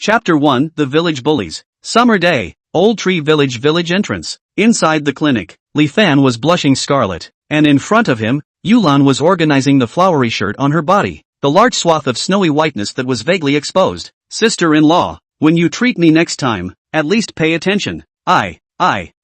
Chapter 1, The Village Bullies. Summer day, Old Tree Village entrance. Inside the clinic, Li Fan was blushing scarlet, and in front of him, Yulan was organizing the flowery shirt on her body, the large swath of snowy whiteness that was vaguely exposed. Sister-in-law, when you treat me next time, at least pay attention. I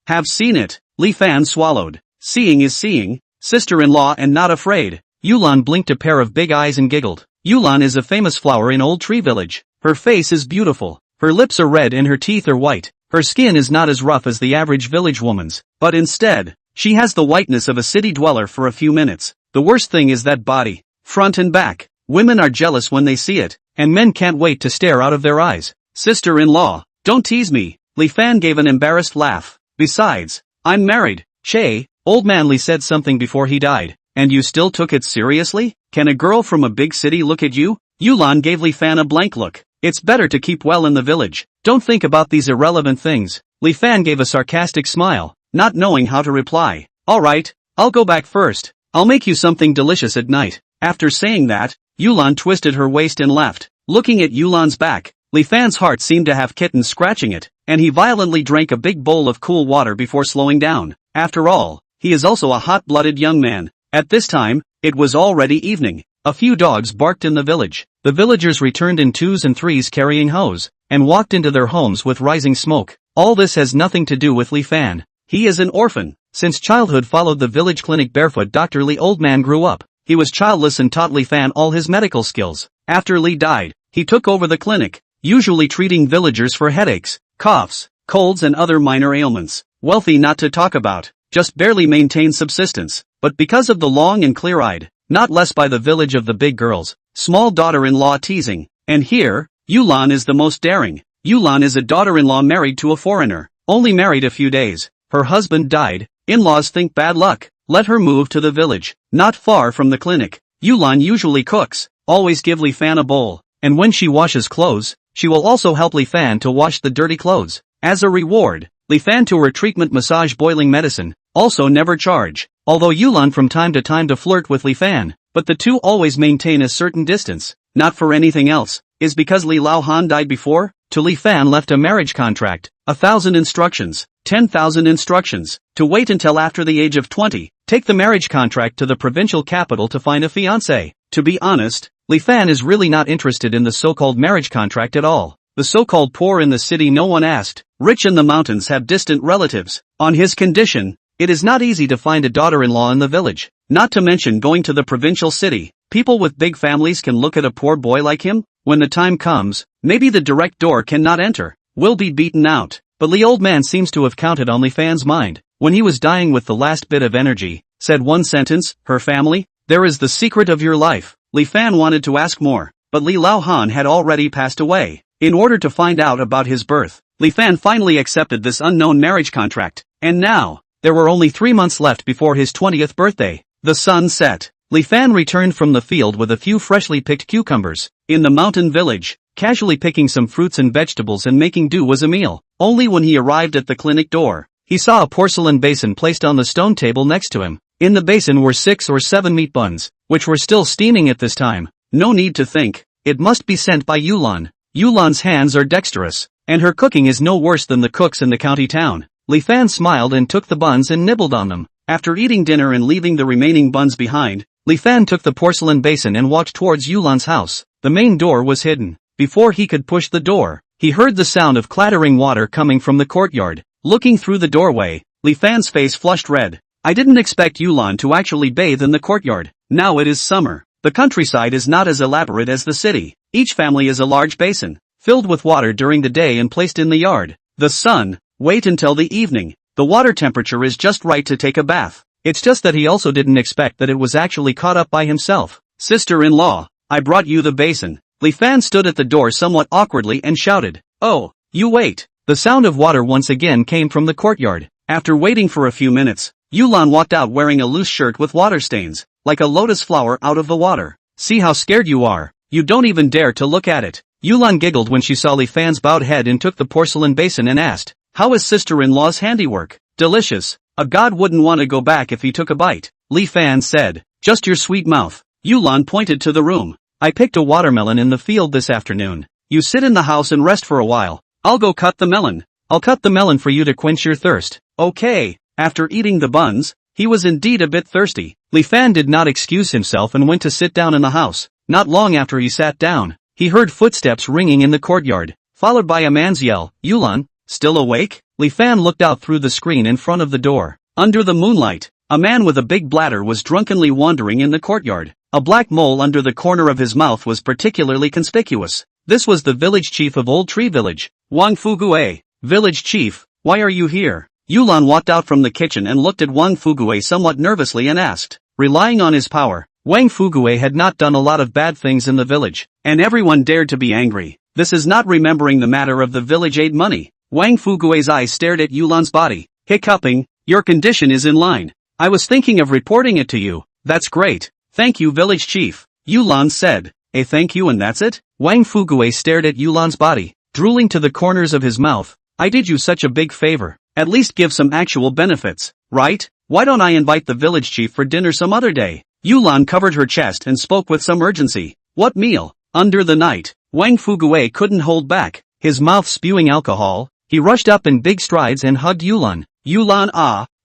have seen it. Li Fan swallowed. Seeing is seeing, sister-in-law and not afraid. Yulan blinked a pair of big eyes and giggled. Yulan is a famous flower in Old Tree Village. Her face is beautiful. Her lips are red and her teeth are white. Her skin is not as rough as the average village woman's, but instead, she has the whiteness of a city dweller for a few minutes. The worst thing is that body, front and back. Women are jealous when they see it, and men can't wait to stare out of their eyes. Sister-in-law, don't tease me. Li Fan gave an embarrassed laugh. Besides, I'm married. Che, old man Li said something before he died. And you still took it seriously? Can a girl from a big city look at you? Yulan gave Li Fan a blank look. It's better to keep well in the village. Don't think about these irrelevant things. Li Fan gave a sarcastic smile, not knowing how to reply. Alright, I'll go back first. I'll make you something delicious at night. After saying that, Yulan twisted her waist and left. Looking at Yulan's back, Li Fan's heart seemed to have kittens scratching it, and he violently drank a big bowl of cool water before slowing down. After all, he is also a hot-blooded young man. At this time, it was already evening. A few dogs barked in the village. The villagers returned in twos and threes carrying hoes, and walked into their homes with rising smoke. All this has nothing to do with Li Fan. He is an orphan. Since childhood followed the village clinic barefoot Dr. Li old man grew up. He was childless and taught Li Fan all his medical skills. After Li died, he took over the clinic, usually treating villagers for headaches, coughs, colds and other minor ailments. Wealthy not to talk about, just barely maintained subsistence. But because of the long and clear-eyed, not less by the village of the big girls, small daughter-in-law teasing. And here, Yulan is the most daring. Yulan is a daughter-in-law married to a foreigner, only married a few days. Her husband died. In-laws think bad luck. Let her move to the village, not far from the clinic. Yulan usually cooks, always give Li Fan a bowl, and when she washes clothes, she will also help Li Fan to wash the dirty clothes. As a reward, Li Fan to her treatment massage boiling medicine, also never charge. Although Yulan from time to flirt with Li Fan, but the two always maintain a certain distance, not for anything else, is because Li Lao Han died before, to Li Fan left a marriage contract, 1,000 instructions, 10,000 instructions, to wait until after the age of 20, take the marriage contract to the provincial capital to find a fiancé. To be honest, Li Fan is really not interested in the so-called marriage contract at all. The so-called poor in the city no one asked, rich in the mountains have distant relatives. On his condition, it is not easy to find a daughter-in-law in the village, not to mention going to the provincial city. People with big families can look at a poor boy like him. When the time comes, maybe the direct door cannot enter, will be beaten out. But Li old man seems to have counted on Li Fan's mind. When he was dying with the last bit of energy, said one sentence, her family, there is the secret of your life. Li Fan wanted to ask more, but Li Lao Han had already passed away. In order to find out about his birth, Li Fan finally accepted this unknown marriage contract, and now, there were only 3 months left before his 20th birthday. The sun set. Li Fan returned from the field with a few freshly picked cucumbers. In the mountain village, casually picking some fruits and vegetables and making do was a meal. Only when he arrived at the clinic door, he saw a porcelain basin placed on the stone table next to him. In the basin were 6 or 7 meat buns, which were still steaming at this time. No need to think. It must be sent by Yulan. Yulan's hands are dexterous, and her cooking is no worse than the cooks in the county town. Li Fan smiled and took the buns and nibbled on them. After eating dinner and leaving the remaining buns behind, Li Fan took the porcelain basin and walked towards Yulan's house. The main door was hidden. Before he could push the door, he heard the sound of clattering water coming from the courtyard. Looking through the doorway, Li Fan's face flushed red. I didn't expect Yulan to actually bathe in the courtyard. Now it is summer. The countryside is not as elaborate as the city. Each family is a large basin, filled with water during the day and placed in the yard. The sun, wait until the evening. The water temperature is just right to take a bath. It's just that he also didn't expect that it was actually caught up by himself. Sister-in-law, I brought you the basin. Li Fan stood at the door somewhat awkwardly and shouted, oh, you wait. The sound of water once again came from the courtyard. After waiting for a few minutes, Yulan walked out wearing a loose shirt with water stains, like a lotus flower out of the water. See how scared you are. You don't even dare to look at it. Yulan giggled when she saw Li Fan's bowed head and took the porcelain basin and asked, how is sister-in-law's handiwork? Delicious. A god wouldn't want to go back if he took a bite. Li Fan said, just your sweet mouth. Yulan pointed to the room. I picked a watermelon in the field this afternoon. You sit in the house and rest for a while. I'll go cut the melon. I'll cut the melon for you to quench your thirst. Okay. After eating the buns, he was indeed a bit thirsty. Li Fan did not excuse himself and went to sit down in the house. Not long after he sat down, he heard footsteps ringing in the courtyard, followed by a man's yell, "Yulan, still awake?" Li Fan looked out through the screen in front of the door. Under the moonlight, a man with a big bladder was drunkenly wandering in the courtyard. A black mole under the corner of his mouth was particularly conspicuous. This was the village chief of Old Tree Village, Wang Fugue. "Village chief, why are you here?" Yulan walked out from the kitchen and looked at Wang Fugue somewhat nervously and asked. Relying on his power, Wang Fugue had not done a lot of bad things in the village, and everyone dared to be angry. This is not remembering the matter of the village aid money. Wang Fugue's eyes stared at Yulan's body, hiccuping, "Your condition is in line. I was thinking of reporting it to you." "That's great. Thank you, village chief," Yulan said. "A thank you and that's it?" Wang Fugue stared at Yulan's body, drooling to the corners of his mouth. "I did you such a big favor. At least give some actual benefits, right? Why don't I invite the village chief for dinner some other day?" Yulan covered her chest and spoke with some urgency. "What meal?" Under the night, Wang Fugue couldn't hold back, his mouth spewing alcohol. He rushed up in big strides and hugged Yulan. "Yulan,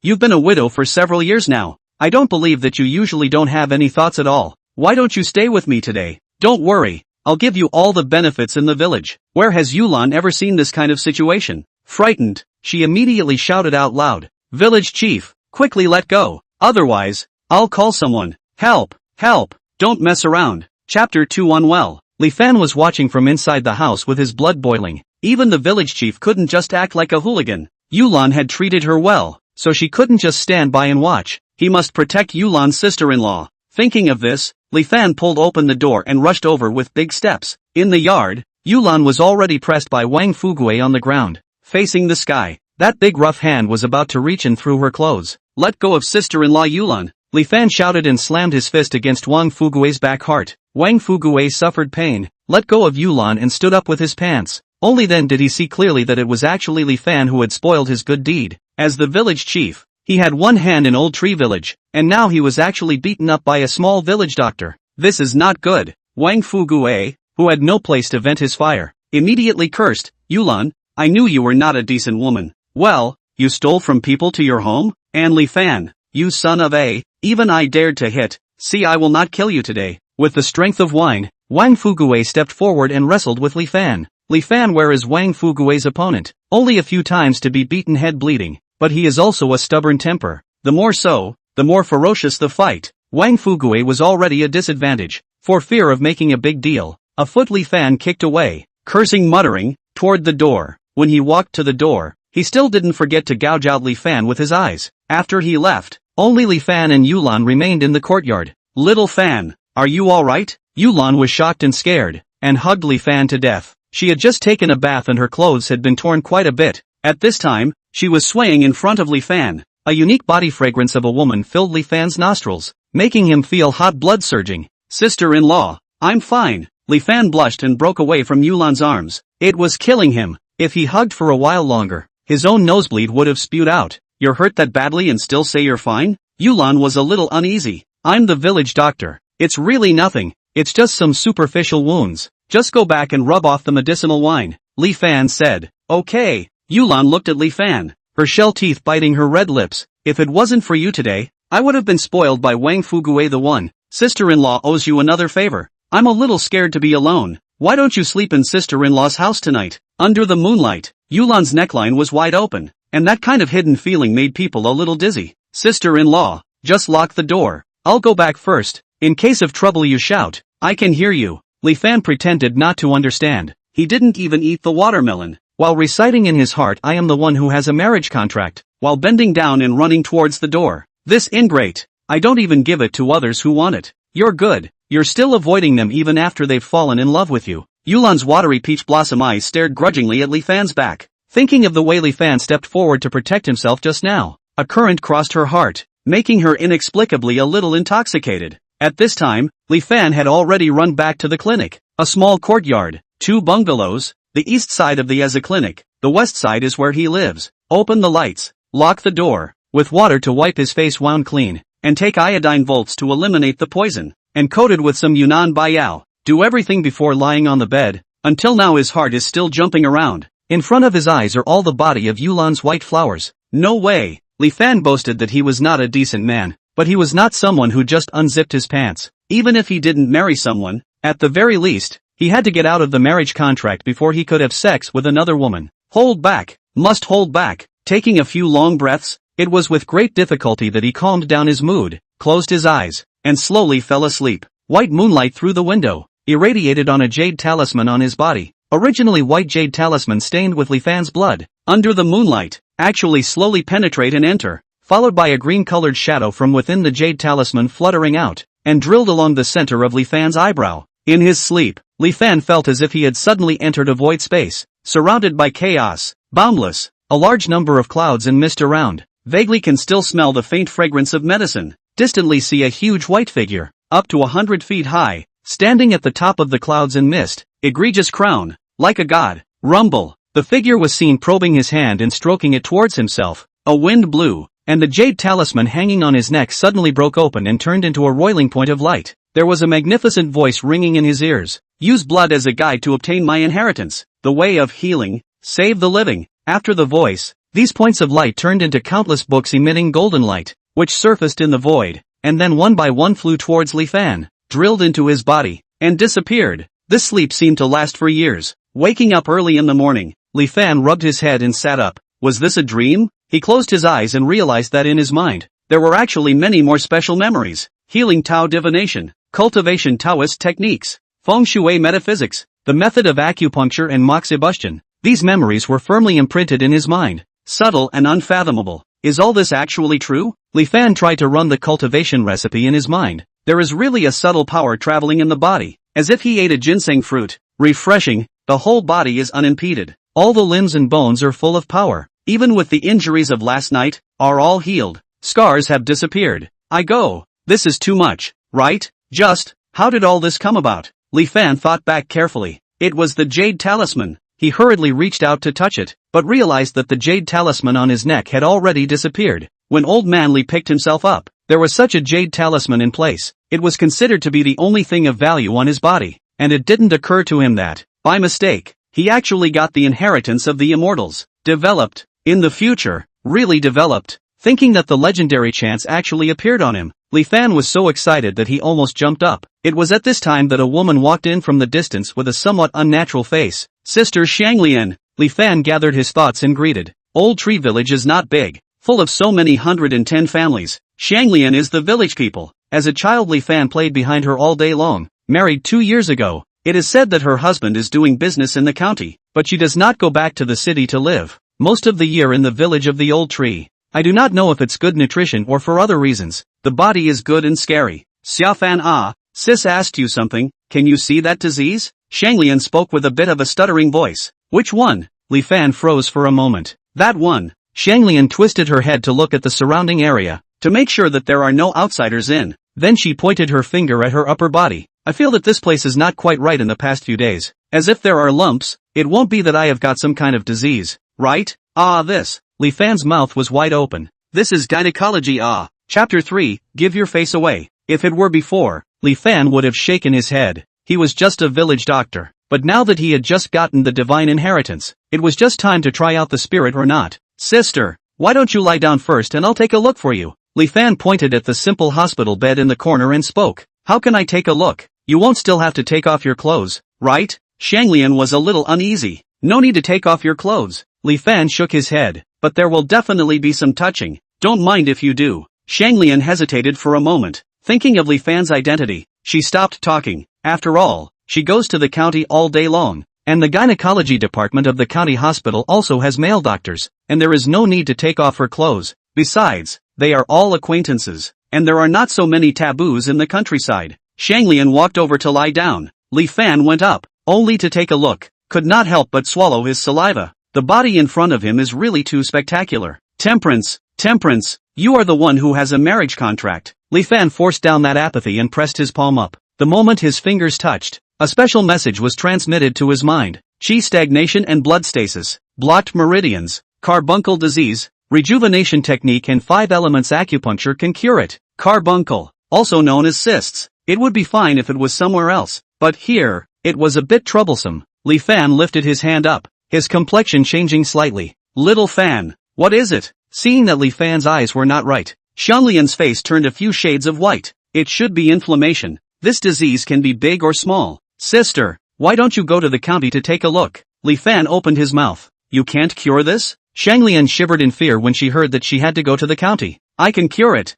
you've been a widow for several years now. I don't believe that you usually don't have any thoughts at all. Why don't you stay with me today? Don't worry, I'll give you all the benefits in the village." Where has Yulan ever seen this kind of situation? Frightened, she immediately shouted out loud, "Village chief, quickly let go, otherwise, I'll call someone. Help, help, don't mess around." Chapter 2. Unwell. Li Fan was watching from inside the house with his blood boiling. Even the village chief couldn't just act like a hooligan. Yulan had treated her well, so she couldn't just stand by and watch. He must protect Yulan's sister-in-law. Thinking of this, Li Fan pulled open the door and rushed over with big steps. In the yard, Yulan was already pressed by Wang Fugue on the ground, facing the sky. That big rough hand was about to reach in through her clothes. "Let go of sister-in-law Yulan," Li Fan shouted and slammed his fist against Wang Fugue's back heart. Wang Fugue suffered pain, let go of Yulan and stood up with his pants. Only then did he see clearly that it was actually Li Fan who had spoiled his good deed. As the village chief, he had one hand in Old Tree Village, and now he was actually beaten up by a small village doctor. This is not good. Wang Fugue, who had no place to vent his fire, immediately cursed, "Yulan, I knew you were not a decent woman. Well, you stole from people to your home? And Li Fan, you son of a, even I dared to hit. See, I will not kill you today." With the strength of wine, Wang Fugue stepped forward and wrestled with Li Fan. Li Fan, where is Wang Fugue's opponent? Only a few times to be beaten, head bleeding, but he is also a stubborn temper. The more so, the more ferocious the fight. Wang Fugue was already a disadvantage. For fear of making a big deal, a foot Li Fan kicked away, cursing, muttering, toward the door. When he walked to the door, he still didn't forget to gouge out Li Fan with his eyes. After he left, only Li Fan and Yulan remained in the courtyard. "Little Fan, are you alright?" Yulan was shocked and scared, and hugged Li Fan to death. She had just taken a bath and her clothes had been torn quite a bit. At this time, she was swaying in front of Li Fan. A unique body fragrance of a woman filled Li Fan's nostrils, making him feel hot blood surging. "Sister-in-law, I'm fine." Li Fan blushed and broke away from Yulan's arms. It was killing him. If he hugged for a while longer, his own nosebleed would have spewed out. "You're hurt that badly and still say you're fine?" Yulan was a little uneasy. "I'm the village doctor. It's really nothing. It's just some superficial wounds. Just go back and rub off the medicinal wine," Li Fan said. "Okay." Yulan looked at Li Fan, her shell teeth biting her red lips. "If it wasn't for you today, I would have been spoiled by Wang Fugue the one. Sister-in-law owes you another favor. I'm a little scared to be alone. Why don't you sleep in sister-in-law's house tonight?" Under the moonlight, Yulan's neckline was wide open, and that kind of hidden feeling made people a little dizzy. "Sister-in-law, just lock the door. I'll go back first. In case of trouble you shout. I can hear you." Li Fan pretended not to understand. He didn't even eat the watermelon, while reciting in his heart, "I am the one who has a marriage contract," while bending down and running towards the door. "This ingrate. I don't even give it to others who want it. You're good. You're still avoiding them even after they've fallen in love with you." Yulan's watery peach blossom eyes stared grudgingly at Li Fan's back. Thinking of the way Li Fan stepped forward to protect himself just now, a current crossed her heart, making her inexplicably a little intoxicated. At this time, Li Fan had already run back to the clinic. A small courtyard, 2 bungalows, the east side of the is a clinic, the west side is where he lives. Open the lights, lock the door, with water to wipe his face wound clean, and take iodine volts to eliminate the poison, and coated with some Yunnan Baiyao. Do everything before lying on the bed. Until now his heart is still jumping around. In front of his eyes are all the body of Yulan's white flowers. No way. Li Fan boasted that he was not a decent man, but he was not someone who just unzipped his pants. Even if he didn't marry someone, at the very least, he had to get out of the marriage contract before he could have sex with another woman. Hold back. Must hold back. Taking a few long breaths, it was with great difficulty that he calmed down his mood, closed his eyes, and slowly fell asleep. White moonlight through the window irradiated on a jade talisman on his body. Originally white jade talisman stained with Li Fan's blood. Under the moonlight, actually slowly penetrate and enter, followed by a green-colored shadow from within the jade talisman fluttering out, and drilled along the center of Li Fan's eyebrow. In his sleep, Li Fan felt as if he had suddenly entered a void space, surrounded by chaos, boundless, a large number of clouds and mist around. Vaguely can still smell the faint fragrance of medicine. Distantly see a huge white figure, up to 100 feet high, standing at the top of the clouds and mist, egregious crown, like a god. Rumble. The figure was seen probing his hand and stroking it towards himself. A wind blew, and the jade talisman hanging on his neck suddenly broke open and turned into a roiling point of light. There was a magnificent voice ringing in his ears. Use blood as a guide to obtain my inheritance. The way of healing, save the living. After the voice, these points of light turned into countless books emitting golden light, which surfaced in the void, and then one by one flew towards Li Fan, drilled into his body, and disappeared. This sleep seemed to last for years. Waking up early in the morning, Li Fan rubbed his head and sat up. Was this a dream? He closed his eyes and realized that in his mind, there were actually many more special memories. Healing Tao divination, cultivation Taoist techniques, feng shui metaphysics, the method of acupuncture and moxibustion. These memories were firmly imprinted in his mind. Subtle and unfathomable. Is all this actually true? Li Fan tried to run the cultivation recipe in his mind. There is really a subtle power traveling in the body, as if he ate a ginseng fruit. Refreshing, the whole body is unimpeded. All the limbs and bones are full of power. Even with the injuries of last night, are all healed. Scars have disappeared. I go. This is too much, right? Just, how did all this come about? Li Fan thought back carefully. It was the jade talisman. He hurriedly reached out to touch it, but realized that the jade talisman on his neck had already disappeared. When Old Man Li picked himself up, there was such a jade talisman in place. It was considered to be the only thing of value on his body, and it didn't occur to him that, by mistake, he actually got the inheritance of the immortals. Developed. In the future, really developed. Thinking that the legendary chance actually appeared on him, Li Fan was so excited that he almost jumped up. It was at this time that a woman walked in from the distance with a somewhat unnatural face. Sister Shanglian. Li Fan gathered his thoughts and greeted. Old Tree Village is not big, full of so many 110 families. Shanglian is the village people. As a child Li Fan played behind her all day long. Married 2 years ago. It is said that her husband is doing business in the county, but she does not go back to the city to live. Most of the year in the village of the Old Tree. I do not know if it's good nutrition or for other reasons. The body is good and scary. Xia Fan sis asked you something, can you see that disease? Shanglian spoke with a bit of a stuttering voice. Which one? Li Fan froze for a moment. That one. Shanglian twisted her head to look at the surrounding area, to make sure that there are no outsiders in. Then she pointed her finger at her upper body. I feel that this place is not quite right in the past few days. As if there are lumps, it won't be that I have got some kind of disease, right? This. Li Fan's mouth was wide open. This is gynecology Chapter 3, Give Your Face Away. If it were before, Li Fan would have shaken his head. He was just a village doctor. But now that he had just gotten the divine inheritance, it was just time to try out the spirit or not. Sister, why don't you lie down first and I'll take a look for you? Li Fan pointed at the simple hospital bed in the corner and spoke. How can I take a look? You won't still have to take off your clothes, right? Shanglian was a little uneasy. No need to take off your clothes. Li Fan shook his head. But there will definitely be some touching. Don't mind if you do. Shanglian hesitated for a moment. Thinking of Li Fan's identity, she stopped talking. After all, she goes to the county all day long. And the gynecology department of the county hospital also has male doctors. And there is no need to take off her clothes. Besides, they are all acquaintances. And there are not so many taboos in the countryside. Shanglian walked over to lie down. Li Fan went up, only to take a look. Could not help but swallow his saliva. The body in front of him is really too spectacular. Temperance, you are the one who has a marriage contract. Li Fan forced down that apathy and pressed his palm up. The moment his fingers touched, a special message was transmitted to his mind. Qi stagnation and blood stasis, blocked meridians, carbuncle disease, rejuvenation technique and 5 elements acupuncture can cure it. Carbuncle, also known as cysts. It would be fine if it was somewhere else, but here, it was a bit troublesome. Li Fan lifted his hand up, his complexion changing slightly. Little Fan, what is it? Seeing that Li Fan's eyes were not right, Xianglian's face turned a few shades of white. It should be inflammation. This disease can be big or small. Sister, why don't you go to the county to take a look? Li Fan opened his mouth. You can't cure this? Xianglian shivered in fear when she heard that she had to go to the county. I can cure it.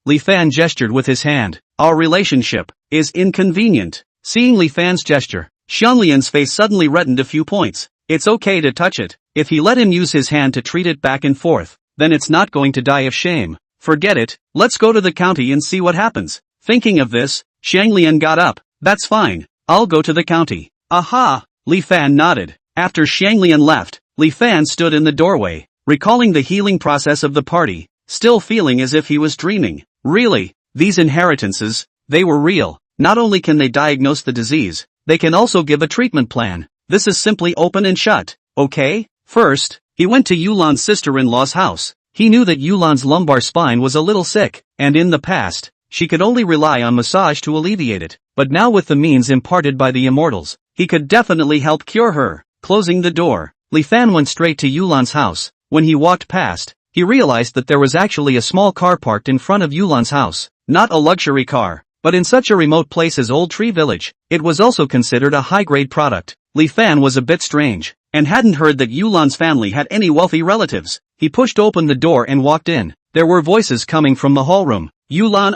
Li Fan gestured with his hand. Our relationship is inconvenient. Seeing Li Fan's gesture, Xianglian's face suddenly reddened a few points. It's okay to touch it. If he let him use his hand to treat it back and forth, then it's not going to die of shame. Forget it, let's go to the county and see what happens. Thinking of this, Xianglian got up. That's fine, I'll go to the county. Aha! Li Fan nodded. After Xianglian left, Li Fan stood in the doorway, recalling the healing process of the party, still feeling as if he was dreaming. Really, these inheritances, they were real. Not only can they diagnose the disease, they can also give a treatment plan. This is simply open and shut, okay? First, he went to Yulan's sister-in-law's house. He knew that Yulan's lumbar spine was a little sick, and in the past, she could only rely on massage to alleviate it. But now with the means imparted by the immortals, he could definitely help cure her. Closing the door, Li Fan went straight to Yulan's house. When he walked past, he realized that there was actually a small car parked in front of Yulan's house. Not a luxury car, but in such a remote place as Old Tree Village, it was also considered a high-grade product. Li Fan was a bit strange, and hadn't heard that Yulan's family had any wealthy relatives. He pushed open the door and walked in. There were voices coming from the hallroom. Yulan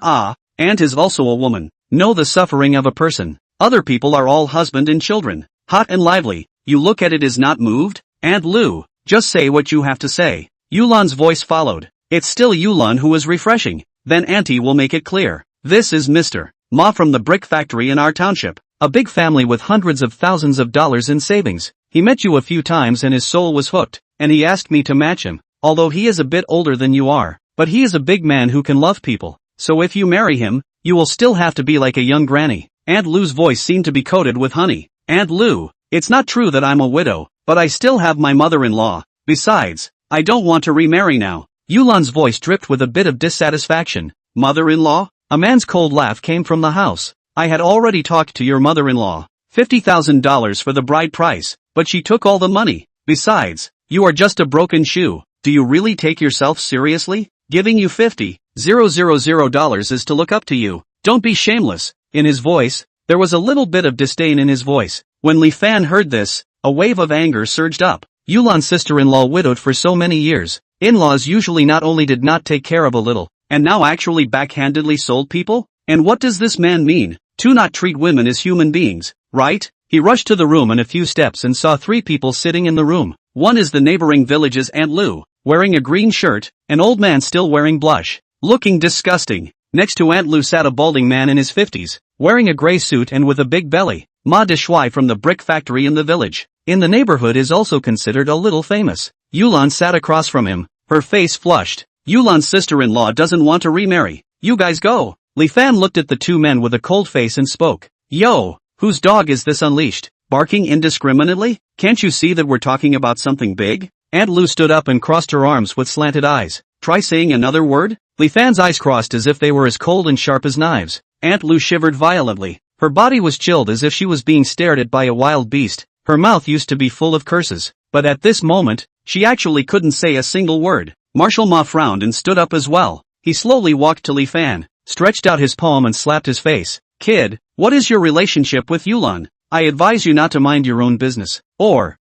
Aunt is also a woman. Know the suffering of a person. Other people are all husband and children. Hot and lively. You look at it is not moved? Aunt Lu, just say what you have to say. Yulan's voice followed. It's still Yulan who is refreshing. Then Auntie will make it clear. This is Mr. Ma from the brick factory in our township. A big family with hundreds of thousands of dollars in savings. He met you a few times and his soul was hooked, and he asked me to match him. Although he is a bit older than you are, but he is a big man who can love people. So if you marry him, you will still have to be like a young granny. Aunt Lu's voice seemed to be coated with honey. Aunt Lu, it's not true that I'm a widow, but I still have my mother-in-law. Besides, I don't want to remarry now. Yulan's voice dripped with a bit of dissatisfaction. Mother-in-law? A man's cold laugh came from the house. I had already talked to your mother-in-law. $50,000 for the bride price, but she took all the money. Besides, you are just a broken shoe. Do you really take yourself seriously? Giving you $50,000 is to look up to you. Don't be shameless. In his voice, there was a little bit of disdain in his voice. When Li Fan heard this, a wave of anger surged up. Yulan's sister-in-law widowed for so many years. In-laws usually not only did not take care of a little, and now actually backhandedly sold people? And what does this man mean? To not treat women as human beings, right? He rushed to the room in a few steps and saw three people sitting in the room. One is the neighboring village's Aunt Lu, wearing a green shirt, an old man still wearing blush, looking disgusting. Next to Aunt Lu sat a balding man in his 50s, wearing a gray suit and with a big belly. Ma de Shui from the brick factory in the village, in the neighborhood is also considered a little famous. Yulan sat across from him, her face flushed. Yulan's sister-in-law doesn't want to remarry. You guys go. Li Fan looked at the two men with a cold face and spoke. Yo, whose dog is this unleashed, barking indiscriminately? Can't you see that we're talking about something big? Aunt Lu stood up and crossed her arms with slanted eyes. Try saying another word? Li Fan's eyes crossed as if they were as cold and sharp as knives. Aunt Lu shivered violently. Her body was chilled as if she was being stared at by a wild beast. Her mouth used to be full of curses, but at this moment, she actually couldn't say a single word. Marshal Ma frowned and stood up as well. He slowly walked to Li Fan, stretched out his palm and slapped his face. Kid, what is your relationship with Yulan? I advise you not to mind your own business. Or,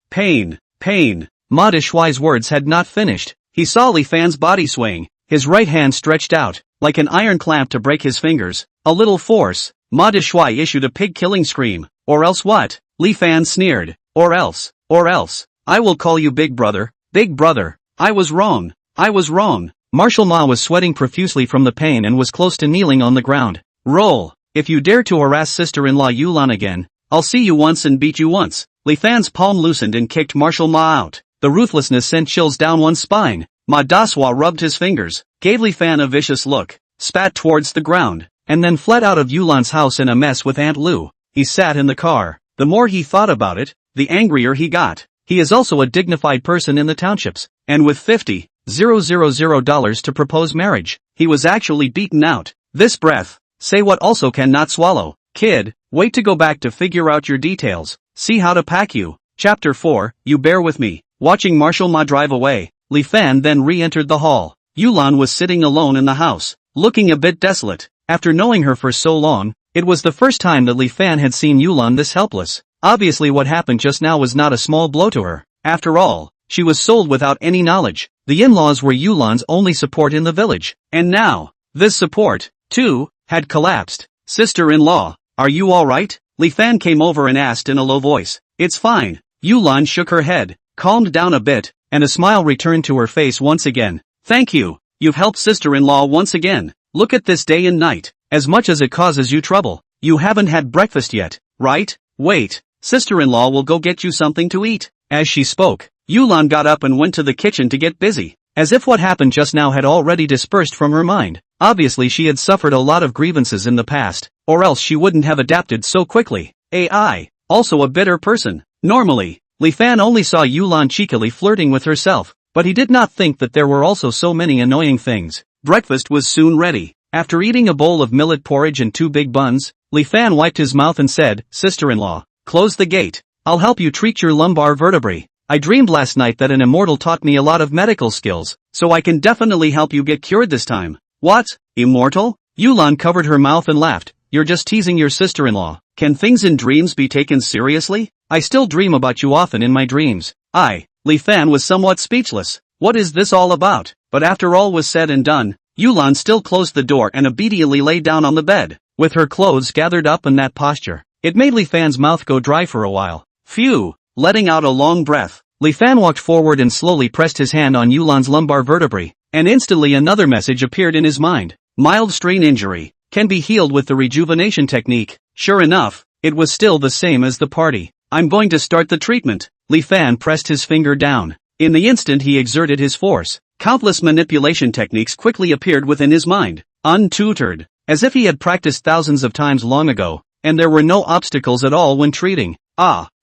pain. Ma de Shui's words had not finished. He saw Li Fan's body swaying, his right hand stretched out, like an iron clamp to break his fingers. A little force. Ma de Shui issued a pig-killing scream. Or else what? Li Fan sneered. Or else. I will call you Big Brother. Big Brother. I was wrong. Marshal Ma was sweating profusely from the pain and was close to kneeling on the ground. Roll. If you dare to harass sister-in-law Yulan again, I'll see you once and beat you once. Li Fan's palm loosened and kicked Marshal Ma out. The ruthlessness sent chills down one's spine. Ma Daswa rubbed his fingers, gave Li Fan a vicious look, spat towards the ground, and then fled out of Yulan's house in a mess with Aunt Lu. He sat in the car. The more he thought about it, the angrier he got. He is also a dignified person in the townships, and with $50,000 to propose marriage, he was actually beaten out. This breath, say what also cannot swallow. Kid, wait to go back to figure out your details. see how to pack you. Chapter 4, You Bear With Me. Watching Marshall Ma drive away, Li Fan then re-entered the hall. Yulan was sitting alone in the house, looking a bit desolate. After knowing her for so long, it was the first time that Li Fan had seen Yulan this helpless. Obviously what happened just now was not a small blow to her. After all, she was sold without any knowledge. The in-laws were Yulan's only support in the village. And now, this support, too, had collapsed. Sister-in-law, are you alright? Li Fan came over and asked in a low voice. It's fine. Yulan shook her head, calmed down a bit, and a smile returned to her face once again. Thank you. You've helped sister-in-law once again. Look at this day and night. As much as it causes you trouble, you haven't had breakfast yet, right? Wait, sister-in-law will go get you something to eat. As she spoke, Yulan got up and went to the kitchen to get busy, as if what happened just now had already dispersed from her mind. Obviously she had suffered a lot of grievances in the past, or else she wouldn't have adapted so quickly. AI, also a bitter person. Normally, Li Fan only saw Yulan cheekily flirting with herself, but he did not think that there were also so many annoying things. Breakfast was soon ready. After eating a bowl of millet porridge and 2 big buns, Li Fan wiped his mouth and said, Sister-in-law, close the gate. I'll help you treat your lumbar vertebrae. I dreamed last night that an immortal taught me a lot of medical skills, so I can definitely help you get cured this time. What? Immortal? Yulan covered her mouth and laughed. You're just teasing your sister-in-law. Can things in dreams be taken seriously? I still dream about you often in my dreams. Li Fan was somewhat speechless. What is this all about? But after all was said and done, Yulan still closed the door and obediently lay down on the bed, with her clothes gathered up in that posture. It made Li Fan's mouth go dry for a while. Phew! Letting out a long breath, Li Fan walked forward and slowly pressed his hand on Yulan's lumbar vertebrae, and instantly another message appeared in his mind. Mild strain injury, can be healed with the rejuvenation technique. Sure enough, it was still the same as the party. I'm going to start the treatment. Li Fan pressed his finger down. In the instant he exerted his force, countless manipulation techniques quickly appeared within his mind, untutored, as if he had practiced thousands of times long ago, and there were no obstacles at all when treating.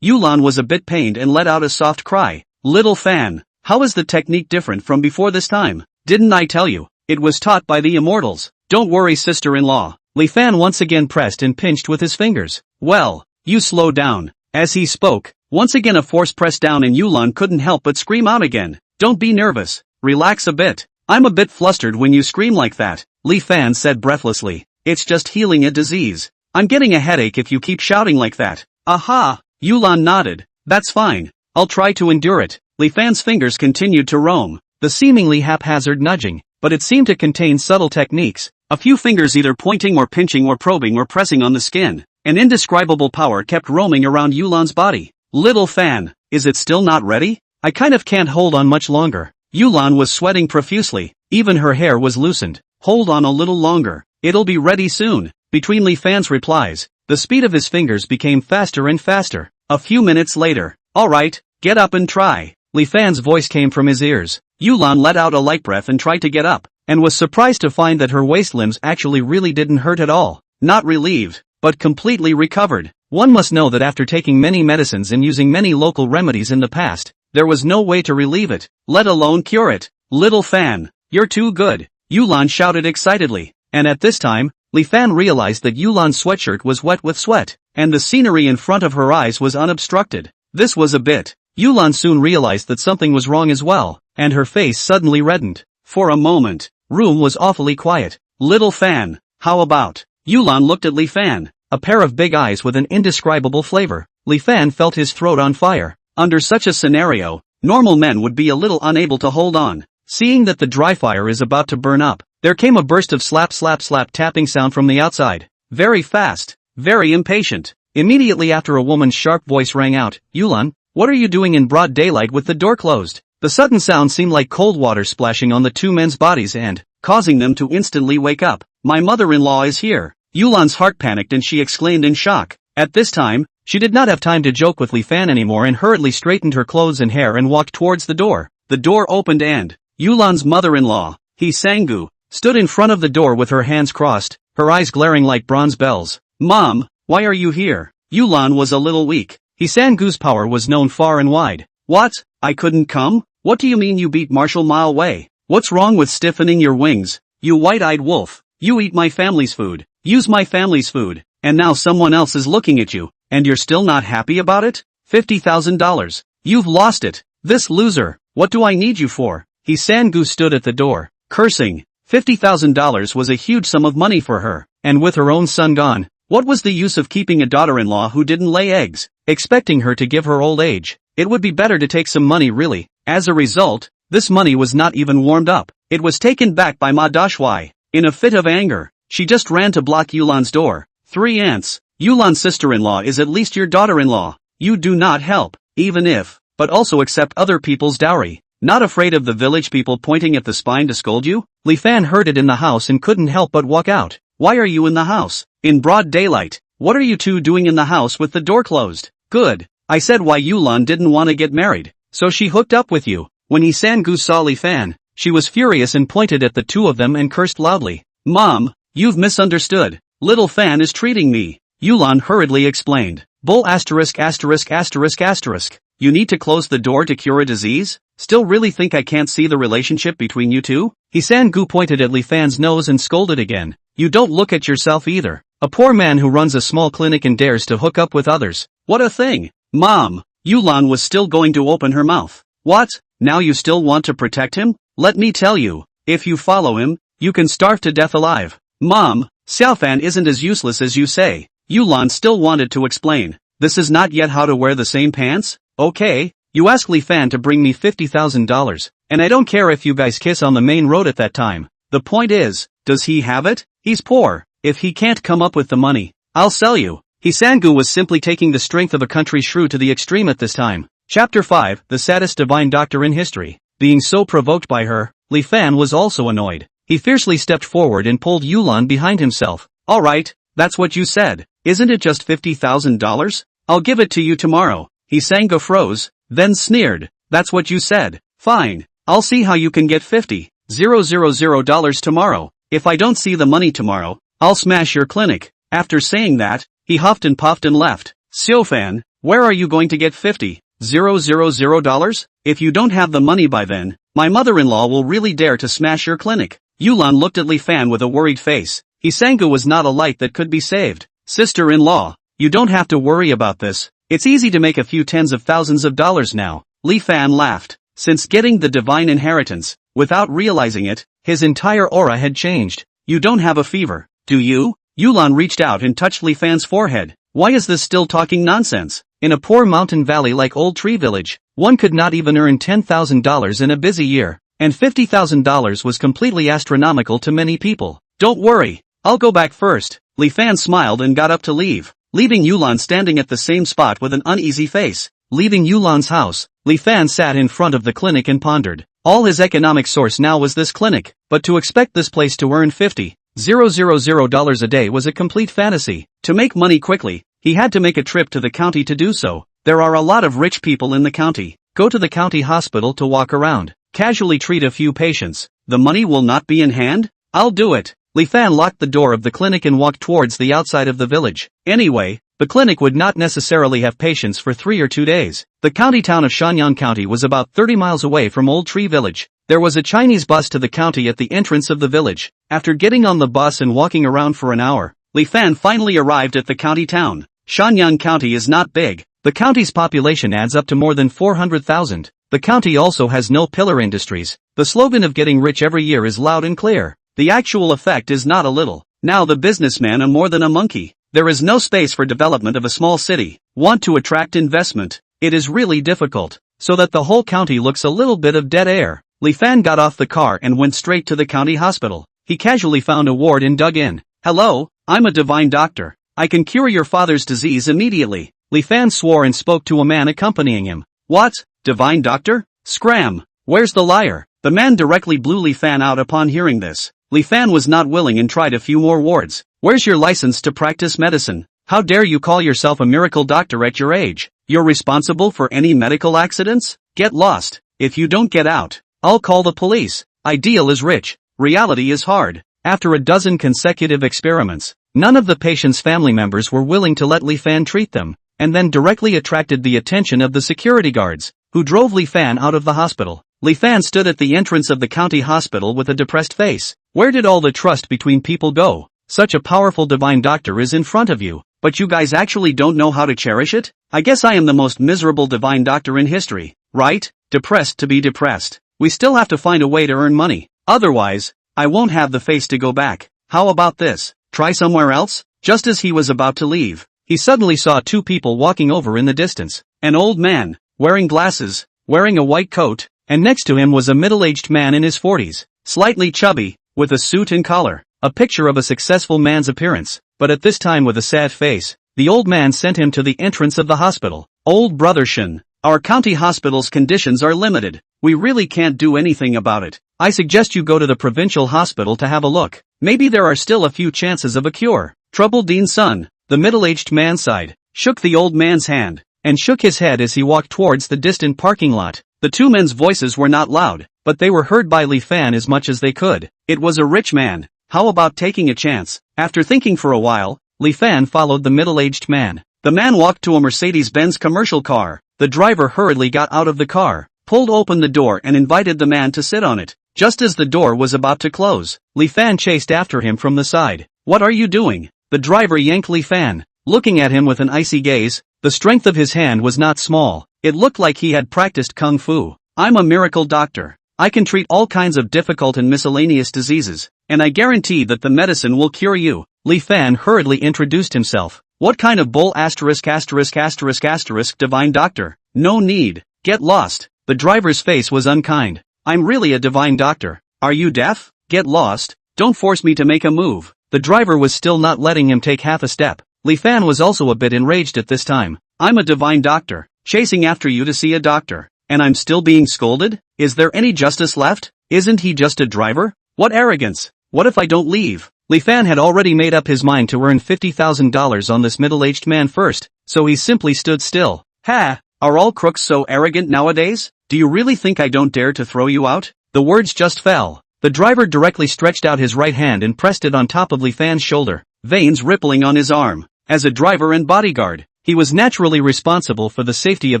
Yulan was a bit pained and let out a soft cry. Little Fan, how is the technique different from before this time? Didn't I tell you? It was taught by the immortals. Don't worry, sister-in-law. Li Fan once again pressed and pinched with his fingers. Well, you slow down. As he spoke, once again a force pressed down and Yulan couldn't help but scream out again. Don't be nervous. Relax a bit. I'm a bit flustered when you scream like that, Li Fan said breathlessly. It's just healing a disease. I'm getting a headache if you keep shouting like that. Aha! Yulan nodded. That's fine. I'll try to endure it. Li Fan's fingers continued to roam, the seemingly haphazard nudging, but it seemed to contain subtle techniques. A few fingers either pointing or pinching or probing or pressing on the skin. An indescribable power kept roaming around Yulan's body. Little Fan, is it still not ready? I kind of can't hold on much longer. Yulan was sweating profusely, even her hair was loosened. Hold on a little longer, it'll be ready soon. Between Li Fan's replies, the speed of his fingers became faster and faster. A few minutes later, alright, get up and try. Li Fan's voice came from his ears. Yulan let out a light breath and tried to get up, and was surprised to find that her waist limbs actually really didn't hurt at all. Not relieved, but completely recovered. One must know that after taking many medicines and using many local remedies in the past, there was no way to relieve it, let alone cure it. Little Fan, you're too good, Yulan shouted excitedly, and at this time, Li Fan realized that Yulan's sweatshirt was wet with sweat, and the scenery in front of her eyes was unobstructed. This was a bit. Yulan soon realized that something was wrong as well, and her face suddenly reddened. For a moment, room was awfully quiet. Little Fan, how about? Yulan looked at Li Fan, a pair of big eyes with an indescribable flavor. Li Fan felt his throat on fire. Under such a scenario, normal men would be a little unable to hold on. Seeing that the dry fire is about to burn up, there came a burst of slap slap slap tapping sound from the outside. Very fast, very impatient. Immediately after a woman's sharp voice rang out, Yulan, what are you doing in broad daylight with the door closed? The sudden sound seemed like cold water splashing on the two men's bodies and causing them to instantly wake up. My mother-in-law is here. Yulan's heart panicked and she exclaimed in shock. At this time, she did not have time to joke with Li Fan anymore and hurriedly straightened her clothes and hair and walked towards the door. The door opened and Yulan's mother-in-law, Sang-gu, stood in front of the door with her hands crossed, her eyes glaring like bronze bells. Mom, why are you here? Yulan was a little weak. Sang-gu's power was known far and wide. What? I couldn't come? What do you mean you beat Marshall Ma away? What's wrong with stiffening your wings? You white-eyed wolf. You eat my family's food. Use my family's food. And now someone else is looking at you, And you're still not happy about it? $50,000. You've lost it. This loser. What do I need you for? Sang-gu stood at the door, cursing. $50,000 was a huge sum of money for her, and with her own son gone, what was the use of keeping a daughter-in-law who didn't lay eggs, expecting her to give her old age? It would be better to take some money really. As a result, this money was not even warmed up. It was taken back by Ma Dashwai. In a fit of anger, she just ran to block Yulan's door. 3 aunts. Yulan's sister-in-law is at least your daughter-in-law. You do not help, even if, but also accept other people's dowry. Not afraid of the village people pointing at the spine to scold you? Li Fan heard it in the house and couldn't help but walk out. Why are you in the house? In broad daylight. What are you two doing in the house with the door closed? Good. I said why Yulan didn't want to get married. So she hooked up with you. When Sang-gu saw Li Fan, she was furious and pointed at the two of them and cursed loudly. Mom, you've misunderstood. Little Fan is treating me. Yulan hurriedly explained. Bull asterisk asterisk asterisk asterisk. You need to close the door to cure a disease? Still really think I can't see the relationship between you two? Sang-gu pointed at Li Fan's nose and scolded again. You don't look at yourself either. A poor man who runs a small clinic and dares to hook up with others. What a thing. Mom, Yulan was still going to open her mouth. What? Now you still want to protect him? Let me tell you, if you follow him, you can starve to death alive. Mom, Xiaofan isn't as useless as you say. Yulan still wanted to explain. This is not yet how to wear the same pants? Okay, you ask Li Fan to bring me $50,000, and I don't care if you guys kiss on the main road at that time. The point is, does he have it? He's poor. If he can't come up with the money, I'll sell you. Sang-gu was simply taking the strength of a country shrew to the extreme at this time. Chapter 5, the saddest divine doctor in history. Being so provoked by her, Li Fan was also annoyed. He fiercely stepped forward and pulled Yulan behind himself. Alright, that's what you said. Isn't it just $50,000? I'll give it to you tomorrow. Sang-gu froze, then sneered. That's what you said. Fine. I'll see how you can get $50,000 tomorrow. If I don't see the money tomorrow, I'll smash your clinic. After saying that, he huffed and puffed and left. Xiaofan, where are you going to get $50,000? If you don't have the money by then, my mother-in-law will really dare to smash your clinic. Yulan looked at Li Fan with a worried face. Sang-gu was not a light that could be saved. Sister-in-law, you don't have to worry about this. It's easy to make a few tens of thousands of dollars now. Li Fan laughed. Since getting the divine inheritance, without realizing it, his entire aura had changed. You don't have a fever, do you? Yulan reached out and touched Li Fan's forehead. Why is this still talking nonsense? In a poor mountain valley like Old Tree Village, one could not even earn $10,000 in a busy year, and $50,000 was completely astronomical to many people. Don't worry, I'll go back first. Li Fan smiled and got up to leave, leaving Yulan standing at the same spot with an uneasy face. Leaving Yulan's house, Li Fan sat in front of the clinic and pondered. All his economic source now was this clinic, but to expect this place to earn $50,000 a day was a complete fantasy. To make money quickly, he had to make a trip to the county to do so. There are a lot of rich people in the county. Go to the county hospital to walk around, casually treat a few patients. The money will not be in hand? I'll do it. Li Fan locked the door of the clinic and walked towards the outside of the village. Anyway, the clinic would not necessarily have patients for 3 or 2 days. The county town of Shanyang County was about 30 miles away from Old Tree Village. There was a Chinese bus to the county at the entrance of the village. After getting on the bus and walking around for an hour, Li Fan finally arrived at the county town. Shanyang County is not big. The county's population adds up to more than 400,000. The county also has no pillar industries. The slogan of getting rich every year is loud and clear. The actual effect is not a little. Now the businessman are more than a monkey. There is no space for development of a small city. Want to attract investment? It is really difficult. So that the whole county looks a little bit of dead air. Li Fan got off the car and went straight to the county hospital. He casually found a ward and dug in. Hello, I'm a divine doctor. I can cure your father's disease immediately. Li Fan swore and spoke to a man accompanying him. What? Divine doctor? Scram! Where's the liar? The man directly blew Li Fan out upon hearing this. Li Fan was not willing and tried a few more wards. Where's your license to practice medicine? How dare you call yourself a miracle doctor at your age? You're responsible for any medical accidents? Get lost. If you don't get out, I'll call the police. Ideal is rich. Reality is hard. After a dozen consecutive experiments, none of the patient's family members were willing to let Li Fan treat them, and then directly attracted the attention of the security guards, who drove Li Fan out of the hospital. Li Fan stood at the entrance of the county hospital with a depressed face. Where did all the trust between people go? Such a powerful divine doctor is in front of you, but you guys actually don't know how to cherish it? I guess I am the most miserable divine doctor in history, right? Depressed to be depressed. We still have to find a way to earn money. Otherwise, I won't have the face to go back. How about this? Try somewhere else? Just as he was about to leave, he suddenly saw two people walking over in the distance. An old man, wearing glasses, wearing a white coat, and next to him was a middle-aged man in his 40s, slightly chubby, with a suit and collar, a picture of a successful man's appearance, but at this time with a sad face. The old man sent him to the entrance of the hospital. Old brother Shin, our county hospital's conditions are limited. We really can't do anything about it. I suggest you go to the provincial hospital to have a look. Maybe there are still a few chances of a cure. Trouble Dean's son, the middle-aged man sighed, shook the old man's hand, and shook his head as he walked towards the distant parking lot. The two men's voices were not loud, but they were heard by Li Fan as much as they could. It was a rich man. How about taking a chance? After thinking for a while, Li Fan followed the middle-aged man. The man walked to a Mercedes-Benz commercial car. The driver hurriedly got out of the car, pulled open the door and invited the man to sit on it. Just as the door was about to close, Li Fan chased after him from the side. What are you doing? The driver yanked Li Fan, looking at him with an icy gaze. The strength of his hand was not small. It looked like he had practiced kung fu. I'm a miracle doctor. I can treat all kinds of difficult and miscellaneous diseases, and I guarantee that the medicine will cure you. Li Fan hurriedly introduced himself. What kind of bull ***** divine doctor? No need. Get lost. The driver's face was unkind. I'm really a divine doctor. Are you deaf? Get lost. Don't force me to make a move. The driver was still not letting him take half a step. Li Fan was also a bit enraged at this time. I'm a divine doctor, chasing after you to see a doctor, and I'm still being scolded? Is there any justice left? Isn't he just a driver? What arrogance! What if I don't leave? Li Fan had already made up his mind to earn $50,000 on this middle-aged man first, so he simply stood still. Ha! Are all crooks so arrogant nowadays? Do you really think I don't dare to throw you out? The words just fell. The driver directly stretched out his right hand and pressed it on top of Li Fan's shoulder, veins rippling on his arm. As a driver and bodyguard, he was naturally responsible for the safety of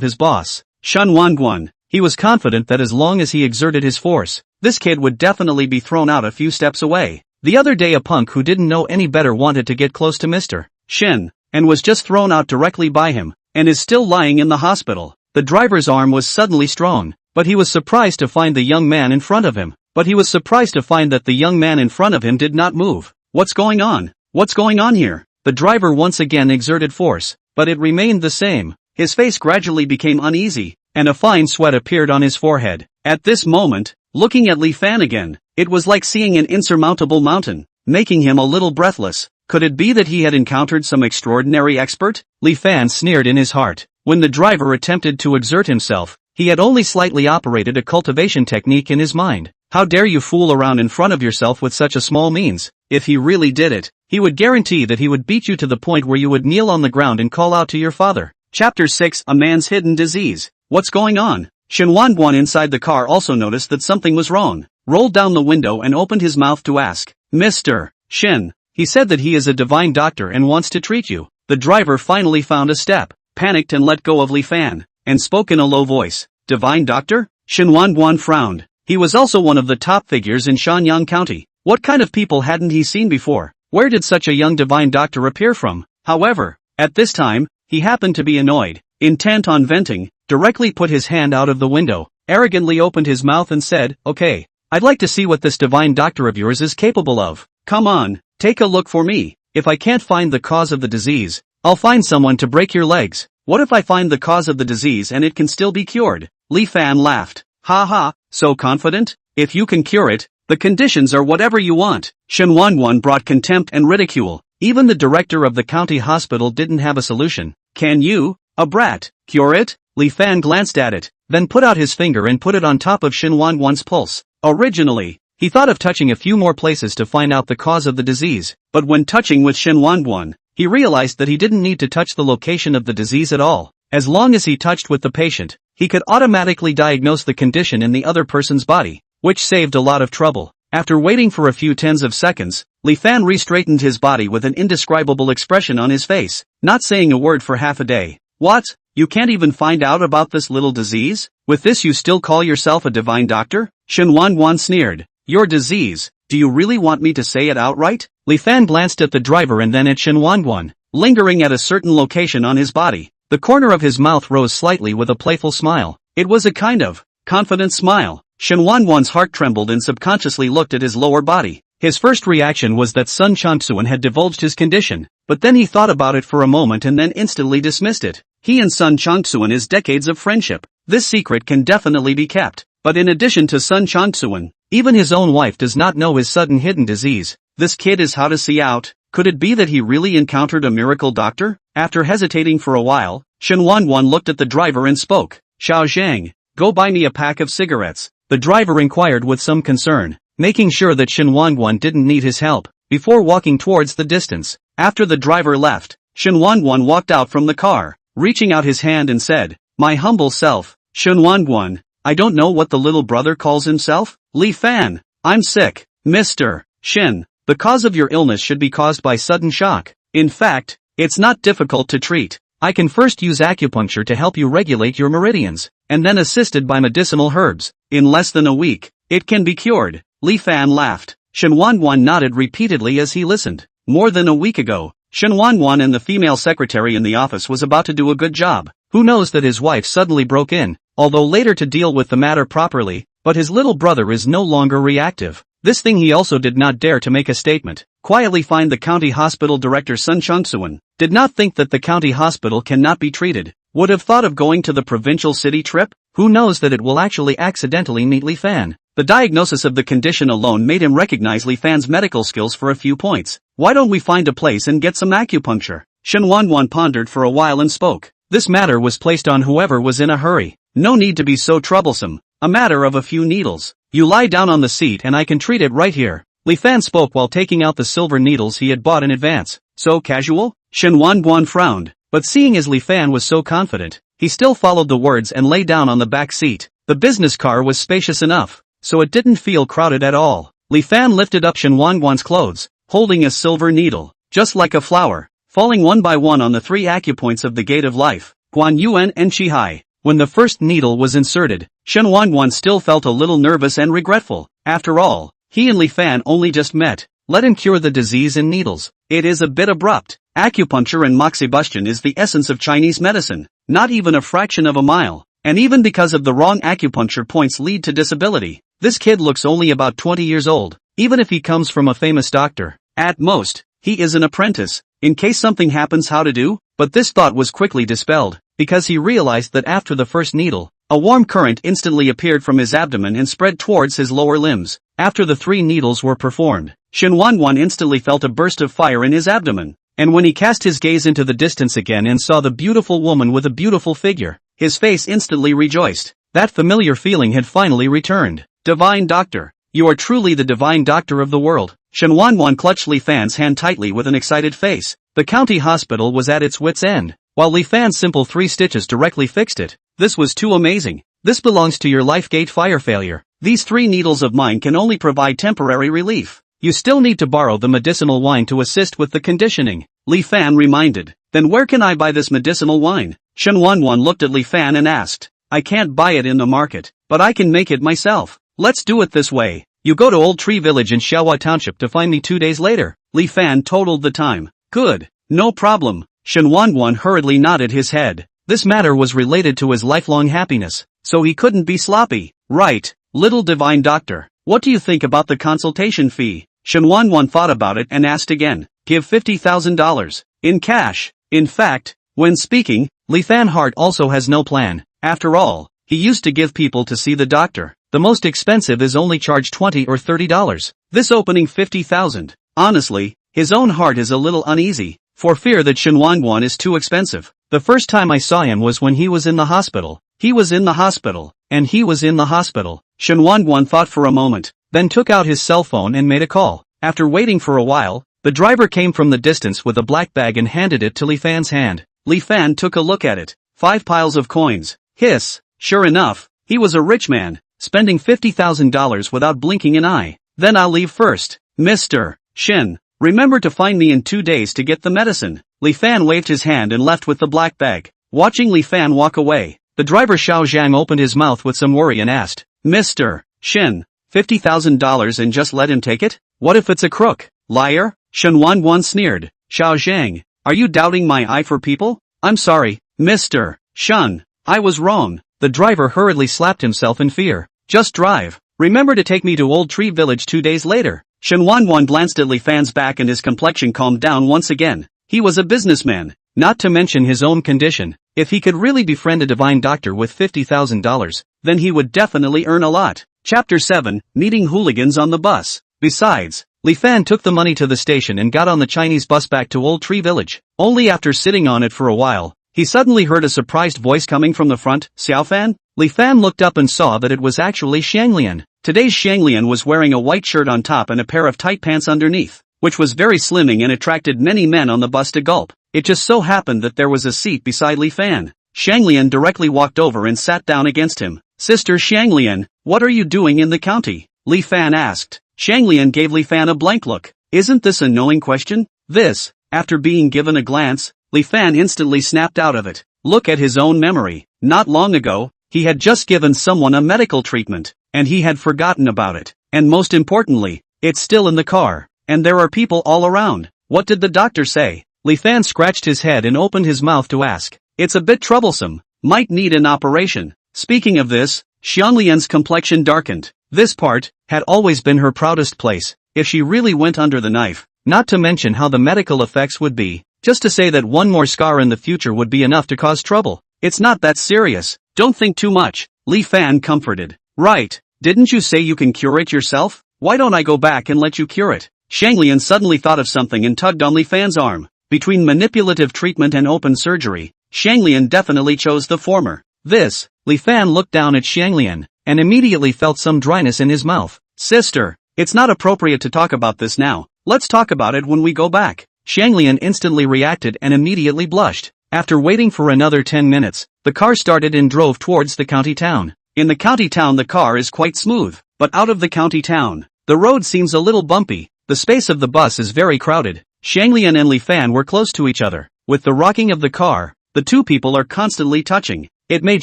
his boss, Shun Wanguan. He was confident that as long as he exerted his force, this kid would definitely be thrown out a few steps away. The other day a punk who didn't know any better wanted to get close to Mr. Shin, and was just thrown out directly by him, and is still lying in the hospital. The driver's arm was suddenly strong, but he was surprised to find the young man in front of him. But he was surprised to find that the young man in front of him did not move. What's going on? What's going on here? The driver once again exerted force, but it remained the same. His face gradually became uneasy, and a fine sweat appeared on his forehead. At this moment, looking at Li Fan again, it was like seeing an insurmountable mountain, making him a little breathless. Could it be that he had encountered some extraordinary expert? Li Fan sneered in his heart. When the driver attempted to exert himself, he had only slightly operated a cultivation technique in his mind. How dare you fool around in front of yourself with such a small means? If he really did it, he would guarantee that he would beat you to the point where you would kneel on the ground and call out to your father. Chapter 6: A Man's Hidden Disease. What's going on? Shin Wanguan inside the car also noticed that something was wrong, rolled down the window and opened his mouth to ask, Mr. Shin, he said that he is a divine doctor and wants to treat you. The driver finally found a step, panicked and let go of Li Fan, and spoke in a low voice. Divine doctor? Shin Wanguan frowned. He was also one of the top figures in Shanyang County. What kind of people hadn't he seen before? Where did such a young divine doctor appear from? However, at this time, he happened to be annoyed, intent on venting, directly put his hand out of the window, arrogantly opened his mouth and said, Okay, I'd like to see what this divine doctor of yours is capable of. Come on, take a look for me. If I can't find the cause of the disease, I'll find someone to break your legs. What if I find the cause of the disease and it can still be cured? Li Fan laughed. Ha ha, so confident? If you can cure it, the conditions are whatever you want. Shin Wanguan brought contempt and ridicule. Even the director of the county hospital didn't have a solution. Can you, a brat, cure it? Li Fan glanced at it, then put out his finger and put it on top of Shin Wanguan's pulse. Originally, he thought of touching a few more places to find out the cause of the disease, but when touching with Shin Wanguan, he realized that he didn't need to touch the location of the disease at all. As long as he touched with the patient, he could automatically diagnose the condition in the other person's body, which saved a lot of trouble. After waiting for a few tens of seconds, Li Fan re-straightened his body with an indescribable expression on his face, not saying a word for half a day. What? You can't even find out about this little disease? With this you still call yourself a divine doctor? Shin Wanguan sneered. Your disease, do you really want me to say it outright? Li Fan glanced at the driver and then at Shin Wanguan. lingering at a certain location on his body. The corner of his mouth rose slightly with a playful smile. It was a kind of confident smile. Shen Wanwan's heart trembled and subconsciously looked at his lower body. His first reaction was that Sun Changsuan had divulged his condition, but then he thought about it for a moment and then instantly dismissed it. He and Sun Changsuan is decades of friendship. This secret can definitely be kept. But in addition to Sun Changsuan, even his own wife does not know his sudden hidden disease. This kid is how to see out. Could it be that he really encountered a miracle doctor? After hesitating for a while, Shen Wanwan looked at the driver and spoke. Xiao Zhang, go buy me a pack of cigarettes. The driver inquired with some concern, making sure that Shen Wanwan didn't need his help, before walking towards the distance. After the driver left, Shen Wanwan walked out from the car, reaching out his hand and said, my humble self, Shen Wanwan, I don't know what the little brother calls himself? Li Fan, I'm sick. Mr. Shen, the cause of your illness should be caused by sudden shock. In fact, it's not difficult to treat. I can first use acupuncture to help you regulate your meridians, and then assisted by medicinal herbs. In less than a week, it can be cured. Li Fan laughed. Shen Wanwan nodded repeatedly as he listened. More than a week ago, Shen Wanwan and the female secretary in the office was about to do a good job. Who knows that his wife suddenly broke in, although later to deal with the matter properly, but his little brother is no longer reactive. This thing he also did not dare to make a statement. Quietly find the county hospital director Sun Changsuan. Did not think that the county hospital cannot be treated. Would have thought of going to the provincial city trip? Who knows that it will actually accidentally meet Li Fan. The diagnosis of the condition alone made him recognize Li Fan's medical skills for a few points. Why don't we find a place and get some acupuncture? Shen Wanwan pondered for a while and spoke. This matter was placed on whoever was in a hurry. No need to be so troublesome. A matter of a few needles. You lie down on the seat and I can treat it right here. Li Fan spoke while taking out the silver needles he had bought in advance. So casual? Shen Wanwan frowned, but seeing as Li Fan was so confident, he still followed the words and lay down on the back seat. The business car was spacious enough, so it didn't feel crowded at all. Li Fan lifted up Shen Wanwan's clothes, holding a silver needle, just like a flower, falling one by one on the three acupoints of the gate of life, Guan Yuan and Qihai. When the first needle was inserted, Shen Wanwan still felt a little nervous and regretful. After all, he and Li Fan only just met. Let him cure the disease in needles. It is a bit abrupt. Acupuncture and moxibustion is the essence of Chinese medicine, not even a fraction of a mile. And even because of the wrong acupuncture points lead to disability. This kid looks only about 20 years old, even if he comes from a famous doctor. At most, he is an apprentice, in case something happens how to do? But this thought was quickly dispelled, because he realized that after the first needle, a warm current instantly appeared from his abdomen and spread towards his lower limbs. After the 3 needles were performed, Shen Wanwan instantly felt a burst of fire in his abdomen, and when he cast his gaze into the distance again and saw the beautiful woman with a beautiful figure, his face instantly rejoiced. That familiar feeling had finally returned. Divine Doctor, you are truly the divine doctor of the world. Shen Wanwan clutched Li Fan's hand tightly with an excited face. The county hospital was at its wit's end, while Li Fan's simple 3 stitches directly fixed it. This was too amazing. This belongs to your life gate fire failure. These 3 needles of mine can only provide temporary relief. You still need to borrow the medicinal wine to assist with the conditioning. Li Fan reminded. Then where can I buy this medicinal wine? Shen Wanwan looked at Li Fan and asked. I can't buy it in the market, but I can make it myself. Let's do it this way. You go to Old Tree Village in Xiaohua Township to find me 2 days later. Li Fan totaled the time. Good. No problem. Shen Wanwan hurriedly nodded his head. This matter was related to his lifelong happiness, so he couldn't be sloppy. Right, little divine doctor. What do you think about the consultation fee? Shen Wanwan thought about it and asked again. Give $50,000. In cash. In fact, when speaking, Li Fan Hart also has no plan. After all, he used to give people to see the doctor. The most expensive is only charged $20 or $30. This opening $50,000. Honestly, his own heart is a little uneasy, for fear that Shen Wanwan is too expensive. The first time I saw him was when he was in the hospital. He was in the hospital, and he was in the hospital. Shen Wanwan thought for a moment, then took out his cell phone and made a call. After waiting for a while, the driver came from the distance with a black bag and handed it to Li Fan's hand. Li Fan took a look at it. 5 piles of coins. Hiss. Sure enough, he was a rich man, spending $50,000 without blinking an eye. Then I'll leave first. Mr. Shen, remember to find me in 2 days to get the medicine. Li Fan waved his hand and left with the black bag. Watching Li Fan walk away, the driver Xiao Zhang opened his mouth with some worry and asked, Mr. Shen, $50,000 and just let him take it? What if it's a crook? Liar? Shen Wanwan sneered. Xiao Zhang, Are you doubting my eye for people? I'm sorry, Mr. Shun. I was wrong. The driver hurriedly slapped himself in fear. Just drive. Remember to take me to Old Tree Village 2 days later. Shen Wanwan glanced at Li Fan's back and his complexion calmed down once again. He was a businessman, not to mention his own condition. If he could really befriend a divine doctor with $50,000, then he would definitely earn a lot. Chapter 7, Meeting Hooligans on the Bus. Besides, Li Fan took the money to the station and got on the Chinese bus back to Old Tree Village. Only after sitting on it for a while, he suddenly heard a surprised voice coming from the front. Xiao Fan? Li Fan looked up and saw that it was actually Shanglian. Today's Shanglian was wearing a white shirt on top and a pair of tight pants underneath, which was very slimming and attracted many men on the bus to gulp. It just so happened that there was a seat beside Li Fan. Shanglian directly walked over and sat down against him. Sister Shanglian, what are you doing in the county? Li Fan asked. Shanglian gave Li Fan a blank look. Isn't this a knowing question? This, after being given a glance, Li Fan instantly snapped out of it. Look at his own memory. Not long ago, he had just given someone a medical treatment, and he had forgotten about it. And most importantly, it's still in the car, and there are people all around. What did the doctor say? Li Fan scratched his head and opened his mouth to ask. It's a bit troublesome. Might need an operation. Speaking of this, Xianglian's complexion darkened. This part had always been her proudest place. If she really went under the knife, not to mention how the medical effects would be, just to say that one more scar in the future would be enough to cause trouble. It's not that serious. Don't think too much. Li Fan comforted. Right. Didn't you say you can cure it yourself? Why don't I go back and let you cure it? Shanglian suddenly thought of something and tugged on Li Fan's arm. Between manipulative treatment and open surgery, Shanglian definitely chose the former. This, Li Fan looked down at Shanglian, and immediately felt some dryness in his mouth. Sister, it's not appropriate to talk about this now. Let's talk about it when we go back. Shanglian instantly reacted and immediately blushed. After waiting for another 10 minutes, the car started and drove towards the county town. In the county town the car is quite smooth, but out of the county town, the road seems a little bumpy. The space of the bus is very crowded. Shanglian and Li Fan were close to each other. With the rocking of the car, the two people are constantly touching. It made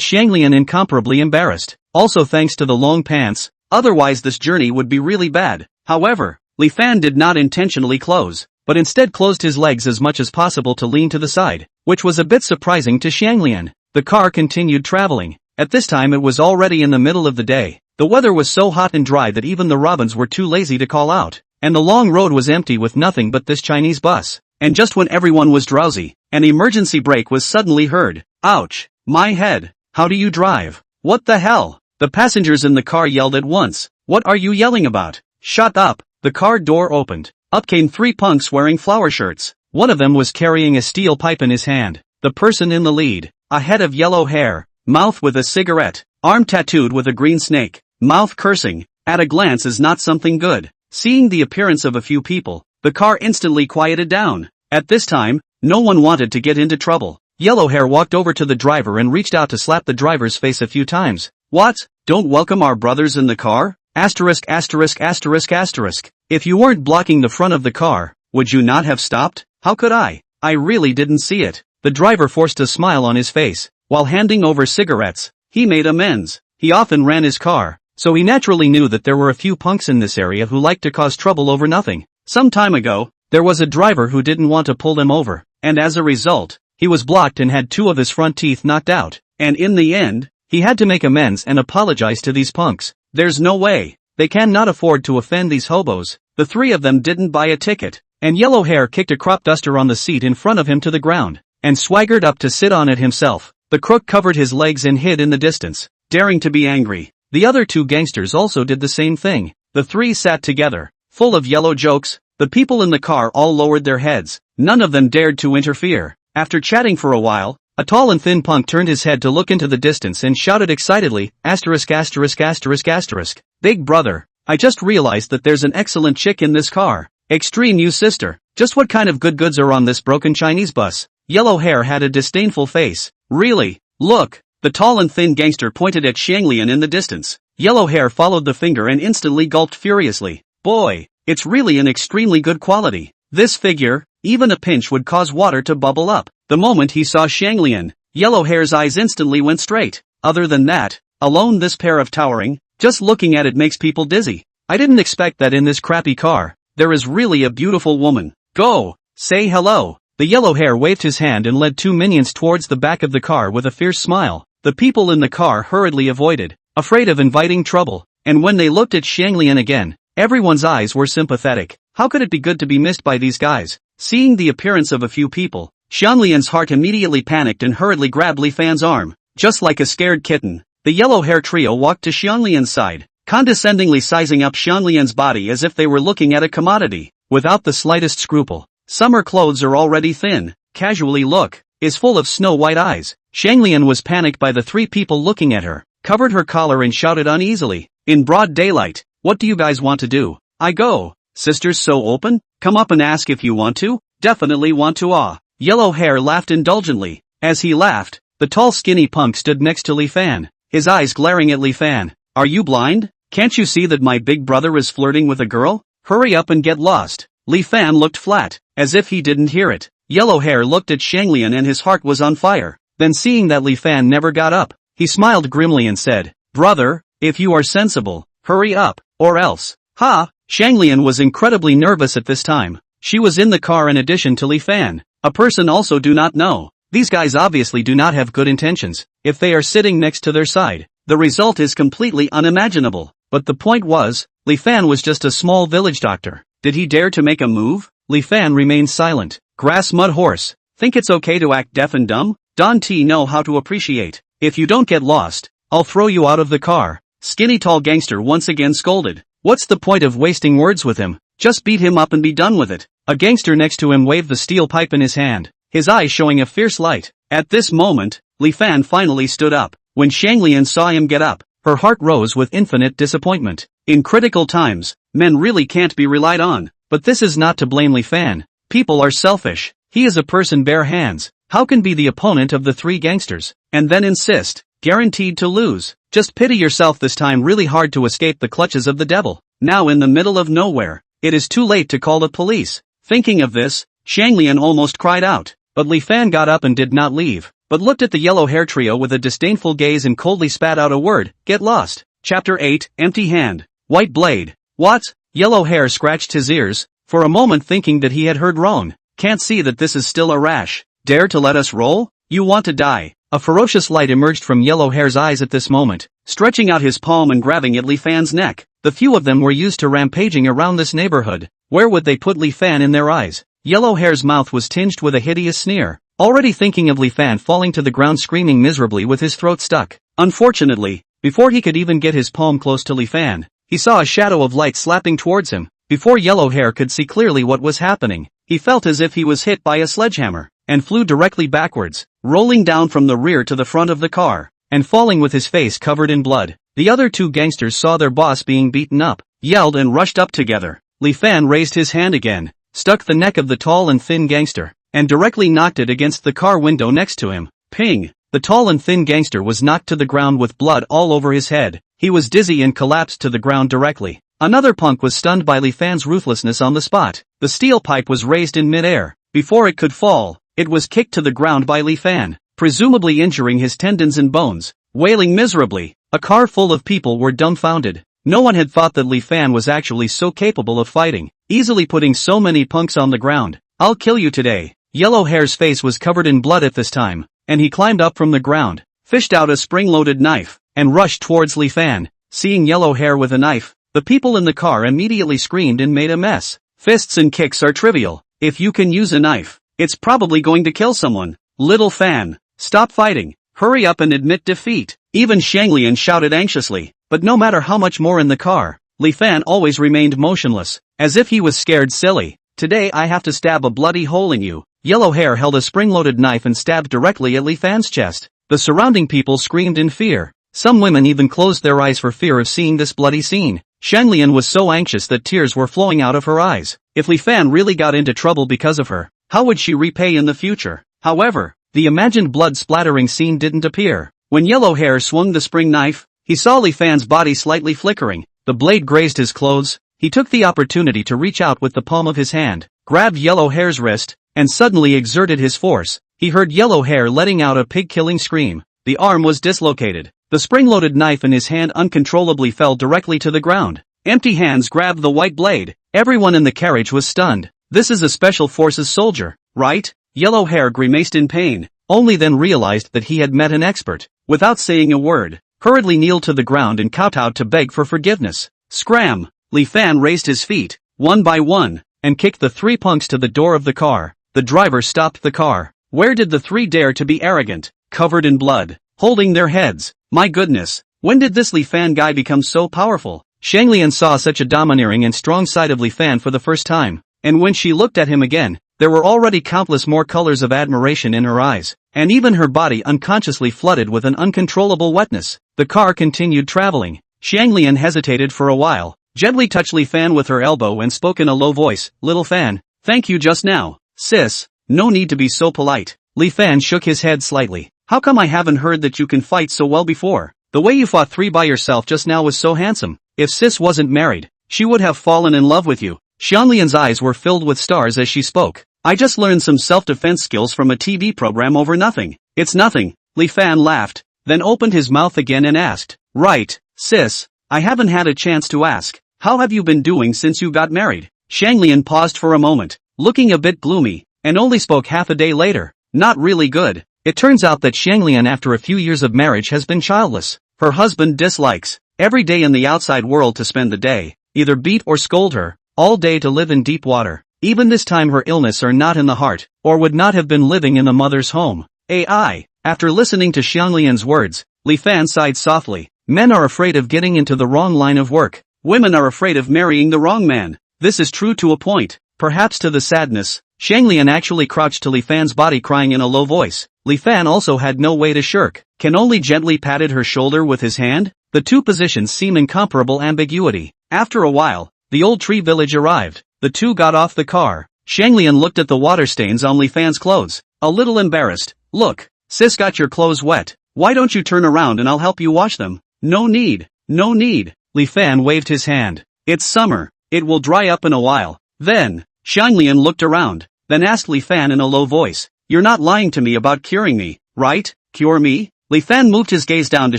Shanglian incomparably embarrassed. Also thanks to the long pants, otherwise this journey would be really bad. However, Li Fan did not intentionally close, but instead closed his legs as much as possible to lean to the side, which was a bit surprising to Shanglian. The car continued traveling. At this time it was already in the middle of the day. The weather was so hot and dry that even the robins were too lazy to call out, and the long road was empty with nothing but this Chinese bus. And just when everyone was drowsy, an emergency brake was suddenly heard. Ouch! My head! How do you drive? What the hell? The passengers in the car yelled at once. What are you yelling about? Shut up! The car door opened. Up came 3 punks wearing flower shirts. One of them was carrying a steel pipe in his hand. The person in the lead, a head of yellow hair, mouth with a cigarette, arm tattooed with a green snake, mouth cursing, at a glance is not something good. Seeing the appearance of a few people, the car instantly quieted down. At this time, no one wanted to get into trouble. Yellow hair walked over to the driver and reached out to slap the driver's face a few times. What? Don't welcome our brothers in the car? Asterisk asterisk asterisk asterisk. If you weren't blocking the front of the car, would you not have stopped? How could I? I really didn't see it. The driver forced a smile on his face. While handing over cigarettes, he made amends. He often ran his car, so he naturally knew that there were a few punks in this area who liked to cause trouble over nothing. Some time ago, there was a driver who didn't want to pull them over, and as a result, he was blocked and had 2 of his front teeth knocked out. And in the end, he had to make amends and apologize to these punks. There's no way. They cannot afford to offend these hobos. The 3 of them didn't buy a ticket, and Yellow Hair kicked a crop duster on the seat in front of him to the ground, and swaggered up to sit on it himself. The crook covered his legs and hid in the distance, daring to be angry. The other 2 gangsters also did the same thing. The 3 sat together, full of yellow jokes. The people in the car all lowered their heads. None of them dared to interfere. After chatting for a while, a tall and thin punk turned his head to look into the distance and shouted excitedly, asterisk asterisk asterisk asterisk. Big brother, I just realized that there's an excellent chick in this car. Extreme you sister. Just what kind of good goods are on this broken Chinese bus? Yellow Hair had a disdainful face. Really? Look. The tall and thin gangster pointed at Shanglian in the distance. Yellow Hair followed the finger and instantly gulped furiously. Boy, it's really an extremely good quality. This figure, even a pinch would cause water to bubble up. The moment he saw Shanglian, Yellow Hair's eyes instantly went straight. Other than that, alone this pair of towering, just looking at it makes people dizzy. I didn't expect that in this crappy car. There is really a beautiful woman. Go, say hello. The yellow hair waved his hand and led two minions towards the back of the car with a fierce smile. The people in the car hurriedly avoided, afraid of inviting trouble, and when they looked at Shanglian again, everyone's eyes were sympathetic. How could it be good to be missed by these guys? Seeing the appearance of a few people, Shanglian's heart immediately panicked and hurriedly grabbed Li Fan's arm. Just like a scared kitten, the yellow hair trio walked to Shanglian's side, condescendingly sizing up Shanglian's body as if they were looking at a commodity, without the slightest scruple. Summer clothes are already thin, casually look, is full of snow-white eyes. Shanglian was panicked by the three people looking at her, covered her collar and shouted uneasily, in broad daylight, what do you guys want to do? I go. Sisters so open? Come up and ask if you want to? Definitely want to. Ah. Yellow hair laughed indulgently. As he laughed, the tall skinny punk stood next to Li Fan, his eyes glaring at Li Fan. Are you blind? Can't you see that my big brother is flirting with a girl? Hurry up and get lost. Li Fan looked flat, as if he didn't hear it. Yellow hair looked at Shanglian and his heart was on fire. Then seeing that Li Fan never got up, he smiled grimly and said, brother, if you are sensible, hurry up, or else. Ha! Shanglian was incredibly nervous at this time. She was in the car in addition to Li Fan, a person also do not know. These guys obviously do not have good intentions. If they are sitting next to their side, the result is completely unimaginable. But the point was, Li Fan was just a small village doctor. Did he dare to make a move? Li Fan remained silent. Grass mud horse. Think it's okay to act deaf and dumb? Don't know how to appreciate. If you don't get lost, I'll throw you out of the car. Skinny tall gangster once again scolded. What's the point of wasting words with him? Just beat him up and be done with it. A gangster next to him waved the steel pipe in his hand, his eyes showing a fierce light. At this moment, Li Fan finally stood up. When Shanglian saw him get up, her heart rose with infinite disappointment. In critical times, men really can't be relied on. But this is not to blame Li Fan. People are selfish. He is a person bare hands. How can be the opponent of the three gangsters, and then insist, guaranteed to lose? Just pity yourself this time really hard to escape the clutches of the devil. Now in the middle of nowhere, it is too late to call the police. Thinking of this, Shanglian almost cried out. But Li Fan got up and did not leave, but looked at the yellow hair trio with a disdainful gaze and coldly spat out a word, get lost. Chapter 8, Empty Hand. White Blade. What? Yellow hair scratched his ears, for a moment thinking that he had heard wrong. Can't see that this is still a rash. Dare to let us roll? You want to die. A ferocious light emerged from yellow hair's eyes at this moment, stretching out his palm and grabbing at Li Fan's neck. The few of them were used to rampaging around this neighborhood. Where would they put Li Fan in their eyes? Yellow hair's mouth was tinged with a hideous sneer, already thinking of Li Fan falling to the ground screaming miserably with his throat stuck. Unfortunately, before he could even get his palm close to Li Fan, he saw a shadow of light slapping towards him. Before yellow hair could see clearly what was happening, he felt as if he was hit by a sledgehammer, and flew directly backwards, rolling down from the rear to the front of the car, and falling with his face covered in blood. The other two gangsters saw their boss being beaten up, yelled and rushed up together. Li Fan raised his hand again, stuck the neck of the tall and thin gangster, and directly knocked it against the car window next to him. Ping! The tall and thin gangster was knocked to the ground with blood all over his head. He was dizzy and collapsed to the ground directly. Another punk was stunned by Li Fan's ruthlessness on the spot. The steel pipe was raised in midair. Before it could fall, it was kicked to the ground by Li Fan, presumably injuring his tendons and bones. Wailing miserably, a car full of people were dumbfounded. No one had thought that Li Fan was actually so capable of fighting, easily putting so many punks on the ground. I'll kill you today. Yellow hair's face was covered in blood at this time, and he climbed up from the ground, fished out a spring-loaded knife, and rushed towards Li Fan. Seeing yellow hair with a knife, the people in the car immediately screamed and made a mess. Fists and kicks are trivial. If you can use a knife, it's probably going to kill someone. Little Fan, stop fighting. Hurry up and admit defeat. Even Shanglian shouted anxiously, but no matter how much more in the car, Li Fan always remained motionless, as if he was scared silly. Today I have to stab a bloody hole in you. Yellow hair held a spring-loaded knife and stabbed directly at Li Fan's chest. The surrounding people screamed in fear. Some women even closed their eyes for fear of seeing this bloody scene. Shanglian was so anxious that tears were flowing out of her eyes. If Li Fan really got into trouble because of her, how would she repay in the future? However, the imagined blood-splattering scene didn't appear. When yellow hair swung the spring knife, he saw Li Fan's body slightly flickering. The blade grazed his clothes. He took the opportunity to reach out with the palm of his hand, grabbed yellow hair's wrist, and suddenly exerted his force. He heard yellow hair letting out a pig-killing scream. The arm was dislocated. The spring-loaded knife in his hand uncontrollably fell directly to the ground. Empty hands grabbed the white blade. Everyone in the carriage was stunned. This is a special forces soldier, right? yellow hair grimaced in pain, only then realized that he had met an expert. Without saying a word, hurriedly kneeled to the ground and kowtowed to beg for forgiveness. Scram! Li Fan raised his feet, one by one, and kicked the 3 punks to the door of the car. The driver stopped the car. Where did the 3 dare to be arrogant, covered in blood, holding their heads? My goodness, when did this Li Fan guy become so powerful? Shanglian saw such a domineering and strong side of Li Fan for the first time, and when she looked at him again, there were already countless more colors of admiration in her eyes, and even her body unconsciously flooded with an uncontrollable wetness. The car continued traveling. Shanglian hesitated for a while, gently touched Li Fan with her elbow and spoke in a low voice, "Little Fan, thank you just now. Sis, no need to be so polite." Li Fan shook his head slightly. "How come I haven't heard that you can fight so well before? The way you fought 3 by yourself just now was so handsome. If Sis wasn't married, she would have fallen in love with you." Shanglian's eyes were filled with stars as she spoke. "I just learned some self-defense skills from a TV program over nothing." "It's nothing." Li Fan laughed, then opened his mouth again and asked, "Right, Sis, I haven't had a chance to ask, how have you been doing since you got married?" Shanglian paused for a moment, looking a bit gloomy, and only spoke half a day later, "Not really good." It turns out that Shanglian after a few years of marriage has been childless. Her husband dislikes every day in the outside world to spend the day, either beat or scold her, all day to live in deep water. Even this time her illness are not in the heart, or would not have been living in the mother's home. AI. After listening to Shanglian's words, Li Fan sighed softly. Men are afraid of getting into the wrong line of work. Women are afraid of marrying the wrong man. This is true to a point, perhaps to the sadness. Shanglian actually crouched to Li Fan's body crying in a low voice. Li Fan also had no way to shirk, can only gently patted her shoulder with his hand. The two positions seem incomparable ambiguity. After a while, the old tree village arrived. The two got off the car. Shanglian looked at the water stains on Li Fan's clothes, a little embarrassed. "Look, Sis got your clothes wet. Why don't you turn around and I'll help you wash them?" "No need, no need." Li Fan waved his hand. "It's summer, it will dry up in a while." Then, Shanglian looked around, then asked Li Fan in a low voice, "You're not lying to me about curing me, right? Cure me?" Li Fan moved his gaze down to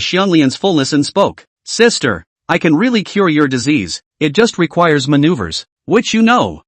Shanglian's fullness and spoke, "Sister, I can really cure your disease, it just requires maneuvers, which you know."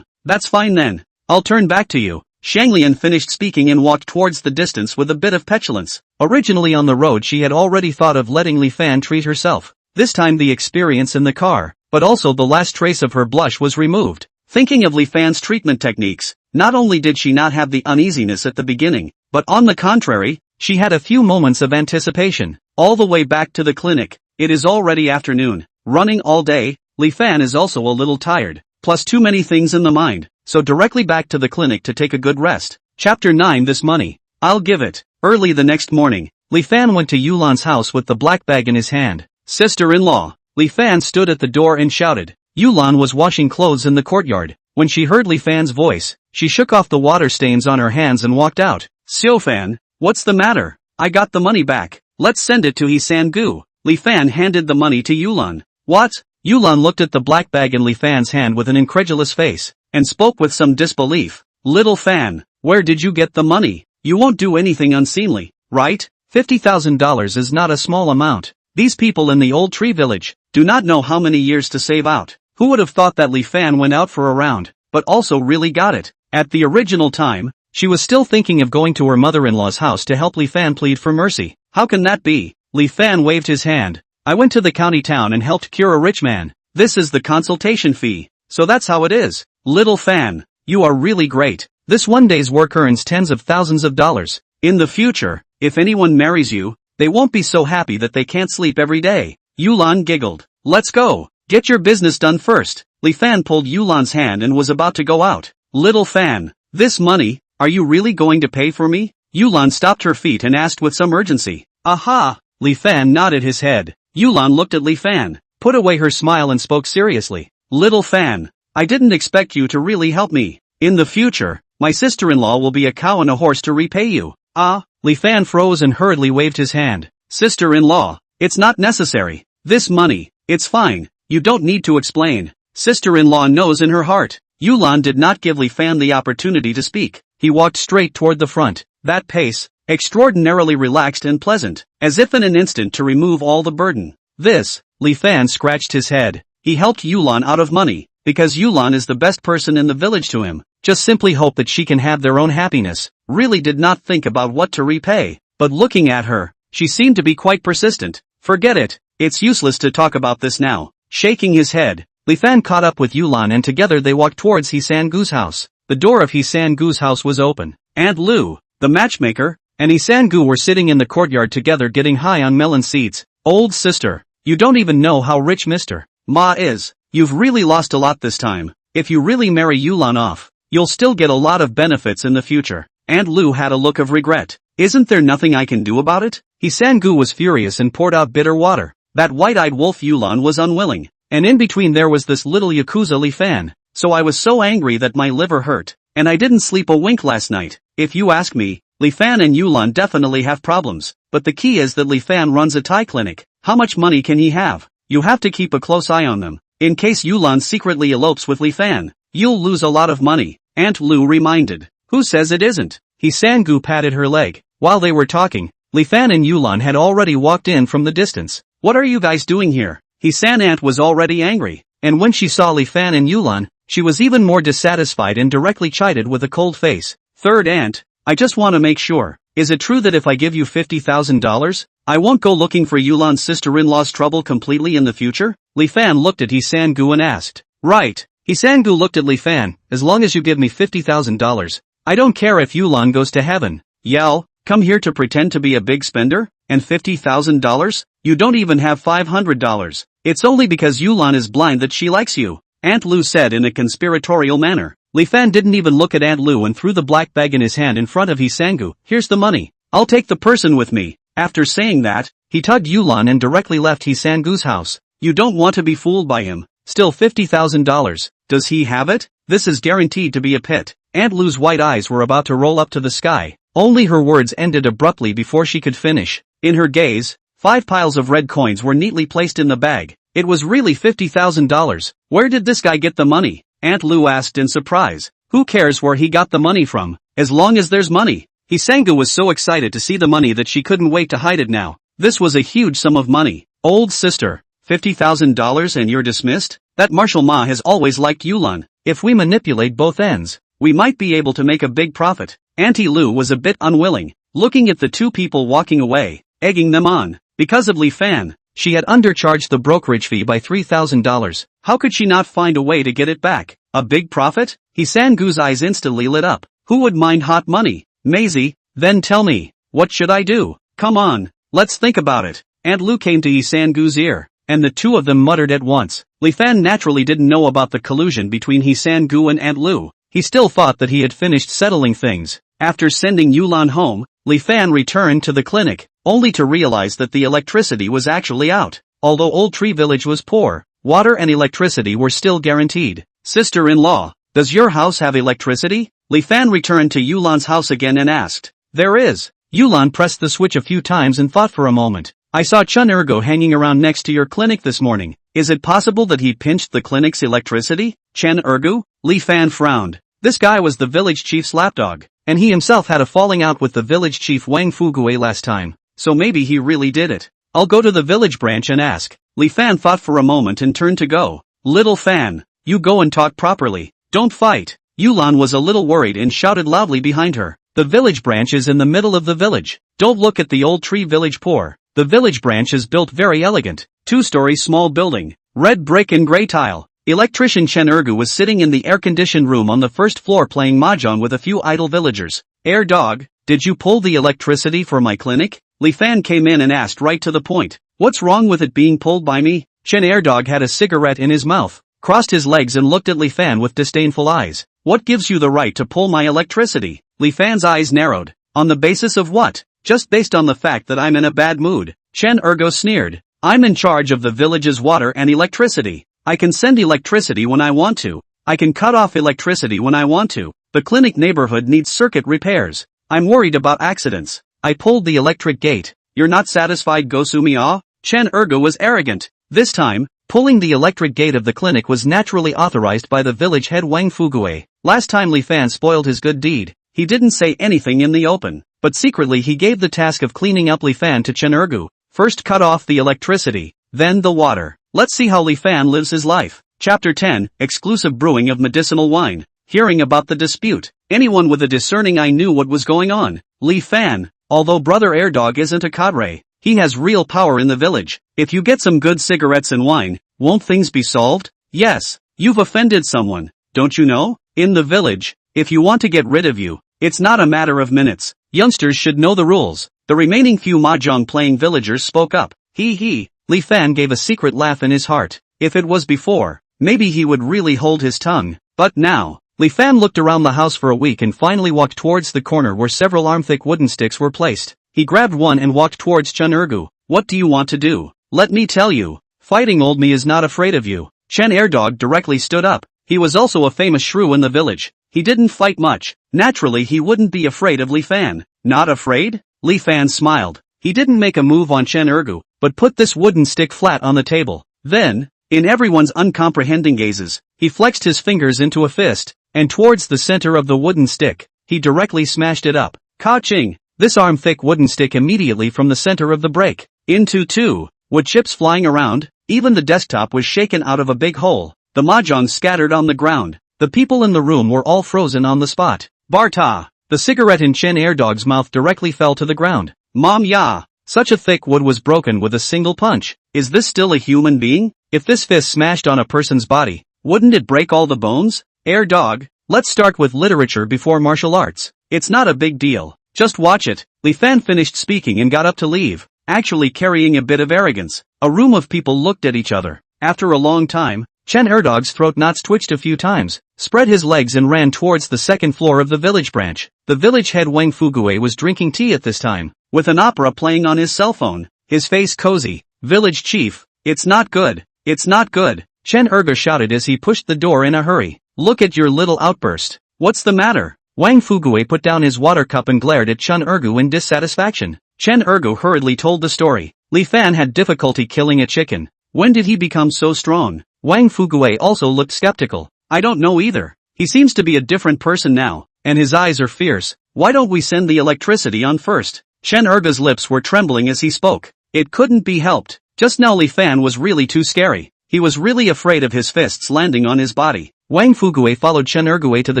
That's fine then. I'll turn back to you." Shanglian finished speaking and walked towards the distance with a bit of petulance. Originally on the road she had already thought of letting Li Fan treat herself. This time the experience in the car, but also the last trace of her blush was removed. Thinking of Li Fan's treatment techniques, not only did she not have the uneasiness at the beginning, but on the contrary, she had a few moments of anticipation. All the way back to the clinic, it is already afternoon. Running all day, Li Fan is also a little tired, plus too many things in the mind, so directly back to the clinic to take a good rest. Chapter 9. This money, I'll give it. Early the next morning, Li Fan went to Yulan's house with the black bag in his hand. "Sister-in-law." Li Fan stood at the door and shouted. Yulan was washing clothes in the courtyard. When she heard Li Fan's voice, she shook off the water stains on her hands and walked out. "Xiaofan, what's the matter? I got the money back. Let's send it to He San-gu." Li Fan handed the money to Yulan. "What?" Yulan looked at the black bag in Li Fan's hand with an incredulous face, and spoke with some disbelief. "Little Fan, where did you get the money? You won't do anything unseemly, right? $50,000 is not a small amount. These people in the old tree village do not know how many years to save out." Who would have thought that Li Fan went out for a round, but also really got it? At the original time, she was still thinking of going to her mother-in-law's house to help Li Fan plead for mercy. How can that be? Li Fan waved his hand. "I went to the county town and helped cure a rich man. This is the consultation fee. So that's how it is. Little Fan, you are really great. This one day's work earns tens of thousands of dollars. In the future, if anyone marries you, they won't be so happy that they can't sleep every day." Yulan giggled. "Let's go. Get your business done first." Li Fan pulled Yulan's hand and was about to go out. "Little Fan, this money, are you really going to pay for me?" Yulan stopped her feet and asked with some urgency. "Aha!" Li Fan nodded his head. Yulan looked at Li Fan, put away her smile and spoke seriously. "Little Fan, I didn't expect you to really help me. In the future, my sister-in-law will be a cow and a horse to repay you." "Ah!" Li Fan froze and hurriedly waved his hand. "Sister-in-law, it's not necessary. This money, it's fine. You don't need to explain. Sister-in-law knows in her heart." Yulan did not give Li Fan the opportunity to speak. He walked straight toward the front, that pace, extraordinarily relaxed and pleasant, as if in an instant to remove all the burden. Li Fan scratched his head. He helped Yulan out of money, because Yulan is the best person in the village to him. Just simply hope that she can have their own happiness. Really did not think about what to repay. But looking at her, she seemed to be quite persistent. Forget it. It's useless to talk about this now. Shaking his head, Li Fan caught up with Yulan and together they walked towards He-san-gu's house. The door of He-san-gu's house was open. Aunt Lu, the matchmaker, and He-san-gu were sitting in the courtyard together getting high on melon seeds. Old sister, you don't even know how rich Mr. Ma is. You've really lost a lot this time. If you really marry Yulan off, you'll still get a lot of benefits in the future. Aunt Lu had a look of regret. Isn't there nothing I can do about it? He-san-gu was furious and poured out bitter water. That white-eyed wolf Yulan was unwilling. And in between there was this little Yakuza Li Fan. So I was so angry that my liver hurt. And I didn't sleep a wink last night. If you ask me, Li Fan and Yulan definitely have problems. But the key is that Li Fan runs a Thai clinic. How much money can he have? You have to keep a close eye on them. In case Yulan secretly elopes with Li Fan, you'll lose a lot of money. Aunt Lu reminded. Who says it isn't? He-san-gu patted her leg. While they were talking, Li Fan and Yulan had already walked in from the distance. What are you guys doing here? He-san aunt was already angry. And when she saw Li Fan and Yulan, she was even more dissatisfied and directly chided with a cold face. Third aunt, I just want to make sure. Is it true that if I give you $50,000, I won't go looking for Yulan's sister-in-law's trouble completely in the future? Li Fan looked at He-san-gu and asked. Right. He-san-gu looked at Li Fan. As long as you give me $50,000, I don't care if Yulan goes to heaven. Yell, come here to pretend to be a big spender? And $50,000? You don't even have $500. It's only because Yulan is blind that she likes you, Aunt Lu said in a conspiratorial manner. Li Fan didn't even look at Aunt Lu and threw the black bag in his hand in front of He-san-gu. Here's the money. I'll take the person with me. After saying that, he tugged Yulan and directly left He-san-gu's house. You don't want to be fooled by him. Still $50,000. Does he have it? This is guaranteed to be a pit. Aunt Lu's white eyes were about to roll up to the sky. Only her words ended abruptly before she could finish. In her gaze, 5 piles of red coins were neatly placed in the bag. It was really $50,000. Where did this guy get the money? Aunt Lu asked in surprise. Who cares where he got the money from, as long as there's money? He-san-gu was so excited to see the money that she couldn't wait to hide it now. This was a huge sum of money. Old sister, $50,000 and you're dismissed? That Marshal Ma has always liked Yulan. If we manipulate both ends, we might be able to make a big profit. Auntie Lu was a bit unwilling, looking at the two people walking away, egging them on. Because of Li Fan, she had undercharged the brokerage fee by $3,000. How could she not find a way to get it back? A big profit? He-san-gu's eyes instantly lit up. Who would mind hot money? Maisie, then tell me, what should I do? Come on, let's think about it. Aunt Lu came to He-san-gu's ear, and the two of them muttered at once. Li Fan naturally didn't know about the collusion between He-san-gu and Aunt Lu. He still thought that he had finished settling things. After sending Yulan home, Li Fan returned to the clinic, only to realize that the electricity was actually out. Although Old Tree Village was poor, water and electricity were still guaranteed. Sister-in-law, does your house have electricity? Li Fan returned to Yulan's house again and asked. There is. Yulan pressed the switch a few times and thought for a moment. I saw Chun Ergo hanging around next to your clinic this morning. Is it possible that he pinched the clinic's electricity? Chen Ergu? Li Fan frowned. This guy was the village chief's lapdog, and he himself had a falling out with the village chief Wang Fugue last time. So maybe he really did it. I'll go to the village branch and ask. Li Fan thought for a moment and turned to go. Little Fan, you go and talk properly. Don't fight. Yulan was a little worried and shouted loudly behind her. The village branch is in the middle of the village. Don't look at the Old Tree Village poor. The village branch is built very elegant. 2-story small building. Red brick and gray tile. Electrician Chen Ergu was sitting in the air-conditioned room on the first floor playing mahjong with a few idle villagers. Air dog, did you pull the electricity for my clinic? Li Fan came in and asked right to the point. What's wrong with it being pulled by me? Chen Airdog had a cigarette in his mouth, crossed his legs and looked at Li Fan with disdainful eyes. What gives you the right to pull my electricity? Li Fan's eyes narrowed. On the basis of what? Just based on the fact that I'm in a bad mood. Chen Ergo sneered. I'm in charge of the village's water and electricity. I can send electricity when I want to. I can cut off electricity when I want to. The clinic neighborhood needs circuit repairs. I'm worried about accidents. I pulled the electric gate. You're not satisfied, Gosumi-ah? Chen Ergo was arrogant. This time, pulling the electric gate of the clinic was naturally authorized by the village head Wang Fugue. Last time Li Fan spoiled his good deed, he didn't say anything in the open, but secretly he gave the task of cleaning up Li Fan to Chen Ergo. First cut off the electricity, then the water. Let's see how Li Fan lives his life. Chapter 10, Exclusive Brewing of Medicinal Wine. Hearing about the dispute, anyone with a discerning eye knew what was going on. Li Fan, although Brother Airdog isn't a cadre, he has real power in the village. If you get some good cigarettes and wine, won't things be solved? Yes, you've offended someone, don't you know? In the village, if you want to get rid of you, it's not a matter of minutes. Youngsters should know the rules. The remaining few mahjong-playing villagers spoke up. He. Li Fan gave a secret laugh in his heart. If it was before, maybe he would really hold his tongue. But now, Li Fan looked around the house for a week and finally walked towards the corner where several arm-thick wooden sticks were placed. He grabbed one and walked towards Chen Ergu. What do you want to do? Let me tell you, fighting old me is not afraid of you. Chen Airdog directly stood up. He was also a famous shrew in the village. He didn't fight much. Naturally he wouldn't be afraid of Li Fan. Not afraid? Li Fan smiled. He didn't make a move on Chen Ergu, but put this wooden stick flat on the table. Then, in everyone's uncomprehending gazes, he flexed his fingers into a fist, and towards the center of the wooden stick, he directly smashed it up. Ka-ching! This arm-thick wooden stick immediately from the center of the break, into two, wood chips flying around, even the desktop was shaken out of a big hole. The mahjong scattered on the ground. The people in the room were all frozen on the spot. Barta! The cigarette in Chen Airdog's mouth directly fell to the ground. Mom ya! Such a thick wood was broken with a single punch. Is this still a human being? If this fist smashed on a person's body, wouldn't it break all the bones? Airdog, let's start with literature before martial arts. It's not a big deal. Just watch it. Li Fan finished speaking and got up to leave, actually carrying a bit of arrogance. A room of people looked at each other. After a long time, Chen Erdog's throat knots twitched a few times, spread his legs and ran towards the second floor of the village branch. The village head Wang Fugue was drinking tea at this time, with an opera playing on his cell phone, his face cozy. Village chief, it's not good, it's not good, Chen Erga shouted as he pushed the door in a hurry. Look at your little outburst. What's the matter? Wang Fugue put down his water cup and glared at Chen Ergu in dissatisfaction. Chen Ergu hurriedly told the story. Li Fan had difficulty killing a chicken. When did he become so strong? Wang Fugue also looked skeptical. I don't know either. He seems to be a different person now, and his eyes are fierce. Why don't we send the electricity on first? Chen Erga's lips were trembling as he spoke. It couldn't be helped. Just now Li Fan was really too scary. He was really afraid of his fists landing on his body. Wang Fugue followed Chen Ergue to the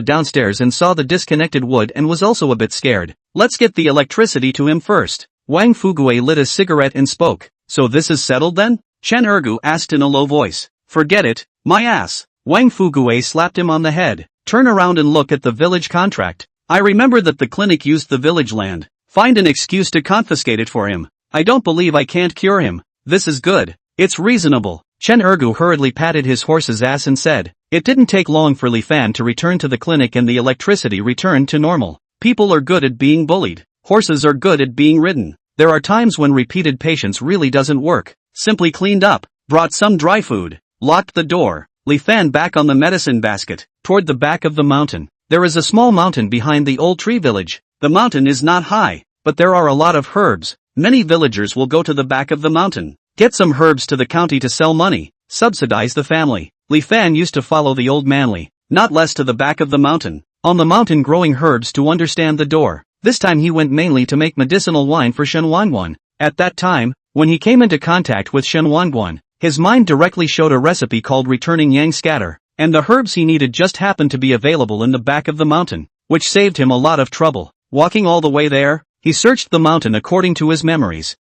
downstairs and saw the disconnected wood and was also a bit scared. Let's get the electricity to him first. Wang Fugue lit a cigarette and spoke. So this is settled then? Chen Ergu asked in a low voice. Forget it, my ass. Wang Fugue slapped him on the head. Turn around and look at the village contract. I remember that the clinic used the village land. Find an excuse to confiscate it for him. I don't believe I can't cure him. This is good. It's reasonable. Chen Ergu hurriedly patted his horse's ass and said. It didn't take long for Li Fan to return to the clinic and the electricity returned to normal. People are good at being bullied. Horses are good at being ridden. There are times when repeated patience really doesn't work. Simply cleaned up, brought some dry food, locked the door. Li Fan back on the medicine basket, toward the back of the mountain. There is a small mountain behind the old tree village. The mountain is not high, but there are a lot of herbs. Many villagers will go to the back of the mountain. Get some herbs to the county to sell money, subsidize the family. Li Fan used to follow the old manly, not less to the back of the mountain. On the mountain growing herbs to understand the door. This time he went mainly to make medicinal wine for Shen Wanguan. At that time, when he came into contact with Shen Wanguan, his mind directly showed a recipe called returning yang scatter, and the herbs he needed just happened to be available in the back of the mountain, which saved him a lot of trouble. Walking all the way there, he searched the mountain according to his memories.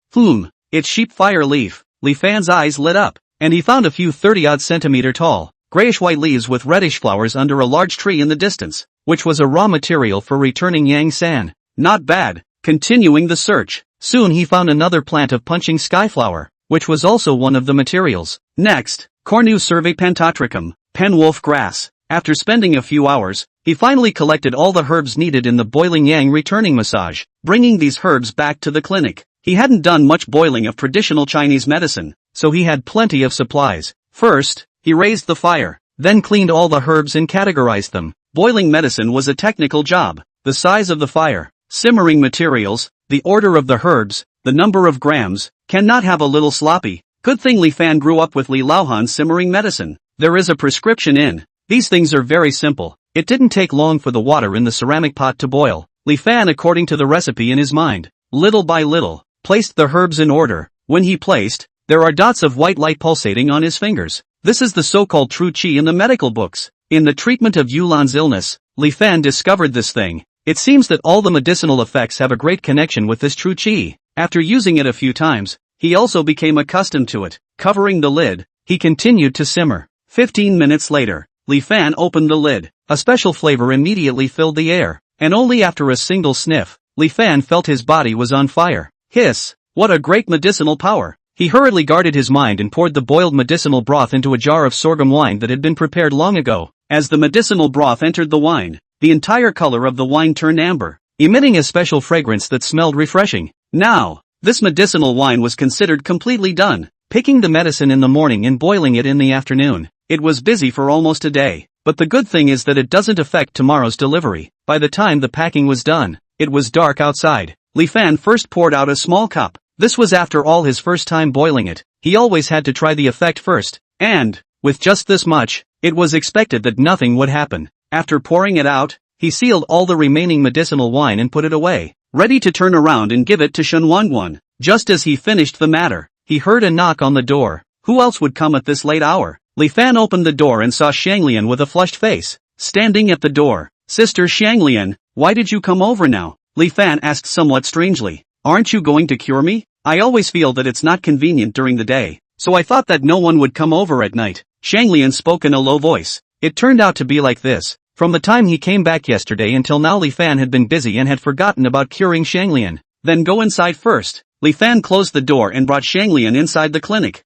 It's sheep fire leaf. Li Fan's eyes lit up, and he found a few 30-odd centimeter tall, grayish-white leaves with reddish flowers under a large tree in the distance, which was a raw material for returning yang san. Not bad. Continuing the search, soon he found another plant of punching skyflower, which was also one of the materials. Next, Cornu Cerve Pantotricum, penwolf grass. After spending a few hours, he finally collected all the herbs needed in the boiling yang returning massage, bringing these herbs back to the clinic. He hadn't done much boiling of traditional Chinese medicine, so he had plenty of supplies. First, he raised the fire, then cleaned all the herbs and categorized them. Boiling medicine was a technical job. The size of the fire, simmering materials, the order of the herbs, the number of grams, cannot have a little sloppy. Good thing Li Fan grew up with Li Laohan's simmering medicine. There is a prescription in. These things are very simple. It didn't take long for the water in the ceramic pot to boil. Li Fan, according to the recipe in his mind, little by little, placed the herbs in order. When he placed, There are dots of white light pulsating on his fingers. This is the so-called true qi in the medical books. In the treatment of Yulan's illness, Li Fan discovered this thing. It seems that all the medicinal effects have a great connection with this true qi. After using it a few times, he also became accustomed to it. Covering the lid, he continued to simmer. 15 minutes later, Li Fan opened the lid. A special flavor immediately filled the air, and only after a single sniff, Li Fan felt his body was on fire. Hiss! What a great medicinal power! He hurriedly guarded his mind and poured the boiled medicinal broth into a jar of sorghum wine that had been prepared long ago. As the medicinal broth entered the wine, the entire color of the wine turned amber, emitting a special fragrance that smelled refreshing. Now, this medicinal wine was considered completely done. Picking the medicine in the morning and boiling it in the afternoon, it was busy for almost a day. But the good thing is that it doesn't affect tomorrow's delivery. By the time the packing was done, it was dark outside. Li Fan first poured out a small cup. This was after all his first time boiling it. He always had to try the effect first, and, with just this much, it was expected that nothing would happen. After pouring it out, he sealed all the remaining medicinal wine and put it away, ready to turn around and give it to Shen Wanguan. Just as he finished the matter, he heard a knock on the door. Who else would come at this late hour? Li Fan opened the door and saw Shanglian with a flushed face, standing at the door. Sister Shanglian, why did you come over now? Li Fan asked somewhat strangely. Aren't you going to cure me? I always feel that it's not convenient during the day, so I thought that no one would come over at night. Shanglian spoke in a low voice. It turned out to be like this. From the time he came back yesterday until now, Li Fan had been busy and had forgotten about curing Shanglian. Then go inside first. Li Fan closed the door and brought Shanglian inside the clinic.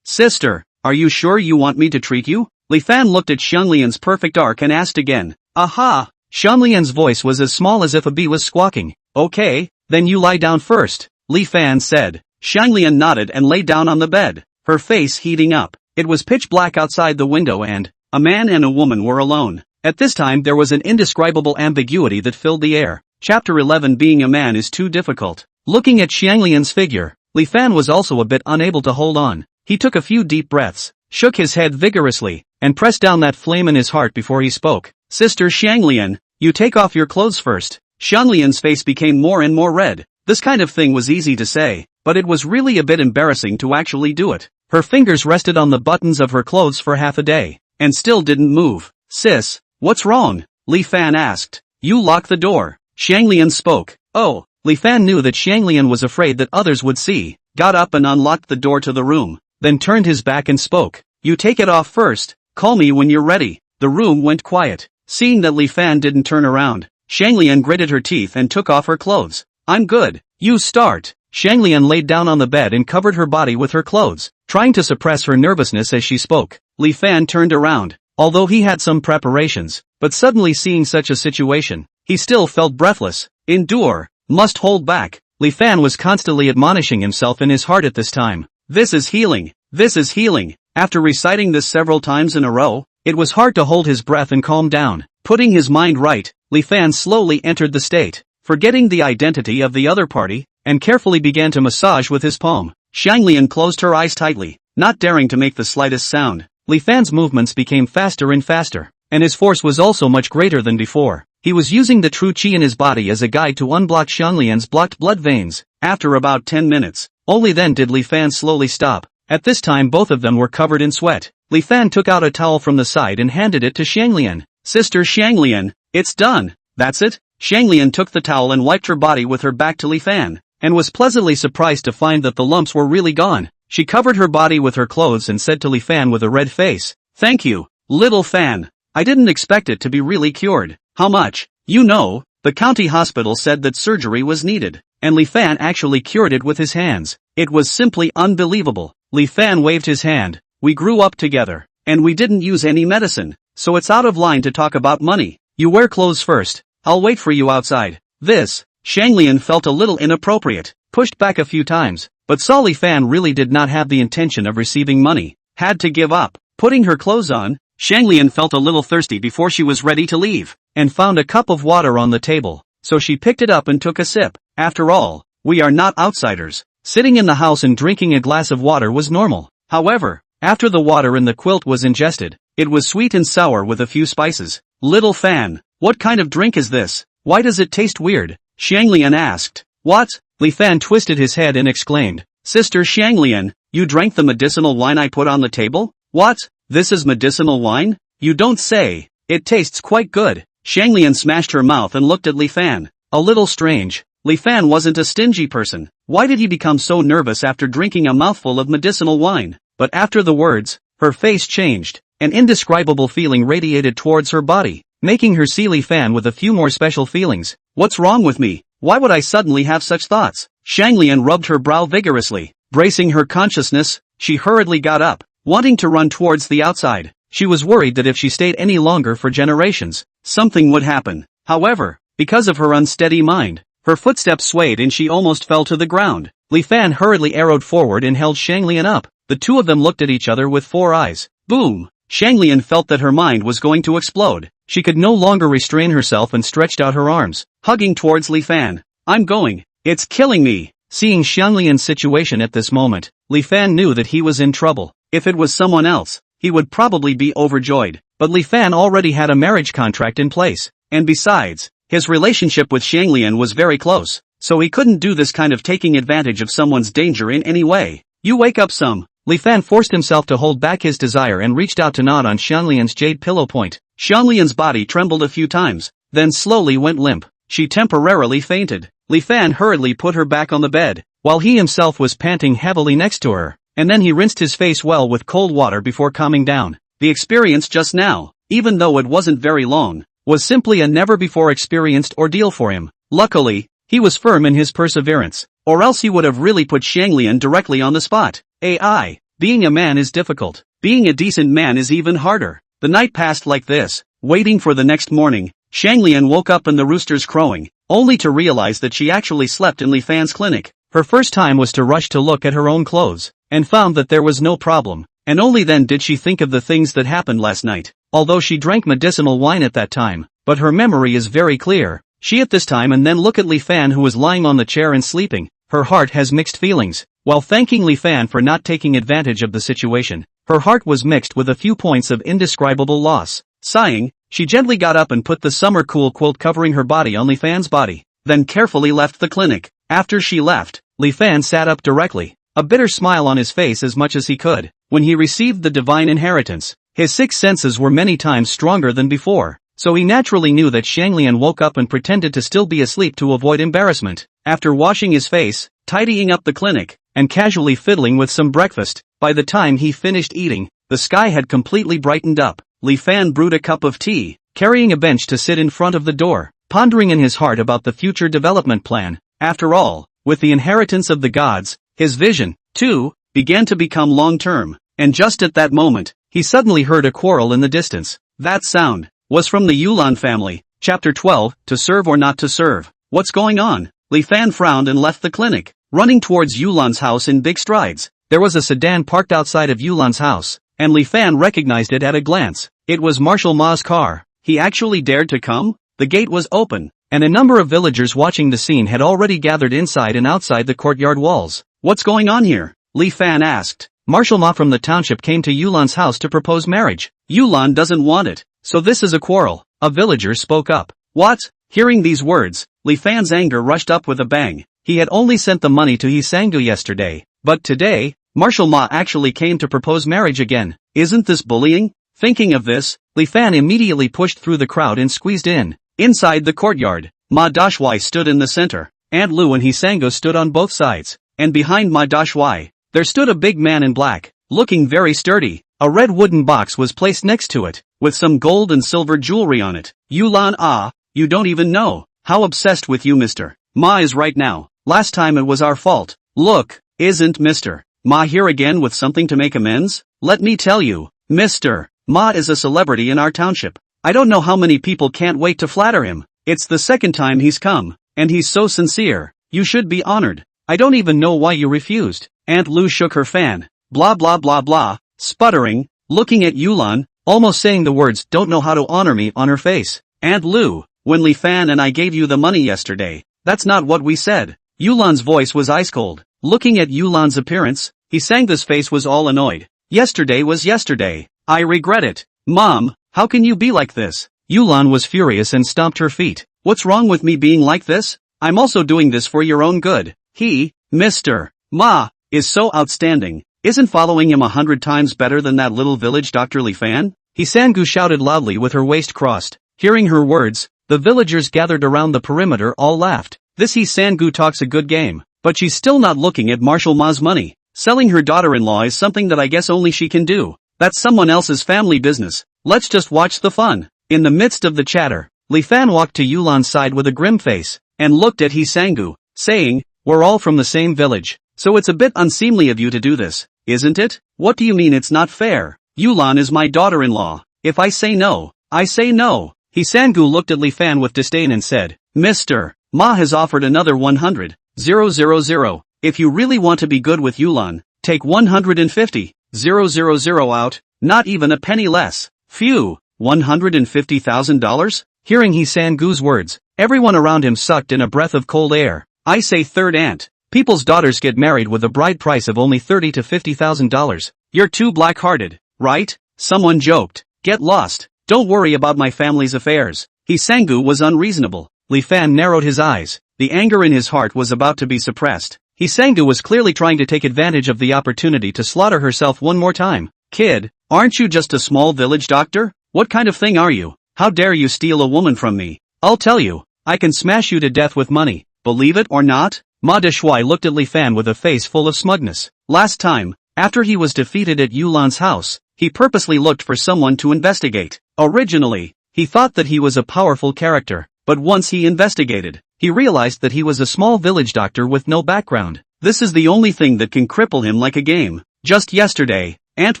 Sister, are you sure you want me to treat you? Li Fan looked at Shanglian's perfect arc and asked again. Aha! Shanglian's voice was as small as if a bee was squawking. Okay, then you lie down first, Li Fan said. Shanglian nodded and lay down on the bed, her face heating up. It was pitch black outside the window and a man and a woman were alone. At this time there was an indescribable ambiguity that filled the air. Chapter 11. Being a man is too difficult. Looking at Shanglian's figure, Li Fan was also a bit unable to hold on. He took a few deep breaths, shook his head vigorously, and pressed down that flame in his heart before he spoke. Sister Shanglian, you take off your clothes first. Shanglian's face became more and more red. This kind of thing was easy to say, but it was really a bit embarrassing to actually do it. Her fingers rested on the buttons of her clothes for half a day, and still didn't move. Sis, what's wrong? Li Fan asked. You lock the door. Shanglian spoke. Oh, Li Fan knew that Shanglian was afraid that others would see, got up and unlocked the door to the room, then turned his back and spoke. You take it off first, call me when you're ready. The room went quiet. Seeing that Li Fan didn't turn around, Shanglian gritted her teeth and took off her clothes. I'm good. You start. Shanglian laid down on the bed and covered her body with her clothes, trying to suppress her nervousness as she spoke. Li Fan turned around, although he had some preparations, but suddenly seeing such a situation, he still felt breathless. Endure, must hold back. Li Fan was constantly admonishing himself in his heart at this time. This is healing. This is healing. After reciting this several times in a row, it was hard to hold his breath and calm down. Putting his mind right, Li Fan slowly entered the state, forgetting the identity of the other party, and carefully began to massage with his palm. Shanglian closed her eyes tightly, not daring to make the slightest sound. Li Fan's movements became faster and faster, and his force was also much greater than before. He was using the true qi in his body as a guide to unblock Shanglian's blocked blood veins. After about 10 minutes, only then did Li Fan slowly stop. At this time both of them were covered in sweat. Li Fan took out a towel from the side and handed it to Shanglian. Sister Shanglian, it's done. That's it? Shanglian took the towel and wiped her body with her back to Li Fan, and was pleasantly surprised to find that the lumps were really gone. She covered her body with her clothes and said to Li Fan with a red face, Thank you, little Fan. I didn't expect it to be really cured. How much? You know, the county hospital said that surgery was needed, and Li Fan actually cured it with his hands. It was simply unbelievable. Li Fan waved his hand. We grew up together, and we didn't use any medicine, so it's out of line to talk about money. You wear clothes first. I'll wait for you outside. This, Shanglian felt a little inappropriate, pushed back a few times, but saw Li Fan really did not have the intention of receiving money. Had to give up. Putting her clothes on, Shanglian felt a little thirsty before she was ready to leave, and found a cup of water on the table, so she picked it up and took a sip. After all, we are not outsiders. Sitting in the house and drinking a glass of water was normal. However, after the water in the quilt was ingested, it was sweet and sour with a few spices. Little Fan, what kind of drink is this? Why does it taste weird? Shanglian asked. What? Li Fan twisted his head and exclaimed. Sister Shanglian, You drank the medicinal wine I put on the table? What? This is medicinal wine? You don't say. It tastes quite good. Shanglian smashed her mouth and looked at Li Fan. A little strange. Li Fan wasn't a stingy person. Why did he become so nervous after drinking a mouthful of medicinal wine? But after the words, her face changed. An indescribable feeling radiated towards her body, making her see Li Fan with a few more special feelings. What's wrong with me? Why would I suddenly have such thoughts? Shanglian rubbed her brow vigorously. Bracing her consciousness, she hurriedly got up, wanting to run towards the outside. She was worried that if she stayed any longer for generations, something would happen. However, because of her unsteady mind, her footsteps swayed and she almost fell to the ground. Li Fan hurriedly arrowed forward and held Shanglian up. The two of them looked at each other with 4 eyes. Boom! Shanglian felt that her mind was going to explode. She could no longer restrain herself and stretched out her arms, hugging towards Li Fan. I'm going. It's killing me. Seeing Shanglian's situation at this moment, Li Fan knew that he was in trouble. If it was someone else, he would probably be overjoyed. But Li Fan already had a marriage contract in place. And besides, his relationship with Shanglian was very close, so he couldn't do this kind of taking advantage of someone's danger in any way. You wake up some. Li Fan forced himself to hold back his desire and reached out to nod on Shanglian's jade pillow point. Shanglian's body trembled a few times, then slowly went limp. She temporarily fainted. Li Fan hurriedly put her back on the bed, while he himself was panting heavily next to her, and then he rinsed his face well with cold water before calming down. The experience just now, even though it wasn't very long, was simply a never-before-experienced ordeal for him. Luckily, he was firm in his perseverance, or else he would have really put Shanglian directly on the spot. Being a man is difficult. Being a decent man is even harder. The night passed like this, waiting for the next morning. Shanglian woke up and the roosters crowing, only to realize that she actually slept in Li Fan's clinic. Her first time was to rush to look at her own clothes, and found that there was no problem, and only then did she think of the things that happened last night. Although she drank medicinal wine at that time, but her memory is very clear. She at this time and then look at Li Fan who was lying on the chair and sleeping. Her heart has mixed feelings. While thanking Li Fan for not taking advantage of the situation, her heart was mixed with a few points of indescribable loss. Sighing, she gently got up and put the summer cool quilt covering her body on Li Fan's body, then carefully left the clinic. After she left, Li Fan sat up directly, a bitter smile on his face as much as he could. When he received the divine inheritance, his 6 senses were many times stronger than before, so he naturally knew that Shanglian woke up and pretended to still be asleep to avoid embarrassment. After washing his face, tidying up the clinic, and casually fiddling with some breakfast, by the time he finished eating, the sky had completely brightened up. Li Fan brewed a cup of tea, carrying a bench to sit in front of the door, pondering in his heart about the future development plan. After all, with the inheritance of the gods, his vision, too, began to become long-term, and just at that moment, he suddenly heard a quarrel in the distance. That sound was from the Yulan family. Chapter 12, To Serve or Not to Serve. What's going on? Li Fan frowned and left the clinic, running towards Yulan's house in big strides. There was a sedan parked outside of Yulan's house, and Li Fan recognized it at a glance. It was Marshal Ma's car. He actually dared to come? The gate was open, and a number of villagers watching the scene had already gathered inside and outside the courtyard walls. What's going on here? Li Fan asked. Marshal Ma from the township came to Yulan's house to propose marriage. Yulan doesn't want it, so this is a quarrel. A villager spoke up. What? Hearing these words, Li Fan's anger rushed up with a bang. He had only sent the money to Hisangu yesterday, but today, Marshal Ma actually came to propose marriage again. Isn't this bullying? Thinking of this, Li Fan immediately pushed through the crowd and squeezed in. Inside the courtyard, Ma Dashwai stood in the center. Aunt Lu and Hisangu stood on both sides, and behind Ma Dashwai, there stood a big man in black, looking very sturdy. A red wooden box was placed next to it, with some gold and silver jewelry on it. Yulan, you don't even know how obsessed with you Mr. Ma is right now. Last time it was our fault. Look, isn't Mr. Ma here again with something to make amends? Let me tell you, Mr. Ma is a celebrity in our township. I don't know how many people can't wait to flatter him. It's the second time he's come, and he's so sincere. You should be honored. I don't even know why you refused. Aunt Lu shook her fan. Blah blah blah blah, sputtering, looking at Yulan, almost saying the words don't know how to honor me on her face. Aunt Lu, when Li Fan and I gave you the money yesterday, that's not what we said. Yulan's voice was ice cold. Looking at Yulan's appearance, Hisangu's face was all annoyed. Yesterday was yesterday. I regret it. Mom, how can you be like this? Yulan was furious and stomped her feet. What's wrong with me being like this? I'm also doing this for your own good. He, Mr. Ma, is so outstanding. Isn't following him 100 times better than that little village Dr. Li Fan? He Sangu shouted loudly with her waist crossed. Hearing her words, the villagers gathered around the perimeter all laughed. This He Sangu talks a good game, but she's still not looking at Marshal Ma's money. Selling her daughter-in-law is something that I guess only she can do. That's someone else's family business. Let's just watch the fun. In the midst of the chatter, Li Fan walked to Yulan's side with a grim face, and looked at He Sangu, saying, "We're all from the same village, so it's a bit unseemly of you to do this, isn't it?" "What do you mean it's not fair? Yulan is my daughter-in-law. If I say no, I say no." He Sangu looked at Li Fan with disdain and said, "Mr. Ma has offered another 100,000. If you really want to be good with Yulan, take 150,000 out, not even a penny less." Phew, $150,000? Hearing He Sangu's words, everyone around him sucked in a breath of cold air. I say third aunt. People's daughters get married with a bride price of only $30,000 to $50,000. You're too black-hearted, right? Someone joked. Get lost. Don't worry about my family's affairs. He Sangu was unreasonable. Li Fan narrowed his eyes. The anger in his heart was about to be suppressed. He Sangu was clearly trying to take advantage of the opportunity to slaughter herself one more time. Kid, aren't you just a small village doctor? What kind of thing are you? How dare you steal a woman from me? I'll tell you, I can smash you to death with money. Believe it or not? Ma Deshuai looked at Li Fan with a face full of smugness. Last time, after he was defeated at Yulan's house, he purposely looked for someone to investigate. Originally, he thought that he was a powerful character, but once he investigated, he realized that he was a small village doctor with no background. This is the only thing that can cripple him like a game. Just yesterday, Aunt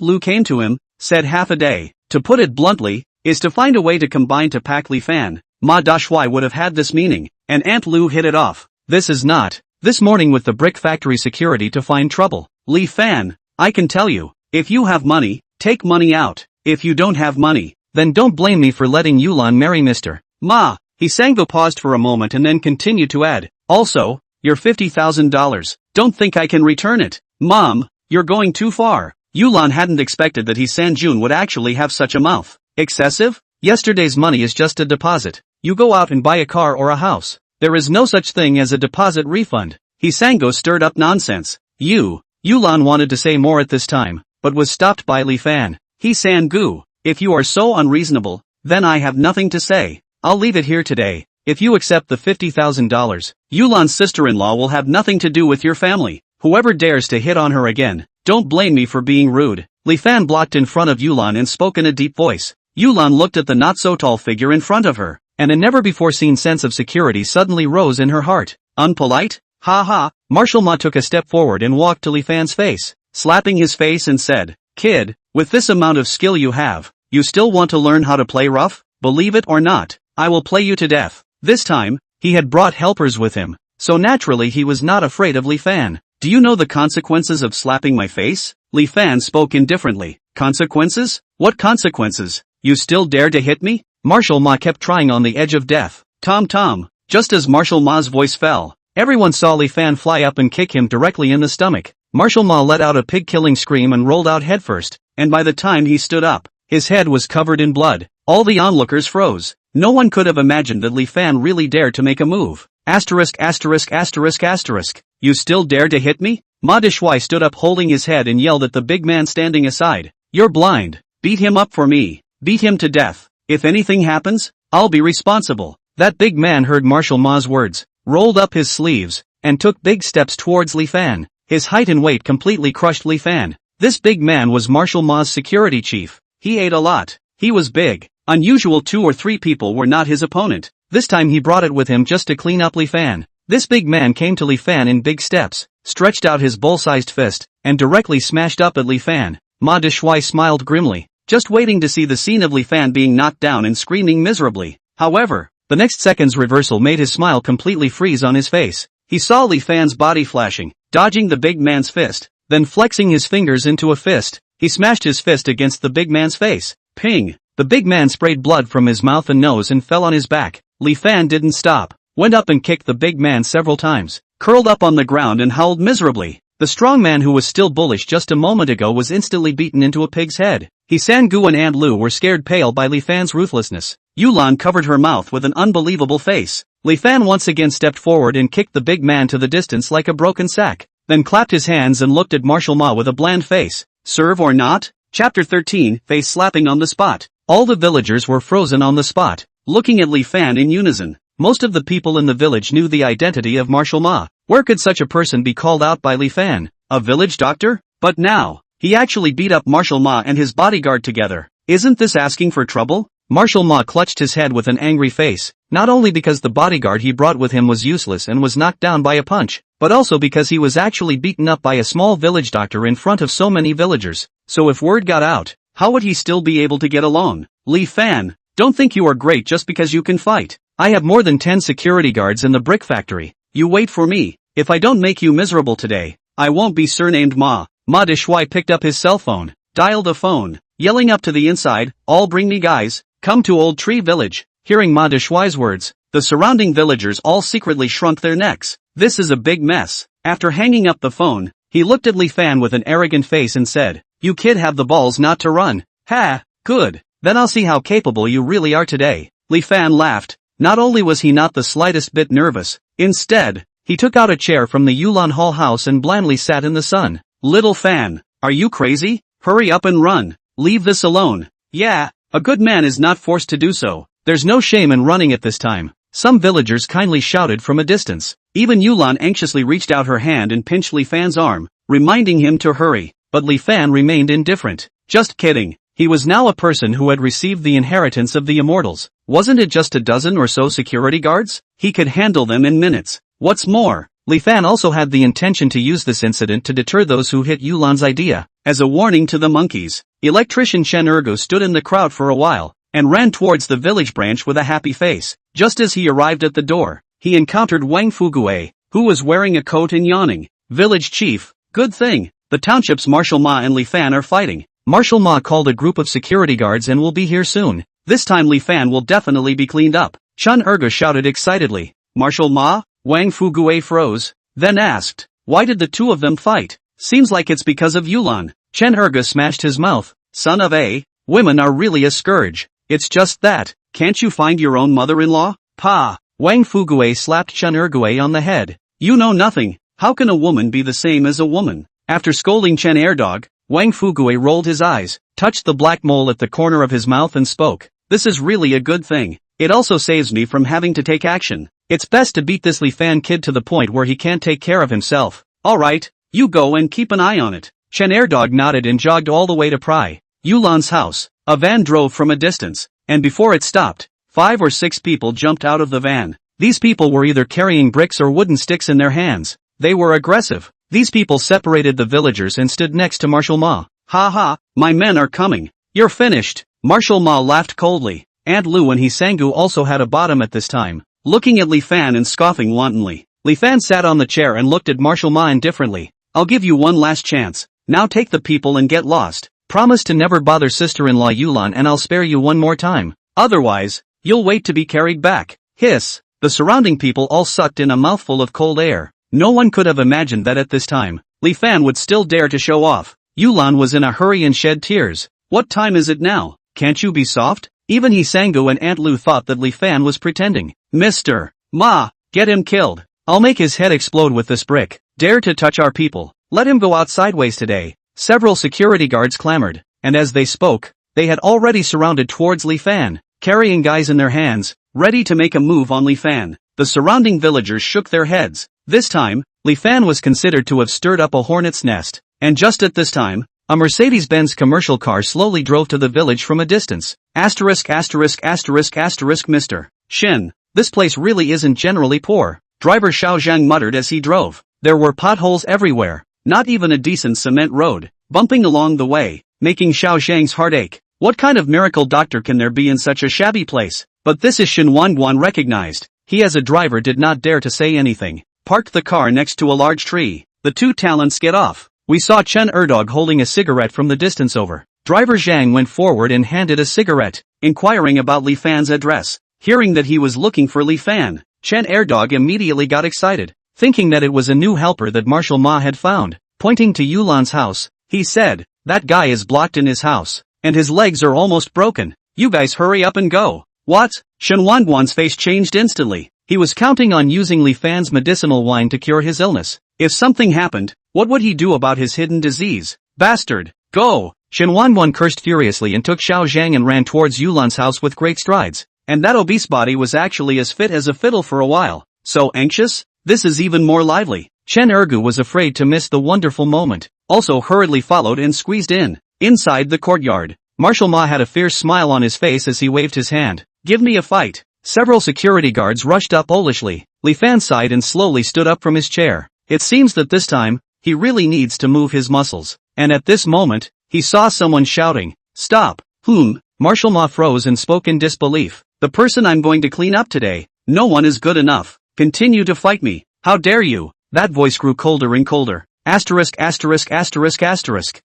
Lu came to him, said half a day, to put it bluntly, is to find a way to combine to pack Li Fan. Ma Deshuai would have had this meaning, and Aunt Lu hit it off. This is not. This morning with the brick factory security to find trouble. Li Fan, I can tell you, if you have money, take money out. If you don't have money, then don't blame me for letting Yulan marry Mr. Ma. He Sangu paused for a moment and then continued to add, also, your $50,000. Don't think I can return it. Mom, you're going too far. Yulan hadn't expected that He Sanjun would actually have such a mouth. Excessive? Yesterday's money is just a deposit. You go out and buy a car or a house. There is no such thing as a deposit refund. He Sangu stirred up nonsense. Yulan wanted to say more at this time, but was stopped by Li Fan. He Sangu, if you are so unreasonable, then I have nothing to say. I'll leave it here today. If you accept the $50,000, Yulan's sister-in-law will have nothing to do with your family. Whoever dares to hit on her again, don't blame me for being rude. Li Fan blocked in front of Yulan and spoke in a deep voice. Yulan looked at the not-so-tall figure in front of her, and a never-before-seen sense of security suddenly rose in her heart. Unpolite? Ha ha. Marshal Ma took a step forward and walked to Li Fan's face, slapping his face and said, Kid, with this amount of skill you have, you still want to learn how to play rough? Believe it or not, I will play you to death. This time, he had brought helpers with him, so naturally he was not afraid of Li Fan. Do you know the consequences of slapping my face? Li Fan spoke indifferently. Consequences? What consequences? You still dare to hit me? Marshal Ma kept trying on the edge of death. Tom. Just as Marshal Ma's voice fell, everyone saw Li Fan fly up and kick him directly in the stomach. Marshal Ma let out a pig-killing scream and rolled out headfirst, and by the time he stood up, his head was covered in blood. All the onlookers froze. No one could have imagined that Li Fan really dared to make a move. Asterisk. You still dare to hit me? Ma Deshuai stood up holding his head and yelled at the big man standing aside. You're blind. Beat him up for me. Beat him to death. If anything happens, I'll be responsible. That big man heard Marshal Ma's words, rolled up his sleeves, and took big steps towards Li Fan. His height and weight completely crushed Li Fan. This big man was Marshal Ma's security chief. He ate a lot. He was big. Unusual 2 or 3 people were not his opponent. This time he brought it with him just to clean up Li Fan. This big man came to Li Fan in big steps, stretched out his bull-sized fist, and directly smashed up at Li Fan. Ma Deshuai smiled grimly, just waiting to see the scene of Li Fan being knocked down and screaming miserably. However, the next second's reversal made his smile completely freeze on his face. He saw Li Fan's body flashing, dodging the big man's fist, then flexing his fingers into a fist. He smashed his fist against the big man's face. Ping! The big man sprayed blood from his mouth and nose and fell on his back. Li Fan didn't stop, went up and kicked the big man several times, curled up on the ground and howled miserably. The strong man who was still bullish just a moment ago was instantly beaten into a pig's head. He Sangu and Aunt Lu were scared pale by Li Fan's ruthlessness. Yulan covered her mouth with an unbelievable face. Li Fan once again stepped forward and kicked the big man to the distance like a broken sack. then clapped his hands and looked at Marshal Ma with a bland face. Serve or not? Chapter 13, face slapping on the spot. All the villagers were frozen on the spot, looking at Li Fan in unison. Most of the people in the village knew the identity of Marshal Ma. Where could such a person be called out by Li Fan? A village doctor? But now, he actually beat up Marshal Ma and his bodyguard together. Isn't this asking for trouble? Marshal Ma clutched his head with an angry face, not only because the bodyguard he brought with him was useless and was knocked down by a punch, but also because he was actually beaten up by a small village doctor in front of so many villagers. So if word got out, how would he still be able to get along? Li Fan, don't think you are great just because you can fight. I have more than 10 security guards in the brick factory. You wait for me. If I don't make you miserable today, I won't be surnamed Ma. Ma de Shui picked up his cell phone, dialed a phone, yelling up to the inside, all bring me guys, come to Old Tree Village. Hearing Ma de Shui's words, the surrounding villagers all secretly shrunk their necks. This is a big mess. After hanging up the phone, he looked at Li Fan with an arrogant face and said, you kid have the balls not to run. Ha, good. Then I'll see how capable you really are today. Li Fan laughed. Not only was he not the slightest bit nervous, instead, he took out a chair from the Yulan Hall house and blandly sat in the sun. Little Fan, are you crazy? Hurry up and run. Leave this alone. Yeah, a good man is not forced to do so. There's no shame in running at this time. Some villagers kindly shouted from a distance. Even Yulan anxiously reached out her hand and pinched Li Fan's arm, reminding him to hurry. But Li Fan remained indifferent. Just kidding. He was now a person who had received the inheritance of the immortals. Wasn't it just a dozen or so security guards? He could handle them in minutes. What's more, Li Fan also had the intention to use this incident to deter those who hit Yulan's idea. As a warning to the monkeys, electrician Chen Ergo stood in the crowd for a while, and ran towards the village branch with a happy face. Just as he arrived at the door, he encountered Wang Fugue, who was wearing a coat and yawning. Village chief, good thing, the township's Marshal Ma and Li Fan are fighting. Marshal Ma called a group of security guards and will be here soon. This time Li Fan will definitely be cleaned up. Chen Ergo shouted excitedly. Marshal Ma? Wang Fugue froze, then asked, why did the two of them fight? Seems like it's because of Yulan. Chen Ergo smashed his mouth. Son of a, women are really a scourge. It's just that, can't you find your own mother-in-law? Pa! Wang Fugue slapped Chen Ergo on the head. You know nothing. How can a woman be the same as a woman? After scolding Chen Erdog, Wang Fugue rolled his eyes, touched the black mole at the corner of his mouth and spoke. This is really a good thing. It also saves me from having to take action. It's best to beat this Li Fan kid to the point where he can't take care of himself. Alright, you go and keep an eye on it. Chen Erdog nodded and jogged all the way to Prai Yulan's house. A van drove from a distance, and before it stopped, 5 or 6 people jumped out of the van. These people were either carrying bricks or wooden sticks in their hands. They were aggressive. These people separated the villagers and stood next to Marshal Ma. Ha ha, my men are coming. You're finished. Marshal Ma laughed coldly. Aunt Lu and Hisangu also had a bottom at this time, looking at Li Fan and scoffing wantonly. Li Fan sat on the chair and looked at Marshal Ma indifferently. I'll give you one last chance. Now take the people and get lost. Promise to never bother sister-in-law Yulan and I'll spare you one more time. Otherwise, you'll wait to be carried back. Hiss. The surrounding people all sucked in a mouthful of cold air. No one could have imagined that at this time, Li Fan would still dare to show off. Yulan was in a hurry and shed tears. What time is it now? Can't you be soft? Even Hisangu and Aunt Lu thought that Li Fan was pretending. Mr. Ma, get him killed. I'll make his head explode with this brick. Dare to touch our people. Let him go out sideways today. Several security guards clamored, and as they spoke, they had already surrounded towards Li Fan, carrying guys in their hands, ready to make a move on Li Fan. The surrounding villagers shook their heads. This time, Li Fan was considered to have stirred up a hornet's nest, and just at this time, a Mercedes-Benz commercial car slowly drove to the village from a distance. Mr. Shin, this place really isn't generally poor. Driver Xiao Zhang muttered as he drove. There were potholes everywhere, not even a decent cement road, bumping along the way, making Xiao Zhang's heart ache. What kind of miracle doctor can there be in such a shabby place? But this is Shin Wanguan recognized. He as a driver did not dare to say anything. Parked the car next to a large tree. The two talents get off. We saw Chen Erdog holding a cigarette from the distance over. Driver Zhang went forward and handed a cigarette, inquiring about Li Fan's address. Hearing that he was looking for Li Fan, Chen Erdog immediately got excited, thinking that it was a new helper that Marshal Ma had found. Pointing to Yulan's house, he said, that guy is blocked in his house, and his legs are almost broken. You guys hurry up and go. What? Shen Wanguan's face changed instantly. He was counting on using Li Fan's medicinal wine to cure his illness. If something happened, what would he do about his hidden disease? Bastard! Go! Shen Wanwan cursed furiously and took Xiao Zhang and ran towards Yulan's house with great strides. And that obese body was actually as fit as a fiddle for a while. So anxious? This is even more lively. Chen Ergu was afraid to miss the wonderful moment, also hurriedly followed and squeezed in. Inside the courtyard, Marshal Ma had a fierce smile on his face as he waved his hand. Give me a fight. Several security guards rushed up owlishly. Li Fan sighed and slowly stood up from his chair. It seems that this time, he really needs to move his muscles. And at this moment, he saw someone shouting, "Stop!" Marshal Ma froze and spoke in disbelief. The person I'm going to clean up today. No one is good enough. Continue to fight me. How dare you? That voice grew colder and colder. Asterisk.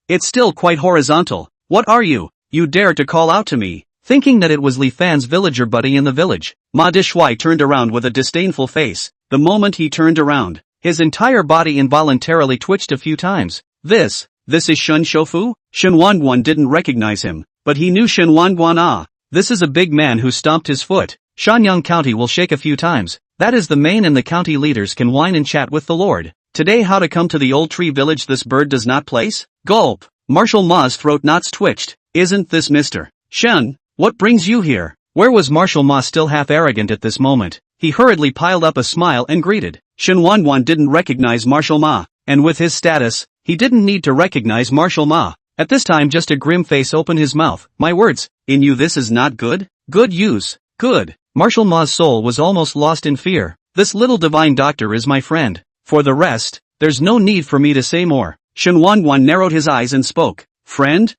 It's still quite horizontal. What are you? You dare to call out to me? Thinking that it was Li Fan's villager buddy in the village, Ma Dishui turned around with a disdainful face. The moment he turned around, his entire body involuntarily twitched a few times. This is Shun Shofu? Shen Wanguan didn't recognize him, but he knew Shen Wanguan. This is a big man who stomped his foot. Shanyang County will shake a few times. That is the main, and the county leaders can whine and chat with the Lord. Today how to come to the old tree village this bird does not place? Gulp! Marshal Ma's throat knots twitched. Isn't this Mr. Shen? What brings you here? Where was Marshal Ma, still half arrogant at this moment? He hurriedly piled up a smile and greeted. Shen Wanwan didn't recognize Marshal Ma, and with his status, he didn't need to recognize Marshal Ma. At this time just a grim face opened his mouth. My words, in you this is not good? Good use. Good. Marshal Ma's soul was almost lost in fear. This little divine doctor is my friend. For the rest, there's no need for me to say more. Shen Wanwan narrowed his eyes and spoke. Friend?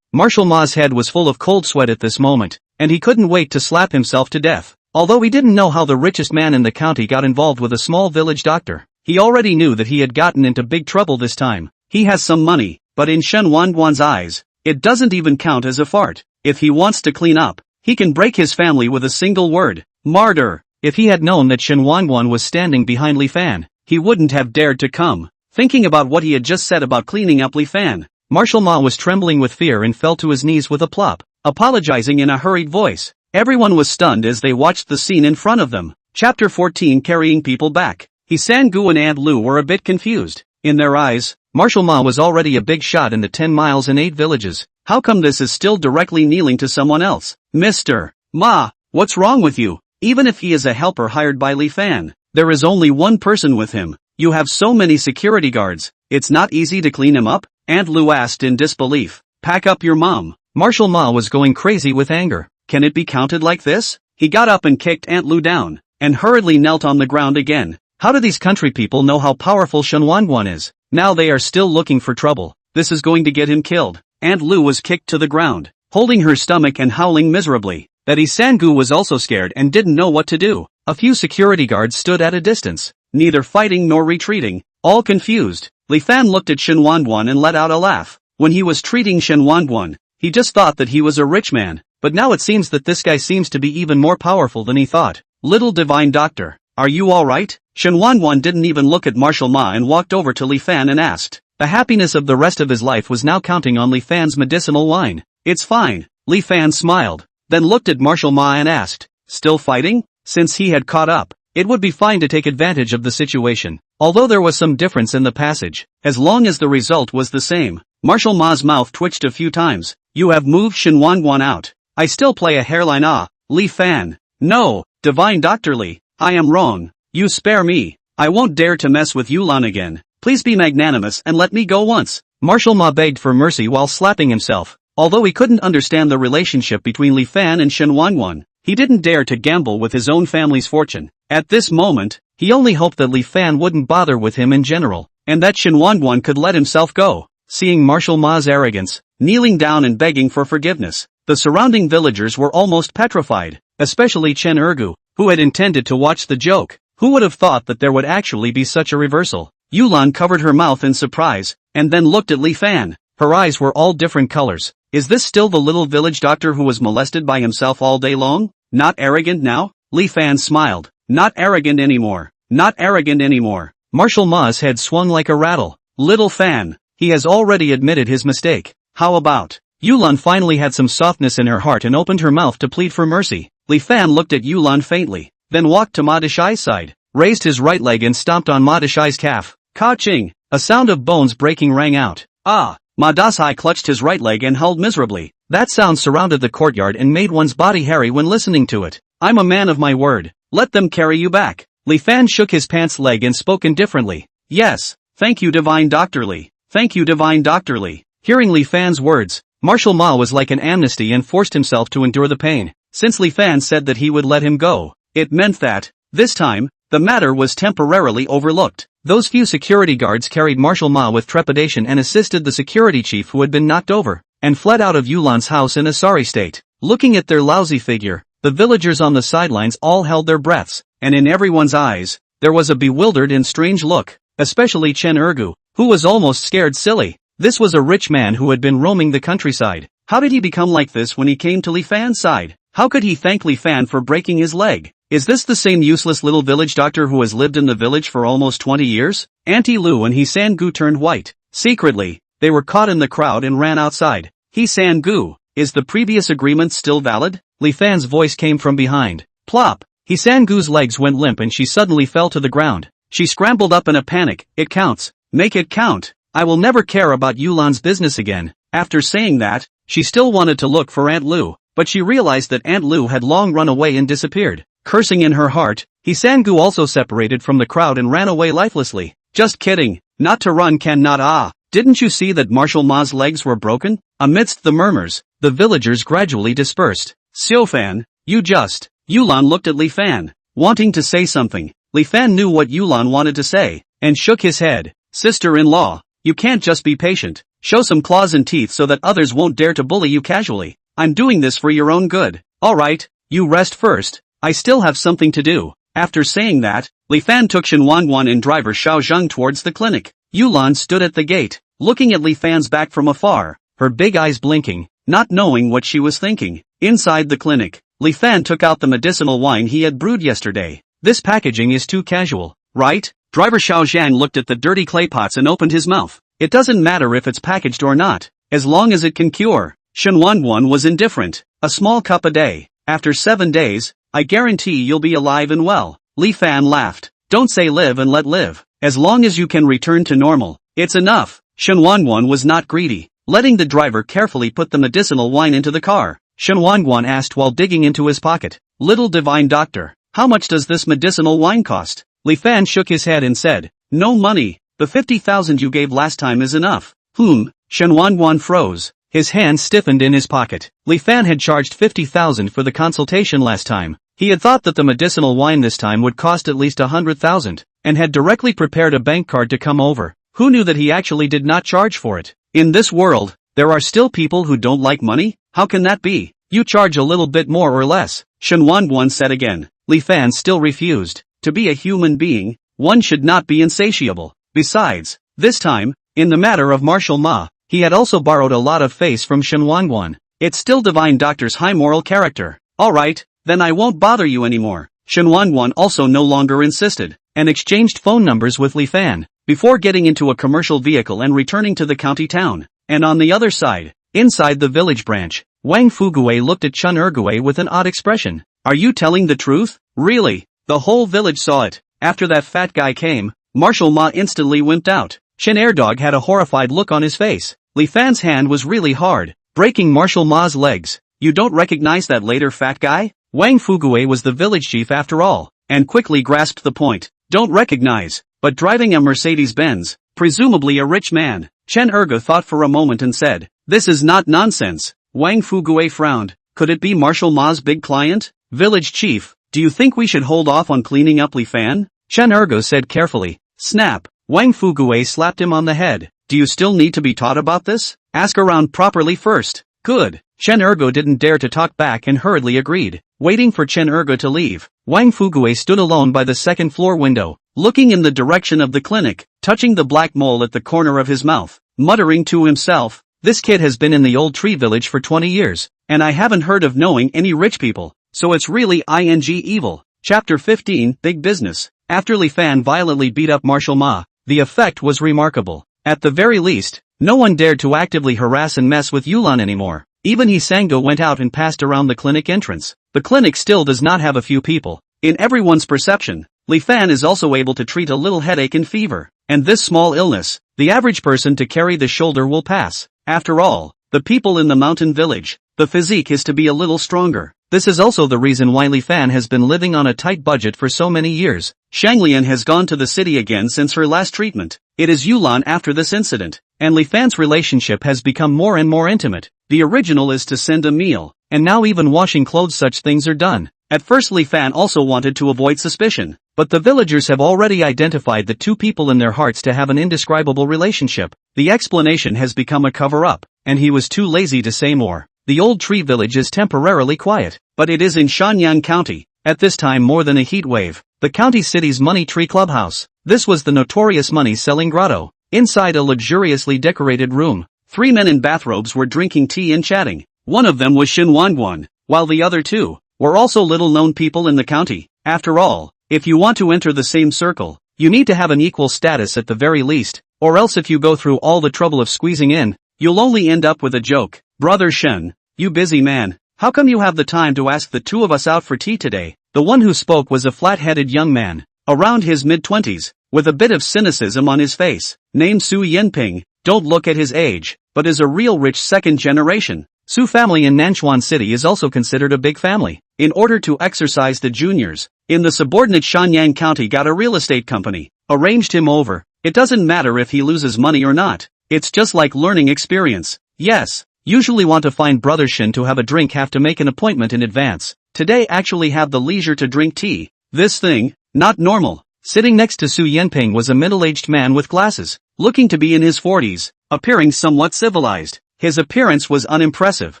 Marshal Ma's head was full of cold sweat at this moment, and he couldn't wait to slap himself to death. Although he didn't know how the richest man in the county got involved with a small village doctor, he already knew that he had gotten into big trouble this time. He has some money, but in Shen Wanwan's eyes, it doesn't even count as a fart. If he wants to clean up, he can break his family with a single word. Martyr. If he had known that Shen Wanwan was standing behind Li Fan, he wouldn't have dared to come. Thinking about what he had just said about cleaning up Li Fan, Marshal Ma was trembling with fear and fell to his knees with a plop, apologizing in a hurried voice. Everyone was stunned as they watched the scene in front of them. Chapter 14, Carrying People Back. He San-gu and Aunt Lu were a bit confused. In their eyes, Marshal Ma was already a big shot in the 10 miles and 8 villages. How come this is still directly kneeling to someone else? Mr. Ma, what's wrong with you? Even if he is a helper hired by Li Fan, there is only one person with him. You have so many security guards, it's not easy to clean him up? Aunt Lu asked in disbelief. Pack up your mom. Marshal Ma was going crazy with anger. Can it be counted like this? He got up and kicked Aunt Lu down, and hurriedly knelt on the ground again. How do these country people know how powerful Shen Wanguan is? Now they are still looking for trouble. This is going to get him killed. Aunt Lu was kicked to the ground, holding her stomach and howling miserably. That Isangu was also scared and didn't know what to do. A few security guards stood at a distance, neither fighting nor retreating, all confused. Li Fan looked at Shen Wanguan and let out a laugh. When he was treating Shen Wanguan, he just thought that he was a rich man, but now it seems that this guy seems to be even more powerful than he thought. Little divine doctor, are you alright? Shen Wanguan didn't even look at Marshal Ma and walked over to Li Fan and asked. The happiness of the rest of his life was now counting on Li Fan's medicinal wine. It's fine. Li Fan smiled, then looked at Marshal Ma and asked, still fighting? Since he had caught up, it would be fine to take advantage of the situation. Although there was some difference in the passage, as long as the result was the same. Marshal Ma's mouth twitched a few times. You have moved Shen Wanguan out. I still play a hairline. Li Fan. No, divine Dr. Li, I am wrong. You spare me. I won't dare to mess with Yulan again. Please be magnanimous and let me go once. Marshal Ma begged for mercy while slapping himself. Although he couldn't understand the relationship between Li Fan and Shen Wanguan, he didn't dare to gamble with his own family's fortune. At this moment, he only hoped that Li Fan wouldn't bother with him in general, and that Shen Wanguan could let himself go. Seeing Marshal Ma's arrogance, kneeling down and begging for forgiveness, the surrounding villagers were almost petrified, especially Chen Ergu, who had intended to watch the joke. Who would have thought that there would actually be such a reversal? Yulan covered her mouth in surprise, and then looked at Li Fan. Her eyes were all different colors. Is this still the little village doctor who was molested by himself all day long? Not arrogant now? Li Fan smiled. Not arrogant anymore. Not arrogant anymore. Marshal Ma's head swung like a rattle. Little Fan, he has already admitted his mistake. How about? Yulan finally had some softness in her heart and opened her mouth to plead for mercy. Li Fan looked at Yulan faintly. then walked to Ma Deshai's side, raised his right leg and stomped on Ma Deshai's calf. Ka-ching! A sound of bones breaking rang out. Ah! Ma Deshai clutched his right leg and howled miserably. That sound surrounded the courtyard and made one's body hairy when listening to it. I'm a man of my word. Let them carry you back. Li Fan shook his pants leg and spoke indifferently. Yes. Thank you, Divine Dr. Li. Thank you, Divine Dr. Li. Hearing Li Fan's words, Martial Ma was like an amnesty and forced himself to endure the pain. Since Li Fan said that he would let him go, it meant that, this time, the matter was temporarily overlooked. Those few security guards carried Martial Ma with trepidation and assisted the security chief who had been knocked over, and fled out of Yulan's house in a sorry state. Looking at their lousy figure, the villagers on the sidelines all held their breaths, and in everyone's eyes, there was a bewildered and strange look, especially Chen Ergu, who was almost scared silly. This was a rich man who had been roaming the countryside. How did he become like this when he came to Li Fan's side? How could he thank Li Fan for breaking his leg? Is this the same useless little village doctor who has lived in the village for almost 20 years? Auntie Lu and He San-gu turned white. Secretly, they were caught in the crowd and ran outside. He San-gu, is the previous agreement still valid? Li Fan's voice came from behind. Plop! He San-gu's legs went limp and she suddenly fell to the ground. She scrambled up in a panic. It counts. Make it count. I will never care about Yulan's business again. After saying that, she still wanted to look for Aunt Lu, but she realized that Aunt Lu had long run away and disappeared. Cursing in her heart, He San-gu also separated from the crowd and ran away lifelessly. Just kidding. Not to run cannot. Ah! Didn't you see that Martial Ma's legs were broken? Amidst the murmurs, the villagers gradually dispersed. Xiaofan, Yulan looked at Li Fan, wanting to say something. Li Fan knew what Yulan wanted to say, and shook his head. Sister-in-law, you can't just be patient. Show some claws and teeth so that others won't dare to bully you casually. I'm doing this for your own good. Alright, you rest first. I still have something to do. After saying that, Li Fan took Shen Wanguan and driver Xiao Zheng towards the clinic. Yulan stood at the gate, looking at Li Fan's back from afar, her big eyes blinking, not knowing what she was thinking. Inside the clinic, Li Fan took out the medicinal wine he had brewed yesterday. This packaging is too casual, right? Driver Xiao Zhang looked at the dirty clay pots and opened his mouth. It doesn't matter if it's packaged or not, as long as it can cure. Shen Wanguan was indifferent. A small cup a day. After 7 days, I guarantee you'll be alive and well. Li Fan laughed. Don't say live and let live. As long as you can return to normal, it's enough. Shen Wanguan was not greedy. Letting the driver carefully put the medicinal wine into the car, Shen Wanguan asked while digging into his pocket. Little divine doctor, how much does this medicinal wine cost? Li Fan shook his head and said, no money. The 50,000 you gave last time is enough. Shen Wanguan froze. His hand stiffened in his pocket. Li Fan had charged 50,000 for the consultation last time. He had thought that the medicinal wine this time would cost at least 100,000, and had directly prepared a bank card to come over. Who knew that he actually did not charge for it? In this world, there are still people who don't like money? How can that be? You charge a little bit more or less, Shen Wanguan said again. Li Fan still refused. To be a human being, one should not be insatiable. Besides, this time, in the matter of Martial Ma, he had also borrowed a lot of face from Shen Wanguan. It's still Divine Doctor's high moral character. Alright, then I won't bother you anymore. Shen Wanguan also no longer insisted, and exchanged phone numbers with Li Fan, before getting into a commercial vehicle and returning to the county town. And on the other side, inside the village branch, Wang Fugue looked at Chen Ergue with an odd expression. Are you telling the truth? Really? The whole village saw it. After that fat guy came, Martial Ma instantly wimped out. Chen Erdog had a horrified look on his face. Li Fan's hand was really hard, breaking Martial Ma's legs. You don't recognize that later fat guy? Wang Fugue was the village chief after all, and quickly grasped the point. Don't recognize, but driving a Mercedes-Benz, presumably a rich man. Chen Erge thought for a moment and said, this is not nonsense. Wang Fugue frowned. Could it be Martial Ma's big client? Village chief, do you think we should hold off on cleaning up Li Fan? Chen Erge said carefully. Snap. Wang Fugue slapped him on the head. Do you still need to be taught about this? Ask around properly first. Good. Chen Ergo didn't dare to talk back and hurriedly agreed. Waiting for Chen Ergo to leave, Wang Fugue stood alone by the second floor window, looking in the direction of the clinic, touching the black mole at the corner of his mouth, muttering to himself, this kid has been in the old tree village for 20 years, and I haven't heard of knowing any rich people, so it's really evil. Chapter 15, Big Business. After Li Fan violently beat up Martial Ma, the effect was remarkable. At the very least, no one dared to actively harass and mess with Yulan anymore. Even He Sango went out and passed around the clinic entrance. The clinic still does not have a few people, In everyone's perception, Li Fan is also able to treat a little headache and fever, and this small illness, the average person to carry the shoulder will pass. After all, the people in the mountain village, the physique is to be a little stronger. This is also the reason why Li Fan has been living on a tight budget for so many years. Shanglian has gone to the city again since her last treatment. It is Yulan after this incident, and Li Fan's relationship has become more and more intimate. The original is to send a meal, and now even washing clothes, such things are done. At first Li Fan also wanted to avoid suspicion, but the villagers have already identified the two people in their hearts to have an indescribable relationship. The explanation has become a cover-up, and he was too lazy to say more. The old tree village is temporarily quiet, but it is in Shenyang County, at this time more than a heat wave. The county city's Money Tree Clubhouse. This was the notorious money-selling grotto. Inside a luxuriously decorated room, 3 men in bathrobes were drinking tea and chatting. One of them was Shin Wanguan, while the other two were also little-known people in the county. After all, if you want to enter the same circle, you need to have an equal status at the very least, or else if you go through all the trouble of squeezing in, you'll only end up with a joke. Brother Shen, you busy man, how come you have the time to ask the two of us out for tea today? The one who spoke was a flat-headed young man, around his mid-20s, with a bit of cynicism on his face, named Su Yinping. Don't look at his age, but is a real rich second generation. Su family in Nanchuan City is also considered a big family. In order to exercise the juniors, in the subordinate Shenyang County got a real estate company, arranged him over. It doesn't matter if he loses money or not, it's just like learning experience. Yes, usually want to find Brother Shin to have a drink, have to make an appointment in advance. Today actually have the leisure to drink tea. This thing, not normal. Sitting next to Su Yinping was a middle-aged man with glasses, looking to be in his 40s, appearing somewhat civilized. His appearance was unimpressive,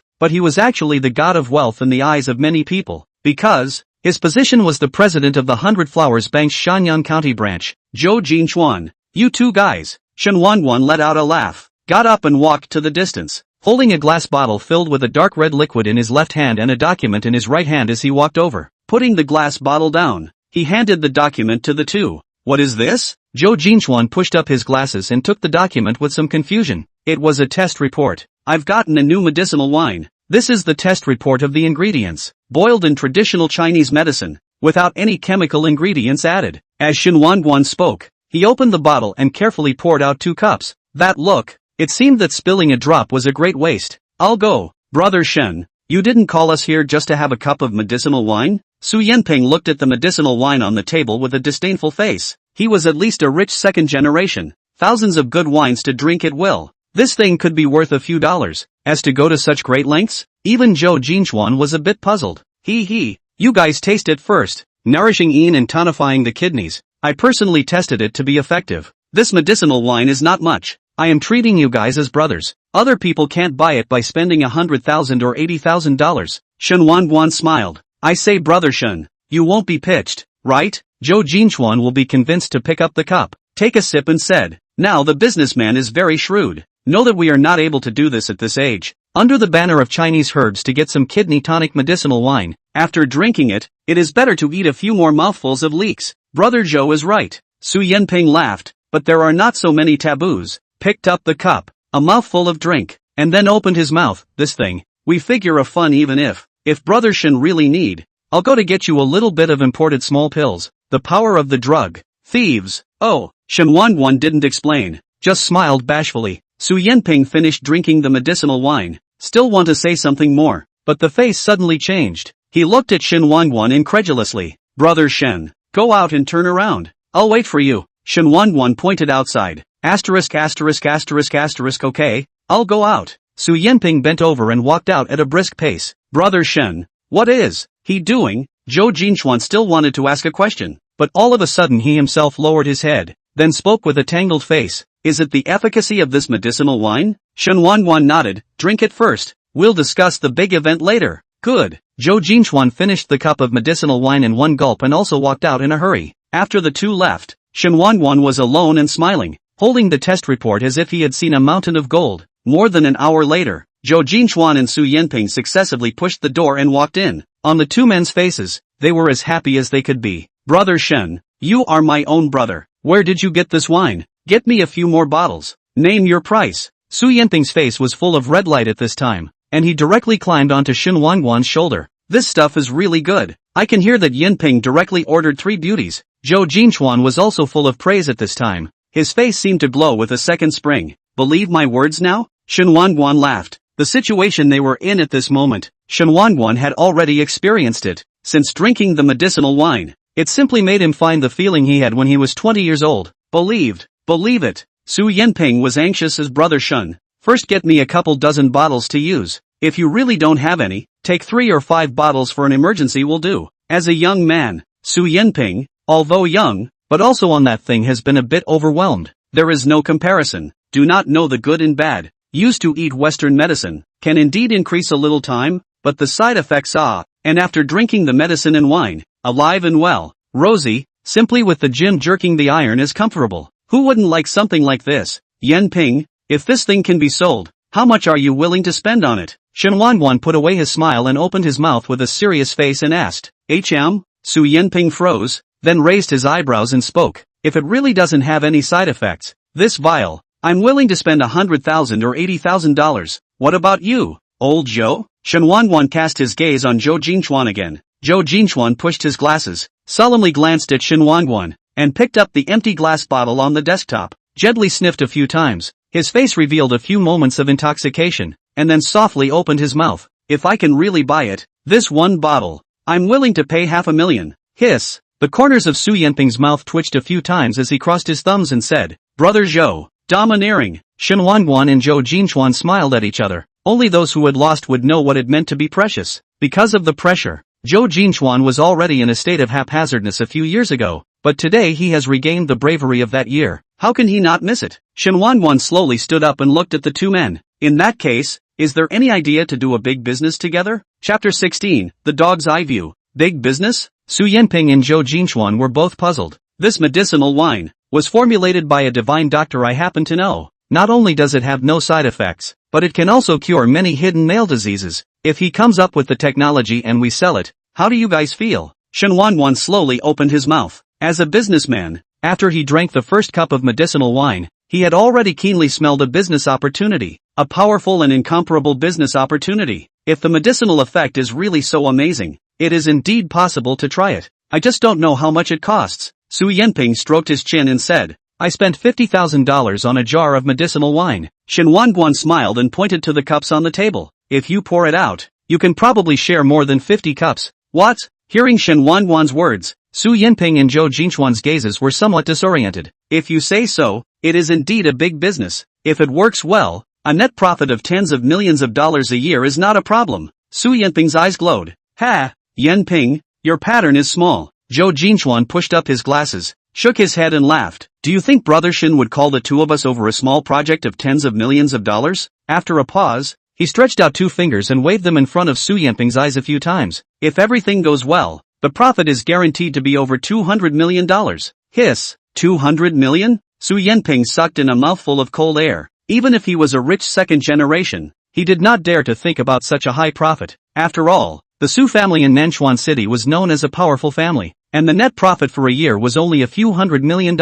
but he was actually the god of wealth in the eyes of many people, because his position was the president of the 100 Flowers Bank's Shenyang County branch. Zhou Jinchuan, you two guys. Shen Wanguan let out a laugh, got up and walked to the distance, holding a glass bottle filled with a dark red liquid in his left hand and a document in his right hand. As he walked over, putting the glass bottle down, he handed the document to the two. What is this? Zhou Jinchuan pushed up his glasses and took the document with some confusion. It was a test report. I've gotten a new medicinal wine. This is the test report of the ingredients, boiled in traditional Chinese medicine, without any chemical ingredients added. As Shin Wanguan spoke, he opened the bottle and carefully poured out 2 cups. That look, it seemed that spilling a drop was a great waste. I'll go. Brother Shen, you didn't call us here just to have a cup of medicinal wine? Su Yinping looked at the medicinal wine on the table with a disdainful face. He was at least a rich second generation, thousands of good wines to drink at will. This thing could be worth a few dollars. As to go to such great lengths? Even Zhou Jinchuan was a bit puzzled. You guys taste it first. Nourishing and tonifying the kidneys. I personally tested it to be effective. This medicinal wine is not much. I am treating you guys as brothers. Other people can't buy it by spending $100,000 or $80,000. Shen Wanguan smiled. I say Brother Shen, you won't be pitched, right? Zhou Jinchuan will be convinced to pick up the cup, take a sip and said, now the businessman is very shrewd. Know that we are not able to do this at this age, under the banner of Chinese herbs, to get some kidney tonic medicinal wine. After drinking it, it is better to eat a few more mouthfuls of leeks. Brother Zhou is right. Su Yinping laughed, but there are not so many taboos. Picked up the cup, a mouthful of drink, and then opened his mouth. This thing, we figure a fun even if Brother Shen really need, I'll go to get you a little bit of imported small pills. The power of the drug. Thieves. Oh, Shen Wanguan didn't explain, just smiled bashfully. Su Yinping finished drinking the medicinal wine, still want to say something more, but the face suddenly changed. He looked at Shen Wanguan incredulously. Brother Shen, go out and turn around. I'll wait for you. Shen Wanguan pointed outside. Okay, I'll go out. Su Yinping bent over and walked out at a brisk pace. Brother Shen, what is he doing? Zhou Jinchuan still wanted to ask a question, but all of a sudden he himself lowered his head, then spoke with a tangled face. Is it the efficacy of this medicinal wine? Shen Wanguan nodded. Drink it first. We'll discuss the big event later. Good. Zhou Jinchuan finished the cup of medicinal wine in one gulp and also walked out in a hurry. After the two left, Shen Wanguan was alone and smiling, holding the test report as if he had seen a mountain of gold. More than an hour later, Zhou Jinchuan and Su Yinping successively pushed the door and walked in. On the two men's faces, they were as happy as they could be. Brother Shen, you are my own brother. Where did you get this wine? Get me a few more bottles. Name your price. Su Yinping's face was full of red light at this time, and he directly climbed onto Shen Wanguan's shoulder. This stuff is really good. I can hear that Yinping directly ordered 3 beauties. Zhou Jinchuan was also full of praise at this time. His face seemed to glow with a second spring. Believe my words now? Shen Wanguan laughed. The situation they were in at this moment, Shen Wanguan had already experienced it. Since drinking the medicinal wine, it simply made him find the feeling he had when he was 20 years old. Believe it. Su Yinping was anxious as brother Shen. First get me a couple dozen bottles to use. If you really don't have any, take 3 or 5 bottles for an emergency will do. As a young man, Su Yinping, although young, but also on that thing has been a bit overwhelmed. There is no comparison. Do not know the good and bad. Used to eat Western medicine, can indeed increase a little time, but the side effects and after drinking the medicine and wine, alive and well, rosy, simply with the gym jerking the iron is comfortable. Who wouldn't like something like this? Yinping, if this thing can be sold, how much are you willing to spend on it? Shen Wanguan put away his smile and opened his mouth with a serious face and asked, Su Yinping froze, then raised his eyebrows and spoke, if it really doesn't have any side effects, this vial, I'm willing to spend $100,000 or $80,000. What about you, old Zhou? Shen Wanguan cast his gaze on Zhou Jinchuan again. Zhou Jinchuan pushed his glasses, solemnly glanced at Shen Wanguan, and picked up the empty glass bottle on the desktop, gently sniffed a few times. His face revealed a few moments of intoxication, and then softly opened his mouth. If I can really buy it, this one bottle, I'm willing to pay $500,000. Hiss. The corners of Su Yinping's mouth twitched a few times as he crossed his thumbs and said, Brother Zhou, domineering. Shen Wanguan and Zhou Jinchuan smiled at each other. Only those who had lost would know what it meant to be precious. Because of the pressure, Zhou Jinchuan was already in a state of haphazardness a few years ago, but today he has regained the bravery of that year. How can he not miss it? Shen Wanguan slowly stood up and looked at the two men. In that case, is there any idea to do a big business together? Chapter 16, The Dog's Eye View. Big business? Su Yinping and Zhou Jinchuan were both puzzled. This medicinal wine was formulated by a divine doctor I happen to know. Not only does it have no side effects, but it can also cure many hidden male diseases. If he comes up with the technology and we sell it, how do you guys feel? Shen Wanguan slowly opened his mouth. As a businessman, after he drank the first cup of medicinal wine, he had already keenly smelled a business opportunity, a powerful and incomparable business opportunity. If the medicinal effect is really so amazing, it is indeed possible to try it. I just don't know how much it costs. Su Yinping stroked his chin and said, I spent $50,000 on a jar of medicinal wine. Shen Wanguan smiled and pointed to the cups on the table. If you pour it out, you can probably share more than 50 cups. What? Hearing Shen Wanguan's words, Su Yinping and Zhou Jinchuan's gazes were somewhat disoriented. If you say so, it is indeed a big business. If it works well, a net profit of tens of millions of dollars a year is not a problem. Su Yinping's eyes glowed. Ha! Yinping, your pattern is small. Zhou Jinchuan pushed up his glasses, shook his head and laughed. Do you think Brother Shen would call the two of us over a small project of tens of millions of dollars? After a pause, he stretched out 2 fingers and waved them in front of Su Yinping's eyes a few times. If everything goes well, the profit is guaranteed to be over $200 million. Hiss. 200 million? Su Yinping sucked in a mouthful of cold air. Even if he was a rich second generation, he did not dare to think about such a high profit. After all, the Su family in Nanchuan City was known as a powerful family, and the net profit for a year was only a few $100 million.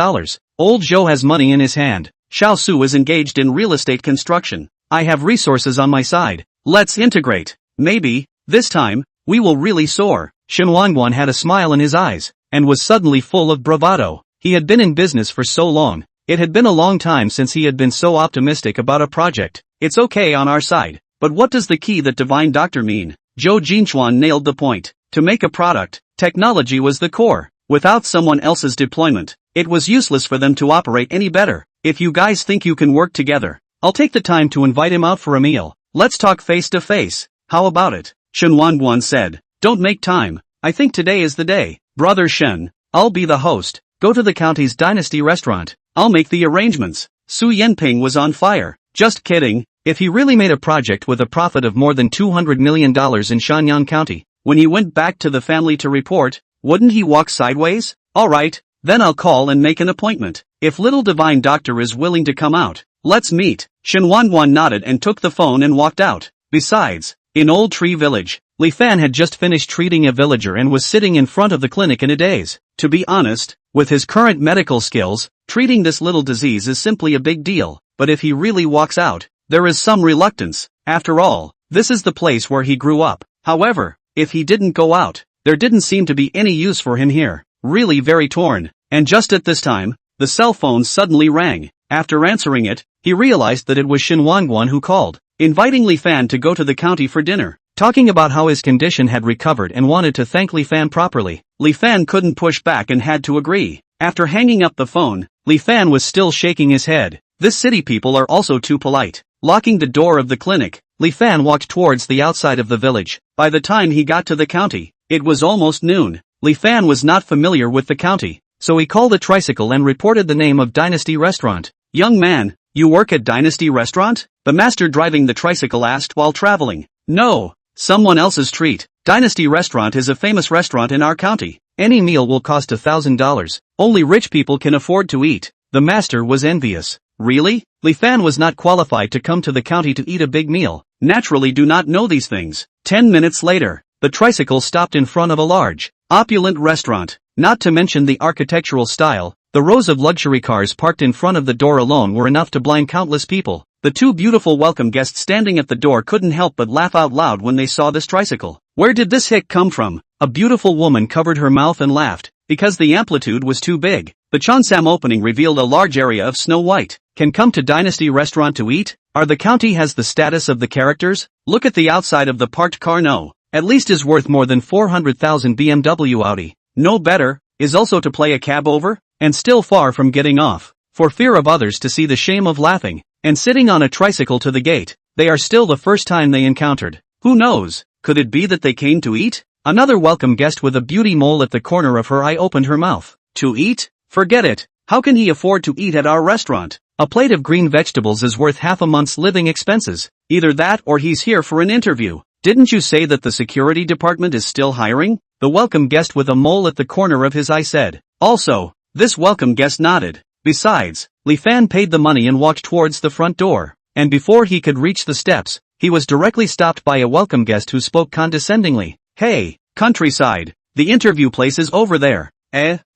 Old Zhou has money in his hand. Xiao Su is engaged in real estate construction. I have resources on my side. Let's integrate. Maybe, this time, we will really soar. Shen Wanguan had a smile in his eyes, and was suddenly full of bravado. He had been in business for so long. It had been a long time since he had been so optimistic about a project. It's okay on our side. But what does the key that divine doctor mean? Zhou Jinchuan nailed the point. To make a product, technology was the core. Without someone else's deployment, it was useless for them to operate any better. If you guys think you can work together, I'll take the time to invite him out for a meal. Let's talk face to face. How about it? Shen Wanguan said. Don't make time. I think today is the day. Brother Shen, I'll be the host. Go to the county's dynasty restaurant. I'll make the arrangements. Su Yinping was on fire. Just kidding. If he really made a project with a profit of more than $200 million in Shanyang County, when he went back to the family to report, wouldn't he walk sideways? Alright, then I'll call and make an appointment. If little divine doctor is willing to come out, let's meet. Shen Wanguan nodded and took the phone and walked out. Besides, in Old Tree Village, Li Fan had just finished treating a villager and was sitting in front of the clinic in a daze. To be honest, with his current medical skills, treating this little disease is simply a big deal, but if he really walks out, there is some reluctance. After all, this is the place where he grew up. However, if he didn't go out, there didn't seem to be any use for him here. Really very torn. And just at this time, the cell phone suddenly rang. After answering it, he realized that it was Shin Wangguan who called, inviting Li Fan to go to the county for dinner, talking about how his condition had recovered and wanted to thank Li Fan properly. Li Fan couldn't push back and had to agree. After hanging up the phone, Li Fan was still shaking his head. This city people are also too polite. Locking the door of the clinic, Li Fan walked towards the outside of the village. By the time he got to the county, it was almost noon. Li Fan was not familiar with the county, so he called a tricycle and reported the name of Dynasty Restaurant. "Young man, you work at Dynasty Restaurant?" the master driving the tricycle asked while traveling. "No, someone else's treat. Dynasty Restaurant is a famous restaurant in our county. Any meal will cost $1,000. Only rich people can afford to eat." The master was envious. Really? Li Fan was not qualified to come to the county to eat a big meal. Naturally do not know these things. 10 minutes later, the tricycle stopped in front of a large, opulent restaurant. Not to mention the architectural style, the rows of luxury cars parked in front of the door alone were enough to blind countless people. The two beautiful welcome guests standing at the door couldn't help but laugh out loud when they saw this tricycle. Where did this hick come from? A beautiful woman covered her mouth and laughed, because the amplitude was too big. The Cheongsam opening revealed a large area of Snow White. Can come to Dynasty Restaurant to eat? Are the county has the status of the characters? Look at the outside of the parked car. No. At least is worth more than 400,000 BMW Audi. No better, is also to play a cab over, and still far from getting off, for fear of others to see the shame of laughing, and sitting on a tricycle to the gate. They are still the first time they encountered. Who knows, could it be that they came to eat? Another welcome guest with a beauty mole at the corner of her eye opened her mouth. To eat? Forget it. How can he afford to eat at our restaurant? A plate of green vegetables is worth half a month's living expenses. Either that or he's here for an interview. Didn't you say that the security department is still hiring? The welcome guest with a mole at the corner of his eye said. Also, this welcome guest nodded. Besides, Li Fan paid the money and walked towards the front door. And before he could reach the steps, he was directly stopped by a welcome guest who spoke condescendingly. Hey, countryside, the interview place is over there.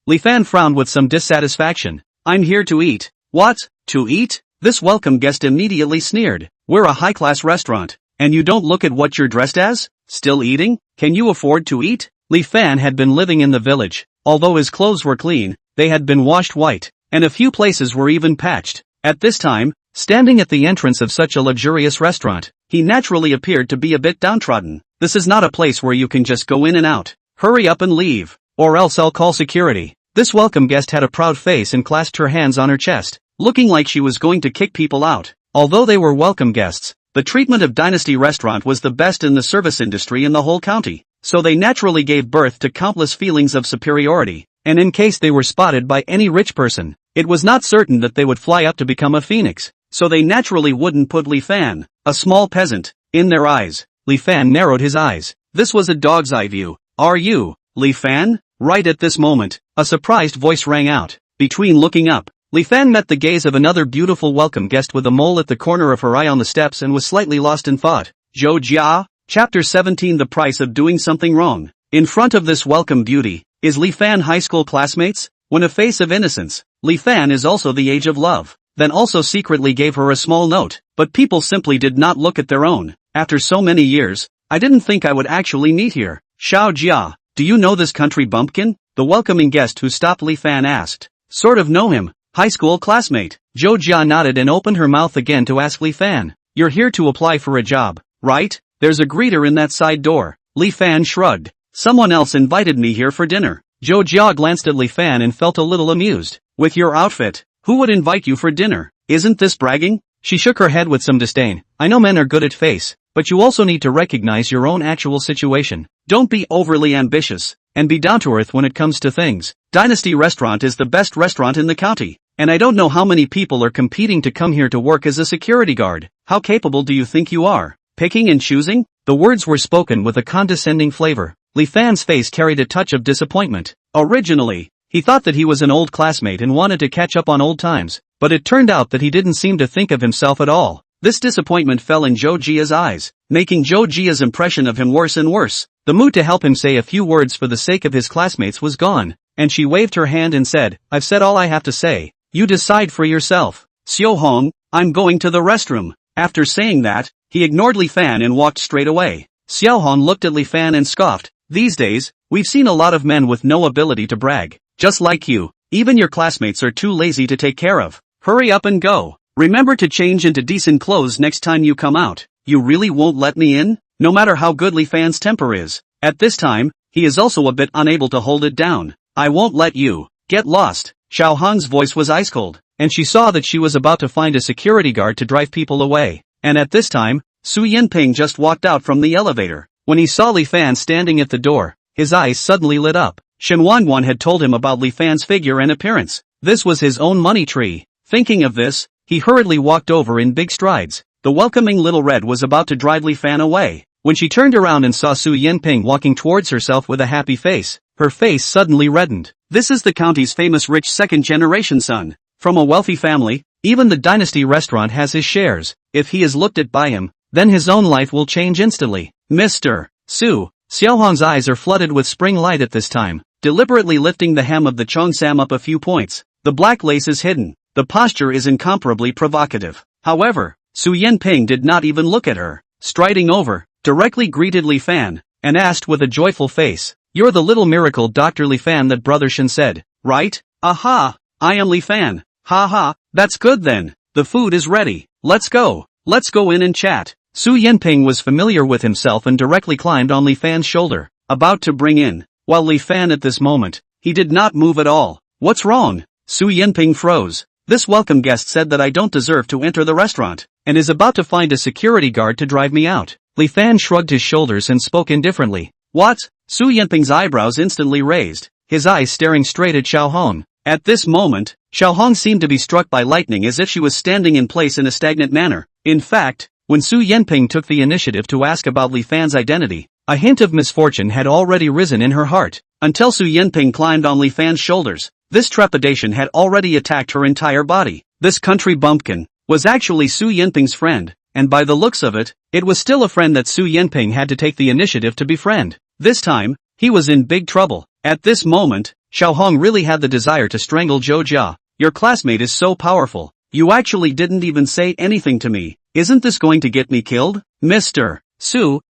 Li Fan frowned with some dissatisfaction. I'm here to eat. What? To eat? This welcome guest immediately sneered. We're a high-class restaurant, and you don't look at what you're dressed as? Still eating? Can you afford to eat? Li Fan had been living in the village. Although his clothes were clean, they had been washed white, and a few places were even patched. At this time, standing at the entrance of such a luxurious restaurant, he naturally appeared to be a bit downtrodden. This is not a place where you can just go in and out. Hurry up and leave, or else I'll call security. This welcome guest had a proud face and clasped her hands on her chest, looking like she was going to kick people out. Although they were welcome guests, the treatment of Dynasty Restaurant was the best in the service industry in the whole county, so they naturally gave birth to countless feelings of superiority, and in case they were spotted by any rich person, it was not certain that they would fly up to become a phoenix, so they naturally wouldn't put Li Fan, a small peasant, in their eyes. Li Fan narrowed his eyes. This was a dog's eye view. Are you, Li Fan? Right at this moment, a surprised voice rang out. Between looking up, Li Fan met the gaze of another beautiful welcome guest with a mole at the corner of her eye on the steps and was slightly lost in thought. Zhou Jia? Chapter 17 The Price of Doing Something Wrong. In front of this welcome beauty, is Li Fan high school classmates? When a face of innocence, Li Fan is also the age of love. Then also secretly gave her a small note, but people simply did not look at their own. After so many years, I didn't think I would actually meet here. Xiao Jia, do you know this country bumpkin? The welcoming guest who stopped Li Fan asked. Sort of know him. High school classmate. Zhou Jia nodded and opened her mouth again to ask Li Fan. You're here to apply for a job, right? There's a greeter in that side door. Li Fan shrugged. Someone else invited me here for dinner. Zhou Jia glanced at Li Fan and felt a little amused. With your outfit, who would invite you for dinner? Isn't this bragging? She shook her head with some disdain. I know men are good at face, but you also need to recognize your own actual situation. Don't be overly ambitious, and be down to earth when it comes to things. Dynasty Restaurant is the best restaurant in the county, and I don't know how many people are competing to come here to work as a security guard. How capable do you think you are? Picking and choosing? The words were spoken with a condescending flavor. Li Fan's face carried a touch of disappointment. Originally, he thought that he was an old classmate and wanted to catch up on old times, but it turned out that he didn't seem to think of himself at all. This disappointment fell in Zhou Jia's eyes, making Zhou Jia's impression of him worse and worse. The mood to help him say a few words for the sake of his classmates was gone, and she waved her hand and said, I've said all I have to say. You decide for yourself. Xiao Hong, I'm going to the restroom. After saying that, he ignored Li Fan and walked straight away. Xiao Hong looked at Li Fan and scoffed. These days, We've seen a lot of men with no ability to brag. Just like you, even your classmates are too lazy to take care of. Hurry up and go. Remember to change into decent clothes next time you come out. You really won't let me in? No matter how good Li Fan's temper is. At this time, he is also a bit unable to hold it down. I won't let you. Get lost. Xiao Hong's voice was ice cold, and she saw that she was about to find a security guard to drive people away. And at this time, Su Yinping just walked out from the elevator. When he saw Li Fan standing at the door, his eyes suddenly lit up. Shen Wanguan had told him about Li Fan's figure and appearance. This was his own money tree. Thinking of this, he hurriedly walked over in big strides. The welcoming little red was about to drive Li Fan away. When she turned around and saw Su Yinping walking towards herself with a happy face, her face suddenly reddened. This is the county's famous rich second-generation son. From a wealthy family, even the dynasty restaurant has his shares. If he is looked at by him, then his own life will change instantly. Mr. Su. Xiaohong's eyes are flooded with spring light at this time, deliberately lifting the hem of the cheongsam up a few points. The black lace is hidden. The posture is incomparably provocative. However, Su Yinping did not even look at her. Striding over, directly greeted Li Fan, and asked with a joyful face, "You're the little miracle Dr. Li Fan that Brother Shen said, right?" "Aha! I am Li Fan. Ha ha, that's good then. The food is ready. Let's go. Let's go in and chat." Su Yinping was familiar with himself and directly climbed on Li Fan's shoulder, about to bring in, while Li Fan at this moment, he did not move at all. "What's wrong?" Su Yinping froze. "This welcome guest said that I don't deserve to enter the restaurant, and is about to find a security guard to drive me out." Li Fan shrugged his shoulders and spoke indifferently. "What?" Su Yinping's eyebrows instantly raised, his eyes staring straight at Xiao Hong. At this moment, Xiao Hong seemed to be struck by lightning as if she was standing in place in a stagnant manner. In fact, when Su Yinping took the initiative to ask about Li Fan's identity, a hint of misfortune had already risen in her heart. Until Su Yinping climbed on Li Fan's shoulders, this trepidation had already attacked her entire body. This country bumpkin was actually Su Yinping's friend, and by the looks of it, it was still a friend that Su Yinping had to take the initiative to befriend. This time, he was in big trouble. At this moment, Xiao Hong really had the desire to strangle Zhou Jia. "Your classmate is so powerful. You actually didn't even say anything to me. Isn't this going to get me killed?" "Mr. Su,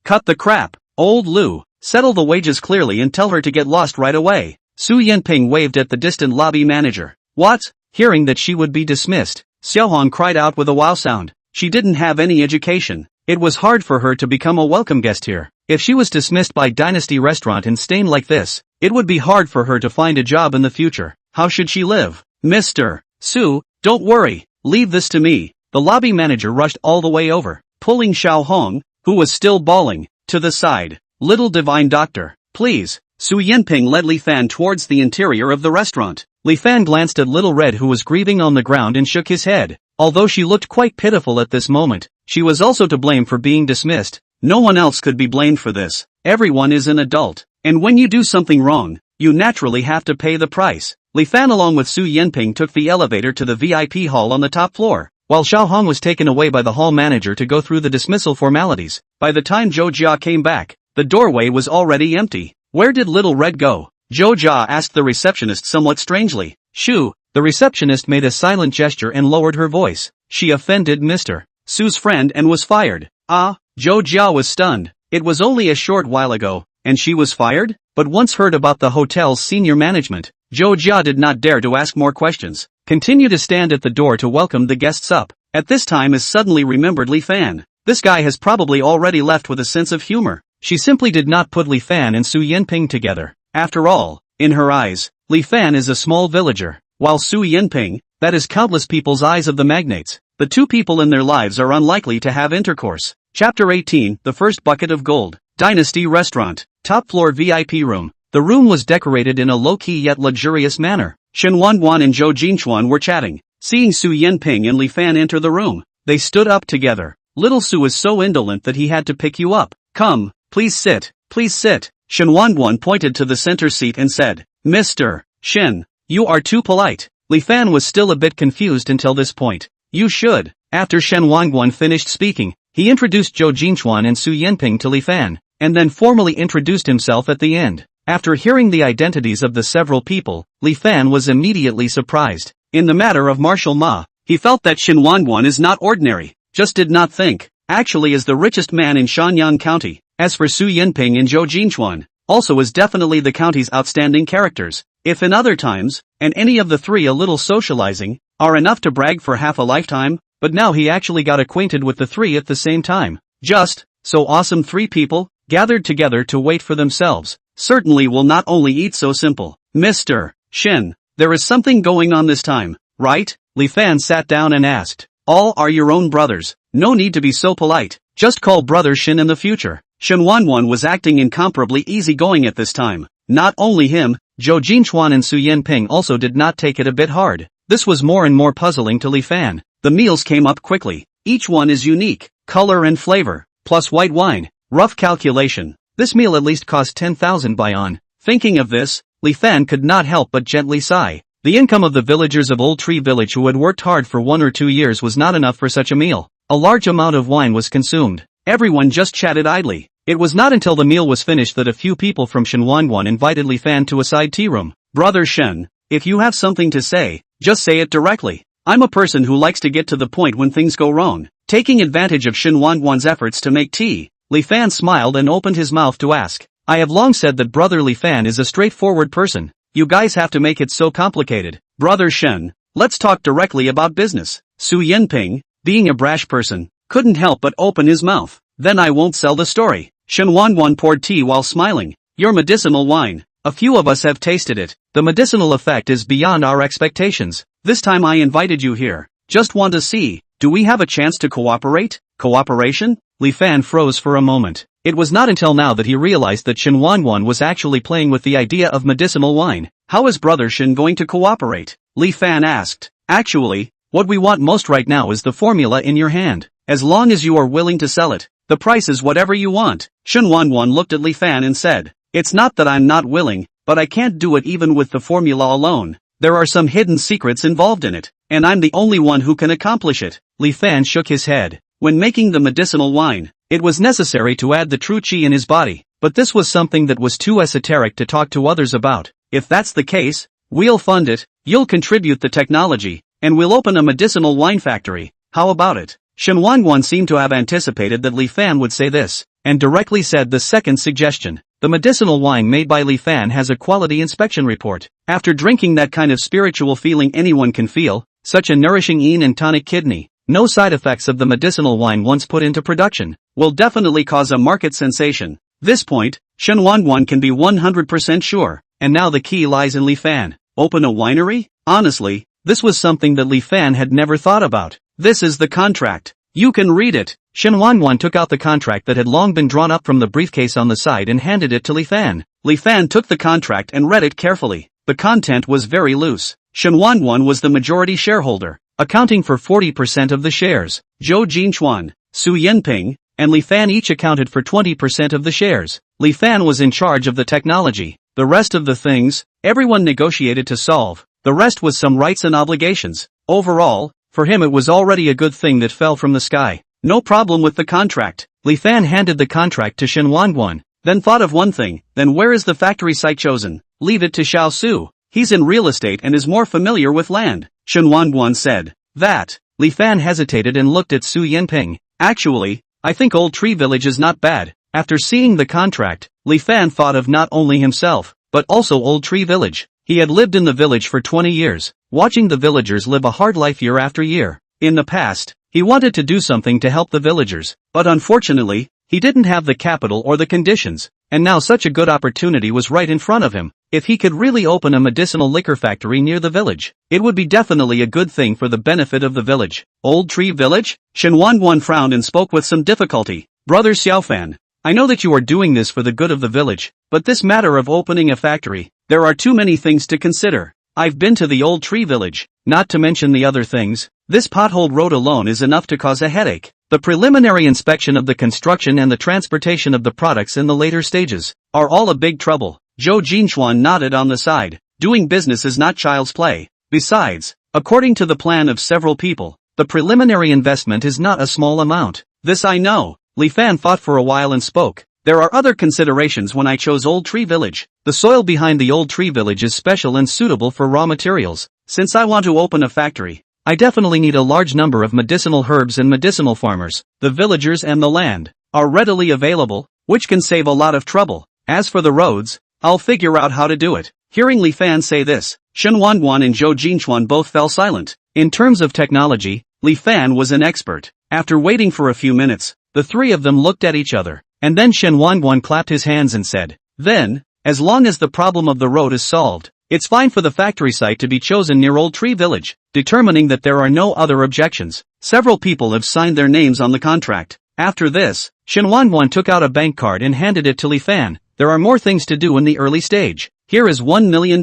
cut the crap. Old Lu, settle the wages clearly and tell her to get lost right away." Su Yinping waved at the distant lobby manager. "What?" Hearing that she would be dismissed, Xiao Hong cried out with a wow sound. She didn't have any education. It was hard for her to become a welcome guest here. If she was dismissed by Dynasty Restaurant and stayed like this, it would be hard for her to find a job in the future. How should she live? "Mr. Su, don't worry, leave this to me." The lobby manager rushed all the way over, pulling Xiao Hong, who was still bawling, to the side. "Little divine doctor, please." Su Yinping led Li Fan towards the interior of the restaurant. Li Fan glanced at Little Red who was grieving on the ground and shook his head. Although she looked quite pitiful at this moment, she was also to blame for being dismissed. No one else could be blamed for this. Everyone is an adult, and when you do something wrong, you naturally have to pay the price. Li Fan along with Su Yinping took the elevator to the VIP hall on the top floor, while Xiao Hong was taken away by the hall manager to go through the dismissal formalities. By the time Zhou Jia came back, the doorway was already empty. "Where did Little Red go?" Zhou Jia asked the receptionist somewhat strangely. "Shoo." The receptionist made a silent gesture and lowered her voice. She offended Mr. Su's friend and was fired. "Ah," Zhou Jia was stunned. It was only a short while ago, and she was fired? But once heard about the hotel's senior management, Zhou Jia did not dare to ask more questions. Continue to stand at the door to welcome the guests up. At this time is suddenly remembered Li Fan. This guy has probably already left with a sense of humor. She simply did not put Li Fan and Su Yinping together. After all, in her eyes, Li Fan is a small villager, while Su Yinping, that is countless people's eyes of the magnates. The two people in their lives are unlikely to have intercourse. Chapter 18, The First Bucket of Gold. Dynasty Restaurant. Top floor VIP room. The room was decorated in a low-key yet luxurious manner. Shen Wanguan and Zhou Jinchuan were chatting. Seeing Su Yinping and Li Fan enter the room, they stood up together. "Little Su is so indolent that he had to pick you up. Come, please sit, please sit." Shen Wanguan pointed to the center seat and said, "Mr. Shen, you are too polite." Li Fan was still a bit confused until this point. "You should." After Shen Wanguan finished speaking, he introduced Zhou Jinchuan and Su Yinping to Li Fan, and then formally introduced himself at the end. After hearing the identities of the several people, Li Fan was immediately surprised. In the matter of martial ma, he felt that Shen Wanguan is not ordinary, just did not think, actually is the richest man in Shanyang County. As for Su Yinping and Zhou Jinchuan, also is definitely the county's outstanding characters. If in other times, and any of the three a little socializing, are enough to brag for half a lifetime, but now he actually got acquainted with the three at the same time. Just, so awesome, three people, gathered together to wait for themselves, certainly will not only eat so simple. Mr. Shin, there is something going on this time, right? Li Fan sat down and asked. All are your own brothers, no need to be so polite, just call brother Shin in the future. Shin Wanwan was acting incomparably easygoing at this time. Not only him, Zhou Jinchuan and Su Yinping also did not take it a bit hard. This was more and more puzzling to Li Fan. The meals came up quickly. Each one is unique, color and flavor, plus white wine. Rough calculation. This meal at least cost 10,000 bayon. Thinking of this, Li Fan could not help but gently sigh. The income of the villagers of Old Tree Village who had worked hard for 1 or 2 years was not enough for such a meal. A large amount of wine was consumed. Everyone just chatted idly. It was not until the meal was finished that a few people from Shenwanwan invited Li Fan to a side tea room. Brother Shen, if you have something to say, just say it directly. I'm a person who likes to get to the point when things go wrong. Taking advantage of Shenwanwan's efforts to make tea, Li Fan smiled and opened his mouth to ask. I have long said that Brother Li Fan is a straightforward person. You guys have to make it so complicated. Brother Shen, let's talk directly about business. Su Yinping, being a brash person, couldn't help but open his mouth. Then I won't sell the story. Shen Wanwan poured tea while smiling. Your medicinal wine. A few of us have tasted it. The medicinal effect is beyond our expectations. This time I invited you here. Just want to see, do we have a chance to cooperate? Cooperation? Li Fan froze for a moment. It was not until now that he realized that Shen Wanwan was actually playing with the idea of medicinal wine. How is Brother Shen going to cooperate? Li Fan asked. Actually, what we want most right now is the formula in your hand. As long as you are willing to sell it, the price is whatever you want. Shen Wanwan looked at Li Fan and said, it's not that I'm not willing, but I can't do it even with the formula alone. There are some hidden secrets involved in it, and I'm the only one who can accomplish it. Li Fan shook his head. When making the medicinal wine, it was necessary to add the true qi in his body, but this was something that was too esoteric to talk to others about. If that's the case, we'll fund it, you'll contribute the technology, and we'll open a medicinal wine factory. How about it? Shen Wanwan seemed to have anticipated that Li Fan would say this, and directly said the second suggestion. The medicinal wine made by Li Fan has a quality inspection report. After drinking that kind of spiritual feeling anyone can feel, such a nourishing yin and tonic kidney, no side effects of the medicinal wine once put into production, will definitely cause a market sensation. This point, Shen Wanwan can be 100% sure, and now the key lies in Li Fan. Open a winery? Honestly, this was something that Li Fan had never thought about. This is the contract. You can read it. Shen Wanwan took out the contract that had long been drawn up from the briefcase on the side and handed it to Li Fan. Li Fan took the contract and read it carefully. The content was very loose. Shen Wanwan was the majority shareholder, accounting for 40% of the shares. Zhou Jinchuan, Su Yinping, and Li Fan each accounted for 20% of the shares. Li Fan was in charge of the technology. The rest of the things, everyone negotiated to solve. The rest was some rights and obligations. Overall, for him it was already a good thing that fell from the sky. No problem with the contract. Li Fan handed the contract to Shen Wanwan, then thought of one thing. Then where is the factory site chosen? Leave it to Xiao Su. He's in real estate and is more familiar with land. Shen Wanwan said. That. Li Fan hesitated and looked at Su Yinping. Actually, I think Old Tree Village is not bad. After seeing the contract, Li Fan thought of not only himself, but also Old Tree Village. He had lived in the village for 20 years, watching the villagers live a hard life year after year. In the past, he wanted to do something to help the villagers, but unfortunately, he didn't have the capital or the conditions, and now such a good opportunity was right in front of him. If he could really open a medicinal liquor factory near the village, it would be definitely a good thing for the benefit of the village. Old Tree Village? Shen Wanwan frowned and spoke with some difficulty. Brother Xiaofan, I know that you are doing this for the good of the village, but this matter of opening a factory, there are too many things to consider. I've been to the Old Tree Village, not to mention the other things. This potholed road alone is enough to cause a headache. The preliminary inspection of the construction and the transportation of the products in the later stages are all a big trouble. Zhou Jinchuan nodded on the side. Doing business is not child's play. Besides, according to the plan of several people, the preliminary investment is not a small amount. This I know. Li Fan thought for a while and spoke. There are other considerations when I chose Old Tree Village. The soil behind the Old Tree Village is special and suitable for raw materials. Since I want to open a factory, I definitely need a large number of medicinal herbs and medicinal farmers. The villagers and the land are readily available, which can save a lot of trouble. As for the roads, I'll figure out how to do it. Hearing Li Fan say this, Shen Wanguan and Zhou Jinchuan both fell silent. In terms of technology, Li Fan was an expert. After waiting for a few minutes, the three of them looked at each other, and then Shen Wanguan clapped his hands and said, "Then, as long as the problem of the road is solved, it's fine for the factory site to be chosen near Old Tree Village." Determining that there are no other objections, several people have signed their names on the contract. After this, Shen Wanguan took out a bank card and handed it to Li Fan. "There are more things to do in the early stage. Here is $1 million.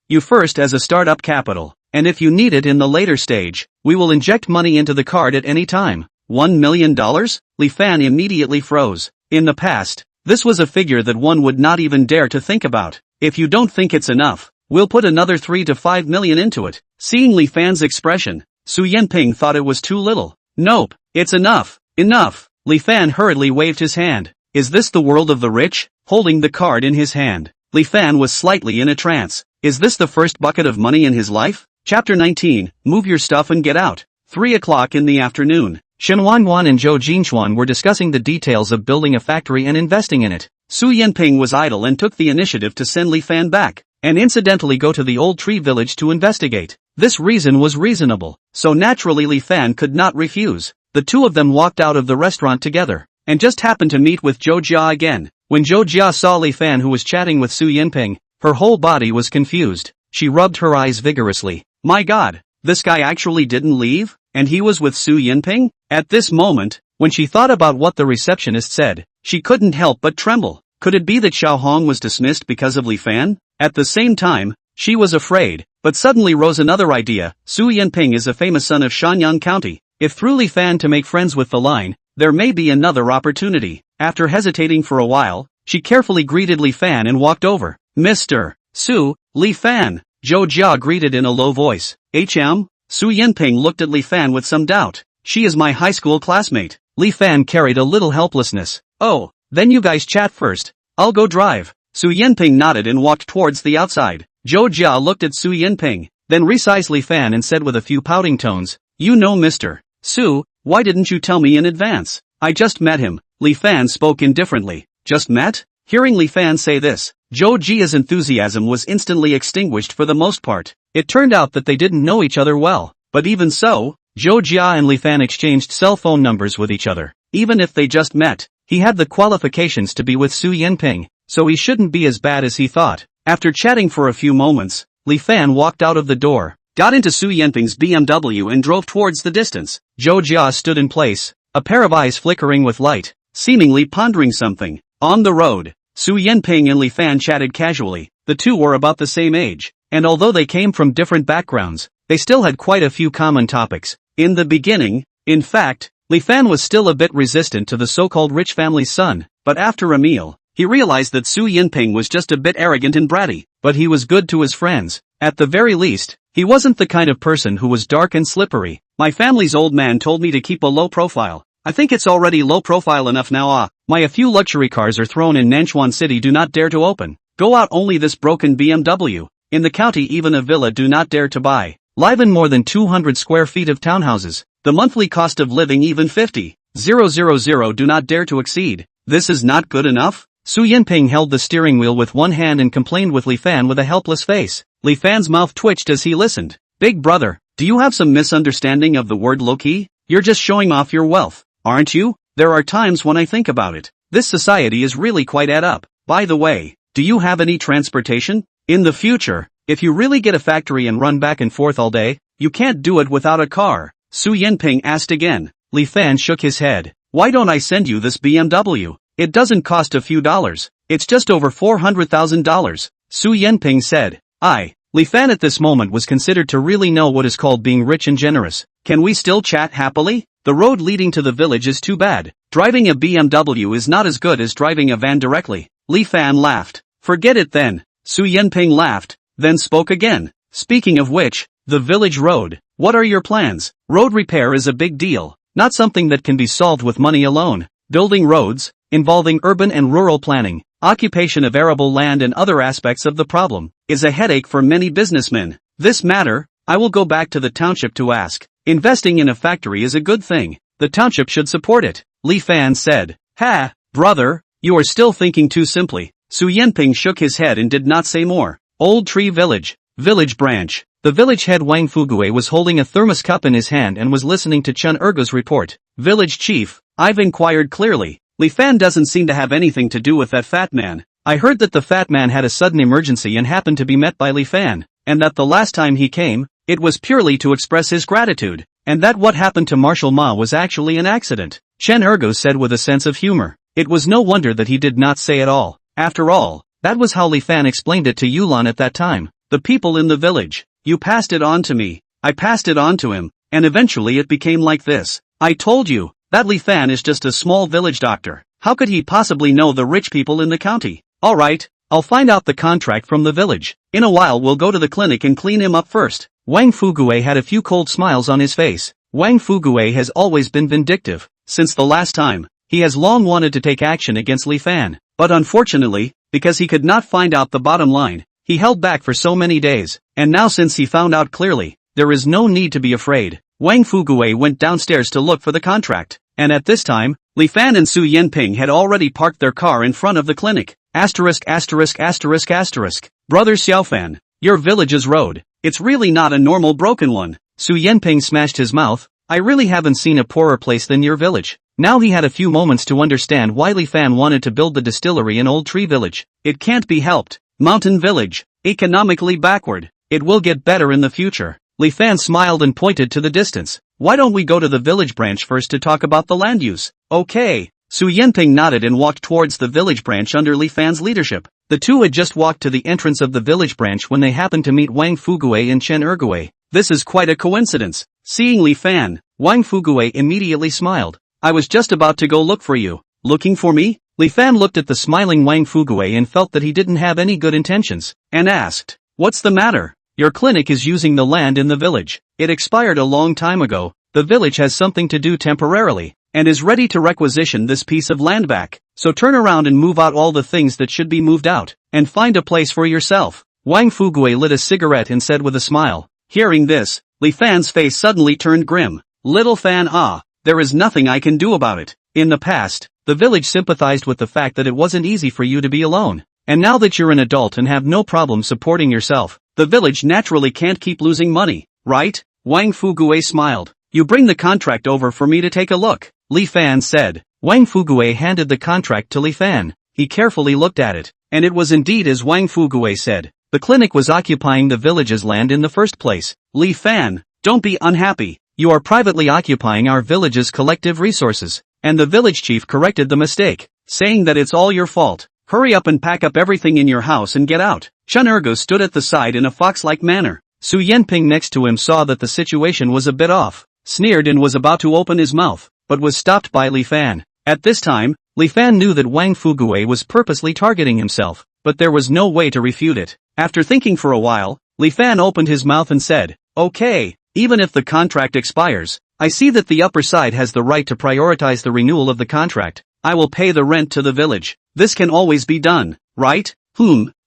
You first as a startup capital, and if you need it in the later stage, we will inject money into the card at any time." $1 million? Li Fan immediately froze. In the past, this was a figure that one would not even dare to think about. "If you don't think it's enough, we'll put another 3 to 5 million into it." Seeing Li Fan's expression, Su Yanping thought it was too little. "Nope, it's enough. Enough." Li Fan hurriedly waved his hand. "Is this the world of the rich?" Holding the card in his hand, Li Fan was slightly in a trance. Is this the first bucket of money in his life? Chapter 19, Move your stuff and get out. 3 o'clock in the afternoon. Shen Wanguan and Zhou Jinchuan were discussing the details of building a factory and investing in it. Su Yanping was idle and took the initiative to send Li Fan back, and incidentally go to the Old Tree Village to investigate. This reason was reasonable, so naturally Li Fan could not refuse. The two of them walked out of the restaurant together, and just happened to meet with Zhou Jia again. When Zhou Jia saw Li Fan who was chatting with Su Yanping, her whole body was confused. She rubbed her eyes vigorously. My God, this guy actually didn't leave, and he was with Su Yanping? At this moment, when she thought about what the receptionist said, she couldn't help but tremble. Could it be that Xiao Hong was dismissed because of Li Fan? At the same time, she was afraid, but suddenly rose another idea. Su Yanping is a famous son of Shanyang County. If through Li Fan to make friends with the line, there may be another opportunity. After hesitating for a while, she carefully greeted Li Fan and walked over. Mr. Su, Li Fan, Zhou Jia greeted in a low voice. HM? Su Yanping looked at Li Fan with some doubt. She is my high school classmate. Li Fan carried a little helplessness. Oh, then you guys chat first. I'll go drive. Su Yanping nodded and walked towards the outside. Zhou Jia looked at Su Yanping, then resized Li Fan and said with a few pouting tones, You know Mr. Su, why didn't you tell me in advance? I just met him. Li Fan spoke indifferently. Just met? Hearing Li Fan say this, Zhou Jia's enthusiasm was instantly extinguished for the most part. It turned out that they didn't know each other well, but even so, Zhou Jia and Li Fan exchanged cell phone numbers with each other. Even if they just met, he had the qualifications to be with Su Yanping, so he shouldn't be as bad as he thought. After chatting for a few moments, Li Fan walked out of the door, got into Su Yanping's BMW and drove towards the distance. Zhou Jia stood in place, a pair of eyes flickering with light, seemingly pondering something. On the road, Su Yanping and Li Fan chatted casually. The two were about the same age, and although they came from different backgrounds, they still had quite a few common topics. In the beginning, in fact, Li Fan was still a bit resistant to the so-called rich family's son, but after a meal, he realized that Su Yanping was just a bit arrogant and bratty, but he was good to his friends. At the very least, he wasn't the kind of person who was dark and slippery. My family's old man told me to keep a low profile. I think it's already low profile enough now. A few luxury cars are thrown in Nanchuan City do not dare to open. Go out only this broken BMW. In the county even a villa do not dare to buy. Live in more than 200 square feet of townhouses. The monthly cost of living even 50,000 do not dare to exceed. This is not good enough? Su Yanping held the steering wheel with one hand and complained with Li Fan with a helpless face. Li Fan's mouth twitched as he listened. Big brother, do you have some misunderstanding of the word low-key? You're just showing off your wealth, aren't you? There are times when I think about it. This society is really quite add up. By the way, do you have any transportation? In the future, if you really get a factory and run back and forth all day, you can't do it without a car. Su Yanping asked again. Li Fan shook his head. Why don't I send you this BMW? It doesn't cost a few dollars. It's just over $400,000. Su Yanping said. Li Fan at this moment was considered to really know what is called being rich and generous. Can we still chat happily? The road leading to the village is too bad. Driving a BMW is not as good as driving a van directly. Li Fan laughed. Forget it then. Su Yanping laughed, then spoke again. Speaking of which, the village road. What are your plans? Road repair is a big deal, not something that can be solved with money alone. Building roads, involving urban and rural planning, occupation of arable land and other aspects of the problem, is a headache for many businessmen. This matter, I will go back to the township to ask. Investing in a factory is a good thing. The township should support it. Li Fan said. Ha, brother, you are still thinking too simply. Su Yanping shook his head and did not say more. Old Tree Village. Village branch. The village head Wang Fugue was holding a thermos cup in his hand and was listening to Chen Ergo's report. Village chief, I've inquired clearly. Li Fan doesn't seem to have anything to do with that fat man. I heard that the fat man had a sudden emergency and happened to be met by Li Fan, and that the last time he came, it was purely to express his gratitude, and that what happened to Marshal Ma was actually an accident. Chen Ergo said with a sense of humor. It was no wonder that he did not say it all. After all, that was how Li Fan explained it to Yulan at that time. The people in the village. You passed it on to me. I passed it on to him, and eventually it became like this. I told you, that Li Fan is just a small village doctor. How could he possibly know the rich people in the county? Alright, I'll find out the contract from the village. In a while we'll go to the clinic and clean him up first. Wang Fugue had a few cold smiles on his face. Wang Fugue has always been vindictive. Since the last time, he has long wanted to take action against Li Fan. But unfortunately, because he could not find out the bottom line, he held back for so many days, and now since he found out clearly, there is no need to be afraid. Wang Fugue went downstairs to look for the contract, and at this time, Li Fan and Su Yanping had already parked their car in front of the clinic. Brother Xiaofan, your village's road, it's really not a normal broken one. Su Yanping smashed his mouth. I really haven't seen a poorer place than your village. Now he had a few moments to understand why Li Fan wanted to build the distillery in Old Tree Village. It can't be helped. Mountain village, economically backward. It will get better in the future. Li Fan smiled and pointed to the distance. Why don't we go to the village branch first to talk about the land use? Okay. Su Yanping nodded and walked towards the village branch under Li Fan's leadership. The two had just walked to the entrance of the village branch when they happened to meet Wang Fugue and Chen Ergue. This is quite a coincidence. Seeing Li Fan, Wang Fugue immediately smiled. I was just about to go look for you. Looking for me? Li Fan looked at the smiling Wang Fugue and felt that he didn't have any good intentions, and asked, what's the matter? Your clinic is using the land in the village. It expired a long time ago. The village has something to do temporarily, and is ready to requisition this piece of land back. So turn around and move out all the things that should be moved out, and find a place for yourself. Wang Fugue lit a cigarette and said with a smile. Hearing this, Li Fan's face suddenly turned grim. Little Fan, there is nothing I can do about it. In the past, the village sympathized with the fact that it wasn't easy for you to be alone. And now that you're an adult and have no problem supporting yourself, the village naturally can't keep losing money, right? Wang Fugue smiled. You bring the contract over for me to take a look, Li Fan said. Wang Fugue handed the contract to Li Fan. He carefully looked at it, and it was indeed as Wang Fugue said. The clinic was occupying the village's land in the first place. Li Fan, don't be unhappy. You are privately occupying our village's collective resources. And the village chief corrected the mistake, saying that it's all your fault. Hurry up and pack up everything in your house and get out. Chen Ergo stood at the side in a fox-like manner. Su Yanping next to him saw that the situation was a bit off, sneered and was about to open his mouth, but was stopped by Li Fan. At this time, Li Fan knew that Wang Fugue was purposely targeting himself, but there was no way to refute it. After thinking for a while, Li Fan opened his mouth and said, okay, even if the contract expires, I see that the upper side has the right to prioritize the renewal of the contract. I will pay the rent to the village. This can always be done, right?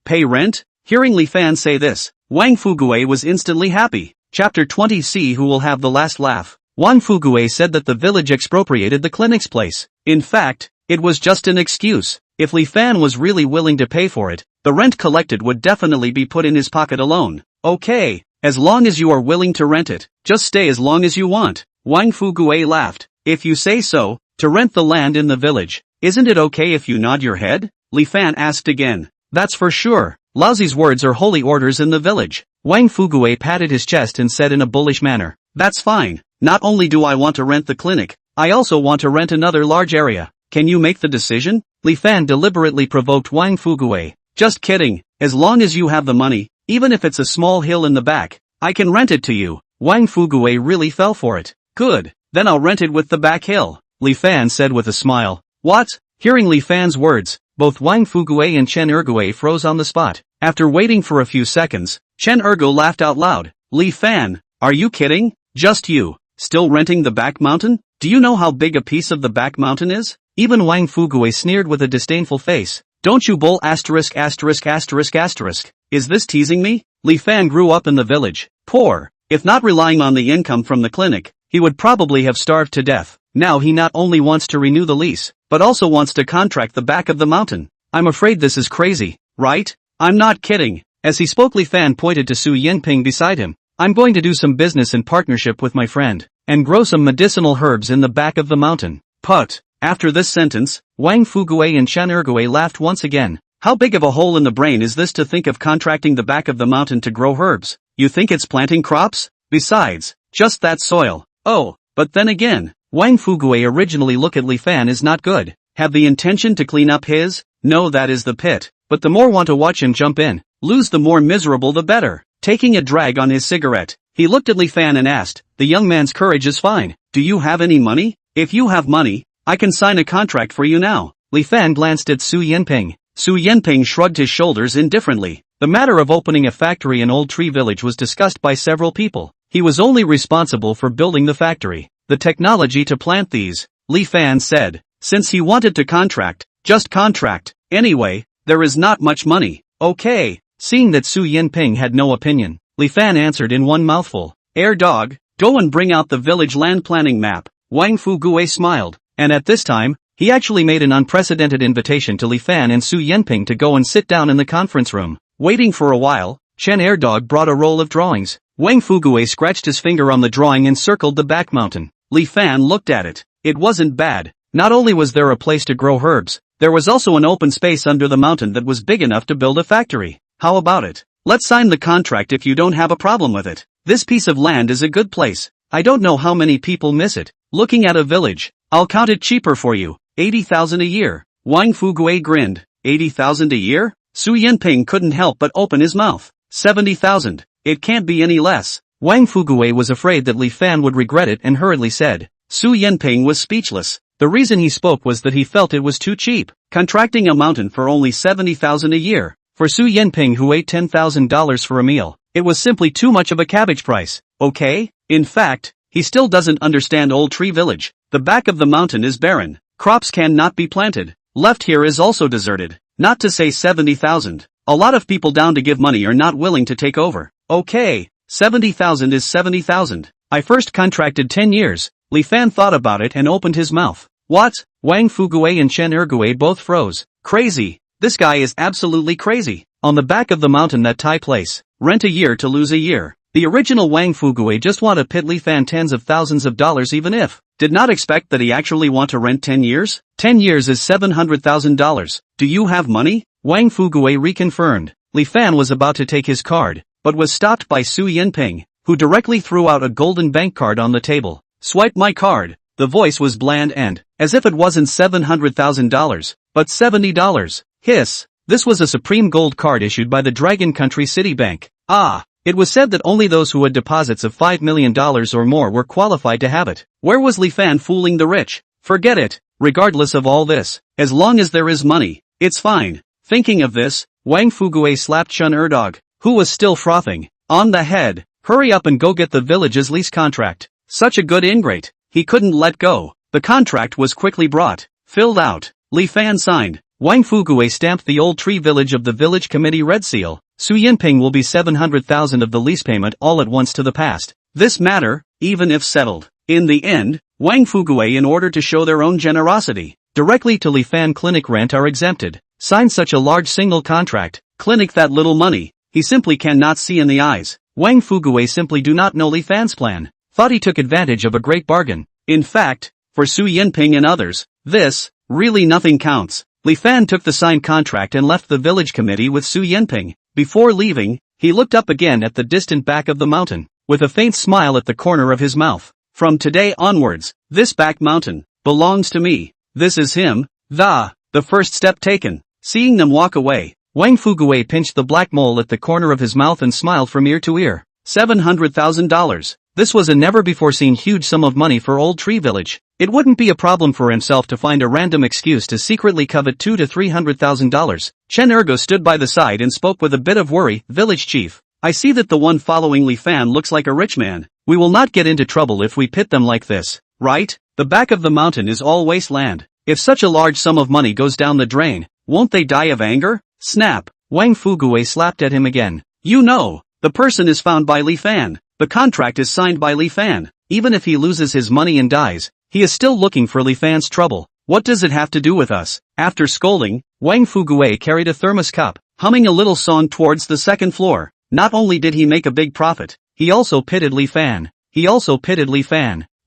Pay rent? Hearing Li Fan say this, Wang Fugue was instantly happy. Chapter 20. See who will have the last laugh. Wang Fugue said that the village expropriated the clinic's place. In fact, it was just an excuse. If Li Fan was really willing to pay for it, the rent collected would definitely be put in his pocket alone. Okay, as long as you are willing to rent it, just stay as long as you want. Wang Fugue laughed. If you say so, to rent the land in the village, isn't it okay if you nod your head? Li Fan asked again. That's for sure. Laozi's words are holy orders in the village. Wang Fugue patted his chest and said in a bullish manner, that's fine. Not only do I want to rent the clinic, I also want to rent another large area. Can you make the decision? Li Fan deliberately provoked Wang Fugue. Just kidding. As long as you have the money, even if it's a small hill in the back, I can rent it to you. Wang Fugue really fell for it. Good. Then I'll rent it with the back hill, Li Fan said with a smile. What? Hearing Li Fan's words, both Wang Fugue and Chen Ergue froze on the spot. After waiting for a few seconds, Chen Ergo laughed out loud. Li Fan, are you kidding? Just you. Still renting the back mountain? Do you know how big a piece of the back mountain is? Even Wang Fugue sneered with a disdainful face. Don't you bull ********. Is this teasing me? Li Fan grew up in the village, poor. If not relying on the income from the clinic, he would probably have starved to death. Now he not only wants to renew the lease, but also wants to contract the back of the mountain. I'm afraid this is crazy, right? I'm not kidding. As he spoke, Li Fan pointed to Su Yinping beside him. I'm going to do some business in partnership with my friend, and grow some medicinal herbs in the back of the mountain. Put. After this sentence, Wang Fuguei and Chen Ergui laughed once again. How big of a hole in the brain is this to think of contracting the back of the mountain to grow herbs? You think it's planting crops? Besides, just that soil. Oh, but then again, Wang Fuguei originally look at Li Fan is not good. Have the intention to clean up his? No, that is the pit. But the more want to watch him jump in, lose, the more miserable the better. Taking a drag on his cigarette, he looked at Li Fan and asked, the young man's courage is fine. Do you have any money? If you have money, I can sign a contract for you now. Li Fan glanced at Su Yinping. Su Yinping shrugged his shoulders indifferently. The matter of opening a factory in Old Tree Village was discussed by several people. He was only responsible for building the factory. The technology to plant these, Li Fan said. Since he wanted to contract, just contract. Anyway, there is not much money. Okay. Seeing that Su Yinping had no opinion, Li Fan answered in one mouthful. Dog, go and bring out the village land planning map. Wang Fuguei smiled, and at this time, he actually made an unprecedented invitation to Li Fan and Su Yinping to go and sit down in the conference room. Waiting for a while, Chen Dog brought a roll of drawings. Wang Fuguei scratched his finger on the drawing and circled the back mountain. Li Fan looked at it. It wasn't bad. Not only was there a place to grow herbs, there was also an open space under the mountain that was big enough to build a factory. How about it? Let's sign the contract if you don't have a problem with it. This piece of land is a good place. I don't know how many people miss it. Looking at a village. I'll count it cheaper for you. 80,000 a year. Wang Fuguei grinned. 80,000 a year? Su Yinping couldn't help but open his mouth. 70,000. It can't be any less. Wang Fuguei was afraid that Li Fan would regret it and hurriedly said. Su Yinping was speechless. The reason he spoke was that he felt it was too cheap. Contracting a mountain for only 70,000 a year. For Su Yinping, who ate $10,000 for a meal, it was simply too much of a cabbage price. Okay? In fact, he still doesn't understand Old Tree Village. The back of the mountain is barren. Crops cannot be planted. Left here is also deserted. Not to say 70,000. A lot of people down to give money are not willing to take over. Okay, 70,000 is 70,000. I first contracted 10 years. Li Fan thought about it and opened his mouth. What? Wang Fuguei and Chen Ergui both froze. Crazy. This guy is absolutely crazy. On the back of the mountain, that Thai place. Rent a year to lose a year. The original Wang Fuguei just want to pit Li Fan tens of thousands of dollars, even if did not expect that he actually want to rent 10 years? 10 years is $700,000. Do you have money? Wang Fuguei reconfirmed. Li Fan was about to take his card, but was stopped by Su Yinping, who directly threw out a golden bank card on the table. Swipe my card. The voice was bland and, as if it wasn't $700,000, but $70. Hiss. This was a supreme gold card issued by the Dragon Country City Bank. Ah. It was said that only those who had deposits of $5 million or more were qualified to have it. Where was Li Fan fooling the rich? Forget it. Regardless of all this, as long as there is money, it's fine. Thinking of this, Wang Fuguei slapped Chen Dog, who was still frothing, on the head. Hurry up and go get the village's lease contract. Such a good ingrate. He couldn't let go. The contract was quickly brought, filled out. Li Fan signed. Wang Fuguei stamped the Old Tree Village of the village committee red seal. Su Yinping will be 700,000 of the lease payment all at once to the past. This matter, even if settled. In the end, Wang Fuguei, in order to show their own generosity, directly to Li Fan clinic rent are exempted. Signed such a large single contract. Clinic that little money, he simply cannot see in the eyes. Wang Fuguei simply do not know Li Fan's plan. Thought he took advantage of a great bargain. In fact, for Su Yinping and others, this, really nothing counts. Li Fan took the signed contract and left the village committee with Su Yinping. Before leaving, he looked up again at the distant back of the mountain, with a faint smile at the corner of his mouth. From today onwards, this back mountain belongs to me. This is him, the first step taken. Seeing them walk away, Wang Fuguei pinched the black mole at the corner of his mouth and smiled from ear to ear. $700,000. This was a never-before-seen huge sum of money for Old Tree Village. It wouldn't be a problem for himself to find a random excuse to secretly covet $200,000 to $300,000. Chen Ergo stood by the side and spoke with a bit of worry. Village chief, I see that the one following Li Fan looks like a rich man. We will not get into trouble if we pit them like this, right? The back of the mountain is all wasteland. If such a large sum of money goes down the drain, won't they die of anger? Snap. Wang Fuguei slapped at him again. You know, the person is found by Li Fan. The contract is signed by Li Fan. Even if he loses his money and dies, he is still looking for Li Fan's trouble. What does it have to do with us? After scolding, Wang Fuguei carried a thermos cup, humming a little song towards the second floor. Not only did he make a big profit, he also pitied Li Fan.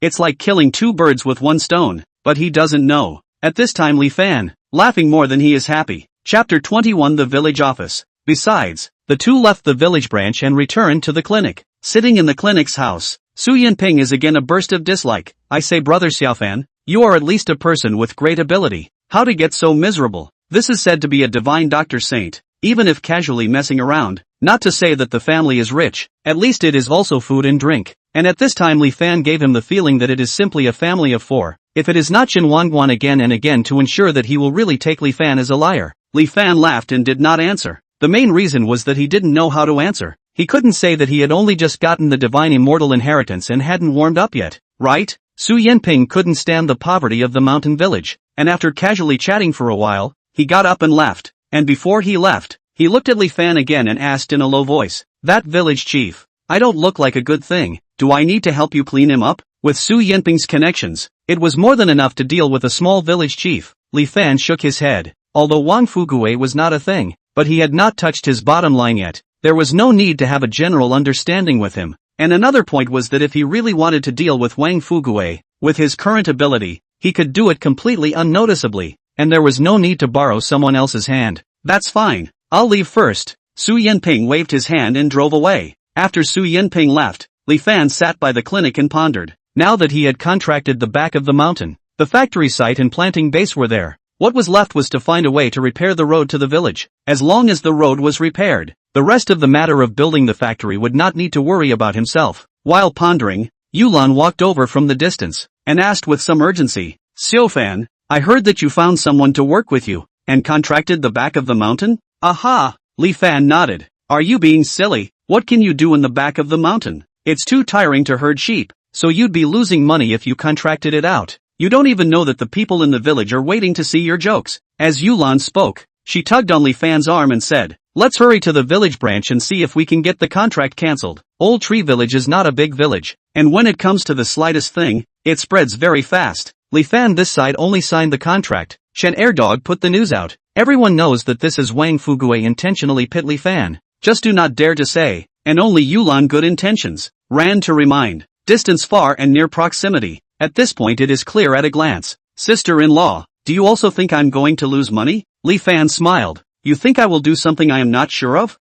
It's like killing two birds with one stone, but he doesn't know. At this time Li Fan, laughing more than he is happy. Chapter 21 The Village Office. Besides, the two left the village branch and returned to the clinic. Sitting in the clinic's house, Su Yinping is again a burst of dislike. I say brother Xiaofan, you are at least a person with great ability. How to get so miserable? This is said to be a divine doctor saint, even if casually messing around. Not to say that the family is rich, at least it is also food and drink. And at this time Li Fan gave him the feeling that it is simply a family of four. If it is not Chen Wangguan again and again to ensure that he will really take Li Fan as a liar. Li Fan laughed and did not answer. The main reason was that he didn't know how to answer. He couldn't say that he had only just gotten the divine immortal inheritance and hadn't warmed up yet, right? Su Yinping couldn't stand the poverty of the mountain village, and after casually chatting for a while, he got up and left. And before he left, he looked at Li Fan again and asked in a low voice, that village chief, I don't look like a good thing, do I need to help you clean him up? With Su Yinping's connections, it was more than enough to deal with a small village chief. Li Fan shook his head. Although Wang Fuguei was not a thing, but he had not touched his bottom line yet, there was no need to have a general understanding with him. And another point was that if he really wanted to deal with Wang Fuguei, with his current ability, he could do it completely unnoticeably, and there was no need to borrow someone else's hand. That's fine, I'll leave first. Su Yinping waved his hand and drove away. After Su Yinping left, Li Fan sat by the clinic and pondered. Now that he had contracted the back of the mountain, the factory site and planting base were there. What was left was to find a way to repair the road to the village. As long as the road was repaired, the rest of the matter of building the factory would not need to worry about himself. While pondering, Yulan walked over from the distance, and asked with some urgency, Xiaofan, I heard that you found someone to work with you, and contracted the back of the mountain? Aha! Li Fan nodded. Are you being silly? What can you do in the back of the mountain? It's too tiring to herd sheep, so you'd be losing money if you contracted it out. You don't even know that the people in the village are waiting to see your jokes. As Yulan spoke, she tugged on Li Fan's arm and said, let's hurry to the village branch and see if we can get the contract cancelled. Old Tree Village is not a big village, and when it comes to the slightest thing, it spreads very fast. Li Fan this side only signed the contract. Shen Airdog put the news out. Everyone knows that this is Wang Fuguei intentionally pit Li Fan. Just do not dare to say, and only Yulan good intentions. Ran to remind. Distance far and near proximity. At this point it is clear at a glance. Sister-in-law, do you also think I'm going to lose money? Li Fan smiled. You think I will do something I am not sure of?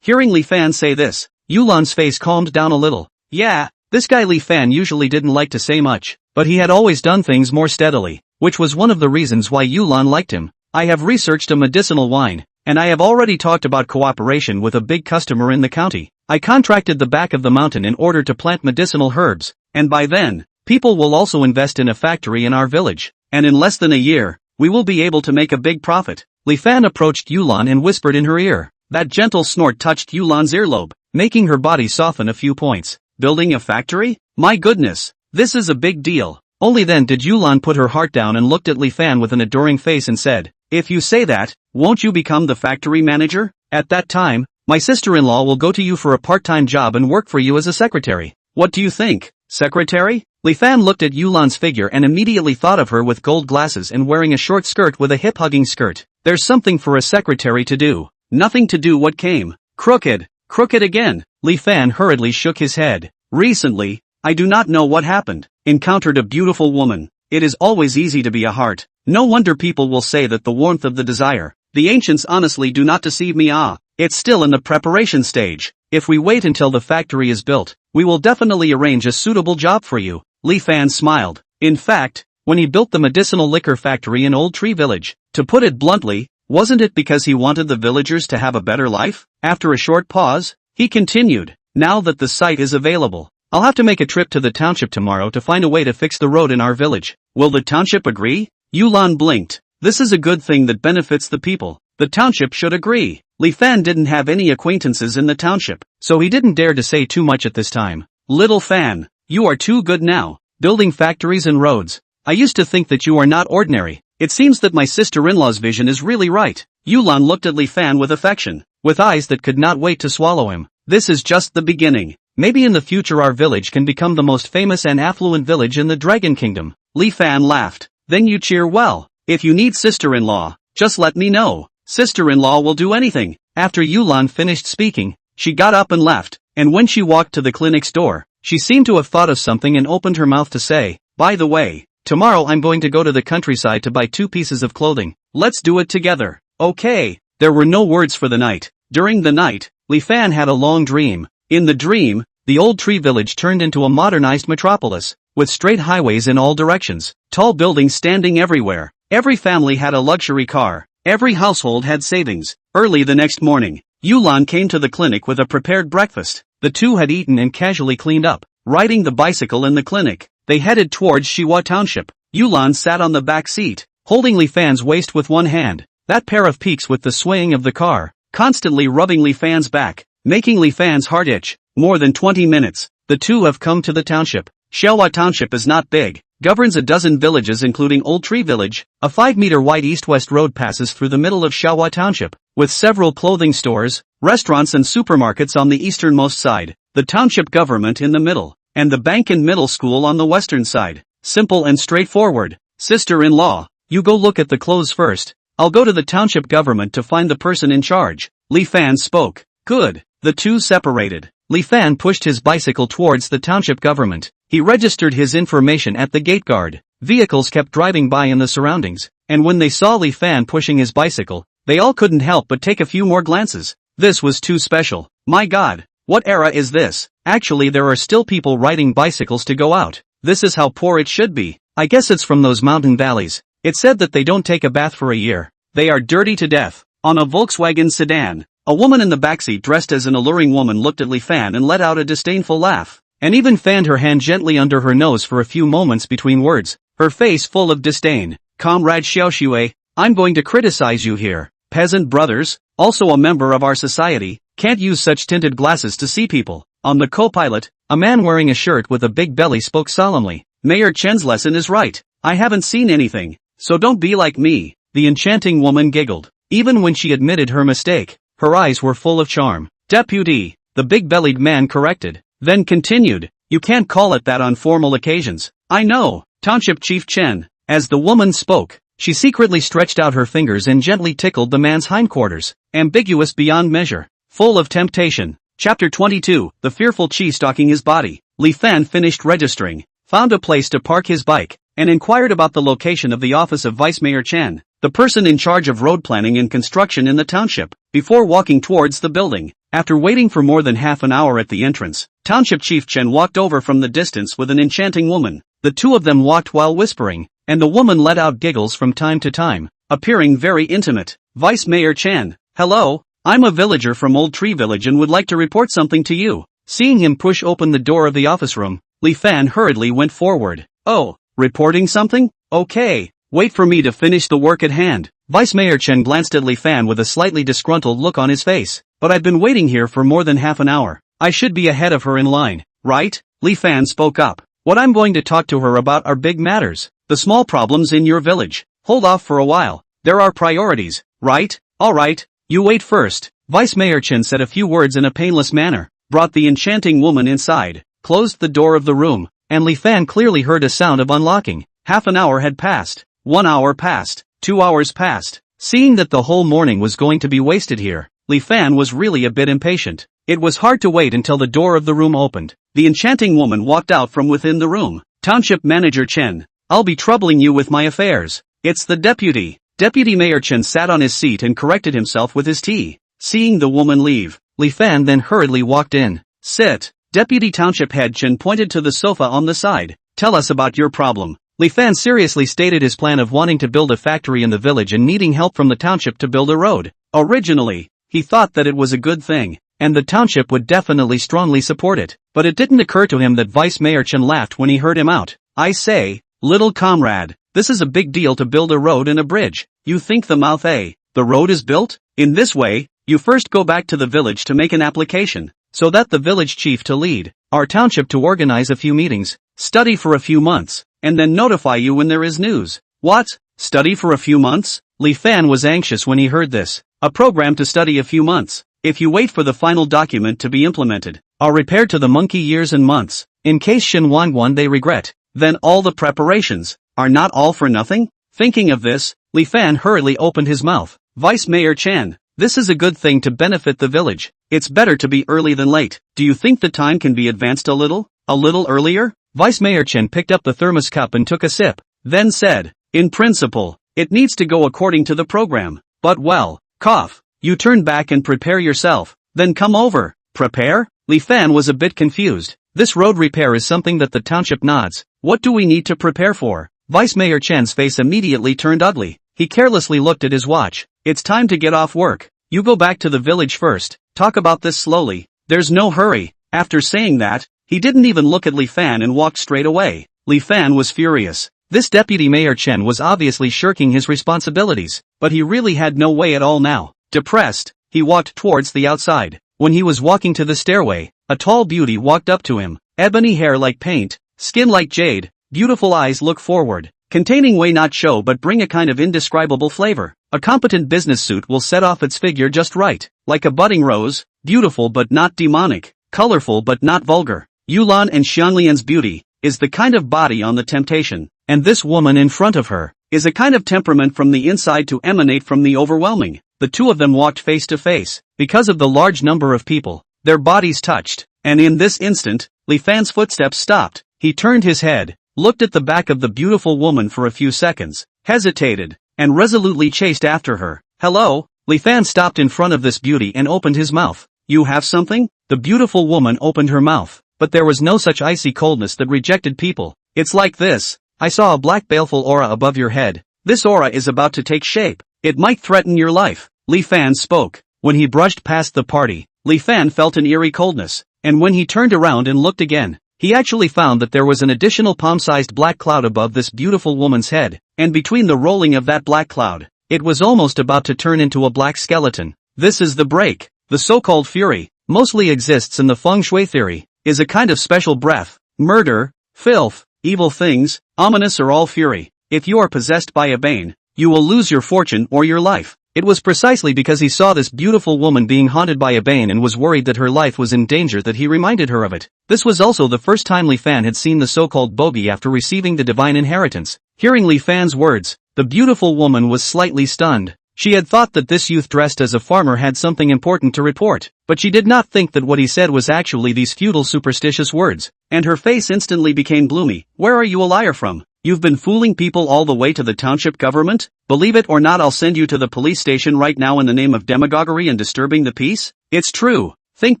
Hearing Li Fan say this, Yulan's face calmed down a little. Yeah, this guy Li Fan usually didn't like to say much, but he had always done things more steadily, which was one of the reasons why Yulan liked him. I have researched a medicinal wine, and I have already talked about cooperation with a big customer in the county. I contracted the back of the mountain in order to plant medicinal herbs, and by then, people will also invest in a factory in our village, and in less than a year, we will be able to make a big profit. Li Fan approached Yulan and whispered in her ear. That gentle snort touched Yulan's earlobe, making her body soften a few points. Building a factory? My goodness, this is a big deal. Only then did Yulan put her heart down and looked at Li Fan with an adoring face and said, if you say that, won't you become the factory manager? At that time, my sister-in-law will go to you for a part-time job and work for you as a secretary. What do you think? Secretary? Li Fan looked at Yulan's figure and immediately thought of her with gold glasses and wearing a short skirt with a hip-hugging skirt. There's something for a secretary to do. Nothing to do what came. Crooked. Crooked again. Li Fan hurriedly shook his head. Recently, I do not know what happened. Encountered a beautiful woman. It is always easy to be a heart. No wonder people will say that the warmth of the desire. The ancients honestly do not deceive me. It's still in the preparation stage. If we wait until the factory is built, we will definitely arrange a suitable job for you. Li Fan smiled. In fact, when he built the medicinal liquor factory in Old Tree Village, to put it bluntly, wasn't it because he wanted the villagers to have a better life? After a short pause, he continued, now that the site is available, I'll have to make a trip to the township tomorrow to find a way to fix the road in our village. Will the township agree? Yulan blinked. This is a good thing that benefits the people. The township should agree. Li Fan didn't have any acquaintances in the township, so he didn't dare to say too much at this time. Little Fan, you are too good now, building factories and roads. I used to think that you are not ordinary. It seems that my sister-in-law's vision is really right. Yulan looked at Li Fan with affection, with eyes that could not wait to swallow him. This is just the beginning. Maybe in the future our village can become the most famous and affluent village in the Dragon Kingdom. Li Fan laughed. then you cheer well. If you need sister-in-law, just let me know. Sister-in-law will do anything. After Yulan finished speaking, she got up and left, and when she walked to the clinic's door, she seemed to have thought of something and opened her mouth to say, "By the way, tomorrow I'm going to go to the countryside to buy 2 pieces of clothing. Let's do it together." Okay. There were no words for the night. During the night, Li Fan had a long dream. In the dream, the old tree village turned into a modernized metropolis, with straight highways in all directions, tall buildings standing everywhere. Every family had a luxury car. Every household had savings. Early the next morning, Yulan came to the clinic with a prepared breakfast. The two had eaten and casually cleaned up. Riding the bicycle in the clinic, they headed towards Shiwa Township. Yulan sat on the back seat, holding Li Fan's waist with one hand. That pair of peaks with the swaying of the car, constantly rubbing Li Fan's back, making Li Fan's heart itch. More than 20 minutes, the two have come to the township. Shiwa Township is not big, governs a dozen villages including Old Tree Village. A 5-meter wide east-west road passes through the middle of Shiwa Township, with several clothing stores, restaurants and supermarkets on the easternmost side, the township government in the middle, and the bank and middle school on the western side. Simple and straightforward. Sister-in-law, you go look at the clothes first. I'll go to the township government to find the person in charge. Li Fan spoke. Good. The two separated. Li Fan pushed his bicycle towards the township government. He registered his information at the gate guard. Vehicles kept driving by in the surroundings, and when they saw Li Fan pushing his bicycle, they all couldn't help but take a few more glances. This was too special. My God, what era is this? Actually, there are still people riding bicycles to go out. This is how poor it should be. I guess it's from those mountain valleys. It said that they don't take a bath for a year. They are dirty to death. On a Volkswagen sedan, a woman in the backseat dressed as an alluring woman looked at Li Fan and let out a disdainful laugh, and even fanned her hand gently under her nose for a few moments between words, her face full of disdain. Comrade Xiaoxue, I'm going to criticize you here. Peasant brothers, also a member of our society, can't use such tinted glasses to see people. On the co-pilot, a man wearing a shirt with a big belly spoke solemnly. Mayor Chen's lesson is right. I haven't seen anything. So don't be like me. The enchanting woman giggled. Even when she admitted her mistake, her eyes were full of charm. Deputy, the big-bellied man corrected, then continued, you can't call it that on formal occasions. I know, Township Chief Chen. As the woman spoke, she secretly stretched out her fingers and gently tickled the man's hindquarters, ambiguous beyond measure, full of temptation. Chapter 22, The Fearful Chi Stalking His Body. Li Fan finished registering, found a place to park his bike, and inquired about the location of the office of Vice Mayor Chen, the person in charge of road planning and construction in the township, before walking towards the building. After waiting for more than half an hour at the entrance, Township Chief Chen walked over from the distance with an enchanting woman. The two of them walked while whispering, and the woman let out giggles from time to time, appearing very intimate. Vice Mayor Chen, hello, I'm a villager from Old Tree Village and would like to report something to you. Seeing him push open the door of the office room, Li Fan hurriedly went forward. Oh, reporting something? Okay, wait for me to finish the work at hand. Vice Mayor Chen glanced at Li Fan with a slightly disgruntled look on his face. But I've been waiting here for more than half an hour. I should be ahead of her in line, right? Li Fan spoke up. What I'm going to talk to her about are big matters. The small problems in your village. Hold off for a while. There are priorities, right? Alright, you wait first. Vice Mayor Chen said a few words in a painless manner, brought the enchanting woman inside, closed the door of the room, and Li Fan clearly heard a sound of unlocking. Half an hour had passed. 1 hour passed. 2 hours passed. Seeing that the whole morning was going to be wasted here, Li Fan was really a bit impatient. It was hard to wait until the door of the room opened. The enchanting woman walked out from within the room. Township Manager Chen, I'll be troubling you with my affairs. It's the deputy. Deputy Mayor Chen sat on his seat and corrected himself with his tea. Seeing the woman leave, Li Fan then hurriedly walked in. Sit. Deputy Township Head Chen pointed to the sofa on the side. Tell us about your problem. Li Fan seriously stated his plan of wanting to build a factory in the village and needing help from the township to build a road. Originally, he thought that it was a good thing, and the township would definitely strongly support it. But it didn't occur to him that Vice Mayor Chen laughed when he heard him out. I say, little comrade, this is a big deal to build a road and a bridge. You think the mouth the road is built? In this way, you first go back to the village to make an application, so that the village chief to lead our township to organize a few meetings, study for a few months, and then notify you when there is news. What? Study for a few months? Li Fan was anxious when he heard this. A program to study a few months. If you wait for the final document to be implemented, are repaired to the monkey years and months, in case Shin Wanguan they regret, then all the preparations are not all for nothing? Thinking of this, Li Fan hurriedly opened his mouth. Vice Mayor Chen, this is a good thing to benefit the village. It's better to be early than late. Do you think the time can be advanced a little? A little earlier? Vice Mayor Chen picked up the thermos cup and took a sip, then said, in principle, it needs to go according to the program. But well, cough. You turn back and prepare yourself, then come over. Prepare? Li Fan was a bit confused. This road repair is something that the township nods. What do we need to prepare for? Vice Mayor Chen's face immediately turned ugly. He carelessly looked at his watch. It's time to get off work. You go back to the village first. Talk about this slowly. There's no hurry. After saying that, he didn't even look at Li Fan and walked straight away. Li Fan was furious. This Deputy Mayor Chen was obviously shirking his responsibilities, but he really had no way at all now. Depressed, he walked towards the outside. When he was walking to the stairway, a tall beauty walked up to him. Ebony hair like paint, skin like jade, beautiful eyes look forward, containing way not show but bring a kind of indescribable flavor. A competent business suit will set off its figure just right, like a budding rose, beautiful but not demonic, colorful but not vulgar. Yulan and Xianglian's beauty is the kind of body on the temptation, and this woman in front of her is a kind of temperament from the inside to emanate from the overwhelming. The two of them walked face to face. Because of the large number of people, their bodies touched, and in this instant, Li Fan's footsteps stopped. He turned his head, looked at the back of the beautiful woman for a few seconds, hesitated, and resolutely chased after her. Hello? Li Fan stopped in front of this beauty and opened his mouth. You have something? The beautiful woman opened her mouth, but there was no such icy coldness that rejected people. It's like this. I saw a black baleful aura above your head. This aura is about to take shape. It might threaten your life. Li Fan spoke. When he brushed past the party, Li Fan felt an eerie coldness, and when he turned around and looked again, he actually found that there was an additional palm-sized black cloud above this beautiful woman's head, and between the rolling of that black cloud, it was almost about to turn into a black skeleton. This is the break. The so-called fury, mostly exists in the feng shui theory, is a kind of special breath, murder, filth, evil things, ominous or all fury. If you are possessed by a bane, you will lose your fortune or your life. It was precisely because he saw this beautiful woman being haunted by a bane and was worried that her life was in danger that he reminded her of it. This was also the first time Li Fan had seen the so-called bogey after receiving the divine inheritance. Hearing Li Fan's words, the beautiful woman was slightly stunned. She had thought that this youth dressed as a farmer had something important to report, but she did not think that what he said was actually these futile superstitious words, and her face instantly became gloomy. Where are you a liar from? You've been fooling people all the way to the township government? Believe it or not, I'll send you to the police station right now in the name of demagoguery and disturbing the peace? It's true. Think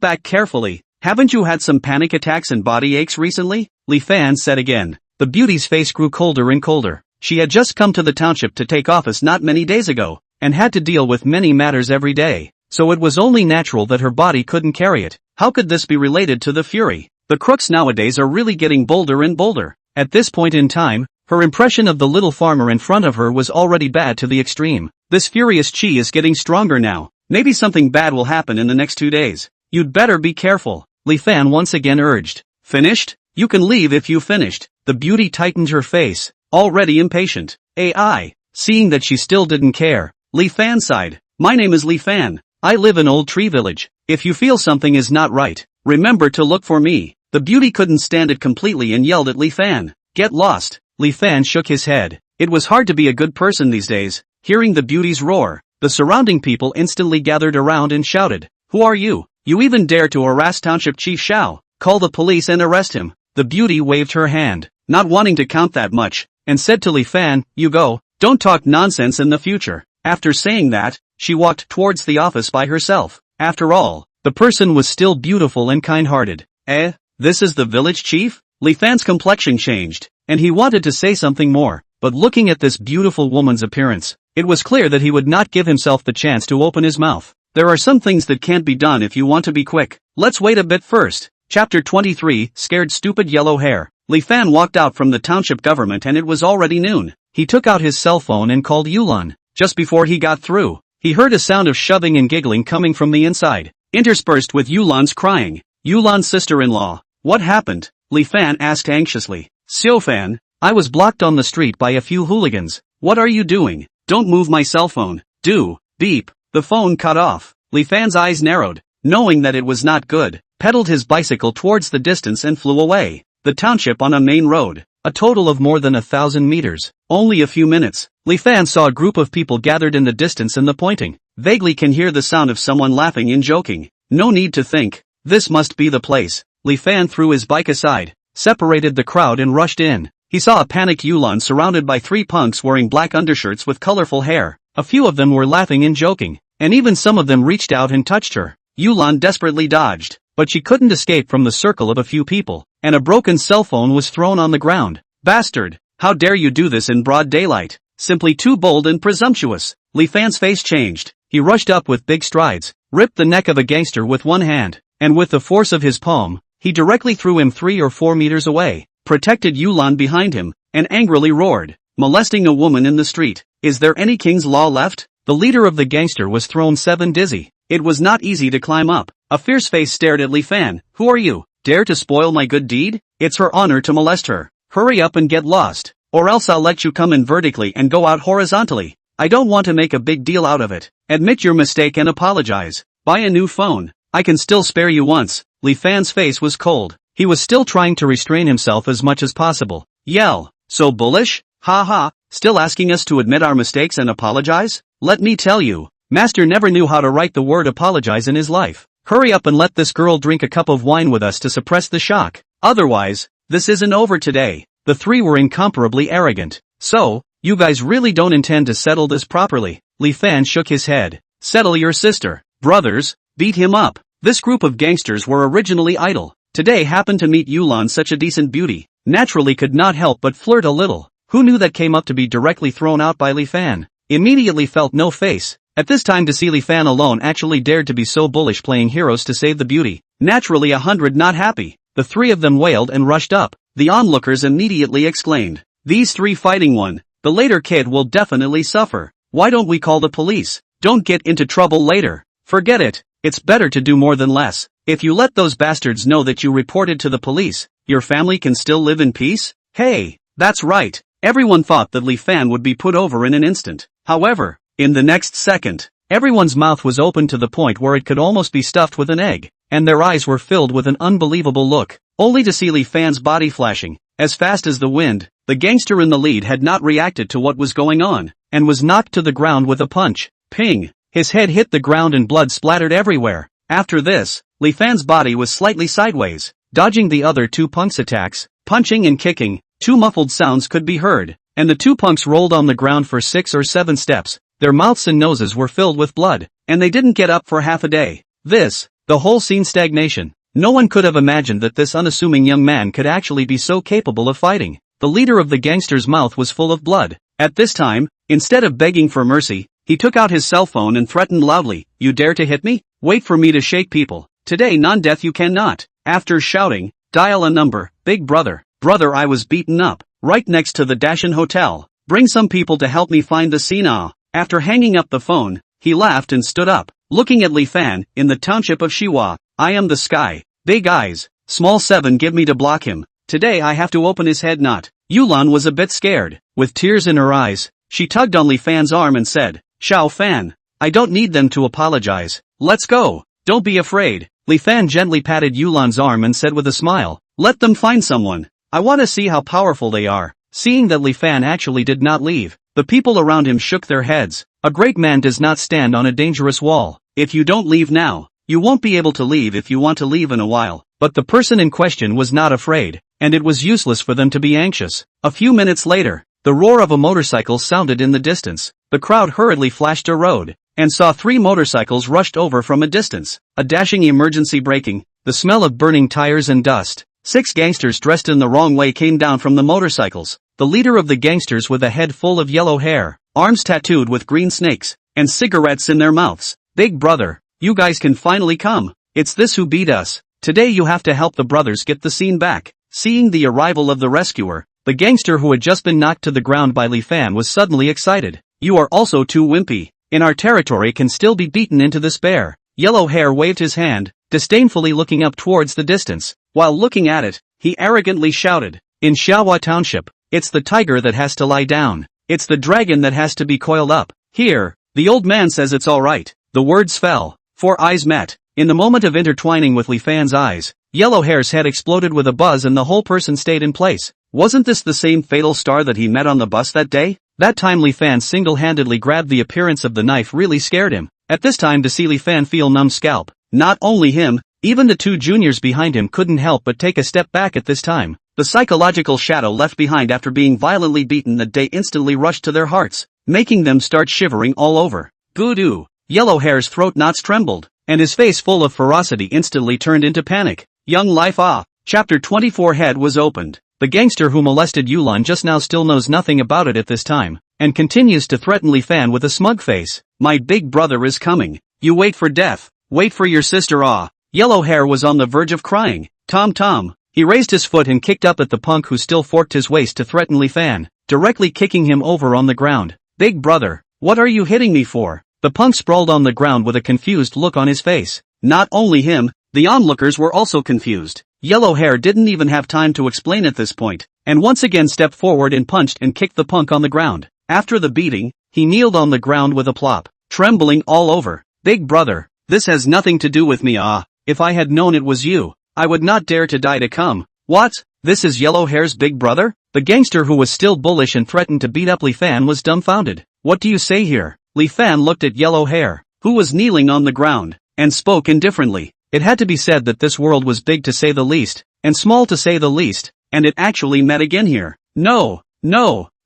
back carefully. Haven't you had some panic attacks and body aches recently? Li Fan said again. The beauty's face grew colder and colder. She had just come to the township to take office not many days ago, and had to deal with many matters every day, so it was only natural that her body couldn't carry it. How could this be related to the fury? The crooks nowadays are really getting bolder and bolder. At this point in time, her impression of the little farmer in front of her was already bad to the extreme. This furious chi is getting stronger now. Maybe something bad will happen in the next 2 days. You'd better be careful, Li Fan once again urged. Finished? You can leave if you finished. The beauty tightened her face, already impatient. AI. Seeing that she still didn't care, Li Fan sighed. My name is Li Fan. I live in Old Tree Village. If you feel something is not right, remember to look for me. The beauty couldn't stand it completely and yelled at Li Fan. Get lost. Li Fan shook his head. It was hard to be a good person these days. Hearing the beauty's roar, the surrounding people instantly gathered around and shouted, Who are you? You even dare to harass Township Chief Shao? Call the police and arrest him. The beauty waved her hand, not wanting to count that much, and said to Li Fan, You go, don't talk nonsense in the future. After saying that, she walked towards the office by herself. After all, the person was still beautiful and kind-hearted. This is the village chief? Li Fan's complexion changed, and he wanted to say something more, but looking at this beautiful woman's appearance, it was clear that he would not give himself the chance to open his mouth. There are some things that can't be done if you want to be quick. Let's wait a bit first. Chapter 23, Scared Stupid Yellow Hair. Li Fan walked out from the township government and it was already noon. He took out his cell phone and called Yulan. Just before he got through, he heard a sound of shoving and giggling coming from the inside, interspersed with Yulan's crying. Yulan's sister-in-law. What happened? Li Fan asked anxiously. Xiaofan, I was blocked on the street by a few hooligans. What are you doing? Don't move my cell phone. Do. Beep. The phone cut off. Li Fan's eyes narrowed, knowing that it was not good, pedaled his bicycle towards the distance and flew away. The township on a main road. a total of more than 1,000 meters. Only a few minutes. Li Fan saw a group of people gathered in the distance and the pointing. Vaguely can hear the sound of someone laughing and joking. No need to think. This must be the place. Li Fan threw his bike aside, separated the crowd and rushed in. He saw a panicked Yulan surrounded by 3 punks wearing black undershirts with colorful hair. A few of them were laughing and joking, and even some of them reached out and touched her. Yulan desperately dodged, but she couldn't escape from the circle of a few people, and a broken cell phone was thrown on the ground. Bastard! How dare you do this in broad daylight? Simply too bold and presumptuous. Li Fan's face changed. He rushed up with big strides, ripped the neck of a gangster with one hand, and with the force of his palm, he directly threw him 3 or 4 meters away, protected Yulan behind him, and angrily roared, "Molesting a woman in the street. Is there any king's law left?" The leader of the gangster was thrown 7 dizzy. It was not easy to climb up. A fierce face stared at Li Fan. "Who are you? Dare to spoil my good deed? It's her honor to molest her. Hurry up and get lost, or else I'll let you come in vertically and go out horizontally. I don't want to make a big deal out of it. Admit your mistake and apologize. Buy a new phone. I can still spare you once." Li Fan's face was cold. He was still trying to restrain himself as much as possible. Yell, "So bullish? Ha ha, still asking us to admit our mistakes and apologize? Let me tell you, Master never knew how to write the word apologize in his life. Hurry up and let this girl drink a cup of wine with us to suppress the shock. Otherwise, this isn't over today." The 3 were incomparably arrogant. "So, you guys really don't intend to settle this properly?" Li Fan shook his head. "Settle your sister. Brothers, beat him up." This group of gangsters were originally idle. Today happened to meet Yulan, such a decent beauty. Naturally could not help but flirt a little. Who knew that came up to be directly thrown out by Li Fan? Immediately felt no face. At this time to see Li Fan alone actually dared to be so bullish, playing heroes to save the beauty. Naturally 100 not happy. The 3 of them wailed and rushed up. The onlookers immediately exclaimed, "These 3 fighting one. The later kid will definitely suffer. Why don't we call the police? Don't get into trouble later. Forget it. It's better to do more than less. If you let those bastards know that you reported to the police, your family can still live in peace." Hey, that's right. Everyone thought that Li Fan would be put over in an instant. However, in the next second, everyone's mouth was open to the point where it could almost be stuffed with an egg, and their eyes were filled with an unbelievable look, only to see Li Fan's body flashing, as fast as the wind. The gangster in the lead had not reacted to what was going on, and was knocked to the ground with a punch. Ping! His head hit the ground and blood splattered everywhere. After this, Li Fan's body was slightly sideways, dodging the other 2 punks' attacks, punching and kicking. 2 muffled sounds could be heard, and the 2 punks rolled on the ground for 6 or 7 steps. Their mouths and noses were filled with blood, and they didn't get up for half a day. The whole scene stagnation. No one could have imagined that this unassuming young man could actually be so capable of fighting. The leader of the gangsters' mouth was full of blood. At this time, instead of begging for mercy, he took out his cell phone and threatened loudly, "You dare to hit me? Wait for me to shake people. Today non-death you cannot." After shouting, "Dial a number, big brother. Brother, I was beaten up, right next to the Dashin Hotel. Bring some people to help me find the scene." After hanging up the phone, he laughed and stood up, looking at Li Fan. "In the township of Shiwa, I am the sky. Big eyes, small 7 give me to block him. Today I have to open his head knot." Yulan was a bit scared. With tears in her eyes, she tugged on Li Fan's arm and said, "Xiao Fan, I don't need them to apologize. Let's go. Don't be afraid." Li Fan gently patted Yulan's arm and said with a smile, "Let them find someone. I want to see how powerful they are." Seeing that Li Fan actually did not leave, the people around him shook their heads. A great man does not stand on a dangerous wall. If you don't leave now, you won't be able to leave if you want to leave in a while. But the person in question was not afraid, and it was useless for them to be anxious. A few minutes later, the roar of a motorcycle sounded in the distance. The crowd hurriedly flashed a road, and saw 3 motorcycles rushed over from a distance. A dashing emergency braking, the smell of burning tires and dust. 6 gangsters dressed in the wrong way came down from the motorcycles. The leader of the gangsters with a head full of yellow hair, arms tattooed with green snakes, and cigarettes in their mouths. "Big brother, you guys can finally come. It's this who beat us. Today you have to help the brothers get the scene back." Seeing the arrival of the rescuer, the gangster who had just been knocked to the ground by Li Fan was suddenly excited. "You are also too wimpy. In our territory can still be beaten into despair." Yellow Hair waved his hand, disdainfully looking up towards the distance. While looking at it, he arrogantly shouted, "In Xiaohua Township, it's the tiger that has to lie down. It's the dragon that has to be coiled up. Here, the old man says it's alright." The words fell. 4 eyes met. In the moment of intertwining with Li Fan's eyes, Yellow Hair's head exploded with a buzz and the whole person stayed in place. Wasn't this the same fatal star that he met on the bus that day? That time Li Fan single-handedly grabbed the appearance of the knife really scared him. At this time to see Li Fan feel numb scalp. Not only him, even the two juniors behind him couldn't help but take a step back at this time. The psychological shadow left behind after being violently beaten that day instantly rushed to their hearts, making them start shivering all over. Boo-doo. Yellow Hair's throat knots trembled, and his face full of ferocity instantly turned into panic. Young Life Chapter 24 Head was opened. The gangster who molested Yulan just now still knows nothing about it at this time, and continues to threaten Li Fan with a smug face. My big brother is coming. You wait for death. Wait for your sister Yellow Hair was on the verge of crying. Tom. He raised his foot and kicked up at the punk who still forked his waist to threaten Li Fan, directly kicking him over on the ground. Big brother, what are you hitting me for? The punk sprawled on the ground with a confused look on his face. Not only him, the onlookers were also confused. Yellow Hair didn't even have time to explain at this point, and once again stepped forward and punched and kicked the punk on the ground. After the beating, he kneeled on the ground with a plop, trembling all over. Big brother, this has nothing to do with me If I had known it was you, I would not dare to die to come. What? This is Yellow Hair's big brother? The gangster who was still bullish and threatened to beat up Li Fan was dumbfounded. What do you say here? Li Fan looked at Yellow Hair, who was kneeling on the ground, and spoke indifferently. It had to be said that this world was big to say the least, and small to say the least, and it actually met again here. No,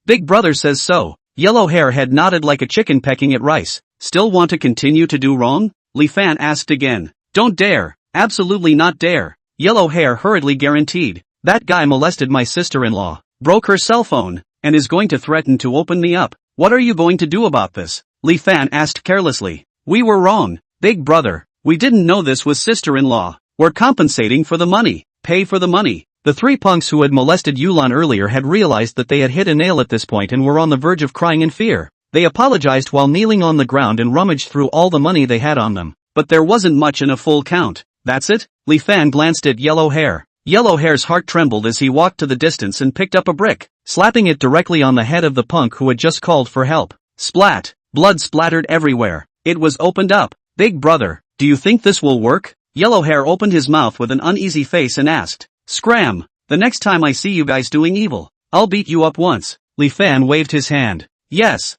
Big brother says so. Yellow Hair had nodded like a chicken pecking at rice. Still want to continue to do wrong? Li Fan asked again. Don't dare. Absolutely not dare. Yellow Hair hurriedly guaranteed. That guy molested my sister-in-law, broke her cell phone, and is going to threaten to open me up. What are you going to do about this? Li Fan asked carelessly. We were wrong, big brother. We didn't know this was sister-in-law. We're compensating for the money. Pay for the money. The three punks who had molested Yulan earlier had realized that they had hit a nail at this point and were on the verge of crying in fear. They apologized while kneeling on the ground and rummaged through all the money they had on them. But there wasn't much in a full count. That's it? Li Fan glanced at Yellow Hair. Yellow Hair's heart trembled as he walked to the distance and picked up a brick, slapping it directly on the head of the punk who had just called for help. Splat! Blood splattered everywhere. It was opened up. Big brother, do you think this will work? Yellow Hair opened his mouth with an uneasy face and asked. Scram! The next time I see you guys doing evil, I'll beat you up once. Li Fan waved his hand. Yes.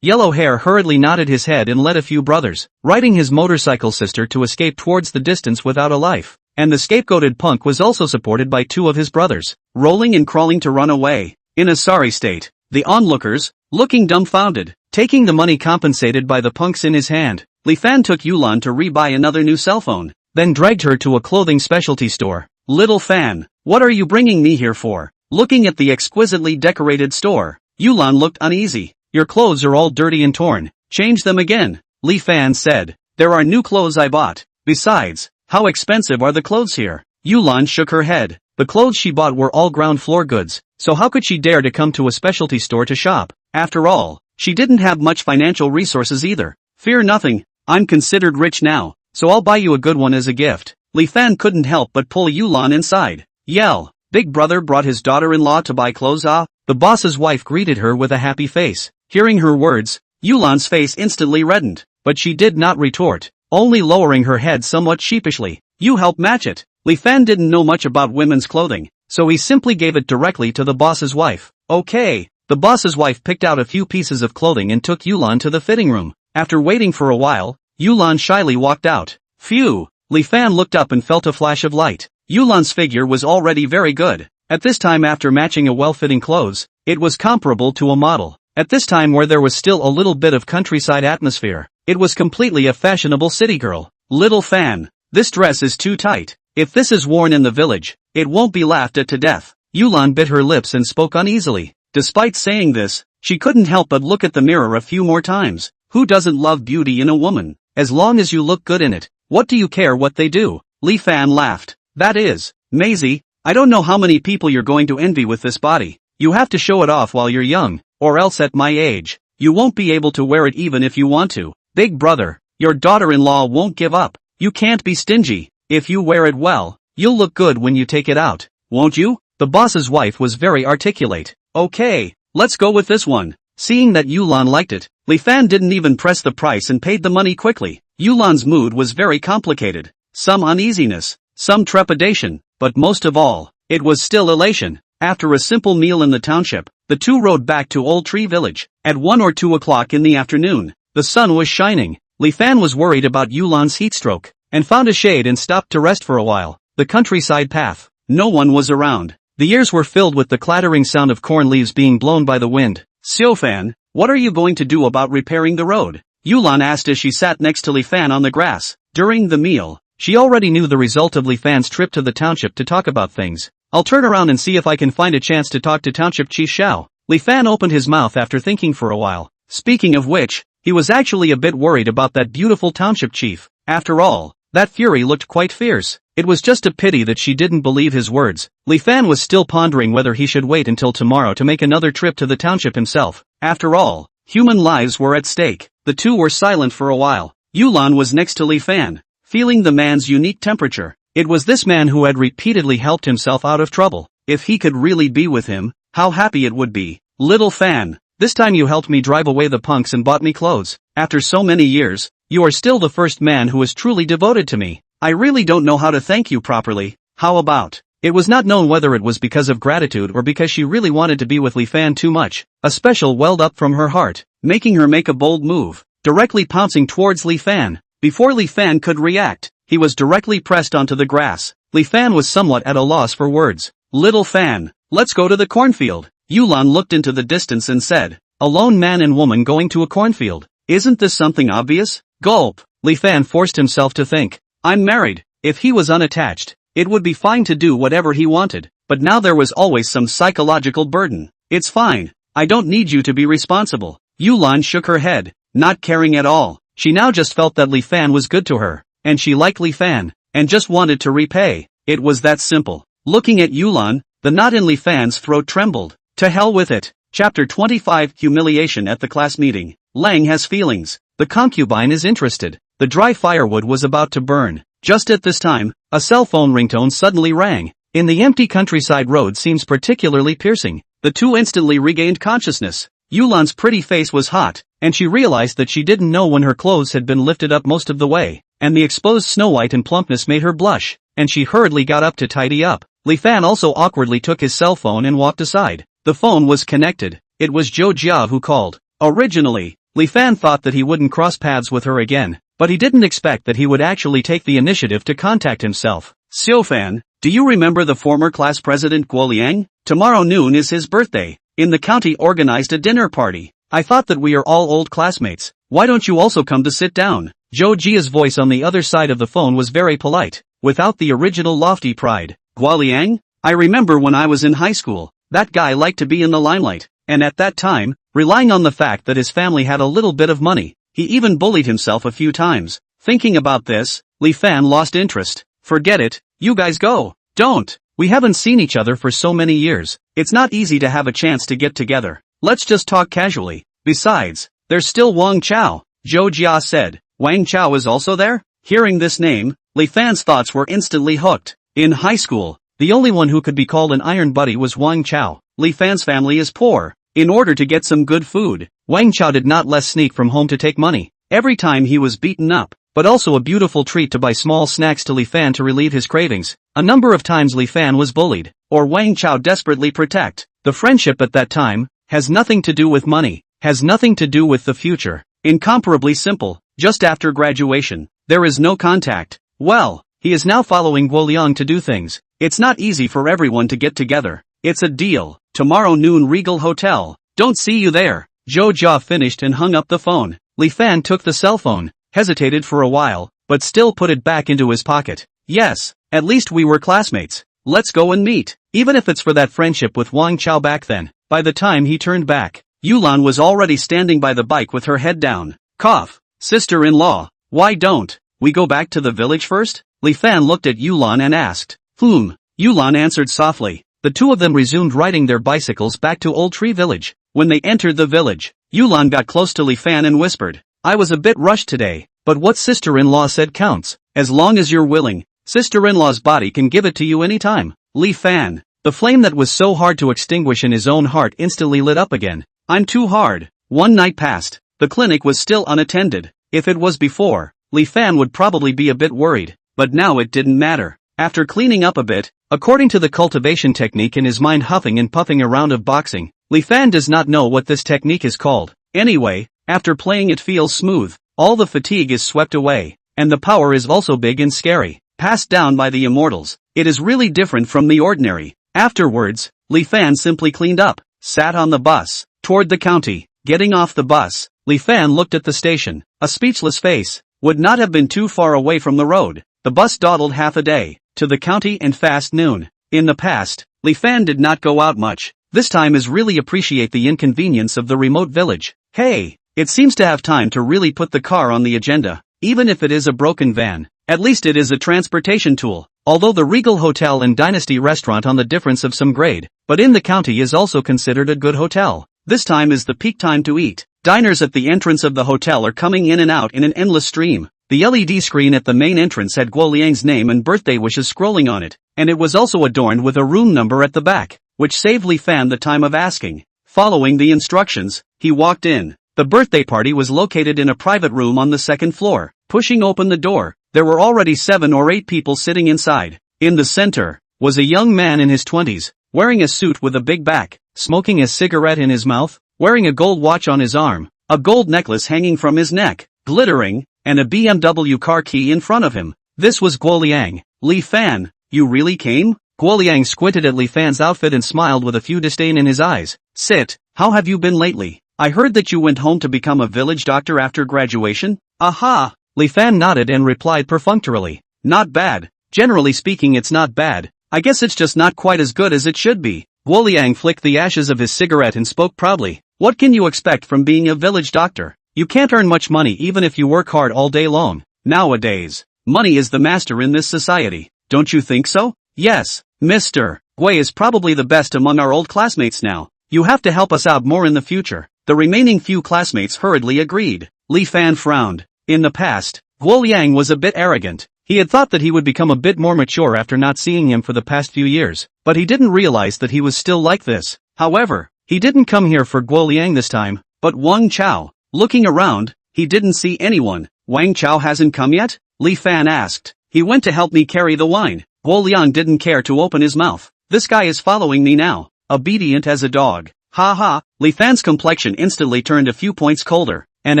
Yellow Hair hurriedly nodded his head and led a few brothers, riding his motorcycle sister to escape towards the distance without a life. And the scapegoated punk was also supported by two of his brothers, rolling and crawling to run away, in a sorry state. The onlookers, looking dumbfounded, taking the money compensated by the punks in his hand. Li Fan took Yulan to re-buy another new cell phone, then dragged her to a clothing specialty store. Little Fan, what are you bringing me here for? Looking at the exquisitely decorated store, Yulan looked uneasy. Your clothes are all dirty and torn. Change them again, Li Fan said. There are new clothes I bought. Besides, how expensive are the clothes here? Yulan shook her head. The clothes she bought were all ground floor goods, so how could she dare to come to a specialty store to shop? After all, she didn't have much financial resources either. Fear nothing, I'm considered rich now, so I'll buy you a good one as a gift. Li Fan couldn't help but pull Yulan inside. Yell, big brother brought his daughter-in-law to buy clothes The boss's wife greeted her with a happy face. Hearing her words, Yulan's face instantly reddened, but she did not retort, only lowering her head somewhat sheepishly. You help match it. Li Fan didn't know much about women's clothing, so he simply gave it directly to the boss's wife. Okay. The boss's wife picked out a few pieces of clothing and took Yulan to the fitting room. After waiting for a while, Yulan shyly walked out. Phew! Li Fan looked up and felt a flash of light. Yulan's figure was already very good. At this time, after matching a well-fitting clothes, it was comparable to a model. At this time, where there was still a little bit of countryside atmosphere, it was completely a fashionable city girl. Little Fan, this dress is too tight. If this is worn in the village, it won't be laughed at to death. Yulan bit her lips and spoke uneasily. Despite saying this, she couldn't help but look at the mirror a few more times. Who doesn't love beauty in a woman? As long as you look good in it, what do you care what they do? Li Fan laughed. That is, Maisie, I don't know how many people you're going to envy with this body. You have to show it off while you're young, or else at my age, you won't be able to wear it even if you want to. Big brother, your daughter-in-law won't give up. You can't be stingy. If you wear it well, you'll look good when you take it out, won't you? The boss's wife was very articulate. Okay, let's go with this one. Seeing that Yulan liked it, Li Fan didn't even press the price and paid the money quickly. Yulan's mood was very complicated. Some uneasiness, some trepidation, but most of all, it was still elation. After a simple meal in the township, the two rode back to Old Tree Village. At 1 or 2 o'clock in the afternoon, the sun was shining. Li Fan was worried about Yulan's heatstroke, and found a shade and stopped to rest for a while. The countryside path. No one was around. The ears were filled with the clattering sound of corn leaves being blown by the wind. Xiaofan, what are you going to do about repairing the road? Yulan asked as she sat next to Li Fan on the grass. During the meal, she already knew the result of Li Fan's trip to the township to talk about things. I'll turn around and see if I can find a chance to talk to Township Chief Xiao. Li Fan opened his mouth after thinking for a while. Speaking of which, he was actually a bit worried about that beautiful township chief. After all, that fury looked quite fierce. It was just a pity that she didn't believe his words. Li Fan was still pondering whether he should wait until tomorrow to make another trip to the township himself. After all, human lives were at stake. The two were silent for a while. Yulan was next to Li Fan, feeling the man's unique temperature. It was this man who had repeatedly helped himself out of trouble. If he could really be with him, how happy it would be. Little Fan, this time you helped me drive away the punks and bought me clothes. After so many years, you are still the first man who is truly devoted to me. I really don't know how to thank you properly. How about? It was not known whether it was because of gratitude or because she really wanted to be with Li Fan too much. A special welled up from her heart, making her make a bold move, directly pouncing towards Li Fan. Before Li Fan could react, he was directly pressed onto the grass. Li Fan was somewhat at a loss for words. Little Fan, let's go to the cornfield. Yulan looked into the distance and said, a lone man and woman going to a cornfield. Isn't this something obvious? Gulp. Li Fan forced himself to think. I'm married. If he was unattached, it would be fine to do whatever he wanted, but now there was always some psychological burden. It's fine. I don't need you to be responsible. Yulan shook her head, not caring at all. She now just felt that Li Fan was good to her, and she liked Li Fan, and just wanted to repay. It was that simple. Looking at Yulan, the knot in Li Fan's throat trembled. To hell with it. Chapter 25 Humiliation at the class meeting. Lang has feelings. The concubine is interested. The dry firewood was about to burn. Just at this time, a cell phone ringtone suddenly rang. In the empty countryside road seems particularly piercing. The two instantly regained consciousness. Yulan's pretty face was hot, and she realized that she didn't know when her clothes had been lifted up most of the way, and the exposed snow white and plumpness made her blush, and she hurriedly got up to tidy up. Li Fan also awkwardly took his cell phone and walked aside. The phone was connected. It was Zhou Jia who called. Originally, Li Fan thought that he wouldn't cross paths with her again, but he didn't expect that he would actually take the initiative to contact himself. Xiaofan, do you remember the former class president Guo Liang? Tomorrow noon is his birthday. In the county organized a dinner party. I thought that we are all old classmates. Why don't you also come to sit down? Zhou Jia's voice on the other side of the phone was very polite, without the original lofty pride. Guo Liang? I remember when I was in high school, that guy liked to be in the limelight, and at that time, relying on the fact that his family had a little bit of money, he even bullied himself a few times. Thinking about this, Li Fan lost interest. Forget it, you guys go. Don't. We haven't seen each other for so many years. It's not easy to have a chance to get together. Let's just talk casually. Besides, there's still Wang Chao, Zhou Jia said. Wang Chao is also there? Hearing this name, Li Fan's thoughts were instantly hooked. In high school, the only one who could be called an iron buddy was Wang Chao. Li Fan's family is poor. In order to get some good food, Wang Chao did not let sneak from home to take money. Every time he was beaten up, but also a beautiful treat to buy small snacks to Li Fan to relieve his cravings. A number of times Li Fan was bullied, or Wang Chao desperately protect. The friendship at that time has nothing to do with money, has nothing to do with the future. Incomparably simple. Just after graduation, there is no contact. Well, he is now following Guo Liang to do things. It's not easy for everyone to get together. It's a deal. Tomorrow noon Regal Hotel. Don't see you there. Zhou Jia finished and hung up the phone. Li Fan took the cell phone, hesitated for a while, but still put it back into his pocket. Yes, at least we were classmates. Let's go and meet. Even if it's for that friendship with Wang Chao back then. By the time he turned back, Yulan was already standing by the bike with her head down. Cough. Sister-in-law, why don't we go back to the village first? Li Fan looked at Yulan and asked. Yulan answered softly. The two of them resumed riding their bicycles back to Old Tree Village. When they entered the village, Yulan got close to Li Fan and whispered, I was a bit rushed today, but what sister-in-law said counts. As long as you're willing, sister-in-law's body can give it to you anytime. Li Fan, the flame that was so hard to extinguish in his own heart instantly lit up again. I'm too hard. One night passed. The clinic was still unattended. If it was before, Li Fan would probably be a bit worried, but now it didn't matter. After cleaning up a bit, according to the cultivation technique in his mind, huffing and puffing a round of boxing, Li Fan does not know what this technique is called. Anyway, after playing it feels smooth, all the fatigue is swept away, and the power is also big and scary, passed down by the immortals. It is really different from the ordinary. Afterwards, Li Fan simply cleaned up, sat on the bus, toward the county. Getting off the bus, Li Fan looked at the station, a speechless face. Would not have been too far away from the road. The bus dawdled half a day, to the county and fast noon. In the past, Li Fan did not go out much. This time is really appreciate the inconvenience of the remote village. Hey, it seems to have time to really put the car on the agenda. Even if it is a broken van, at least it is a transportation tool. Although the Regal Hotel and Dynasty restaurant on the difference of some grade, but in the county is also considered a good hotel. This time is the peak time to eat. Diners at the entrance of the hotel are coming in and out in an endless stream. The LED screen at the main entrance had Guo Liang's name and birthday wishes scrolling on it, and it was also adorned with a room number at the back, which saved Li Fan the time of asking. Following the instructions, he walked in. The birthday party was located in a private room on the second floor. Pushing open the door, there were already 7 or 8 people sitting inside. In the center was a young man in his 20s, wearing a suit with a big back, smoking a cigarette in his mouth, wearing a gold watch on his arm, a gold necklace hanging from his neck, glittering, and a BMW car key in front of him. This was Guo Liang. Li Fan, you really came? Guo Liang squinted at Li Fan's outfit and smiled with a few disdain in his eyes. Sit, how have you been lately? I heard that you went home to become a village doctor after graduation? Aha! Li Fan nodded and replied perfunctorily. Not bad. Generally speaking, it's not bad. I guess it's just not quite as good as it should be. Guo Liang flicked the ashes of his cigarette and spoke proudly. What can you expect from being a village doctor? You can't earn much money even if you work hard all day long. Nowadays, money is the master in this society. Don't you think so? Yes, Mr. Gui is probably the best among our old classmates now. You have to help us out more in the future. The remaining few classmates hurriedly agreed. Li Fan frowned. In the past, Guo Liang was a bit arrogant. He had thought that he would become a bit more mature after not seeing him for the past few years, but he didn't realize that he was still like this. However, he didn't come here for Guo Liang this time, but Wang Chao. Looking around, he didn't see anyone. Wang Chao hasn't come yet? Li Fan asked. He went to help me carry the wine. Guo Liang didn't care to open his mouth. This guy is following me now. Obedient as a dog. Ha ha. Li Fan's complexion instantly turned a few points colder, and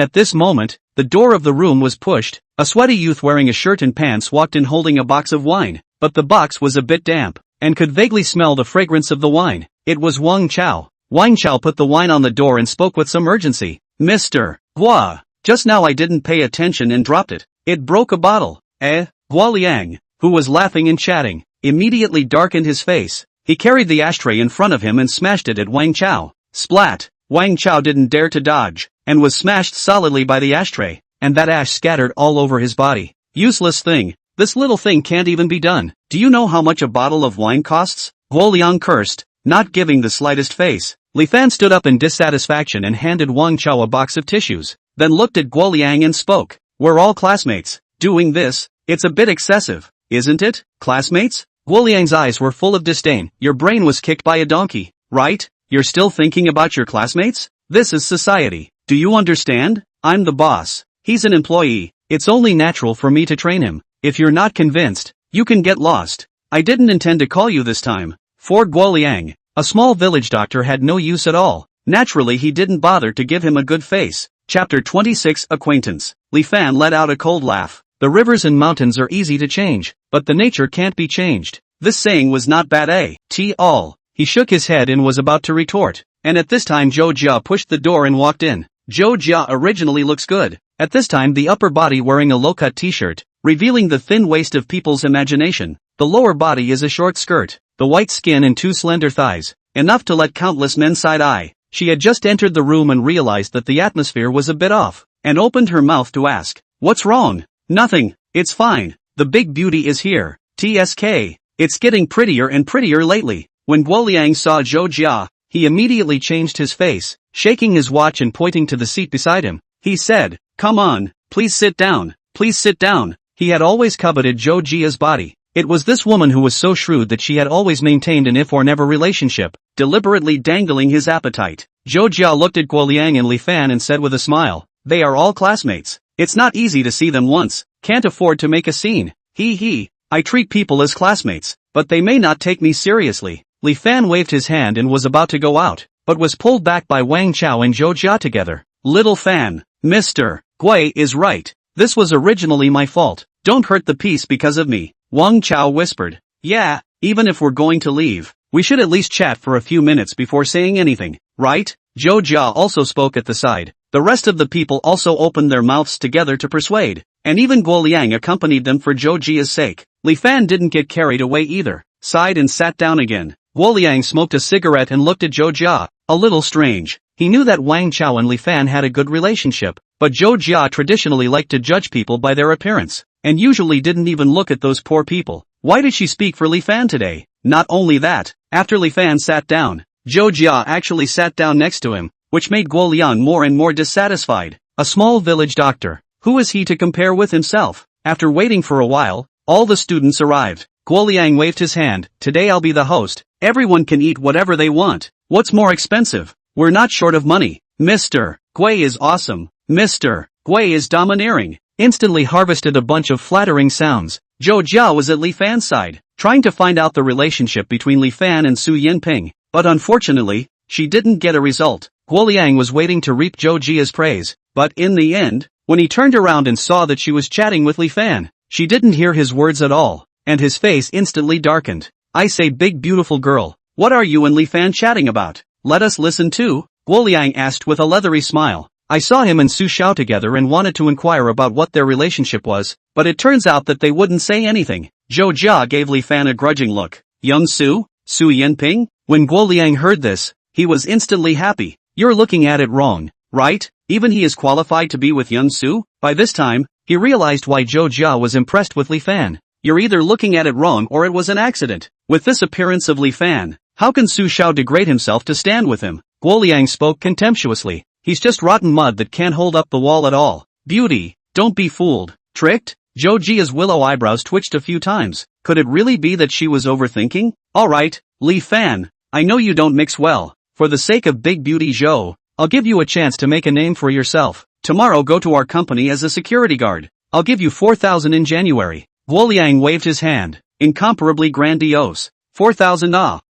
at this moment, the door of the room was pushed. A sweaty youth wearing a shirt and pants walked in holding a box of wine, but the box was a bit damp, and could vaguely smell the fragrance of the wine. It was Wang Chao. Wang Chao put the wine on the door and spoke with some urgency. Mr. Gua, just now I didn't pay attention and dropped it. It broke a bottle. Guo Liang, who was laughing and chatting, immediately darkened his face. He carried the ashtray in front of him and smashed it at Wang Chao. Splat! Wang Chao didn't dare to dodge, and was smashed solidly by the ashtray, and that ash scattered all over his body. Useless thing. This little thing can't even be done. Do you know how much a bottle of wine costs? Guo Liang cursed, not giving the slightest face. Li Fan stood up in dissatisfaction and handed Wang Chao a box of tissues, then looked at Guo Liang and spoke. We're all classmates. Doing this, it's a bit excessive, isn't it, classmates? Guo Liang's eyes were full of disdain. Your brain was kicked by a donkey, right? You're still thinking about your classmates? This is society. Do you understand? I'm the boss. He's an employee. It's only natural for me to train him. If you're not convinced, you can get lost. I didn't intend to call you this time. For Guo Liang, a small village doctor had no use at all. Naturally, he didn't bother to give him a good face. Chapter 26 Acquaintance. Li Fan let out a cold laugh. The rivers and mountains are easy to change, but the nature can't be changed. This saying was not bad at all. He shook his head and was about to retort, and at this time Zhou Jia pushed the door and walked in. Zhou Jia originally looks good. At this time the upper body wearing a low-cut t-shirt, revealing the thin waist of people's imagination. The lower body is a short skirt, the white skin and 2 slender thighs, enough to let countless men side-eye. She had just entered the room and realized that the atmosphere was a bit off, and opened her mouth to ask, "What's wrong?" "Nothing, it's fine. The big beauty is here. TSK. It's getting prettier and prettier lately." When Guo Liang saw Zhou Jia, he immediately changed his face, shaking his watch and pointing to the seat beside him. He said, "Come on, please sit down, please sit down." He had always coveted Zhou Jia's body. It was this woman who was so shrewd that she had always maintained an if-or-never relationship, deliberately dangling his appetite. Zhou Jia looked at Guo Liang and Li Fan and said with a smile, "They are all classmates. It's not easy to see them once. Can't afford to make a scene. He. I treat people as classmates, but they may not take me seriously. Li Fan waved his hand and was about to go out, but was pulled back by Wang Chao and Zhou Jia together. Little Fan, Mr. Gui is right. This was originally my fault. Don't hurt the peace because of me. Wang Chao whispered. Yeah, even if we're going to leave, we should at least chat for a few minutes before saying anything, right? Zhou Jia also spoke at the side. The rest of the people also opened their mouths together to persuade, and even Guo Liang accompanied them for Zhou Jia's sake. Li Fan didn't get carried away either, sighed and sat down again. Guo Liang smoked a cigarette and looked at Zhou Jia, a little strange. He knew that Wang Chao and Li Fan had a good relationship, but Zhou Jia traditionally liked to judge people by their appearance, and usually didn't even look at those poor people. Why did she speak for Li Fan today? Not only that, after Li Fan sat down, Zhou Jia actually sat down next to him, which made Guo Liang more and more dissatisfied. A small village doctor. Who is he to compare with himself? After waiting for a while, all the students arrived. Guo Liang waved his hand. Today I'll be the host. Everyone can eat whatever they want. What's more expensive? We're not short of money. Mr. Gui is awesome. Mr. Gui is domineering. Instantly harvested a bunch of flattering sounds. Zhou Jia was at Li Fan's side, trying to find out the relationship between Li Fan and Su Yinping, but unfortunately, she didn't get a result. Guo Liang was waiting to reap Zhou Jia's praise, but in the end, when he turned around and saw that she was chatting with Li Fan, she didn't hear his words at all, and his face instantly darkened. I say, big beautiful girl, what are you and Li Fan chatting about? Let us listen too, Guo Liang asked with a leathery smile. I saw him and Su Xiao together and wanted to inquire about what their relationship was, but it turns out that they wouldn't say anything. Zhou Jia gave Li Fan a grudging look. Young Su? Su Yinping? When Guo Liang heard this, he was instantly happy. You're looking at it wrong, right? Even he is qualified to be with young Su? By this time, he realized why Zhou Jia was impressed with Li Fan. You're either looking at it wrong or it was an accident. With this appearance of Li Fan, how can Su Xiao degrade himself to stand with him? Guo Liang spoke contemptuously. He's just rotten mud that can't hold up the wall at all. Beauty, don't be fooled. Tricked? Zhou Jia's willow eyebrows twitched a few times. Could it really be that she was overthinking? Alright, Li Fan, I know you don't mix well. For the sake of big beauty Zhou, I'll give you a chance to make a name for yourself. Tomorrow go to our company as a security guard. I'll give you 4,000 in January. Guo Liang waved his hand. Incomparably grandiose. 4,000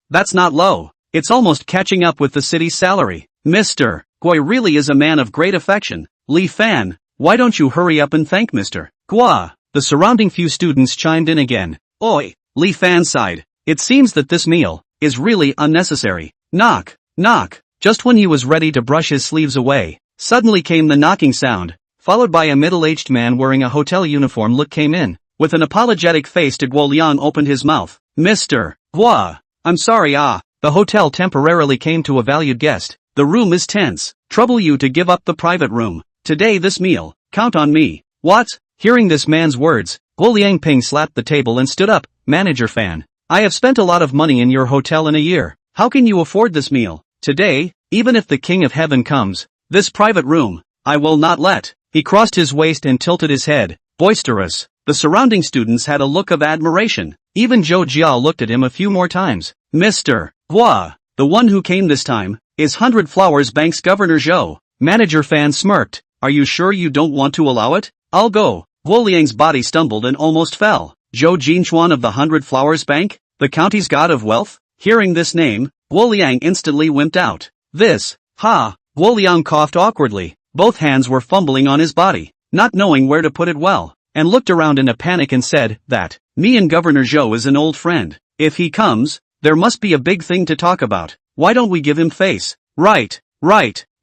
that's not low. It's almost catching up with the city's salary. Mr. Gui really is a man of great affection. Li Fan, why don't you hurry up and thank Mr. Gua? The surrounding few students chimed in again. Oi, Li Fan sighed. It seems that this meal is really unnecessary. Knock, knock. Just when he was ready to brush his sleeves away, suddenly came the knocking sound, followed by a middle-aged man wearing a hotel uniform came in. With an apologetic face to Guo Liang opened his mouth. Mr. Gua, I'm sorry the hotel temporarily came to a valued guest. The room is tense. Trouble you to give up the private room. Today this meal, count on me. What? Hearing this man's words, Guo Liangping slapped the table and stood up. Manager Fan, I have spent a lot of money in your hotel in a year. How can you afford this meal? Today, even if the King of Heaven comes, this private room, I will not let. He crossed his waist and tilted his head. Boisterous. The surrounding students had a look of admiration. Even Zhou Jia looked at him a few more times. Mr. Gua, the one who came this time, is 100 Flowers Bank's Governor Zhou. Manager Fan smirked. Are you sure you don't want to allow it? I'll go. Guo Liang's body stumbled and almost fell. Zhou Jinchuan of the 100 Flowers Bank? The county's god of wealth? Hearing this name, Guo Liang instantly wimped out. This, Guo Liang coughed awkwardly. Both hands were fumbling on his body, not knowing where to put it well, and looked around in a panic and said, that, me and Governor Zhou is an old friend. If he comes, there must be a big thing to talk about. Why don't we give him face? Right.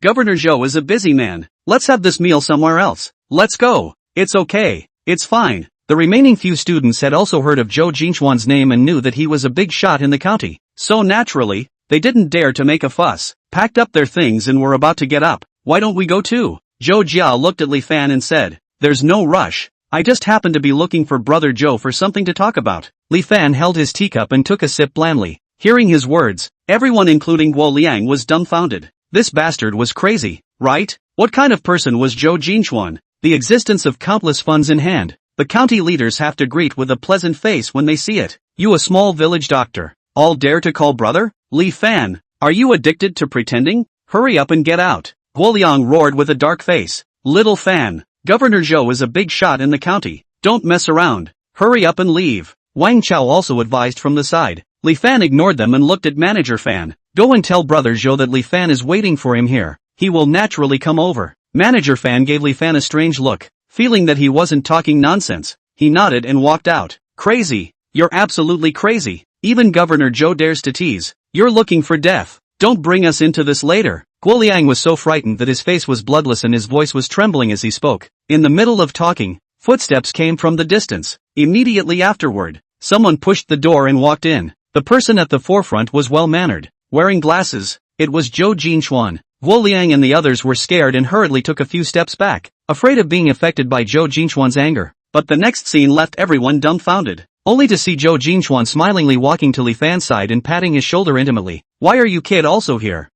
Governor Zhou is a busy man. Let's have this meal somewhere else. Let's go. It's okay. It's fine. The remaining few students had also heard of Zhou Jinchuan's name and knew that he was a big shot in the county. So naturally, they didn't dare to make a fuss, packed up their things and were about to get up. Why don't we go too? Zhou Jia looked at Li Fan and said, there's no rush. I just happen to be looking for Brother Zhou for something to talk about. Li Fan held his teacup and took a sip blandly. Hearing his words, everyone including Guo Liang was dumbfounded. This bastard was crazy, right? What kind of person was Zhou Jinchuan? The existence of countless funds in hand. The county leaders have to greet with a pleasant face when they see it. You a small village doctor, all dare to call brother? Li Fan, are you addicted to pretending? Hurry up and get out. Guo Liang roared with a dark face. Little Fan, Governor Zhou is a big shot in the county. Don't mess around. Hurry up and leave. Wang Chao also advised from the side. Li Fan ignored them and looked at Manager Fan. Go and tell Brother Zhou that Li Fan is waiting for him here. He will naturally come over. Manager Fan gave Li Fan a strange look. Feeling that he wasn't talking nonsense, he nodded and walked out. Crazy. You're absolutely crazy. Even Governor Zhou dares to tease. You're looking for death. Don't bring us into this later. Guo Liang was so frightened that his face was bloodless and his voice was trembling as he spoke. In the middle of talking, footsteps came from the distance. Immediately afterward, someone pushed the door and walked in. The person at the forefront was well-mannered, wearing glasses. It was Zhou Jinchuan. Guo Liang and the others were scared and hurriedly took a few steps back, afraid of being affected by Zhou Jinchuan's anger. But the next scene left everyone dumbfounded, only to see Zhou Jinchuan smilingly walking to Li Fan's side and patting his shoulder intimately. Why are you kid also here?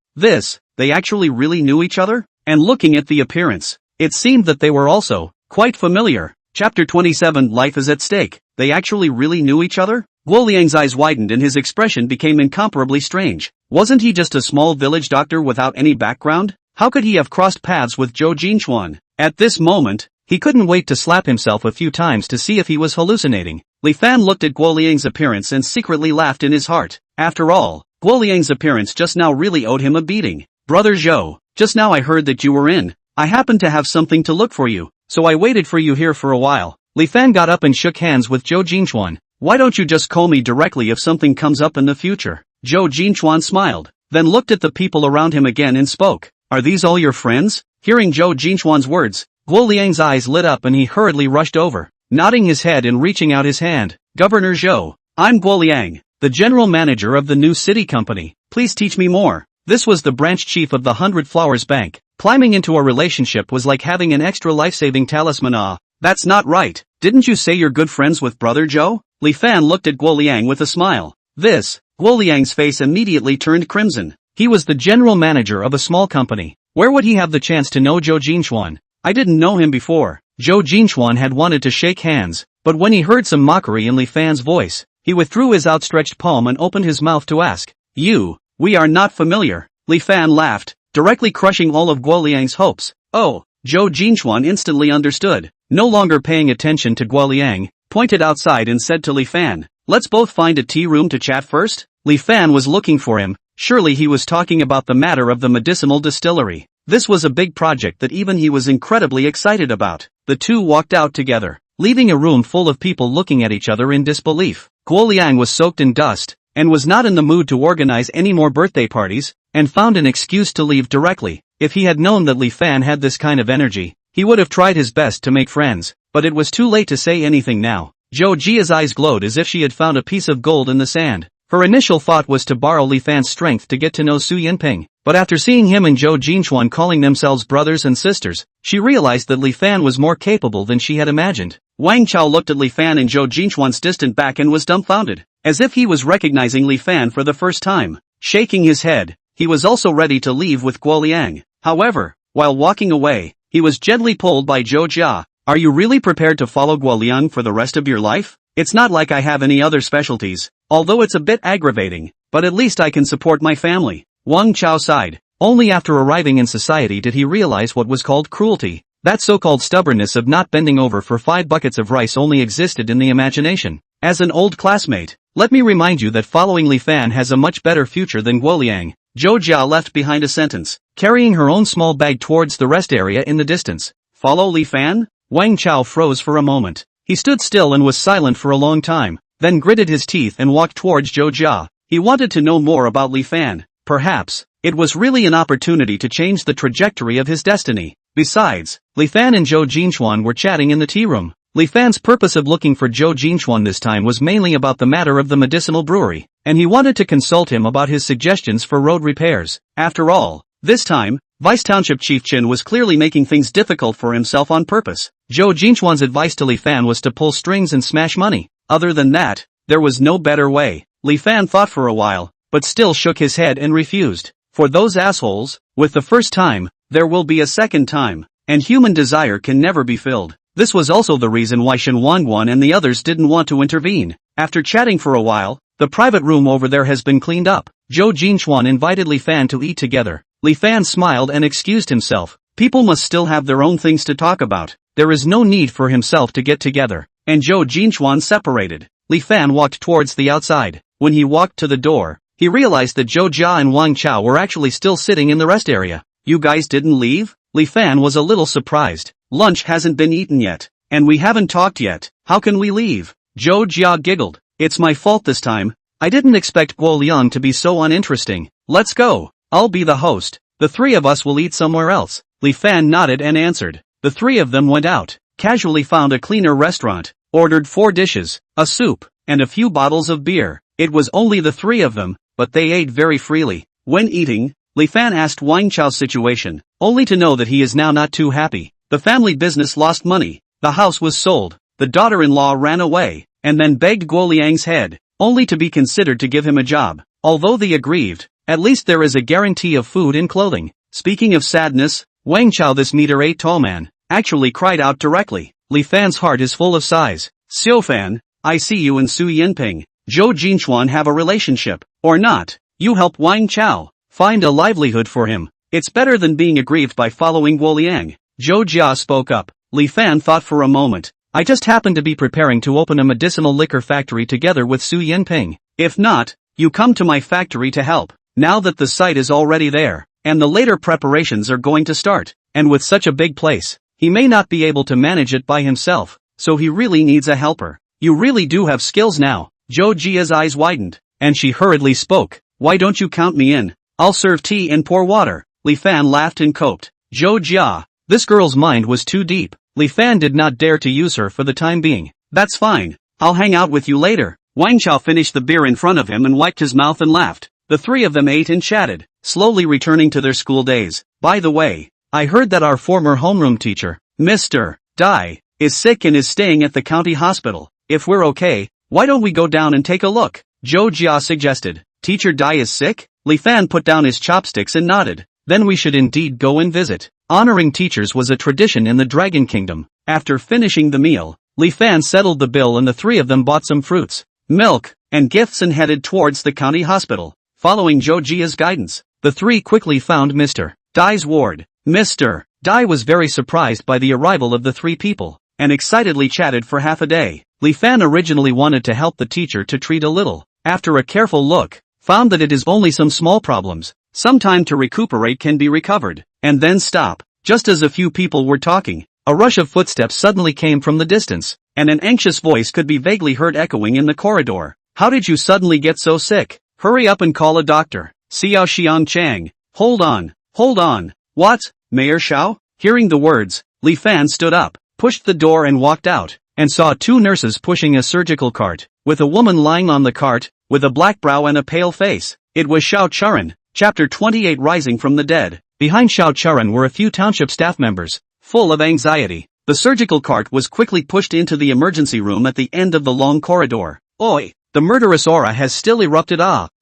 They actually really knew each other? And looking at the appearance, it seemed that they were also quite familiar. Chapter 27 Life is at stake. They actually really knew each other? Guo Liang's eyes widened and his expression became incomparably strange. Wasn't he just a small village doctor without any background? How could he have crossed paths with Zhou Jinchuan? At this moment, he couldn't wait to slap himself a few times to see if he was hallucinating. Li Fan looked at Guo Liang's appearance and secretly laughed in his heart. After all, Guo Liang's appearance just now really owed him a beating. Brother Zhou, just now I heard that you were in. I happened to have something to look for you, so I waited for you here for a while. Li Fan got up and shook hands with Zhou Jinchuan. Why don't you just call me directly if something comes up in the future? Zhou Jinchuan smiled, then looked at the people around him again and spoke. Are these all your friends? Hearing Zhou Jinchuan's words, Guo Liang's eyes lit up and he hurriedly rushed over, nodding his head and reaching out his hand. Governor Zhou, I'm Guo Liang, the general manager of the new city company. Please teach me more. This was the branch chief of the 100 Flowers Bank. Climbing into a relationship was like having an extra life-saving talisman. That's not right. Didn't you say you're good friends with Brother Zhou? Li Fan looked at Guo Liang with a smile. Guo Liang's face immediately turned crimson. He was the general manager of a small company. Where would he have the chance to know Zhou Jinchuan? I didn't know him before. Zhou Jinchuan had wanted to shake hands, but when he heard some mockery in Li Fan's voice, he withdrew his outstretched palm and opened his mouth to ask, we are not familiar. Li Fan laughed, directly crushing all of Guo Liang's hopes. Oh, Zhou Jinchuan instantly understood. No longer paying attention to Guo Liang, pointed outside and said to Li Fan, let's both find a tea room to chat first? Li Fan was looking for him. Surely he was talking about the matter of the medicinal distillery. This was a big project that even he was incredibly excited about. The two walked out together, leaving a room full of people looking at each other in disbelief. Guo Liang was soaked in dust, and was not in the mood to organize any more birthday parties, and found an excuse to leave directly. If he had known that Li Fan had this kind of energy, he would have tried his best to make friends, but it was too late to say anything now. Zhou Jia's eyes glowed as if she had found a piece of gold in the sand. Her initial thought was to borrow Li Fan's strength to get to know Su Yinping, but after seeing him and Zhou Jinchuan calling themselves brothers and sisters, she realized that Li Fan was more capable than she had imagined. Wang Chao looked at Li Fan and Zhou Jinchuan's distant back and was dumbfounded, as if he was recognizing Li Fan for the first time. Shaking his head, he was also ready to leave with Guo Liang. However, while walking away, he was gently pulled by Zhou Jia. Are you really prepared to follow Guo Liang for the rest of your life? It's not like I have any other specialties, although it's a bit aggravating, but at least I can support my family. Wang Chao sighed. Only after arriving in society did he realize what was called cruelty. That so-called stubbornness of not bending over for 5 buckets of rice only existed in the imagination. As an old classmate, let me remind you that following Li Fan has a much better future than Guo Liang. Zhou Jia left behind a sentence, carrying her own small bag towards the rest area in the distance. Follow Li Fan? Wang Chao froze for a moment. He stood still and was silent for a long time, then gritted his teeth and walked towards Zhou Jia. He wanted to know more about Li Fan. Perhaps, it was really an opportunity to change the trajectory of his destiny. Besides, Li Fan and Zhou Jinchuan were chatting in the tea room. Li Fan's purpose of looking for Zhou Jinchuan this time was mainly about the matter of the medicinal brewery, and he wanted to consult him about his suggestions for road repairs. After all, this time, Vice Township Chief Chen was clearly making things difficult for himself on purpose. Zhou Jinchuan's advice to Li Fan was to pull strings and smash money. Other than that, there was no better way. Li Fan thought for a while, but still shook his head and refused. For those assholes, with the first time, there will be a second time, and human desire can never be filled. This was also the reason why Shen Wanguan and the others didn't want to intervene. After chatting for a while, the private room over there has been cleaned up. Zhou Jinchuan invited Li Fan to eat together. Li Fan smiled and excused himself. People must still have their own things to talk about. There is no need for himself to get together. And Zhou Jinchuan separated. Li Fan walked towards the outside. When he walked to the door, he realized that Zhou Jia and Wang Chao were actually still sitting in the rest area. You guys didn't leave? Li Fan was a little surprised. Lunch hasn't been eaten yet, and we haven't talked yet. How can we leave? Zhou Jia giggled. It's my fault this time. I didn't expect Guo Liang to be so uninteresting. Let's go. I'll be the host. The three of us will eat somewhere else. Li Fan nodded and answered. The three of them went out, casually found a cleaner restaurant, ordered 4 dishes, a soup, and a few bottles of beer. It was only the three of them, but they ate very freely. When eating, Li Fan asked Wang Chao's situation, only to know that he is now not too happy. The family business lost money, the house was sold, the daughter-in-law ran away, and then begged Guo Liang's head, only to be considered to give him a job. Although they aggrieved, at least there is a guarantee of food and clothing. Speaking of sadness, Wang Chao, this meter-8 tall man, actually cried out directly. Li Fan's heart is full of sighs. Xiu Fan, I see you and Su Yinping, Zhou Jinchuan have a relationship, or not. You help Wang Chao find a livelihood for him. It's better than being aggrieved by following Guo Liang. Zhou Jia spoke up. Li Fan thought for a moment. I just happened to be preparing to open a medicinal liquor factory together with Su Yinping. If not, you come to my factory to help. Now that the site is already there, and the later preparations are going to start, and with such a big place, he may not be able to manage it by himself, so he really needs a helper. You really do have skills now. Zhou Jia's eyes widened, and she hurriedly spoke. Why don't you count me in? I'll serve tea and pour water. Li Fan laughed and coped. Zhou Jia, this girl's mind was too deep. Li Fan did not dare to use her for the time being. That's fine. I'll hang out with you later. Wang Chao finished the beer in front of him and wiped his mouth and laughed. The three of them ate and chatted, slowly returning to their school days. By the way, I heard that our former homeroom teacher, Mr. Dai, is sick and is staying at the county hospital. If we're okay, why don't we go down and take a look? Zhou Jia suggested. Teacher Dai is sick? Li Fan put down his chopsticks and nodded. Then we should indeed go and visit. Honoring teachers was a tradition in the Dragon Kingdom. After finishing the meal, Li Fan settled the bill and the three of them bought some fruits, milk, and gifts and headed towards the county hospital. Following Zhou Jia's guidance, the three quickly found Mr. Dai's ward. Mr. Dai was very surprised by the arrival of the three people, and excitedly chatted for half a day. Li Fan originally wanted to help the teacher to treat a little. After a careful look, found that it is only some small problems. Some time to recuperate can be recovered, and then stop. Just as a few people were talking, a rush of footsteps suddenly came from the distance, and an anxious voice could be vaguely heard echoing in the corridor. How did you suddenly get so sick? Hurry up and call a doctor. Xiao Xiang Chang. Hold on. What? Mayor Shao? Hearing the words, Li Fan stood up, pushed the door and walked out, and saw 2 nurses pushing a surgical cart, with a woman lying on the cart, with a black brow and a pale face. It was Xiao Churan. Chapter 28 Rising from the Dead. Behind Xiao Churan were a few township staff members, full of anxiety. The surgical cart was quickly pushed into the emergency room at the end of the long corridor. Oi! The murderous aura has still erupted.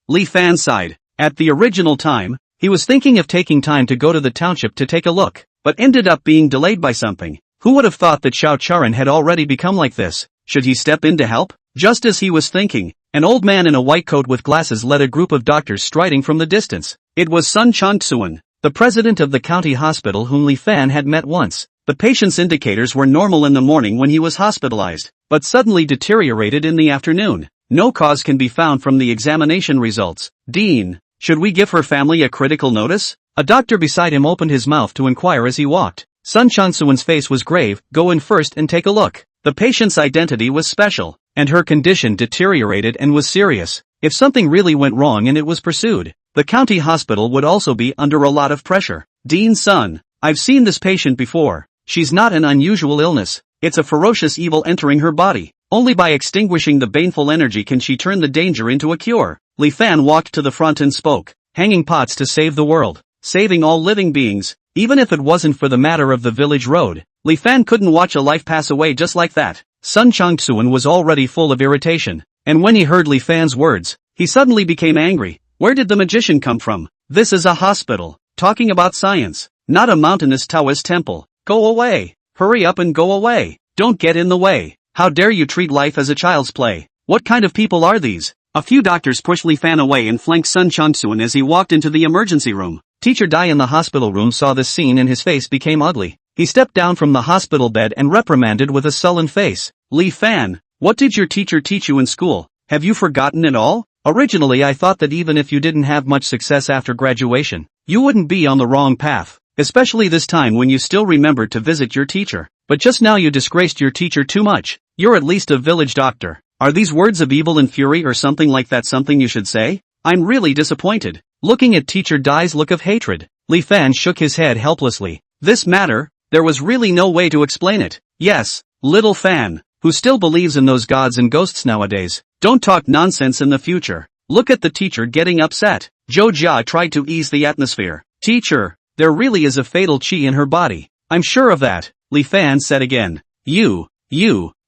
Li Fan sighed. At the original time, he was thinking of taking time to go to the township to take a look, but ended up being delayed by something. Who would have thought that Xiao Churan had already become like this? Should he step in to help? Just as he was thinking, an old man in a white coat with glasses led a group of doctors striding from the distance. It was Sun Changtsuan, the president of the county hospital whom Li Fan had met once. The patient's indicators were normal in the morning when he was hospitalized, but suddenly deteriorated in the afternoon. No cause can be found from the examination results. Dean, should we give her family a critical notice? A doctor beside him opened his mouth to inquire as he walked. Sun Changtsuan's face was grave. Go in first and take a look. The patient's identity was special, and her condition deteriorated and was serious. If something really went wrong and it was pursued, the county hospital would also be under a lot of pressure. Dean's son, I've seen this patient before. She's not an unusual illness. It's a ferocious evil entering her body. Only by extinguishing the baneful energy can she turn the danger into a cure. Li Fan walked to the front and spoke. Hanging pots to save the world. Saving all living beings. Even if it wasn't for the matter of the village road, Li Fan couldn't watch a life pass away just like that. Sun Changtsuan was already full of irritation, and when he heard Li Fan's words, he suddenly became angry. Where did the magician come from? This is a hospital, talking about science, not a mountainous Taoist temple. Go away. Hurry up and go away. Don't get in the way. How dare you treat life as a child's play? What kind of people are these? A few doctors pushed Li Fan away and flanked Sun Changtsuan as he walked into the emergency room. Teacher Dai in the hospital room saw this scene and his face became ugly. He stepped down from the hospital bed and reprimanded with a sullen face. Li Fan, What did your teacher teach you in school? Have you forgotten it all? Originally I thought that even if you didn't have much success after graduation, you wouldn't be on the wrong path, especially this time when you still remembered to visit your teacher. But just now you disgraced your teacher too much. You're at least a village doctor. Are these words of evil and fury or something like that something you should say? I'm really disappointed. Looking at teacher Dai's look of hatred, Li Fan shook his head helplessly. This matter, there was really no way to explain it. Yes, little Fan, who still believes in those gods and ghosts nowadays, don't talk nonsense in the future. Look at the teacher getting upset. Zhou Jia tried to ease the atmosphere. Teacher, there really is a fatal chi in her body. I'm sure of that, Li Fan said again. You.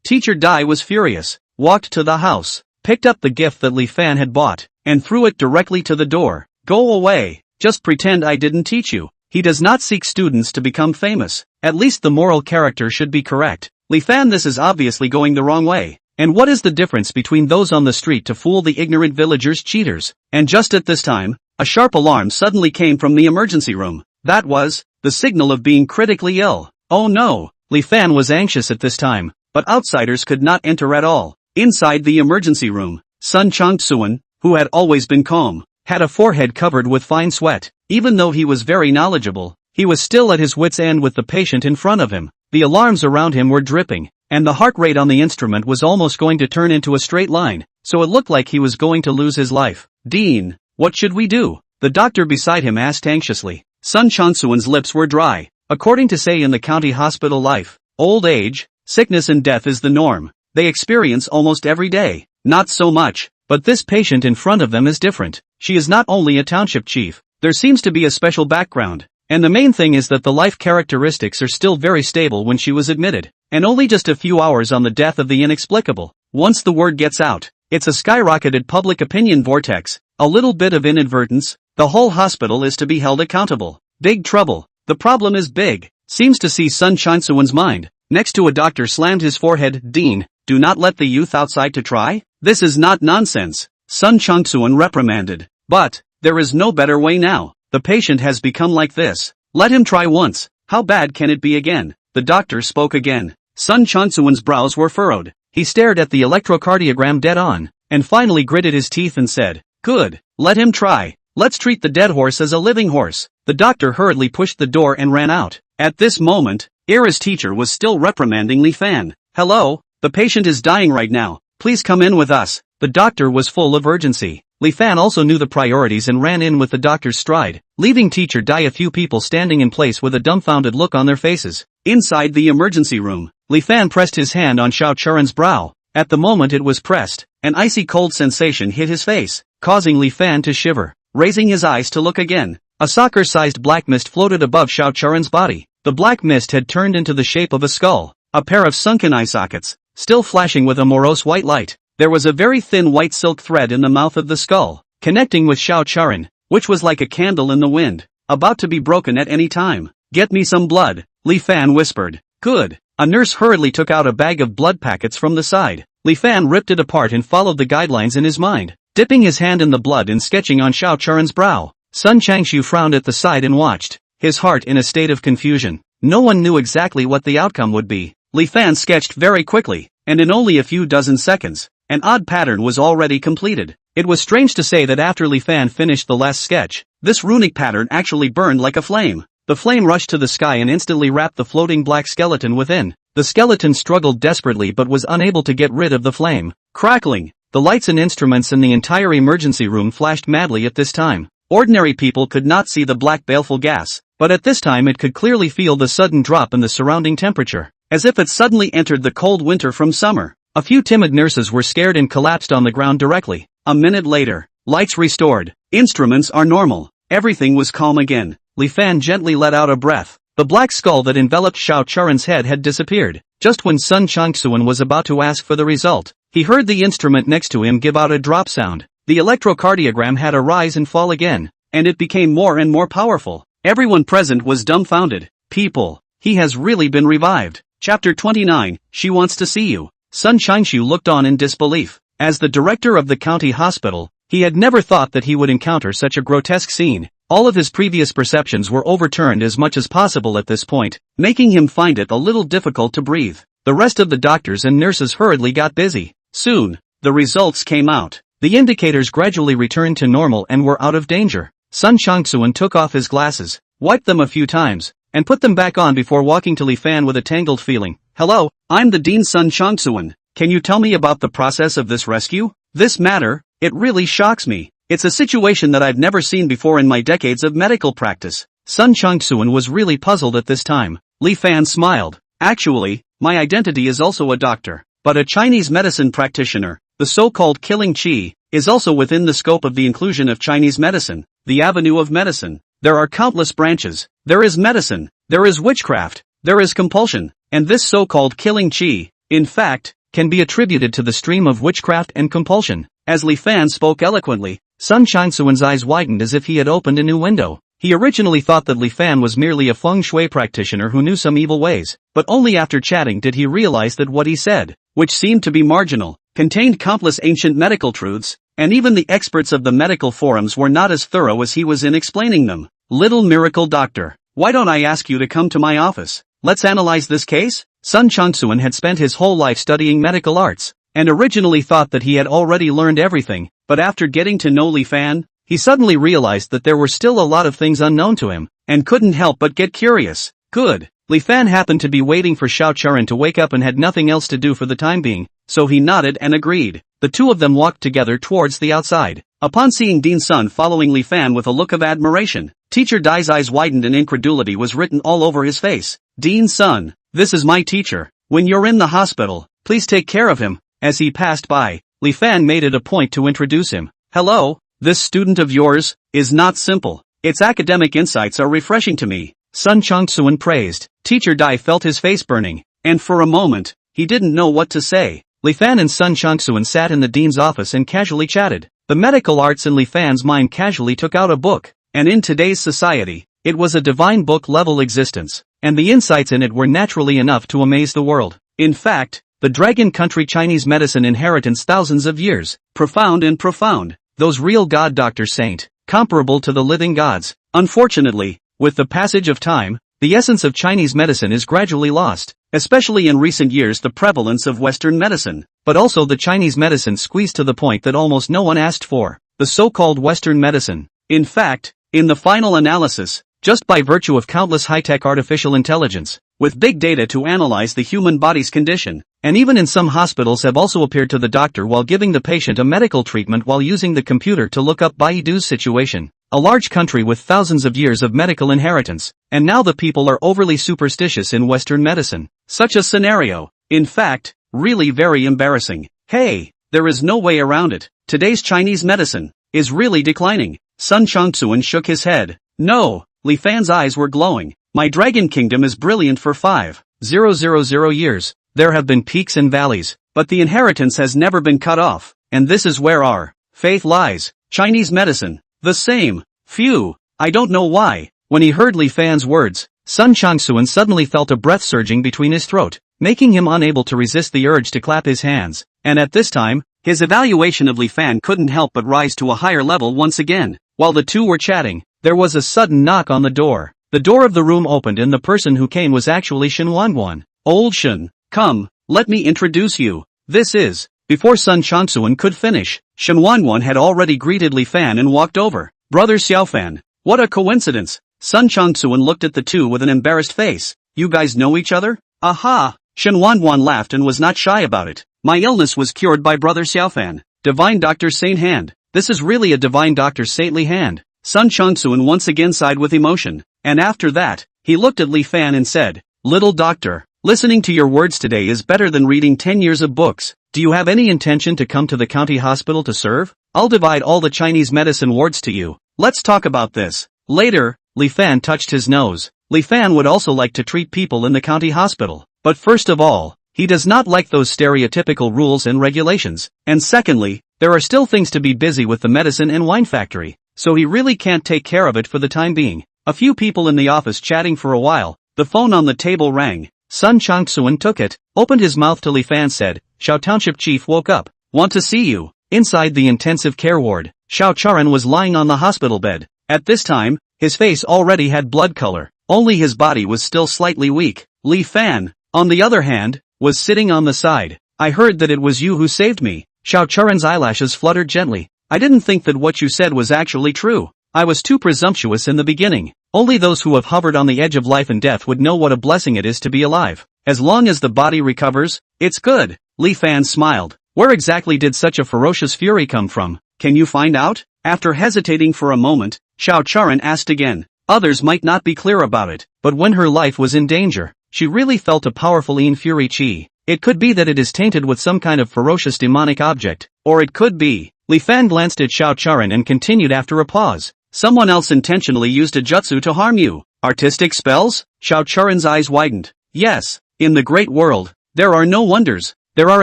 Teacher Dai was furious, walked to the house, picked up the gift that Li Fan had bought, and threw it directly to the door. Go away, just pretend I didn't teach you. He does not seek students to become famous. At least the moral character should be correct. Li Fan, this is obviously going the wrong way. And what is the difference between those on the street to fool the ignorant villagers, cheaters? And just at this time, a sharp alarm suddenly came from the emergency room. That was the signal of being critically ill. Oh no, Li Fan was anxious at this time, but outsiders could not enter at all. Inside the emergency room, Sun Changsuan, who had always been calm, had a forehead covered with fine sweat. Even though he was very knowledgeable, he was still at his wit's end with the patient in front of him. The alarms around him were dripping, and the heart rate on the instrument was almost going to turn into a straight line, so it looked like he was going to lose his life. Dean, what should we do? The doctor beside him asked anxiously. Sun Changsuan's lips were dry. According to say in the county hospital life, old age, sickness and death is the norm. They experience almost every day. Not so much, but this patient in front of them is different. She is not only a township chief, there seems to be a special background. And the main thing is that the life characteristics are still very stable when she was admitted, and only just a few hours on the death of the inexplicable. Once the word gets out, it's a skyrocketed public opinion vortex. A little bit of inadvertence, the whole hospital is to be held accountable. Big trouble. The problem is big. Seems to see Sun Changsuan's mind. Next to a doctor slammed his forehead. Dean, do not let the youth outside to try? This is not nonsense, Sun Changsuan reprimanded. But there is no better way now. The patient has become like this. Let him try once. How bad can it be again? The doctor spoke again. Sun Changsuan's brows were furrowed. He stared at the electrocardiogram dead on, and finally gritted his teeth and said, Good, let him try. Let's treat the dead horse as a living horse. The doctor hurriedly pushed the door and ran out. At this moment, Ira's teacher was still reprimanding Li Fan. Hello, the patient is dying right now. Please come in with us. The doctor was full of urgency. Li Fan also knew the priorities and ran in with the doctor's stride, leaving teacher Dai a few people standing in place with a dumbfounded look on their faces. Inside the emergency room, Li Fan pressed his hand on Xiao Churan's brow. At the moment it was pressed, an icy cold sensation hit his face, causing Li Fan to shiver. Raising his eyes to look again, a soccer-sized black mist floated above Xiao Churan's body. The black mist had turned into the shape of a skull, a pair of sunken eye sockets, still flashing with a morose white light. There was a very thin white silk thread in the mouth of the skull, connecting with Xiao Churan, which was like a candle in the wind, about to be broken at any time. Get me some blood, Li Fan whispered. Good. A nurse hurriedly took out a bag of blood packets from the side. Li Fan ripped it apart and followed the guidelines in his mind, dipping his hand in the blood and sketching on Xiao Churan's brow. Sun Changshu frowned at the side and watched, his heart in a state of confusion. No one knew exactly what the outcome would be. Li Fan sketched very quickly, and in only a few dozen seconds, an odd pattern was already completed. It was strange to say that after Li Fan finished the last sketch, this runic pattern actually burned like a flame. The flame rushed to the sky and instantly wrapped the floating black skeleton within. The skeleton struggled desperately but was unable to get rid of the flame. Crackling, the lights and instruments in the entire emergency room flashed madly at this time. Ordinary people could not see the black baleful gas, but at this time it could clearly feel the sudden drop in the surrounding temperature, as if it suddenly entered the cold winter from summer. A few timid nurses were scared and collapsed on the ground directly. A minute later, lights restored, instruments are normal, everything was calm again. Li Fan gently let out a breath. The black skull that enveloped Xiao Churan's head had disappeared. Just when Sun Changsuan was about to ask for the result, he heard the instrument next to him give out a drop sound. The electrocardiogram had a rise and fall again, and it became more and more powerful. Everyone present was dumbfounded. People, he has really been revived. Chapter 29, She Wants to See You. Sun Changshu looked on in disbelief. As the director of the county hospital, he had never thought that he would encounter such a grotesque scene. All of his previous perceptions were overturned as much as possible at this point, making him find it a little difficult to breathe. the rest of the doctors and nurses hurriedly got busy. Soon, the results came out. The indicators gradually returned to normal and were out of danger. Sun Changsuan took off his glasses, wiped them a few times, and put them back on before walking to Li Fan with a tangled feeling. Hello, I'm the Dean Sun Changsuan. Can you tell me about the process of this rescue? This matter, it really shocks me. It's a situation that I've never seen before in my decades of medical practice. Sun Changsuan was really puzzled at this time. Li Fan smiled. Actually, my identity is also a doctor, but a Chinese medicine practitioner. The so-called killing qi is also within the scope of the inclusion of Chinese medicine, the avenue of medicine. There are countless branches. There is medicine, there is witchcraft, there is compulsion, and this so-called killing qi, in fact, can be attributed to the stream of witchcraft and compulsion. As Li Fan spoke eloquently, Sun Changsuan's eyes widened as if he had opened a new window. He originally thought that Li Fan was merely a feng shui practitioner who knew some evil ways, but only after chatting did he realize that what he said, which seemed to be marginal, contained countless ancient medical truths, and even the experts of the medical forums were not as thorough as he was in explaining them. Little miracle doctor, why don't I ask you to come to my office? Let's analyze this case? Sun Changsuan had spent his whole life studying medical arts, and originally thought that he had already learned everything, but after getting to know Li Fan, he suddenly realized that there were still a lot of things unknown to him, and couldn't help but get curious. Good. Li Fan happened to be waiting for Xiao Charan to wake up and had nothing else to do for the time being, so he nodded and agreed. The two of them walked together towards the outside. Upon seeing Dean Sun following Li Fan with a look of admiration, Teacher Dai's eyes widened and incredulity was written all over his face. Dean Sun, this is my teacher. When you're in the hospital, please take care of him. As he passed by, Li Fan made it a point to introduce him. Hello, this student of yours is not simple. Its academic insights are refreshing to me. Sun Changsuan praised. Teacher Dai felt his face burning, and for a moment, he didn't know what to say. Li Fan and Sun Changsuan sat in the dean's office and casually chatted. The medical arts in Li Fan's mind casually took out a book, and in today's society, it was a divine book-level existence, and the insights in it were naturally enough to amaze the world. In fact, the Dragon Country Chinese medicine inheritance thousands of years, profound and profound, those real god doctor saint, comparable to the living gods. Unfortunately, with the passage of time, the essence of Chinese medicine is gradually lost, especially in recent years the prevalence of Western medicine, but also the Chinese medicine squeezed to the point that almost no one asked for, the so-called Western medicine. In fact, in the final analysis, just by virtue of countless high-tech artificial intelligence, with big data to analyze the human body's condition, and even in some hospitals have also appeared to the doctor while giving the patient a medical treatment while using the computer to look up Baidu's situation. A large country with thousands of years of medical inheritance, and now the people are overly superstitious in Western medicine. Such a scenario, in fact, really very embarrassing. Hey, there is no way around it. Today's Chinese medicine is really declining. Sun Changsuan shook his head. No, Li Fan's eyes were glowing. My Dragon Kingdom is brilliant for 5,000 years. There have been peaks and valleys, but the inheritance has never been cut off, and this is where our faith lies. Chinese medicine, the same. Phew, I don't know why. When he heard Li Fan's words, Sun Changsuan suddenly felt a breath surging between his throat, making him unable to resist the urge to clap his hands, and at this time, his evaluation of Li Fan couldn't help but rise to a higher level once again. While the two were chatting, there was a sudden knock on the door. The door of the room opened and the person who came was actually Shen Wanwan. Old Shen, come, let me introduce you. This is. Before Sun Changsuan could finish, Shen Wanwan had already greeted Li Fan and walked over. Brother Xiaofan, what a coincidence. Sun Changsuan looked at the two with an embarrassed face. You guys know each other? Aha! Shen Wanwan laughed and was not shy about it. My illness was cured by Brother Xiaofan. Divine Doctor's saint hand. This is really a divine doctor's saintly hand. Sun Changsuan once again sighed with emotion, and after that, he looked at Li Fan and said, Little doctor, listening to your words today is better than reading 10 years of books. Do you have any intention to come to the county hospital to serve? I'll divide all the Chinese medicine wards to you. Let's talk about this later. Li Fan touched his nose. Li Fan would also like to treat people in the county hospital, but first of all, he does not like those stereotypical rules and regulations, and secondly, there are still things to be busy with the medicine and wine factory, so he really can't take care of it for the time being. A few people in the office chatting for a while, the phone on the table rang. Sun Changsuan took it, opened his mouth to Li Fan said, Xiao Township Chief woke up. Want to see you. Inside the intensive care ward, Xiao Charan was lying on the hospital bed. At this time, his face already had blood color, only his body was still slightly weak. Li Fan, on the other hand, was sitting on the side. I heard that it was you who saved me. Xiao Charan's eyelashes fluttered gently. I didn't think that what you said was actually true. I was too presumptuous in the beginning. Only those who have hovered on the edge of life and death would know what a blessing it is to be alive. As long as the body recovers, it's good. Li Fan smiled. Where exactly did such a ferocious fury come from? Can you find out? After hesitating for a moment, Xiao Charan asked again. Others might not be clear about it, but when her life was in danger, she really felt a powerful Yin Fury Qi. It could be that it is tainted with some kind of ferocious demonic object, or it could be. Li Fan glanced at Xiao Charan and continued after a pause. Someone else intentionally used a jutsu to harm you. Artistic spells? Xiao Charan's eyes widened. Yes, in the great world, there are no wonders. There are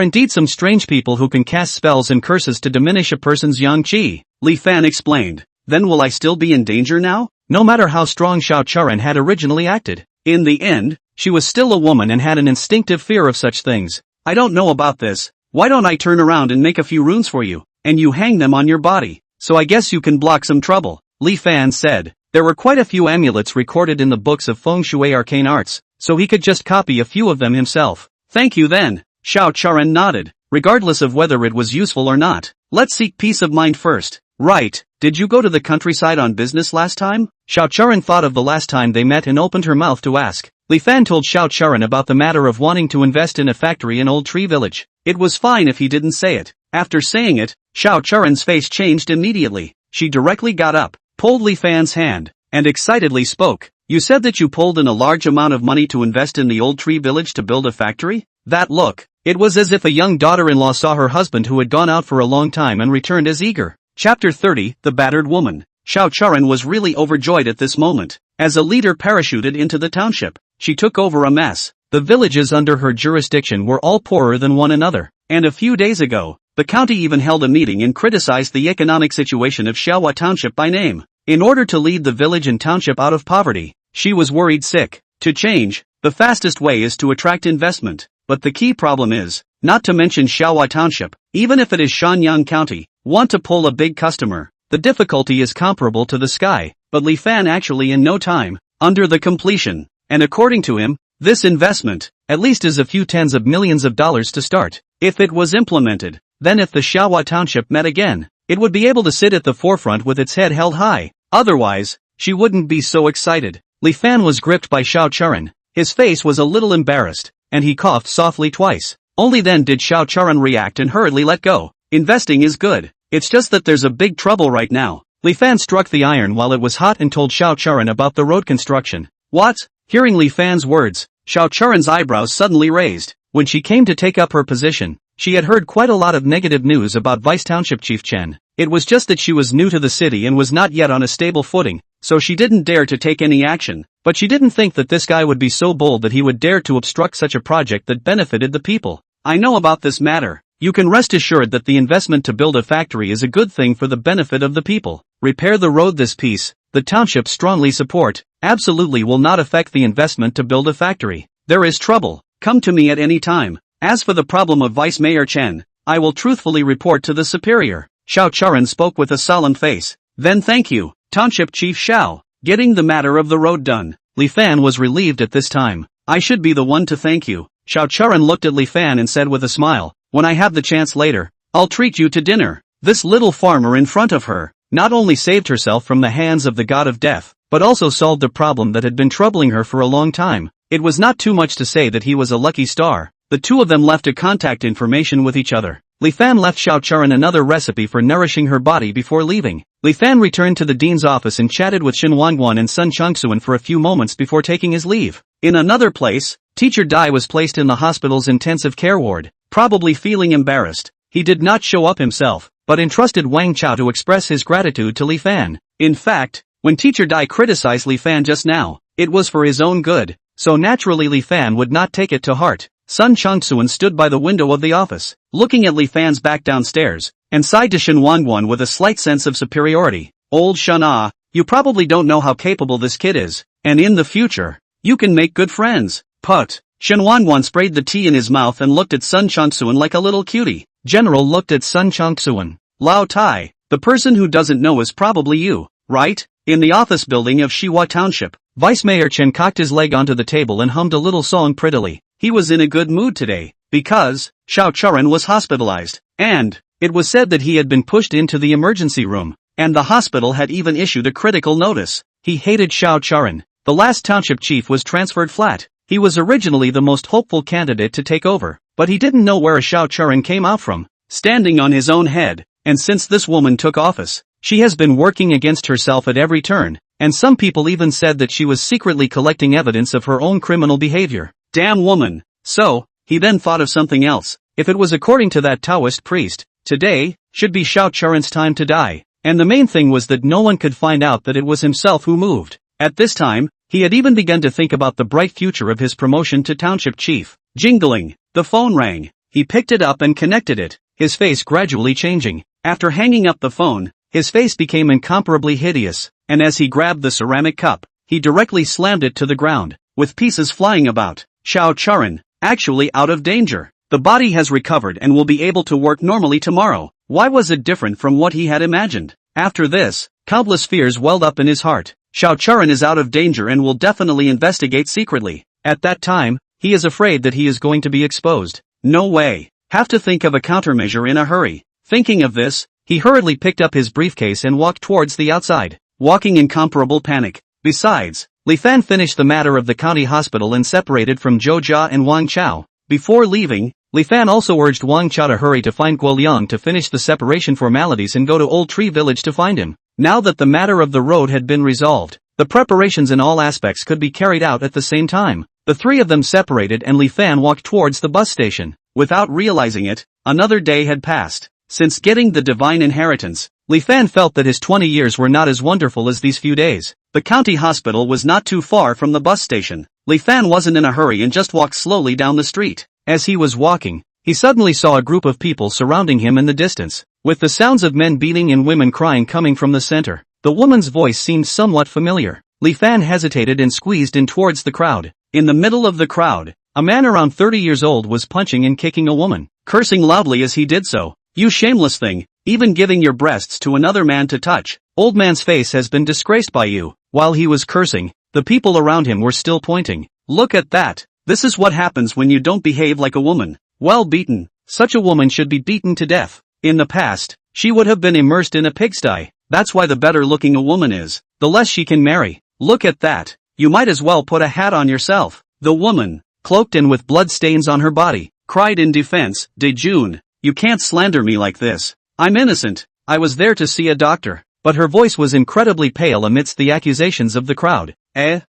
indeed some strange people who can cast spells and curses to diminish a person's yang qi. Li Fan explained. Then will I still be in danger now? No matter how strong Xiao Charan had originally acted. In the end, she was still a woman and had an instinctive fear of such things. I don't know about this. Why don't I turn around and make a few runes for you, and you hang them on your body, so I guess you can block some trouble. Li Fan said. There were quite a few amulets recorded in the books of feng shui arcane arts, so he could just copy a few of them himself. Thank you then. Xiao Charan nodded. Regardless of whether it was useful or not, let's seek peace of mind first. Right, did you go to the countryside on business last time? Xiao Charan thought of the last time they met and opened her mouth to ask. Li Fan told Xiao Charan about the matter of wanting to invest in a factory in Old Tree Village. It was fine if he didn't say it. After saying it, Xiao Charan's face changed immediately. She directly got up, pulled Li Fan's hand, and excitedly spoke. You said that you pulled in a large amount of money to invest in the Old Tree Village to build a factory? That look. It was as if a young daughter-in-law saw her husband who had gone out for a long time and returned as eager. Chapter 30, The Battered Woman. Xiao Charan was really overjoyed at this moment. As a leader parachuted into the township, she took over a mess. The villages under her jurisdiction were all poorer than one another. And a few days ago, the county even held a meeting and criticized the economic situation of Xiaohua Township by name. In order to lead the village and township out of poverty, she was worried sick. To change, the fastest way is to attract investment. But the key problem is, not to mention Xiaohua Township, even if it is Shanyang County, want to pull a big customer. The difficulty is comparable to the sky, but Li Fan actually in no time, under the completion. And according to him, this investment, at least is a few tens of millions of dollars to start. If it was implemented, then if the Xiaohua Township met again, it would be able to sit at the forefront with its head held high. Otherwise, she wouldn't be so excited. Li Fan was gripped by Xiao Charan. His face was a little embarrassed, and he coughed softly twice. Only then did Xiao Charan react and hurriedly let go. Investing is good. It's just that there's a big trouble right now. Li Fan struck the iron while it was hot and told Xiao Charan about the road construction. What? Hearing Li Fan's words, Xiao Charan's eyebrows suddenly raised. When she came to take up her position, she had heard quite a lot of negative news about Vice Township Chief Chen. It was just that she was new to the city and was not yet on a stable footing, so she didn't dare to take any action. But she didn't think that this guy would be so bold that he would dare to obstruct such a project that benefited the people. I know about this matter. You can rest assured that the investment to build a factory is a good thing for the benefit of the people. Repair the road this piece, the township strongly support, absolutely will not affect the investment to build a factory. There is trouble, come to me at any time. As for the problem of Vice Mayor Chen, I will truthfully report to the superior. Xiao Charan spoke with a solemn face. Then thank you, Township Chief Xiao. Getting the matter of the road done. Li Fan was relieved at this time. I should be the one to thank you. Xiao Charan looked at Li Fan and said with a smile, when I have the chance later, I'll treat you to dinner. This little farmer in front of her not only saved herself from the hands of the god of death, but also solved a problem that had been troubling her for a long time. It was not too much to say that he was a lucky star. The two of them left a contact information with each other. Li Fan left Xiao Charan another recipe for nourishing her body before leaving. Li Fan returned to the dean's office and chatted with Shen Wanguan and Sun Changsuan for a few moments before taking his leave. In another place, Teacher Dai was placed in the hospital's intensive care ward, probably feeling embarrassed. He did not show up himself, but entrusted Wang Chao to express his gratitude to Li Fan. In fact, when Teacher Dai criticized Li Fan just now, it was for his own good, so naturally Li Fan would not take it to heart. Sun Changsuan stood by the window of the office, looking at Li Fan's back downstairs, and sighed to Shen Wanguan with a slight sense of superiority. Old Shen Ah, you probably don't know how capable this kid is, and in the future, you can make good friends. Put. Shen Wanguan sprayed the tea in his mouth and looked at Sun Changsuan like a little cutie. General looked at Sun Changsuan. Lao Tai, the person who doesn't know is probably you, right? In the office building of Xiaohua Township, Vice Mayor Chen cocked his leg onto the table and hummed a little song prettily. he was in a good mood today, because Xiao Churan was hospitalized, and it was said that he had been pushed into the emergency room, and the hospital had even issued a critical notice. He hated Xiao Churan. The last township chief was transferred flat. He was originally the most hopeful candidate to take over, but he didn't know where a Xiao Churan came out from, standing on his own head, and since this woman took office, she has been working against herself at every turn, and some people even said that she was secretly collecting evidence of her own criminal behavior. Damn woman. So, he then thought of something else. If it was according to that Taoist priest, today should be Xiao Churan's time to die, and the main thing was that no one could find out that it was himself who moved. At this time, he had even begun to think about the bright future of his promotion to township chief. Jingling. The phone rang. He picked it up and connected it, his face gradually changing. After hanging up the phone, his face became incomparably hideous, and as he grabbed the ceramic cup, he directly slammed it to the ground, with pieces flying about. Xiao Churan, actually out of danger. The body has recovered and will be able to work normally tomorrow. Why was it different from what he had imagined? After this, countless fears welled up in his heart. Xiao Churan is out of danger and will definitely investigate secretly. At that time, he is afraid that he is going to be exposed. No way. Have to think of a countermeasure in a hurry. Thinking of this, he hurriedly picked up his briefcase and walked towards the outside, walking in comparable panic. Besides, Li Fan finished the matter of the county hospital and separated from Zhou Jia and Wang Chao. Before leaving, Li Fan also urged Wang Chao to hurry to find Guo Liang to finish the separation formalities and go to Old Tree Village to find him. Now that the matter of the road had been resolved, the preparations in all aspects could be carried out at the same time. The three of them separated and Li Fan walked towards the bus station. Without realizing it, another day had passed. Since getting the divine inheritance, Li Fan felt that his 20 years were not as wonderful as these few days. The county hospital was not too far from the bus station. Li Fan wasn't in a hurry and just walked slowly down the street. As he was walking, he suddenly saw a group of people surrounding him in the distance, with the sounds of men beating and women crying coming from the center. The woman's voice seemed somewhat familiar. Li Fan hesitated and squeezed in towards the crowd. In the middle of the crowd, a man around 30 years old was punching and kicking a woman, cursing loudly as he did so. You shameless thing, even giving your breasts to another man to touch. Old man's face has been disgraced by you. While he was cursing, the people around him were still pointing. Look at that. This is what happens when you don't behave like a woman. Well beaten. Such a woman should be beaten to death. In the past, she would have been immersed in a pigsty. That's why the better looking a woman is, the less she can marry. Look at that. You might as well put a hat on yourself. The woman, cloaked and with blood stains on her body, cried in defense. De June, you can't slander me like this. I'm innocent. I was there to see a doctor. But her voice was incredibly pale amidst the accusations of the crowd.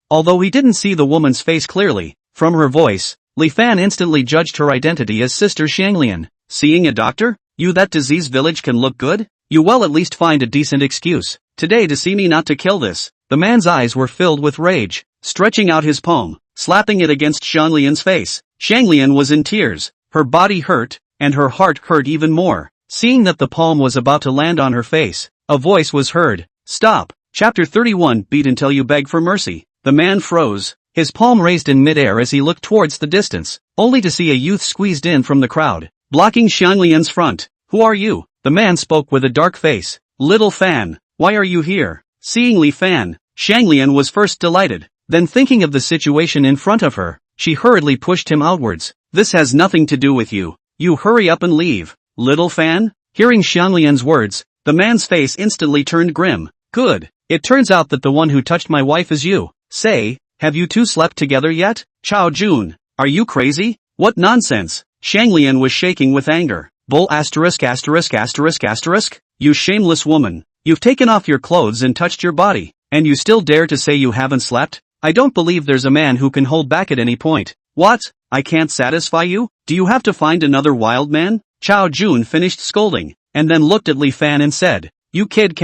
Although he didn't see the woman's face clearly, from her voice, Li Fan instantly judged her identity as Sister Xianglian. Seeing a doctor? You that disease village can look good? You will at least find a decent excuse today to see me not to kill this. The man's eyes were filled with rage, stretching out his palm, slapping it against Xianglian's face. Xianglian was in tears. Her body hurt, and her heart hurt even more. Seeing that the palm was about to land on her face, a voice was heard. Stop. Chapter 31. Beat until you beg for mercy. The man froze, his palm raised in midair as he looked towards the distance, only to see a youth squeezed in from the crowd, blocking Xianglian's front. Who are you? The man spoke with a dark face. Little Fan, why are you here? Seeing Li Fan, Xianglian was first delighted, then thinking of the situation in front of her, she hurriedly pushed him outwards. This has nothing to do with you. You hurry up and leave. Little Fan? Hearing Xianglian's words, the man's face instantly turned grim. Good. It turns out that the one who touched my wife is you. Say, have you two slept together yet? Chao Jun, are you crazy? What nonsense. Xianglian was shaking with anger. Bull asterisk asterisk asterisk asterisk. You shameless woman. You've taken off your clothes and touched your body, and you still dare to say you haven't slept? I don't believe there's a man who can hold back at any point. What? I can't satisfy you? Do you have to find another wild man? Chao Jun finished scolding, and then looked at Li Fan and said, you kid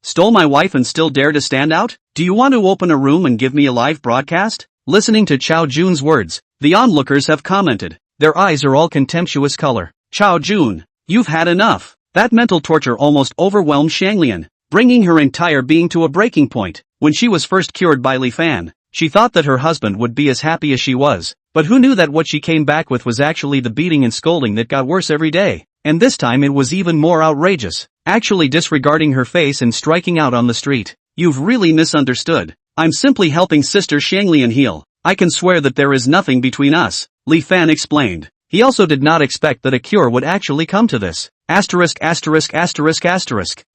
stole my wife and still dare to stand out? Do you want to open a room and give me a live broadcast? Listening to Chao Jun's words, the onlookers have commented. Their eyes are all contemptuous color. Chao Jun, you've had enough. That mental torture almost overwhelmed Xianglian, bringing her entire being to a breaking point. When she was first cured by Li Fan, she thought that her husband would be as happy as she was, but who knew that what she came back with was actually the beating and scolding that got worse every day, and this time it was even more outrageous, actually disregarding her face and striking out on the street. You've really misunderstood. I'm simply helping Sister Xianglian heal. I can swear that there is nothing between us, Li Fan explained. He also did not expect that a cure would actually come to this.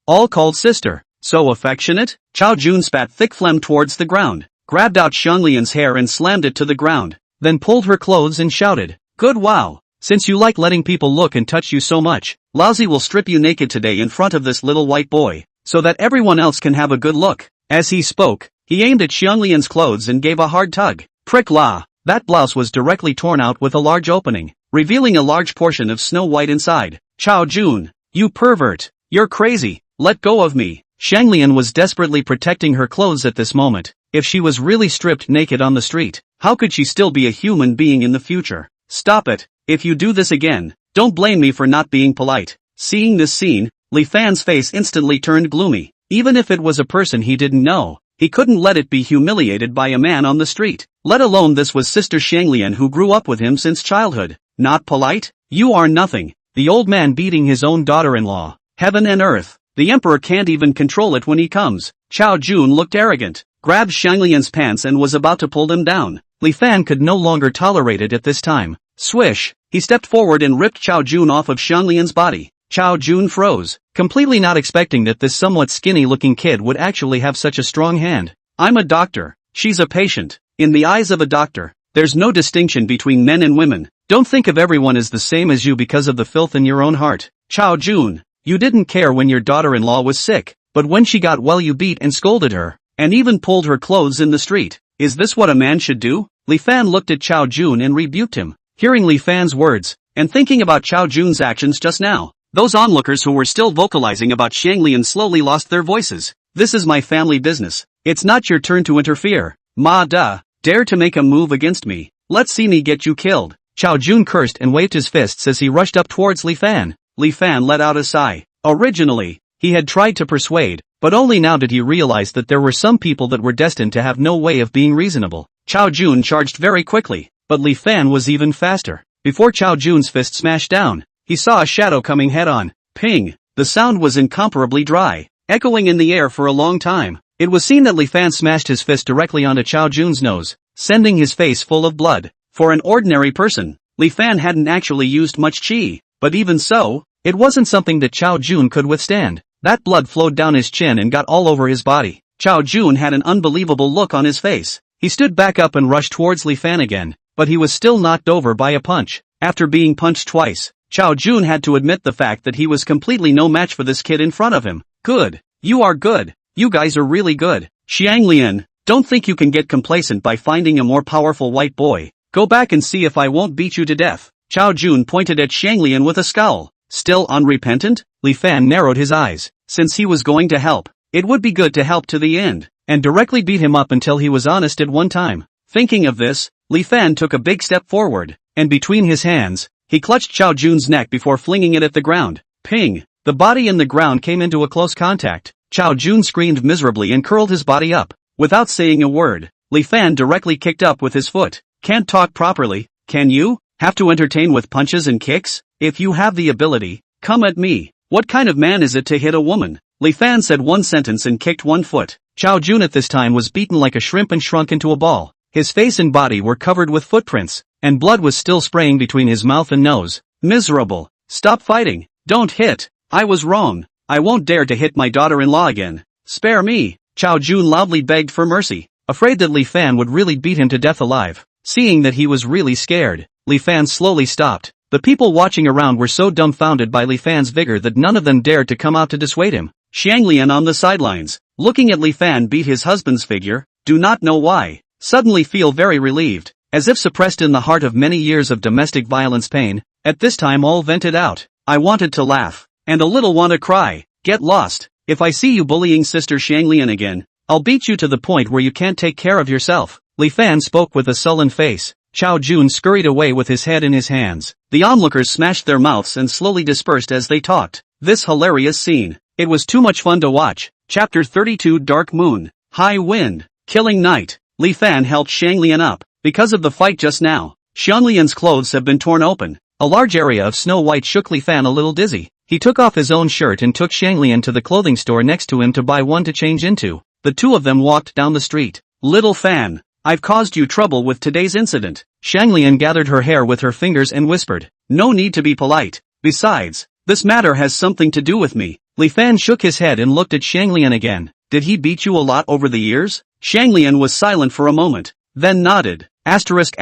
All called sister. So affectionate? Chao Jun spat thick phlegm towards the ground, grabbed out Xianglian's hair and slammed it to the ground, then pulled her clothes and shouted, "Good wow! Since you like letting people look and touch you so much, Lousy will strip you naked today in front of this little white boy, so that everyone else can have a good look." As he spoke, he aimed at Xianglian's clothes and gave a hard tug. Prick la! That blouse was directly torn out with a large opening, revealing a large portion of Snow White inside. Chao Jun, you pervert! You're crazy! Let go of me! Xianglian was desperately protecting her clothes at this moment. If she was really stripped naked on the street, how could she still be a human being in the future? Stop it! If you do this again, don't blame me for not being polite. Seeing this scene, Li Fan's face instantly turned gloomy. Even if it was a person he didn't know, he couldn't let it be humiliated by a man on the street. Let alone this was Sister Xianglian who grew up with him since childhood. Not polite? You are nothing. The old man beating his own daughter-in-law. Heaven and earth. The emperor can't even control it when he comes. Chao Jun looked arrogant, grabbed Xianglian's pants and was about to pull them down. Li Fan could no longer tolerate it at this time. Swish! He stepped forward and ripped Chao Jun off of Xianglian's body. Chao Jun froze, completely not expecting that this somewhat skinny-looking kid would actually have such a strong hand. I'm a doctor. She's a patient. In the eyes of a doctor, there's no distinction between men and women. Don't think of everyone as the same as you because of the filth in your own heart. Chao Jun, you didn't care when your daughter-in-law was sick, but when she got well you beat and scolded her, and even pulled her clothes in the street. Is this what a man should do? Li Fan looked at Chao Jun and rebuked him. Hearing Li Fan's words, and thinking about Chao Jun's actions just now, those onlookers who were still vocalizing about Xianglian slowly lost their voices. This is my family business. It's not your turn to interfere. Ma duh, dare to make a move against me. Let's see me get you killed. Chao Jun cursed and waved his fists as he rushed up towards Li Fan. Li Fan let out a sigh. Originally, he had tried to persuade, but only now did he realize that there were some people that were destined to have no way of being reasonable. Chao Jun charged very quickly, but Li Fan was even faster. Before Chao Jun's fist smashed down, he saw a shadow coming head-on. Ping! The sound was incomparably dry, echoing in the air for a long time. It was seen that Li Fan smashed his fist directly onto Chao Jun's nose, sending his face full of blood. For an ordinary person, Li Fan hadn't actually used much qi, but even so, it wasn't something that Chao Jun could withstand. That blood flowed down his chin and got all over his body. Chao Jun had an unbelievable look on his face. He stood back up and rushed towards Li Fan again, but he was still knocked over by a punch. After being punched twice, Chao Jun had to admit the fact that he was completely no match for this kid in front of him. Good. You are good. You guys are really good. Xianglian, don't think you can get complacent by finding a more powerful white boy. Go back and see if I won't beat you to death. Chao Jun pointed at Xianglian with a scowl. Still unrepentant? Li Fan narrowed his eyes. Since he was going to help, it would be good to help to the end, and directly beat him up until he was honest at one time. Thinking of this, Li Fan took a big step forward, and between his hands, he clutched Chao Jun's neck before flinging it at the ground. Ping! The body and the ground came into a close contact. Chao Jun screamed miserably and curled his body up. Without saying a word, Li Fan directly kicked up with his foot. Can't talk properly, can you? Have to entertain with punches and kicks? If you have the ability, come at me. What kind of man is it to hit a woman? Li Fan said one sentence and kicked one foot. Chao Jun at this time was beaten like a shrimp and shrunk into a ball. His face and body were covered with footprints, and blood was still spraying between his mouth and nose. Miserable. Stop fighting. Don't hit. I was wrong. I won't dare to hit my daughter-in-law again. Spare me. Chao Jun loudly begged for mercy, afraid that Li Fan would really beat him to death alive. Seeing that he was really scared, Li Fan slowly stopped. The people watching around were so dumbfounded by Li Fan's vigor that none of them dared to come out to dissuade him. Xianglian on the sidelines, looking at Li Fan beat his husband's figure, do not know why, suddenly feel very relieved, as if suppressed in the heart of many years of domestic violence pain, at this time all vented out. I wanted to laugh, and a little want to cry. Get lost. If I see you bullying Sister Xianglian again, I'll beat you to the point where you can't take care of yourself. Li Fan spoke with a sullen face. Chao Jun scurried away with his head in his hands. The onlookers smashed their mouths and slowly dispersed as they talked. This hilarious scene. It was too much fun to watch. Chapter 32 Dark Moon. High Wind. Killing Night. Li Fan helped Xianglian up. Because of the fight just now, Xianglian's clothes have been torn open. A large area of Snow White shook Li Fan a little dizzy. He took off his own shirt and took Xianglian to the clothing store next to him to buy one to change into. The two of them walked down the street. Little Fan, I've caused you trouble with today's incident. Shanglian gathered her hair with her fingers and whispered, no need to be polite. Besides, this matter has something to do with me. Li Fan shook his head and looked at Shanglian again. Did he beat you a lot over the years? Shanglian was silent for a moment, then nodded. Asterisk.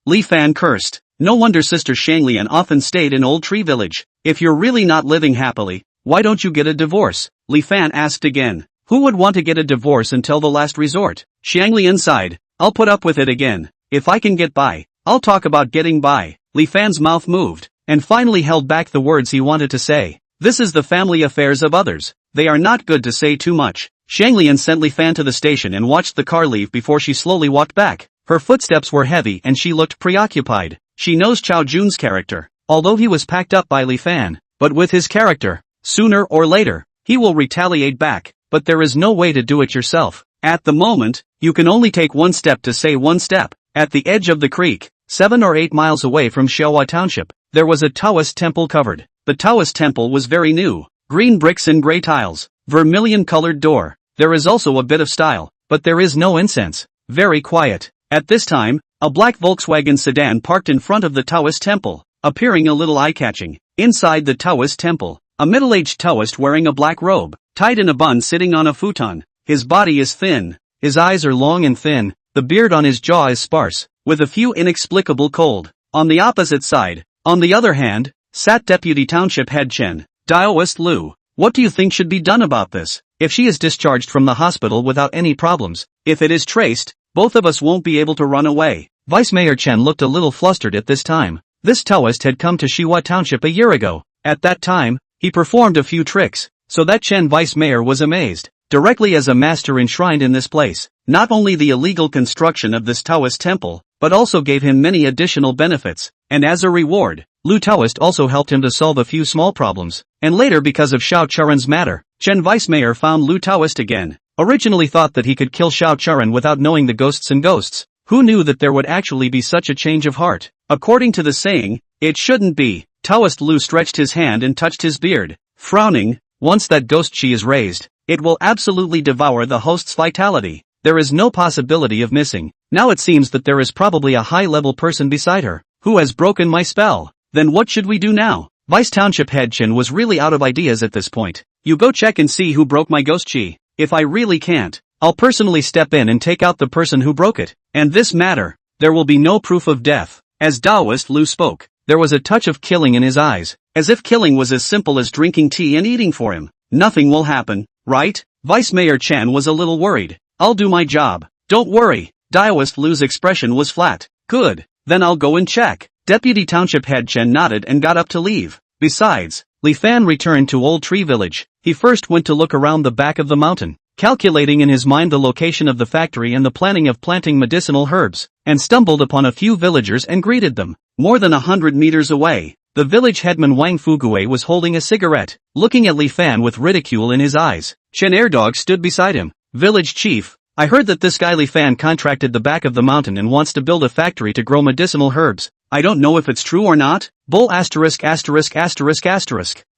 Li Fan cursed. No wonder Sister Shanglian often stayed in Old Tree Village. If you're really not living happily, why don't you get a divorce? Li Fan asked again. Who would want to get a divorce until the last resort? Shanglian sighed. I'll put up with it again. If I can get by, I'll talk about getting by. Li Fan's mouth moved, and finally held back the words he wanted to say. This is the family affairs of others. They are not good to say too much. Shanglian sent Li Fan to the station and watched the car leave before she slowly walked back. Her footsteps were heavy and she looked preoccupied. She knows Chao Jun's character, although he was packed up by Li Fan, but with his character, sooner or later, he will retaliate back, but there is no way to do it yourself. At the moment, you can only take one step to say one step. At the edge of the creek, 7 or 8 miles away from Xiaohua Township, there was a Taoist temple covered. The Taoist temple was very new, green bricks and gray tiles, vermilion-colored door. There is also a bit of style, but there is no incense. Very quiet. At this time, a black Volkswagen sedan parked in front of the Taoist temple, appearing a little eye-catching. Inside the Taoist temple, a middle-aged Taoist wearing a black robe, tied in a bun sitting on a futon. His body is thin, his eyes are long and thin, the beard on his jaw is sparse, with a few inexplicable cold. On the opposite side, on the other hand, sat Deputy Township Head Chen, Taoist Lu. What do you think should be done about this? If she is discharged from the hospital without any problems, if it is traced, both of us won't be able to run away. Vice Mayor Chen looked a little flustered at this time. This Taoist had come to Xiaohua Township a year ago. At that time, he performed a few tricks, so that Chen Vice Mayor was amazed. Directly as a master enshrined in this place, not only the illegal construction of this Taoist temple, but also gave him many additional benefits, and as a reward, Lu Taoist also helped him to solve a few small problems, and later because of Xiao Charan's matter, Chen Vice Mayor found Lu Taoist again. Originally thought that he could kill Xiao Charan without knowing the ghosts and ghosts. Who knew that there would actually be such a change of heart? According to the saying, it shouldn't be. Taoist Lu stretched his hand and touched his beard, frowning. Once that ghost chi is raised, it will absolutely devour the host's vitality. There is no possibility of missing. Now it seems that there is probably a high-level person beside her, who has broken my spell. Then what should we do now? Vice Township Head Chen was really out of ideas at this point. You go check and see who broke my ghost chi. If I really can't, I'll personally step in and take out the person who broke it. And this matter, there will be no proof of death. As Taoist Lu spoke, there was a touch of killing in his eyes, as if killing was as simple as drinking tea and eating for him. Nothing will happen, right? Vice Mayor Chen was a little worried. I'll do my job. Don't worry. Taoist Lu's expression was flat. Good. Then I'll go and check. Deputy Township Head Chen nodded and got up to leave. Besides, Li Fan returned to Old Tree Village. He first went to look around the back of the mountain, calculating in his mind the location of the factory and the planning of planting medicinal herbs, and stumbled upon a few villagers and greeted them. More than 100 meters away, the village headman Wang Fugue was holding a cigarette, looking at Li Fan with ridicule in his eyes. Chen Airdog stood beside him. Village chief, I heard that this guy Li Fan contracted the back of the mountain and wants to build a factory to grow medicinal herbs. I don't know if it's true or not. Bull asterisk.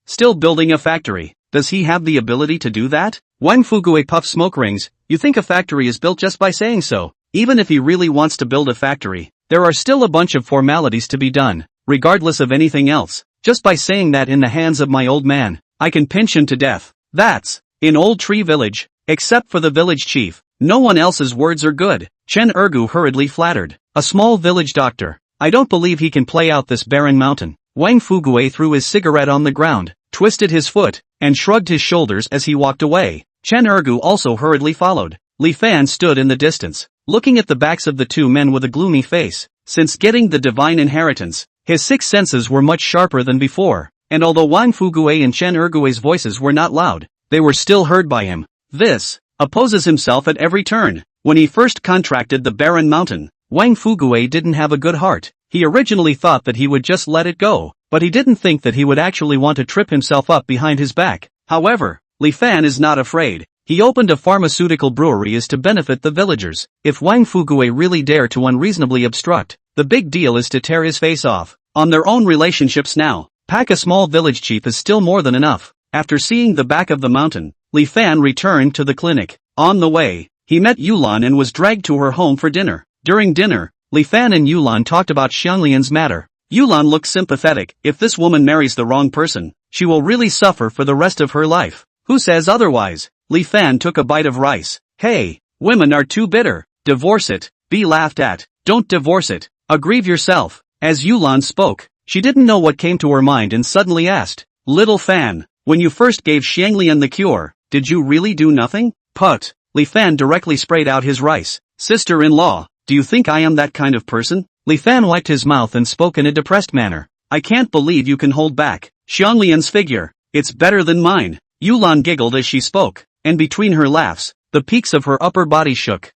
Still building a factory. Does he have the ability to do that? Wang Fugue puffed smoke rings. You think a factory is built just by saying so? Even if he really wants to build a factory, there are still a bunch of formalities to be done, regardless of anything else. Just by saying that in the hands of my old man, I can pinch him to death. That's in Old Tree Village, except for the village chief. No one else's words are good. Chen Ergu hurriedly flattered. A small village doctor. I don't believe he can play out this barren mountain. Wang Fugue threw his cigarette on the ground, twisted his foot, and shrugged his shoulders as he walked away. Chen Ergu also hurriedly followed. Li Fan stood in the distance, looking at the backs of the two men with a gloomy face. Since getting the divine inheritance, his six senses were much sharper than before, and although Wang Fugue and Chen Ergue's voices were not loud, they were still heard by him. This opposes himself at every turn. When he first contracted the barren mountain, Wang Fugue didn't have a good heart. He originally thought that he would just let it go, but he didn't think that he would actually want to trip himself up behind his back. However, Li Fan is not afraid. He opened a pharmaceutical brewery as to benefit the villagers. If Wang Fugue really dare to unreasonably obstruct, the big deal is to tear his face off. On their own relationships now, pack a small village chief is still more than enough. After seeing the back of the mountain, Li Fan returned to the clinic. On the way, he met Yulan and was dragged to her home for dinner. During dinner, Li Fan and Yulan talked about Xianglian's matter. Yulan looked sympathetic. If this woman marries the wrong person, she will really suffer for the rest of her life. Who says otherwise? Li Fan took a bite of rice. Hey, women are too bitter. Divorce it. Be laughed at. Don't divorce it. Aggrieve yourself. As Yulan spoke, she didn't know what came to her mind and suddenly asked, Little Fan, when you first gave Xianglian the cure, did you really do nothing? Put. Li Fan directly sprayed out his rice. Sister-in-law, do you think I am that kind of person? Li Fan wiped his mouth and spoke in a depressed manner. I can't believe you can hold back Xianglian's figure. It's better than mine. Yulan giggled as she spoke, and between her laughs, the peaks of her upper body shook.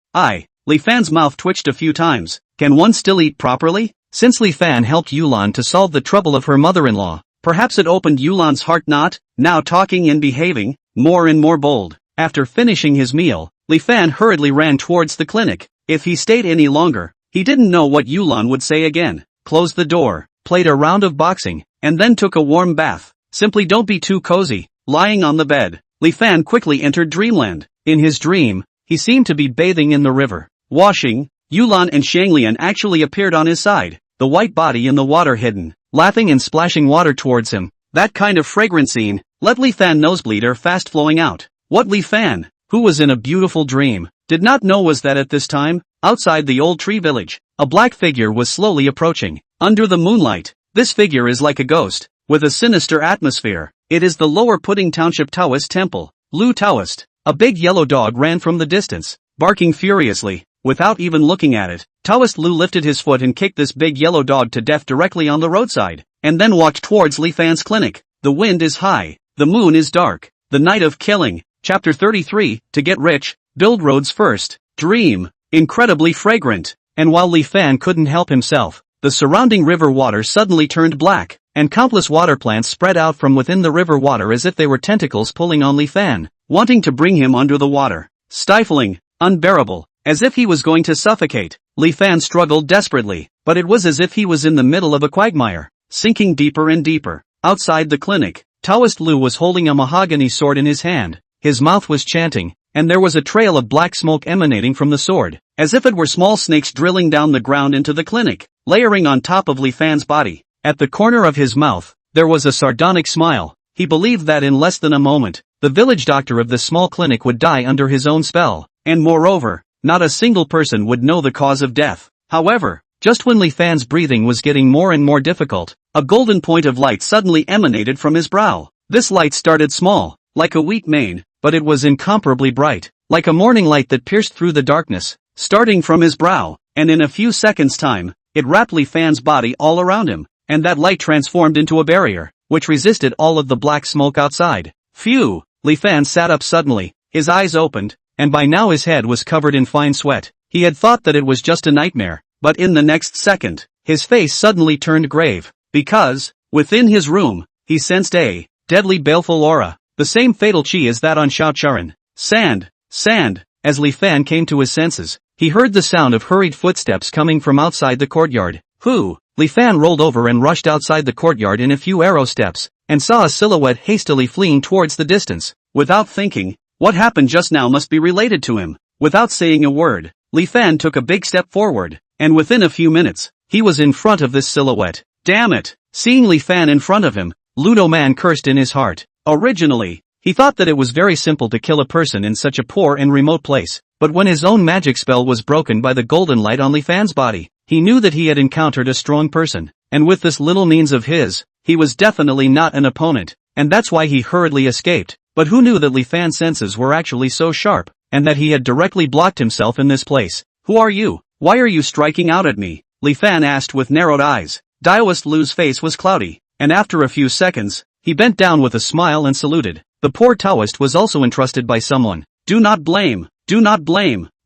Li Fan's mouth twitched a few times. Can one still eat properly? Since Li Fan helped Yulan to solve the trouble of her mother-in-law, perhaps it opened Yulan's heart. Not, now talking and behaving, more and more bold. After finishing his meal, Li Fan hurriedly ran towards the clinic. If he stayed any longer, he didn't know what Yulan would say again. Closed the door, played a round of boxing, and then took a warm bath. Simply don't be too cozy. Lying on the bed, Li Fan quickly entered dreamland. In his dream, he seemed to be bathing in the river. Washing, Yulan and Xianglian actually appeared on his side, the white body in the water hidden, laughing and splashing water towards him. That kind of fragrant scene let Li Fan nosebleed air fast flowing out. What Li Fan, who was in a beautiful dream, did not know was that at this time, outside the old tree village, a black figure was slowly approaching. Under the moonlight, this figure is like a ghost, with a sinister atmosphere. It is the Lower Pudding Township Taoist Temple. Lu Taoist. A big yellow dog ran from the distance, barking furiously. Without even looking at it, Taoist Lu lifted his foot and kicked this big yellow dog to death directly on the roadside, and then walked towards Li Fan's clinic. The wind is high, the moon is dark, the night of killing. Chapter 33, To Get Rich, Build Roads First. Dream. Incredibly fragrant. And while Li Fan couldn't help himself, the surrounding river water suddenly turned black, and countless water plants spread out from within the river water as if they were tentacles pulling on Li Fan, wanting to bring him under the water. Stifling, unbearable, as if he was going to suffocate. Li Fan struggled desperately, but it was as if he was in the middle of a quagmire, sinking deeper and deeper. Outside the clinic, Taoist Lu was holding a mahogany sword in his hand. His mouth was chanting, and there was a trail of black smoke emanating from the sword, as if it were small snakes drilling down the ground into the clinic, layering on top of Li Fan's body. At the corner of his mouth, there was a sardonic smile. He believed that in less than a moment, the village doctor of this small clinic would die under his own spell, and moreover, not a single person would know the cause of death. However, just when Li Fan's breathing was getting more and more difficult, a golden point of light suddenly emanated from his brow. This light started small, like a wheat mane, but it was incomparably bright, like a morning light that pierced through the darkness, starting from his brow, and in a few seconds' time, it wrapped Li Fan's body all around him, and that light transformed into a barrier, which resisted all of the black smoke outside. Phew! Li Fan sat up suddenly, his eyes opened, and by now his head was covered in fine sweat. He had thought that it was just a nightmare, but in the next second, his face suddenly turned grave, because, within his room, he sensed a deadly baleful aura, the same fatal chi as that on Xiao Charan. Sand, sand. As Li Fan came to his senses, he heard the sound of hurried footsteps coming from outside the courtyard. Who? Li Fan rolled over and rushed outside the courtyard in a few arrow steps, and saw a silhouette hastily fleeing towards the distance. Without thinking, what happened just now must be related to him. Without saying a word, Li Fan took a big step forward, and within a few minutes, he was in front of this silhouette. Damn it! Seeing Li Fan in front of him, Ludo Man cursed in his heart. Originally, he thought that it was very simple to kill a person in such a poor and remote place, but when his own magic spell was broken by the golden light on Li Fan's body, he knew that he had encountered a strong person, and with this little means of his, he was definitely not an opponent, and that's why he hurriedly escaped. But who knew that Li Fan's senses were actually so sharp, and that he had directly blocked himself in this place? Who are you? Why are you striking out at me? Li Fan asked with narrowed eyes. Taoist Lu's face was cloudy, and after a few seconds, he bent down with a smile and saluted. The poor Taoist was also entrusted by someone. Do not blame,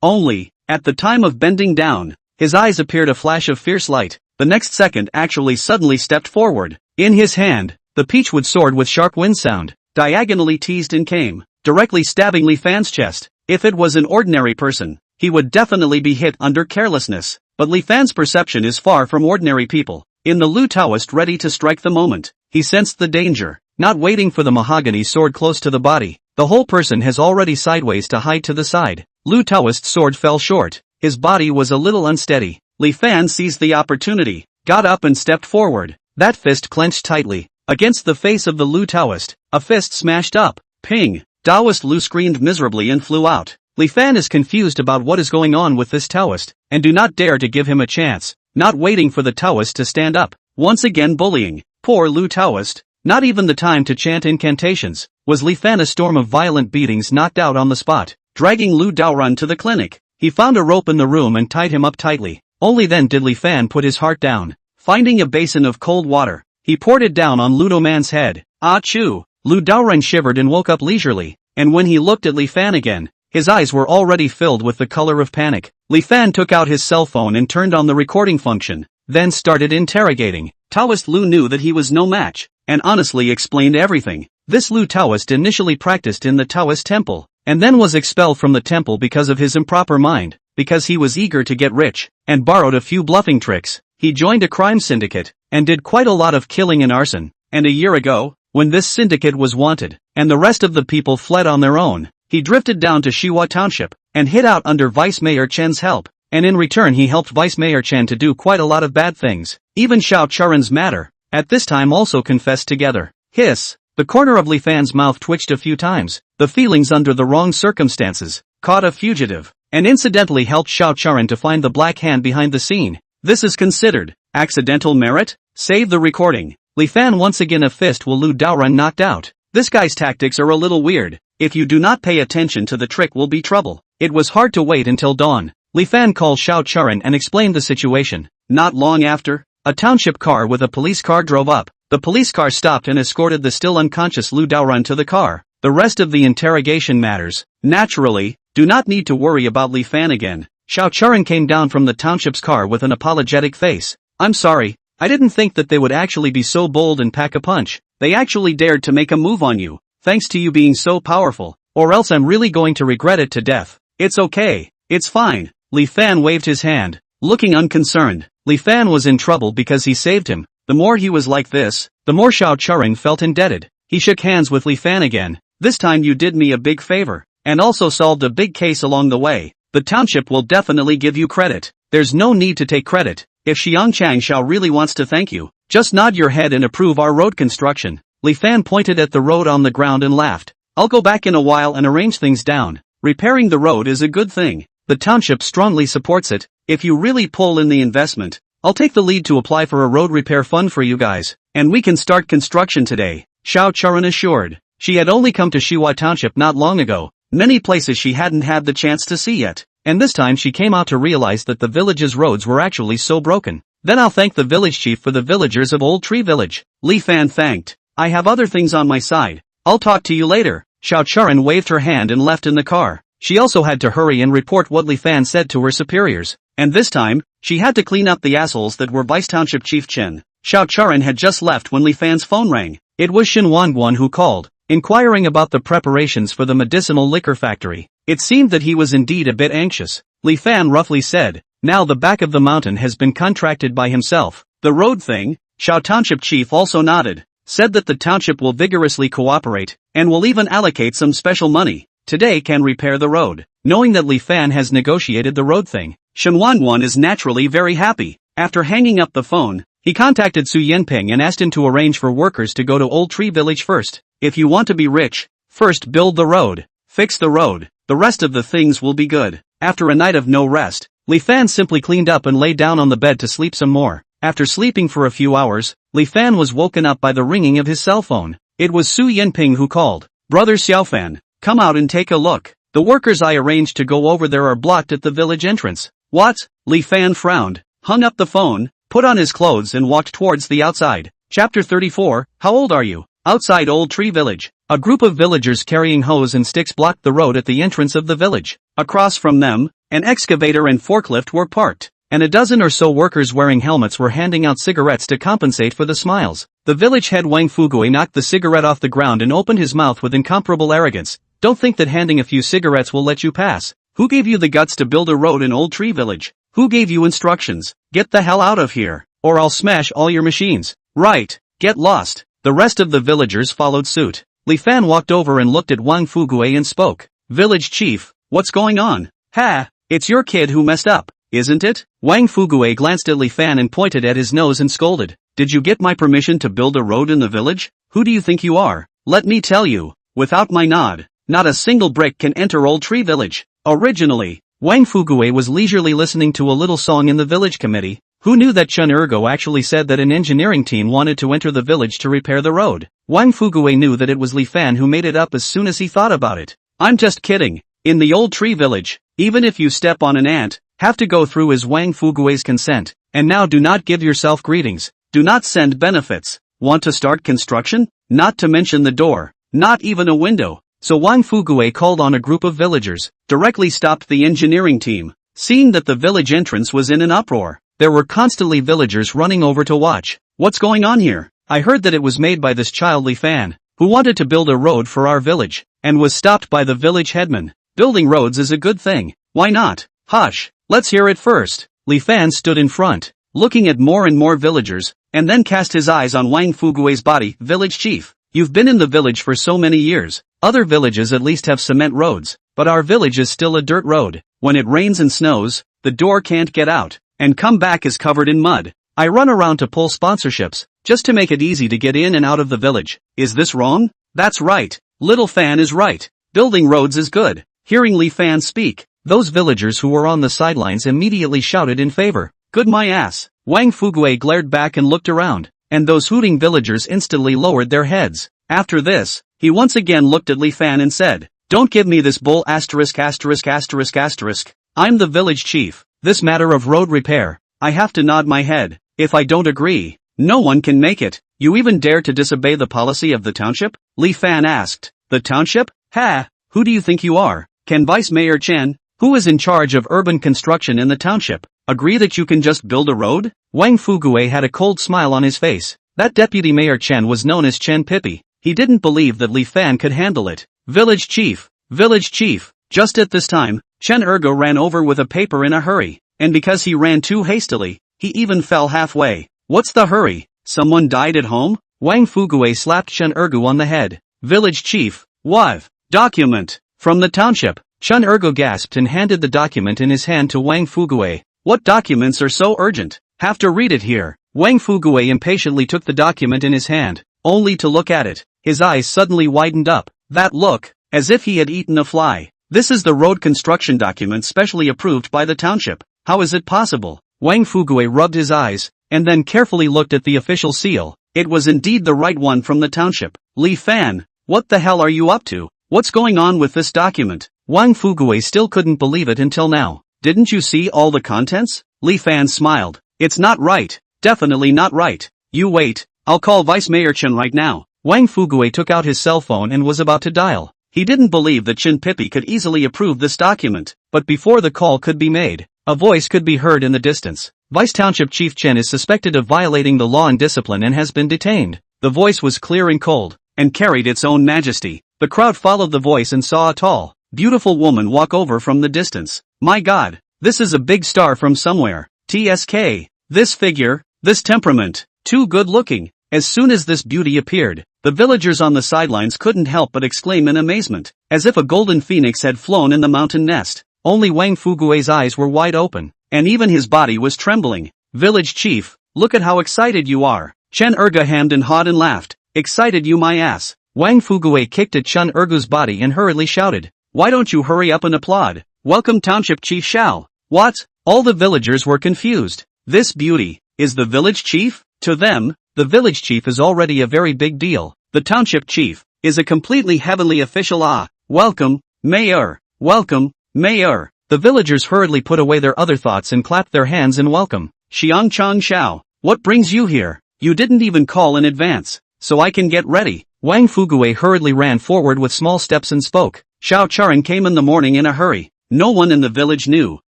only, at the time of bending down, his eyes appeared a flash of fierce light. The next second actually suddenly stepped forward. In his hand, the peachwood sword with sharp wind sound, diagonally teased and came, directly stabbing Li Fan's chest. If it was an ordinary person, he would definitely be hit under carelessness, but Li Fan's perception is far from ordinary people. In the Lu Taoist ready to strike the moment, he sensed the danger, not waiting for the mahogany sword close to the body. The whole person has already sideways to hide to the side. Lu Taoist's sword fell short. His body was a little unsteady. Li Fan seized the opportunity, got up and stepped forward. That fist clenched tightly against the face of the Lu Taoist. A fist smashed up. Ping! Taoist Lu screamed miserably and flew out. Li Fan is confused about what is going on with this Taoist, and do not dare to give him a chance. Not waiting for the Taoist to stand up. Once again bullying. Poor Lu Taoist. Not even the time to chant incantations. Was Li Fan a storm of violent beatings knocked out on the spot. Dragging Lu Daorun to the clinic. He found a rope in the room and tied him up tightly. Only then did Li Fan put his heart down. Finding a basin of cold water, he poured it down on Ludo Man's head. Achoo! Lu Daorun shivered and woke up leisurely, and when he looked at Li Fan again, his eyes were already filled with the color of panic. Li Fan took out his cell phone and turned on the recording function, then started interrogating. Taoist Lu knew that he was no match, and honestly explained everything. This Lu Taoist initially practiced in the Taoist temple, and then was expelled from the temple because of his improper mind, because he was eager to get rich, and borrowed a few bluffing tricks. He joined a crime syndicate, and did quite a lot of killing and arson, and a year ago, when this syndicate was wanted, and the rest of the people fled on their own, he drifted down to Shiwa Township, and hid out under Vice Mayor Chen's help, and in return he helped Vice Mayor Chen to do quite a lot of bad things. Even Xiao Charan's matter, at this time also confessed together. Hiss! The corner of Li Fan's mouth twitched a few times. The feelings under the wrong circumstances, caught a fugitive, and incidentally helped Xiao Charan to find the black hand behind the scene. This is considered accidental merit? Save the recording. Li Fan once again a fist will Lu Daorun knocked out. This guy's tactics are a little weird. If you do not pay attention to the trick will be trouble. It was hard to wait until dawn. Li Fan called Xiao Charan and explained the situation. Not long after, a township car with a police car drove up. The police car stopped and escorted the still unconscious Lu Daorun to the car. The rest of the interrogation matters. Naturally, do not need to worry about Li Fan again. Xiao Charan came down from the township's car with an apologetic face. I'm sorry, I didn't think that they would actually be so bold and pack a punch. They actually dared to make a move on you, thanks to you being so powerful, or else I'm really going to regret it to death. It's okay, it's fine. Li Fan waved his hand, looking unconcerned. Li Fan was in trouble because he saved him. The more he was like this, the more Xiao Charan felt indebted. He shook hands with Li Fan again. This time you did me a big favor, and also solved a big case along the way. The township will definitely give you credit. There's no need to take credit. If Xiangchang Xiao really wants to thank you, just nod your head and approve our road construction. Li Fan pointed at the road on the ground and laughed. I'll go back in a while and arrange things down. Repairing the road is a good thing. The township strongly supports it. If you really pull in the investment, I'll take the lead to apply for a road repair fund for you guys, and we can start construction today, Xiao Charan assured. She had only come to Shiwa Township not long ago. Many places she hadn't had the chance to see yet, and this time she came out to realize that the village's roads were actually so broken. Then I'll thank the village chief for the villagers of Old Tree Village. Li Fan thanked. I have other things on my side. I'll talk to you later. Xiao Charan waved her hand and left in the car. She also had to hurry and report what Li Fan said to her superiors, and this time, she had to clean up the assholes that were Vice Township Chief Chen. Xiao Charan had just left when Li Fan's phone rang. It was Shin Wanguan who called, inquiring about the preparations for the medicinal liquor factory. It seemed that he was indeed a bit anxious. Li Fan roughly said, now the back of the mountain has been contracted by himself. The road thing? Xiao Township Chief also nodded, said that the township will vigorously cooperate, and will even allocate some special money. Today can repair the road. Knowing that Li Fan has negotiated the road thing, Shen Wanwan is naturally very happy. After hanging up the phone, he contacted Su Yanping and asked him to arrange for workers to go to Old Tree Village first. If you want to be rich, first build the road, fix the road, the rest of the things will be good. After a night of no rest, Li Fan simply cleaned up and lay down on the bed to sleep some more. After sleeping for a few hours, Li Fan was woken up by the ringing of his cell phone. It was Su Yanping who called. Brother Xiaofan, come out and take a look. The workers I arranged to go over there are blocked at the village entrance. What? Li Fan frowned, hung up the phone, put on his clothes and walked towards the outside. Chapter 34, How old are you? Outside Old Tree Village, a group of villagers carrying hoes and sticks blocked the road at the entrance of the village. Across from them, an excavator and forklift were parked, and a dozen or so workers wearing helmets were handing out cigarettes to compensate for the smiles. The village head Wang Fugui knocked the cigarette off the ground and opened his mouth with incomparable arrogance. Don't think that handing a few cigarettes will let you pass. Who gave you the guts to build a road in Old Tree Village? Who gave you instructions? Get the hell out of here, or I'll smash all your machines. Right, get lost. The rest of the villagers followed suit. Li Fan walked over and looked at Wang Fugui and spoke. Village chief, what's going on? Ha! It's your kid who messed up, isn't it? Wang Fugue glanced at Li Fan and pointed at his nose and scolded. Did you get my permission to build a road in the village? Who do you think you are? Let me tell you, without my nod, not a single brick can enter Old Tree Village. Originally, Wang Fugue was leisurely listening to a little song in the village committee. Who knew that Chen Ergo actually said that an engineering team wanted to enter the village to repair the road? Wang Fugue knew that it was Li Fan who made it up as soon as he thought about it. I'm just kidding. In the Old Tree Village, even if you step on an ant, have to go through his Wang Fugue's consent. And now do not give yourself greetings. Do not send benefits. Want to start construction? Not to mention the door. Not even a window. So Wang Fugue called on a group of villagers, directly stopped the engineering team. Seeing that the village entrance was in an uproar, there were constantly villagers running over to watch. What's going on here? I heard that it was made by this child Li Fan, who wanted to build a road for our village, and was stopped by the village headman. Building roads is a good thing. Why not? Hush. Let's hear it first. Li Fan stood in front, looking at more and more villagers, and then cast his eyes on Wang Fugue's body. Village chief, you've been in the village for so many years. Other villages at least have cement roads, but our village is still a dirt road. When it rains and snows, the door can't get out, and come back is covered in mud. I run around to pull sponsorships, just to make it easy to get in and out of the village. Is this wrong? That's right. Little Fan is right. Building roads is good. Hearing Li Fan speak, those villagers who were on the sidelines immediately shouted in favor. Good my ass. Wang Fugue glared back and looked around, and those hooting villagers instantly lowered their heads. After this, he once again looked at Li Fan and said, Don't give me this bull asterisk asterisk asterisk asterisk. I'm the village chief. This matter of road repair, I have to nod my head. If I don't agree, no one can make it. You even dare to disobey the policy of the township? Li Fan asked. The township? Ha! Who do you think you are? Can Vice Mayor Chen, who is in charge of urban construction in the township, agree that you can just build a road? Wang Fugue had a cold smile on his face. That Deputy Mayor Chen was known as Chen Pippi. He didn't believe that Li Fan could handle it. Village chief. Village chief. Just at this time, Chen Ergo ran over with a paper in a hurry, and because he ran too hastily, he even fell halfway. What's the hurry? Someone died at home? Wang Fugue slapped Chen Ergo on the head. Village chief. What? Document. From the township. Chen Ergo gasped and handed the document in his hand to Wang Fugue. What documents are so urgent? Have to read it here. Wang Fugue impatiently took the document in his hand, only to look at it. His eyes suddenly widened up. That look, as if he had eaten a fly. This is the road construction document specially approved by the township. How is it possible? Wang Fugue rubbed his eyes, and then carefully looked at the official seal. It was indeed the right one from the township. Li Fan, what the hell are you up to? What's going on with this document? Wang Fugue still couldn't believe it until now. Didn't you see all the contents? Li Fan smiled. It's not right. Definitely not right. You wait, I'll call Vice Mayor Chen right now. Wang Fugue took out his cell phone and was about to dial. He didn't believe that Chen Pippi could easily approve this document, but before the call could be made, a voice could be heard in the distance. Vice Township Chief Chen is suspected of violating the law and discipline and has been detained. The voice was clear and cold, and carried its own majesty. The crowd followed the voice and saw a tall, beautiful woman walk over from the distance. My God, this is a big star from somewhere. TSK. This figure, this temperament, too good looking. As soon as this beauty appeared, the villagers on the sidelines couldn't help but exclaim in amazement, as if a golden phoenix had flown in the mountain nest. Only Wang Fugue's eyes were wide open, and even his body was trembling. Village chief, look at how excited you are. Chen Erga hemmed and hawed and laughed. Excited you my ass. Wang Fugue kicked at Chen Ergu's body and hurriedly shouted. Why don't you hurry up and applaud? Welcome Township Chief Shao. What? All the villagers were confused. This beauty, is the village chief? To them, the village chief is already a very big deal. The township chief, is a completely heavenly official. Welcome, Mayor. Welcome, Mayor. The villagers hurriedly put away their other thoughts and clapped their hands in welcome. Xiang Chang Shao, what brings you here? You didn't even call in advance, so I can get ready. Wang Fugue hurriedly ran forward with small steps and spoke. Xiao Charan came in the morning in a hurry. No one in the village knew.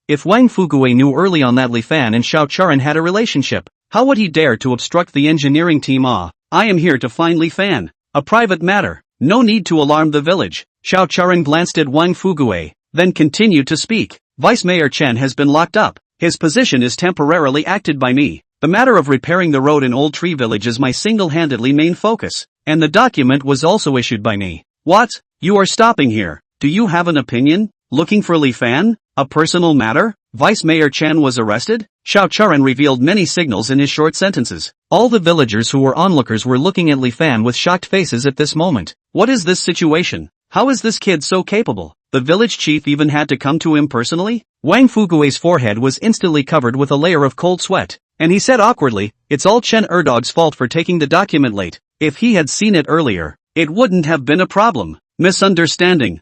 If Wang Fugue knew early on that Li Fan and Xiao Charan had a relationship, how would he dare to obstruct the engineering team? I am here to find Li Fan. A private matter. No need to alarm the village. Xiao Charan glanced at Wang Fugue, then continued to speak. Vice Mayor Chen has been locked up. His position is temporarily acted by me. The matter of repairing the road in Old Tree Village is my single-handedly main focus, and the document was also issued by me. What? You are stopping here. Do you have an opinion? Looking for Li Fan? A personal matter? Vice Mayor Chen was arrested? Xiao Charan revealed many signals in his short sentences. All the villagers who were onlookers were looking at Li Fan with shocked faces at this moment. What is this situation? How is this kid so capable? The village chief even had to come to him personally? Wang Fugui's forehead was instantly covered with a layer of cold sweat, and he said awkwardly, "It's all Chen Erdog's fault for taking the document late. If he had seen it earlier, it wouldn't have been a problem." Misunderstanding.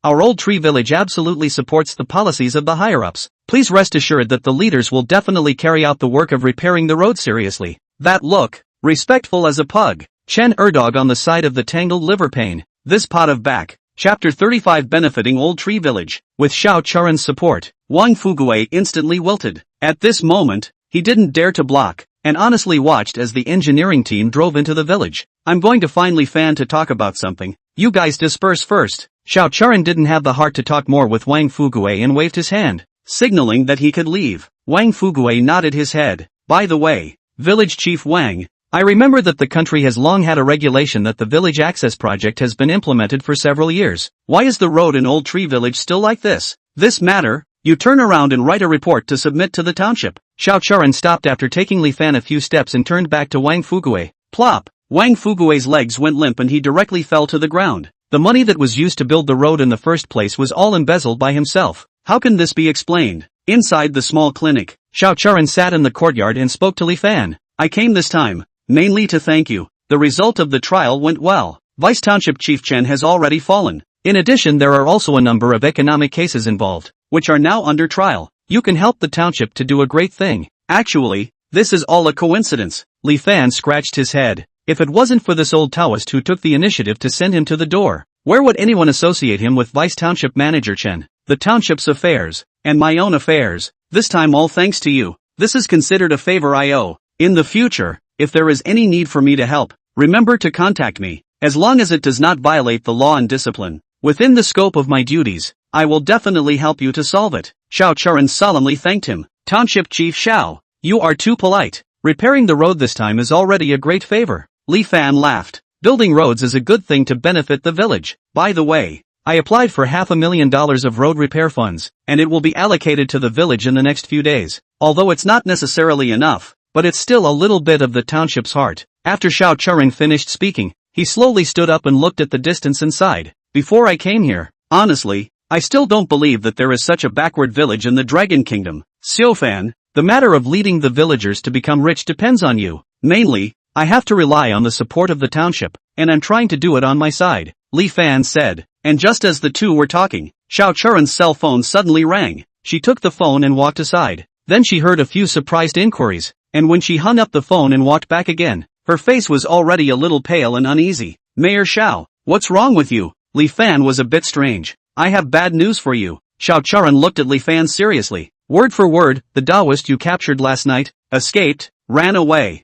Our old tree village absolutely supports the policies of the higher-ups. Please rest assured that the leaders will definitely carry out the work of repairing the road seriously. That look, respectful as a pug. Chen Erdog on the side of the tangled liver pain. This pot of back. Chapter 35 Benefiting Old Tree Village. With Xiao Charan's support, Wang Fugui instantly wilted. At this moment, he didn't dare to block, and honestly watched as the engineering team drove into the village. "I'm going to find Li Fan to talk about something. You guys disperse first." Xiao Charan didn't have the heart to talk more with Wang Fugui and waved his hand, signaling that he could leave. Wang Fugui nodded his head. "By the way, Village Chief Wang, I remember that the country has long had a regulation that the village access project has been implemented for several years. Why is the road in Old Tree Village still like this? This matter, you turn around and write a report to submit to the township." Xiao Charan stopped after taking Li Fan a few steps and turned back to Wang Fugui. Plop! Wang Fugui's legs went limp and he directly fell to the ground. The money that was used to build the road in the first place was all embezzled by himself. How can this be explained? Inside the small clinic, Xiao Charan sat in the courtyard and spoke to Li Fan. "I came this time, mainly to thank you. The result of the trial went well. Vice Township Chief Chen has already fallen. In addition, there are also a number of economic cases involved, which are now under trial. You can help the township to do a great thing. Actually, this is all a coincidence." Li Fan scratched his head. If it wasn't for this old Taoist who took the initiative to send him to the door, where would anyone associate him with Vice Township Manager Chen? The township's affairs, and my own affairs, this time all thanks to you. This is considered a favor I owe. In the future, if there is any need for me to help, remember to contact me. As long as it does not violate the law and discipline, within the scope of my duties, I will definitely help you to solve it. Xiao Charan solemnly thanked him. "Township Chief Xiao, you are too polite. Repairing the road this time is already a great favor." Li Fan laughed. "Building roads is a good thing to benefit the village. By the way, I applied for $500,000 of road repair funds, and it will be allocated to the village in the next few days. Although it's not necessarily enough, but it's still a little bit of the township's heart." After Xiao Charan finished speaking, he slowly stood up and looked at the distance and sighed. "Before I came here, honestly, I still don't believe that there is such a backward village in the Dragon Kingdom. Xiaofan, the matter of leading the villagers to become rich depends on you. Mainly, I have to rely on the support of the township, and I'm trying to do it on my side," Li Fan said. And just as the two were talking, Xiao Charan's cell phone suddenly rang. She took the phone and walked aside. Then she heard a few surprised inquiries, and when she hung up the phone and walked back again, her face was already a little pale and uneasy. "Mayor Xiao, what's wrong with you?" Li Fan was a bit strange. "I have bad news for you." Xiao Charan looked at Li Fan seriously. "Word for word, the Taoist you captured last night, escaped, ran away.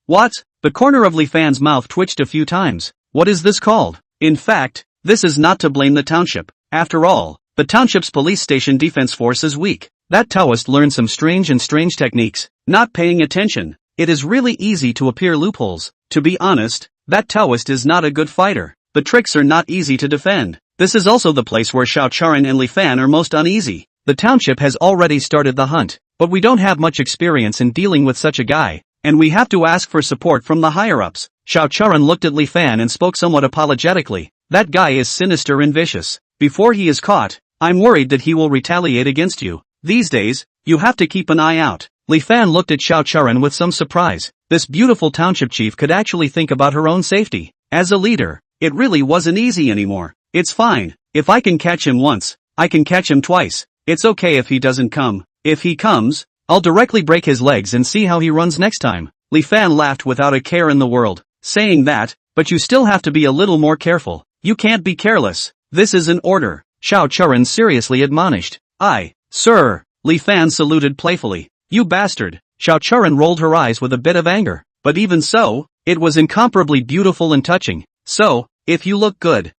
What? The corner of Li Fan's mouth twitched a few times. What is this called? In fact, this is not to blame the township. After all, the township's police station defense force is weak. That Taoist learned some strange techniques. Not paying attention. It is really easy to appear loopholes. To be honest, that Taoist is not a good fighter. The tricks are not easy to defend. This is also the place where Xiao Charan and Li Fan are most uneasy. The township has already started the hunt, but we don't have much experience in dealing with such a guy, and we have to ask for support from the higher-ups." Xiao Charan looked at Li Fan and spoke somewhat apologetically. "That guy is sinister and vicious. Before he is caught, I'm worried that he will retaliate against you. These days, you have to keep an eye out." Li Fan looked at Xiao Charan with some surprise. This beautiful township chief could actually think about her own safety. As a leader, it really wasn't easy anymore. "It's fine. If I can catch him once, I can catch him twice. It's okay if he doesn't come. If he comes, I'll directly break his legs and see how he runs next time." Li Fan laughed without a care in the world, saying that, "But you still have to be a little more careful. You can't be careless. This is an order," Xiao Charan seriously admonished. "Aye, sir," Li Fan saluted playfully. "You bastard." Xiao Charan rolled her eyes with a bit of anger, but even so, it was incomparably beautiful and touching. "So, if you look good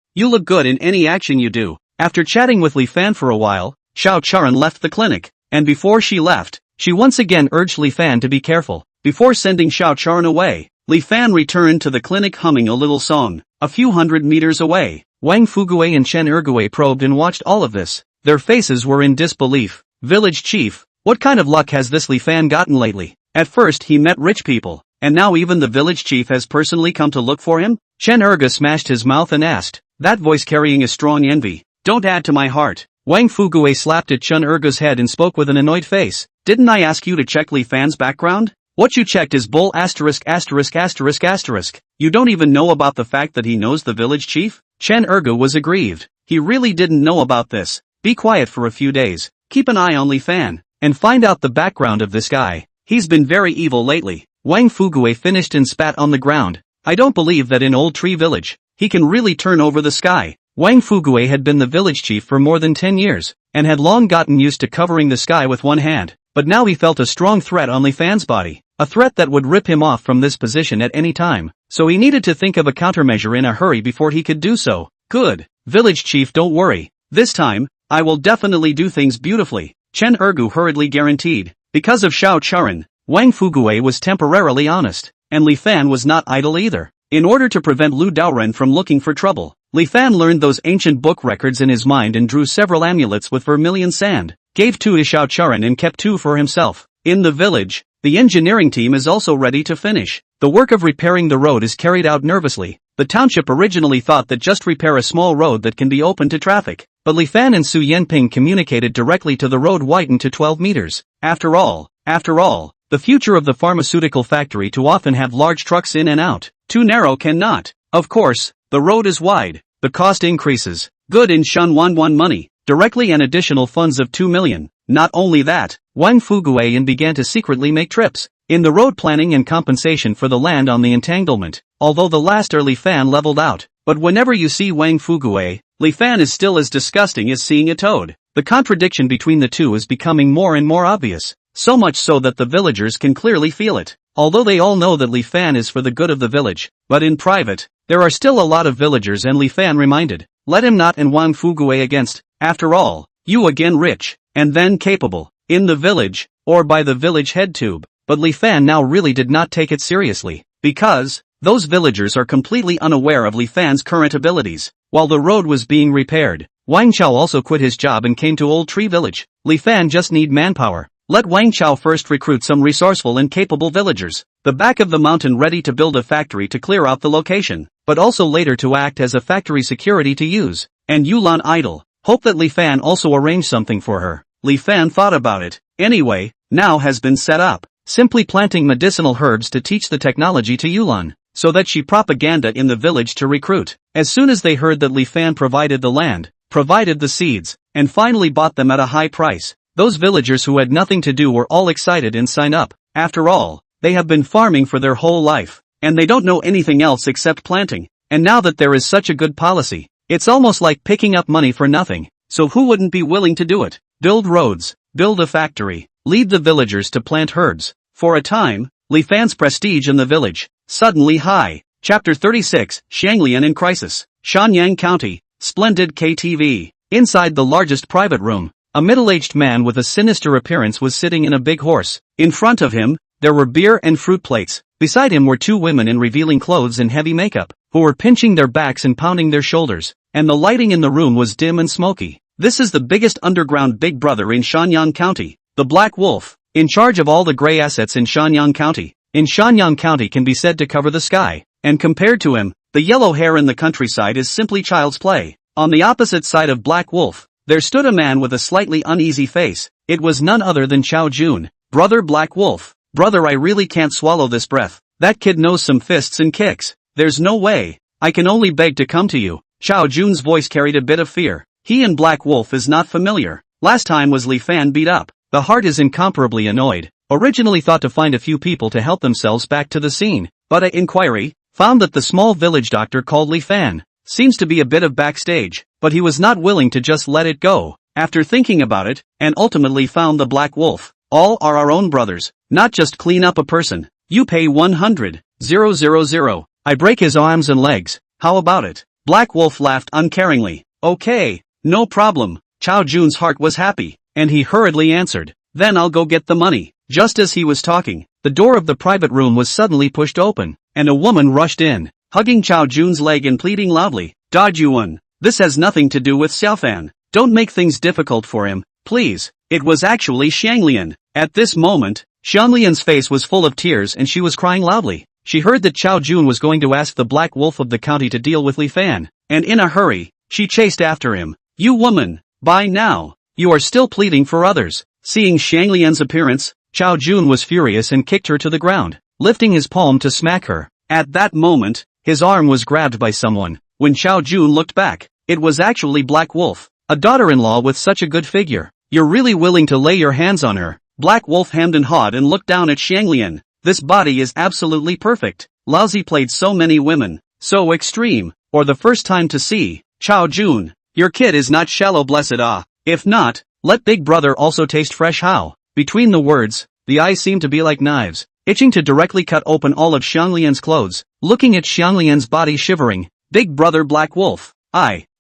in any action you do." After chatting with Li Fan for a while, Xiao Charan left the clinic, and before she left, she once again urged Li Fan to be careful. Before sending Xiao Charan away, Li Fan returned to the clinic humming a little song. A few hundred meters away, Wang Fugui and Chen Ergui probed and watched all of this. Their faces were in disbelief. Village chief, what kind of luck has this Li Fan gotten lately? At first he met rich people, and now even the village chief has personally come to look for him? Chen Erga smashed his mouth and asked, that voice carrying a strong envy. Don't add to my heart. Wang Fugue slapped at Chen Erga's head and spoke with an annoyed face. Didn't I ask you to check Li Fan's background? What you checked is bull asterisk asterisk asterisk asterisk. You don't even know about the fact that he knows the village chief? Chen Erga was aggrieved. He really didn't know about this. Be quiet for a few days. Keep an eye on Li Fan, and find out the background of this guy. He's been very evil lately. Wang Fugue finished and spat on the ground. I don't believe that in Old Tree Village, he can really turn over the sky. Wang Fugue had been the village chief for more than 10 years, and had long gotten used to covering the sky with one hand. But now he felt a strong threat on Li Fan's body, a threat that would rip him off from this position at any time, so he needed to think of a countermeasure in a hurry before he could do so. Good. Village chief, don't worry. This time, I will definitely do things beautifully, Chen Ergu hurriedly guaranteed. Because of Xiao Charan, Wang Fugue was temporarily honest, and Li Fan was not idle either. In order to prevent Lu Daoren from looking for trouble, Li Fan learned those ancient book records in his mind and drew several amulets with vermilion sand, gave 2 to Xiao Charan and kept 2 for himself. In the village, the engineering team is also ready to finish. The work of repairing the road is carried out nervously. The township originally thought that just repair a small road that can be open to traffic, but Li Fan and Su Yanping communicated directly to the road widened to 12 meters. After all, the future of the pharmaceutical factory to often have large trucks in and out. Too narrow cannot. Of course, the road is wide. The cost increases. Good in Shunwanwan money. Directly and additional funds of 2 million. Not only that, Wang Fuguian began to secretly make trips in the road planning and compensation for the land on the entanglement, although the last Li Fan leveled out. But whenever you see Wang Fugue, Li Fan is still as disgusting as seeing a toad. The contradiction between the two is becoming more and more obvious, so much so that the villagers can clearly feel it. Although they all know that Li Fan is for the good of the village, but in private, there are still a lot of villagers, and Li Fan reminded, let him not and Wang Fugue against, after all, you again rich, and then capable, in the village, or by the village head tube. But Li Fan now really did not take it seriously, because those villagers are completely unaware of Li Fan's current abilities. While the road was being repaired, Wang Chao also quit his job and came to Old Tree Village. Li Fan just need manpower. Let Wang Chao first recruit some resourceful and capable villagers, the back of the mountain ready to build a factory to clear out the location, but also later to act as a factory security to use. And Yulan idle. Hope that Li Fan also arranged something for her. Li Fan thought about it. Anyway, now has been set up. Simply planting medicinal herbs to teach the technology to Yulan, so that she propaganda in the village to recruit. As soon as they heard that Li Fan provided the land, provided the seeds, and finally bought them at a high price, those villagers who had nothing to do were all excited and signed up. After all, they have been farming for their whole life, and they don't know anything else except planting. And now that there is such a good policy, it's almost like picking up money for nothing. So who wouldn't be willing to do it? Build roads, build a factory, lead the villagers to plant herbs. For a time, Li Fan's prestige in the village, suddenly high. Chapter 36, Shanglian in Crisis. Shanyang County, Splendid KTV. Inside the largest private room, a middle-aged man with a sinister appearance was sitting in a big horse. In front of him, there were beer and fruit plates. Beside him were 2 women in revealing clothes and heavy makeup, who were pinching their backs and pounding their shoulders, and the lighting in the room was dim and smoky. This is the biggest underground Big Brother in Shanyang County, the Black Wolf, in charge of all the gray assets in Shanyang County. In Shanyang County can be said to cover the sky, and compared to him, the yellow hair in the countryside is simply child's play. On the opposite side of Black Wolf, there stood a man with a slightly uneasy face. It was none other than Chao Jun. Brother Black Wolf. Brother, I really can't swallow this breath. That kid knows some fists and kicks. There's no way. I can only beg to come to you. Chao Jun's voice carried a bit of fear. He and Black Wolf is not familiar. Last time was Li Fan beat up. The heart is incomparably annoyed. Originally thought to find a few people to help themselves back to the scene, but at inquiry, found that the small village doctor called Li Fan seems to be a bit of backstage, but he was not willing to just let it go. After thinking about it, and ultimately found the Black Wolf. All are our own brothers, not just clean up a person. You pay 100,000. I break his arms and legs. How about it? Black Wolf laughed uncaringly. Okay, no problem. Chao Jun's heart was happy, and he hurriedly answered, then I'll go get the money. Just as he was talking, the door of the private room was suddenly pushed open, and a woman rushed in, hugging Chao Jun's leg and pleading loudly, Da Juan, this has nothing to do with Xiaofan. Don't make things difficult for him, please. It was actually Xianglian. At this moment, Xianglian's face was full of tears and she was crying loudly. She heard that Chao Jun was going to ask the Black Wolf of the county to deal with Li Fan, and in a hurry, she chased after him. You woman, by now, you are still pleading for others. Seeing Xianglian's appearance, Chao Jun was furious and kicked her to the ground, lifting his palm to smack her. At that moment, his arm was grabbed by someone. When Chao Jun looked back, it was actually Black Wolf, a daughter-in-law with such a good figure. You're really willing to lay your hands on her? Black Wolf hemmed and hawed and looked down at Xianglian. This body is absolutely perfect. Lousy played so many women, so extreme, or the first time to see. Chao Jun, your kid is not shallow, blessed ah. If not, let Big Brother also taste fresh how. Between the words, the eyes seemed to be like knives, itching to directly cut open all of Xianglian's clothes. Looking at Xianglian's body shivering, Big Brother Black Wolf.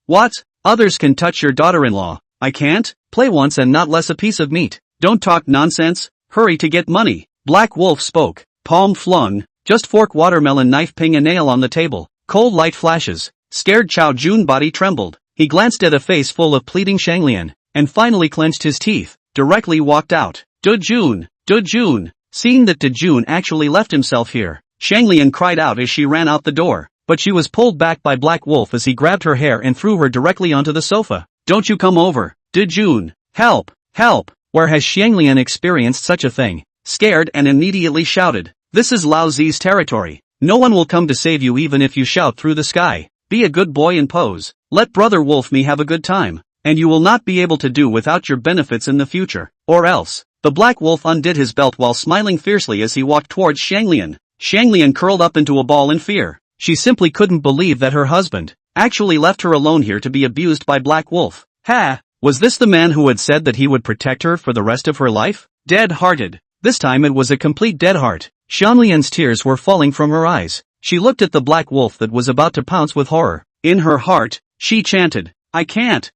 What? Others can touch your daughter-in-law. I can't? Play once and not less a piece of meat. Don't talk nonsense. Hurry to get money. Black Wolf spoke, palm flung, just fork watermelon knife ping a nail on the table. Cold light flashes. Scared Chao Jun body trembled. He glanced at a face full of pleading Xianglian, and finally clenched his teeth, directly walked out. Du Jun. Seeing that Du Jun actually left himself here, Xianglian cried out as she ran out the door, but she was pulled back by Black Wolf as he grabbed her hair and threw her directly onto the sofa. Don't you come over, Du Jun. Help! Where has Xianglian experienced such a thing? Scared and immediately shouted, this is Lao Zi's territory. No one will come to save you even if you shout through the sky. Be a good boy and pose. Let Brother Wolf me have a good time, and you will not be able to do without your benefits in the future, or else. The Black Wolf undid his belt while smiling fiercely as he walked towards Xianglian. Xianglian curled up into a ball in fear. She simply couldn't believe that her husband actually left her alone here to be abused by Black Wolf. Was this the man who had said that he would protect her for the rest of her life? Dead-hearted. This time it was a complete dead heart. Xianglian's tears were falling from her eyes. She looked at the Black Wolf that was about to pounce with horror. In her heart, she chanted, I can't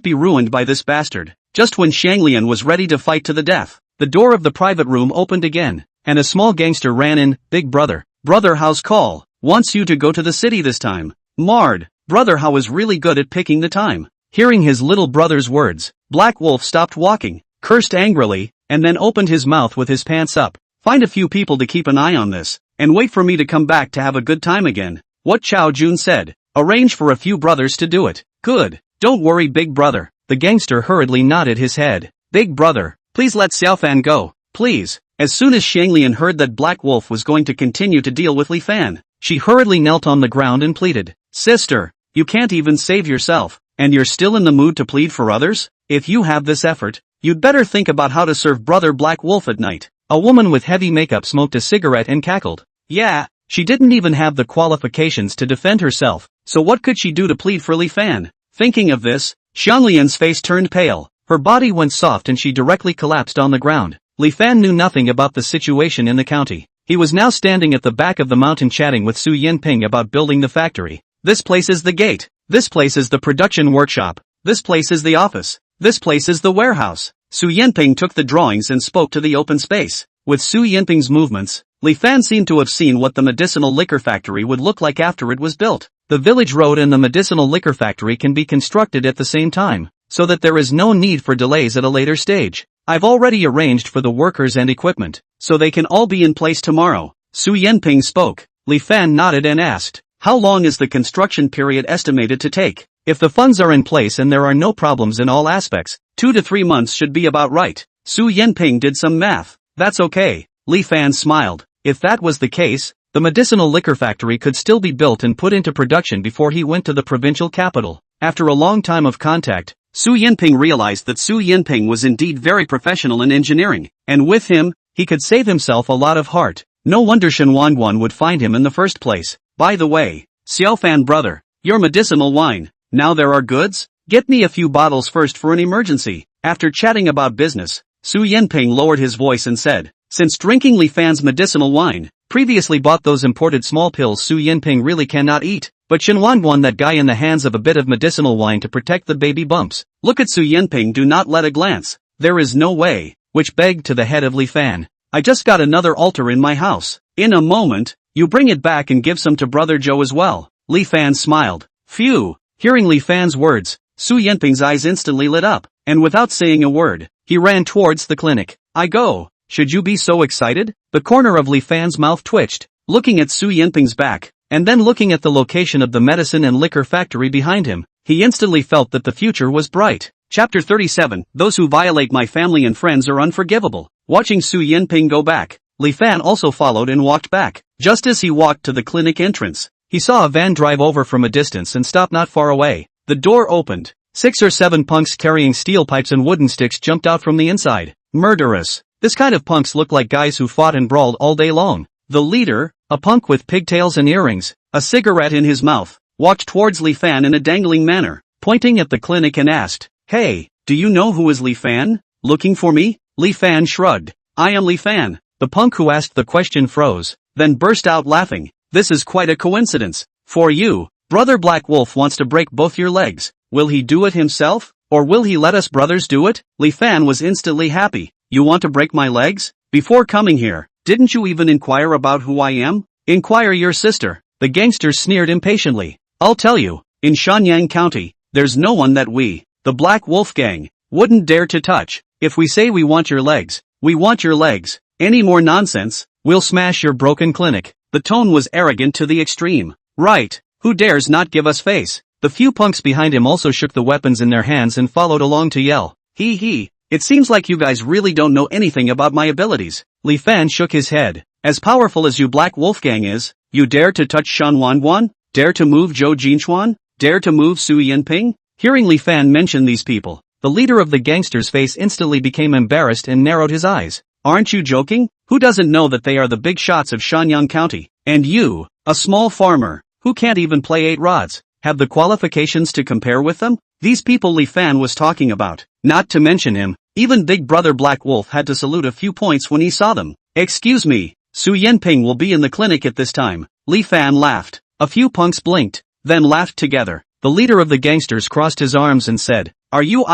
be ruined by this bastard. Just when Xianglian was ready to fight to the death, the door of the private room opened again, and a small gangster ran in. Big Brother. Brother Hao's call. Wants you to go to the city this time. Marred. Brother Hao is really good at picking the time. Hearing his little brother's words, Black Wolf stopped walking, cursed angrily, and then opened his mouth with his pants up. Find a few people to keep an eye on this, and wait for me to come back to have a good time again. What Chao Jun said. Arrange for a few brothers to do it. Good. Don't worry, Big Brother. The gangster hurriedly nodded his head. Big Brother, please let Xiaofan go. Please. As soon as Xianglian heard that Black Wolf was going to continue to deal with Li Fan, she hurriedly knelt on the ground and pleaded. Sister, you can't even save yourself, and you're still in the mood to plead for others? If you have this effort, you'd better think about how to serve Brother Black Wolf at night. A woman with heavy makeup smoked a cigarette and cackled. Yeah, she didn't even have the qualifications to defend herself, so what could she do to plead for Li Fan? Thinking of this, Xianglian's face turned pale, her body went soft and she directly collapsed on the ground. Li Fan knew nothing about the situation in the county. He was now standing at the back of the mountain chatting with Su Yinping about building the factory. This place is the gate. This place is the production workshop. This place is the office. This place is the warehouse. Su Yinping took the drawings and spoke to the open space. With Su Yinping's movements, Li Fan seemed to have seen what the medicinal liquor factory would look like after it was built. The village road and the medicinal liquor factory can be constructed at the same time, so that there is no need for delays at a later stage. I've already arranged for the workers and equipment, so they can all be in place tomorrow. Su Yinping spoke. Li Fan nodded and asked, how long is the construction period estimated to take? If the funds are in place and there are no problems in all aspects, 2 to 3 months should be about right. Su Yinping did some math. That's okay. Li Fan smiled. If that was the case, the medicinal liquor factory could still be built and put into production before he went to the provincial capital. After a long time of contact, Su Yinping realized that Su Yinping was indeed very professional in engineering, and with him, he could save himself a lot of heart. No wonder Shen Wanguan would find him in the first place. By the way, Xiaofan brother, your medicinal wine, now there are goods? Get me a few bottles first for an emergency. After chatting about business, Su Yinping lowered his voice and said, since drinking Li Fan's medicinal wine, previously bought those imported small pills Su Yinping really cannot eat, but Shen Wanguan that guy in the hands of a bit of medicinal wine to protect the baby bumps. Look at Su Yinping, do not let a glance. There is no way, which begged to the head of Li Fan. I just got another altar in my house. In a moment, you bring it back and give some to Brother Joe as well. Li Fan smiled. Phew. Hearing Li Fan's words, Su Yanping's eyes instantly lit up, and without saying a word, he ran towards the clinic. I go. Should you be so excited? The corner of Li Fan's mouth twitched, looking at Su Yanping's back, and then looking at the location of the medicine and liquor factory behind him. He instantly felt that the future was bright. Chapter 37. Those who violate my family and friends are unforgivable. Watching Su Yanping go back, Li Fan also followed and walked back. Just as he walked to the clinic entrance, he saw a van drive over from a distance and stop not far away. The door opened. 6 or 7 punks carrying steel pipes and wooden sticks jumped out from the inside. Murderous. This kind of punks look like guys who fought and brawled all day long. The leader, a punk with pigtails and earrings, a cigarette in his mouth, walked towards Li Fan in a dangling manner, pointing at the clinic and asked, "Hey, do you know who is Li Fan? Looking for me?" Li Fan shrugged. "I am Li Fan." The punk who asked the question froze, then burst out laughing. "This is quite a coincidence. For you, Brother Black Wolf wants to break both your legs. Will he do it himself? Or will he let us brothers do it?" Li Fan was instantly happy. "You want to break my legs? Before coming here, didn't you even inquire about who I am? Inquire your sister." The gangster sneered impatiently. "I'll tell you, in Shanyang County, there's no one that we, the Black Wolf Gang, wouldn't dare to touch. If we say we want your legs, we want your legs. Any more nonsense, we'll smash your broken clinic." The tone was arrogant to the extreme. "Right, who dares not give us face?" The few punks behind him also shook the weapons in their hands and followed along to yell, "Hee, it seems like you guys really don't know anything about my abilities." Li Fan shook his head. "As powerful as you Black Wolf Gang is, you dare to touch Shan Wanwan? Dare to move Zhou Jinchuan? Dare to move Su Yanping?" Hearing Li Fan mention these people, the leader of the gangsters' face instantly became embarrassed and narrowed his eyes. "Aren't you joking? Who doesn't know that they are the big shots of Shanyang County? And you, a small farmer, who can't even play 8 rods, have the qualifications to compare with them?" These people Li Fan was talking about. Not to mention him, even Big Brother Black Wolf had to salute a few points when he saw them. "Excuse me, Su Yanping will be in the clinic at this time." Li Fan laughed. A few punks blinked, then laughed together. The leader of the gangsters crossed his arms and said, "Are you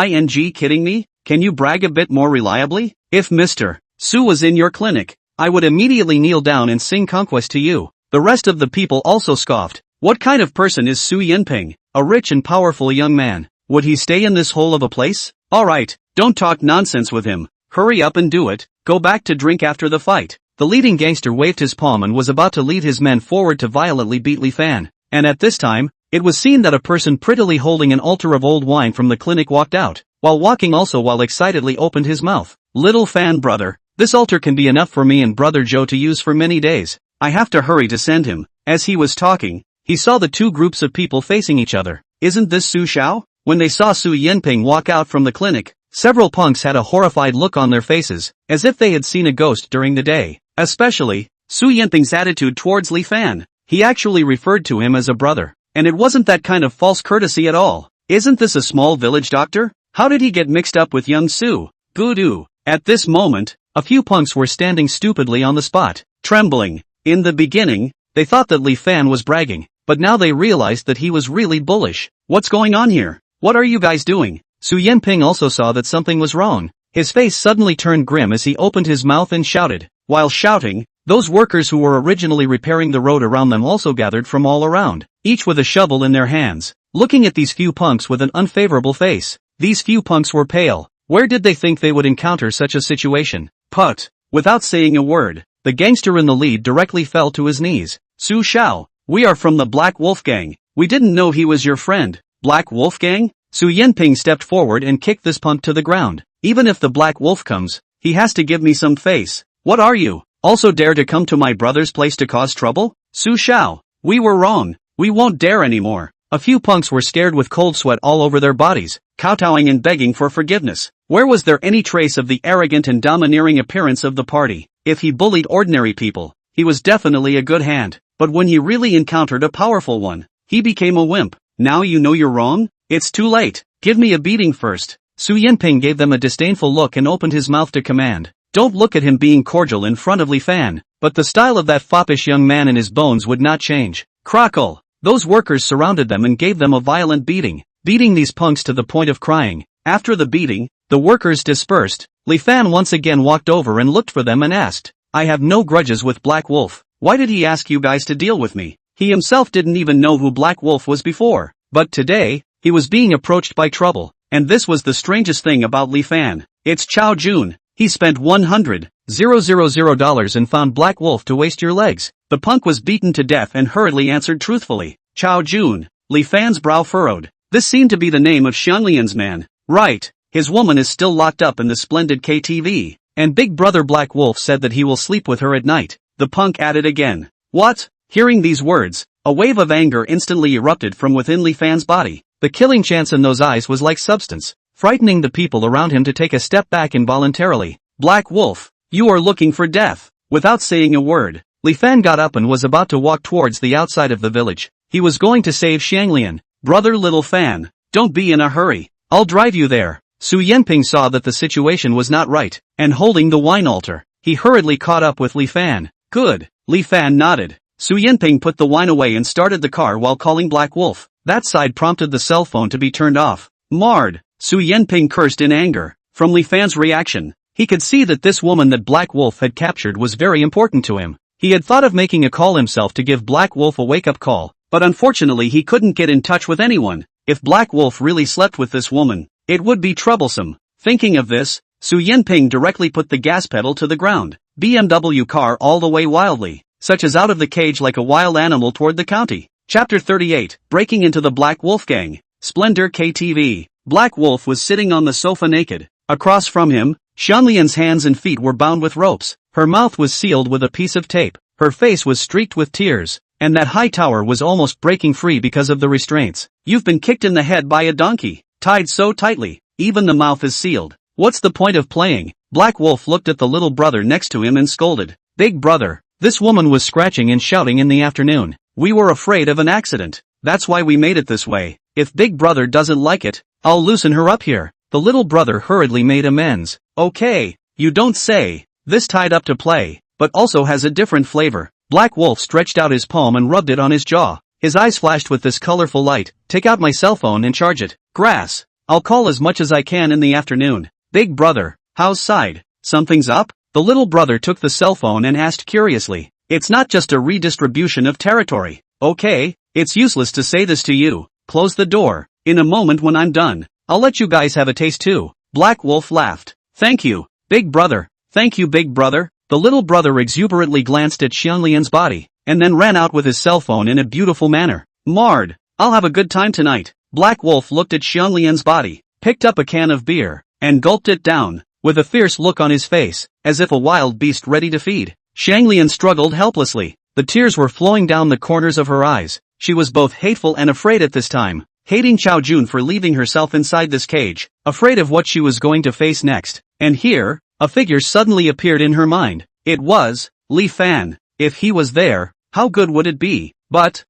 kidding me? Can you brag a bit more reliably? If Mr. Su was in your clinic, I would immediately kneel down and sing conquest to you." The rest of the people also scoffed. What kind of person is Su Yanping? A rich and powerful young man. Would he stay in this hole of a place? Alright, don't talk nonsense with him. Hurry up and do it. Go back to drink after the fight. The leading gangster waved his palm and was about to lead his men forward to violently beat Li Fan. And at this time, it was seen that a person prettily holding an altar of old wine from the clinic walked out, while excitedly opened his mouth. "Little Fan brother, this altar can be enough for me and Brother Joe to use for many days. I have to hurry to send him." As he was talking, he saw the two groups of people facing each other. "Isn't this Su Xiao?" When they saw Su Yanping walk out from the clinic, several punks had a horrified look on their faces, as if they had seen a ghost during the day. Especially, Su Yanping's attitude towards Li Fan. He actually referred to him as a brother. And it wasn't that kind of false courtesy at all. Isn't this a small village doctor? How did he get mixed up with young Su? Voodoo. At this moment, a few punks were standing stupidly on the spot, trembling. In the beginning, they thought that Li Fan was bragging, but now they realized that he was really bullish. "What's going on here? What are you guys doing?" Su Yanping also saw that something was wrong. His face suddenly turned grim as he opened his mouth and shouted. While shouting, those workers who were originally repairing the road around them also gathered from all around, each with a shovel in their hands, looking at these few punks with an unfavorable face. These few punks were pale. Where did they think they would encounter such a situation? But, without saying a word, the gangster in the lead directly fell to his knees. "Su Xiao, we are from the Black Wolf Gang. We didn't know he was your friend." "Black Wolf Gang?" Su Yanping stepped forward and kicked this punk to the ground. "Even if the Black Wolf comes, he has to give me some face. What are you? Also dare to come to my brother's place to cause trouble?" "Su Xiao, we were wrong. We won't dare anymore." A few punks were scared with cold sweat all over their bodies, kowtowing and begging for forgiveness. Where was there any trace of the arrogant and domineering appearance of the party? If he bullied ordinary people, he was definitely a good hand. But when he really encountered a powerful one, he became a wimp. "Now you know you're wrong? It's too late. Give me a beating first." Su Yanping gave them a disdainful look and opened his mouth to command. Don't look at him being cordial in front of Li Fan, but the style of that foppish young man and his bones would not change. Crackle! Those workers surrounded them and gave them a violent beating, beating these punks to the point of crying. After the beating, the workers dispersed. Li Fan once again walked over and looked for them and asked, "I have no grudges with Black Wolf. Why did he ask you guys to deal with me?" He himself didn't even know who Black Wolf was before. But today, he was being approached by trouble. And this was the strangest thing about Li Fan. It's Chao Jun. He spent $100,000 and found Black Wolf to waste your legs. The punk was beaten to death and hurriedly answered truthfully. Chao Jun. Li Fan's brow furrowed. This seemed to be the name of Xianglian's man. Right. His woman is still locked up in the splendid KTV. And Big Brother Black Wolf said that he will sleep with her at night. The punk added again. What? Hearing these words, a wave of anger instantly erupted from within Li Fan's body. The killing chance in those eyes was like substance, frightening the people around him to take a step back involuntarily. Black Wolf, you are looking for death. Without saying a word, Li Fan got up and was about to walk towards the outside of the village. He was going to save Xianglian. Brother Little Fan, don't be in a hurry. I'll drive you there. Su Yanping saw that the situation was not right, and holding the wine altar, he hurriedly caught up with Li Fan. Good. Li Fan nodded. Su Yanping put the wine away and started the car while calling Black Wolf. That side prompted the cell phone to be turned off. Marred. Su Yanping cursed in anger. From Li Fan's reaction, he could see that this woman that Black Wolf had captured was very important to him. He had thought of making a call himself to give Black Wolf a wake-up call, but unfortunately he couldn't get in touch with anyone. If Black Wolf really slept with this woman, it would be troublesome. Thinking of this, Su Yanping directly put the gas pedal to the ground. BMW car all the way wildly, such as out of the cage like a wild animal toward the county. Chapter 38, Breaking into the Black Wolf Gang. Splendor KTV. Black Wolf was sitting on the sofa naked. Across from him, Xianlian's hands and feet were bound with ropes. Her mouth was sealed with a piece of tape. Her face was streaked with tears, and that high tower was almost breaking free because of the restraints. You've been kicked in the head by a donkey, tied so tightly, even the mouth is sealed. What's the point of playing? Black Wolf looked at the little brother next to him and scolded. Big brother, this woman was scratching and shouting in the afternoon. We were afraid of an accident. That's why we made it this way. If Big Brother doesn't like it, I'll loosen her up here. The little brother hurriedly made amends. Okay, you don't say. This tied up to play, but also has a different flavor. Black Wolf stretched out his palm and rubbed it on his jaw. His eyes flashed with this colorful light. Take out my cell phone and charge it. Grass. I'll call as much as I can in the afternoon. Big brother, how's side? Something's up? The little brother took the cell phone and asked curiously. It's not just a redistribution of territory. Okay, it's useless to say this to you. Close the door. In a moment when I'm done, I'll let you guys have a taste too. Black Wolf laughed. Thank you, Big Brother. Thank you, Big Brother. The little brother exuberantly glanced at Xianlian's body, and then ran out with his cell phone in a beautiful manner. Marred. I'll have a good time tonight. Black Wolf looked at Xianlian's body, picked up a can of beer, and gulped it down, with a fierce look on his face, as if a wild beast ready to feed. Xianglian struggled helplessly. The tears were flowing down the corners of her eyes. She was both hateful and afraid at this time, hating Chao Jun for leaving herself inside this cage, afraid of what she was going to face next. And here, a figure suddenly appeared in her mind. It was Li Fan. If he was there, how good would it be? But,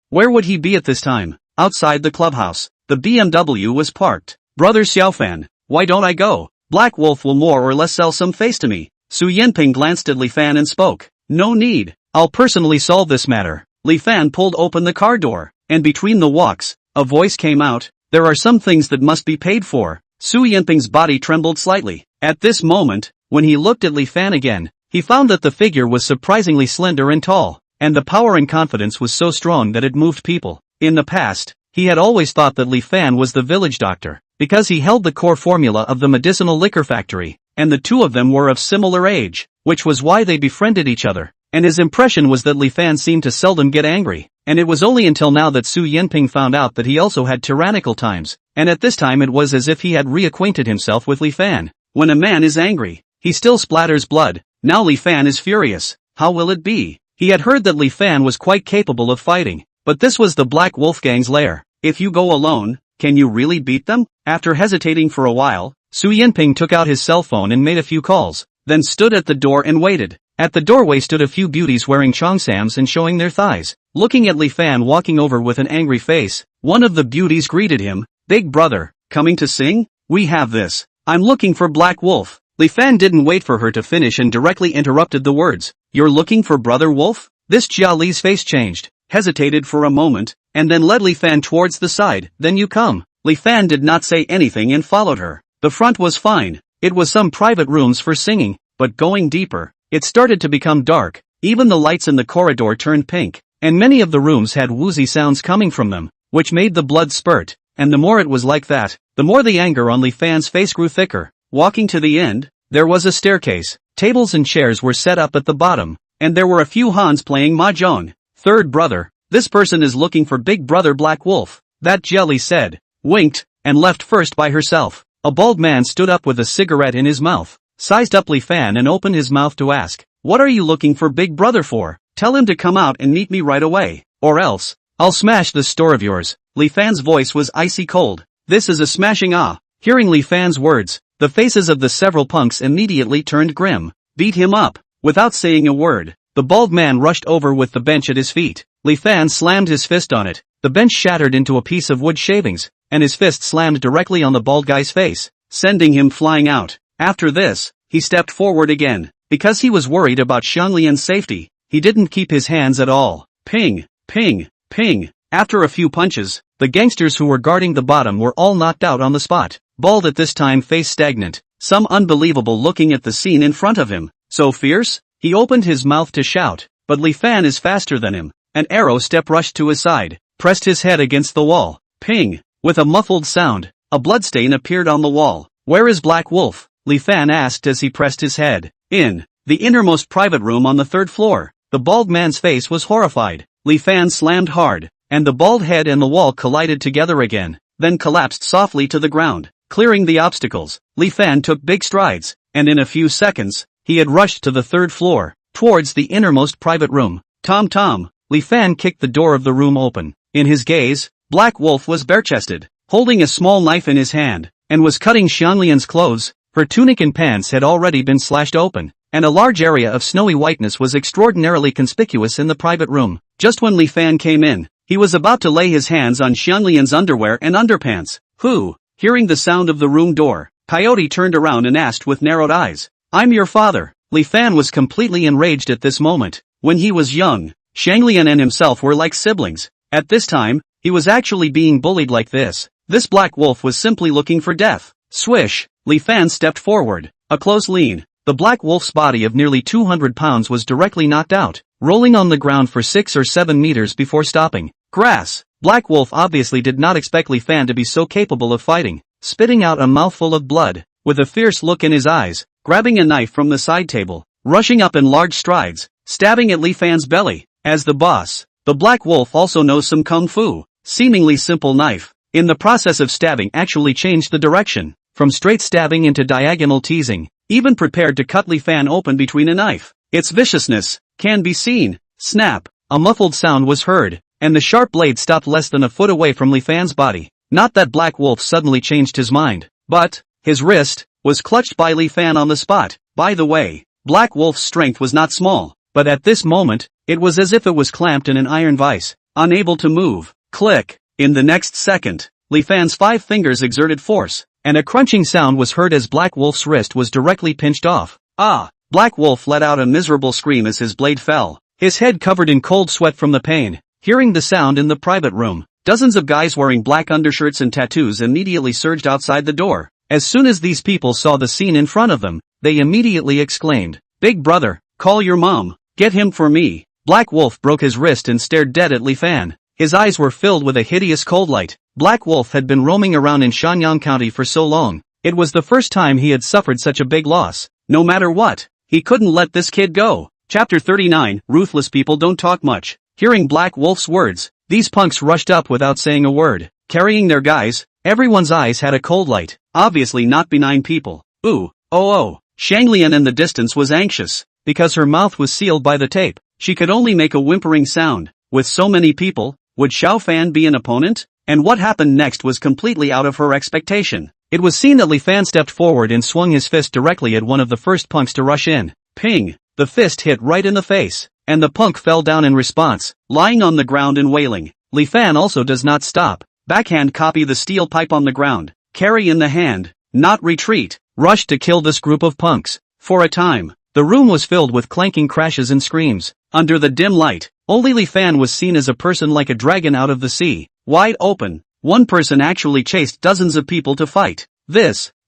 where would he be at this time? Outside the clubhouse. The BMW was parked. Brother Xiaofan, why don't I go? Black Wolf will more or less sell some face to me. Su Yanping glanced at Li Fan and spoke. No need. I'll personally solve this matter. Li Fan pulled open the car door, and between the walks, a voice came out. There are some things that must be paid for. Su Yanping's body trembled slightly. At this moment, when he looked at Li Fan again, he found that the figure was surprisingly slender and tall, and the power and confidence was so strong that it moved people. In the past, he had always thought that Li Fan was the village doctor, because he held the core formula of the medicinal liquor factory, and the two of them were of similar age, which was why they befriended each other. And his impression was that Li Fan seemed to seldom get angry, and it was only until now that Su Yanping found out that he also had tyrannical times, and at this time it was as if he had reacquainted himself with Li Fan. When a man is angry, he still splatters blood. Now Li Fan is furious. How will it be? He had heard that Li Fan was quite capable of fighting, but this was the Black Wolf Gang's lair. If you go alone, can you really beat them? After hesitating for a while, Su Yanping took out his cell phone and made a few calls, then stood at the door and waited. At the doorway stood a few beauties wearing cheongsams and showing their thighs. Looking at Li Fan walking over with an angry face, one of the beauties greeted him. Big brother, coming to sing? We have this. I'm looking for Black Wolf. Li Fan didn't wait for her to finish and directly interrupted the words. You're looking for Brother Wolf? This Jia Li's face changed, hesitated for a moment, and then led Li Fan towards the side. Then you come. Li Fan did not say anything and followed her. The front was fine. It was some private rooms for singing, but going deeper, it started to become dark. Even the lights in the corridor turned pink, and many of the rooms had woozy sounds coming from them, which made the blood spurt. and the more it was like that, the more the anger on Li Fan's face grew thicker. Walking to the end, there was a staircase, tables and chairs were set up at the bottom, and there were a few Hans playing mahjong. Third brother, this person is looking for big brother Black Wolf, that jelly said, winked, and left first by herself. A bald man stood up with a cigarette in his mouth, sized up Li Fan and opened his mouth to ask, what are you looking for big brother for? Tell him to come out and meet me right away, or else, I'll smash this store of yours. Li Fan's voice was icy cold. This is a smashing ah. Hearing Li Fan's words, the faces of the several punks immediately turned grim. Beat him up. Without saying a word, the bald man rushed over with the bench at his feet. Li Fan slammed his fist on it. The bench shattered into a piece of wood shavings, and his fist slammed directly on the bald guy's face, sending him flying out. After this, he stepped forward again. Because he was worried about Xianglian's safety, he didn't keep his hands at all. Ping, ping, ping. After a few punches, the gangsters who were guarding the bottom were all knocked out on the spot. Bald at this time, face stagnant, some unbelievable looking at the scene in front of him. So fierce? He opened his mouth to shout, but Li Fan is faster than him. An arrow step rushed to his side, pressed his head against the wall. Ping! With a muffled sound, a bloodstain appeared on the wall. Where is Black Wolf? Li Fan asked as he pressed his head. In the innermost private room on the 3rd floor. The bald man's face was horrified. Li Fan slammed hard, and the bald head and the wall collided together again, then collapsed softly to the ground. Clearing the obstacles, Li Fan took big strides, and in a few seconds, he had rushed to the 3rd floor, towards the innermost private room. Tom. Li Fan kicked the door of the room open. In his gaze, Black Wolf was bare-chested, holding a small knife in his hand, and was cutting Xianglian's clothes. Her tunic and pants had already been slashed open, and a large area of snowy whiteness was extraordinarily conspicuous in the private room. Just when Li Fan came in, he was about to lay his hands on Xianglian's underwear and underpants. Who? Hearing the sound of the room door, Coyote turned around and asked with narrowed eyes, I'm your father. Li Fan was completely enraged at this moment. When he was young, Xianglian and himself were like siblings. At this time, he was actually being bullied like this. This Black Wolf was simply looking for death. Swish! Li Fan stepped forward. A close lean. The Black Wolf's body of nearly 200 pounds was directly knocked out, rolling on the ground for 6 or 7 meters before stopping. Grass! Black Wolf obviously did not expect Li Fan to be so capable of fighting, spitting out a mouthful of blood, with a fierce look in his eyes, grabbing a knife from the side table, rushing up in large strides, stabbing at Li Fan's belly. As the boss, the Black Wolf also knows some kung fu. Seemingly simple knife, in the process of stabbing, actually changed the direction, from straight stabbing into diagonal teasing, even prepared to cut Li Fan open between a knife. Its viciousness can be seen. Snap! A muffled sound was heard, and the sharp blade stopped less than a foot away from Li Fan's body. Not that Black Wolf suddenly changed his mind, but his wrist was clutched by Li Fan on the spot. By the way, Black Wolf's strength was not small, but at this moment, it was as if it was clamped in an iron vise, unable to move. Click! In the next second, Li Fan's 5 fingers exerted force, and a crunching sound was heard as Black Wolf's wrist was directly pinched off. Ah! Black Wolf let out a miserable scream as his blade fell, his head covered in cold sweat from the pain. Hearing the sound in the private room, dozens of guys wearing black undershirts and tattoos immediately surged outside the door. As soon as these people saw the scene in front of them, they immediately exclaimed, Big brother, call your mom, get him for me. Black Wolf broke his wrist and stared dead at Li Fan. His eyes were filled with a hideous cold light. Black Wolf had been roaming around in Shanyang County for so long. It was the first time he had suffered such a big loss. No matter what, he couldn't let this kid go. Chapter 39, Ruthless people don't talk much. Hearing Black Wolf's words, these punks rushed up without saying a word, carrying their guys. Everyone's eyes had a cold light, obviously not benign people. Ooh, oh. Xianglian in the distance was anxious, because her mouth was sealed by the tape. She could only make a whimpering sound. With so many people, would Xiao Fan be an opponent? And what happened next was completely out of her expectation. It was seen that Li Fan stepped forward and swung his fist directly at one of the first punks to rush in. Ping! The fist hit right in the face, and the punk fell down in response, lying on the ground and wailing. Li Fan also does not stop. Backhand copy the steel pipe on the ground, carry in the hand, not retreat, rush to kill this group of punks. For a time, the room was filled with clanking crashes and screams. Under the dim light, only Li Fan was seen as a person like a dragon out of the sea, wide open. One person actually chased dozens of people to fight.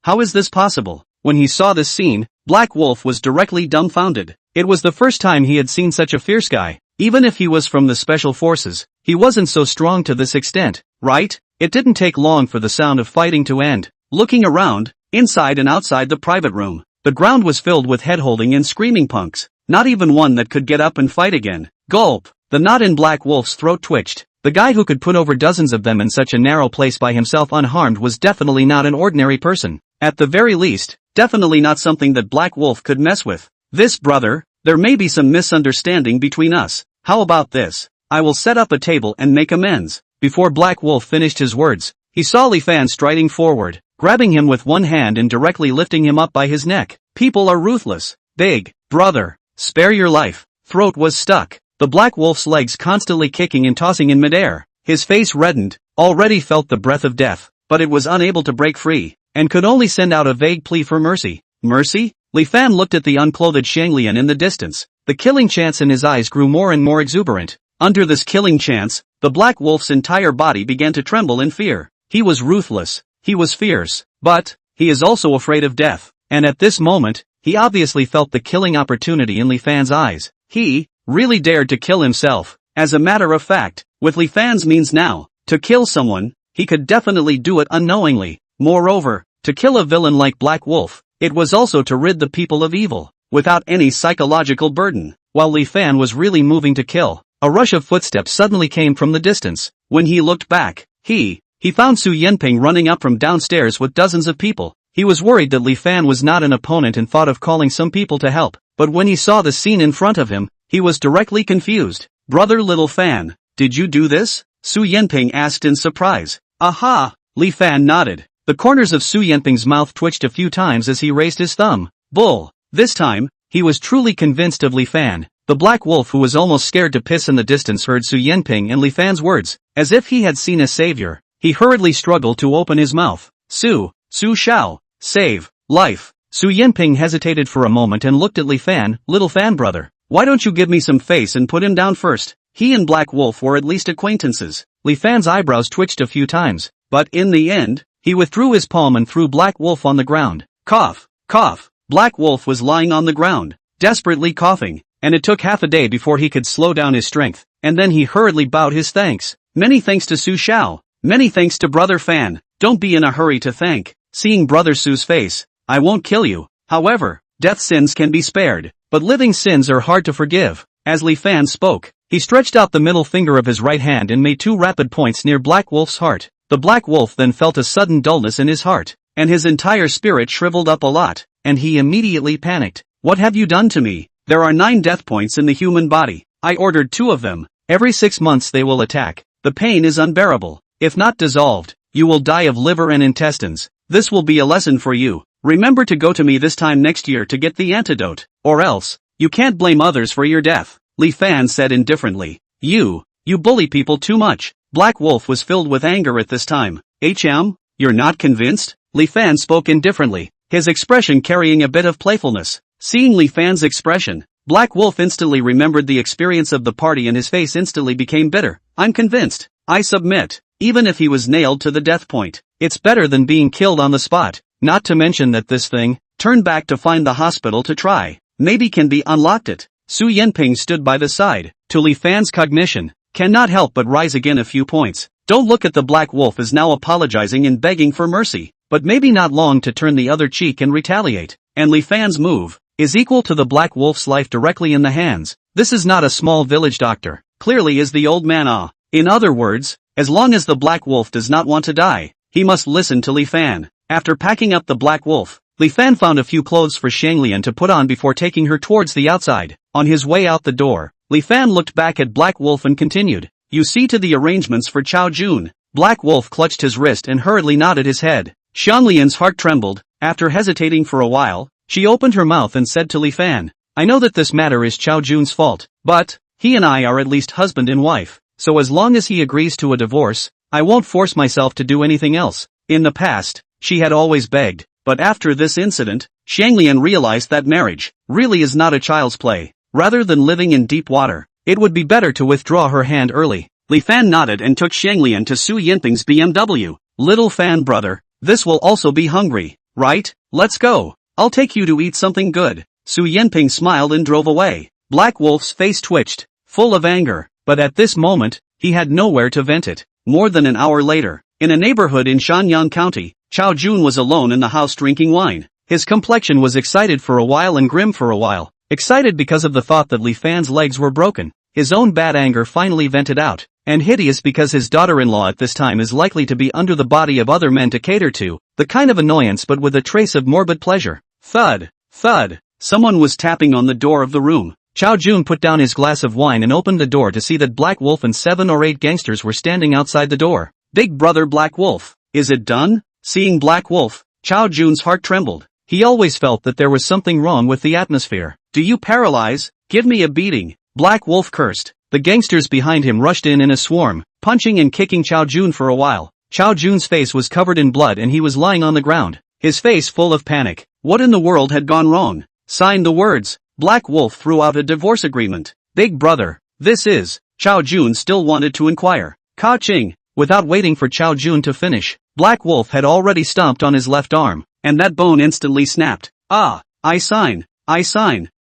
How is this possible? When he saw this scene, Black Wolf was directly dumbfounded. It was the first time he had seen such a fierce guy. Even if he was from the special forces, he wasn't so strong to this extent. right? It didn't take long for the sound of fighting to end. Looking around, inside and outside the private room, the ground was filled with head-holding and screaming punks. Not even one that could get up and fight again. Gulp! The knot in Black Wolf's throat twitched. The guy who could put over dozens of them in such a narrow place by himself unharmed was definitely not an ordinary person. At the very least, definitely not something that Black Wolf could mess with. This, brother, there may be some misunderstanding between us. How about this? I will set up a table and make amends. Before Black Wolf finished his words, he saw Li Fan striding forward, grabbing him with one hand and directly lifting him up by his neck. People are ruthless. Big brother, spare your life. Throat was stuck. The Black Wolf's legs constantly kicking and tossing in midair. His face reddened, already felt the breath of death, but it was unable to break free, and could only send out a vague plea for mercy. Mercy? Li Fan looked at the unclothed Shanglian in the distance. The killing chance in his eyes grew more and more exuberant. Under this killing chance, the Black Wolf's entire body began to tremble in fear. He was ruthless, he was fierce, but he is also afraid of death, and at this moment, he obviously felt the killing opportunity in Li Fan's eyes. He really dared to kill himself. As a matter of fact, with Li Fan's means now, to kill someone, he could definitely do it unknowingly. Moreover, to kill a villain like Black Wolf, it was also to rid the people of evil, without any psychological burden. While Li Fan was really moving to kill, a rush of footsteps suddenly came from the distance. When he looked back, he found Su Yanping running up from downstairs with dozens of people. He was worried that Li Fan was not an opponent and thought of calling some people to help, but when he saw the scene in front of him, he was directly confused. Brother Little Fan, did you do this? Su Yanping asked in surprise. Aha! Li Fan nodded. The corners of Su Yanping's mouth twitched a few times as he raised his thumb. Bull! This time, he was truly convinced of Li Fan. The Black Wolf, who was almost scared to piss in the distance, heard Su Yanping and Li Fan's words. As if he had seen a savior, he hurriedly struggled to open his mouth. Su Shao, save life. Su Yanping hesitated for a moment and looked at Li Fan. Little Fan brother, why don't you give me some face and put him down first? He and Black Wolf were at least acquaintances. Li Fan's eyebrows twitched a few times, but in the end, he withdrew his palm and threw Black Wolf on the ground. Cough, cough. Black Wolf was lying on the ground, desperately coughing, and it took half a day before he could slow down his strength, and then he hurriedly bowed his thanks. Many thanks to Su Shao. Many thanks to Brother Fan. Don't be in a hurry to thank. Seeing Brother Su's face, I won't kill you. However, death sins can be spared, but living sins are hard to forgive. As Li Fan spoke, he stretched out the middle finger of his right hand and made 2 rapid points near Black Wolf's heart. The Black Wolf then felt a sudden dullness in his heart, and his entire spirit shriveled up a lot, and he immediately panicked. What have you done to me? There are 9 death points in the human body. I ordered 2 of them. Every 6 months they will attack. The pain is unbearable. If not dissolved, you will die of liver and intestines. This will be a lesson for you. Remember to go to me this time next year to get the antidote, or else, you can't blame others for your death. Li Fan said indifferently. You bully people too much. Black Wolf was filled with anger at this time. You're not convinced? Li Fan spoke indifferently, his expression carrying a bit of playfulness. Seeing Li Fan's expression, Black Wolf instantly remembered the experience of the party and his face instantly became bitter. I'm convinced. I submit. Even if he was nailed to the death point, it's better than being killed on the spot. Not to mention that this thing, turn back to find the hospital to try. Maybe can be unlocked it. Su Yanping stood by the side. To Li Fan's cognition, cannot help but rise again a few points. Don't look at the Black Wolf as now apologizing and begging for mercy, but maybe not long to turn the other cheek and retaliate. And Li Fan's move is equal to the Black Wolf's life directly in the hands. This is not a small village doctor. Clearly is the old man. In other words, as long as the Black Wolf does not want to die, he must listen to Li Fan. After packing up the Black Wolf, Li Fan found a few clothes for Shanglian to put on before taking her towards the outside. On his way out the door, Li Fan looked back at Black Wolf and continued, you see to the arrangements for Chao Jun. Black Wolf clutched his wrist and hurriedly nodded his head. Shanglian's heart trembled. After hesitating for a while, she opened her mouth and said to Li Fan, I know that this matter is Chao Jun's fault, but he and I are at least husband and wife, so as long as he agrees to a divorce, I won't force myself to do anything else. In the past, she had always begged, but after this incident, Shanglian realized that marriage really is not a child's play. Rather than living in deep water, it would be better to withdraw her hand early. Li Fan nodded and took Shanglian to Su Yanping's BMW. Little Fan brother, this will also be hungry, right? Let's go. I'll take you to eat something good. Su Yanping smiled and drove away. Black Wolf's face twitched, full of anger, but at this moment, he had nowhere to vent it. More than an hour later, in a neighborhood in Shanyang County, Chao Jun was alone in the house drinking wine. His complexion was excited for a while and grim for a while. Excited because of the thought that Li Fan's legs were broken. His own bad anger finally vented out. And hideous because his daughter-in-law at this time is likely to be under the body of other men to cater to. The kind of annoyance but with a trace of morbid pleasure. Thud. Thud. Someone was tapping on the door of the room. Chao Jun put down his glass of wine and opened the door to see that Black Wolf and 7 or 8 gangsters were standing outside the door. Big brother Black Wolf. Is it done? Seeing Black Wolf, Chao Jun's heart trembled. He always felt that there was something wrong with the atmosphere. Do you paralyze? Give me a beating. Black Wolf cursed. The gangsters behind him rushed in a swarm, punching and kicking Chao Jun for a while. Chao Jun's face was covered in blood and he was lying on the ground, his face full of panic. What in the world had gone wrong? Signed the words. Black Wolf threw out a divorce agreement. Big brother, this is... Chao Jun still wanted to inquire. Ka-ching. Without waiting for Chao Jun to finish, Black Wolf had already stomped on his left arm, and that bone instantly snapped. Ah, I sign.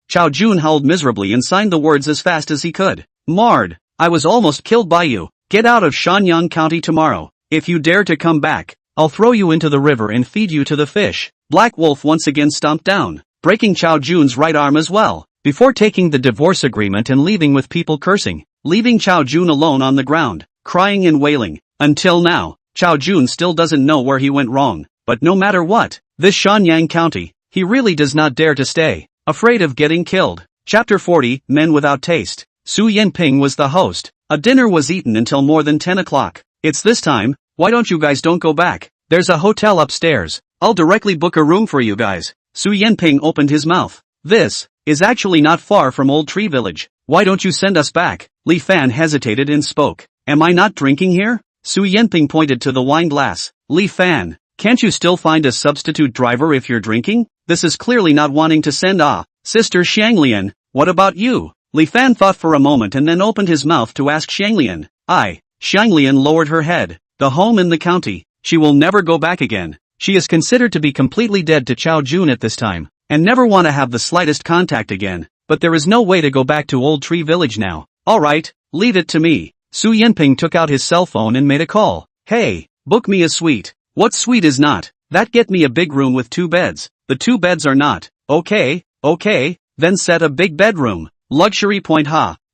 Chao Jun howled miserably and signed the words as fast as he could. Marred, I was almost killed by you. Get out of Shanyang County tomorrow. If you dare to come back, I'll throw you into the river and feed you to the fish. Black Wolf once again stomped down, breaking Chao Jun's right arm as well, before taking the divorce agreement and leaving with people cursing, leaving Chao Jun alone on the ground, crying and wailing. Until now, Chao Jun still doesn't know where he went wrong, but no matter what, this Shanyang County, he really does not dare to stay, afraid of getting killed. Chapter 40, Men Without Taste. Su Yanping was the host. A dinner was eaten until more than 10 o'clock. It's this time, why don't you guys don't go back? There's a hotel upstairs. I'll directly book a room for you guys. Su Yanping opened his mouth. This is actually not far from Old Tree Village. Why don't you send us back? Li Fan hesitated and spoke. Am I not drinking here? Su Yanping pointed to the wine glass. Li Fan, can't you still find a substitute driver if you're drinking? This is clearly not wanting to send Sister Xianglian, what about you? Li Fan thought for a moment and then opened his mouth to ask Xianglian. Xianglian lowered her head. The home in the county. She will never go back again. She is considered to be completely dead to Chao Jun at this time, and never want to have the slightest contact again. But there is no way to go back to Old Tree Village now. Alright, leave it to me. Su Yanping took out his cell phone and made a call. Hey, book me a suite. What suite is not? That get me a big room with 2 beds. The 2 beds are not. Okay, then set a big bedroom. Luxury point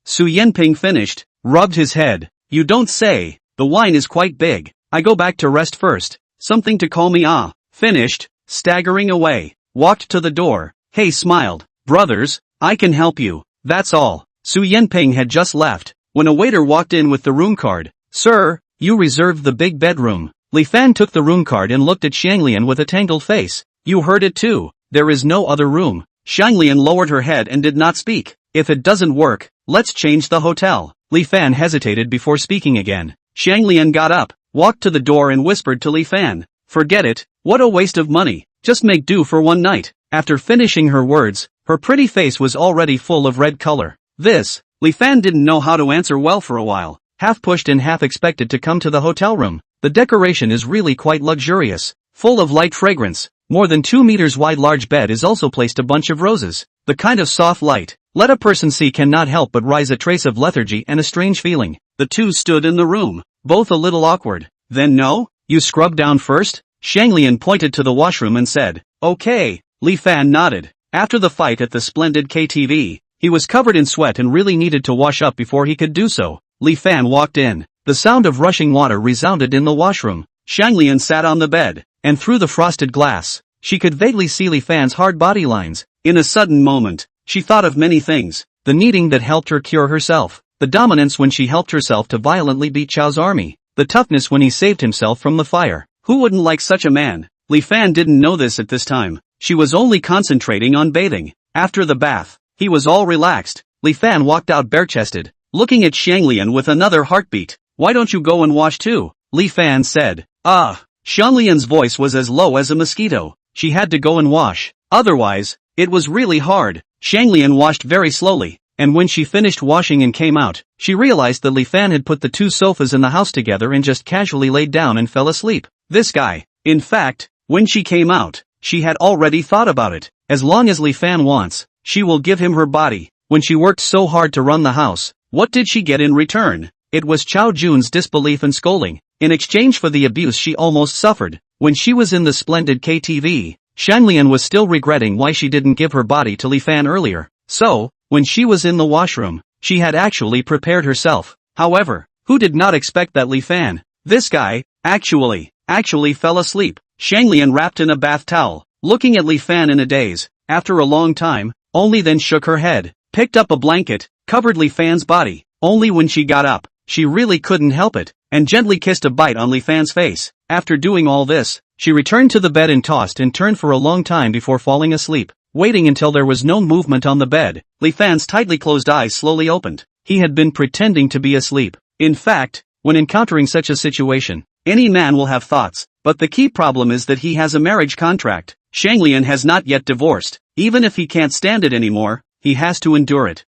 Su Yanping finished, rubbed his head. You don't say. The wine is quite big. I go back to rest first. Something to call me Finished, staggering away. Walked to the door. Hey smiled. Brothers, I can help you. That's all. Su Yanping had just left, when a waiter walked in with the room card. Sir, you reserved the big bedroom. Li Fan took the room card and looked at Xianglian with a tangled face. You heard it too. There is no other room. Xianglian lowered her head and did not speak. If it doesn't work, let's change the hotel. Li Fan hesitated before speaking again. Xianglian got up, walked to the door and whispered to Li Fan. Forget it, what a waste of money. Just make do for one night. After finishing her words, her pretty face was already full of red color. Li Fan didn't know how to answer well for a while. Half pushed and half expected to come to the hotel room. The decoration is really quite luxurious, full of light fragrance. More than 2 meters wide large bed is also placed a bunch of roses. The kind of soft light, let a person see cannot help but rise a trace of lethargy and a strange feeling. The two stood in the room, both a little awkward. Then no? You scrub down first? Xianglian pointed to the washroom and said. Okay. Li Fan nodded. After the fight at the splendid KTV, he was covered in sweat and really needed to wash up before he could do so. Li Fan walked in. The sound of rushing water resounded in the washroom. Xianglian sat on the bed, and through the frosted glass, she could vaguely see Li Fan's hard body lines. In a sudden moment, she thought of many things. The kneading that helped her cure herself. The dominance when she helped herself to violently beat Chao's army. The toughness when he saved himself from the fire. Who wouldn't like such a man? Li Fan didn't know this at this time. She was only concentrating on bathing. After the bath, he was all relaxed. Li Fan walked out bare-chested, looking at Xianglian with another heartbeat. Why don't you go and wash too? Li Fan said. Xianglian's voice was as low as a mosquito. She had to go and wash. Otherwise, it was really hard. Xianglian washed very slowly, and when she finished washing and came out, she realized that Li Fan had put the 2 sofas in the house together and just casually laid down and fell asleep. This guy. In fact, when she came out, she had already thought about it. As long as Li Fan wants, she will give him her body. When she worked so hard to run the house, what did she get in return? it was Chao Jun's disbelief and scolding. In exchange for the abuse she almost suffered. When she was in the splendid KTV, Shanglian was still regretting why she didn't give her body to Li Fan earlier. So, when she was in the washroom, she had actually prepared herself. However, who did not expect that Li Fan, this guy, actually fell asleep. Shanglian wrapped in a bath towel, looking at Li Fan in a daze. After a long time, only then shook her head, picked up a blanket, covered Li Fan's body. Only when she got up, she really couldn't help it, and gently kissed a bite on Li Fan's face. After doing all this, she returned to the bed and tossed and turned for a long time before falling asleep. Waiting until there was no movement on the bed, Li Fan's tightly closed eyes slowly opened. He had been pretending to be asleep. In fact, when encountering such a situation, any man will have thoughts, but the key problem is that he has a marriage contract. Shanglian has not yet divorced. Even if he can't stand it anymore, he has to endure it.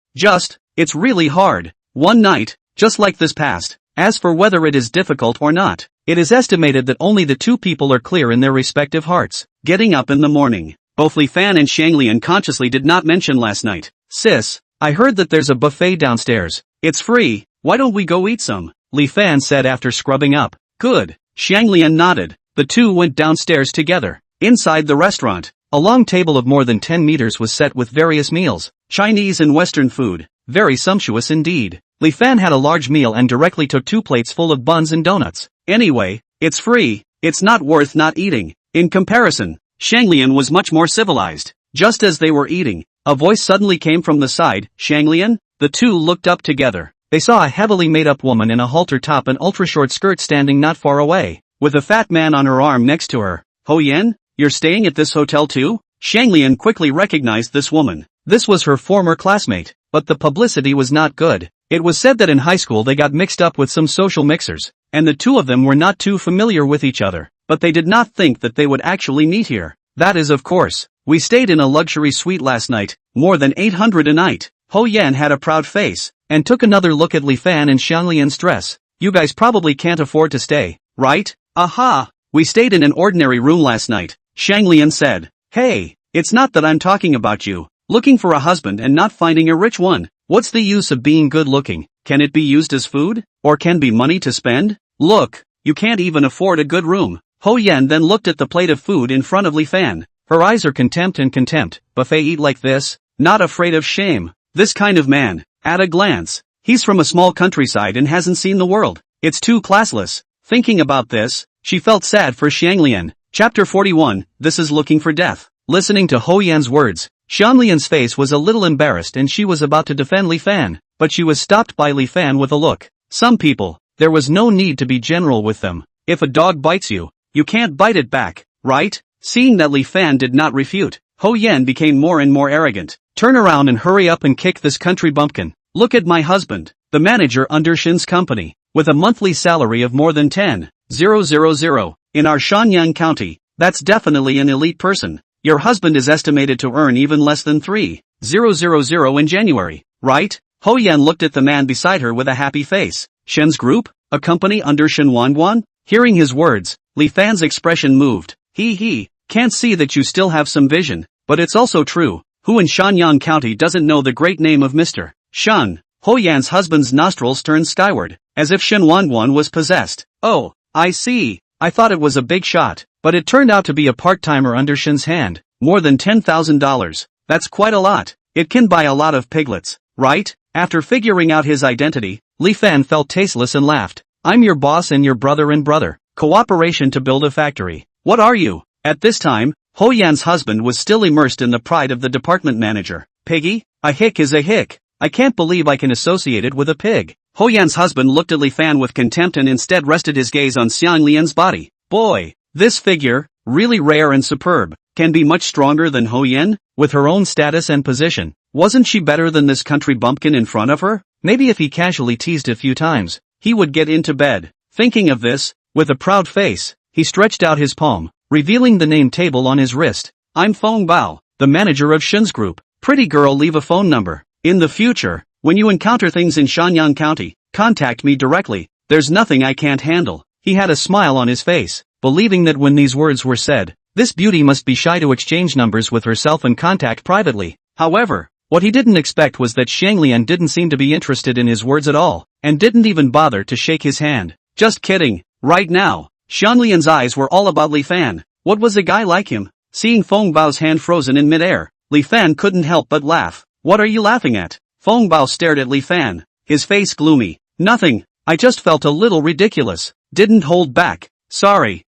It's really hard. One night, just like this past. As for whether it is difficult or not, it is estimated that only the two people are clear in their respective hearts. Getting up in the morning, both Li Fan and Shanglian consciously did not mention last night. Sis, I heard that there's a buffet downstairs. It's free, why don't we go eat some? Li Fan said after scrubbing up. Good. Shanglian nodded. The two went downstairs together. Inside the restaurant, a long table of more than 10 meters was set with various meals, Chinese and Western food, very sumptuous indeed. Li Fan had a large meal and directly took 2 plates full of buns and donuts. Anyway, it's free, it's not worth not eating. In comparison, Shanglian was much more civilized. Just as they were eating, a voice suddenly came from the side. Shanglian? The two looked up together. They saw a heavily made-up woman in a halter top and ultra-short skirt standing not far away, with a fat man on her arm next to her. Ho Yen, you're staying at this hotel too? Shanglian quickly recognized this woman. This was her former classmate, but the publicity was not good. It was said that in high school they got mixed up with some social mixers, and the two of them were not too familiar with each other, but they did not think that they would actually meet here. That is of course. We stayed in a luxury suite last night, more than 800 a night. Ho Yen had a proud face, and took another look at Li Fan and Shanglian's dress. You guys probably can't afford to stay, right? Aha! We stayed in an ordinary room last night, Shanglian said. Hey, it's not that I'm talking about you. Looking for a husband and not finding a rich one. What's the use of being good looking? Can it be used as food? Or can be money to spend? Look, you can't even afford a good room. Ho Yen then looked at the plate of food in front of Li Fan. Her eyes are contempt and contempt. Buffet eat like this? Not afraid of shame. This kind of man, at a glance, he's from a small countryside and hasn't seen the world. It's too classless. Thinking about this, she felt sad for Shanglian. Chapter 41, This is Looking for Death. Listening to Ho Yan's words, Shanglian's face was a little embarrassed and she was about to defend Li Fan, but she was stopped by Li Fan with a look. Some people, there was no need to be general with them. If a dog bites you, you can't bite it back, right? Seeing that Li Fan did not refute, Ho Yan became more and more arrogant. Turn around and hurry up and kick this country bumpkin. Look at my husband, the manager under Shin's company, with a monthly salary of more than 10,000 in our Shenyang County. That's definitely an elite person. Your husband is estimated to earn even less than 3,000 in January, right? Ho Yan looked at the man beside her with a happy face. Shen's group? A company under Shen Wanguan? Hearing his words, Li Fan's expression moved. Can't see that you still have some vision, but it's also true. Who in Shenyang County doesn't know the great name of Mr. Shen? Ho Yan's husband's nostrils turned skyward, as if Shen Wanguan was possessed. Oh, I see. I thought it was a big shot, but it turned out to be a part-timer under Shen's hand. More than $10,000. That's quite a lot. It can buy a lot of piglets, right? After figuring out his identity, Li Fan felt tasteless and laughed. I'm your boss and your brother and brother. Cooperation to build a factory. What are you? At this time, Ho Yan's husband was still immersed in the pride of the department manager. Piggy? A hick is a hick. I can't believe I can associate it with a pig. Ho Yan's husband looked at Li Fan with contempt and instead rested his gaze on Shanglian's body. Boy, this figure, really rare and superb, can be much stronger than Ho Yan? With her own status and position, wasn't she better than this country bumpkin in front of her? Maybe if he casually teased a few times, he would get into bed. Thinking of this, with a proud face, he stretched out his palm, revealing the name table on his wrist. I'm Feng Bao, the manager of Shen's group. Pretty girl, leave a phone number. In the future, when you encounter things in Shenyang County, contact me directly. There's nothing I can't handle. He had a smile on his face, believing that when these words were said, this beauty must be shy to exchange numbers with herself and contact privately. However, what he didn't expect was that Shanglian didn't seem to be interested in his words at all. and didn't even bother to shake his hand. Just kidding. Right now, Xianglian's eyes were all about Li Fan. What was a guy like him? Seeing Feng Bao's hand frozen in midair, Li Fan couldn't help but laugh. What are you laughing at? Feng Bao stared at Li Fan, his face gloomy. Nothing. I just felt a little ridiculous. Didn't hold back. Sorry.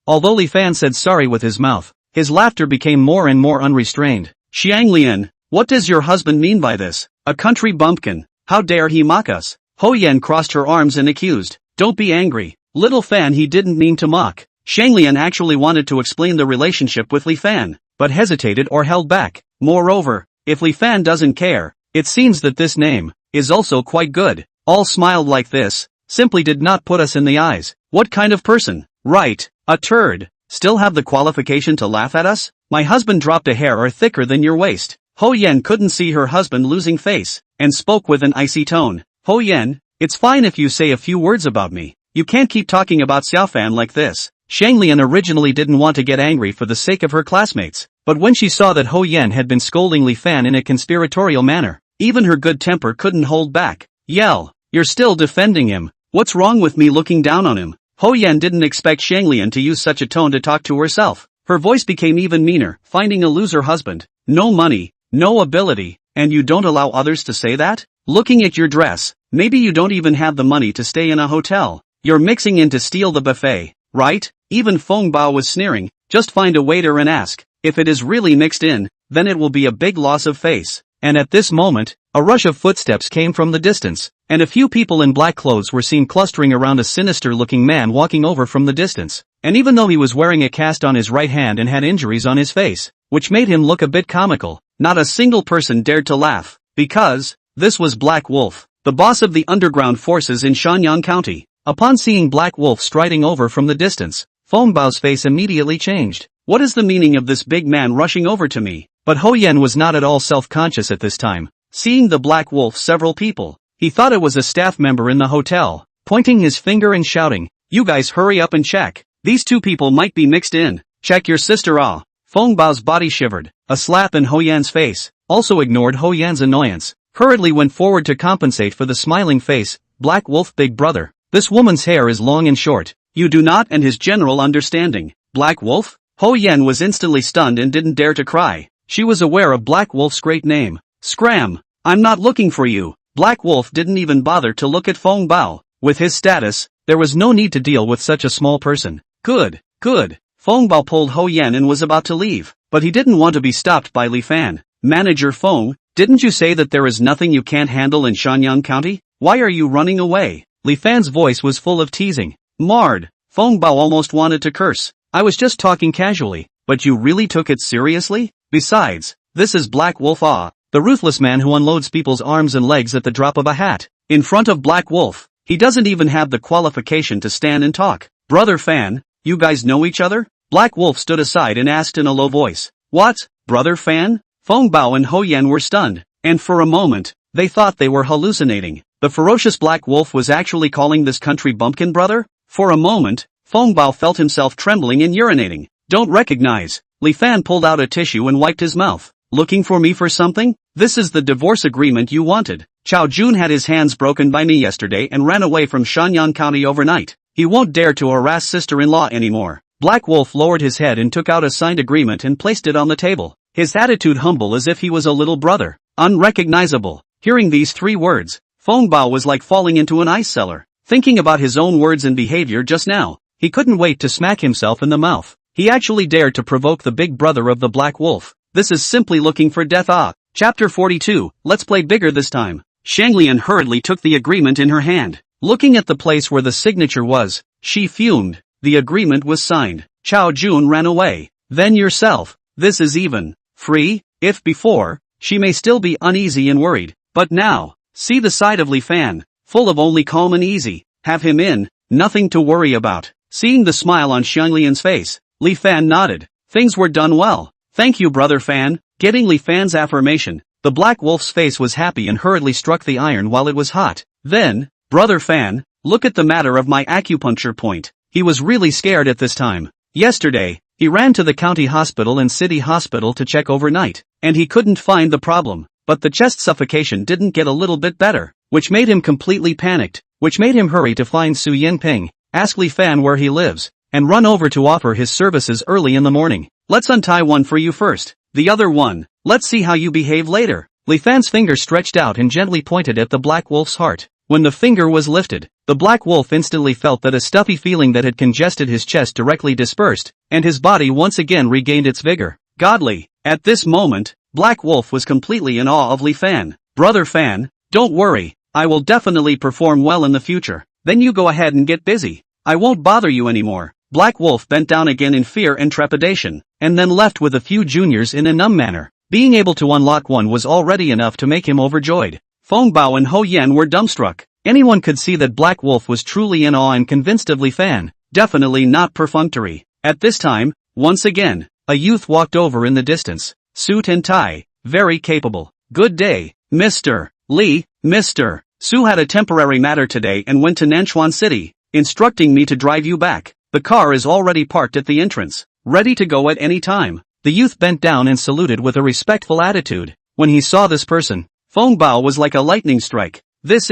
Although Li Fan said sorry with his mouth, his laughter became more and more unrestrained. Xianglian, what does your husband mean by this? A country bumpkin. How dare he mock us? Ho Yan crossed her arms and accused. Don't be angry. Little Fan, he didn't mean to mock. Xianglian actually wanted to explain the relationship with Li Fan, but hesitated or held back. Moreover, if Li Fan doesn't care, it seems that this name is also quite good. All smiled like this, simply did not put us in the eyes. What kind of person? Right, a turd. Still have the qualification to laugh at us? My husband dropped a hair or thicker than your waist. Ho Yan couldn't see her husband losing face, and spoke with an icy tone. Ho Yan, it's fine if you say a few words about me. You can't keep talking about Xiaofan like this. Xianglian originally didn't want to get angry for the sake of her classmates, but when she saw that Ho Yan had been scolding Li Fan in a conspiratorial manner, even her good temper couldn't hold back. Yell, you're still defending him. What's wrong with me looking down on him? Ho Yan didn't expect Xianglian to use such a tone to talk to herself. Her voice became even meaner, finding a loser husband. No money, no ability, and you don't allow others to say that? Looking at your dress, maybe you don't even have the money to stay in a hotel. You're mixing in to steal the buffet, right? Even Feng Bao was sneering. Just find a waiter and ask. If it is really mixed in, then it will be a big loss of face. And at this moment, a rush of footsteps came from the distance, and a few people in black clothes were seen clustering around a sinister-looking man walking over from the distance. And even though he was wearing a cast on his right hand and had injuries on his face, which made him look a bit comical, not a single person dared to laugh, because this was Black Wolf, the boss of the underground forces in Shanyang County. Upon seeing Black Wolf striding over from the distance, Feng Bao's face immediately changed. What is the meaning of this big man rushing over to me? But Ho Yan was not at all self-conscious at this time. Seeing the Black Wolf several people, he thought it was a staff member in the hotel, pointing his finger and shouting, you guys hurry up and check. These two people might be mixed in. Check your sister. Feng Bao's body shivered. A slap in Ho Yan's face also ignored Ho Yan's annoyance. Hurriedly went forward to compensate for the smiling face. Black Wolf, big brother. This woman's hair is long and short. You do not and his general understanding. Black Wolf? Ho Yan was instantly stunned and didn't dare to cry. She was aware of Black Wolf's great name. Scram! I'm not looking for you. Black Wolf didn't even bother to look at Feng Bao. With his status, there was no need to deal with such a small person. Good. Feng Bao pulled Ho Yan and was about to leave, but he didn't want to be stopped by Li Fan. Manager Feng, didn't you say that there is nothing you can't handle in Shanyang County? Why are you running away? Li Fan's voice was full of teasing. Marred. Feng Bao almost wanted to curse. I was just talking casually, but you really took it seriously? Besides, this is Black Wolf, the ruthless man who unloads people's arms and legs at the drop of a hat. In front of Black Wolf, he doesn't even have the qualification to stand and talk. Brother Fan, you guys know each other? Black Wolf stood aside and asked in a low voice. What, Brother Fan? Feng Bao and Ho Yan were stunned, and for a moment, they thought they were hallucinating. The ferocious Black Wolf was actually calling this country bumpkin brother? For a moment, Feng Bao felt himself trembling and urinating. Don't recognize. Li Fan pulled out a tissue and wiped his mouth. Looking for me for something? This is the divorce agreement you wanted. Chao Jun had his hands broken by me yesterday and ran away from Shanyang County overnight. He won't dare to harass sister-in-law anymore. Black Wolf lowered his head and took out a signed agreement and placed it on the table. His attitude humble as if he was a little brother. Unrecognizable. Hearing these three words, Feng Bao was like falling into an ice cellar. Thinking about his own words and behavior just now, he couldn't wait to smack himself in the mouth. He actually dared to provoke the big brother of the Black Wolf. This is simply looking for death. Chapter 42, let's play bigger this time. Xianglian hurriedly took the agreement in her hand. Looking at the place where the signature was, she fumed. The agreement was signed. Chao Jun ran away. Then yourself. This is even. Free? If before, she may still be uneasy and worried. But now, see the side of Li Fan. Full of only calm and easy. Have him in. Nothing to worry about. Seeing the smile on Xianglian's face, Li Fan nodded. Things were done well. Thank you, Brother Fan. Getting Li Fan's affirmation, the Black Wolf's face was happy and hurriedly struck the iron while it was hot. Then, Brother Fan, look at the matter of my acupuncture point. He was really scared at this time. Yesterday, he ran to the county hospital and city hospital to check overnight, and he couldn't find the problem. But the chest suffocation didn't get a little bit better. which made him completely panicked, which made him hurry to find Su Yinping, ask Li Fan where he lives, and run over to offer his services early in the morning. Let's untie one for you first, the other one, let's see how you behave later. Li Fan's finger stretched out and gently pointed at the black wolf's heart. When the finger was lifted, the black wolf instantly felt that a stuffy feeling that had congested his chest directly dispersed, and his body once again regained its vigor. Godly. At this moment, Black Wolf was completely in awe of Li Fan. Brother Fan, don't worry, I will definitely perform well in the future. Then you go ahead and get busy. I won't bother you anymore. Black Wolf bent down again in fear and trepidation, and then left with a few juniors in a numb manner. Being able to unlock one was already enough to make him overjoyed. Feng Bao and Ho Yen were dumbstruck. Anyone could see that Black Wolf was truly in awe and convinced of Li Fan. Definitely not perfunctory. At this time, once again, a youth walked over in the distance. Suit and tie, very capable. Good day, Mr. Li. Mr. Su had a temporary matter today and went to Nanchuan City, instructing me to drive you back. The car is already parked at the entrance, ready to go at any time. The youth bent down and saluted with a respectful attitude. When he saw this person, Feng Bao was like a lightning strike. This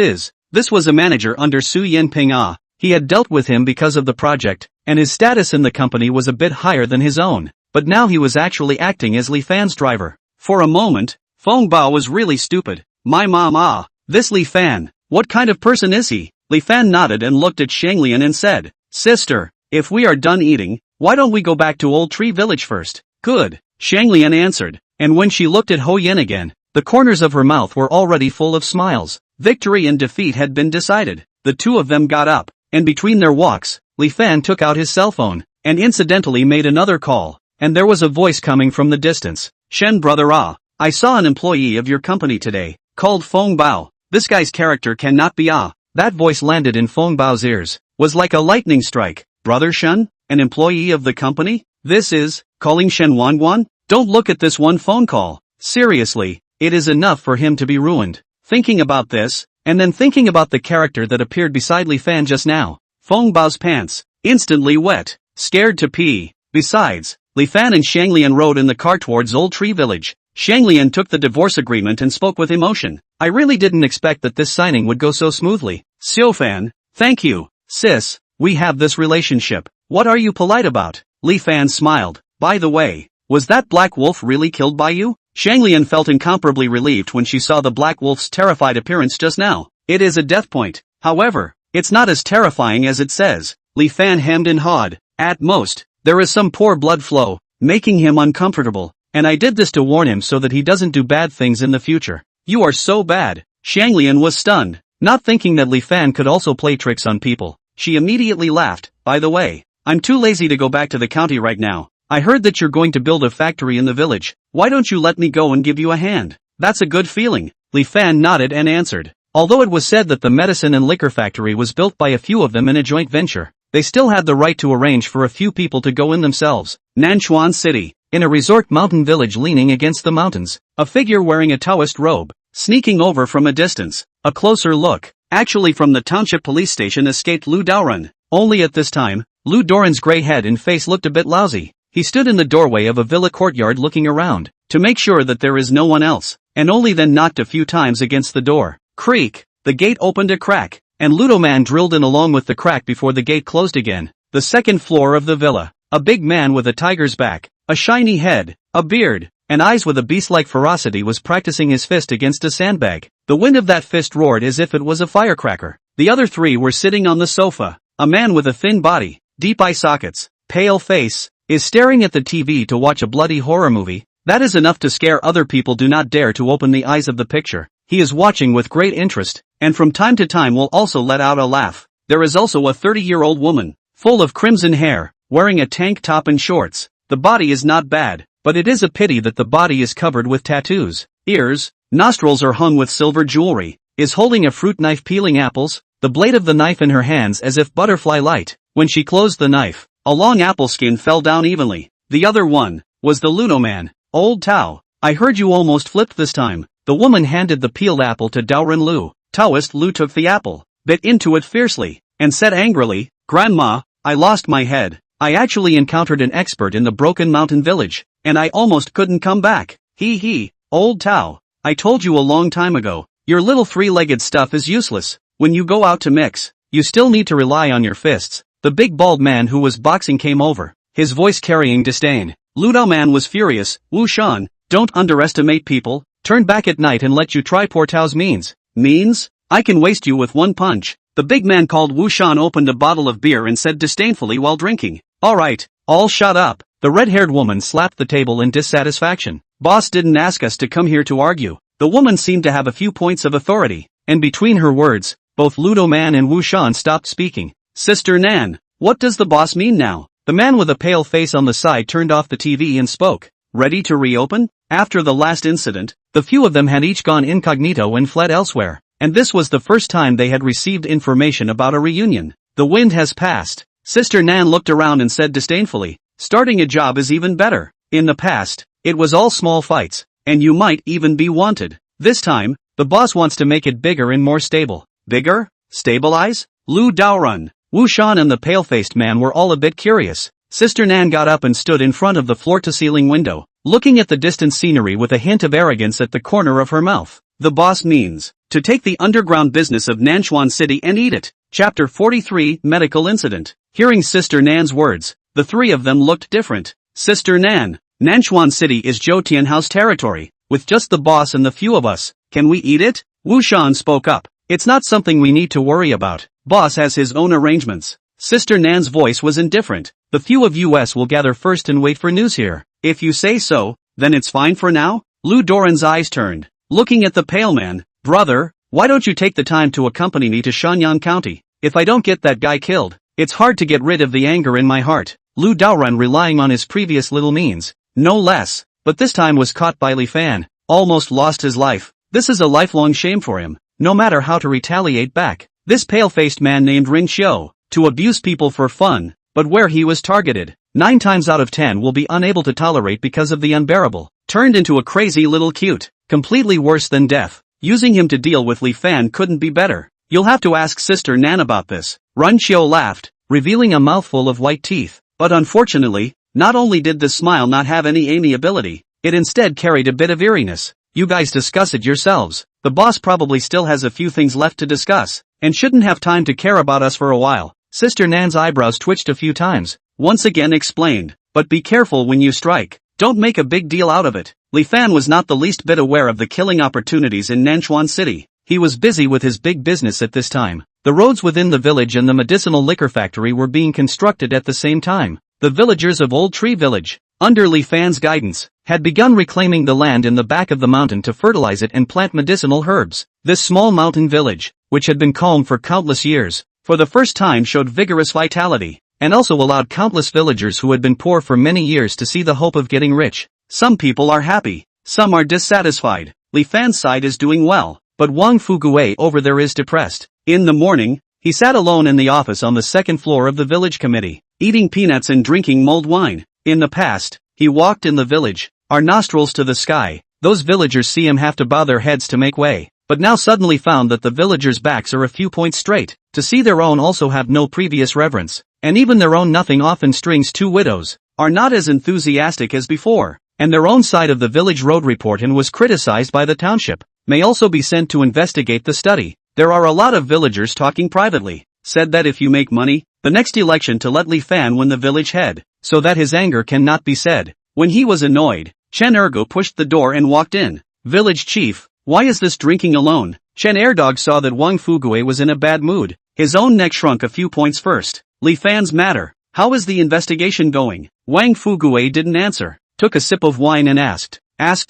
was a manager under Su Yinping. He had dealt with him because of the project, and his status in the company was a bit higher than his own. But now he was actually acting as Li Fan's driver. For a moment, Feng Bao was really stupid. My mom, this Li Fan, what kind of person is he? Li Fan nodded and looked at Shanglian and said, Sister, if we are done eating, why don't we go back to Old Tree Village first? Good, Shanglian answered, and when she looked at Ho Yen again, the corners of her mouth were already full of smiles. Victory and defeat had been decided. The two of them got up, and between their walks, Li Fan took out his cell phone, and incidentally made another call. And there was a voice coming from the distance. Shen brother I saw an employee of your company today, called Feng Bao. This guy's character cannot be That voice landed in Feng Bao's ears, was like a lightning strike. Brother Shen, an employee of the company? This is, calling Shen Wanguan? Don't look at this one phone call. Seriously, it is enough for him to be ruined. Thinking about this, and then thinking about the character that appeared beside Li Fan just now, Feng Bao's pants, instantly wet, scared to pee. Besides, Li Fan and Shanglian rode in the car towards Old Tree Village. Shanglian took the divorce agreement and spoke with emotion. I really didn't expect that this signing would go so smoothly. Xiaofan, thank you, sis, we have this relationship. What are you polite about? Li Fan smiled. By the way, was that Black Wolf really killed by you? Shanglian felt incomparably relieved when she saw the Black Wolf's terrified appearance just now. It is a death point. However, it's not as terrifying as it says. Li Fan hemmed and hawed. At most, there is some poor blood flow, making him uncomfortable, and I did this to warn him so that he doesn't do bad things in the future. You are so bad. Shanglian was stunned, not thinking that Li Fan could also play tricks on people. She immediately laughed. By the way, I'm too lazy to go back to the county right now. I heard that you're going to build a factory in the village. Why don't you let me go and give you a hand? That's a good feeling. Li Fan nodded and answered. Although it was said that the medicine and liquor factory was built by a few of them in a joint venture, they still had the right to arrange for a few people to go in themselves. Nanchuan City, in a resort mountain village leaning against the mountains, a figure wearing a Taoist robe, sneaking over from a distance. A closer look, actually from the township police station, escaped Lu Daoran. Only at this time, Lu Doran's gray head and face looked a bit lousy. He stood in the doorway of a villa courtyard looking around, to make sure that there is no one else, and only then knocked a few times against the door. Creak! The gate opened a crack, and Ludoman drilled in along with the crack before the gate closed again. The second floor of the villa. A big man with a tiger's back, a shiny head, a beard, and eyes with a beast-like ferocity was practicing his fist against a sandbag. The wind of that fist roared as if it was a firecracker. The other three were sitting on the sofa. A man with a thin body, deep eye sockets, pale face, is staring at the TV to watch a bloody horror movie. That is enough to scare other people. Do not dare to open the eyes of the picture. He is watching with great interest, and from time to time will also let out a laugh. There is also a 30-year-old woman, full of crimson hair, wearing a tank top and shorts. The body is not bad, but it is a pity that the body is covered with tattoos. Ears, nostrils are hung with silver jewelry, is holding a fruit knife peeling apples, the blade of the knife in her hands as if butterfly light. When she closed the knife, a long apple skin fell down evenly. The other one was the Ludoman. Old Tao, I heard you almost flipped this time. The woman handed the peeled apple to Daoran Lu. Taoist Lu took the apple, bit into it fiercely, and said angrily, Grandma, I lost my head. I actually encountered an expert in the Broken Mountain Village, and I almost couldn't come back. He, Old Tao, I told you a long time ago, Your little three-legged stuff is useless. When you go out to mix, you still need to rely on your fists. The big bald man who was boxing came over, his voice carrying disdain. Ludo Man was furious. Wu Shan, don't underestimate people. Turn back at night and let you try Portao's means. Means? I can waste you with one punch. The big man called Wu Shan opened a bottle of beer and said disdainfully while drinking. Alright, all shut up. The red-haired woman slapped the table in dissatisfaction. Boss didn't ask us to come here to argue. The woman seemed to have a few points of authority, and between her words, both Ludo Man and Wu Shan stopped speaking. Sister Nan, what does the boss mean now? The man with a pale face on the side turned off the TV and spoke. Ready to reopen? After the last incident, the few of them had each gone incognito and fled elsewhere, and this was the first time they had received information about a reunion. The wind has passed. Sister Nan looked around and said disdainfully, starting a job is even better. In the past, it was all small fights, and you might even be wanted. This time, the boss wants to make it bigger and more stable. Bigger? Stabilize? Lu Daorun, Wu Shan and the pale-faced man were all a bit curious. Sister Nan got up and stood in front of the floor-to-ceiling window, looking at the distant scenery with a hint of arrogance at the corner of her mouth. The boss means to take the underground business of Nanchuan City and eat it. Chapter 43, Medical Incident. Hearing Sister Nan's words, the three of them looked different. Sister Nan, Nanchuan City is Zhou Tianhao's territory, with just the boss and the few of us. Can we eat it? Wu Shan spoke up. It's not something we need to worry about. Boss has his own arrangements. Sister Nan's voice was indifferent. The few of us will gather first and wait for news here. If you say so, then it's fine for now? Lu Doran's eyes turned, looking at the pale man. Brother, why don't you take the time to accompany me to Shanyan County? If I don't get that guy killed, it's hard to get rid of the anger in my heart. Lu Daoran, relying on his previous little means, no less, but this time was caught by Li Fan, almost lost his life. This is a lifelong shame for him, no matter how to retaliate back. This pale-faced man named Ring Xiu, to abuse people for fun, but where he was targeted, 9 times out of 10 will be unable to tolerate because of the unbearable, turned into a crazy little cute, completely worse than death. Using him to deal with Li Fan couldn't be better. You'll have to ask Sister Nan about this. Run Xiu laughed, revealing a mouthful of white teeth, but unfortunately, not only did this smile not have any amiability, it instead carried a bit of eeriness. You guys discuss it yourselves. The boss probably still has a few things left to discuss, and shouldn't have time to care about us for a while. Sister Nan's eyebrows twitched a few times, once again explained, but be careful when you strike. Don't make a big deal out of it. Li Fan was not the least bit aware of the killing opportunities in Nanchuan City. He was busy with his big business at this time. The roads within the village and the medicinal liquor factory were being constructed at the same time. The villagers of Old Tree Village, under Li Fan's guidance, had begun reclaiming the land in the back of the mountain to fertilize it and plant medicinal herbs. This small mountain village, which had been calm for countless years, for the first time showed vigorous vitality, and also allowed countless villagers who had been poor for many years to see the hope of getting rich. Some people are happy, some are dissatisfied. Li Fan's side is doing well, but Wang Fuguei over there is depressed. In the morning, he sat alone in the office on the second floor of the village committee, eating peanuts and drinking mulled wine. In the past, he walked in the village, our nostrils to the sky. Those villagers see him have to bow their heads to make way, but now suddenly found that the villagers' backs are a few points straight. To see their own also have no previous reverence, and even their own nothing often strings 2 widows, are not as enthusiastic as before, and their own side of the village road report and was criticized by the township, may also be sent to investigate the study. There are a lot of villagers talking privately, said that if you make money, the next election to let Li Fan win the village head, so that his anger cannot be said. When he was annoyed, Chen Ergo pushed the door and walked in. Village chief, why is this drinking alone? Chen Erdog saw that Wang Fuguei was in a bad mood. His own neck shrunk a few points first. Li Fan's matter. How is the investigation going? Wang Fuguei didn't answer, took a sip of wine and asked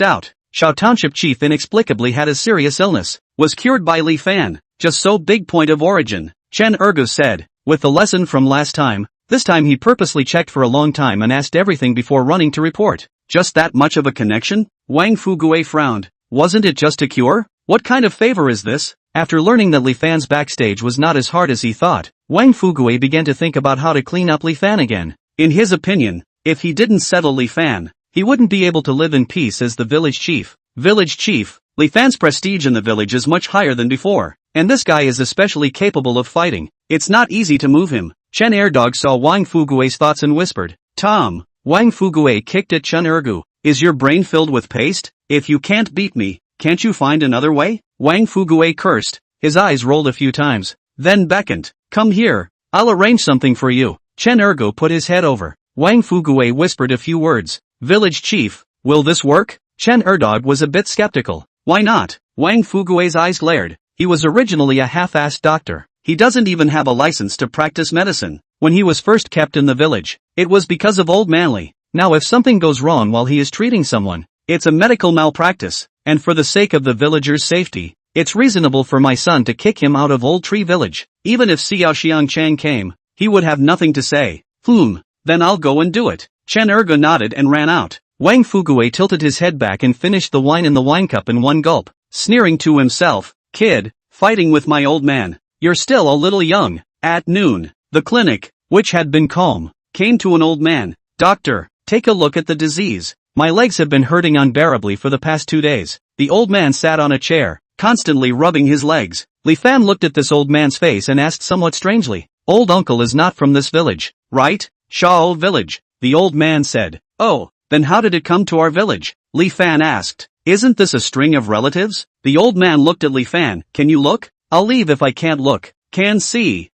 out. Shao Township chief inexplicably had a serious illness, was cured by Li Fan. Just so, big point of origin, Chen Ergo said, with the lesson from last time. This time he purposely checked for a long time and asked everything before running to report. Just that much of a connection? Wang Fuguei frowned. Wasn't it just a cure? What kind of favor is this? After learning that Li Fan's backstage was not as hard as he thought, Wang Fuguei began to think about how to clean up Li Fan again. In his opinion, if he didn't settle Li Fan, he wouldn't be able to live in peace as the village chief. Village chief, Li Fan's prestige in the village is much higher than before, and this guy is especially capable of fighting. It's not easy to move him. Chen Erdog saw Wang Fuguei's thoughts and whispered, Tom. Wang Fuguei kicked at Chen Ergu. Is your brain filled with paste? If you can't beat me, can't you find another way? Wang Fuguei cursed. His eyes rolled a few times, then beckoned. Come here, I'll arrange something for you. Chen Ergo put his head over. Wang Fuguei whispered a few words. Village chief, will this work? Chen Erdog was a bit skeptical. Why not? Wang Fuguei's eyes glared. He was originally a half-assed doctor. He doesn't even have a license to practice medicine. When he was first kept in the village, it was because of Old Manly. Now if something goes wrong while he is treating someone, it's a medical malpractice, and for the sake of the villagers' safety, it's reasonable for my son to kick him out of Old Tree Village. Even if Xiao Xiangchang came, he would have nothing to say. Then I'll go and do it. Chen Ergo nodded and ran out. Wang Fuguei tilted his head back and finished the wine in the wine cup in one gulp, sneering to himself. Kid, fighting with my old man. You're still a little young. At noon, the clinic, which had been calm, came to an old man. Doctor, take a look at the disease. My legs have been hurting unbearably for the past 2 days. The old man sat on a chair, constantly rubbing his legs. Li Fan looked at this old man's face and asked somewhat strangely. Old uncle is not from this village, right? Shao village, the old man said. Oh, then how did it come to our village? Li Fan asked. Isn't this a string of relatives? The old man looked at Li Fan. Can you look? I'll leave if I can't look. Can see.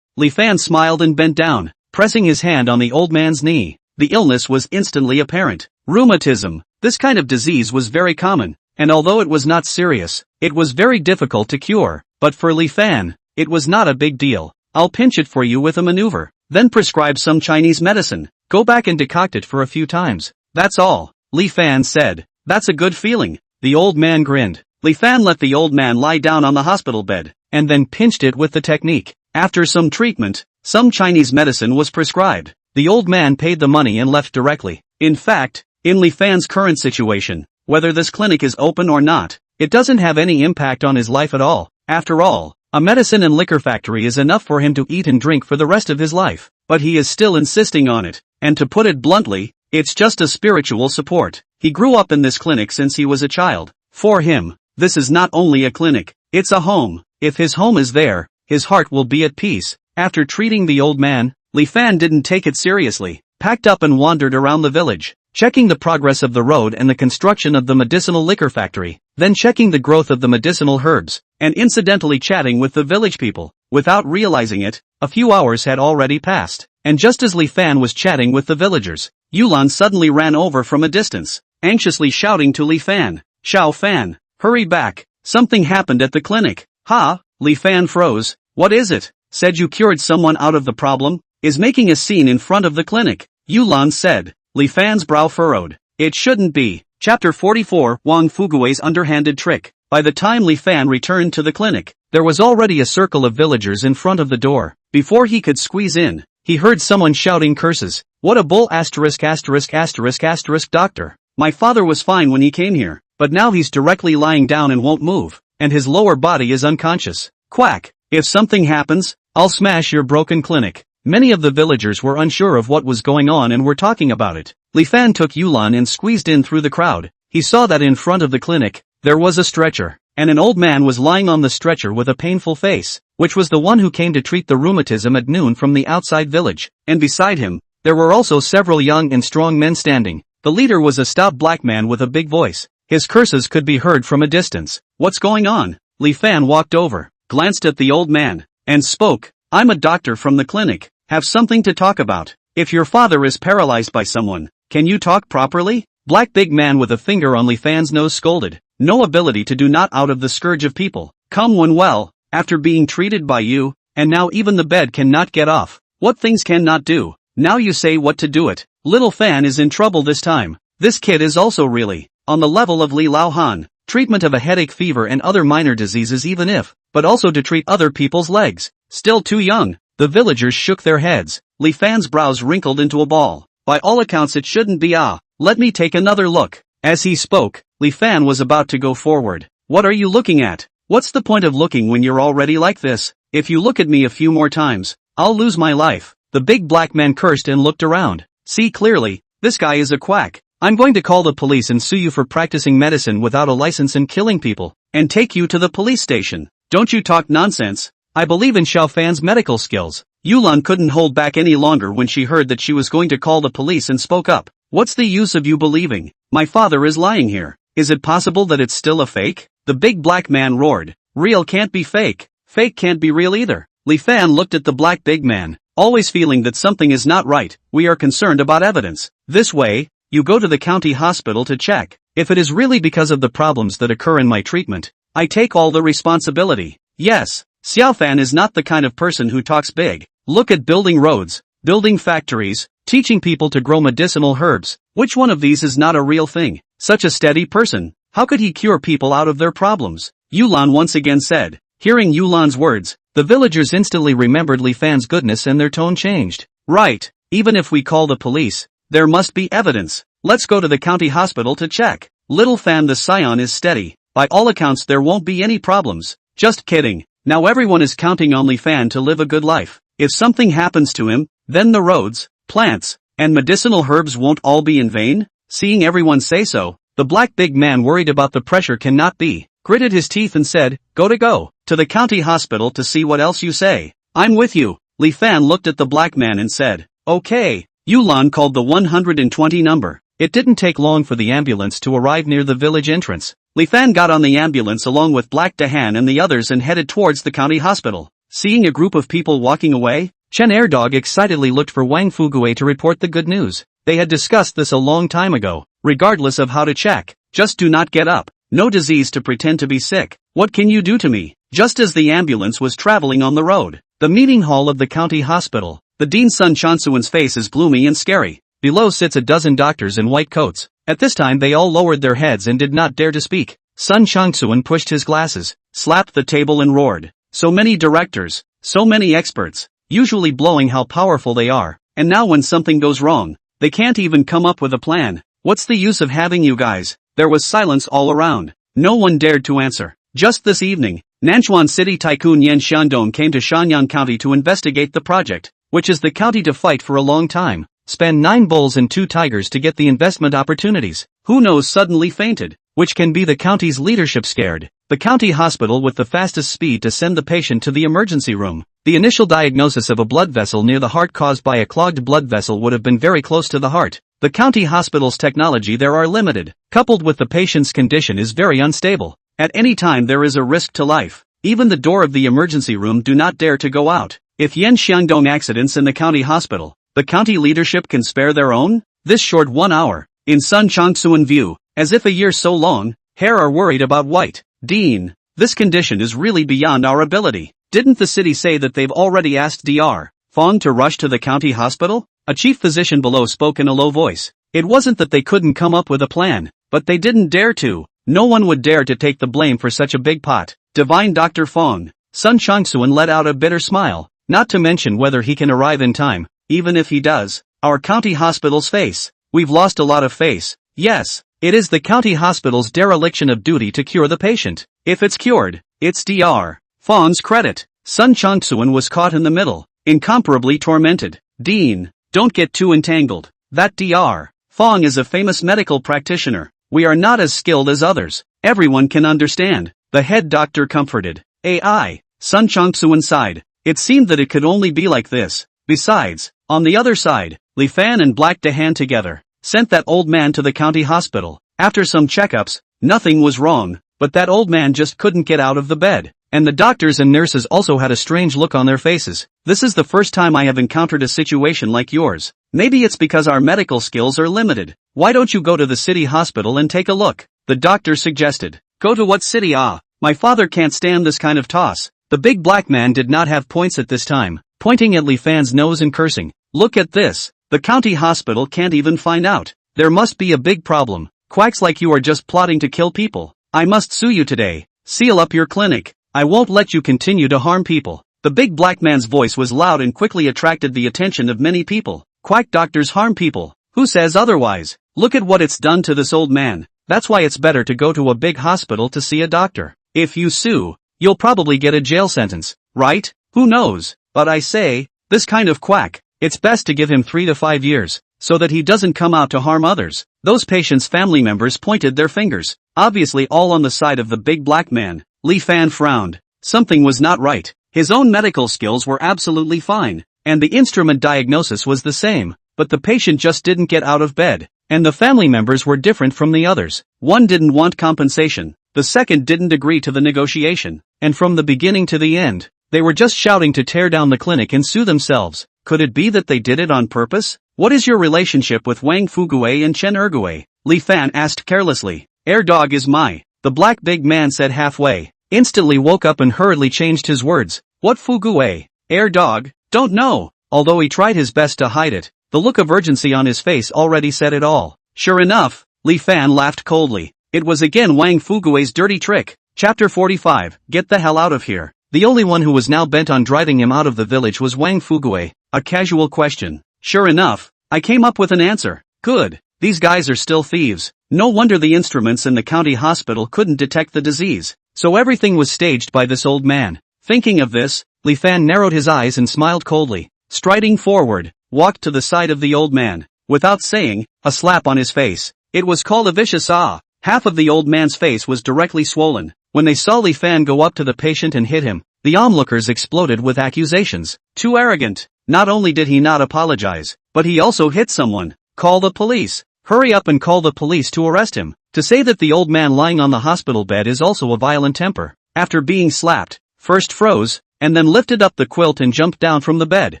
Li Fan smiled and bent down, pressing his hand on the old man's knee. The illness was instantly apparent. Rheumatism. This kind of disease was very common, and although it was not serious, it was very difficult to cure. But for Li Fan, it was not a big deal. I'll pinch it for you with a maneuver, then prescribe some Chinese medicine. Go back and decoct it for a few times. That's all, Li Fan said. That's a good feeling. The old man grinned. Li Fan let the old man lie down on the hospital bed, and then pinched it with the technique. After some treatment, some Chinese medicine was prescribed. The old man paid the money and left directly. In fact, in Li Fan's current situation, whether this clinic is open or not, it doesn't have any impact on his life at all. After all, a medicine and liquor factory is enough for him to eat and drink for the rest of his life. But he is still insisting on it, and to put it bluntly, it's just a spiritual support. He grew up in this clinic since he was a child. For him, this is not only a clinic, it's a home. If his home is there, his heart will be at peace. After treating the old man, Li Fan didn't take it seriously, packed up and wandered around the village, checking the progress of the road and the construction of the medicinal liquor factory, then checking the growth of the medicinal herbs, and incidentally chatting with the village people. Without realizing it, a few hours had already passed, and just as Li Fan was chatting with the villagers, Yulan suddenly ran over from a distance, anxiously shouting to Li Fan, Xiao Fan, hurry back, something happened at the clinic. Ha, Li Fan froze. What is it? Said you cured someone out of the problem? Is making a scene in front of the clinic, Yulan said. Li Fan's brow furrowed. It shouldn't be. Chapter 44, Wang Fuguei's underhanded trick. By the time Li Fan returned to the clinic, there was already a circle of villagers in front of the door. Before he could squeeze in, he heard someone shouting curses. What a bull ****** doctor. My father was fine when he came here, but now he's directly lying down and won't move, and his lower body is unconscious. Quack. If something happens, I'll smash your broken clinic. Many of the villagers were unsure of what was going on and were talking about it. Li Fan took Yulan and squeezed in through the crowd. He saw that in front of the clinic, there was a stretcher, and an old man was lying on the stretcher with a painful face, which was the one who came to treat the rheumatism at noon from the outside village. And beside him, there were also several young and strong men standing. The leader was a stout black man with a big voice. His curses could be heard from a distance. What's going on? Li Fan walked over, glanced at the old man, and spoke. I'm a doctor from the clinic. Have something to talk about. If your father is paralyzed by someone, can you talk properly? Black big man with a finger on Li Fan's nose scolded. No ability to do not out of the scourge of people. Come when well, after being treated by you, and now even the bed cannot get off. What things cannot do? Now you say what to do it. Little Fan is in trouble this time. This kid is also really on the level of Li Lao Han. Treatment of a headache, fever and other minor diseases even if, but also to treat other people's legs. Still too young. The villagers shook their heads. Li Fan's brows wrinkled into a ball. By all accounts it shouldn't be. Let me take another look. As he spoke, Li Fan was about to go forward. What are you looking at? What's the point of looking when you're already like this? If you look at me a few more times, I'll lose my life. The big black man cursed and looked around. See clearly, this guy is a quack. I'm going to call the police and sue you for practicing medicine without a license and killing people, and take you to the police station. Don't you talk nonsense. I believe in Xiao Fan's medical skills. Yulan couldn't hold back any longer when she heard that she was going to call the police and spoke up. What's the use of you believing? My father is lying here. Is it possible that it's still a fake? The big black man roared. Real can't be fake. Fake can't be real either. Li Fan looked at the black big man, always feeling that something is not right. We are concerned about evidence. This way, you go to the county hospital to check. If it is really because of the problems that occur in my treatment, I take all the responsibility. Yes, Xiao Fan is not the kind of person who talks big. Look at building roads, building factories, teaching people to grow medicinal herbs. Which one of these is not a real thing? Such a steady person. How could he cure people out of their problems? Yulan once again said. Hearing Yulan's words, the villagers instantly remembered Li Fan's goodness and their tone changed. Right, even if we call the police, there must be evidence. Let's go to the county hospital to check. Little Fan the scion is steady. By all accounts there won't be any problems. Just kidding. Now everyone is counting on Li Fan to live a good life. If something happens to him, then the roads, plants, and medicinal herbs won't all be in vain? Seeing everyone say so, the black big man worried about the pressure cannot be, gritted his teeth and said, go to the county hospital to see what else you say. I'm with you. Li Fan looked at the black man and said, okay. Yulan called the 120 number. It didn't take long for the ambulance to arrive near the village entrance. Li Fan got on the ambulance along with Black Dahan and the others and headed towards the county hospital. Seeing a group of people walking away, Chen Airdog excitedly looked for Wang Fugue to report the good news. They had discussed this a long time ago. Regardless of how to check, just do not get up. No disease to pretend to be sick. What can you do to me? Just as the ambulance was traveling on the road, the meeting hall of the county hospital, the Dean's son Chansuan's face is gloomy and scary. Below sits a dozen doctors in white coats. At this time they all lowered their heads and did not dare to speak. Sun Changsuan pushed his glasses, slapped the table and roared. So many directors, so many experts, usually blowing how powerful they are, and now when something goes wrong, they can't even come up with a plan. What's the use of having you guys? There was silence all around. No one dared to answer. Just this evening, Nanchuan City Tycoon Yan Xiandong came to Shanyang County to investigate the project, which is the county to fight for a long time. Spend 9 bulls and 2 tigers to get the investment opportunities. Who knows suddenly fainted, which can be the county's leadership scared. The county hospital with the fastest speed to send the patient to the emergency room. The initial diagnosis of a blood vessel near the heart caused by a clogged blood vessel would have been very close to the heart. The county hospital's technology there are limited, coupled with the patient's condition is very unstable. At any time there is a risk to life. Even the door of the emergency room do not dare to go out. If Yan Xiangdong accidents in the county hospital, the county leadership can spare their own? This short 1 hour, in Sun Changsuan view, as if a year so long, hair are worried about white. Dean, this condition is really beyond our ability. Didn't the city say that they've already asked Dr. Fong to rush to the county hospital? A chief physician below spoke in a low voice. It wasn't that they couldn't come up with a plan, but they didn't dare to. No one would dare to take the blame for such a big pot. Divine Dr. Fong. Sun Changsuan let out a bitter smile, not to mention whether he can arrive in time. Even if he does, our county hospital's face. We've lost a lot of face. Yes, it is the county hospital's dereliction of duty to cure the patient. If it's cured, it's Dr. Fong's credit. Sun Changsuan was caught in the middle, incomparably tormented. Dean, don't get too entangled. That Dr. Fong is a famous medical practitioner. We are not as skilled as others. Everyone can understand. The head doctor comforted. AI. Sun Changsuan sighed. It seemed that it could only be like this. Besides, on the other side, Li Fan and Black Dahan together sent that old man to the county hospital. After some checkups, nothing was wrong, but that old man just couldn't get out of the bed. And the doctors and nurses also had a strange look on their faces. This is the first time I have encountered a situation like yours. Maybe it's because our medical skills are limited. Why don't you go to the city hospital and take a look? The doctor suggested. Go to what city? My father can't stand this kind of toss. The big black man did not have points at this time, pointing at Li Fan's nose and cursing. Look at this. The county hospital can't even find out. There must be a big problem. Quacks like you are just plotting to kill people. I must sue you today. Seal up your clinic. I won't let you continue to harm people. The big black man's voice was loud and quickly attracted the attention of many people. Quack doctors harm people. Who says otherwise? Look at what it's done to this old man. That's why it's better to go to a big hospital to see a doctor. If you sue, you'll probably get a jail sentence, right? Who knows? But I say, this kind of quack, it's best to give him 3 to 5 years, so that he doesn't come out to harm others. Those patients' family members pointed their fingers, obviously all on the side of the big black man. Li Fan frowned. Something was not right. His own medical skills were absolutely fine, and the instrument diagnosis was the same, but the patient just didn't get out of bed, and the family members were different from the others. One didn't want compensation, the second didn't agree to the negotiation, and from the beginning to the end, they were just shouting to tear down the clinic and sue themselves. Could it be that they did it on purpose? What is your relationship with Wang Fugue and Chen Ergue? Li Fan asked carelessly. Dog is my. The black big man said halfway, instantly woke up and hurriedly changed his words. What Fugue? Dog? Don't know. Although he tried his best to hide it, the look of urgency on his face already said it all. Sure enough, Li Fan laughed coldly. It was again Wang Fugue's dirty trick. Chapter 45, Get the hell out of here. The only one who was now bent on driving him out of the village was Wang Fugue. A casual question. Sure enough, I came up with an answer. Good. These guys are still thieves. No wonder the instruments in the county hospital couldn't detect the disease. So everything was staged by this old man. Thinking of this, Li Fan narrowed his eyes and smiled coldly. Striding forward, walked to the side of the old man. Without saying, a slap on his face. It was called a vicious ah. Half of the old man's face was directly swollen. When they saw Li Fan go up to the patient and hit him, the onlookers exploded with accusations. Too arrogant. Not only did he not apologize, but he also hit someone. Call the police. Hurry up and call the police to arrest him. To say that the old man lying on the hospital bed is also a violent temper. After being slapped, first froze, and then lifted up the quilt and jumped down from the bed,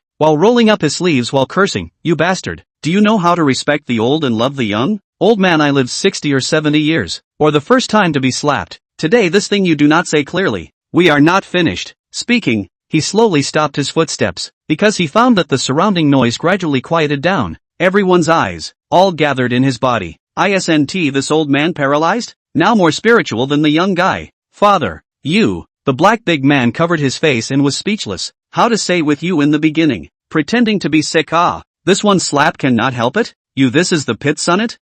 while rolling up his sleeves while cursing, you bastard. Do you know how to respect the old and love the young? Old man, I lived 60 or 70 years, or the first time to be slapped. Today this thing you do not say clearly. We are not finished. Speaking, he slowly stopped his footsteps, because he found that the surrounding noise gradually quieted down. Everyone's eyes, all gathered in his body. Isn't this old man paralyzed? Now more spiritual than the young guy. Father, you. The black big man covered his face and was speechless. How to say with you in the beginning. Pretending to be sick ah. This one slap cannot help it? You this is the pit sonnet?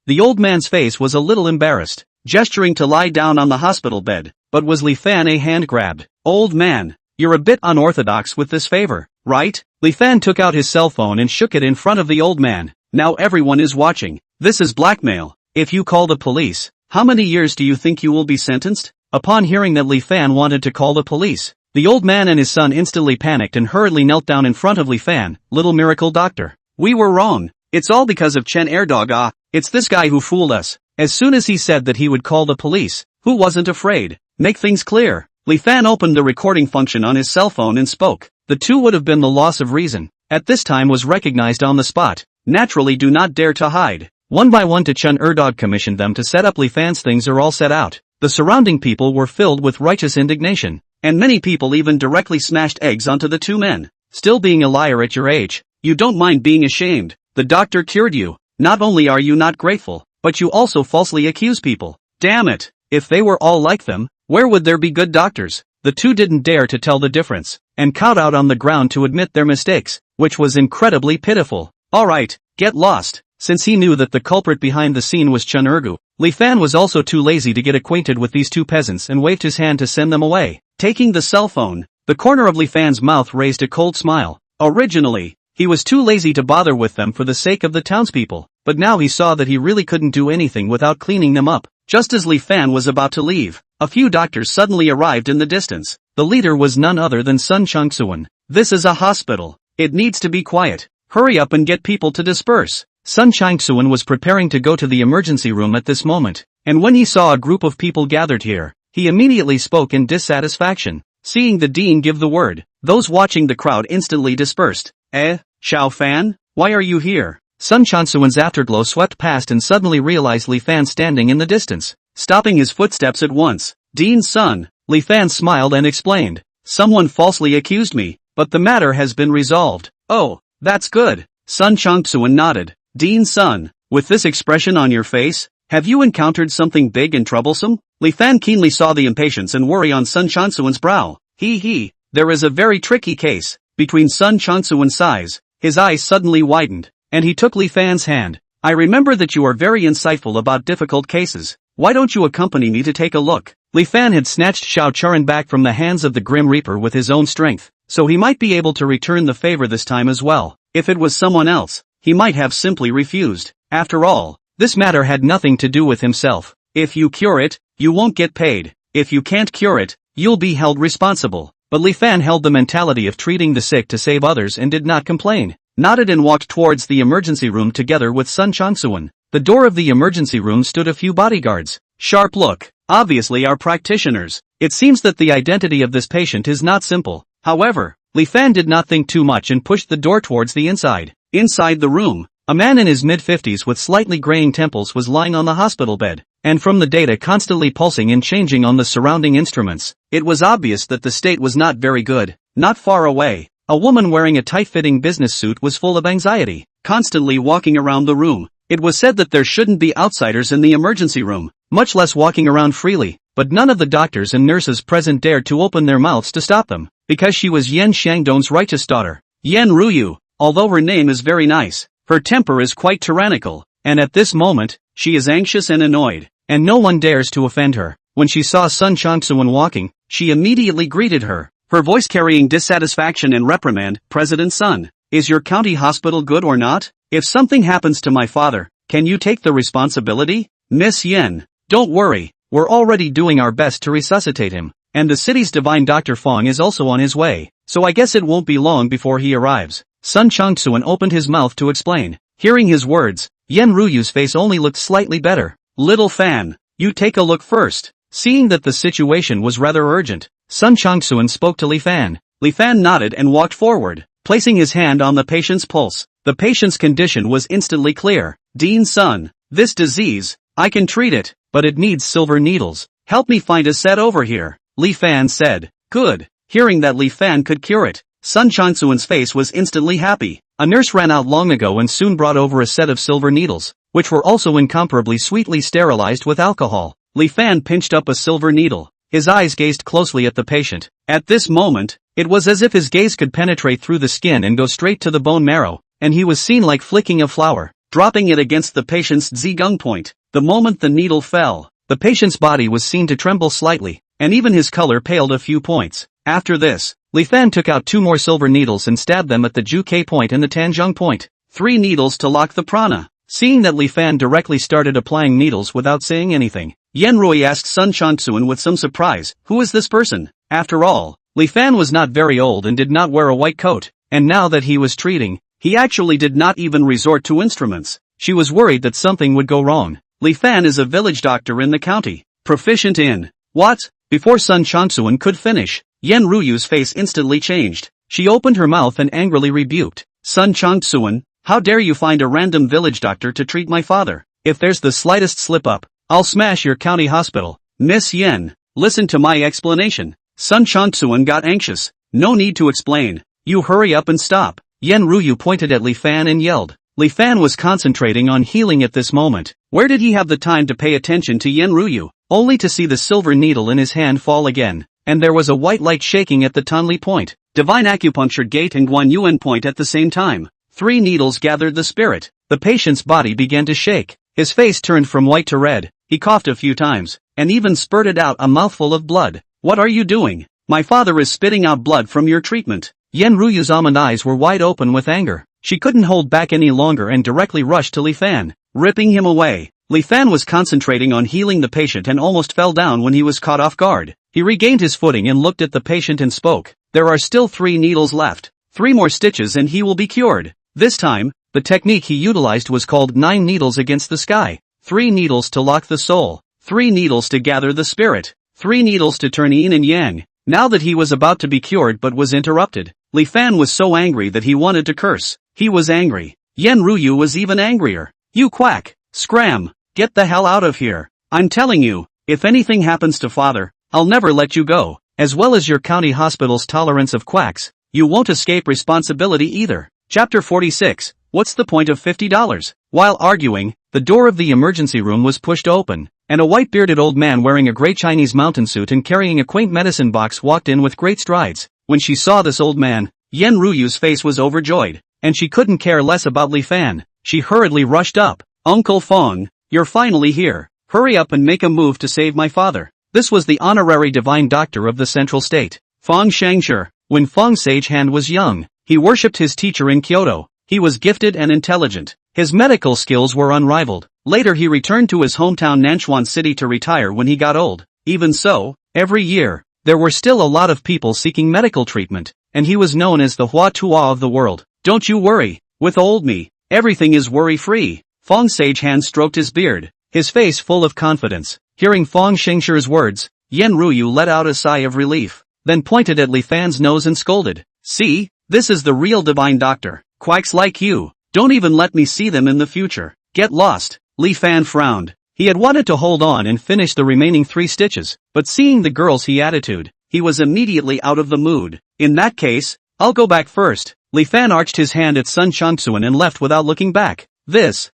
The old man's face was a little embarrassed, gesturing to lie down on the hospital bed, but was Li Fan a hand grabbed. Old man, you're a bit unorthodox with this favor, right? Li Fan took out his cell phone and shook it in front of the old man. Now everyone is watching. This is blackmail. If you call the police, how many years do you think you will be sentenced? Upon hearing that Li Fan wanted to call the police, the old man and his son instantly panicked and hurriedly knelt down in front of Li Fan. Little miracle doctor. We were wrong. It's all because of Chen Erdog ah. It's this guy who fooled us. As soon as he said that he would call the police, who wasn't afraid? Make things clear. Li Fan opened the recording function on his cell phone and spoke. The two would have been the loss of reason. At this time was recognized on the spot. Naturally do not dare to hide. One by one to Chen Erdog commissioned them to set up Li Fan's things are all set out. The surrounding people were filled with righteous indignation, and many people even directly smashed eggs onto the two men. Still being a liar at your age, you don't mind being ashamed. The doctor cured you. Not only are you not grateful, but you also falsely accuse people. Damn it. If they were all like them, where would there be good doctors? The two didn't dare to tell the difference, and cowed out on the ground to admit their mistakes, which was incredibly pitiful. Alright, get lost. Since he knew that the culprit behind the scene was Chun Ergu, Li Fan was also too lazy to get acquainted with these two peasants and waved his hand to send them away. Taking the cell phone, the corner of Li Fan's mouth raised a cold smile. Originally, he was too lazy to bother with them for the sake of the townspeople, but now he saw that he really couldn't do anything without cleaning them up. Just as Li Fan was about to leave, a few doctors suddenly arrived in the distance. The leader was none other than Sun Changsuan. This is a hospital. It needs to be quiet. Hurry up and get people to disperse. Sun Changsuan was preparing to go to the emergency room at this moment, and when he saw a group of people gathered here, he immediately spoke in dissatisfaction. Seeing the dean give the word, those watching the crowd instantly dispersed. Xiao Fan? Why are you here? Sun Changsuan's afterglow swept past and suddenly realized Li Fan standing in the distance, stopping his footsteps at once. Dean's son. Li Fan smiled and explained. Someone falsely accused me, but the matter has been resolved. Oh, that's good. Sun Changsuan nodded. Dean's son, with this expression on your face, have you encountered something big and troublesome? Li Fan keenly saw the impatience and worry on Sun Changsuan's brow. There is a very tricky case. Between Sun Changsuan's eyes, his eyes suddenly widened, and he took Li Fan's hand. I remember that you are very insightful about difficult cases. Why don't you accompany me to take a look? Li Fan had snatched Xiao Charan back from the hands of the Grim Reaper with his own strength, so he might be able to return the favor this time as well. If it was someone else, he might have simply refused. After all, this matter had nothing to do with himself. If you cure it, you won't get paid. If you can't cure it, you'll be held responsible. But Li Fan held the mentality of treating the sick to save others and did not complain. Nodded and walked towards the emergency room together with Sun Changsuan. The door of the emergency room stood a few bodyguards. sharp look. Obviously our practitioners. It seems that the identity of this patient is not simple. However, Li Fan did not think too much and pushed the door towards the inside. Inside the room, a man in his mid-50s with slightly graying temples was lying on the hospital bed, and from the data constantly pulsing and changing on the surrounding instruments, it was obvious that the state was not very good. Not far away, a woman wearing a tight-fitting business suit was full of anxiety, constantly walking around the room. It was said that there shouldn't be outsiders in the emergency room, much less walking around freely, but none of the doctors and nurses present dared to open their mouths to stop them, because she was Yan Xiangdong's righteous daughter. Yan Ruyu, although her name is very nice, her temper is quite tyrannical, and at this moment, she is anxious and annoyed, and no one dares to offend her. When she saw Sun Changsuan walking, she immediately greeted her, her voice carrying dissatisfaction and reprimand. President Sun, is your county hospital good or not? If something happens to my father, can you take the responsibility? Miss Yen, don't worry, we're already doing our best to resuscitate him, and the city's divine Dr. Fong is also on his way, so I guess it won't be long before he arrives. Sun Changsuan opened his mouth to explain. Hearing his words, Yan Ruyu's face only looked slightly better. Little Fan, you take a look first. Seeing that the situation was rather urgent, Sun Changsuan spoke to Li Fan. Li Fan nodded and walked forward, placing his hand on the patient's pulse. The patient's condition was instantly clear. Dean Sun, this disease, I can treat it, but it needs silver needles. Help me find a set over here, Li Fan said. Good. Hearing that Li Fan could cure it, Sun Changsuan's face was instantly happy. A nurse ran out long ago and soon brought over a set of silver needles, which were also incomparably sweetly sterilized with alcohol. Li Fan pinched up a silver needle. His eyes gazed closely at the patient. At this moment, it was as if his gaze could penetrate through the skin and go straight to the bone marrow, and he was seen like flicking a flower, dropping it against the patient's zigong point. The moment the needle fell, the patient's body was seen to tremble slightly, and even his color paled a few points. After this, Li Fan took out 2 more silver needles and stabbed them at the Juke point and the Tanzhong point. 3 needles to lock the prana. Seeing that Li Fan directly started applying needles without saying anything, Yan Rui asked Sun Changsuan with some surprise, who is this person? After all, Li Fan was not very old and did not wear a white coat, and now that he was treating, he actually did not even resort to instruments. She was worried that something would go wrong. Li Fan is a village doctor in the county, proficient in what? Before Sun Changsuan could finish, Yan Ruyu's face instantly changed. She opened her mouth and angrily rebuked. Sun Changsuan, how dare you find a random village doctor to treat my father? If there's the slightest slip-up, I'll smash your county hospital. Miss Yen, listen to my explanation. Sun Changsuan got anxious. No need to explain. You hurry up and stop. Yan Ruyu pointed at Li Fan and yelled. Li Fan was concentrating on healing at this moment. Where did he have the time to pay attention to Yan Ruyu? Only to see the silver needle in his hand fall again, and there was a white light shaking at the Tanli point, divine acupuncture gate and Guan Yuan point at the same time. 3 needles gathered the spirit. The patient's body began to shake. His face turned from white to red. He coughed a few times, and even spurted out a mouthful of blood. What are you doing? My father is spitting out blood from your treatment. Yan Ruyu's almond eyes were wide open with anger. She couldn't hold back any longer and directly rushed to Li Fan, ripping him away. Li Fan was concentrating on healing the patient and almost fell down when he was caught off guard. He regained his footing and looked at the patient and spoke. There are still 3 needles left. 3 more stitches and he will be cured. This time, the technique he utilized was called 9 needles against the sky. 3 needles to lock the soul. 3 needles to gather the spirit. 3 needles to turn yin and yang. Now that he was about to be cured but was interrupted, Li Fan was so angry that he wanted to curse. He was angry. Yan Ruyu was even angrier. You quack. Scram. Get the hell out of here. I'm telling you, if anything happens to father, I'll never let you go. As well as your county hospital's tolerance of quacks, you won't escape responsibility either. Chapter 46, What's the point of $50? While arguing, the door of the emergency room was pushed open, and a white-bearded old man wearing a gray Chinese mountain suit and carrying a quaint medicine box walked in with great strides. When she saw this old man, Yan Ruyu's face was overjoyed, and she couldn't care less about Li Fan. She hurriedly rushed up. Uncle Fong, you're finally here. Hurry up and make a move to save my father. This was the honorary divine doctor of the central state, Fong Shangshi. When Fong Sagehand was young, he worshipped his teacher in Kyoto. He was gifted and intelligent. His medical skills were unrivaled. Later he returned to his hometown Nanchuan City to retire when he got old. Even so, every year, there were still a lot of people seeking medical treatment, and he was known as the Hua Tua of the world. Don't you worry, with old me, everything is worry-free. Fong Sagehand stroked his beard. his face full of confidence. Hearing Fang Xingshi's words, Yan Ruyu let out a sigh of relief, then pointed at Li Fan's nose and scolded. See, this is the real divine doctor. Quacks like you, don't even let me see them in the future. Get lost. Li Fan frowned. He had wanted to hold on and finish the remaining 3 stitches, but seeing the girl's attitude, he was immediately out of the mood. In that case, I'll go back first. Li Fan arched his hand at Sun Changsuan and left without looking back. This,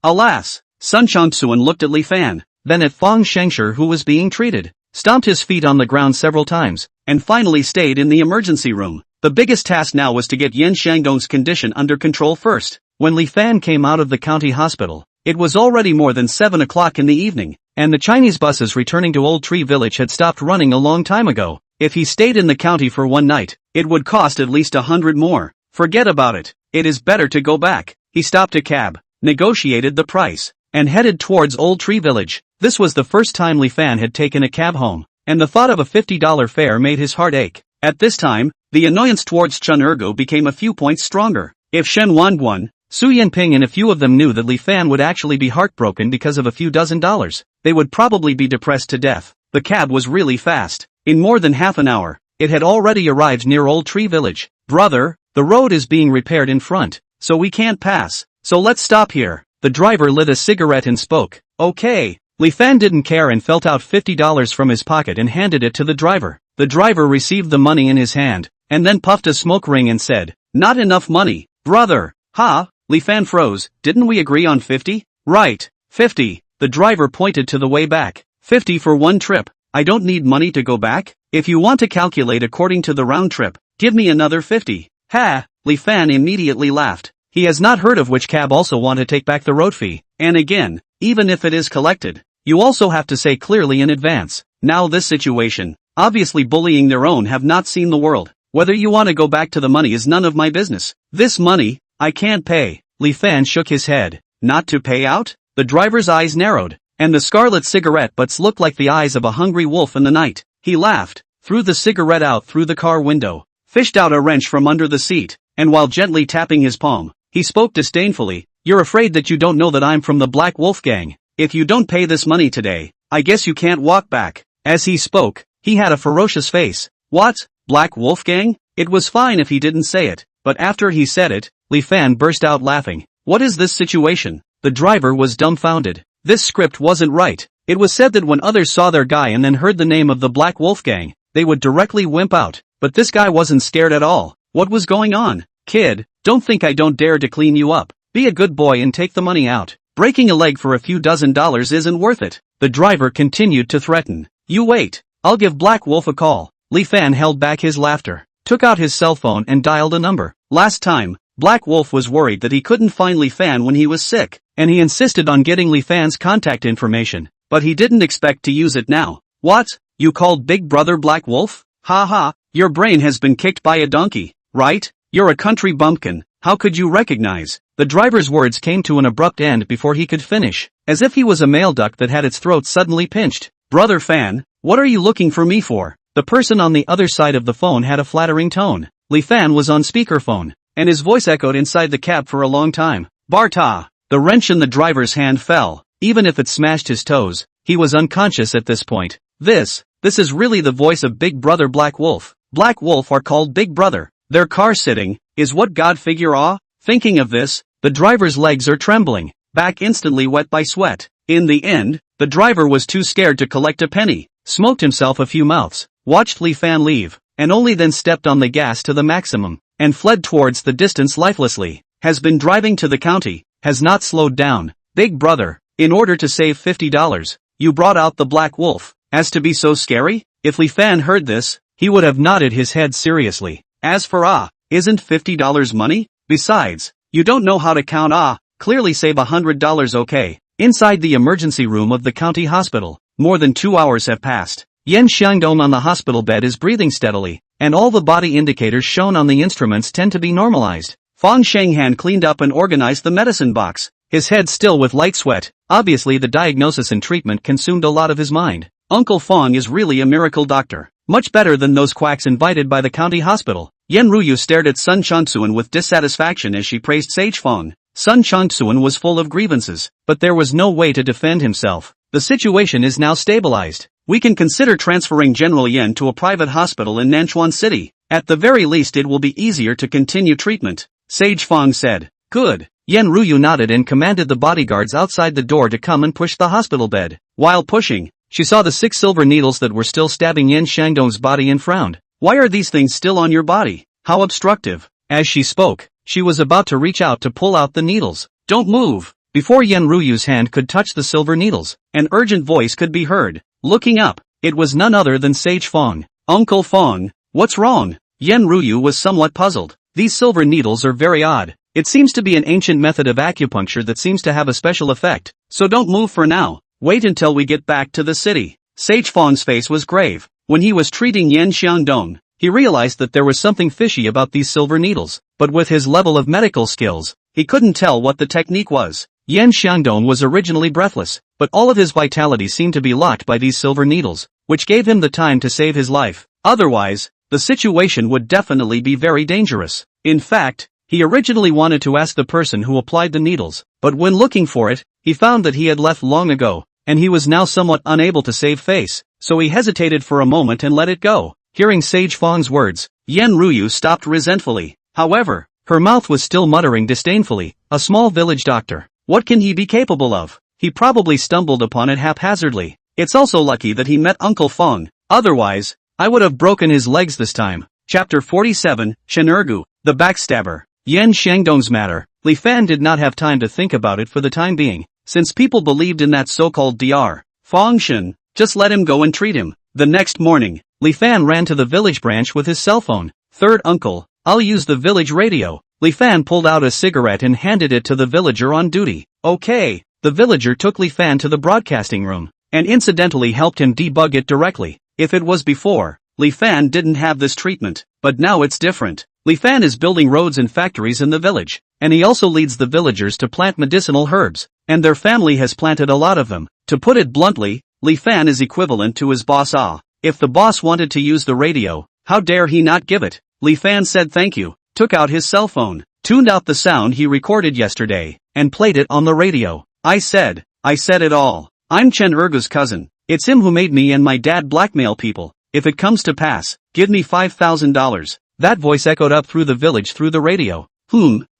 alas. Sun Changsuan looked at Li Fan, then at Fang Shengshi who was being treated, stomped his feet on the ground several times, and finally stayed in the emergency room. The biggest task now was to get Yen Shangdong's condition under control first. When Li Fan came out of the county hospital, it was already more than 7 o'clock in the evening, and the Chinese buses returning to Old Tree Village had stopped running a long time ago. If he stayed in the county for one night, it would cost at least 100 more. Forget about it. It is better to go back. He stopped a cab, negotiated the price, and headed towards Old Tree Village. This was the first time Li Fan had taken a cab home, and the thought of a $50 fare made his heart ache. At this time, the annoyance towards Chun Ergo became a few points stronger. If Shen Wanguan, Su Yanping and a few of them knew that Li Fan would actually be heartbroken because of a few dozen dollars, they would probably be depressed to death. The cab was really fast. In more than half an hour, it had already arrived near Old Tree Village. Brother, the road is being repaired in front, so we can't pass. So let's stop here. The driver lit a cigarette and spoke. Okay. Li Fan didn't care and felt out $50 from his pocket and handed it to the driver. The driver received the money in his hand, and then puffed a smoke ring and said, not enough money, brother. Ha? Li Fan froze. Didn't we agree on 50? Right, 50. The driver pointed to the way back. 50 for one trip. I don't need money to go back. If you want to calculate according to the round trip, give me another 50. Ha! Li Fan immediately laughed. He has not heard of which cab also want to take back the road fee. And again, even if it is collected, you also have to say clearly in advance. Now this situation, obviously bullying their own have not seen the world. Whether you want to go back to the money is none of my business. This money, I can't pay. Li Fan shook his head. Not to pay out? The driver's eyes narrowed, and the scarlet cigarette butts looked like the eyes of a hungry wolf in the night. He laughed, threw the cigarette out through the car window, fished out a wrench from under the seat, and while gently tapping his palm, he spoke disdainfully. You're afraid that you don't know that I'm from the Black Wolf Gang. If you don't pay this money today, I guess you can't walk back. As he spoke, he had a ferocious face. What? Black Wolf Gang? It was fine if he didn't say it, but after he said it, Li Fan burst out laughing. What is this situation? The driver was dumbfounded. This script wasn't right. It was said that when others saw their guy and then heard the name of the Black Wolf Gang, they would directly wimp out. But this guy wasn't scared at all. What was going on? Kid, don't think I don't dare to clean you up. Be a good boy and take the money out. Breaking a leg for a few dozen dollars isn't worth it. The driver continued to threaten. You wait. I'll give Black Wolf a call. Li Fan held back his laughter, took out his cell phone and dialed a number. Last time, Black Wolf was worried that he couldn't find Li Fan when he was sick, and he insisted on getting Li Fan's contact information, but he didn't expect to use it now. What? You called Big Brother Black Wolf? Ha ha, your brain has been kicked by a donkey, right? You're a country bumpkin, how could you recognize? The driver's words came to an abrupt end before he could finish, as if he was a male duck that had its throat suddenly pinched. Brother Fan, what are you looking for me for? The person on the other side of the phone had a flattering tone. Li Fan was on speakerphone, and his voice echoed inside the cab for a long time. Barta! The wrench in the driver's hand fell. Even if it smashed his toes, he was unconscious at this point. This is really the voice of Big Brother Black Wolf. Black Wolf are called Big Brother. Their car sitting is what God figure ah? Thinking of this, the driver's legs are trembling, back instantly wet by sweat. In the end, the driver was too scared to collect a penny, smoked himself a few mouths, watched Li Fan leave, and only then stepped on the gas to the maximum, and fled towards the distance lifelessly. Has been driving to the county, has not slowed down. Big Brother, in order to save $50, you brought out the Black Wolf. As to be so scary? If Li Fan heard this, he would have nodded his head seriously. As for isn't $50 money? Besides, you don't know how to count clearly save $100 okay. Inside the emergency room of the county hospital, more than 2 hours have passed. Yen Xiangdong on the hospital bed is breathing steadily, and all the body indicators shown on the instruments tend to be normalized. Fang Shenghan cleaned up and organized the medicine box, his head still with light sweat. Obviously the diagnosis and treatment consumed a lot of his mind. Uncle Fang is really a miracle doctor. Much better than those quacks invited by the county hospital. Yan Ruyu stared at Sun Changsuan with dissatisfaction as she praised Sage Fang. Sun Changsuan was full of grievances, but there was no way to defend himself. The situation is now stabilized. We can consider transferring General Yen to a private hospital in Nanchuan City. At the very least it will be easier to continue treatment. Sage Fong said. Good. Yen Ruyu nodded and commanded the bodyguards outside the door to come and push the hospital bed. While pushing, she saw the 6 silver needles that were still stabbing Yen Shangdong's body and frowned. Why are these things still on your body? How obstructive. As she spoke, she was about to reach out to pull out the needles. Don't move. Before Yen Ruyu's hand could touch the silver needles, an urgent voice could be heard. Looking up, it was none other than Sage Fong. Uncle Fong, what's wrong? Yen Ruyu was somewhat puzzled. These silver needles are very odd. It seems to be an ancient method of acupuncture that seems to have a special effect. So don't move for now. Wait until we get back to the city. Sage Fong's face was grave. When he was treating Yen Xiangdong, he realized that there was something fishy about these silver needles, but with his level of medical skills, he couldn't tell what the technique was. Yen Xiangdong was originally breathless, but all of his vitality seemed to be locked by these silver needles, which gave him the time to save his life. Otherwise, the situation would definitely be very dangerous. In fact, he originally wanted to ask the person who applied the needles, but when looking for it, he found that he had left long ago, and he was now somewhat unable to save face, so he hesitated for a moment and let it go. Hearing Sage Fong's words, Yen Ruyu stopped resentfully. However, her mouth was still muttering disdainfully, a small village doctor. What can he be capable of? He probably stumbled upon it haphazardly. It's also lucky that he met Uncle Fong, otherwise, I would have broken his legs this time. Chapter 47, Shen'ergu, the Backstabber. Yen Shangdong's matter. Li Fan did not have time to think about it for the time being, since people believed in that so-called Dr. Fong Shen. Just let him go and treat him. The next morning, Li Fan ran to the village branch with his cell phone. Third uncle, I'll use the village radio. Li Fan pulled out a cigarette and handed it to the villager on duty. Okay. The villager took Li Fan to the broadcasting room, and incidentally helped him debug it directly. If it was before, Li Fan didn't have this treatment, but now it's different. Li Fan is building roads and factories in the village, and he also leads the villagers to plant medicinal herbs, and their family has planted a lot of them. To put it bluntly, Li Fan is equivalent to his boss Ah. If the boss wanted to use the radio, how dare he not give it? Li Fan said thank you, took out his cell phone, tuned out the sound he recorded yesterday, and played it on the radio. I said it all. I'm Chen Ergu's cousin. It's him who made me and my dad blackmail people. If it comes to pass, give me $5,000. That voice echoed up through the village through the radio.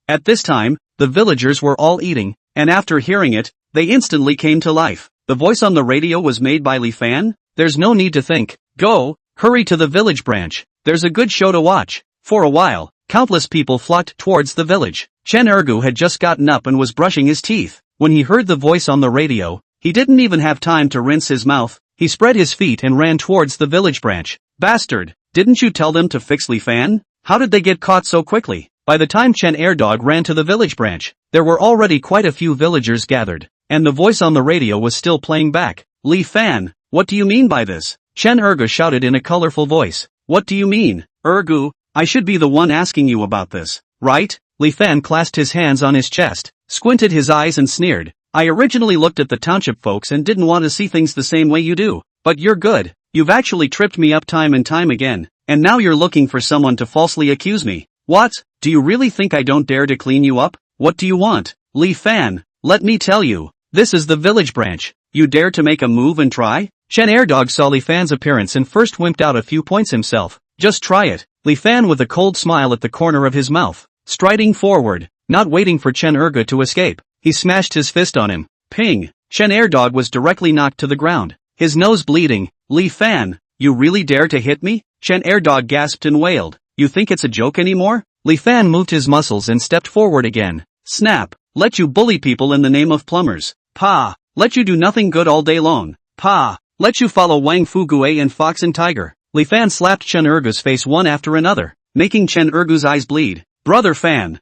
At this time, the villagers were all eating, and after hearing it, they instantly came to life. The voice on the radio was made by Li Fan? There's no need to think. Go, hurry to the village branch. There's a good show to watch. For a while, countless people flocked towards the village. Chen Ergu had just gotten up and was brushing his teeth. When he heard the voice on the radio, he didn't even have time to rinse his mouth. He spread his feet and ran towards the village branch. Bastard, didn't you tell them to fix Li Fan? How did they get caught so quickly? By the time Chen Erdog ran to the village branch, there were already quite a few villagers gathered, and the voice on the radio was still playing back. Li Fan, what do you mean by this? Chen Ergu shouted in a colorful voice. What do you mean, Ergu? I should be the one asking you about this, right? Li Fan clasped his hands on his chest, squinted his eyes and sneered. I originally looked at the township folks and didn't want to see things the same way you do, but you're good. You've actually tripped me up time and time again, and now you're looking for someone to falsely accuse me. What? Do you really think I don't dare to clean you up? What do you want? Li Fan, let me tell you, this is the village branch. You dare to make a move and try? Chen Erdog saw Li Fan's appearance and first wimped out a few points himself. Just try it. Li Fan with a cold smile at the corner of his mouth, striding forward, not waiting for Chen Erga to escape. He smashed his fist on him. Ping! Chen Erdog was directly knocked to the ground, his nose bleeding. Li Fan, you really dare to hit me? Chen Erdog gasped and wailed. You think it's a joke anymore? Li Fan moved his muscles and stepped forward again. Snap! Let you bully people in the name of plumbers. Pa! Let you do nothing good all day long. Pa! Let you follow Wang Fugue and Fox and Tiger. Li Fan slapped Chen Ergu's face one after another, making Chen Ergu's eyes bleed. Brother Fan,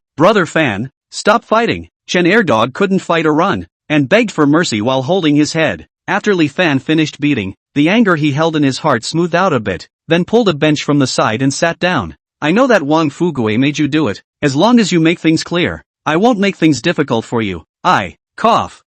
stop fighting. Chen Erdog couldn't fight or run, and begged for mercy while holding his head. After Li Fan finished beating, the anger he held in his heart smoothed out a bit, then pulled a bench from the side and sat down. I know that Wang Fugue made you do it, as long as you make things clear. I won't make things difficult for you. Cough.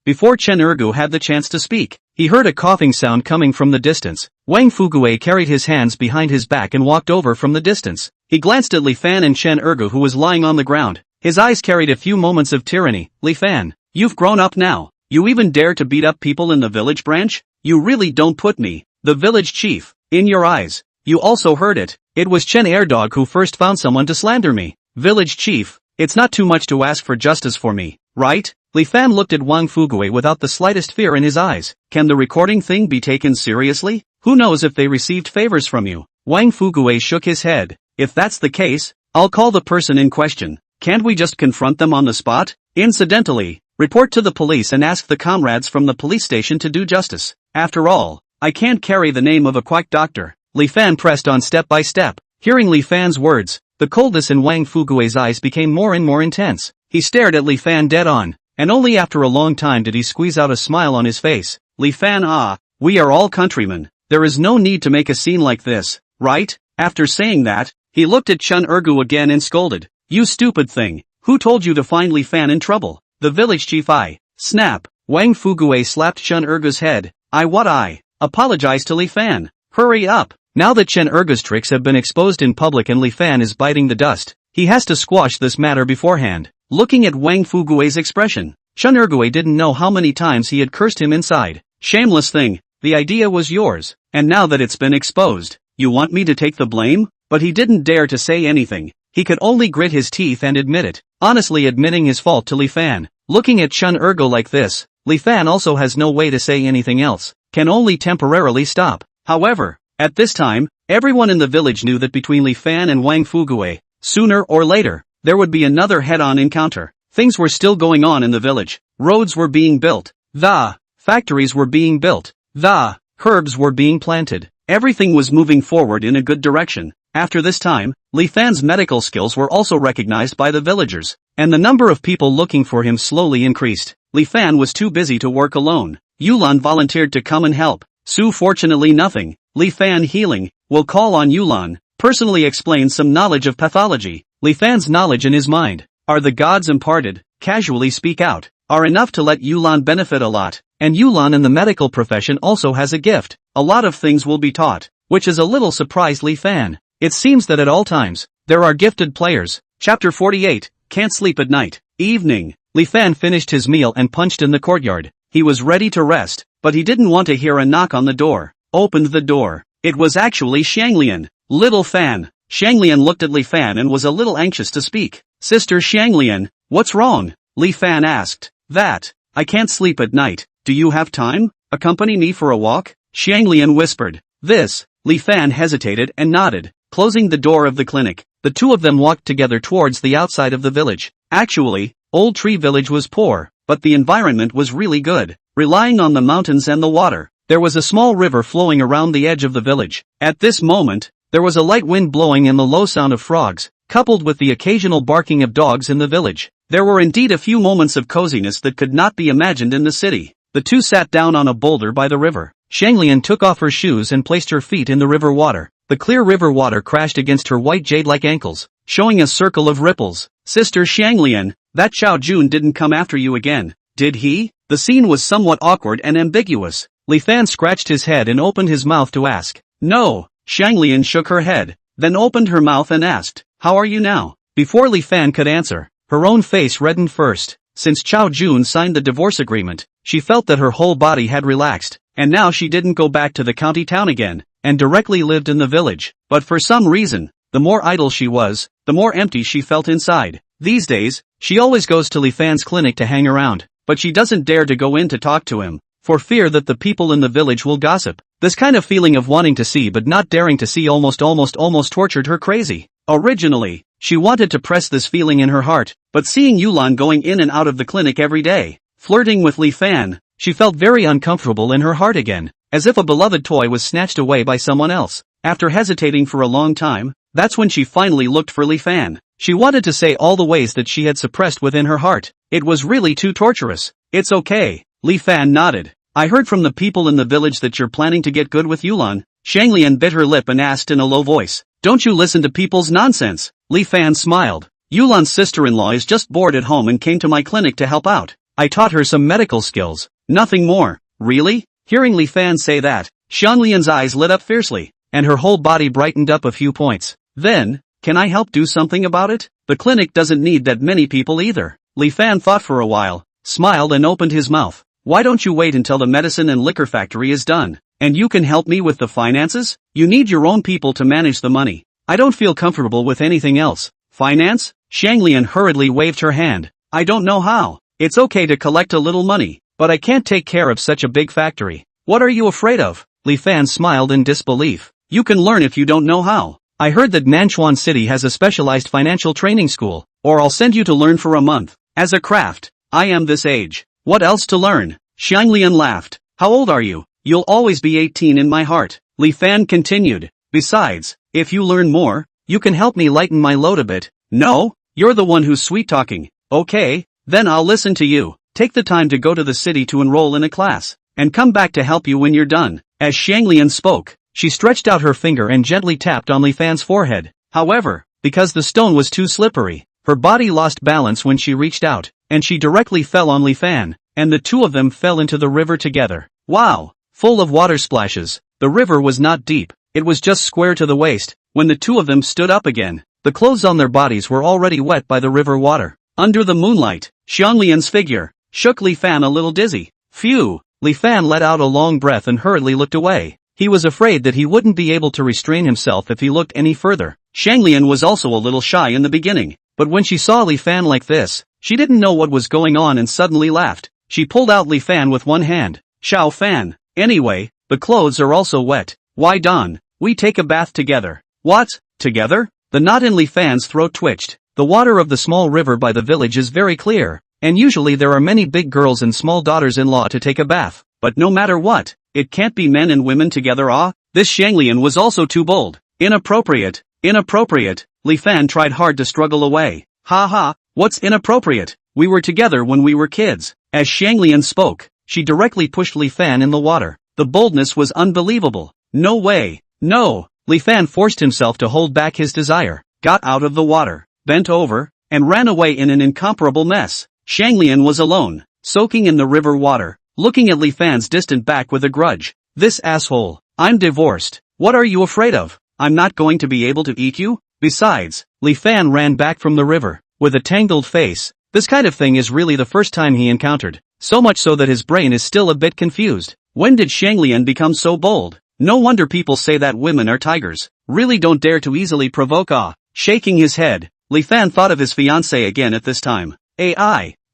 Before Chen Ergu had the chance to speak, he heard a coughing sound coming from the distance. Wang Fugue carried his hands behind his back and walked over from the distance. He glanced at Li Fan and Chen Ergu who was lying on the ground. His eyes carried a few moments of tyranny. Li Fan, you've grown up now. You even dare to beat up people in the village branch? You really don't put me, the village chief, in your eyes. You also heard it. It was Chen Airdog who first found someone to slander me. Village chief, it's not too much to ask for justice for me, right? Li Fan looked at Wang Fugue without the slightest fear in his eyes. Can the recording thing be taken seriously? Who knows if they received favors from you? Wang Fugue shook his head. If that's the case, I'll call the person in question. Can't we just confront them on the spot? Incidentally, report to the police and ask the comrades from the police station to do justice. After all, I can't carry the name of a quack doctor. Li Fan pressed on step by step. Hearing Li Fan's words, the coldness in Wang Fugue's eyes became more and more intense. He stared at Li Fan dead on, and only after a long time did he squeeze out a smile on his face. Li Fan, we are all countrymen. There is no need to make a scene like this, right? After saying that, he looked at Chun Ergu again and scolded. You stupid thing, who told you to find Li Fan in trouble? The village chief. Snap. Wang Fugue slapped Chun Ergu's head. I apologize to Li Fan. Hurry up. Now that Chen Ergu's tricks have been exposed in public and Li Fan is biting the dust, he has to squash this matter beforehand. Looking at Wang Fugue's expression, Chun Ergue didn't know how many times he had cursed him inside. Shameless thing, the idea was yours, and now that it's been exposed, you want me to take the blame? But he didn't dare to say anything. He could only grit his teeth and admit it, honestly admitting his fault to Li Fan. Looking at Chun Ergue like this, Li Fan also has no way to say anything else, can only temporarily stop. However, at this time, everyone in the village knew that between Li Fan and Wang Fugue, sooner or later, there would be another head-on encounter. Things were still going on in the village. Roads were being built. The factories were being built. The herbs were being planted. Everything was moving forward in a good direction. After this time, Li Fan's medical skills were also recognized by the villagers, and the number of people looking for him slowly increased. Li Fan was too busy to work alone. Yulan volunteered to come and help. Su fortunately nothing. Li Fan healing, will call on Yulan, personally explain some knowledge of pathology. Li Fan's knowledge in his mind, are the gods imparted, casually speak out, are enough to let Yulan benefit a lot, and Yulan in the medical profession also has a gift. A lot of things will be taught, which is a little surprised Li Fan. It seems that at all times, there are gifted players. Chapter 48, Can't Sleep at Night. Evening. Li Fan finished his meal and punched in the courtyard. He was ready to rest, but he didn't want to hear a knock on the door. Opened the door. It was actually Shanglian. Little Fan. Shanglian looked at Li Fan and was a little anxious to speak. Sister Shanglian, what's wrong? Li Fan asked. I can't sleep at night. Do you have time? Accompany me for a walk? Shanglian whispered. Li Fan hesitated and nodded. Closing the door of the clinic, the two of them walked together towards the outside of the village. Actually, Old Tree Village was poor, but the environment was really good. Relying on the mountains and the water, there was a small river flowing around the edge of the village. At this moment, there was a light wind blowing and the low sound of frogs, coupled with the occasional barking of dogs in the village. There were indeed a few moments of coziness that could not be imagined in the city. The two sat down on a boulder by the river. Shanglian took off her shoes and placed her feet in the river water. The clear river water crashed against her white jade-like ankles, showing a circle of ripples. Sister Shanglian, that Chao Jun didn't come after you again, did he? The scene was somewhat awkward and ambiguous. Li Fan scratched his head and opened his mouth to ask. No. Shanglian shook her head, then opened her mouth and asked, how are you now? Before Li Fan could answer, her own face reddened first. Since Chao Jun signed the divorce agreement, she felt that her whole body had relaxed, and now she didn't go back to the county town again, and directly lived in the village. But for some reason, the more idle she was, the more empty she felt inside. These days, she always goes to Li Fan's clinic to hang around, but she doesn't dare to go in to talk to him, for fear that the people in the village will gossip. This kind of feeling of wanting to see but not daring to see almost tortured her crazy. Originally, she wanted to press this feeling in her heart, but seeing Yulan going in and out of the clinic every day, flirting with Li Fan, she felt very uncomfortable in her heart again, as if a beloved toy was snatched away by someone else. After hesitating for a long time, that's when she finally looked for Li Fan. She wanted to say all the ways that she had suppressed within her heart. It was really too torturous. It's okay. Li Fan nodded. I heard from the people in the village that you're planning to get good with Yulan. Shanglian bit her lip and asked in a low voice. Don't you listen to people's nonsense? Li Fan smiled. Yulan's sister-in-law is just bored at home and came to my clinic to help out. I taught her some medical skills. Nothing more. Really? Hearing Li Fan say that, Shanglian's eyes lit up fiercely, and her whole body brightened up a few points. Then, can I help do something about it? The clinic doesn't need that many people either. Li Fan thought for a while, smiled and opened his mouth. Why don't you wait until the medicine and liquor factory is done? And you can help me with the finances? You need your own people to manage the money. I don't feel comfortable with anything else. Finance? Shanglian hurriedly waved her hand. I don't know how. It's okay to collect a little money, but I can't take care of such a big factory. What are you afraid of? Li Fan smiled in disbelief. You can learn if you don't know how. I heard that Nanchuan City has a specialized financial training school, or I'll send you to learn for a month. As a craft, I am this age. What else to learn? Shanglian laughed. How old are you? You'll always be 18 in my heart. Li Fan continued. Besides, if you learn more, you can help me lighten my load a bit. No? You're the one who's sweet-talking. Okay, then I'll listen to you. Take the time to go to the city to enroll in a class, and come back to help you when you're done. As Shanglian spoke, she stretched out her finger and gently tapped on Li Fan's forehead. However, because the stone was too slippery, her body lost balance when she reached out, and she directly fell on Li Fan, and the two of them fell into the river together. Wow! Full of water splashes. The river was not deep, it was just square to the waist. When the two of them stood up again, the clothes on their bodies were already wet by the river water. Under the moonlight, Shanglian's figure shook Li Fan a little dizzy. Phew! Li Fan let out a long breath and hurriedly looked away. He was afraid that he wouldn't be able to restrain himself if he looked any further. Shanglian was also a little shy in the beginning, but when she saw Li Fan like this, she didn't know what was going on and suddenly laughed. She pulled out Li Fan with one hand. Xiao Fan. Anyway, the clothes are also wet. Why don't we take a bath together? What? Together? The knot in Li Fan's throat twitched. The water of the small river by the village is very clear, and usually there are many big girls and small daughters-in-law to take a bath. But no matter what, it can't be men and women together. This Shanglian was also too bold. Inappropriate. Inappropriate. Li Fan tried hard to struggle away. Ha ha, what's inappropriate? We were together when we were kids. As Shanglian spoke, she directly pushed Li Fan in the water. The boldness was unbelievable. No way. No. Li Fan forced himself to hold back his desire, got out of the water, bent over, and ran away in an incomparable mess. Shanglian was alone, soaking in the river water, looking at Li Fan's distant back with a grudge. This asshole. I'm divorced. What are you afraid of? I'm not going to be able to eat you? Besides, Li Fan ran back from the river, with a tangled face. This kind of thing is really the first time he encountered, so much so that his brain is still a bit confused. When did Shanglian become so bold? No wonder people say that women are tigers. Really don't dare to easily provoke. Shaking his head, Li Fan thought of his fiancée again at this time.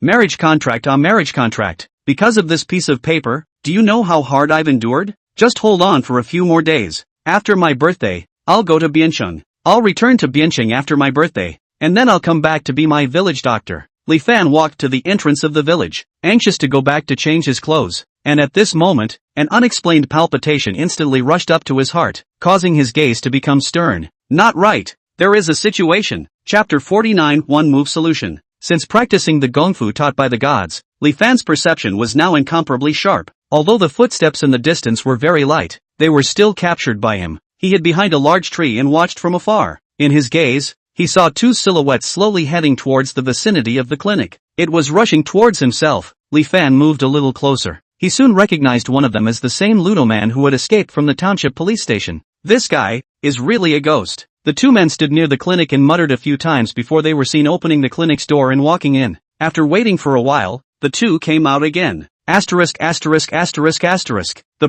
Marriage contract. Marriage contract. Because of this piece of paper, do you know how hard I've endured? Just hold on for a few more days. After my birthday, I'll go to Biancheng. I'll return to Biancheng after my birthday, and then I'll come back to be my village doctor. Li Fan walked to the entrance of the village, anxious to go back to change his clothes, and at this moment, an unexplained palpitation instantly rushed up to his heart, causing his gaze to become stern. Not right. There is a situation. Chapter 49 One Move Solution. Since practicing the gongfu taught by the gods, Li Fan's perception was now incomparably sharp. Although the footsteps in the distance were very light, they were still captured by him. He hid behind a large tree and watched from afar. In his gaze, he saw two silhouettes slowly heading towards the vicinity of the clinic. It was rushing towards himself. Li Fan moved a little closer. He soon recognized one of them as the same Ludo man who had escaped from the township police station. This guy is really a ghost. The two men stood near the clinic and muttered a few times before they were seen opening the clinic's door and walking in. After waiting for a while, the two came out again. The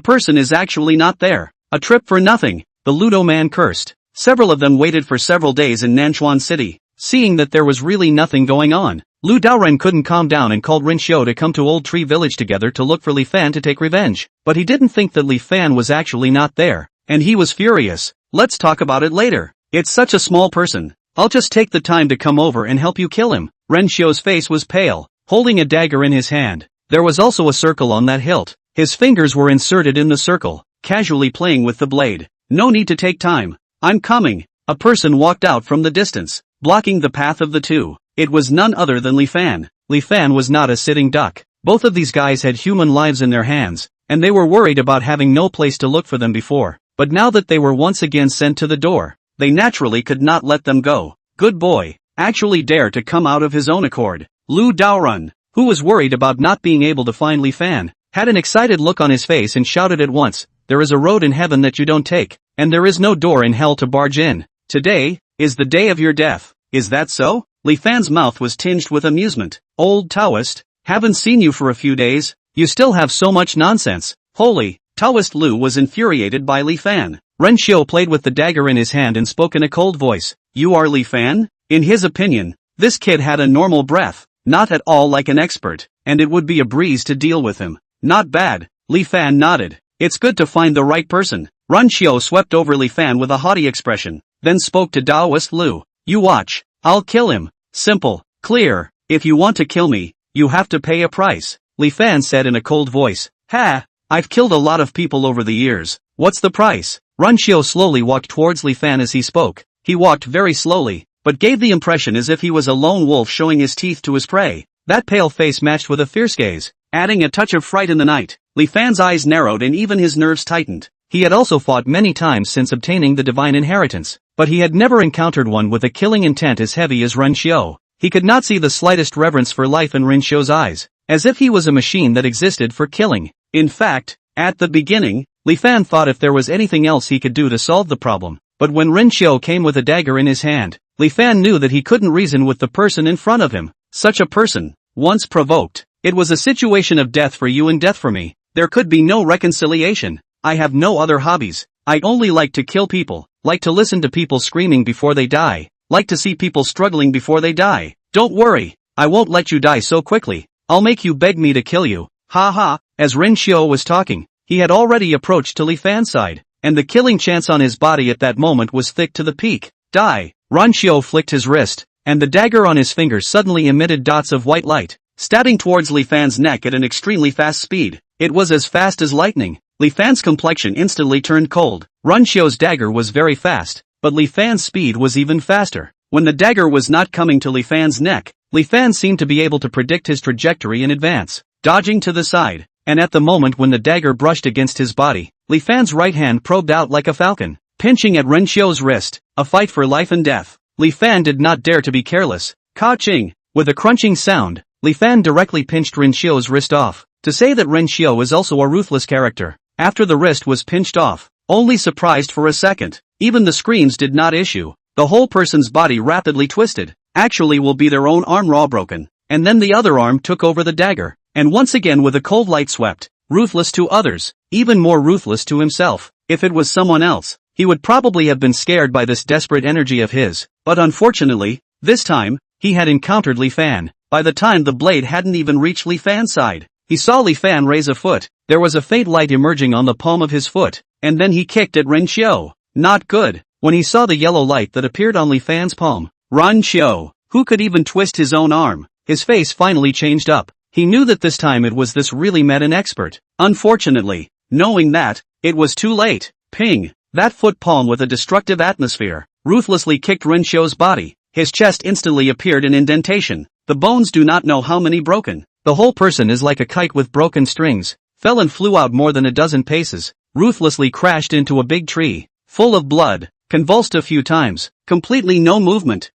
person is actually not there. A trip for nothing, the Ludo man cursed. Several of them waited for several days in Nanchuan City. Seeing that there was really nothing going on, Lu Daoren couldn't calm down and called Rinxiu to come to Old Tree Village together to look for Li Fan to take revenge. But he didn't think that Li Fan was actually not there, and he was furious. Let's talk about it later. It's such a small person. I'll just take the time to come over and help you kill him. Rinxiu's face was pale, holding a dagger in his hand. There was also a circle on that hilt. His fingers were inserted in the circle, casually playing with the blade. No need to take time. I'm coming. A person walked out from the distance, blocking the path of the two. It was none other than Li Fan. Li Fan was not a sitting duck. Both of these guys had human lives in their hands, and they were worried about having no place to look for them before. But now that they were once again sent to the door, they naturally could not let them go. Good boy. Actually dared to come out of his own accord. Lu Daoren, who was worried about not being able to find Li Fan, had an excited look on his face and shouted at once, "There is a road in heaven that you don't take, and there is no door in hell to barge in. Today is the day of your death." is that so? Li Fan's mouth was tinged with amusement. Old Taoist, haven't seen you for a few days, you still have so much nonsense. Holy, Taoist Lu was infuriated by Li Fan. Ren Xiu played with the dagger in his hand and spoke in a cold voice. You are Li Fan? In his opinion, this kid had a normal breath, not at all like an expert, and it would be a breeze to deal with him. Not bad, Li Fan nodded. It's good to find the right person. Ren Xiu swept over Li Fan with a haughty expression, then spoke to Taoist Lu. You watch, I'll kill him. Simple, clear, if you want to kill me, you have to pay a price, Li Fan said in a cold voice. Ha, I've killed a lot of people over the years, what's the price? Ren Xiu slowly walked towards Li Fan as he spoke. He walked very slowly, but gave the impression as if he was a lone wolf showing his teeth to his prey. That pale face matched with a fierce gaze, adding a touch of fright in the night. Li Fan's eyes narrowed and even his nerves tightened. He had also fought many times since obtaining the divine inheritance, but he had never encountered one with a killing intent as heavy as Ren Xiu. He could not see the slightest reverence for life in Ren Xiu's eyes, as if he was a machine that existed for killing. In fact, at the beginning, Li Fan thought if there was anything else he could do to solve the problem, but when Ren Xiu came with a dagger in his hand, Li Fan knew that he couldn't reason with the person in front of him. Such a person, once provoked, it was a situation of death for you and death for me. There could be no reconciliation. I have no other hobbies. I only like to kill people, like to listen to people screaming before they die, like to see people struggling before they die. Don't worry, I won't let you die so quickly. I'll make you beg me to kill you. Ha ha. As Ren Xiu was talking, he had already approached to Li Fan's side, and the killing chance on his body at that moment was thick to the peak. Die. Ren Xiu flicked his wrist, and the dagger on his finger suddenly emitted dots of white light, stabbing towards Li Fan's neck at an extremely fast speed. It was as fast as lightning. Li Fan's complexion instantly turned cold. Ren Xiu's dagger was very fast, but Li Fan's speed was even faster. When the dagger was not coming to Li Fan's neck, Li Fan seemed to be able to predict his trajectory in advance, dodging to the side, and at the moment when the dagger brushed against his body, Li Fan's right hand probed out like a falcon, pinching at Ren Xiu's wrist, a fight for life and death. Li Fan did not dare to be careless. Ka-ching! With a crunching sound, Li Fan directly pinched Ren Xiu's wrist off. To say that Ren Xiu is also a ruthless character. After the wrist was pinched off, only surprised for a second, even the screams did not issue. The whole person's body rapidly twisted, actually will be their own arm raw broken, and then the other arm took over the dagger, and once again with a cold light swept, ruthless to others, even more ruthless to himself. If it was someone else, he would probably have been scared by this desperate energy of his, but unfortunately, this time, he had encountered Li Fan. By the time the blade hadn't even reached Li Fan's side, he saw Li Fan raise a foot. There was a faint light emerging on the palm of his foot, and then he kicked at Ren Xiu. Not good. When he saw the yellow light that appeared on Li Fan's palm, Ren Xiu, who could even twist his own arm, his face finally changed up. He knew that this time it was this really met an expert. Unfortunately, knowing that, it was too late. Ping! That foot palm with a destructive atmosphere, ruthlessly kicked Ren Xiu's body. His chest instantly appeared an indentation. The bones do not know how many broken. The whole person is like a kite with broken strings. Fell and flew out more than a dozen paces, ruthlessly crashed into a big tree, full of blood, convulsed a few times, completely no movement.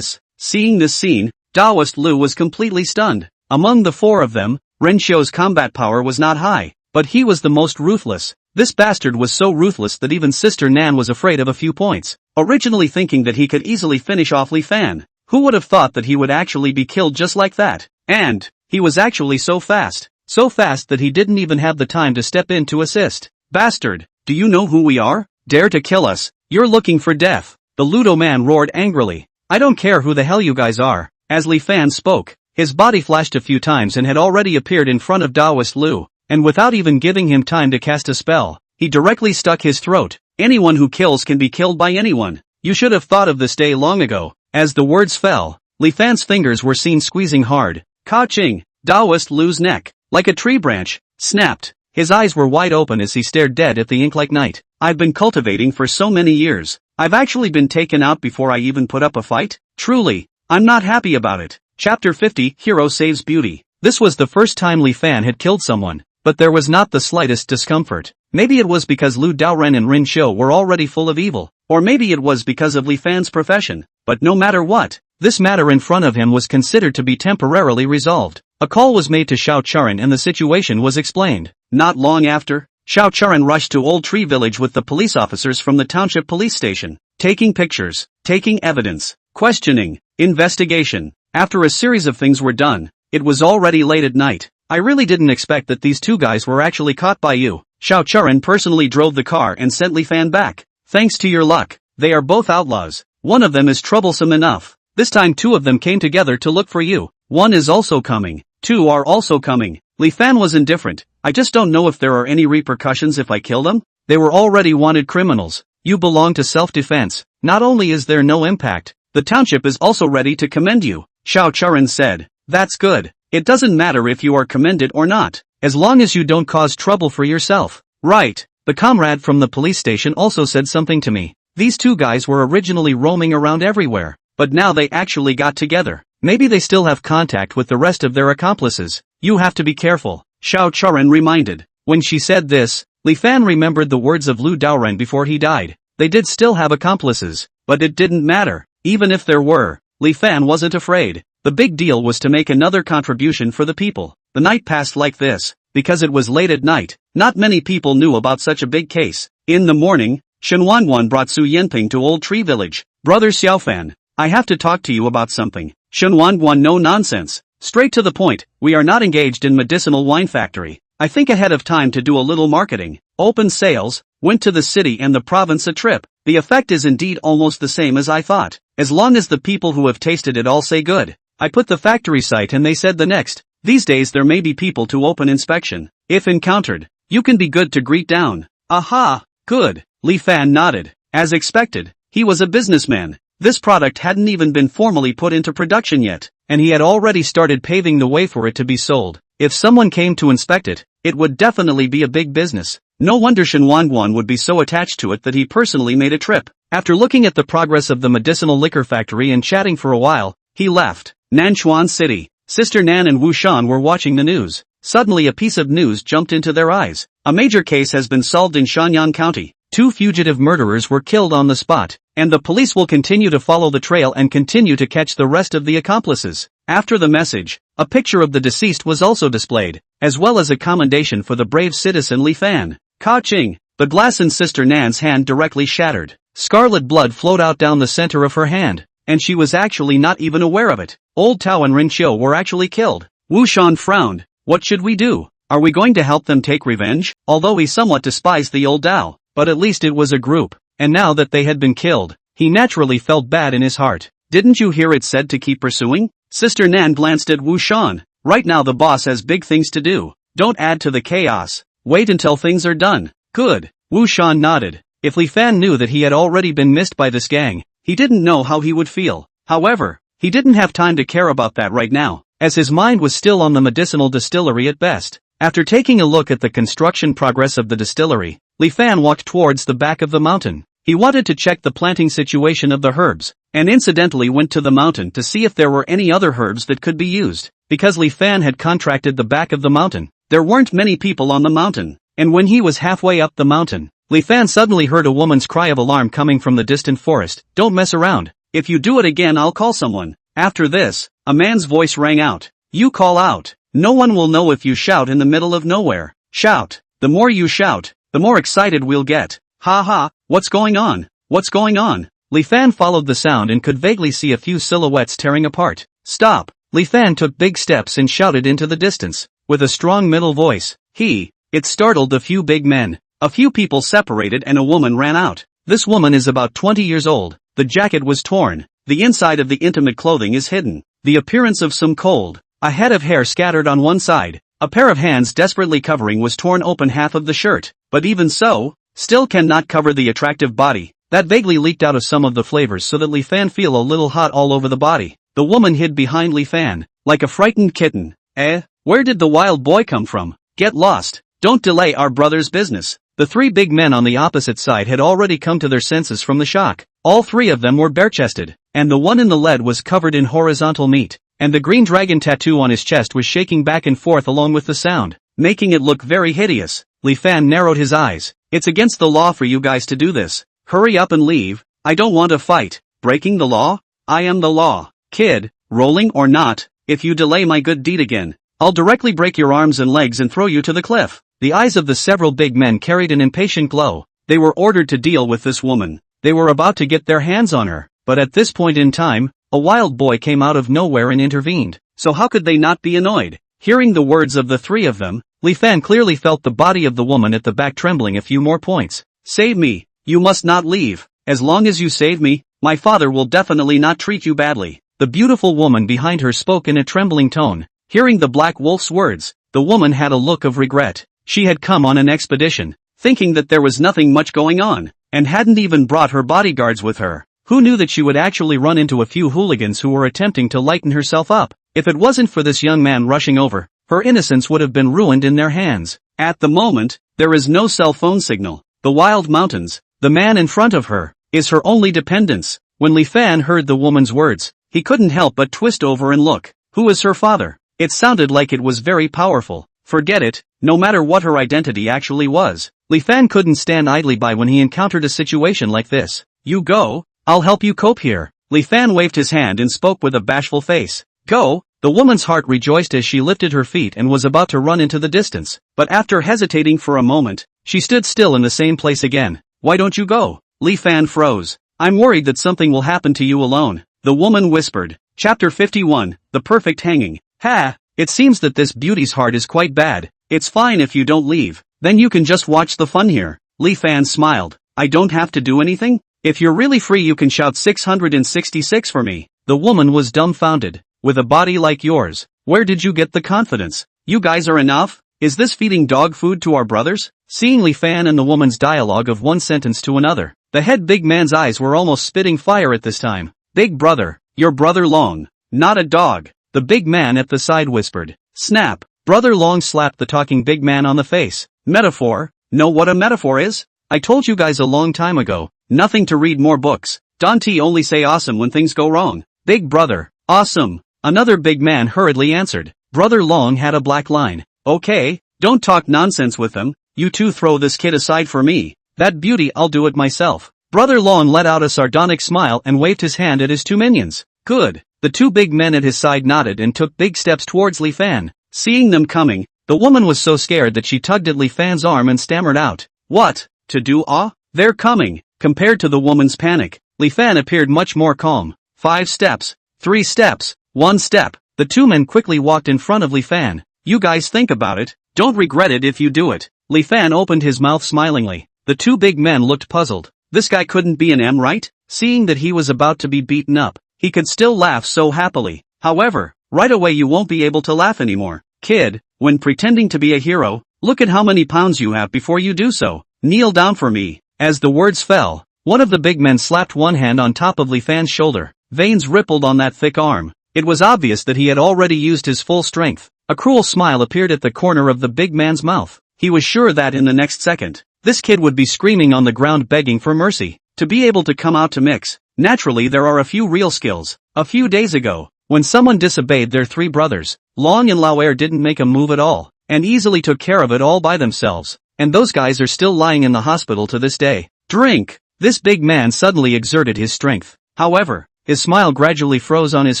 Seeing this scene, Taoist Lu was completely stunned. Among the four of them, Ren Xiu's combat power was not high, but he was the most ruthless. This bastard was so ruthless that even Sister Nan was afraid of a few points, originally thinking that he could easily finish off Li Fan. Who would have thought that he would actually be killed just like that? And he was actually so fast that he didn't even have the time to step in to assist. Bastard, do you know who we are? Dare to kill us? You're looking for death. The Ludo man roared angrily. I don't care who the hell you guys are. As Li Fan spoke, his body flashed a few times and had already appeared in front of Taoist Lu, and without even giving him time to cast a spell, he directly stuck his throat. Anyone who kills can be killed by anyone. You should have thought of this day long ago. As the words fell, Li Fan's fingers were seen squeezing hard. Ka-ching! Taoist Lu's neck, like a tree branch, snapped. His eyes were wide open as he stared dead at the ink-like night. I've been cultivating for so many years. I've actually been taken out before I even put up a fight? Truly, I'm not happy about it. Chapter 50, Hero Saves Beauty. This was the first time Li Fan had killed someone, but there was not the slightest discomfort. Maybe it was because Lu Daoren and Ren Xiu were already full of evil, or maybe it was because of Li Fan's profession. But no matter what, this matter in front of him was considered to be temporarily resolved. A call was made to Xiao Charan and the situation was explained. Not long after, Xiao Charan rushed to Old Tree Village with the police officers from the township police station, taking pictures, taking evidence, questioning. Investigation. After a series of things were done, it was already late at night. I really didn't expect that these two guys were actually caught by you. Xiao Churan personally drove the car and sent Li Fan back. Thanks to your luck, they are both outlaws. One of them is troublesome enough. This time two of them came together to look for you. One is also coming. Two are also coming. Li Fan was indifferent. I just don't know if there are any repercussions if I kill them. They were already wanted criminals. You belong to self-defense. Not only is there no impact, the township is also ready to commend you. Xiao Churan said. That's good. It doesn't matter if you are commended or not, as long as you don't cause trouble for yourself. Right. The comrade from the police station also said something to me. These two guys were originally roaming around everywhere, but now they actually got together. Maybe they still have contact with the rest of their accomplices. You have to be careful, Xiao Churan reminded. When she said this, Li Fan remembered the words of Lu Daoren before he died. They did still have accomplices, but it didn't matter. Even if there were, Li Fan wasn't afraid. The big deal was to make another contribution for the people. The night passed like this, because it was late at night. Not many people knew about such a big case. In the morning, Shen Wanwan brought Su Yanping to Old Tree Village. Brother Xiaofan, I have to talk to you about something. Shen Wanwan, no nonsense. Straight to the point, we are not engaged in medicinal wine factory. I think ahead of time to do a little marketing. Open sales, went to the city and the province a trip. The effect is indeed almost the same as I thought. As long as the people who have tasted it all say good. I put the factory site and they said the next. These days there may be people to open inspection. If encountered, you can be good to greet down. Aha, good. Li Fan nodded. As expected, he was a businessman. This product hadn't even been formally put into production yet, and he had already started paving the way for it to be sold. If someone came to inspect it, it would definitely be a big business. No wonder Shen Wanwan would be so attached to it that he personally made a trip. After looking at the progress of the medicinal liquor factory and chatting for a while, he left. Nanchuan City. Sister Nan and Wu Shan were watching the news. Suddenly a piece of news jumped into their eyes. A major case has been solved in Shanyan County. 2 fugitive murderers were killed on the spot, and the police will continue to follow the trail and continue to catch the rest of the accomplices. After the message, a picture of the deceased was also displayed, as well as a commendation for the brave citizen Li Fan. Ka-ching! The glass in Sister Nan's hand directly shattered. Scarlet blood flowed out down the center of her hand, and she was actually not even aware of it. Old Tao and Rin Qiu were actually killed. Wu Shan frowned. What should we do? Are we going to help them take revenge? Although he somewhat despised the old Tao, but at least it was a group, and now that they had been killed, he naturally felt bad in his heart. Didn't you hear it said to keep pursuing? Sister Nan glanced at Wu Shan. Right now the boss has big things to do. Don't add to the chaos. Wait until things are done. Good. Wu Shan nodded. If Li Fan knew that he had already been missed by this gang, he didn't know how he would feel. However, he didn't have time to care about that right now, as his mind was still on the medicinal distillery at best. After taking a look at the construction progress of the distillery, Li Fan walked towards the back of the mountain. He wanted to check the planting situation of the herbs, and incidentally went to the mountain to see if there were any other herbs that could be used. Because Li Fan had contracted the back of the mountain, there weren't many people on the mountain, and when he was halfway up the mountain, Li Fan suddenly heard a woman's cry of alarm coming from the distant forest. Don't mess around. If you do it again I'll call someone. After this, a man's voice rang out. You call out. No one will know if you shout in the middle of nowhere. Shout. The more you shout, the more excited we'll get. Ha ha, what's going on? What's going on? Li Fan followed the sound and could vaguely see a few silhouettes tearing apart. Stop. Li Fan took big steps and shouted into the distance. With a strong middle voice. It startled the few big men. A few people separated and a woman ran out. This woman is about 20 years old. The jacket was torn. The inside of the intimate clothing is hidden. The appearance of some cold. A head of hair scattered on one side. A pair of hands desperately covering was torn open half of the shirt. But even so, still cannot cover the attractive body. That vaguely leaked out of some of the flavors so that Li Fan feel a little hot all over the body. The woman hid behind Li Fan, like a frightened kitten. Where did the wild boy come from? Get lost. Don't delay our brother's business. The 3 big men on the opposite side had already come to their senses from the shock. All 3 of them were bare-chested, and the one in the lead was covered in horizontal meat, and the green dragon tattoo on his chest was shaking back and forth along with the sound, making it look very hideous. Li Fan narrowed his eyes. It's against the law for you guys to do this. Hurry up and leave. I don't want to fight. Breaking the law? I am the law. Kid, rolling or not, if you delay my good deed again, I'll directly break your arms and legs and throw you to the cliff. The eyes of the several big men carried an impatient glow. They were ordered to deal with this woman. They were about to get their hands on her, but at this point in time, a wild boy came out of nowhere and intervened, so how could they not be annoyed? Hearing the words of the three of them, Li Fan clearly felt the body of the woman at the back trembling a few more points. Save me, you must not leave. As long as you save me, my father will definitely not treat you badly. The beautiful woman behind her spoke in a trembling tone. Hearing the Black Wolf's words, the woman had a look of regret. She had come on an expedition, thinking that there was nothing much going on, and hadn't even brought her bodyguards with her. Who knew that she would actually run into a few hooligans who were attempting to lighten herself up? If it wasn't for this young man rushing over, her innocence would have been ruined in their hands. At the moment, there is no cell phone signal. The wild mountains, the man in front of her, is her only dependence. When Li Fan heard the woman's words, he couldn't help but twist over and look. Who is her father? It sounded like it was very powerful. Forget it, no matter what her identity actually was. Li Fan couldn't stand idly by when he encountered a situation like this. You go, I'll help you cope here. Li Fan waved his hand and spoke with a bashful face. Go. The woman's heart rejoiced as she lifted her feet and was about to run into the distance, but after hesitating for a moment, she stood still in the same place again. Why don't you go? Li Fan froze. I'm worried that something will happen to you alone, the woman whispered. Chapter 51, The Perfect Hanging. Ha! It seems that this beauty's heart is quite bad. It's fine if you don't leave, then you can just watch the fun here. Li Fan smiled. I don't have to do anything? If you're really free you can shout 666 for me. The woman was dumbfounded. With a body like yours, where did you get the confidence? You guys are enough? Is this feeding dog food to our brothers? Seeing Li Fan and the woman's dialogue of one sentence to another, the head big man's eyes were almost spitting fire at this time. Big brother, your brother Long, not a dog, the big man at the side whispered. Snap, brother Long slapped the talking big man on the face. Metaphor? Know what a metaphor is? I told you guys a long time ago, nothing to read more books. Dante only say awesome when things go wrong. Big brother, awesome. Another big man hurriedly answered. Brother Long had a black line. Okay, don't talk nonsense with them, you two throw this kid aside for me. That beauty I'll do it myself. Brother Long let out a sardonic smile and waved his hand at his two minions. Good. The two big men at his side nodded and took big steps towards Li Fan. Seeing them coming, the woman was so scared that she tugged at Li Fan's arm and stammered out. What? To do? They're coming. Compared to the woman's panic, Li Fan appeared much more calm. 5 steps. 3 steps. 1 step. The two men quickly walked in front of Li Fan. You guys think about it, don't regret it if you do it. Li Fan opened his mouth smilingly. The two big men looked puzzled. This guy couldn't be an M, right? Seeing that he was about to be beaten up, he could still laugh so happily. However, right away you won't be able to laugh anymore. Kid, when pretending to be a hero, look at how many pounds you have before you do so. Kneel down for me. As the words fell, one of the big men slapped one hand on top of Li Fan's shoulder. Veins rippled on that thick arm. It was obvious that he had already used his full strength. A cruel smile appeared at the corner of the big man's mouth. He was sure that in the next second, this kid would be screaming on the ground begging for mercy. To be able to come out to mix, naturally there are a few real skills. A few days ago, when someone disobeyed their 3 brothers, Long and Lauer didn't make a move at all, and easily took care of it all by themselves. And those guys are still lying in the hospital to this day. Drink! This big man suddenly exerted his strength. However, his smile gradually froze on his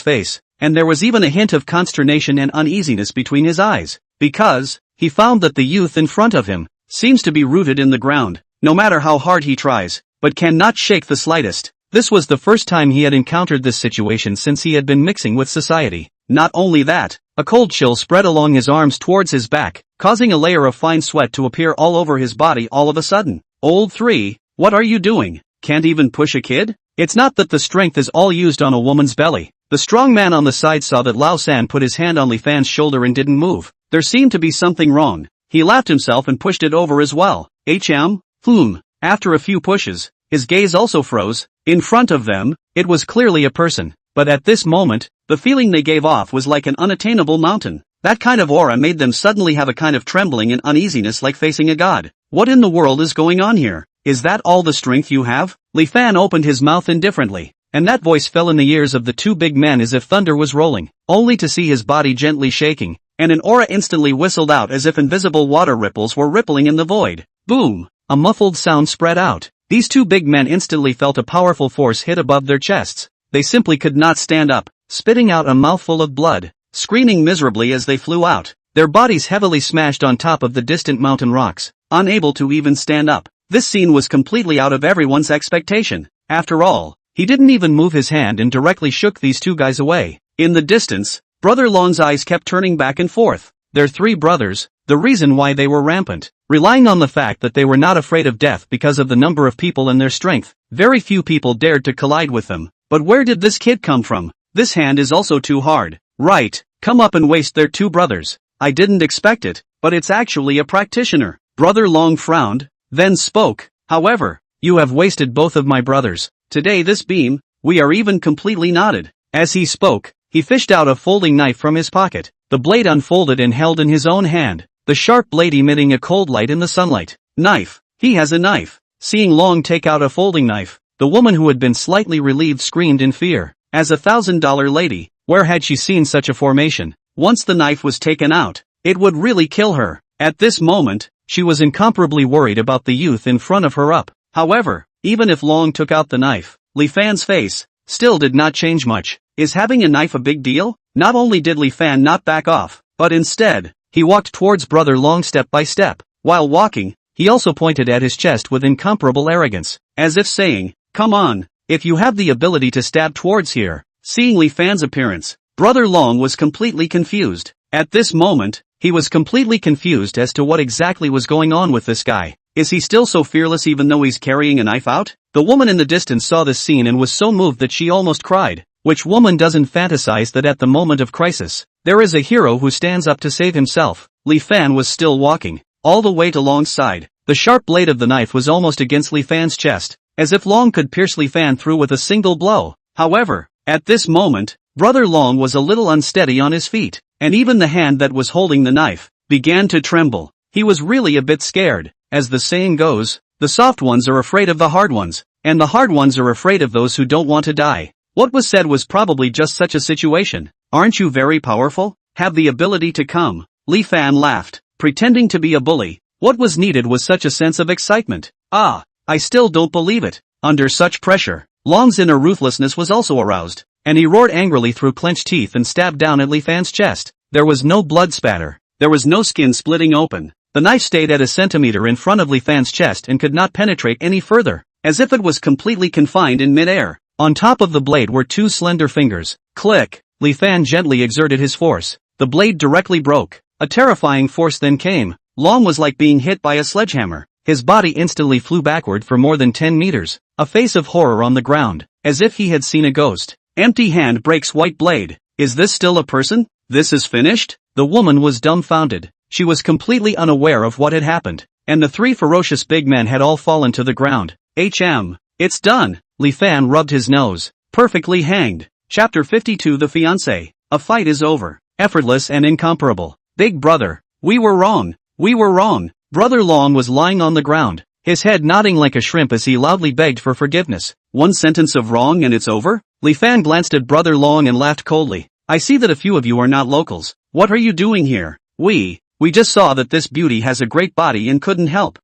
face, and there was even a hint of consternation and uneasiness between his eyes, because he found that the youth in front of him seems to be rooted in the ground, no matter how hard he tries, but cannot shake the slightest. This was the first time he had encountered this situation since he had been mixing with society. Not only that, a cold chill spread along his arms towards his back, causing a layer of fine sweat to appear all over his body all of a sudden. Old 3, what are you doing? Can't even push a kid? It's not that the strength is all used on a woman's belly. The strong man on the side saw that Lao San put his hand on Li Fan's shoulder and didn't move. There seemed to be something wrong. He laughed himself and pushed it over as well. After a few pushes, his gaze also froze. In front of them, it was clearly a person. But at this moment, the feeling they gave off was like an unattainable mountain. That kind of aura made them suddenly have a kind of trembling and uneasiness like facing a god. What in the world is going on here? Is that all the strength you have? Li Fan opened his mouth indifferently, and that voice fell in the ears of the two big men as if thunder was rolling, only to see his body gently shaking, and an aura instantly whistled out as if invisible water ripples were rippling in the void. Boom! A muffled sound spread out. These two big men instantly felt a powerful force hit above their chests. They simply could not stand up, spitting out a mouthful of blood, screaming miserably as they flew out, their bodies heavily smashed on top of the distant mountain rocks, unable to even stand up. This scene was completely out of everyone's expectation. After all, He didn't even move his hand and directly shook these two guys away. In the distance, Brother Long's eyes kept turning back and forth. Their three brothers, the reason why they were rampant, relying on the fact that they were not afraid of death because of the number of people and their strength. Very few people dared to collide with them. But where did this kid come from? This hand is also too hard. Right, come up and waste their two brothers. I didn't expect it, but it's actually a practitioner. Brother Long frowned, then spoke. However, you have wasted both of my brothers. Today this beam, we are even completely knotted. As he spoke, he fished out a folding knife from his pocket. The blade unfolded and held in his own hand, the sharp blade emitting a cold light in the sunlight. Knife. He has a knife. Seeing Long take out a folding knife, the woman who had been slightly relieved screamed in fear. As a $1,000 lady, where had she seen such a formation? Once the knife was taken out, it would really kill her. At this moment, she was incomparably worried about the youth in front of her. However, even if Long took out the knife, Li Fan's face still did not change much. Is having a knife a big deal? Not only did Li Fan not back off, but instead, he walked towards Brother Long step by step. While walking, he also pointed at his chest with incomparable arrogance, as if saying, "Come on, if you have the ability to stab towards here." Seeing Li Fan's appearance, Brother Long was completely confused. At this moment, he was completely confused as to what exactly was going on with this guy. Is he still so fearless even though he's carrying a knife out? The woman in the distance saw this scene and was so moved that she almost cried. Which woman doesn't fantasize that at the moment of crisis, there is a hero who stands up to save himself? Li Fan was still walking, all the way to Long's side. The sharp blade of the knife was almost against Li Fan's chest, as if Long could pierce Li Fan through with a single blow. However, at this moment, Brother Long was a little unsteady on his feet, and even the hand that was holding the knife began to tremble. He was really a bit scared. As the saying goes, the soft ones are afraid of the hard ones, and the hard ones are afraid of those who don't want to die. What was said was probably just such a situation. Aren't you very powerful? Have the ability to come? Li Fan laughed, pretending to be a bully. What was needed was such a sense of excitement. Ah, I still don't believe it. Under such pressure, Long's inner ruthlessness was also aroused, and he roared angrily through clenched teeth and stabbed down at Li Fan's chest. There was no blood spatter. There was no skin splitting open. The knife stayed at a centimeter in front of Li Fan's chest and could not penetrate any further, as if it was completely confined in mid-air. On top of the blade were two slender fingers. Click! Li Fan gently exerted his force. The blade directly broke. A terrifying force then came. Long was like being hit by a sledgehammer. His body instantly flew backward for more than 10 meters, a face of horror on the ground, as if he had seen a ghost. Empty hand breaks white blade. Is this still a person? This is finished? The woman was dumbfounded. She was completely unaware of what had happened, and the three ferocious big men had all fallen to the ground. It's done. Li Fan rubbed his nose. Perfectly hanged. Chapter 52. The fiancé. A fight is over. Effortless and incomparable. Big brother. We were wrong. We were wrong. Brother Long was lying on the ground, his head nodding like a shrimp as he loudly begged for forgiveness. One sentence of wrong and it's over? Li Fan glanced at Brother Long and laughed coldly. I see that a few of you are not locals. What are you doing here? We just saw that this beauty has a great body and couldn't help.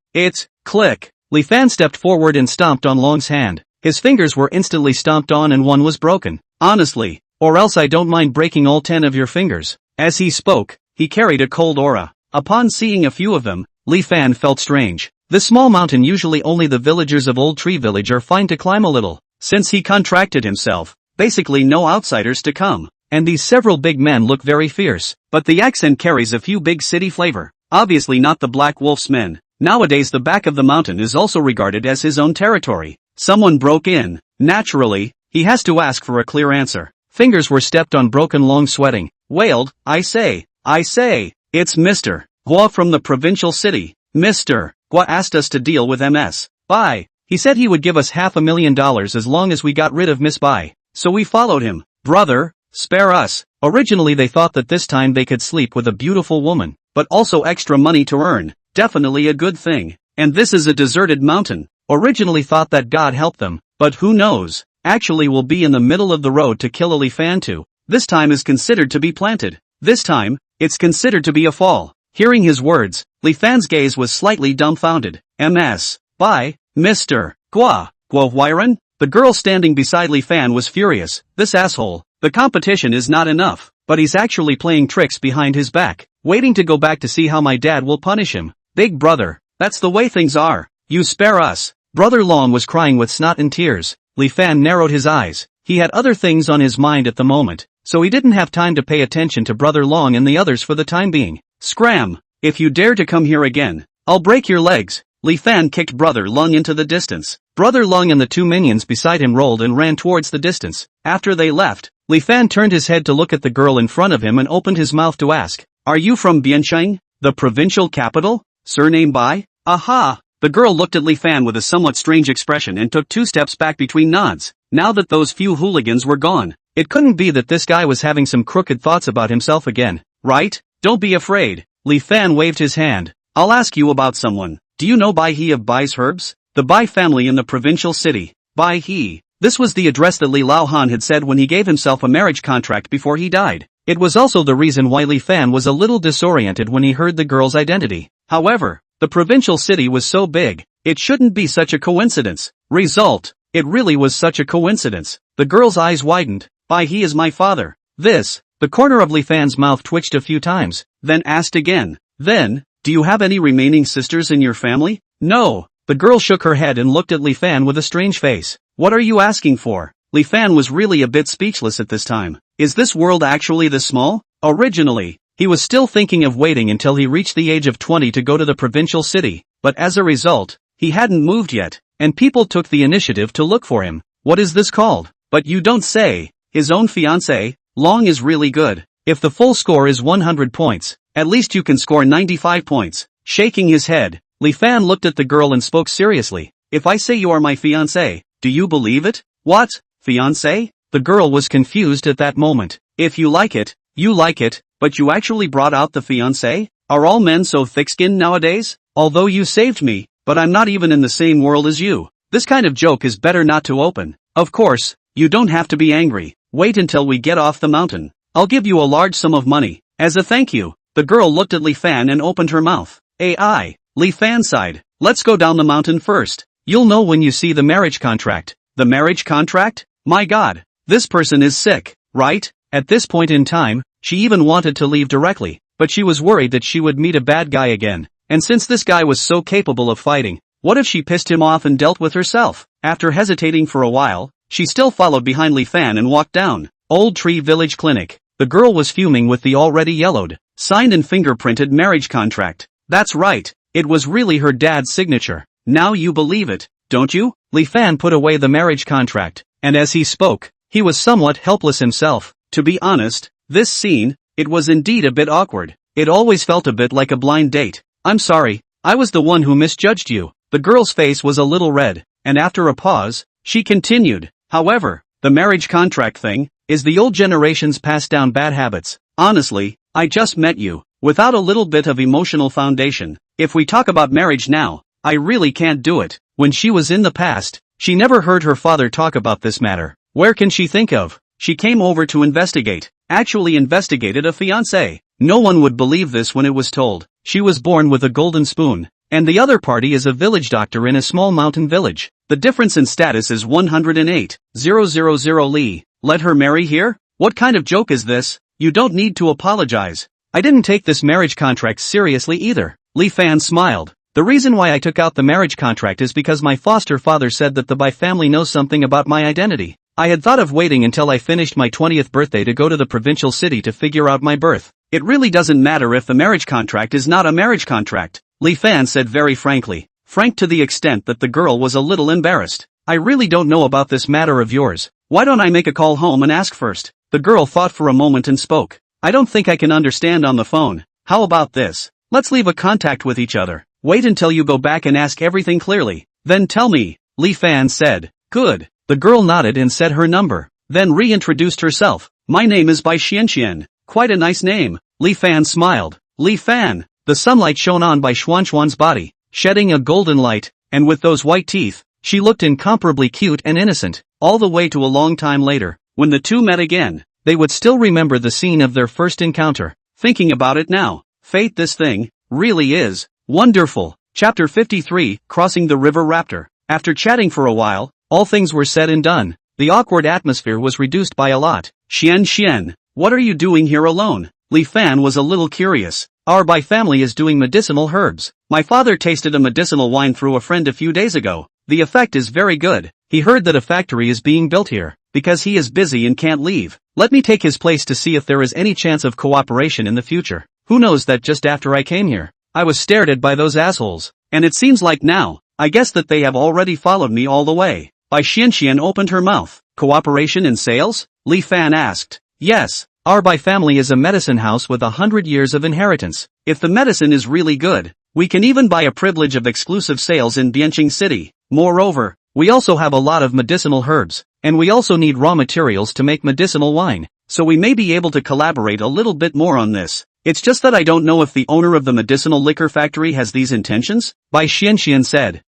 Click. Li Fan stepped forward and stomped on Long's hand. His fingers were instantly stomped on and one was broken. Honestly, or else I don't mind breaking all 10 of your fingers. As he spoke, he carried a cold aura. Upon seeing a few of them, Li Fan felt strange. This small mountain usually only the villagers of Old Tree Village are fine to climb a little. Since he contracted himself, basically no outsiders to come. And these several big men look very fierce, but the accent carries a few big city flavor. Obviously not the Black Wolf's men. Nowadays the back of the mountain is also regarded as his own territory. Someone broke in. Naturally, he has to ask for a clear answer. Fingers were stepped on. Broken Long sweating, wailed, I say, it's Mr. Hua from the provincial city. Mr. Hua asked us to deal with MS. Bai. He said he would give us $500,000 as long as we got rid of Miss Bai. So we followed him. Brother, spare us. Originally they thought that this time they could sleep with a beautiful woman, but also extra money to earn. Definitely a good thing. And this is a deserted mountain. Originally thought that God helped them, but who knows? Actually we'll be in the middle of the road to kill a Li Fan too. This time is considered to be planted. This time, it's considered to be a fall. Hearing his words, Li Fan's gaze was slightly dumbfounded. MS. By Mr. Gua Huiren? The girl standing beside Li Fan was furious. This asshole. The competition is not enough, but he's actually playing tricks behind his back, waiting to go back to see how my dad will punish him. Big brother, that's the way things are. You spare us. Brother Long was crying with snot and tears. Li Fan narrowed his eyes. He had other things on his mind at the moment, so he didn't have time to pay attention to Brother Long and the others for the time being. Scram! If you dare to come here again, I'll break your legs. Li Fan kicked Brother Long into the distance. Brother Long and the two minions beside him rolled and ran towards the distance. After they left, Li Fan turned his head to look at the girl in front of him and opened his mouth to ask, "Are you from Biancheng, the provincial capital? Surname Bai?" Aha! The girl looked at Li Fan with a somewhat strange expression and took 2 steps back between nods. Now that those few hooligans were gone, it couldn't be that this guy was having some crooked thoughts about himself again, right? Don't be afraid. Li Fan waved his hand. I'll ask you about someone. Do you know Bai He of Bai's Herbs? The Bai family in the provincial city. Bai He. This was the address that Li Laohan had said when he gave himself a marriage contract before he died. It was also the reason why Li Fan was a little disoriented when he heard the girl's identity. However, the provincial city was so big, it shouldn't be such a coincidence. Result, it really was such a coincidence. The girl's eyes widened. Bai He is my father. The corner of Li Fan's mouth twitched a few times, then asked again. Then, do you have any remaining sisters in your family? No. The girl shook her head and looked at Li Fan with a strange face. What are you asking for? Li Fan was really a bit speechless at this time. Is this world actually this small? Originally, he was still thinking of waiting until he reached the age of 20 to go to the provincial city, but as a result, he hadn't moved yet, and people took the initiative to look for him. What is this called? But you don't say. His own fiancé? Long is really good. If the full score is 100 points, at least you can score 95 points. Shaking his head, Li Fan looked at the girl and spoke seriously. If I say you are my fiancé, do you believe it? What? Fiancé? The girl was confused at that moment. If you like it, but you actually brought out the fiancé? Are all men so thick-skinned nowadays? Although you saved me, but I'm not even in the same world as you. This kind of joke is better not to open. Of course, you don't have to be angry. Wait until we get off the mountain. I'll give you a large sum of money, as a thank you. The girl looked at Li Fan and opened her mouth. AI. Li Fan sighed. Let's go down the mountain first. You'll know when you see the marriage contract. The marriage contract? My God. This person is sick, right? At this point in time, she even wanted to leave directly, but she was worried that she would meet a bad guy again. And since this guy was so capable of fighting, what if she pissed him off and dealt with herself? After hesitating for a while, she still followed behind Li Fan and walked down. Old Tree Village Clinic. The girl was fuming with the already yellowed, signed and fingerprinted marriage contract. That's right, it was really her dad's signature. Now you believe it, don't you? Li Fan put away the marriage contract, and as he spoke, he was somewhat helpless himself. To be honest, this scene, it was indeed a bit awkward. It always felt a bit like a blind date. I'm sorry, I was the one who misjudged you. The girl's face was a little red, and after a pause, she continued. However, the marriage contract thing is the old generation's passed down bad habits. Honestly, I just met you, without a little bit of emotional foundation. If we talk about marriage now, I really can't do it. When she was in the past, she never heard her father talk about this matter. Where can she think of? She came over to investigate, actually investigated a fiancé. No one would believe this when it was told. She was born with a golden spoon, and the other party is a village doctor in a small mountain village. The difference in status is 108,000 Li. Let her marry here? What kind of joke is this? You don't need to apologize. I didn't take this marriage contract seriously either. Li Fan smiled. The reason why I took out the marriage contract is because my foster father said that the Bai family knows something about my identity. I had thought of waiting until I finished my 20th birthday to go to the provincial city to figure out my birth. It really doesn't matter if the marriage contract is not a marriage contract, Li Fan said very frankly. Frank to the extent that the girl was a little embarrassed. I really don't know about this matter of yours. Why don't I make a call home and ask first? The girl thought for a moment and spoke. I don't think I can understand on the phone. How about this? Let's leave a contact with each other. Wait until you go back and ask everything clearly. Then tell me, Li Fan said. Good. The girl nodded and said her number, then reintroduced herself. My name is Bai Xianxian. Quite a nice name. Li Fan smiled. Li Fan. The sunlight shone on Bai Xuanxuan's body, shedding a golden light, and with those white teeth, she looked incomparably cute and innocent. All the way to a long time later, when the two met again, they would still remember the scene of their first encounter. Thinking about it now, fate, this thing really is wonderful. Chapter 53, Crossing the River Raptor. After chatting for a while, all things were said and done. The awkward atmosphere was reduced by a lot. Xian, what are you doing here alone? Li Fan was a little curious. Our Bai family is doing medicinal herbs. My father tasted a medicinal wine through a friend a few days ago. The effect is very good. He heard that a factory is being built here. Because he is busy and can't leave. Let me take his place to see if there is any chance of cooperation in the future. Who knows that just after I came here, I was stared at by those assholes. And it seems like now, I guess that they have already followed me all the way. Bai Xianxian opened her mouth. Cooperation in sales? Li Fan asked. Yes. Our Bai family is a medicine house with 100 years of inheritance. If the medicine is really good, we can even buy a privilege of exclusive sales in Bianqing City. Moreover, we also have a lot of medicinal herbs, and we also need raw materials to make medicinal wine, so we may be able to collaborate a little bit more on this. It's just that I don't know if the owner of the medicinal liquor factory has these intentions, Bai Xianxian said.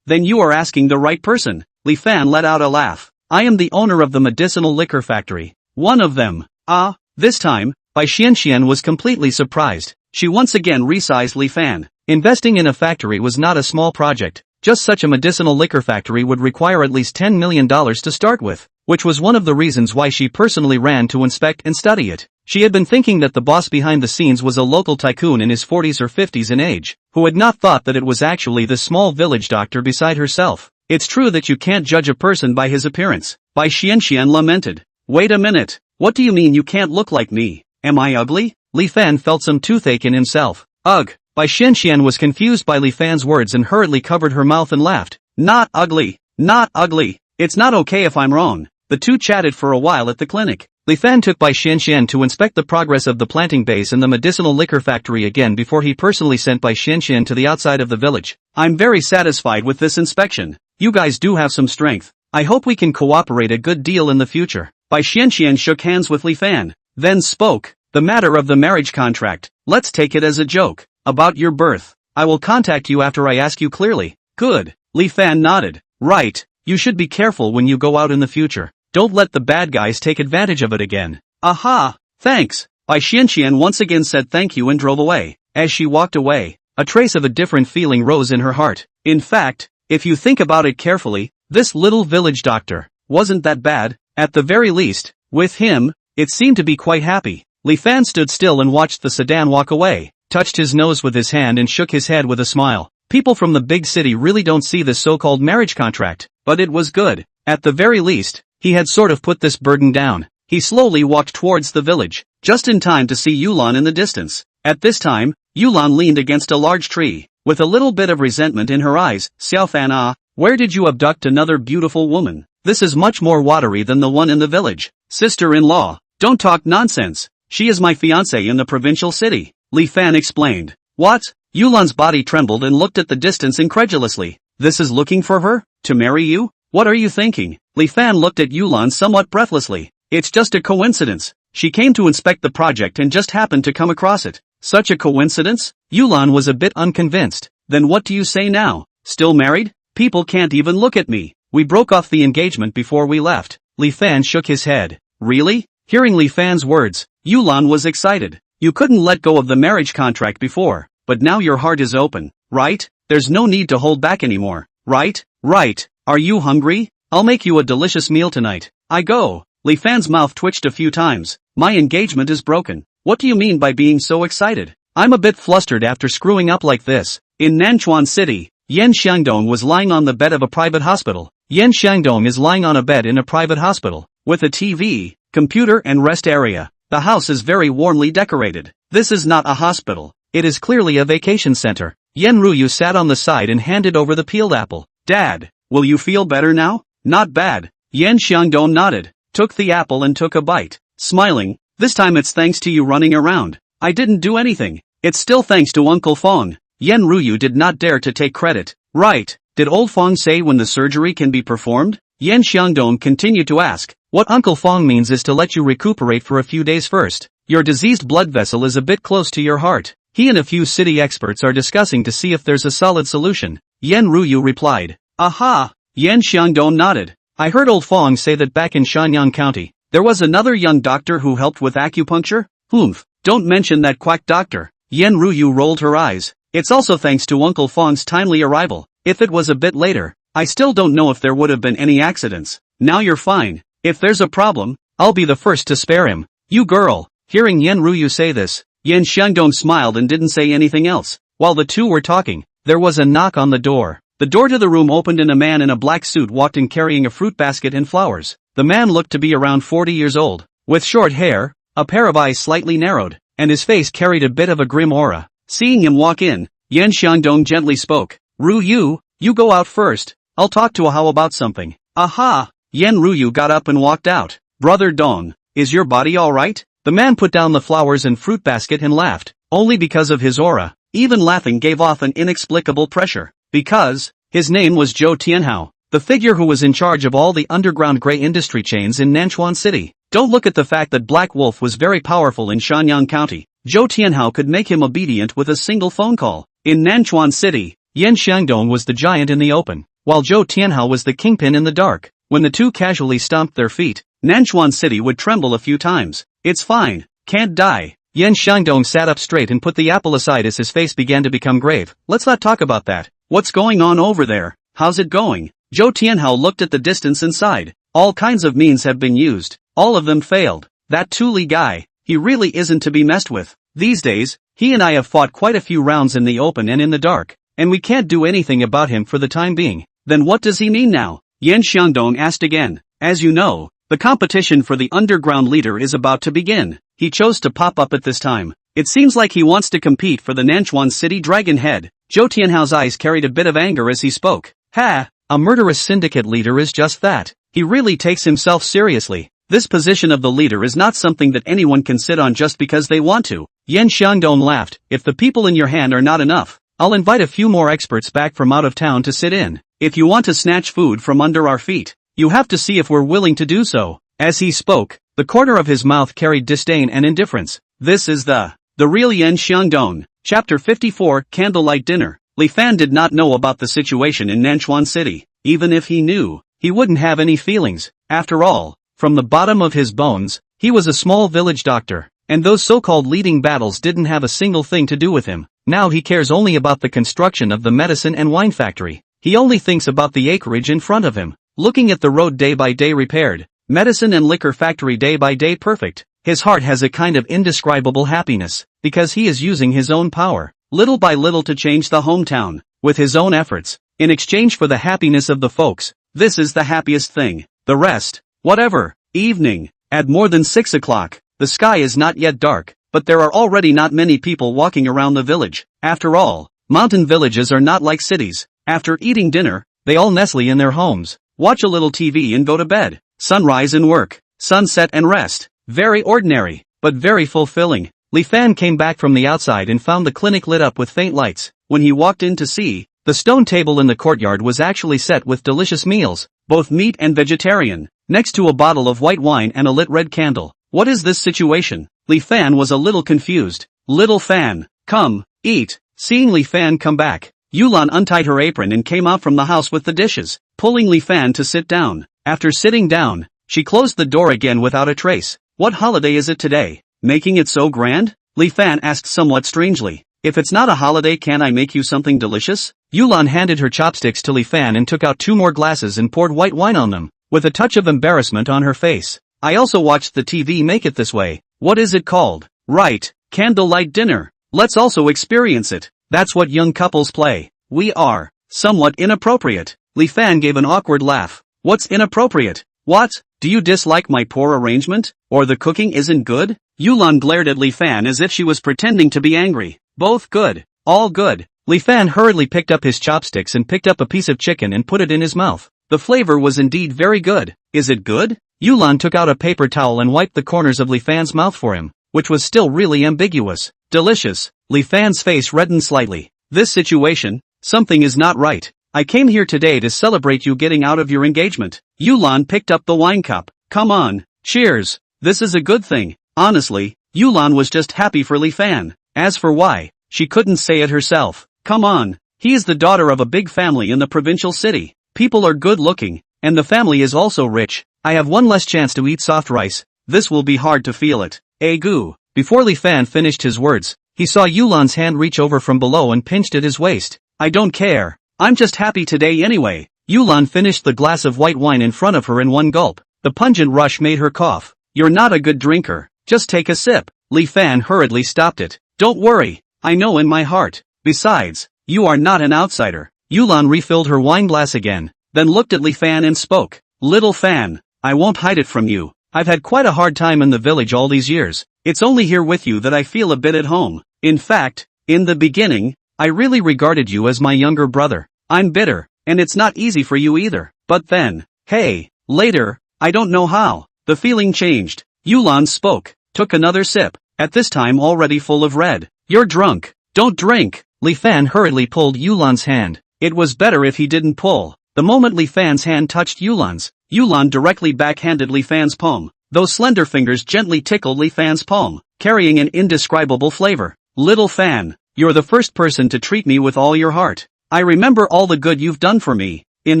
Then you are asking the right person. Li Fan let out a laugh. I am the owner of the medicinal liquor factory. One of them. Ah, this time, Bai Xianxian was completely surprised. She once again resized Li Fan. Investing in a factory was not a small project. Just such a medicinal liquor factory would require at least $10 million to start with, which was one of the reasons why she personally ran to inspect and study it. She had been thinking that the boss behind the scenes was a local tycoon in his 40s or 50s in age, who had not thought that it was actually the small village doctor beside herself. It's true that you can't judge a person by his appearance, Bai Xianxian lamented. Wait a minute, what do you mean you can't look like me? Am I ugly? Li Fan felt some toothache in himself. Ugh. Bai Xianxian was confused by Li Fan's words and hurriedly covered her mouth and laughed. Not ugly. Not ugly. It's not okay if I'm wrong. The two chatted for a while at the clinic. Li Fan took Bai Xianxian to inspect the progress of the planting base and the medicinal liquor factory again before he personally sent Bai Xianxian to the outside of the village. I'm very satisfied with this inspection. You guys do have some strength. I hope we can cooperate a good deal in the future. Bai Xianxian shook hands with Li Fan, then spoke. The matter of the marriage contract, let's take it as a joke. About your birth, I will contact you after I ask you clearly. Good. Li Fan nodded. Right, you should be careful when you go out in the future. Don't let the bad guys take advantage of it again. Aha, thanks. Bai Xianxian once again said thank you and drove away. As she walked away, a trace of a different feeling rose in her heart. In fact, if you think about it carefully, this little village doctor wasn't that bad. At the very least, with him, it seemed to be quite happy. Li Fan stood still and watched the sedan walk away, touched his nose with his hand and shook his head with a smile. People from the big city really don't see this so-called marriage contract, but it was good. At the very least, he had sort of put this burden down. He slowly walked towards the village, just in time to see Yulan in the distance. At this time, Yulan leaned against a large tree, with a little bit of resentment in her eyes. Xiaofan, ah, where did you abduct another beautiful woman? This is much more watery than the one in the village. Sister-in-law, don't talk nonsense. She is my fiancée in the provincial city. Li Fan explained. What? Yulan's body trembled and looked at the distance incredulously. This is looking for her? To marry you? What are you thinking? Li Fan looked at Yulan somewhat breathlessly. It's just a coincidence. She came to inspect the project and just happened to come across it. Such a coincidence? Yulan was a bit unconvinced. Then what do you say now? Still married? People can't even look at me. We broke off the engagement before we left. Li Fan shook his head. Really? Hearing Li Fan's words, Yulan was excited. You couldn't let go of the marriage contract before, but now your heart is open, right? There's no need to hold back anymore, right? Right. Are you hungry? I'll make you a delicious meal tonight. I go. Li Fan's mouth twitched a few times. My engagement is broken. What do you mean by being so excited? I'm a bit flustered after screwing up like this. In Nanchuan City, Yan Xiangdong was lying on the bed of a private hospital. Yan Xiangdong is lying on a bed in a private hospital, with a TV, computer and rest area. The house is very warmly decorated. This is not a hospital. It is clearly a vacation center. Yan Ruyu sat on the side and handed over the peeled apple. Dad, will you feel better now? Not bad. Yan Xiangdong nodded, took the apple and took a bite, smiling. This time it's thanks to you running around. I didn't do anything. It's still thanks to Uncle Fong. Yan Ruyu did not dare to take credit. Right. Did old Fong say when the surgery can be performed? Yan Xiangdong continued to ask. What Uncle Fong means is to let you recuperate for a few days first. Your diseased blood vessel is a bit close to your heart. He and a few city experts are discussing to see if there's a solid solution. Yan Ruyu replied. Aha! Yan Xiangdong nodded. I heard old Fong say that back in Shanyang County, there was another young doctor who helped with acupuncture? Humph, don't mention that quack doctor. Yan Ruyu rolled her eyes. It's also thanks to Uncle Fong's timely arrival. If it was a bit later, I still don't know if there would have been any accidents. Now you're fine. If there's a problem, I'll be the first to spare him. You girl. Hearing Yan Ruyu say this, Yan Xiangdong smiled and didn't say anything else. While the two were talking, there was a knock on the door. The door to the room opened and a man in a black suit walked in carrying a fruit basket and flowers. The man looked to be around 40 years old, with short hair, a pair of eyes slightly narrowed, and his face carried a bit of a grim aura. Seeing him walk in, Yan Xiangdong gently spoke. Ruyu, you go out first, I'll talk to Hao about something. Aha! Yan Ruyu got up and walked out. Brother Dong, is your body alright? The man put down the flowers and fruit basket and laughed, only because of his aura. Even laughing gave off an inexplicable pressure. Because, his name was Zhou Tianhao, the figure who was in charge of all the underground gray industry chains in Nanchuan City. Don't look at the fact that Black Wolf was very powerful in Shanyang County. Zhou Tianhao could make him obedient with a single phone call. In Nanchuan City, Yan Xiangdong was the giant in the open, while Zhou Tianhao was the kingpin in the dark. When the two casually stomped their feet, Nanchuan City would tremble a few times. It's fine, can't die. Yan Xiangdong sat up straight and put the apple aside as his face began to become grave. Let's not talk about that. What's going on over there? How's it going? Zhou Tianhao looked at the distance and sighed. All kinds of means have been used. All of them failed. That Tuli guy, he really isn't to be messed with. These days, he and I have fought quite a few rounds in the open and in the dark, and we can't do anything about him for the time being. Then what does he mean now? Yan Xiangdong asked again. As you know, the competition for the underground leader is about to begin. He chose to pop up at this time. It seems like he wants to compete for the Nanchuan City Dragon Head. Zhou Tianhao's eyes carried a bit of anger as he spoke. Ha! A murderous syndicate leader is just that. He really takes himself seriously. This position of the leader is not something that anyone can sit on just because they want to. Yan Xiangdong laughed. If the people in your hand are not enough, I'll invite a few more experts back from out of town to sit in. If you want to snatch food from under our feet, you have to see if we're willing to do so. As he spoke, the corner of his mouth carried disdain and indifference. This is the real Yan Xiangdong. Chapter 54, Candlelight Dinner. Li Fan did not know about the situation in Nanchuan City. Even if he knew, he wouldn't have any feelings. After all, from the bottom of his bones, he was a small village doctor, and those so-called leading battles didn't have a single thing to do with him. Now he cares only about the construction of the medicine and wine factory. He only thinks about the acreage in front of him, looking at the road day by day repaired, medicine and liquor factory day by day perfect. His heart has a kind of indescribable happiness, because he is using his own power, little by little to change the hometown, with his own efforts, in exchange for the happiness of the folks. This is the happiest thing. The rest, whatever. Evening. At more than 6 o'clock, the sky is not yet dark, but there are already not many people walking around the village. After all, mountain villages are not like cities. After eating dinner, they all nestle in their homes, watch a little TV and go to bed. Sunrise and work, sunset and rest. Very ordinary, but very fulfilling. Li Fan came back from the outside and found the clinic lit up with faint lights. When he walked in to see, the stone table in the courtyard was actually set with delicious meals, both meat and vegetarian, next to a bottle of white wine and a lit red candle. What is this situation? Li Fan was a little confused. Little Fan, come, eat. Seeing Li Fan come back, Yulan untied her apron and came out from the house with the dishes, pulling Li Fan to sit down. After sitting down, she closed the door again without a trace. What holiday is it today? Making it so grand? Li Fan asked somewhat strangely. If it's not a holiday, can I make you something delicious? Yulan handed her chopsticks to Li Fan and took out 2 more glasses and poured white wine on them, with a touch of embarrassment on her face. I also watched the TV make it this way. What is it called? Right, candlelight dinner. Let's also experience it. That's what young couples play. We are somewhat inappropriate. Li Fan gave an awkward laugh. What's inappropriate? What? Do you dislike my poor arrangement? Or the cooking isn't good? Yulan glared at Li Fan as if she was pretending to be angry. Both good. All good. Li Fan hurriedly picked up his chopsticks and picked up a piece of chicken and put it in his mouth. The flavor was indeed very good. Is it good? Yulan took out a paper towel and wiped the corners of Li Fan's mouth for him, which was still really ambiguous. Delicious. Li Fan's face reddened slightly. This situation, something is not right. I came here today to celebrate you getting out of your engagement. Yulan picked up the wine cup. Come on, cheers. This is a good thing. Honestly, Yulan was just happy for Li Fan. As for why, she couldn't say it herself. Come on, he is the daughter of a big family in the provincial city. People are good looking, and the family is also rich. I have one less chance to eat soft rice. This will be hard to feel it. Goo. Before Li Fan finished his words, he saw Yulan's hand reach over from below and pinched at his waist. I don't care. I'm just happy today anyway. Yulan finished the glass of white wine in front of her in one gulp. The pungent rush made her cough. You're not a good drinker. Just take a sip. Li Fan hurriedly stopped it. Don't worry. I know in my heart. Besides, you are not an outsider. Yulan refilled her wine glass again, then looked at Li Fan and spoke. Little Fan, I won't hide it from you. I've had quite a hard time in the village all these years. It's only here with you that I feel a bit at home. In fact, in the beginning, I really regarded you as my younger brother. I'm bitter, and it's not easy for you either. But then, hey, later, I don't know how, the feeling changed. Yulan spoke, took another sip, at this time already full of red. You're drunk. Don't drink. Li Fan hurriedly pulled Yulan's hand. It was better if he didn't pull. The moment Li Fan's hand touched Yulan's, Yulan directly backhanded Li Fan's palm. Those slender fingers gently tickled Li Fan's palm, carrying an indescribable flavor. Little Fan, you're the first person to treat me with all your heart. I remember all the good you've done for me. In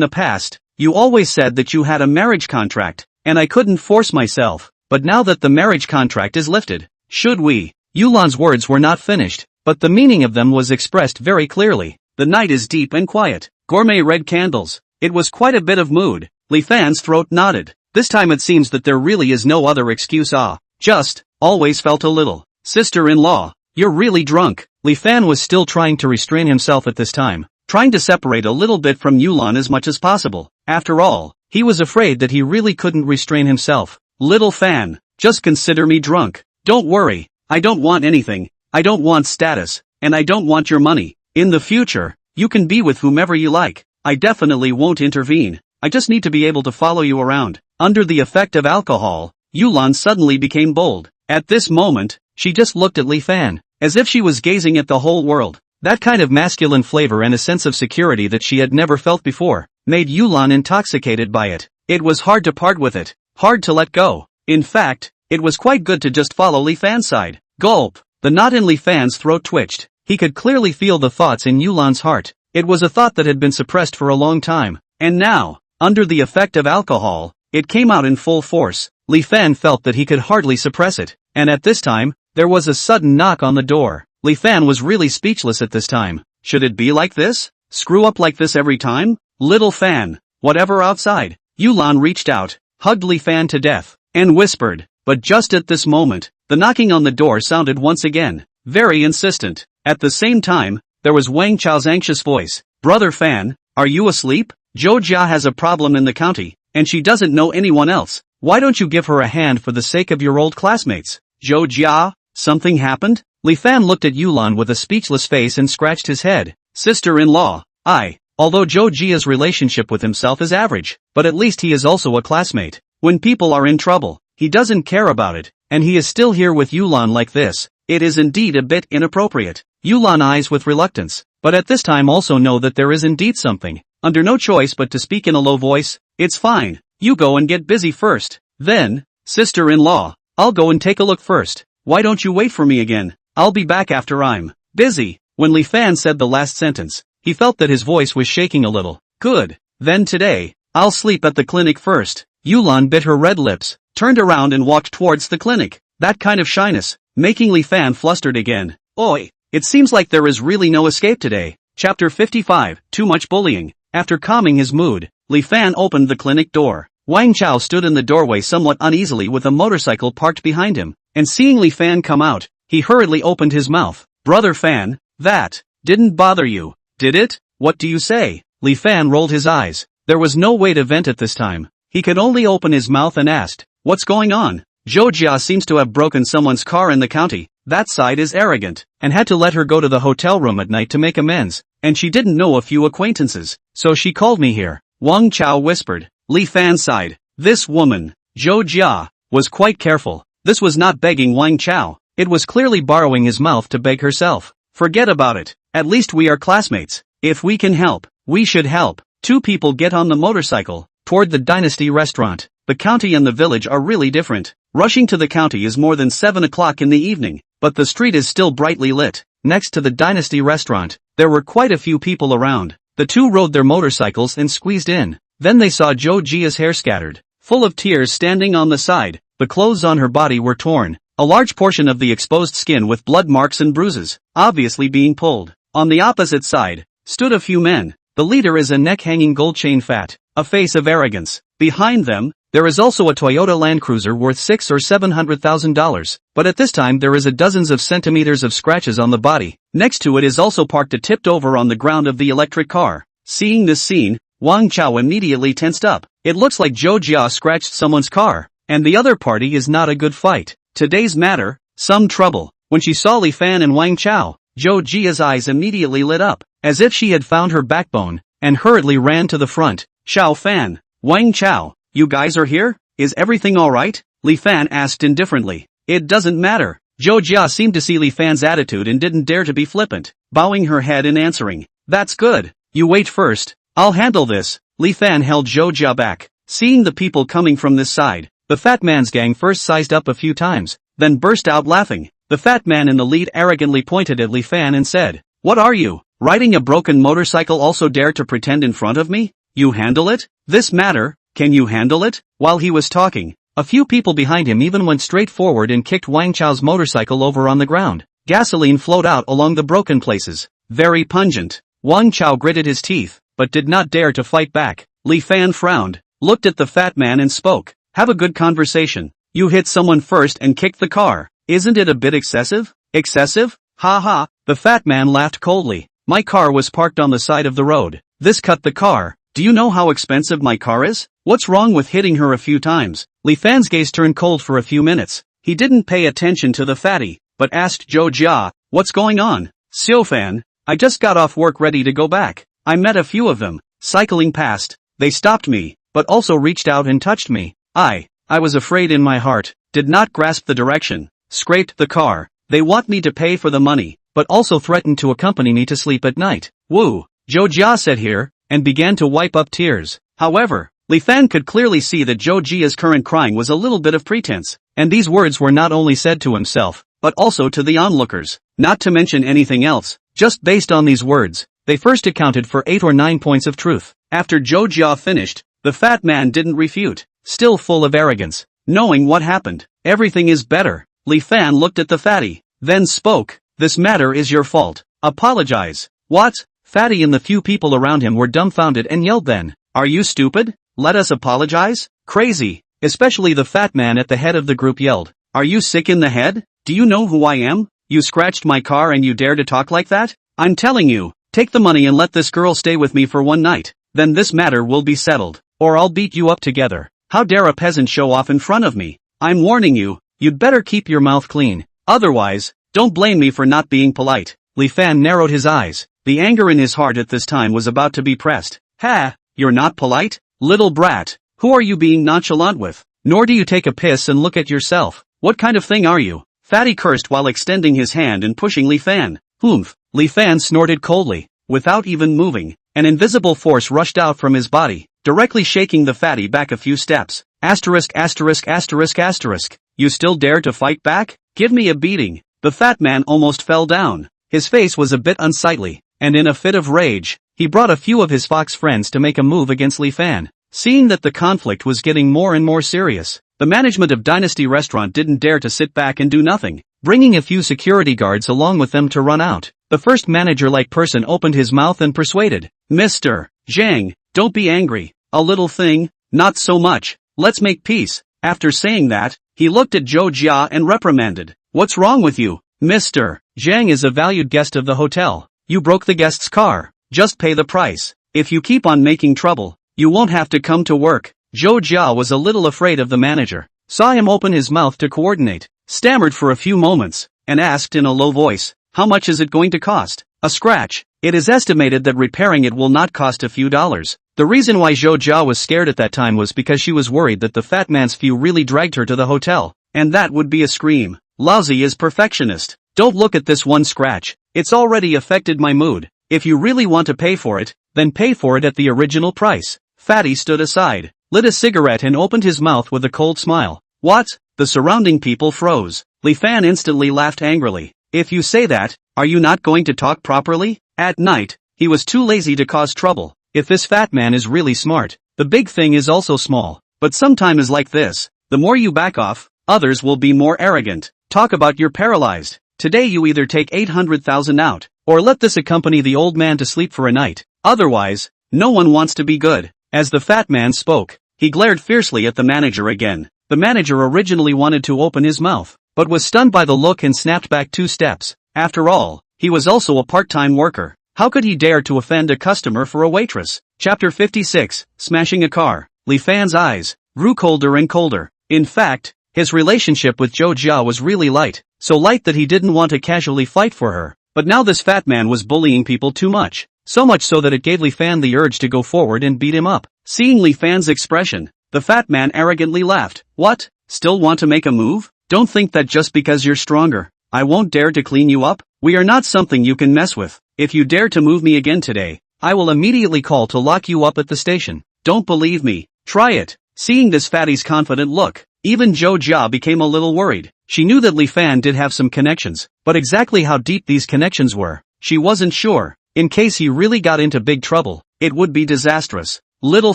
the past, you always said that you had a marriage contract, and I couldn't force myself. But now that the marriage contract is lifted, should we? Yulan's words were not finished, but the meaning of them was expressed very clearly. The night is deep and quiet. Gourmet red candles. It was quite a bit of mood. Li Fan's throat nodded. This time it seems that there really is no other excuse. Just, always felt a little. Sister-in-law, you're really drunk. Li Fan was still trying to restrain himself at this time, trying to separate a little bit from Yulan as much as possible. After all, he was afraid that he really couldn't restrain himself. Little Fan, just consider me drunk. Don't worry, I don't want anything. I don't want status, and I don't want your money. In the future, you can be with whomever you like. I definitely won't intervene. I just need to be able to follow you around. Under the effect of alcohol, Yulan suddenly became bold. At this moment, she just looked at Li Fan, as if she was gazing at the whole world. That kind of masculine flavor and a sense of security that she had never felt before, made Yulan intoxicated by it. It was hard to part with it, hard to let go. In fact, it was quite good to just follow Li Fan's side. Gulp! The knot in Li Fan's throat twitched. He could clearly feel the thoughts in Yulan's heart. It was a thought that had been suppressed for a long time, and now, under the effect of alcohol, it came out in full force. Li Fan felt that he could hardly suppress it, and at this time, there was a sudden knock on the door. Li Fan was really speechless at this time. Should it be like this? Screw up like this every time? Little Fan, whatever outside. Yulan reached out, hugged Li Fan to death, and whispered. But just at this moment, the knocking on the door sounded once again, very insistent. At the same time, there was Wang Chao's anxious voice. Brother Fan, are you asleep? Zhou Jia has a problem in the county, and she doesn't know anyone else. Why don't you give her a hand for the sake of your old classmates? Zhou Jia, something happened? Li Fan looked at Yulan with a speechless face and scratched his head. Sister-in-law, although Zhou Jia's relationship with himself is average, but at least he is also a classmate. When people are in trouble, he doesn't care about it, and he is still here with Yulan like this. It is indeed a bit inappropriate. Yulan eyes with reluctance, but at this time also know that there is indeed something. Under no choice but to speak in a low voice. It's fine, you go and get busy first. Then, sister-in-law, I'll go and take a look first. Why don't you wait for me again? I'll be back after I'm busy. When Li Fan said the last sentence, he felt that his voice was shaking a little. Good. Then today, I'll sleep at the clinic first. Yulan bit her red lips, turned around and walked towards the clinic. That kind of shyness, making Li Fan flustered again. Oi, it seems like there is really no escape today. Chapter 55, Too Much Bullying. After calming his mood, Li Fan opened the clinic door. Wang Chao stood in the doorway somewhat uneasily with a motorcycle parked behind him, and seeing Li Fan come out, he hurriedly opened his mouth. Brother Fan, that didn't bother you, did it? What do you say? Li Fan rolled his eyes. There was no way to vent at this time. He could only open his mouth and asked, what's going on? Zhou Jia seems to have broken someone's car in the county. That side is arrogant, and had to let her go to the hotel room at night to make amends, and she didn't know a few acquaintances, so she called me here. Wang Chao whispered. Li Fan sighed. This woman, Zhou Jia, was quite careful. This was not begging Wang Chao, it was clearly borrowing his mouth to beg herself. Forget about it, at least we are classmates. If we can help, we should help. Two people get on the motorcycle, toward the Dynasty restaurant. The county and the village are really different. Rushing to the county is more than 7 o'clock in the evening, but the street is still brightly lit. Next to the Dynasty restaurant, there were quite a few people around. The two rode their motorcycles and squeezed in. Then they saw Zhou Jia's hair scattered, full of tears standing on the side. The clothes on her body were torn, a large portion of the exposed skin with blood marks and bruises, obviously being pulled. On the opposite side, stood a few men. The leader is a neck-hanging gold chain fat, a face of arrogance. Behind them, there is also a Toyota Land Cruiser worth $600,000 or $700,000, but at this time there is a dozens of centimeters of scratches on the body. Next to it is also parked a tipped over on the ground of the electric car. Seeing this scene, Wang Chao immediately tensed up. It looks like Zhou Jia scratched someone's car, and the other party is not a good fight. Today's matter, some trouble. When she saw Li Fan and Wang Chao, Zhou Jia's eyes immediately lit up, as if she had found her backbone, and hurriedly ran to the front. Xiao Fan, Wang Chao, you guys are here? Is everything alright? Li Fan asked indifferently. It doesn't matter. Zhou Jia seemed to see Li Fan's attitude and didn't dare to be flippant, bowing her head and answering. That's good. You wait first. I'll handle this. Li Fan held Zhou Jia back. Seeing the people coming from this side, the fat man's gang first sized up a few times, then burst out laughing. The fat man in the lead arrogantly pointed at Li Fan and said, "What are you, riding a broken motorcycle also dare to pretend in front of me? You handle it? This matter, can you handle it?" While he was talking, a few people behind him even went straight forward and kicked Wang Chao's motorcycle over on the ground. Gasoline flowed out along the broken places. Very pungent. Wang Chao gritted his teeth, but did not dare to fight back. Li Fan frowned, looked at the fat man and spoke. Have a good conversation. You hit someone first and kicked the car. Isn't it a bit excessive? Excessive? Ha ha. The fat man laughed coldly. My car was parked on the side of the road. This cut the car. Do you know how expensive my car is? What's wrong with hitting her a few times? Li Fan's gaze turned cold for a few minutes. He didn't pay attention to the fatty, but asked Zhou Jia, what's going on? Xiao Fan, I just got off work ready to go back. I met a few of them, cycling past. They stopped me, but also reached out and touched me. I was afraid in my heart, did not grasp the direction, scraped the car. They want me to pay for the money, but also threatened to accompany me to sleep at night. Woo, Zhou Jia said here, and began to wipe up tears. However, Li Fan could clearly see that Zhou Jia's current crying was a little bit of pretense, and these words were not only said to himself, but also to the onlookers, not to mention anything else. Just based on these words, they first accounted for 8 or 9 points of truth. After Zhou Jia finished, the fat man didn't refute, still full of arrogance. Knowing what happened, everything is better. Li Fan looked at the fatty, then spoke, this matter is your fault. Apologize. What? Fatty and the few people around him were dumbfounded and yelled then, are you stupid? Let us apologize? Crazy. Especially the fat man at the head of the group yelled, are you sick in the head? Do you know who I am? You scratched my car and you dare to talk like that? I'm telling you, take the money and let this girl stay with me for one night. Then this matter will be settled, or I'll beat you up together. How dare a peasant show off in front of me? I'm warning you, you'd better keep your mouth clean. Otherwise, don't blame me for not being polite. Li Fan narrowed his eyes. The anger in his heart at this time was about to be pressed. Ha, you're not polite? Little brat, who are you being nonchalant with? Nor do you take a piss and look at yourself. What kind of thing are you? Fatty cursed while extending his hand and pushing Li Fan. Humph. Li Fan snorted coldly, without even moving. An invisible force rushed out from his body, directly shaking the fatty back a few steps. Asterisk asterisk asterisk asterisk. You still dare to fight back? Give me a beating. The fat man almost fell down. His face was a bit unsightly, and in a fit of rage, he brought a few of his fox friends to make a move against Li Fan. Seeing that the conflict was getting more and more serious, the management of Dynasty Restaurant didn't dare to sit back and do nothing, bringing a few security guards along with them to run out. The first manager-like person opened his mouth and persuaded, Mr. Zhang, don't be angry. A little thing, not so much. Let's make peace. After saying that, he looked at Zhou Jia and reprimanded. What's wrong with you? Mr. Zhang is a valued guest of the hotel. You broke the guest's car. Just pay the price. If you keep on making trouble, you won't have to come to work. Zhou Jia was a little afraid of the manager, saw him open his mouth to coordinate, stammered for a few moments, and asked in a low voice, how much is it going to cost? A scratch. It is estimated that repairing it will not cost a few dollars. The reason why Zhou Jia was scared at that time was because she was worried that the fat man's few really dragged her to the hotel, and that would be a scream. Lousy is perfectionist. Don't look at this one scratch. It's already affected my mood. If you really want to pay for it, then pay for it at the original price. Fatty stood aside, lit a cigarette and opened his mouth with a cold smile. What? The surrounding people froze. Li Fan instantly laughed angrily. If you say that, are you not going to talk properly? At night, he was too lazy to cause trouble. If this fat man is really smart, the big thing is also small. But sometime is like this. The more you back off, others will be more arrogant. Talk about you're paralyzed. Today you either take 800,000 out, or let this accompany the old man to sleep for a night. Otherwise, no one wants to be good. As the fat man spoke, he glared fiercely at the manager again. The manager originally wanted to open his mouth, but was stunned by the look and snapped back 2 steps. After all, he was also a part-time worker. How could he dare to offend a customer for a waitress? Chapter 56, Smashing a Car. Li Fan's eyes grew colder and colder. In fact, his relationship with Zhou Jia was really light, so light that he didn't want to casually fight for her. But now this fat man was bullying people too much. So much so that it gave Li Fan the urge to go forward and beat him up. Seeing Li Fan's expression, the fat man arrogantly laughed. What? Still want to make a move? Don't think that just because you're stronger, I won't dare to clean you up. We are not something you can mess with. If you dare to move me again today, I will immediately call to lock you up at the station. Don't believe me? Try it. Seeing this fatty's confident look, even Zhou Jia became a little worried. She knew that Li Fan did have some connections, but exactly how deep these connections were, she wasn't sure. In case he really got into big trouble, it would be disastrous. Little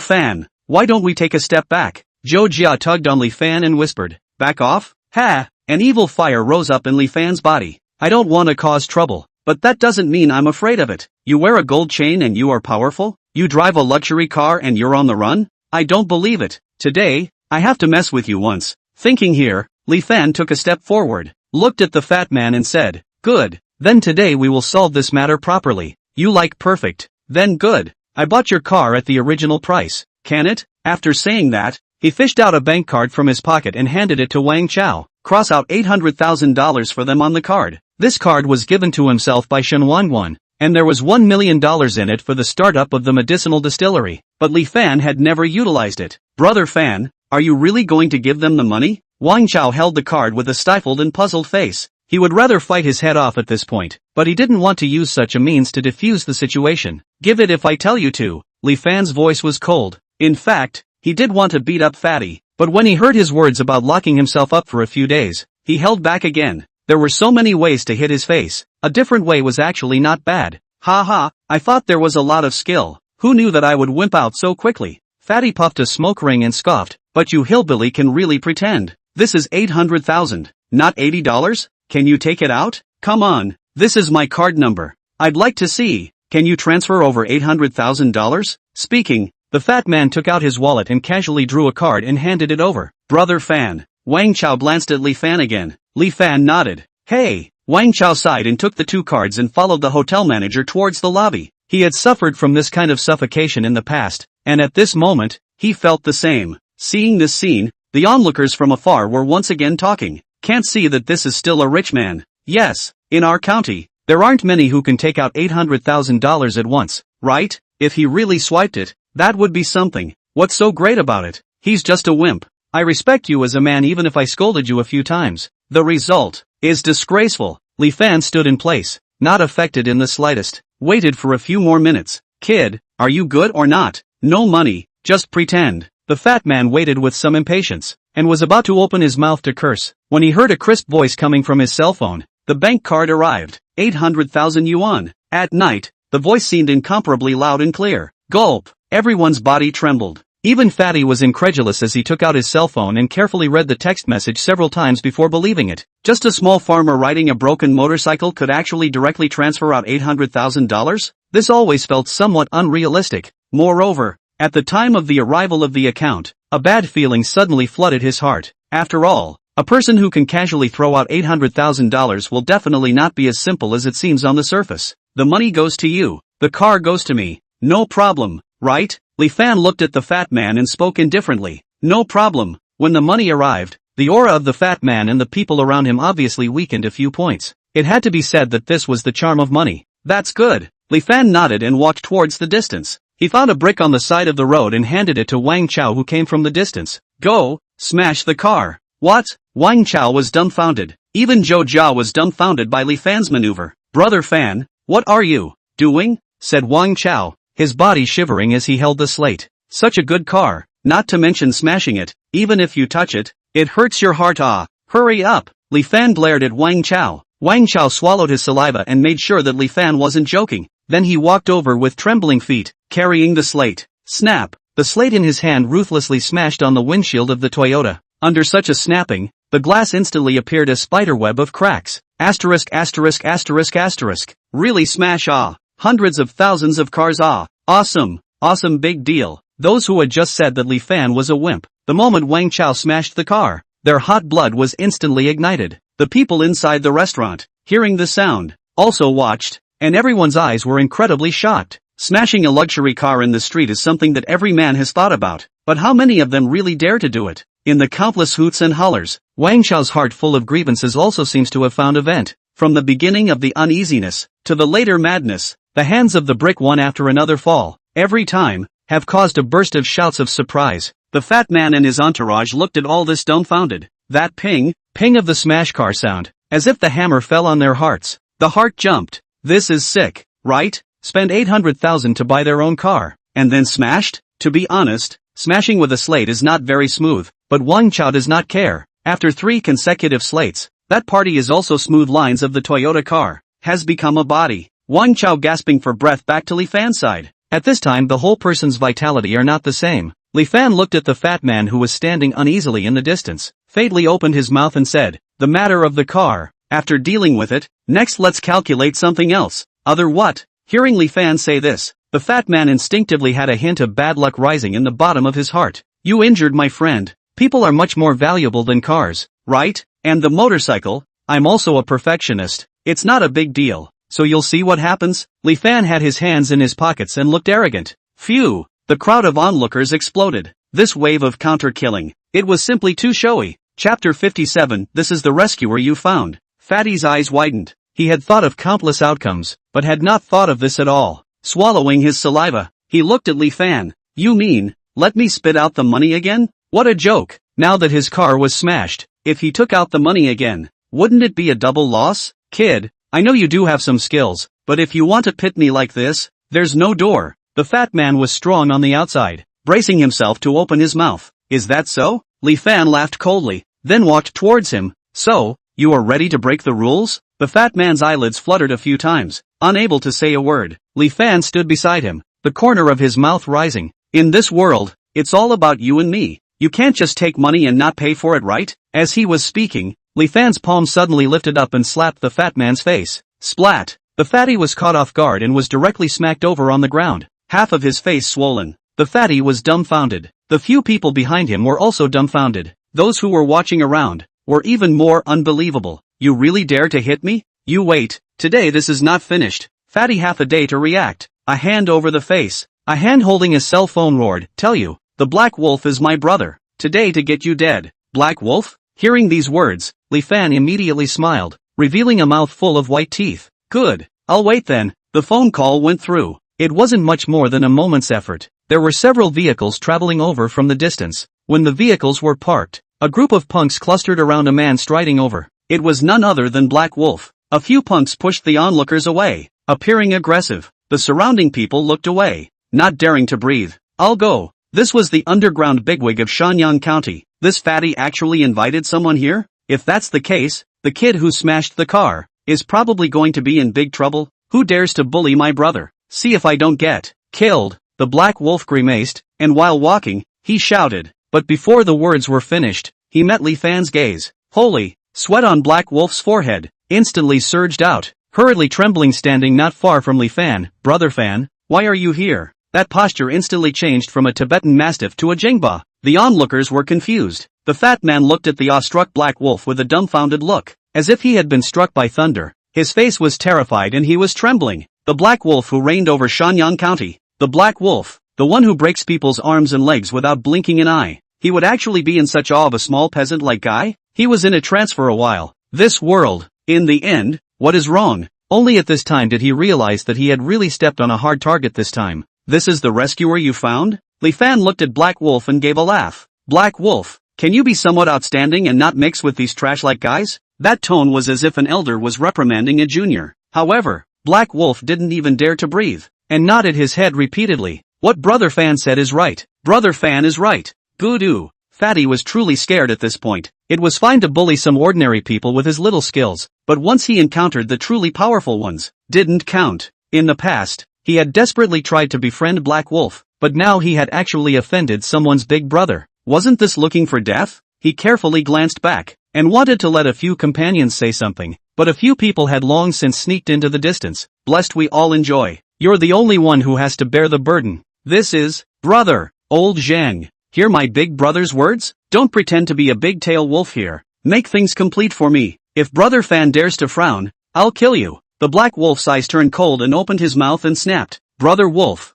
Fan, why don't we take a step back? Zhou Jia tugged on Li Fan and whispered, back off? Ha! An evil fire rose up in Li Fan's body. I don't want to cause trouble, but that doesn't mean I'm afraid of it. You wear a gold chain and you are powerful? You drive a luxury car and you're on the run? I don't believe it. Today, I have to mess with you once. Thinking here, Li Fan took a step forward, looked at the fat man and said, good. Then today we will solve this matter properly. You like perfect. Then good. I bought your car at the original price. Can it? After saying that, he fished out a bank card from his pocket and handed it to Wang Chao. Cross out $800,000 for them on the card. This card was given to himself by Shen Wanwan, and there was $1 million in it for the startup of the medicinal distillery. But Li Fan had never utilized it. Brother Fan, are you really going to give them the money? Wang Chao held the card with a stifled and puzzled face. He would rather fight his head off at this point, but he didn't want to use such a means to defuse the situation. Give it if I tell you to. Li Fan's voice was cold. In fact, he did want to beat up Fatty, but when he heard his words about locking himself up for a few days, he held back again. There were so many ways to hit his face. A different way was actually not bad. Ha ha, I thought there was a lot of skill. Who knew that I would wimp out so quickly? Fatty puffed a smoke ring and scoffed, but you hillbilly can really pretend. This is $800,000, not $80? Can you take it out? Come on, this is my card number. I'd like to see. Can you transfer over $800,000? Speaking, the fat man took out his wallet and casually drew a card and handed it over. Brother Fan. Wang Chao glanced at Li Fan again. Li Fan nodded. Hey. Wang Chao sighed and took the two cards and followed the hotel manager towards the lobby. He had suffered from this kind of suffocation in the past, and at this moment, he felt the same. Seeing this scene, the onlookers from afar were once again talking. Can't see that this is still a rich man. Yes, in our county, there aren't many who can take out $800,000 at once, right? If he really swiped it, that would be something. What's so great about it? He's just a wimp. I respect you as a man even if I scolded you a few times. The result is disgraceful. Li Fan stood in place, not affected in the slightest, waited for a few more minutes. Kid, are you good or not? No money, just pretend. The fat man waited with some impatience, and was about to open his mouth to curse, when he heard a crisp voice coming from his cell phone. The bank card arrived. 800,000 yuan. At night, the voice seemed incomparably loud and clear. Gulp. Everyone's body trembled. Even Fatty was incredulous as he took out his cell phone and carefully read the text message several times before believing it. Just a small farmer riding a broken motorcycle could actually directly transfer out $800,000? This always felt somewhat unrealistic. Moreover, at the time of the arrival of the account, a bad feeling suddenly flooded his heart. After all, a person who can casually throw out $800,000 will definitely not be as simple as it seems on the surface. The money goes to you. The car goes to me. No problem, right? Li Fan looked at the fat man and spoke indifferently. No problem. When the money arrived, the aura of the fat man and the people around him obviously weakened a few points. It had to be said that this was the charm of money. That's good. Li Fan nodded and walked towards the distance. He found a brick on the side of the road and handed it to Wang Chao, who came from the distance. Go, smash the car. What? Wang Chao was dumbfounded. Even Zhou Jia was dumbfounded by Li Fan's maneuver. Brother Fan, what are you doing? Said Wang Chao, his body shivering as he held the slate. Such a good car, not to mention smashing it. Even if you touch it, it hurts your heart. Ah, hurry up. Li Fan glared at Wang Chao. Wang Chao swallowed his saliva and made sure that Li Fan wasn't joking. Then he walked over with trembling feet, carrying the slate. Snap! The slate in his hand ruthlessly smashed on the windshield of the Toyota. Under such a snapping, the glass instantly appeared a spiderweb of cracks. Asterisk asterisk asterisk asterisk. Really smash. Ah. Hundreds of thousands of cars. Ah. Awesome. Awesome, big deal. Those who had just said that Li Fan was a wimp, the moment Wang Chao smashed the car, their hot blood was instantly ignited. The people inside the restaurant, hearing the sound, also watched. and everyone's eyes were incredibly shocked. Smashing a luxury car in the street is something that every man has thought about, but how many of them really dare to do it? In the countless hoots and hollers, Wang Xiao's heart full of grievances also seems to have found a vent. From the beginning of the uneasiness, to the later madness, the hands of the brick one after another fall, every time, have caused a burst of shouts of surprise. The fat man and his entourage looked at all this dumbfounded. That ping, ping of the smash car sound, as if the hammer fell on their hearts. The heart jumped. This is sick, right? Spend 800,000 to buy their own car, and then smashed? To be honest, smashing with a slate is not very smooth, but Wang Xiao does not care. After 3 consecutive slates, that party is also smooth lines of the Toyota car, has become a body. Wang Xiao gasping for breath back to Li Fan's side. At this time the whole person's vitality are not the same. Li Fan looked at the fat man who was standing uneasily in the distance, fatally opened his mouth and said, "The matter of the car. After dealing with it, next let's calculate something else." Other what? Hearing Li Fan say this, the fat man instinctively had a hint of bad luck rising in the bottom of his heart. You injured my friend. People are much more valuable than cars, right? And the motorcycle? I'm also a perfectionist. It's not a big deal. So you'll see what happens? Li Fan had his hands in his pockets and looked arrogant. Phew! The crowd of onlookers exploded. This wave of counter-killing, it was simply too showy. Chapter 57, This is the rescuer you found. Fatty's eyes widened. He had thought of countless outcomes, but had not thought of this at all. Swallowing his saliva, he looked at Li Fan. You mean, let me spit out the money again? What a joke! Now that his car was smashed, if he took out the money again, wouldn't it be a double loss? Kid, I know you do have some skills, but if you want to pit me like this, there's no door. The fat man was strong on the outside, bracing himself to open his mouth. Is that so? Li Fan laughed coldly, then walked towards him. So, you are ready to break the rules? The fat man's eyelids fluttered a few times, unable to say a word. Li Fan stood beside him, the corner of his mouth rising. In this world, it's all about you and me. You can't just take money and not pay for it, right? As he was speaking, Li Fan's palm suddenly lifted up and slapped the fat man's face. Splat! The fatty was caught off guard and was directly smacked over on the ground, half of his face swollen. The fatty was dumbfounded. The few people behind him were also dumbfounded. Those who were watching around were even more unbelievable. You really dare to hit me? You wait, today this is not finished. Fatty half a day to react. A hand over the face. A hand holding a cell phone roared, tell you, the Black Wolf is my brother. Today to get you dead. Black Wolf? Hearing these words, Li Fan immediately smiled, revealing a mouth full of white teeth. Good, I'll wait then. The phone call went through. It wasn't much more than a moment's effort. There were several vehicles traveling over from the distance. When the vehicles were parked, a group of punks clustered around a man striding over. It was none other than Black Wolf. A few punks pushed the onlookers away, appearing aggressive. The surrounding people looked away, not daring to breathe. I'll go. This was the underground bigwig of Shenyang County. This fatty actually invited someone here? If that's the case, the kid who smashed the car is probably going to be in big trouble. Who dares to bully my brother? See if I don't get killed. The Black Wolf grimaced, and while walking, he shouted. But before the words were finished, he met Li Fan's gaze. Holy! Sweat on Black Wolf's forehead instantly surged out, hurriedly trembling standing not far from Li Fan. Brother Fan, why are you here? That posture instantly changed from a Tibetan Mastiff to a Jingba. The onlookers were confused. The fat man looked at the awestruck Black Wolf with a dumbfounded look, as if he had been struck by thunder. His face was terrified and he was trembling. The Black Wolf who reigned over Shenyang County. The Black Wolf, the one who breaks people's arms and legs without blinking an eye. He would actually be in such awe of a small peasant-like guy? He was in a trance for a while. This world, in the end, what is wrong? Only at this time did he realize that he had really stepped on a hard target this time. This is the rescuer you found? Li Fan looked at Black Wolf and gave a laugh. Black Wolf, can you be somewhat outstanding and not mix with these trash-like guys? That tone was as if an elder was reprimanding a junior. However, Black Wolf didn't even dare to breathe, and nodded his head repeatedly. What Brother Fan said is right. Brother Fan is right. Voodoo. Fatty was truly scared at this point. It was fine to bully some ordinary people with his little skills, but once he encountered the truly powerful ones, didn't count. In the past, he had desperately tried to befriend Black Wolf, but now he had actually offended someone's big brother. Wasn't this looking for death? He carefully glanced back, and wanted to let a few companions say something, but a few people had long since sneaked into the distance. Blessed we all enjoy. You're the only one who has to bear the burden. This is, brother, old Zhang. Hear my big brother's words? Don't pretend to be a big-tail wolf here. Make things complete for me. If Brother Fan dares to frown, I'll kill you. The Black Wolf's eyes turned cold and opened his mouth and snapped. Brother Wolf,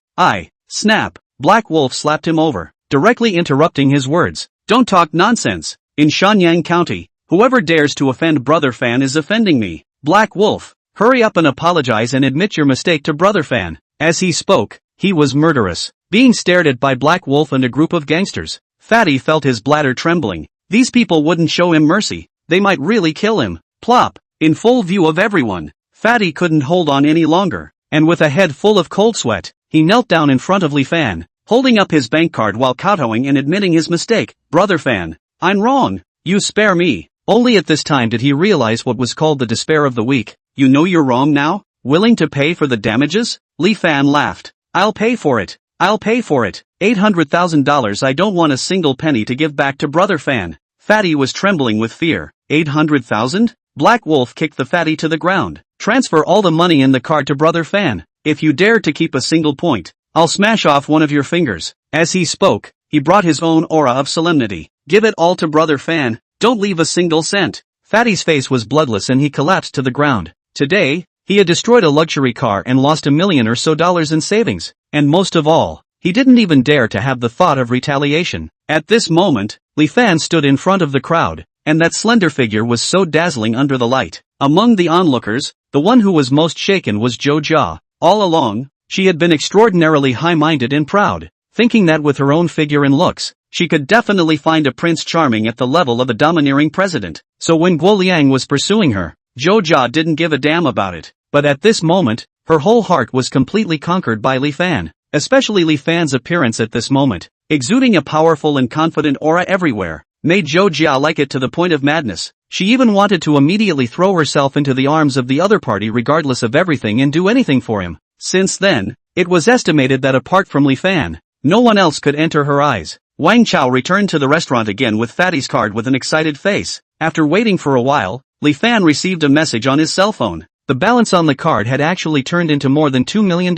snap. Black Wolf slapped him over, directly interrupting his words. Don't talk nonsense. In Shenyang County, whoever dares to offend Brother Fan is offending me. Black Wolf, hurry up and apologize and admit your mistake to Brother Fan. As he spoke, he was murderous, being stared at by Black Wolf and a group of gangsters. Fatty felt his bladder trembling. These people wouldn't show him mercy. They might really kill him. Plop, in full view of everyone. Fatty couldn't hold on any longer, and with a head full of cold sweat, he knelt down in front of Li Fan, holding up his bank card while kowtowing and admitting his mistake. Brother Fan, I'm wrong. You spare me. Only at this time did he realize what was called the despair of the weak. You know you're wrong now? Willing to pay for the damages? Li Fan laughed. I'll pay for it. I'll pay for it. $800,000. I don't want a single penny to give back to Brother Fan. Fatty was trembling with fear. 800,000? Black Wolf kicked the fatty to the ground. Transfer all the money in the card to Brother Fan. If you dare to keep a single point, I'll smash off one of your fingers. As he spoke, he brought his own aura of solemnity. Give it all to Brother Fan. Don't leave a single cent. Fatty's face was bloodless and he collapsed to the ground. Today, he had destroyed a luxury car and lost $1 million or so in savings. And most of all, he didn't even dare to have the thought of retaliation. At this moment, Li Fan stood in front of the crowd, and that slender figure was so dazzling under the light. Among the onlookers, the one who was most shaken was Zhou Jia. All along, she had been extraordinarily high-minded and proud, thinking that with her own figure and looks, she could definitely find a Prince Charming at the level of a domineering president. So when Guo Liang was pursuing her, Zhou Jia didn't give a damn about it. But at this moment, her whole heart was completely conquered by Li Fan, especially Li Fan's appearance at this moment, exuding a powerful and confident aura everywhere, made Zhou Jia like it to the point of madness. She even wanted to immediately throw herself into the arms of the other party regardless of everything and do anything for him. Since then, it was estimated that apart from Li Fan, no one else could enter her eyes. Wang Chao returned to the restaurant again with Fatty's card with an excited face. After waiting for a while, Li Fan received a message on his cell phone. The balance on the card had actually turned into more than $2 million.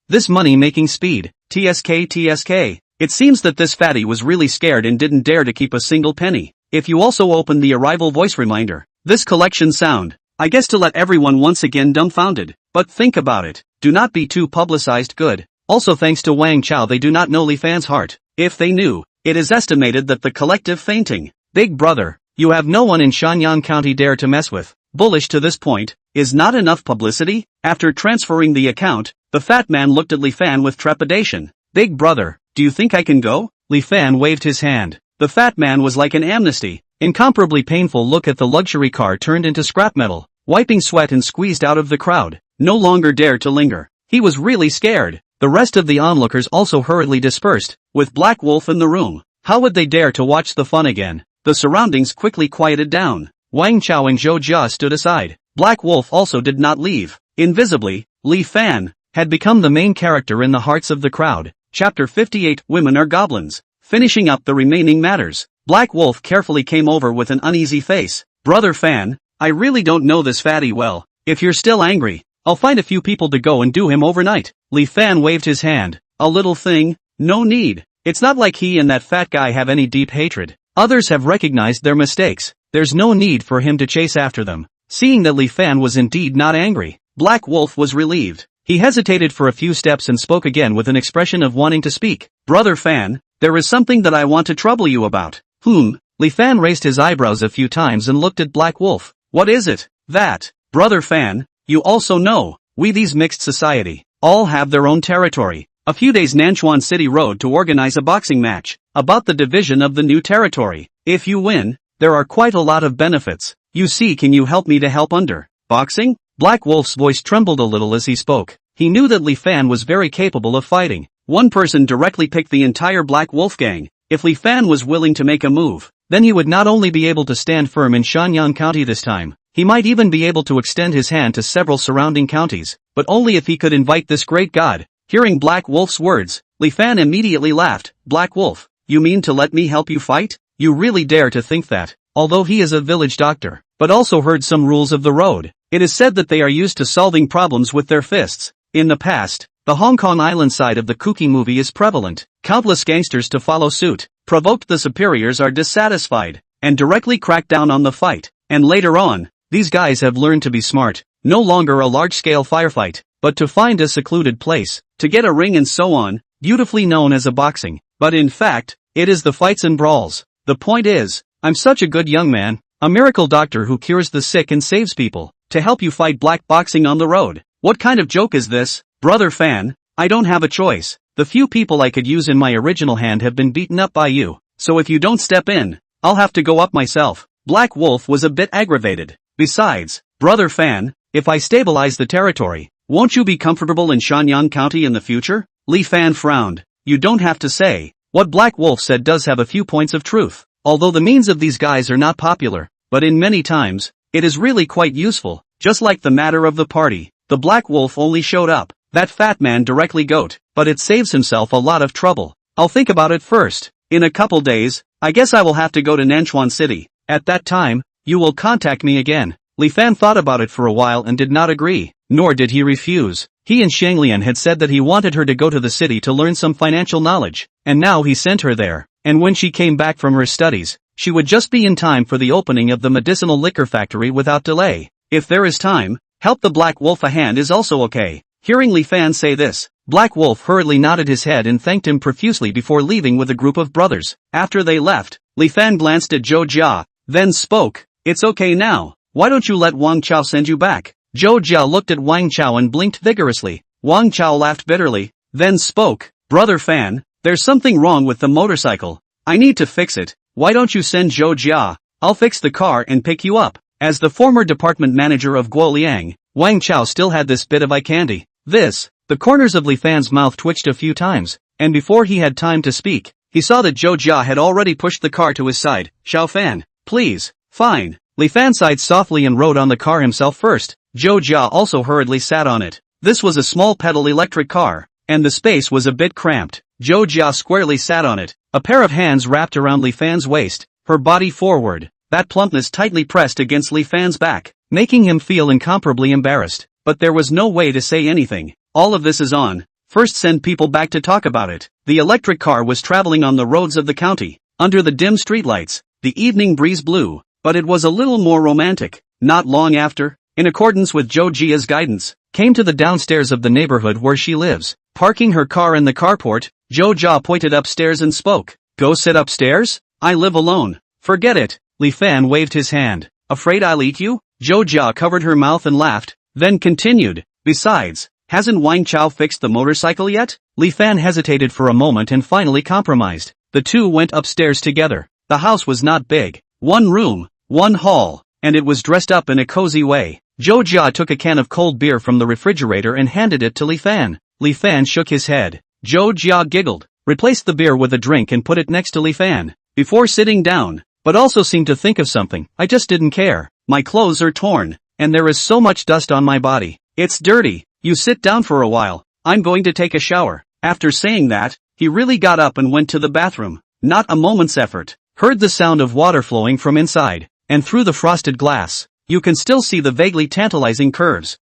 This money-making speed. TSK. It seems that this fatty was really scared and didn't dare to keep a single penny. If you also open the arrival voice reminder, this collection sound, I guess to let everyone once again dumbfounded. But think about it. Do not be too publicized good. Also thanks to Wang Chao they do not know Li Fan's heart. If they knew, it is estimated that the collective fainting. Big brother, you have no one in Shenyang County dare to mess with. Bullish to this point, is not enough publicity? After transferring the account, the fat man looked at Li Fan with trepidation. Big brother, do you think I can go? Li Fan waved his hand. The fat man was like an amnesty. Incomparably painful look at the luxury car turned into scrap metal, wiping sweat and squeezed out of the crowd. No longer dared to linger. He was really scared. The rest of the onlookers also hurriedly dispersed, with Black Wolf in the room. How would they dare to watch the fun again? The surroundings quickly quieted down. Wang Chao and Zhou Jia stood aside. Black Wolf also did not leave. Invisibly, Li Fan had become the main character in the hearts of the crowd. Chapter 58 Women are Goblins. Finishing up the remaining matters, Black Wolf carefully came over with an uneasy face. Brother Fan, I really don't know this fatty well. If you're still angry, I'll find a few people to go and do him overnight. Li Fan waved his hand. A little thing? No need. It's not like he and that fat guy have any deep hatred. Others have recognized their mistakes. There's no need for him to chase after them. Seeing that Li Fan was indeed not angry, Black Wolf was relieved. He hesitated for a few steps and spoke again with an expression of wanting to speak. Brother Fan, there is something that I want to trouble you about. Li Fan raised his eyebrows a few times and looked at Black Wolf. What is it? That, Brother Fan, you also know, we these mixed society, all have their own territory. A few days Nanchuan City Road to organize a boxing match, about the division of the new territory. If you win, there are quite a lot of benefits. You see, can you help me to help under boxing? Black Wolf's voice trembled a little as he spoke. He knew that Li Fan was very capable of fighting. One person directly picked the entire Black Wolf gang. If Li Fan was willing to make a move, then he would not only be able to stand firm in Shenyang County this time, he might even be able to extend his hand to several surrounding counties, but only if he could invite this great god. Hearing Black Wolf's words, Li Fan immediately laughed. Black Wolf, you mean to let me help you fight? You really dare to think that? Although he is a village doctor, but also heard some rules of the road. It is said that they are used to solving problems with their fists. In the past, the Hong Kong Island side of the Kooky movie is prevalent. Countless gangsters to follow suit, provoked the superiors are dissatisfied, and directly crack down on the fight. And later on, these guys have learned to be smart. No longer a large-scale firefight, but to find a secluded place, to get a ring and so on, beautifully known as a boxing. But in fact, it is the fights and brawls. The point is, I'm such a good young man, a miracle doctor who cures the sick and saves people, to help you fight black boxing on the road. What kind of joke is this, brother fan? I don't have a choice. The few people I could use in my original hand have been beaten up by you, so if you don't step in, I'll have to go up myself. Black Wolf was a bit aggravated. Besides, brother fan, if I stabilize the territory, won't you be comfortable in Shanyang County in the future? Li Fan frowned. You don't have to say. What Black Wolf said does have a few points of truth. Although the means of these guys are not popular, but in many times, it is really quite useful. Just like the matter of the party, the Black Wolf only showed up. That fat man directly goat, but it saves himself a lot of trouble. I'll think about it first. In a couple days, I guess I will have to go to Nanchuan City. At that time, you will contact me again. Li Fan thought about it for a while and did not agree, nor did he refuse. He and Shanglian had said that he wanted her to go to the city to learn some financial knowledge, and now he sent her there, and when she came back from her studies, she would just be in time for the opening of the medicinal liquor factory without delay. If there is time, help the Black Wolf a hand is also okay. Hearing Li Fan say this, Black Wolf hurriedly nodded his head and thanked him profusely before leaving with a group of brothers. After they left, Li Fan glanced at Zhou Jia, then spoke, "It's okay now, why don't you let Wang Chao send you back?" Zhou Jia looked at Wang Chao and blinked vigorously. Wang Chao laughed bitterly, then spoke, "Brother Fan, there's something wrong with the motorcycle. I need to fix it. Why don't you send Zhou Jia? I'll fix the car and pick you up." As the former department manager of Guoliang, Wang Chao still had this bit of eye candy. The corners of Li Fan's mouth twitched a few times, and before he had time to speak, he saw that Zhou Jia had already pushed the car to his side. "Xiao Fan, please." "Fine." Li Fan sighed softly and rode on the car himself first. Zhou Jia also hurriedly sat on it. This was a small pedal electric car, and the space was a bit cramped. Zhou Jia squarely sat on it, a pair of hands wrapped around Li Fan's waist, her body forward, that plumpness tightly pressed against Li Fan's back, making him feel incomparably embarrassed. But there was no way to say anything. All of this is on. First send people back to talk about it. The electric car was traveling on the roads of the county. Under the dim streetlights, the evening breeze blew, but it was a little more romantic. Not long after, in accordance with Zhou Jia's guidance, came to the downstairs of the neighborhood where she lives. Parking her car in the carport, Zhou Jia pointed upstairs and spoke. "Go sit upstairs? I live alone." "Forget it." Li Fan waved his hand. "Afraid I'll eat you?" Zhou Jia covered her mouth and laughed, then continued, "Besides, hasn't Wang Chao fixed the motorcycle yet?" Li Fan hesitated for a moment and finally compromised. The two went upstairs together. The house was not big. One room, one hall, and it was dressed up in a cozy way. Zhou Jia took a can of cold beer from the refrigerator and handed it to Li Fan. Li Fan shook his head. Zhou Jia giggled, replaced the beer with a drink and put it next to Li Fan, before sitting down, but also seemed to think of something. "I just didn't care. My clothes are torn, and there is so much dust on my body. It's dirty. You sit down for a while. I'm going to take a shower." After saying that, he really got up and went to the bathroom. Not a moment's effort. Heard the sound of water flowing from inside, and through the frosted glass, you can still see the vaguely tantalizing curves.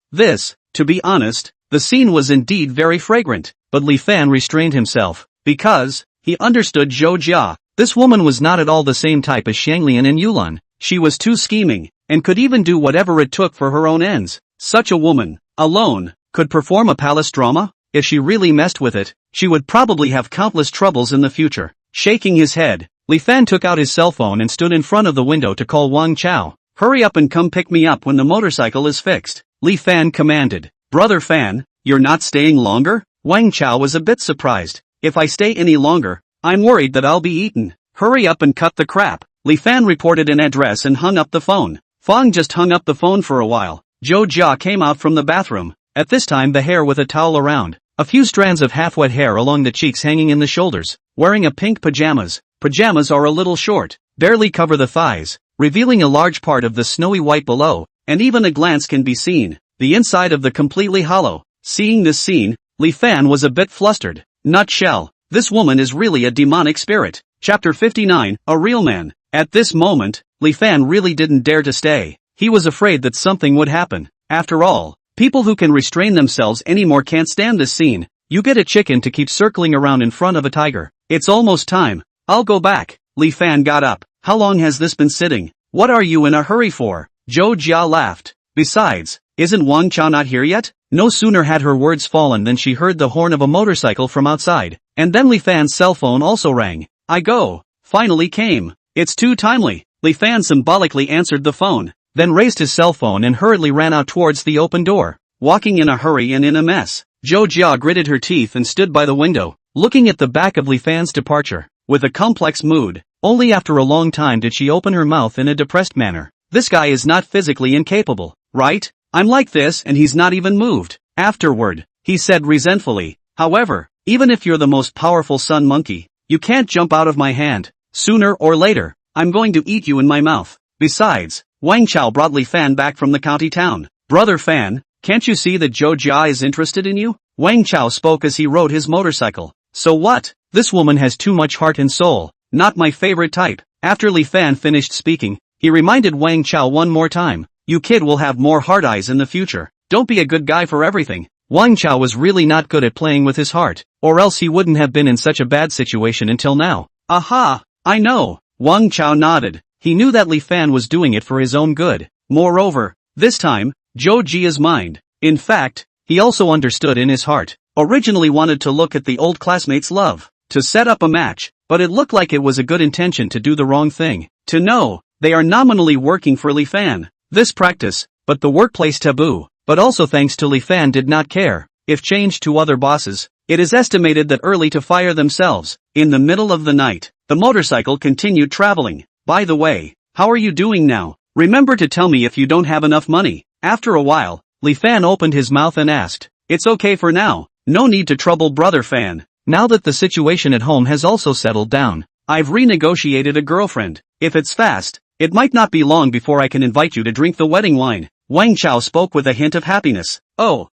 To be honest, the scene was indeed very fragrant, but Li Fan restrained himself, because, he understood Zhou Jia. This woman was not at all the same type as Shanglian and Yulan. She was too scheming, and could even do whatever it took for her own ends. Such a woman, alone, could perform a palace drama? If she really messed with it, she would probably have countless troubles in the future. Shaking his head, Li Fan took out his cell phone and stood in front of the window to call Wang Chao. "Hurry up and come pick me up when the motorcycle is fixed," Li Fan commanded. "Brother Fan, you're not staying longer?" Wang Chao was a bit surprised. "If I stay any longer, I'm worried that I'll be eaten." "Hurry up and cut the crap." Li Fan reported an address and hung up the phone. Fang just hung up the phone for a while. Zhou Jia came out from the bathroom, at this time the hair with a towel around, a few strands of half-wet hair along the cheeks hanging in the shoulders, wearing a pink pajamas. Pajamas are a little short, barely cover the thighs, revealing a large part of the snowy white below, and even a glance can be seen, the inside of the completely hollow. Seeing this scene, Li Fan was a bit flustered. Nutshell, this woman is really a demonic spirit. Chapter 59, A Real Man. At this moment, Li Fan really didn't dare to stay. He was afraid that something would happen. After all, people who can restrain themselves anymore can't stand this scene. You get a chicken to keep circling around in front of a tiger. It's almost time. I'll go back. Li Fan got up. How long has this been sitting? What are you in a hurry for? Zhou Jia laughed. Besides, Isn't Wang Chao not here yet? No sooner had her words fallen than she heard the horn of a motorcycle from outside, and then Li Fan's cell phone also rang. I go. Finally came. It's too timely. Li Fan symbolically answered the phone, then raised his cell phone and hurriedly ran out towards the open door. Walking in a hurry and in a mess, Zhou Jia gritted her teeth and stood by the window, looking at the back of Li Fan's departure, with a complex mood. Only after a long time did she open her mouth in a depressed manner. This guy is not physically incapable, right? I'm like this and he's not even moved. Afterward, he said resentfully, however, even if you're the most powerful sun monkey, you can't jump out of my hand. Sooner or later, I'm going to eat you in my mouth. Besides, Wang Chao brought Li Fan back from the county town. Brother Fan, can't you see that Zhou Jia is interested in you? Wang Chao spoke as he rode his motorcycle. So what? This woman has too much heart and soul. Not my favorite type. After Li Fan finished speaking, he reminded Wang Chao one more time. You kid will have more hard eyes in the future. Don't be a good guy for everything. Wang Chao was really not good at playing with his heart, or else he wouldn't have been in such a bad situation until now. Aha! I know. Wang Chao nodded. He knew that Li Fan was doing it for his own good. Moreover, this time, Zhou Jia's mind. In fact, he also understood in his heart. Originally wanted to look at the old classmates' love, to set up a match, but it looked like it was a good intention to do the wrong thing. To know, they are nominally working for Li Fan. This practice, but the workplace taboo, but also thanks to Li Fan did not care. If changed to other bosses, it is estimated that early to fire themselves. In the middle of the night, the motorcycle continued traveling. By the way, how are you doing now? Remember to tell me if you don't have enough money. After a while, Li Fan opened his mouth and asked, it's okay for now. No need to trouble Brother Fan. Now that the situation at home has also settled down, I've renegotiated a girlfriend. If it's fast, it might not be long before I can invite you to drink the wedding wine. Wang Chao spoke with a hint of happiness. Oh,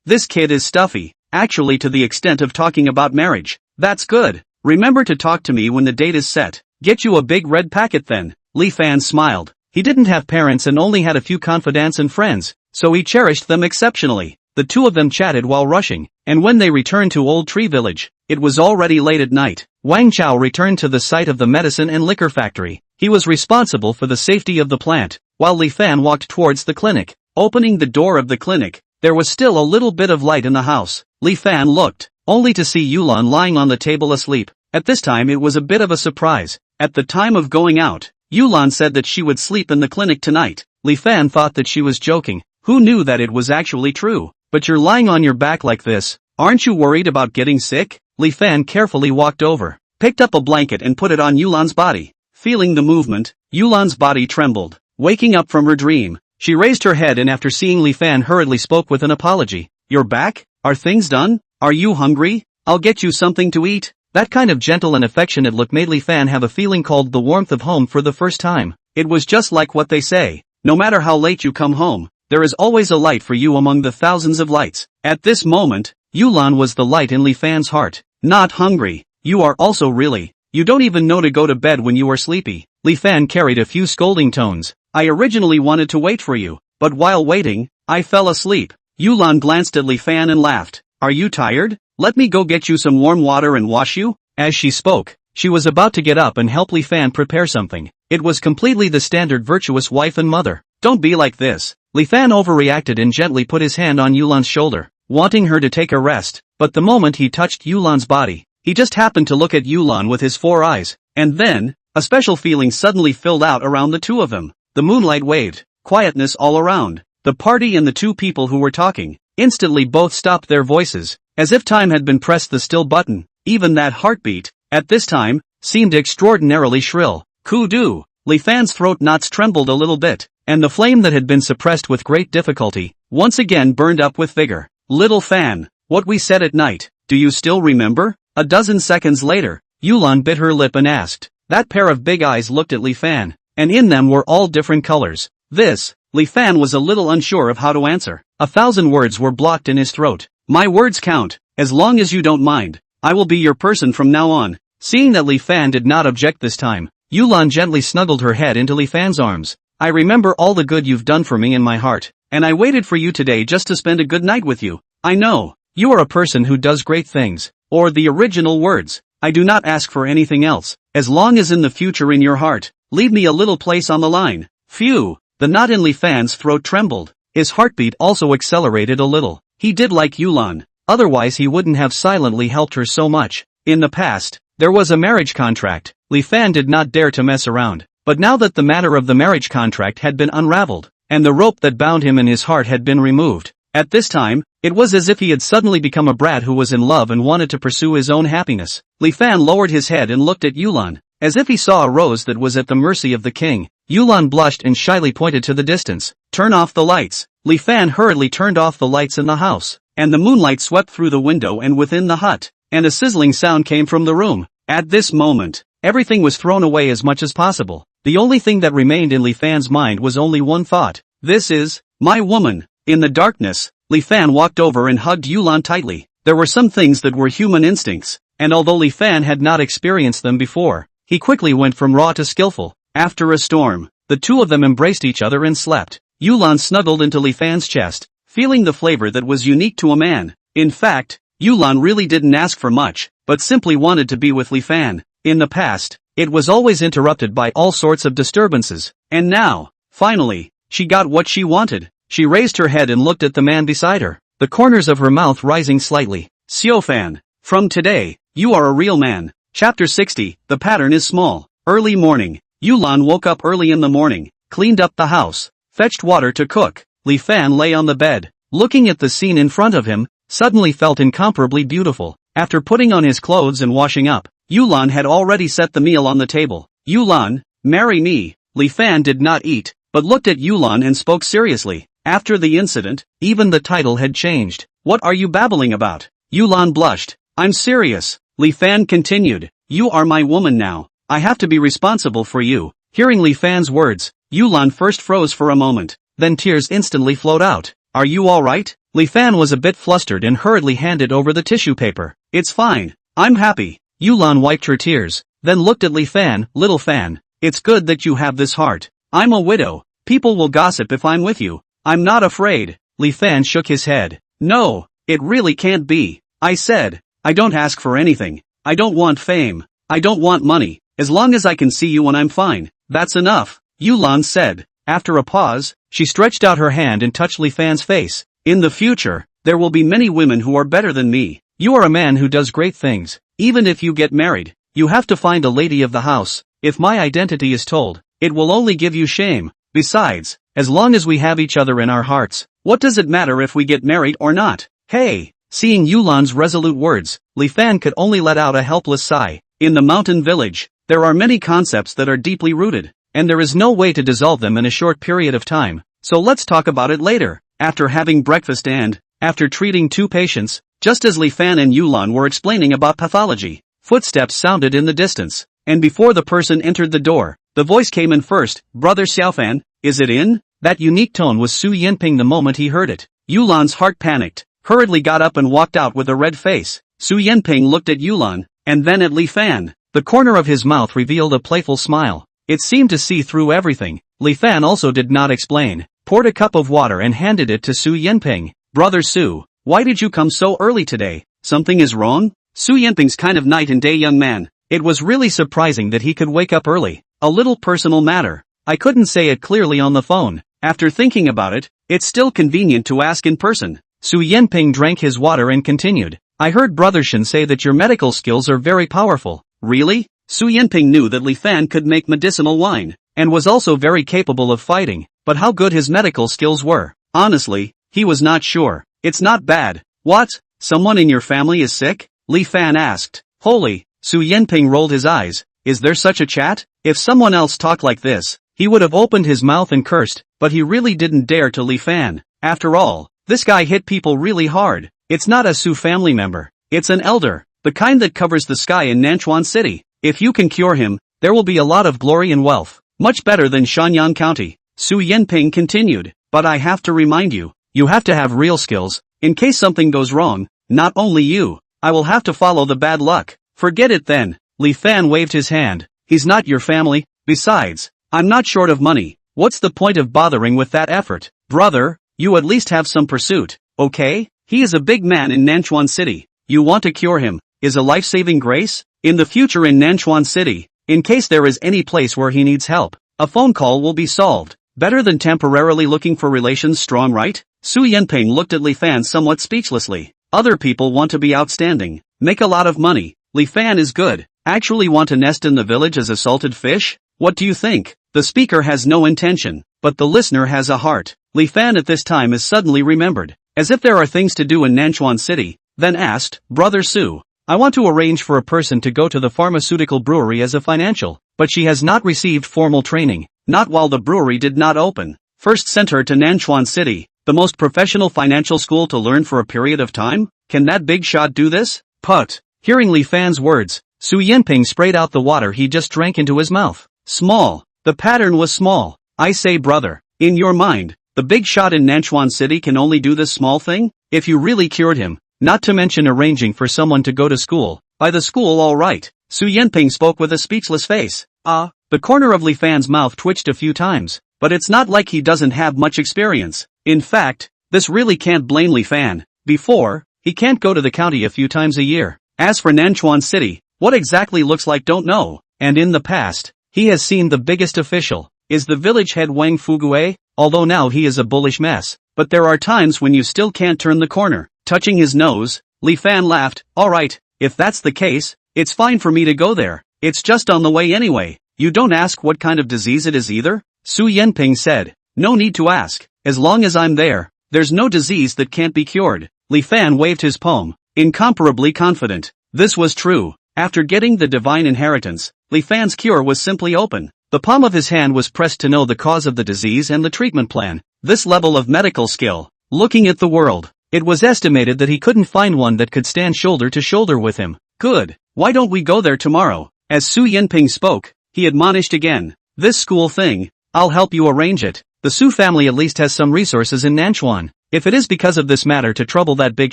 this kid is stuffy, actually to the extent of talking about marriage. That's good. Remember to talk to me when the date is set. Get you a big red packet then. Li Fan smiled. He didn't have parents and only had a few confidants and friends, so he cherished them exceptionally. The two of them chatted while rushing, and when they returned to Old Tree Village, it was already late at night. Wang Chao returned to the site of the medicine and liquor factory. He was responsible for the safety of the plant, while Li Fan walked towards the clinic. Opening the door of the clinic, there was still a little bit of light in the house. Li Fan looked, only to see Yulan lying on the table asleep. At this time it was a bit of a surprise. At the time of going out, Yulan said that she would sleep in the clinic tonight. Li Fan thought that she was joking. Who knew that it was actually true? But you're lying on your back like this. Aren't you worried about getting sick? Li Fan carefully walked over, picked up a blanket and put it on Yulan's body. Feeling the movement, Yulan's body trembled. Waking up from her dream, she raised her head and after seeing Li Fan hurriedly spoke with an apology. You're back? Are things done? Are you hungry? I'll get you something to eat. That kind of gentle and affectionate look made Li Fan have a feeling called the warmth of home for the first time. It was just like what they say. No matter how late you come home, there is always a light for you among the thousands of lights. At this moment, Yulan was the light in Li Fan's heart. Not hungry. You are also really. You don't even know to go to bed when you are sleepy. Li Fan carried a few scolding tones. I originally wanted to wait for you, but while waiting, I fell asleep. Yulan glanced at Li Fan and laughed. Are you tired? Let me go get you some warm water and wash you? As she spoke, she was about to get up and help Li Fan prepare something. It was completely the standard virtuous wife and mother. Don't be like this. Li Fan overreacted and gently put his hand on Yulan's shoulder, wanting her to take a rest, but the moment he touched Yulan's body, he just happened to look at Yulan with his 4 eyes, and then, a special feeling suddenly filled out around the two of them. The moonlight waved, quietness all around. The party and the two people who were talking, instantly both stopped their voices, as if time had been pressed the still button. Even that heartbeat, at this time, seemed extraordinarily shrill. Kudu! Li Fan's throat knots trembled a little bit, and the flame that had been suppressed with great difficulty, once again burned up with vigor. Little Fan, what we said at night, do you still remember? A dozen seconds later, Yulan bit her lip and asked. That pair of big eyes looked at Li Fan, and in them were all different colors. Li Fan was a little unsure of how to answer. 1,000 words were blocked in his throat. My words count, as long as you don't mind. I will be your person from now on. Seeing that Li Fan did not object this time, Yulan gently snuggled her head into Li Fan's arms. I remember all the good you've done for me in my heart, and I waited for you today just to spend a good night with you. I know, you are a person who does great things, or the original words. I do not ask for anything else, as long as in the future in your heart, leave me a little place on the line. Phew, the knot in Li Fan's throat trembled. his heartbeat also accelerated a little. He did like Yulan, otherwise he wouldn't have silently helped her so much. In the past, there was a marriage contract. Li Fan did not dare to mess around. But now that the matter of the marriage contract had been unraveled, and the rope that bound him in his heart had been removed, at this time, it was as if he had suddenly become a brat who was in love and wanted to pursue his own happiness. Li Fan lowered his head and looked at Yulan, as if he saw a rose that was at the mercy of the king. Yulan blushed and shyly pointed to the distance. Turn off the lights. Li Fan hurriedly turned off the lights in the house, and the moonlight swept through the window and within the hut, and a sizzling sound came from the room. At this moment, everything was thrown away as much as possible. The only thing that remained in Li Fan's mind was only one thought. This is my woman. In the darkness, Li Fan walked over and hugged Yulan tightly. There were some things that were human instincts, and although Li Fan had not experienced them before, he quickly went from raw to skillful. After a storm, the two of them embraced each other and slept. Yulan snuggled into Li Fan's chest, feeling the flavor that was unique to a man. In fact, Yulan really didn't ask for much, but simply wanted to be with Li Fan. In the past, it was always interrupted by all sorts of disturbances, and now, finally, she got what she wanted. She raised her head and looked at the man beside her, the corners of her mouth rising slightly. Xiaofan, from today, you are a real man. Chapter 60, the pattern is small. Early morning. Yulan woke up early in the morning, cleaned up the house, fetched water to cook. Li Fan lay on the bed, looking at the scene in front of him, suddenly felt incomparably beautiful. After putting on his clothes and washing up, Yulan had already set the meal on the table. Yulan, marry me. Li Fan did not eat, but looked at Yulan and spoke seriously. After the incident, even the title had changed. What are you babbling about? Yulan blushed. I'm serious. Li Fan continued. You are my woman now. I have to be responsible for you. Hearing Li Fan's words, Yulan first froze for a moment, then tears instantly flowed out. Are you alright? Li Fan was a bit flustered and hurriedly handed over the tissue paper. It's fine. I'm happy. Yulan wiped her tears, then looked at Li Fan. Little Fan, it's good that you have this heart. I'm a widow. People will gossip if I'm with you. I'm not afraid. Li Fan shook his head. No, it really can't be. I said, I don't ask for anything. I don't want fame. I don't want money. As long as I can see you when I'm fine, that's enough, Yulan said. After a pause, she stretched out her hand and touched Li Fan's face. In the future, there will be many women who are better than me. You are a man who does great things. Even if you get married, you have to find a lady of the house. If my identity is told, it will only give you shame. Besides, as long as we have each other in our hearts, what does it matter if we get married or not? Hey! Seeing Yulan's resolute words, Li Fan could only let out a helpless sigh. In the mountain village, there are many concepts that are deeply rooted, and there is no way to dissolve them in a short period of time, so let's talk about it later. After having breakfast and, after treating two patients, just as Li Fan and Yulan were explaining about pathology, footsteps sounded in the distance, and before the person entered the door, the voice came in first. Brother Xiaofan, is it in? That unique tone was Su Yinping the moment he heard it. Yulan's heart panicked, hurriedly got up and walked out with a red face. Su Yinping looked at Yulan, and then at Li Fan. The corner of his mouth revealed a playful smile. It seemed to see through everything. Li Fan also did not explain, poured a cup of water and handed it to Su Yinping. Brother Su, why did you come so early today? Something is wrong? Su Yinping's kind of night and day young man. It was really surprising that he could wake up early. A little personal matter. I couldn't say it clearly on the phone. After thinking about it, it's still convenient to ask in person. Su Yinping drank his water and continued. I heard Brother Shen say that your medical skills are very powerful. Really? Su Yinping knew that Li Fan could make medicinal wine, and was also very capable of fighting, but how good his medical skills were, honestly, he was not sure. It's not bad. What? Someone in your family is sick? Li Fan asked. Holy, Su Yinping rolled his eyes. Is there such a chat? If someone else talked like this, he would have opened his mouth and cursed, but he really didn't dare to Li Fan. After all, this guy hit people really hard. It's not a Su family member. It's an elder, the kind that covers the sky in Nanchuan City. If you can cure him, there will be a lot of glory and wealth. Much better than Shanyang County. Su Yinping continued. But I have to remind you, you have to have real skills. In case something goes wrong, not only you, I will have to follow the bad luck. Forget it then. Li Fan waved his hand. He's not your family. Besides, I'm not short of money. What's the point of bothering with that effort? Brother, you at least have some pursuit, okay? He is a big man in Nanchuan City. You want to cure him. Is a life-saving grace? In the future in Nanchuan City, in case there is any place where he needs help, a phone call will be solved. Better than temporarily looking for relations strong, right? Su Yinping looked at Li Fan somewhat speechlessly. Other people want to be outstanding, make a lot of money. Li Fan is good. Actually want to nest in the village as a salted fish? What do you think? The speaker has no intention, but the listener has a heart. Li Fan at this time is suddenly remembered, as if there are things to do in Nanchuan City, then asked, Brother Su, I want to arrange for a person to go to the pharmaceutical brewery as a financial, but she has not received formal training, not while the brewery did not open. First sent her to Nanchuan City, the most professional financial school to learn for a period of time? Can that big shot do this? Put. Hearing Li Fan's words, Su Yinping sprayed out the water he just drank into his mouth. Small. The pattern was small. I say brother, in your mind, the big shot in Nanchuan City can only do this small thing? If you really cured him, not to mention arranging for someone to go to school, by the school all right. Su Yinping spoke with a speechless face. The corner of Li Fan's mouth twitched a few times, but it's not like he doesn't have much experience. In fact, this really can't blame Li Fan. Before, he can't go to the county a few times a year. As for Nanchuan City, what exactly looks like don't know, and in the past, he has seen the biggest official, is the village head Wang Fugue, although now he is a bullish mess, but there are times when you still can't turn the corner. Touching his nose, Li Fan laughed, alright, if that's the case, it's fine for me to go there, it's just on the way anyway. You don't ask what kind of disease it is either? Su Yinping said, no need to ask, as long as I'm there, there's no disease that can't be cured. Li Fan waved his palm, incomparably confident. This was true. After getting the divine inheritance, Li Fan's cure was simply open. The palm of his hand was pressed to know the cause of the disease and the treatment plan. This level of medical skill, looking at the world, it was estimated that he couldn't find one that could stand shoulder to shoulder with him. Good. Why don't we go there tomorrow? As Su Yinping spoke, he admonished again. This school thing, I'll help you arrange it. The Su family at least has some resources in Nanchuan. If it is because of this matter to trouble that big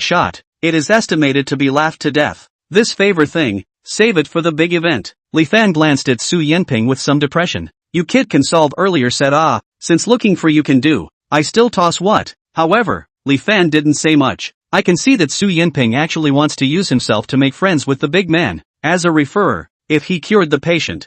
shot, it is estimated to be laughed to death. This favor thing, save it for the big event. Li Fan glanced at Su Yinping with some depression. You kid can solve earlier said since looking for you can do, I still toss what? However, Li Fan didn't say much. I can see that Su Yinping actually wants to use himself to make friends with the big man. As a referrer, if he cured the patient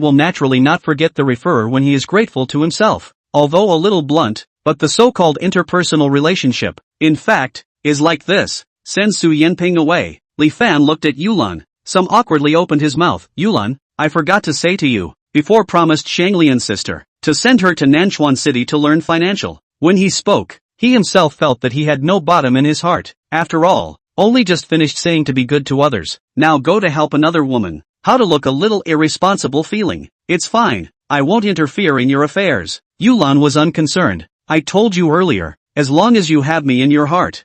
will naturally not forget the referrer when he is grateful to himself. Although a little blunt, but the so-called interpersonal relationship, in fact, is like this. Send Su Yinping away. Li Fan looked at Yulan. Some awkwardly opened his mouth. Yulan, I forgot to say to you, before promised Shanglian's sister, to send her to Nanchuan City to learn financial. When he spoke, he himself felt that he had no bottom in his heart. After all, only just finished saying to be good to others. Now go to help another woman. How to look a little irresponsible feeling. It's fine. I won't interfere in your affairs. Yulan was unconcerned. I told you earlier, as long as you have me in your heart.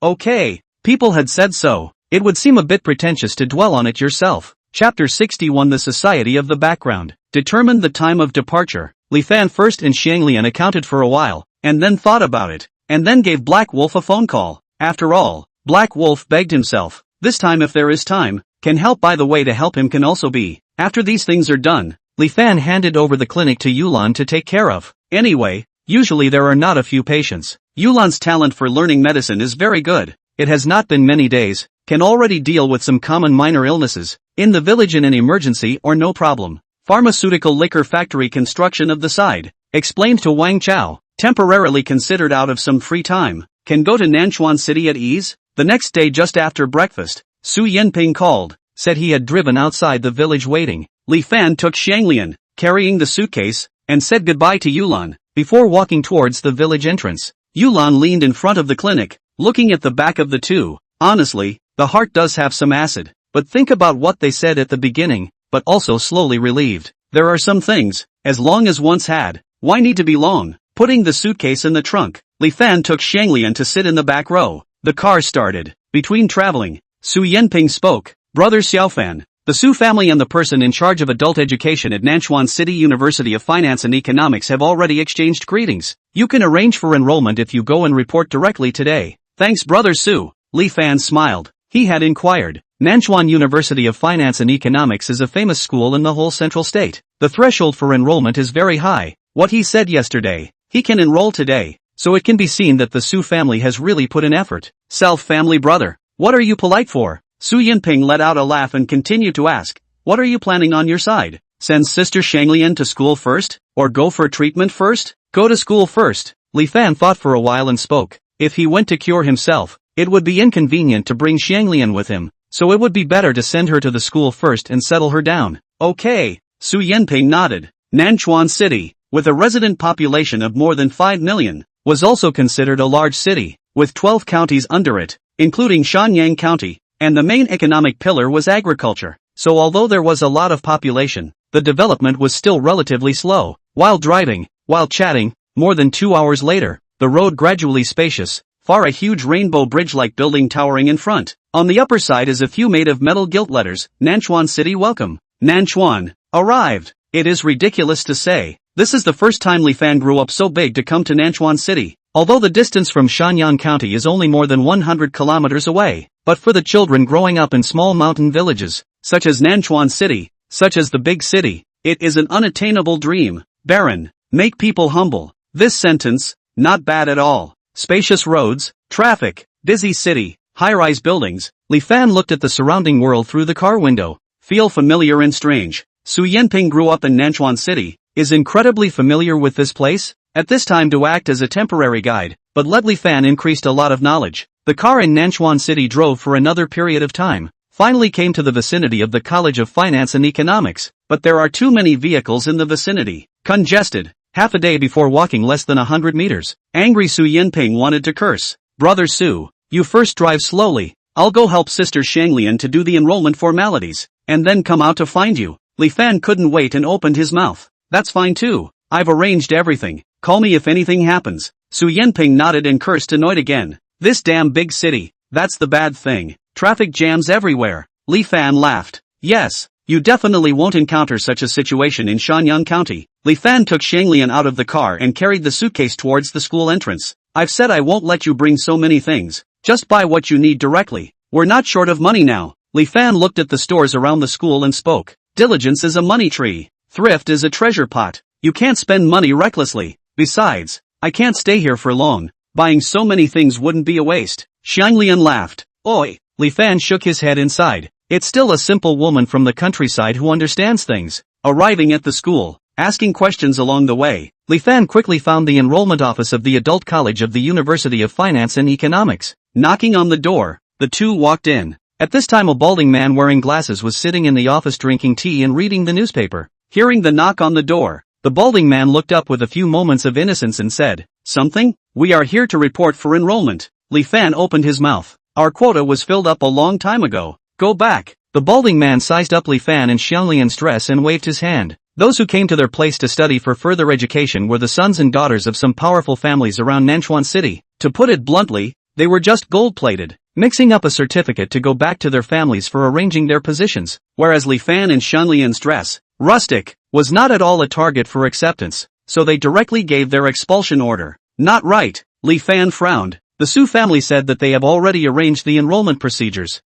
Okay. People had said so. It would seem a bit pretentious to dwell on it yourself. Chapter 61 The Society of the Background. Determined the time of departure. Li Fan first and Shanglian accounted for a while, and then thought about it, and then gave Black Wolf a phone call. After all, Black Wolf begged himself, this time if there is time, can help by the way to help him can also be. After these things are done, Li Fan handed over the clinic to Yulan to take care of. Anyway, usually there are not a few patients. Yulan's talent for learning medicine is very good. It has not been many days, can already deal with some common minor illnesses, in the village in an emergency or no problem. Pharmaceutical liquor factory construction of the side, explained to Wang Chao, temporarily considered out of some free time, can go to Nanchuan City at ease. The next day just after breakfast, Su Yinping called, said he had driven outside the village waiting. Li Fan took Shanglian, carrying the suitcase, and said goodbye to Yulan, before walking towards the village entrance. Yulan leaned in front of the clinic, looking at the back of the two. Honestly, the heart does have some acid, but think about what they said at the beginning, but also slowly relieved. There are some things, as long as once had, why need to be long? Putting the suitcase in the trunk, Li Fan took Shanglian to sit in the back row. The car started. Between traveling, Su Yinping spoke. Brother Xiaofan, the Su family and the person in charge of adult education at Nanchuan City University of Finance and Economics have already exchanged greetings. You can arrange for enrollment if you go and report directly today. Thanks Brother Su. Li Fan smiled. He had inquired. Nanchuan University of Finance and Economics is a famous school in the whole central state. The threshold for enrollment is very high. What he said yesterday, he can enroll today. So it can be seen that the Su family has really put in effort. Family brother, what are you polite for? Su Yinping let out a laugh and continued to ask, what are you planning on your side? Send Sister Shanglian to school first? Or go for treatment first? Go to school first. Li Fan thought for a while and spoke. If he went to cure himself, it would be inconvenient to bring Shanglian with him, so it would be better to send her to the school first and settle her down. Okay. Su Yanping nodded. Nanchuan City, with a resident population of more than 5 million, was also considered a large city, with 12 counties under it, including Shanyang County, and the main economic pillar was agriculture. So although there was a lot of population, the development was still relatively slow. While driving, while chatting, more than 2 hours later, the road gradually spacious, far a huge rainbow bridge-like building towering in front. On the upper side is a few made of metal gilt letters, Nanchuan City Welcome. Nanchuan, arrived. It is ridiculous to say, this is the first time Li Fan grew up so big to come to Nanchuan City, although the distance from Shanyang County is only more than 100 kilometers away. But for the children growing up in small mountain villages, such as Nanchuan City, such as the big city, it is an unattainable dream. Barren, make people humble. This sentence, not bad at all. Spacious roads, traffic, busy city, high-rise buildings. Li Fan looked at the surrounding world through the car window. Feel familiar and strange. Su Yanping grew up in Nanchuan City, is incredibly familiar with this place, at this time to act as a temporary guide, but let Li Fan increased a lot of knowledge. The car in Nanchuan City drove for another period of time, finally came to the vicinity of the College of Finance and Economics, but there are too many vehicles in the vicinity. Congested. Half a day before walking less than 100 meters. Angry Su Yanping wanted to curse. Brother Su, you first drive slowly. I'll go help Sister Shanglian to do the enrollment formalities, and then come out to find you. Li Fan couldn't wait and opened his mouth. That's fine too. I've arranged everything. Call me if anything happens. Su Yanping nodded and cursed annoyed again. This damn big city. That's the bad thing. Traffic jams everywhere. Li Fan laughed. Yes, you definitely won't encounter such a situation in Shanyang County. Li Fan took Shanglian out of the car and carried the suitcase towards the school entrance. I've said I won't let you bring so many things. Just buy what you need directly. We're not short of money now. Li Fan looked at the stores around the school and spoke. Diligence is a money tree. Thrift is a treasure pot. You can't spend money recklessly. Besides, I can't stay here for long. Buying so many things wouldn't be a waste. Shanglian laughed. Oi. Li Fan shook his head inside. It's still a simple woman from the countryside who understands things. Arriving at the school, asking questions along the way, Li Fan quickly found the enrollment office of the Adult College of the University of Finance and Economics. Knocking on the door, the two walked in. At this time a balding man wearing glasses was sitting in the office drinking tea and reading the newspaper. Hearing the knock on the door, the balding man looked up with a few moments of innocence and said, Something? We are here to report for enrollment. Li Fan opened his mouth. Our quota was filled up a long time ago. Go back. The balding man sized up Li Fan and Shanglian's dress and waved his hand. Those who came to their place to study for further education were the sons and daughters of some powerful families around Nanchuan City. To put it bluntly, they were just gold-plated, mixing up a certificate to go back to their families for arranging their positions, whereas Li Fan and Shanglian's dress, rustic, was not at all a target for acceptance, so they directly gave their expulsion order. Not right. Li Fan frowned. The Su family said that they have already arranged the enrollment procedures.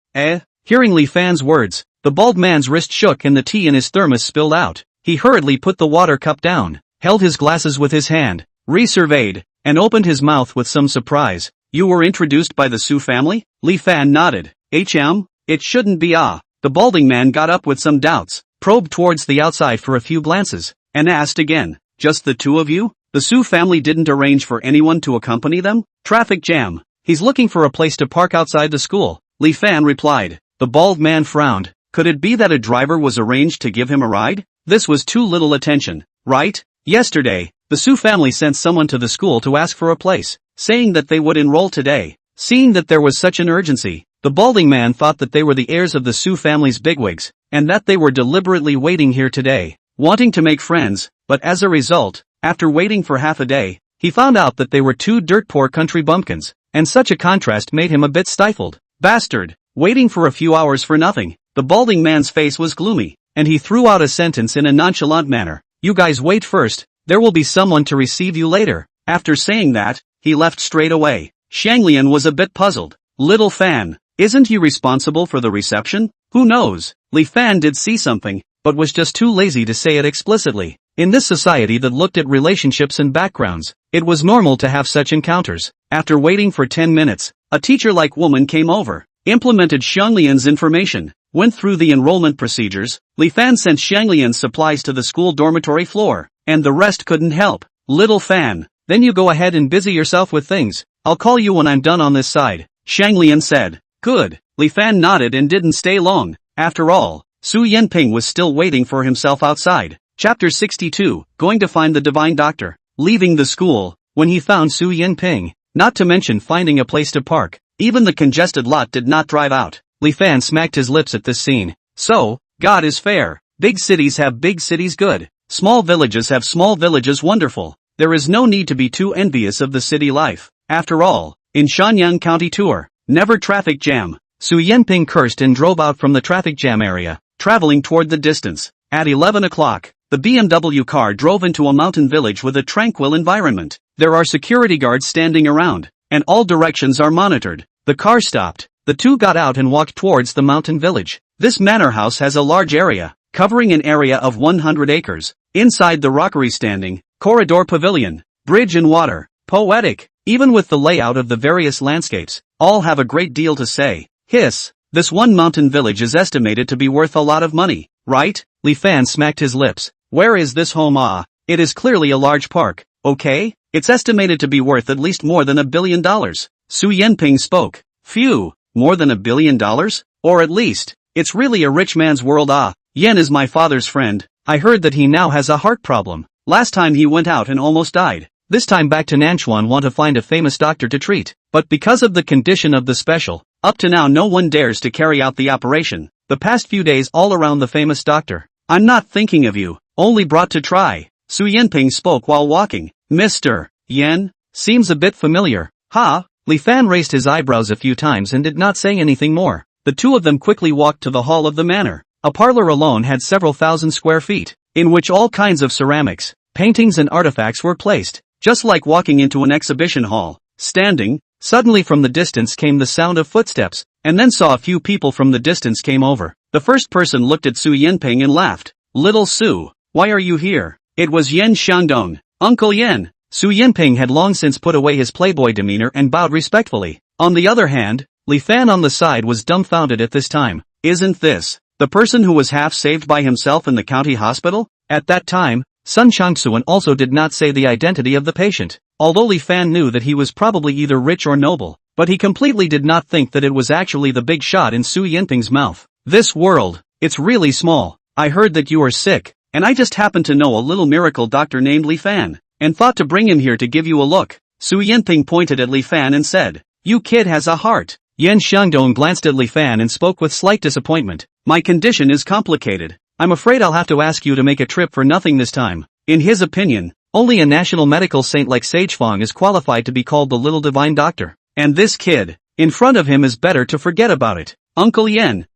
Hearing Li Fan's words, the bald man's wrist shook and the tea in his thermos spilled out. He hurriedly put the water cup down, held his glasses with his hand, resurveyed, and opened his mouth with some surprise. You were introduced by the Su family? Li Fan nodded. It shouldn't be The balding man got up with some doubts, probed towards the outside for a few glances, and asked again, just the two of you? The Su family didn't arrange for anyone to accompany them? Traffic jam. He's looking for a place to park outside the school. Li Fan replied. The bald man frowned. Could it be that a driver was arranged to give him a ride? This was too little attention, right? Yesterday, the Su family sent someone to the school to ask for a place, saying that they would enroll today. Seeing that there was such an urgency, the balding man thought that they were the heirs of the Su family's bigwigs, and that they were deliberately waiting here today, wanting to make friends, but as a result, after waiting for half a day, he found out that they were two dirt-poor country bumpkins, and such a contrast made him a bit stifled. Bastard! Waiting for a few hours for nothing. The balding man's face was gloomy, and he threw out a sentence in a nonchalant manner. You guys wait first, there will be someone to receive you later. After saying that, he left straight away. Shanglian was a bit puzzled. Little Fan, isn't he responsible for the reception? Who knows? Li Fan did see something, but was just too lazy to say it explicitly. In this society that looked at relationships and backgrounds, it was normal to have such encounters. After waiting for 10 minutes, a teacher-like woman came over, implemented Shanglian's information, went through the enrollment procedures. Li Fan sent Shanglian's supplies to the school dormitory floor, and the rest couldn't help. Little Fan, then you go ahead and busy yourself with things. I'll call you when I'm done on this side, Shanglian said. Good. Li Fan nodded and didn't stay long. After all, Su Yanping was still waiting for himself outside. Chapter 62, Going to Find the Divine Doctor. Leaving the school, when he found Su Yanping, not to mention finding a place to park, even the congested lot did not drive out. Li Fan smacked his lips at this scene. So, God is fair. Big cities have big cities good. Small villages have small villages wonderful. There is no need to be too envious of the city life. After all, in Shanyang County tour, never traffic jam. Su Yanping cursed and drove out from the traffic jam area, traveling toward the distance. At 11 o'clock, the BMW car drove into a mountain village with a tranquil environment. There are security guards standing around, and all directions are monitored. The car stopped. The two got out and walked towards the mountain village. This manor house has a large area, covering an area of 100 acres. Inside the rockery standing, corridor pavilion, bridge and water, poetic, even with the layout of the various landscapes, all have a great deal to say. Hiss, this one mountain village is estimated to be worth a lot of money, right? Li Fan smacked his lips. Where is this home? It is clearly a large park, okay? It's estimated to be worth at least more than $1 billion. Su Yanping spoke. Phew, more than $1 billion? Or at least, it's really a rich man's world. Yen is my father's friend. I heard that he now has a heart problem. Last time he went out and almost died. This time back to Nanchuan want to find a famous doctor to treat. But because of the condition of the special, up to now no one dares to carry out the operation. The past few days all around the famous doctor. I'm not thinking of you, only brought to try. Su Yanping spoke while walking. Mr. Yen? Seems a bit familiar. Ha? Li Fan raised his eyebrows a few times and did not say anything more. The two of them quickly walked to the hall of the manor. A parlor alone had several thousand square feet, in which all kinds of ceramics, paintings and artifacts were placed, just like walking into an exhibition hall. Standing, suddenly from the distance came the sound of footsteps, and then saw a few people from the distance came over. The first person looked at Su Yanping and laughed. Little Su, why are you here? It was Yen Xiangdong. Uncle Yen. Su Yanping had long since put away his playboy demeanor and bowed respectfully. On the other hand, Li Fan on the side was dumbfounded at this time. Isn't this the person who was half saved by himself in the county hospital? At that time, Sun Changsuan also did not say the identity of the patient, although Li Fan knew that he was probably either rich or noble, but he completely did not think that it was actually the big shot in Su Yanping's mouth. This world, it's really small. I heard that you are sick, and I just happen to know a little miracle doctor named Li Fan, and thought to bring him here to give you a look. Su Yanping pointed at Li Fan and said, you kid has a heart. Yen Xiangdong glanced at Li Fan and spoke with slight disappointment. My condition is complicated. I'm afraid I'll have to ask you to make a trip for nothing this time. In his opinion, only a national medical saint like Sage Fong is qualified to be called the little divine doctor. And this kid, in front of him is better to forget about it. Uncle Yen,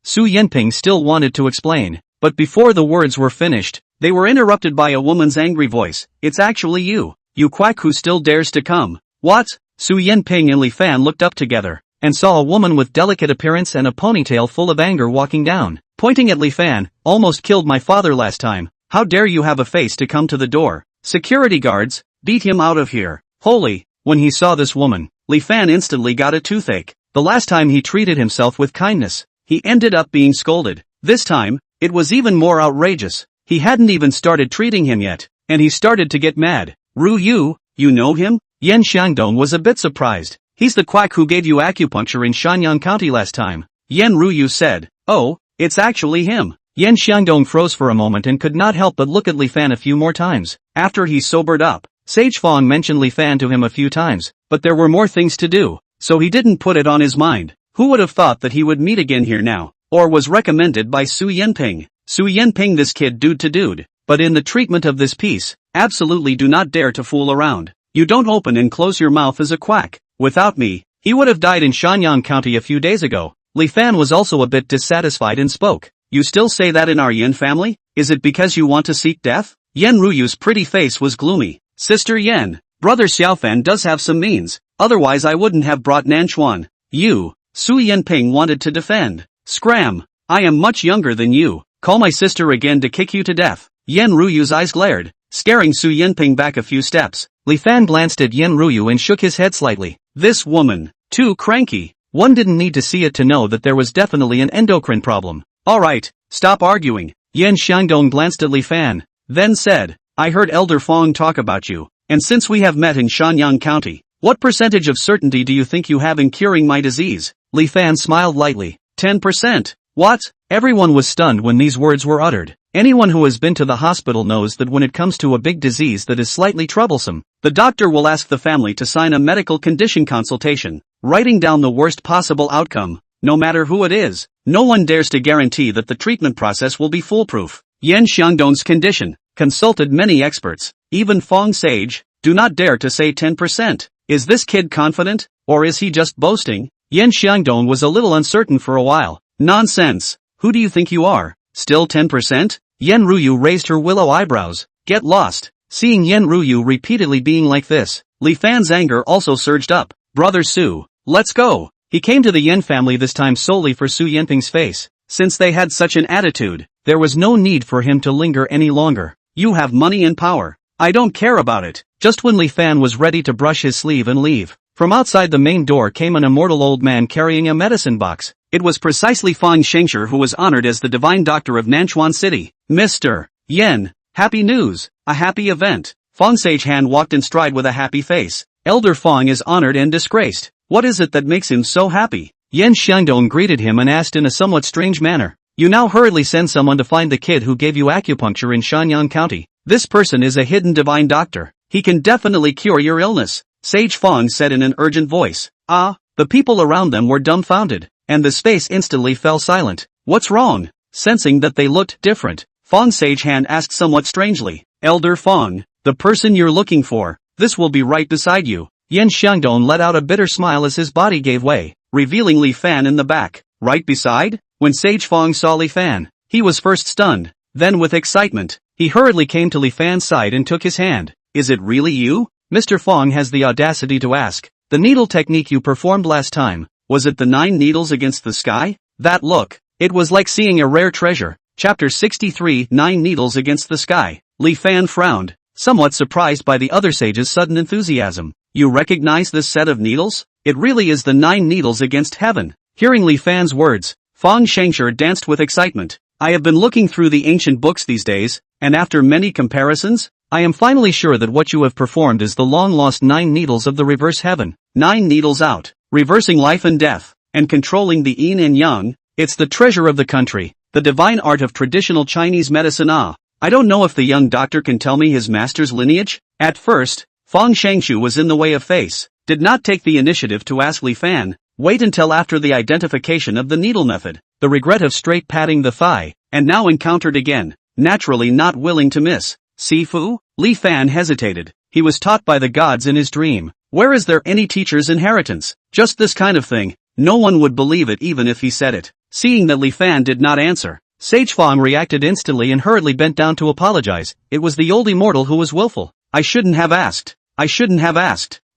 Su Yanping still wanted to explain, but before the words were finished, they were interrupted by a woman's angry voice. It's actually you quack who still dares to come. What? Su Yanping and Li Fan looked up together, and saw a woman with delicate appearance and a ponytail full of anger walking down, pointing at Li Fan. Almost killed my father last time. How dare you have a face to come to the door? Security guards, beat him out of here. Holy, when he saw this woman, Li Fan instantly got a toothache. The last time he treated himself with kindness, he ended up being scolded. This time, it was even more outrageous. He hadn't even started treating him yet, and he started to get mad. Ru Yu, you know him? Yen Xiangdong was a bit surprised. He's the quack who gave you acupuncture in Shanyang County last time. Yen Ruyu said. Oh, it's actually him. Yen Xiangdong froze for a moment and could not help but look at Li Fan a few more times. After he sobered up, Sage Fong mentioned Li Fan to him a few times, but there were more things to do, so he didn't put it on his mind. Who would have thought that he would meet again here now, or was recommended by Su Yanping? Su Yanping, this kid dude to dude, but in the treatment of this piece, absolutely do not dare to fool around. You don't open and close your mouth as a quack. Without me, he would have died in Shanyang County a few days ago. Li Fan was also a bit dissatisfied and spoke. You still say that in our Yen family? Is it because you want to seek death? Yen Ruyu's pretty face was gloomy. Sister Yen, brother Xiaofan does have some means, otherwise I wouldn't have brought Nanchuan. You, Su Yanping wanted to defend. Scram, I am much younger than you. Call my sister again to kick you to death. Yen Ruyu's eyes glared, scaring Su Yanping back a few steps. Li Fan glanced at Yen Ruyu and shook his head slightly. This woman, too cranky. One didn't need to see it to know that there was definitely an endocrine problem. Alright, stop arguing. Yan Xiangdong glanced at Li Fan, then said, I heard Elder Fong talk about you, and since we have met in Shanyang County, what percentage of certainty do you think you have in curing my disease? Li Fan smiled lightly. 10%. What? Everyone was stunned when these words were uttered. Anyone who has been to the hospital knows that when it comes to a big disease that is slightly troublesome, the doctor will ask the family to sign a medical condition consultation, writing down the worst possible outcome, no matter who it is. No one dares to guarantee that the treatment process will be foolproof. Yan Xiangdong's condition consulted many experts, even Fong Sage, do not dare to say 10%. Is this kid confident, or is he just boasting? Yan Xiangdong was a little uncertain for a while. Nonsense. Who do you think you are? Still 10%? Yen Ruyu raised her willow eyebrows. Get lost. Seeing Yen Ruyu repeatedly being like this, Li Fan's anger also surged up. Brother Su, let's go. He came to the Yen family this time solely for Su Yanping's face. Since they had such an attitude, there was no need for him to linger any longer. You have money and power. I don't care about it. Just when Li Fan was ready to brush his sleeve and leave, from outside the main door came an immortal old man carrying a medicine box. It was precisely Fang Shengshi who was honored as the divine doctor of Nanchuan City. Mr. Yen, happy news, a happy event. Fang Sage-Han walked in stride with a happy face. Elder Fang is honored and disgraced. What is it that makes him so happy? Yan Xiangdong greeted him and asked in a somewhat strange manner. You now hurriedly send someone to find the kid who gave you acupuncture in Shanyang County. This person is a hidden divine doctor. He can definitely cure your illness. Sage Fang said in an urgent voice. The people around them were dumbfounded, and the space instantly fell silent. What's wrong? Sensing that they looked different, Fang Sage-Han asked somewhat strangely. Elder Fang, the person you're looking for, this will be right beside you. Yan Xiangdong let out a bitter smile as his body gave way, revealing Li Fan in the back. Right beside? When Sage Fang saw Li Fan, he was first stunned, then with excitement, he hurriedly came to Li Fan's side and took his hand. Is it really you? Mr. Fang has the audacity to ask. The needle technique you performed last time, was it the 9 needles against the sky? That look, it was like seeing a rare treasure. Chapter 63, 9 needles against the sky. Li Fan frowned, somewhat surprised by the other sage's sudden enthusiasm. You recognize this set of needles? It really is the 9 needles against heaven. Hearing Li Fan's words, Fang Shengshi danced with excitement. I have been looking through the ancient books these days, and after many comparisons, I am finally sure that what you have performed is the long-lost 9 needles of the reverse heaven. 9 needles out, reversing life and death, and controlling the yin and yang. It's the treasure of the country, the divine art of traditional Chinese medicine. I don't know if the young doctor can tell me his master's lineage? At first, Fang Shengshi was in the way of face, did not take the initiative to ask Li Fan, wait until after the identification of the needle method, the regret of straight patting the thigh, and now encountered again, naturally not willing to miss. Sifu? Li Fan hesitated. He was taught by the gods in his dream. Where is there any teacher's inheritance? Just this kind of thing. No one would believe it even if he said it. Seeing that Li Fan did not answer, Sage Fang reacted instantly and hurriedly bent down to apologize. It was the old immortal who was willful. I shouldn't have asked.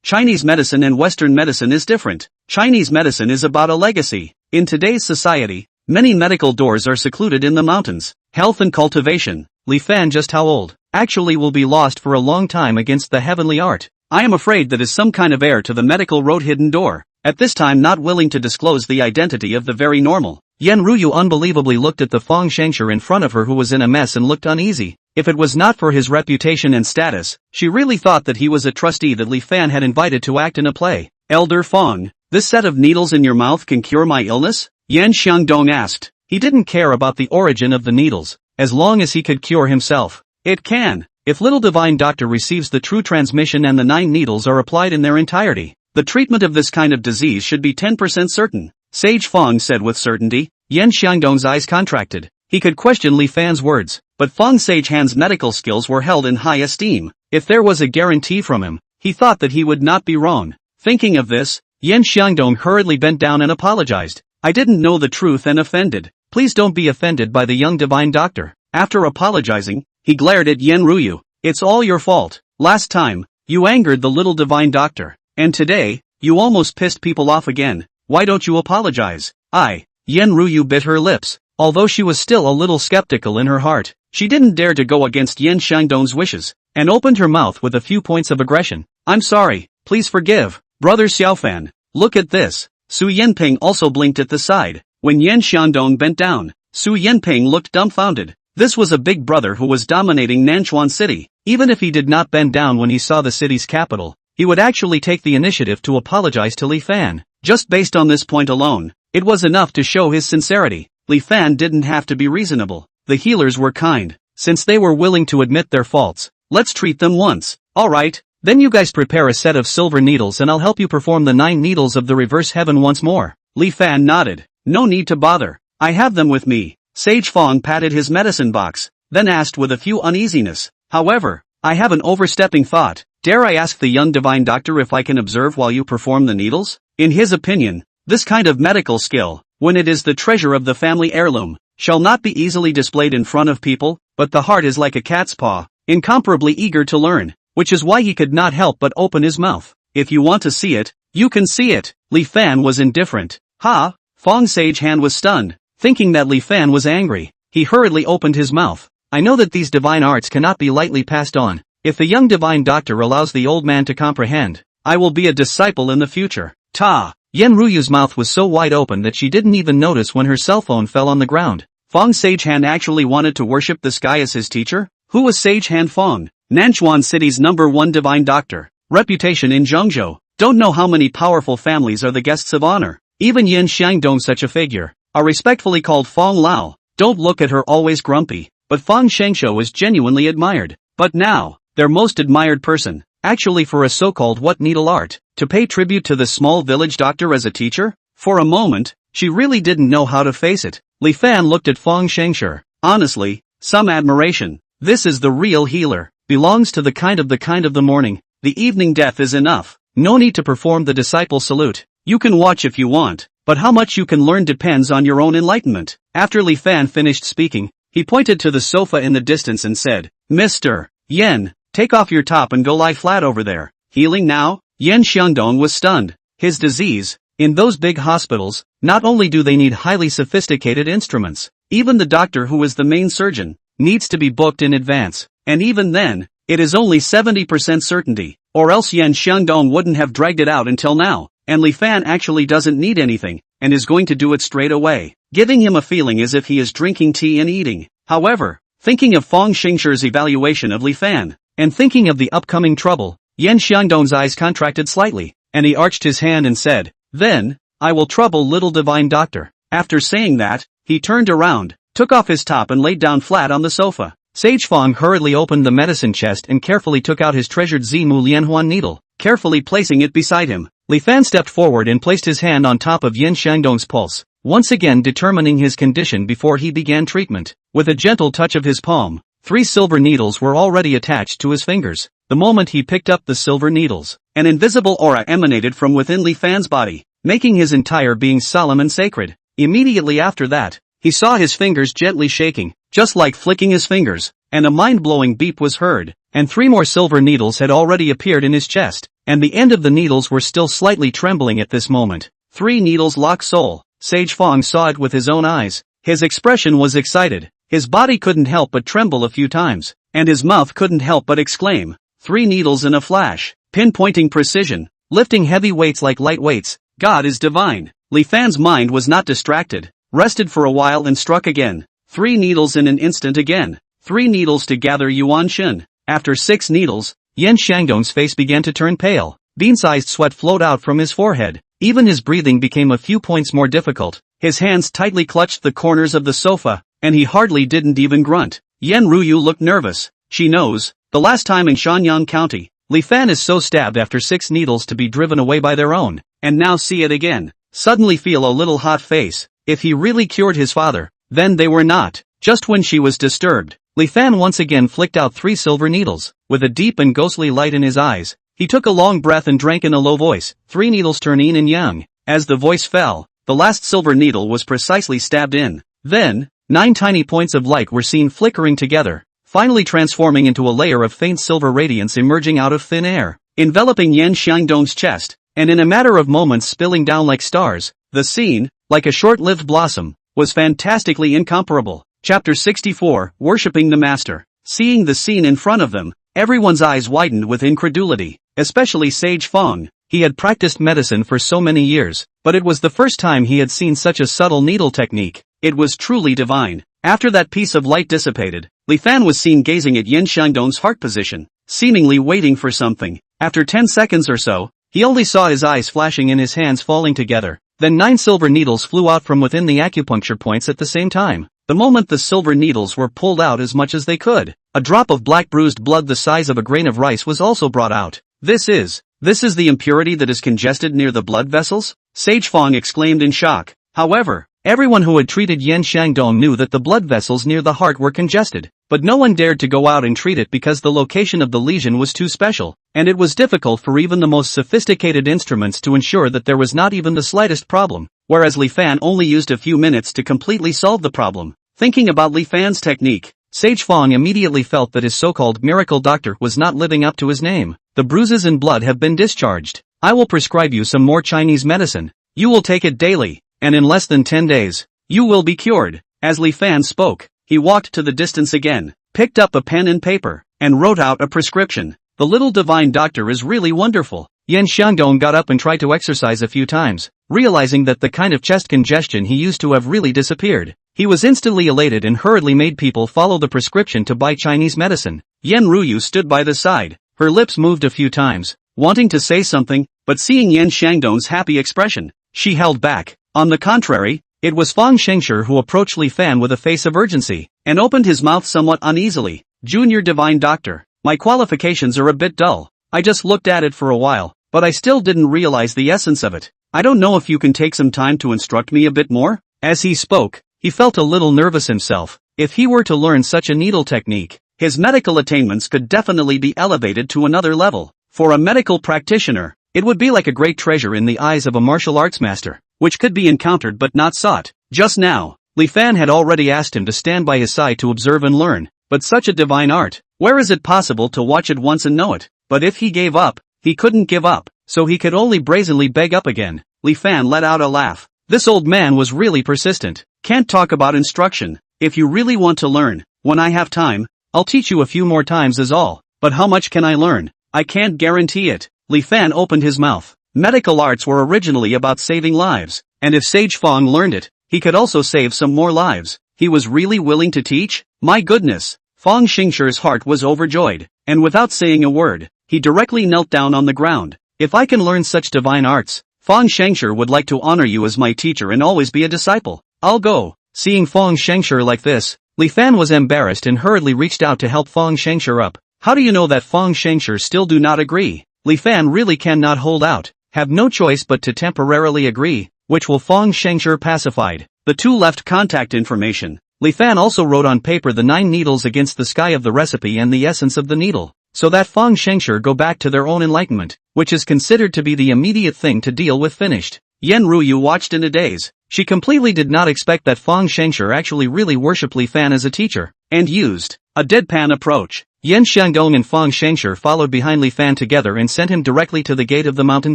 Chinese medicine and Western medicine is different. Chinese medicine is about a legacy. In today's society, many medical doors are secluded in the mountains. Health and cultivation. Li Fan just how old? Actually will be lost for a long time against the heavenly art. I am afraid that is some kind of heir to the medical road hidden door. At this time not willing to disclose the identity of the very normal. Yen Ruyu unbelievably looked at the Fang Shengshi in front of her who was in a mess and looked uneasy. If it was not for his reputation and status, she really thought that he was a trustee that Li Fan had invited to act in a play. Elder Fang, this set of needles in your mouth can cure my illness? Yan Xiangdong asked. He didn't care about the origin of the needles, as long as he could cure himself. It can, if little divine doctor receives the true transmission and the 9 needles are applied in their entirety. The treatment of this kind of disease should be 10% certain. Sage Fang said with certainty. Yan Xiangdong's eyes contracted. He could question Li Fan's words, but Fang Sage-Han's medical skills were held in high esteem. If there was a guarantee from him, he thought that he would not be wrong. Thinking of this, Yan Xiangdong hurriedly bent down and apologized. I didn't know the truth and offended. Please don't be offended by the young divine doctor. After apologizing, he glared at Yen Ruyu. It's all your fault. Last time, you angered the little divine doctor. And today, you almost pissed people off again. Why don't you apologize? Yen Ruyu bit her lips. Although she was still a little skeptical in her heart, she didn't dare to go against Yan Xiangdong's wishes, and opened her mouth with a few points of aggression. I'm sorry, please forgive, Brother Xiaofan. Look at this. Su Yanping also blinked at the side. When Yan Xiangdong bent down, Su Yanping looked dumbfounded. This was a big brother who was dominating Nanchuan City. Even if he did not bend down when he saw the city's capital, he would actually take the initiative to apologize to Li Fan. Just based on this point alone, it was enough to show his sincerity. Li Fan didn't have to be reasonable. The healers were kind. Since they were willing to admit their faults, let's treat them once. Alright, then you guys prepare a set of silver needles and I'll help you perform the 9 needles of the reverse heaven once more. Li Fan nodded. No need to bother. I have them with me. Sage Fong patted his medicine box, then asked with a few uneasiness. However, I have an overstepping thought. Dare I ask the young divine doctor if I can observe while you perform the needles? In his opinion, this kind of medical skill, when it is the treasure of the family heirloom, shall not be easily displayed in front of people, but the heart is like a cat's paw, incomparably eager to learn, which is why he could not help but open his mouth. If you want to see it, you can see it. Li Fan was indifferent. Ha! Fong Sage Hand was stunned, thinking that Li Fan was angry. He hurriedly opened his mouth. I know that these divine arts cannot be lightly passed on. If the young divine doctor allows the old man to comprehend, I will be a disciple in the future. Ta! Yen Ruyu's mouth was so wide open that she didn't even notice when her cell phone fell on the ground. Fong Sage Hand actually wanted to worship the sky as his teacher? Who was Sage Hand Fong? Nanchuan City's #1 divine doctor. Reputation in Zhengzhou. Don't know how many powerful families are the guests of honor. Even Yan Xiangdong such a figure. Are respectfully called Fong Lao. Don't look at her always grumpy. But Fong Shengshou was genuinely admired. But now, their most admired person, actually for a so-called what needle art, to pay tribute to the small village doctor as a teacher? For a moment, she really didn't know how to face it. Li Fan looked at Fong Shengshou. Honestly, some admiration. This is the real healer. Belongs to the kind of the morning. The evening death is enough. No need to perform the disciple salute. You can watch if you want, but how much you can learn depends on your own enlightenment. After Li Fan finished speaking, he pointed to the sofa in the distance and said, Mr. Yen, take off your top and go lie flat over there. Healing now? Yan Xiangdong was stunned. His disease, in those big hospitals, not only do they need highly sophisticated instruments, even the doctor who is the main surgeon, needs to be booked in advance, and even then, it is only 70% certainty, or else Yan Xiangdong wouldn't have dragged it out until now, and Li Fan actually doesn't need anything, and is going to do it straight away, giving him a feeling as if he is drinking tea and eating. However, thinking of Fong Xingshou's evaluation of Li Fan, and thinking of the upcoming trouble, Yan Xiangdong's eyes contracted slightly, and he arched his hand and said, Then, I will trouble little divine doctor. After saying that, he turned around, took off his top and laid down flat on the sofa. Sage Fong hurriedly opened the medicine chest and carefully took out his treasured Zimu Lianhuan needle, carefully placing it beside him. Li Fan stepped forward and placed his hand on top of Yan Xiangdong's pulse, once again determining his condition before he began treatment. With a gentle touch of his palm, 3 silver needles were already attached to his fingers. The moment he picked up the silver needles, an invisible aura emanated from within Li Fan's body, making his entire being solemn and sacred. Immediately after that, he saw his fingers gently shaking, just like flicking his fingers, and a mind-blowing beep was heard, and 3 more silver needles had already appeared in his chest, and the end of the needles were still slightly trembling at this moment. 3 needles lock soul. Sage Fong saw it with his own eyes. His expression was excited. His body couldn't help but tremble a few times, and his mouth couldn't help but exclaim. 3 needles in a flash, pinpointing precision, lifting heavy weights like light weights. God is divine. Li Fan's mind was not distracted, rested for a while and struck again. 3 needles in an instant again. 3 needles to gather Yuan Shen. After 6 needles, Yan Xiangdong's face began to turn pale. Bean-sized sweat flowed out from his forehead. Even his breathing became a few points more difficult. His hands tightly clutched the corners of the sofa, and he hardly didn't even grunt. Yen Ruyu looked nervous. She knows, the last time in Shanyang County, Li Fan is so stabbed after 6 needles to be driven away by their own, and now see it again. Suddenly feel a little hot face. If he really cured his father, then they were not. Just when she was disturbed, Li Fan once again flicked out 3 silver needles. With a deep and ghostly light in his eyes, he took a long breath and drank in a low voice. 3 needles turn yin and yang. As the voice fell, the last silver needle was precisely stabbed in. Then, 9 tiny points of light were seen flickering together, finally transforming into a layer of faint silver radiance emerging out of thin air, enveloping Yan Xiangdong's chest, and in a matter of moments spilling down like stars. The scene, like a short-lived blossom, was fantastically incomparable. Chapter 64, Worshipping the Master. Seeing the scene in front of them, everyone's eyes widened with incredulity, especially Sage Fong. He had practiced medicine for so many years, but it was the first time he had seen such a subtle needle technique. It was truly divine. After that piece of light dissipated, Li Fan was seen gazing at Yin Xiangdong's heart position, seemingly waiting for something. After 10 seconds or so, he only saw his eyes flashing and his hands falling together. Then 9 silver needles flew out from within the acupuncture points at the same time. The moment the silver needles were pulled out as much as they could, a drop of black bruised blood the size of a grain of rice was also brought out. This is the impurity that is congested near the blood vessels? Sage Fong exclaimed in shock. However, everyone who had treated Yin Xiangdong knew that the blood vessels near the heart were congested, but no one dared to go out and treat it because the location of the lesion was too special, and it was difficult for even the most sophisticated instruments to ensure that there was not even the slightest problem, whereas Li Fan only used a few minutes to completely solve the problem. Thinking about Li Fan's technique, Sage Fong immediately felt that his so-called miracle doctor was not living up to his name. The bruises and blood have been discharged. I will prescribe you some more Chinese medicine. You will take it daily, and in less than 10 days, you will be cured. As Li Fan spoke, he walked to the distance again, picked up a pen and paper, and wrote out a prescription. The little divine doctor is really wonderful. Yin Xiangdong got up and tried to exercise a few times, realizing that the kind of chest congestion he used to have really disappeared. He was instantly elated and hurriedly made people follow the prescription to buy Chinese medicine. Yen Ruyu stood by the side. Her lips moved a few times, wanting to say something, but seeing Yin Xiangdong's happy expression, she held back. On the contrary, it was Fang Shengshi who approached Li Fan with a face of urgency, and opened his mouth somewhat uneasily. Junior Divine Doctor, my qualifications are a bit dull. I just looked at it for a while, but I still didn't realize the essence of it. I don't know if you can take some time to instruct me a bit more? As he spoke, he felt a little nervous himself. If he were to learn such a needle technique, his medical attainments could definitely be elevated to another level. For a medical practitioner, it would be like a great treasure in the eyes of a martial arts master, which could be encountered but not sought. Just now, Li Fan had already asked him to stand by his side to observe and learn, but such a divine art, where is it possible to watch it once and know it? But if he gave up, he couldn't give up, so he could only brazenly beg up again. Li Fan let out a laugh. This old man was really persistent. Can't talk about instruction. If you really want to learn, when I have time, I'll teach you a few more times is all. But how much can I learn? I can't guarantee it. Li Fan opened his mouth. Medical arts were originally about saving lives, and if Sage Fong learned it, he could also save some more lives. He was really willing to teach? My goodness! Fang Xingshi's heart was overjoyed, and without saying a word, he directly knelt down on the ground. If I can learn such divine arts, Fang Shengshi would like to honor you as my teacher and always be a disciple. I'll go. Seeing Fang Shengshi like this, Li Fan was embarrassed and hurriedly reached out to help Fang Shengshi up. How do you know that Fang Shengshi still do not agree? Li Fan really cannot hold out, have no choice but to temporarily agree, which will Fang Shengshi pacified. The two left contact information. Li Fan also wrote on paper the 9 needles against the sky of the recipe and the essence of the needle, so that Fang Shengshi go back to their own enlightenment, which is considered to be the immediate thing to deal with finished. Yen Ruyu watched in a daze. She completely did not expect that Fang Shengshi actually really worshipped Li Fan as a teacher, and used a deadpan approach. Yin Xiangdong and Fang Shengshi followed behind Li Fan together and sent him directly to the gate of the mountain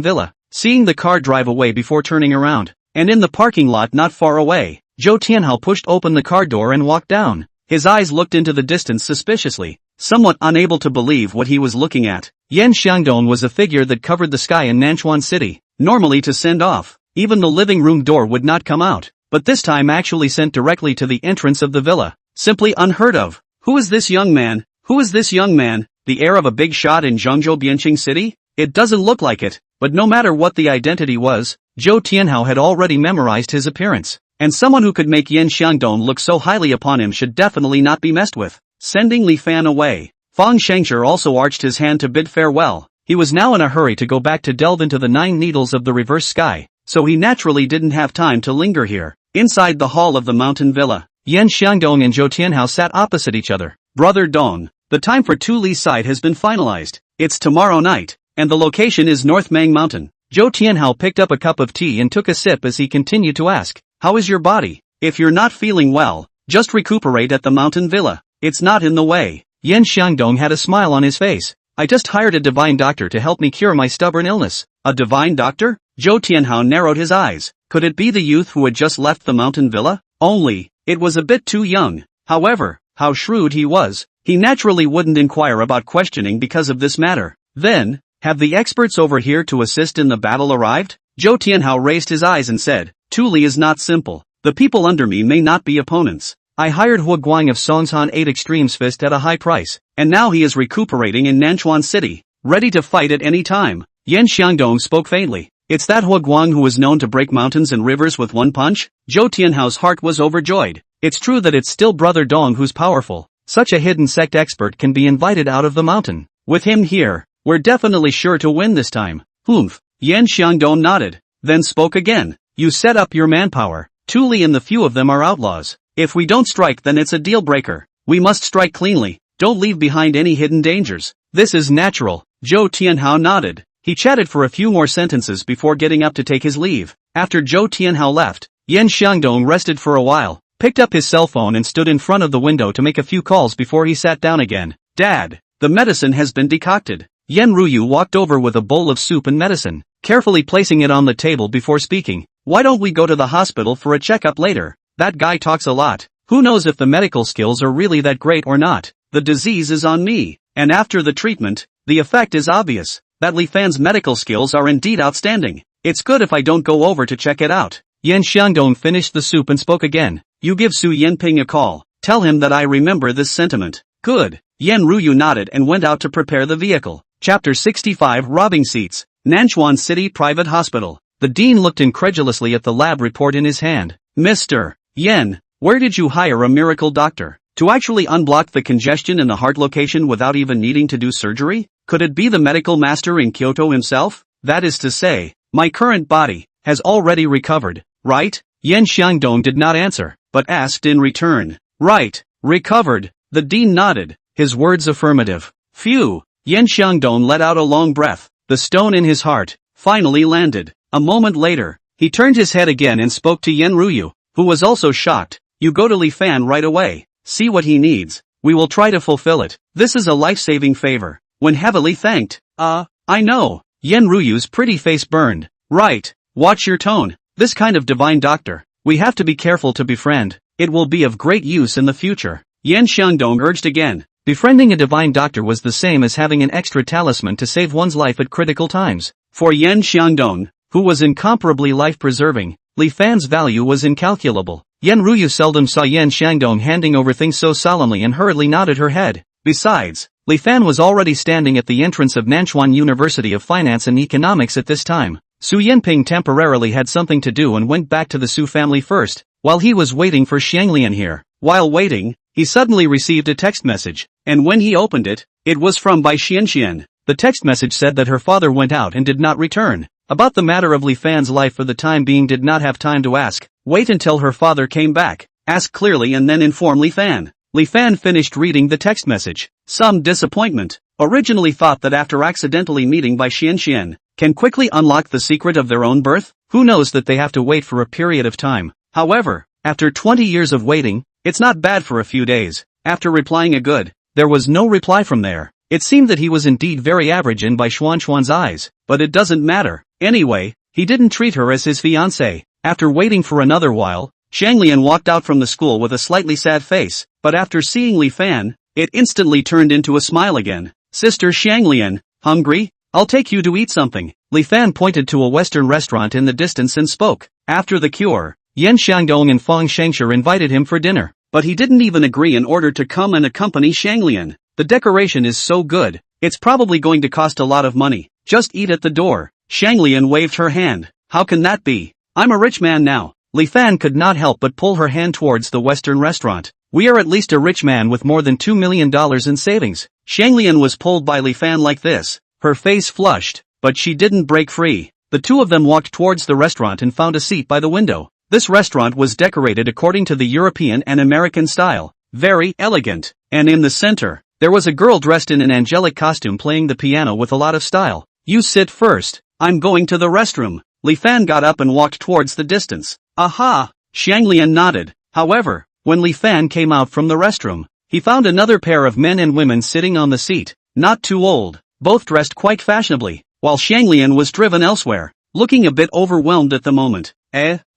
villa. Seeing the car drive away before turning around, and in the parking lot not far away, Zhou Tianhao pushed open the car door and walked down. His eyes looked into the distance suspiciously, somewhat unable to believe what he was looking at. Yin Xiangdong was a figure that covered the sky in Nanchuan City. Normally to send off, even the living room door would not come out, but this time actually sent directly to the entrance of the villa. Simply unheard of. Who is this young man? Who is this young man? The heir of a big shot in Zhengzhou Bianqing City? It doesn't look like it, but no matter what the identity was, Zhou Tianhao had already memorized his appearance, and someone who could make Yin Xiangdong look so highly upon him should definitely not be messed with. Sending Li Fan away, Fang Shengshi also arched his hand to bid farewell. He was now in a hurry to go back to delve into the 9 needles of the reverse sky, so he naturally didn't have time to linger here. Inside the hall of the mountain villa, Yin Xiangdong and Zhou Tianhao sat opposite each other. Brother Dong, the time for Tu Li's side has been finalized. It's tomorrow night, and the location is North Mang Mountain. Zhou Tianhao picked up a cup of tea and took a sip as he continued to ask, how is your body? If you're not feeling well, just recuperate at the mountain villa. It's not in the way. Yin Xiangdong had a smile on his face. I just hired a divine doctor to help me cure my stubborn illness. A divine doctor? Zhou Tianhao narrowed his eyes. Could it be the youth who had just left the mountain villa? Only, it was a bit too young. However, how shrewd he was. He naturally wouldn't inquire about questioning because of this matter. Then, Have the experts over here to assist in the battle arrived? Zhou Tianhao raised his eyes and said, Tuli is not simple. The people under me may not be opponents. I hired Hua Guang of Songshan 8 Extremes Fist at a high price, and now he is recuperating in Nanchuan City, ready to fight at any time. Yan Xiangdong spoke faintly. It's that Hua Guang who was known to break mountains and rivers with one punch? Zhou Tianhao's heart was overjoyed. It's true that it's still Brother Dong who's powerful. Such a hidden sect expert can be invited out of the mountain. With him here, we're definitely sure to win this time. Humph. Yan Xiangdong nodded, then spoke again. You set up your manpower. Tuli and the few of them are outlaws. If we don't strike, then it's a deal breaker. We must strike cleanly. Don't leave behind any hidden dangers. This is natural. Zhou Tianhao nodded. He chatted for a few more sentences before getting up to take his leave. After Zhou Tianhao left, Yan Xiangdong rested for a while, picked up his cell phone and stood in front of the window to make a few calls before he sat down again. Dad, the medicine has been decocted. Yan Ruyu walked over with a bowl of soup and medicine, carefully placing it on the table before speaking. Why don't we go to the hospital for a checkup later? That guy talks a lot. Who knows if the medical skills are really that great or not? The disease is on me, and after the treatment, the effect is obvious. That Li Fan's medical skills are indeed outstanding. It's good if I don't go over to check it out. Yan Xiangdong finished the soup and spoke again. You give Su Yanping a call. Tell him that I remember this sentiment. Good. Yan Ruyu nodded and went out to prepare the vehicle. Chapter 65 Robbing Seats. Nanchuan City Private Hospital. The dean looked incredulously at the lab report in his hand. Mr. Yan, where did you hire a miracle doctor? To actually unblock the congestion in the heart location without even needing to do surgery? Could it be the medical master in Kyoto himself? That is to say, my current body has already recovered, right? Yan Xiangdong did not answer, but asked in return. Right, recovered. The dean nodded, his words affirmative. Phew. Yan Xiangdong let out a long breath. The stone in his heart finally landed. A moment later, he turned his head again and spoke to Yan Ruyu, who was also shocked. You go to Li Fan right away. See what he needs. We will try to fulfill it. This is a life-saving favor. When heavily thanked. I know. Yan Ruyu's pretty face burned. Right. Watch your tone. This kind of divine doctor, we have to be careful to befriend. It will be of great use in the future. Yan Xiangdong urged again. Befriending a divine doctor was the same as having an extra talisman to save one's life at critical times. For Yan Xiangdong, who was incomparably life-preserving, Li Fan's value was incalculable. Yan Ruyu seldom saw Yan Xiangdong handing over things so solemnly and hurriedly nodded her head. Besides, Li Fan was already standing at the entrance of Nanchuan University of Finance and Economics at this time. Su Yanping temporarily had something to do and went back to the Su family first, while he was waiting for Xianglian here. While waiting, he suddenly received a text message, and when he opened it, it was from Bai Xianxian. The text message said that her father went out and did not return. About the matter of Li Fan's life for the time being did not have time to ask. Wait until her father came back. Ask clearly and then inform Li Fan. Li Fan finished reading the text message. Some disappointment. Originally thought that after accidentally meeting Bai Xianxian, can quickly unlock the secret of their own birth? Who knows that they have to wait for a period of time. However, after 20 years of waiting, it's not bad for a few days. After replying a good, there was no reply from there. It seemed that he was indeed very average in Bai Xuan's eyes, but it doesn't matter. Anyway, he didn't treat her as his fiancée. After waiting for another while, Xianglian walked out from the school with a slightly sad face, but after seeing Li Fan, it instantly turned into a smile again. Sister Xianglian, hungry? I'll take you to eat something. Li Fan pointed to a Western restaurant in the distance and spoke. After the cure, Yan Xiangdong and Fang Shengshi invited him for dinner, but he didn't even agree in order to come and accompany Xianglian. The decoration is so good, it's probably going to cost a lot of money. Just eat at the door. Xianglian waved her hand. How can that be? I'm a rich man now. Li Fan could not help but pull her hand towards the Western restaurant. We are at least a rich man with more than $2 million in savings. Xianglian was pulled by Li Fan like this. Her face flushed, but she didn't break free. The two of them walked towards the restaurant and found a seat by the window. This restaurant was decorated according to the European and American style. Very elegant. And in the center, there was a girl dressed in an angelic costume playing the piano with a lot of style. You sit first. I'm going to the restroom. Li Fan got up and walked towards the distance. Aha! Xianglian nodded. However, when Li Fan came out from the restroom, he found another pair of men and women sitting on the seat, not too old, both dressed quite fashionably, while Xianglian was driven elsewhere, looking a bit overwhelmed at the moment.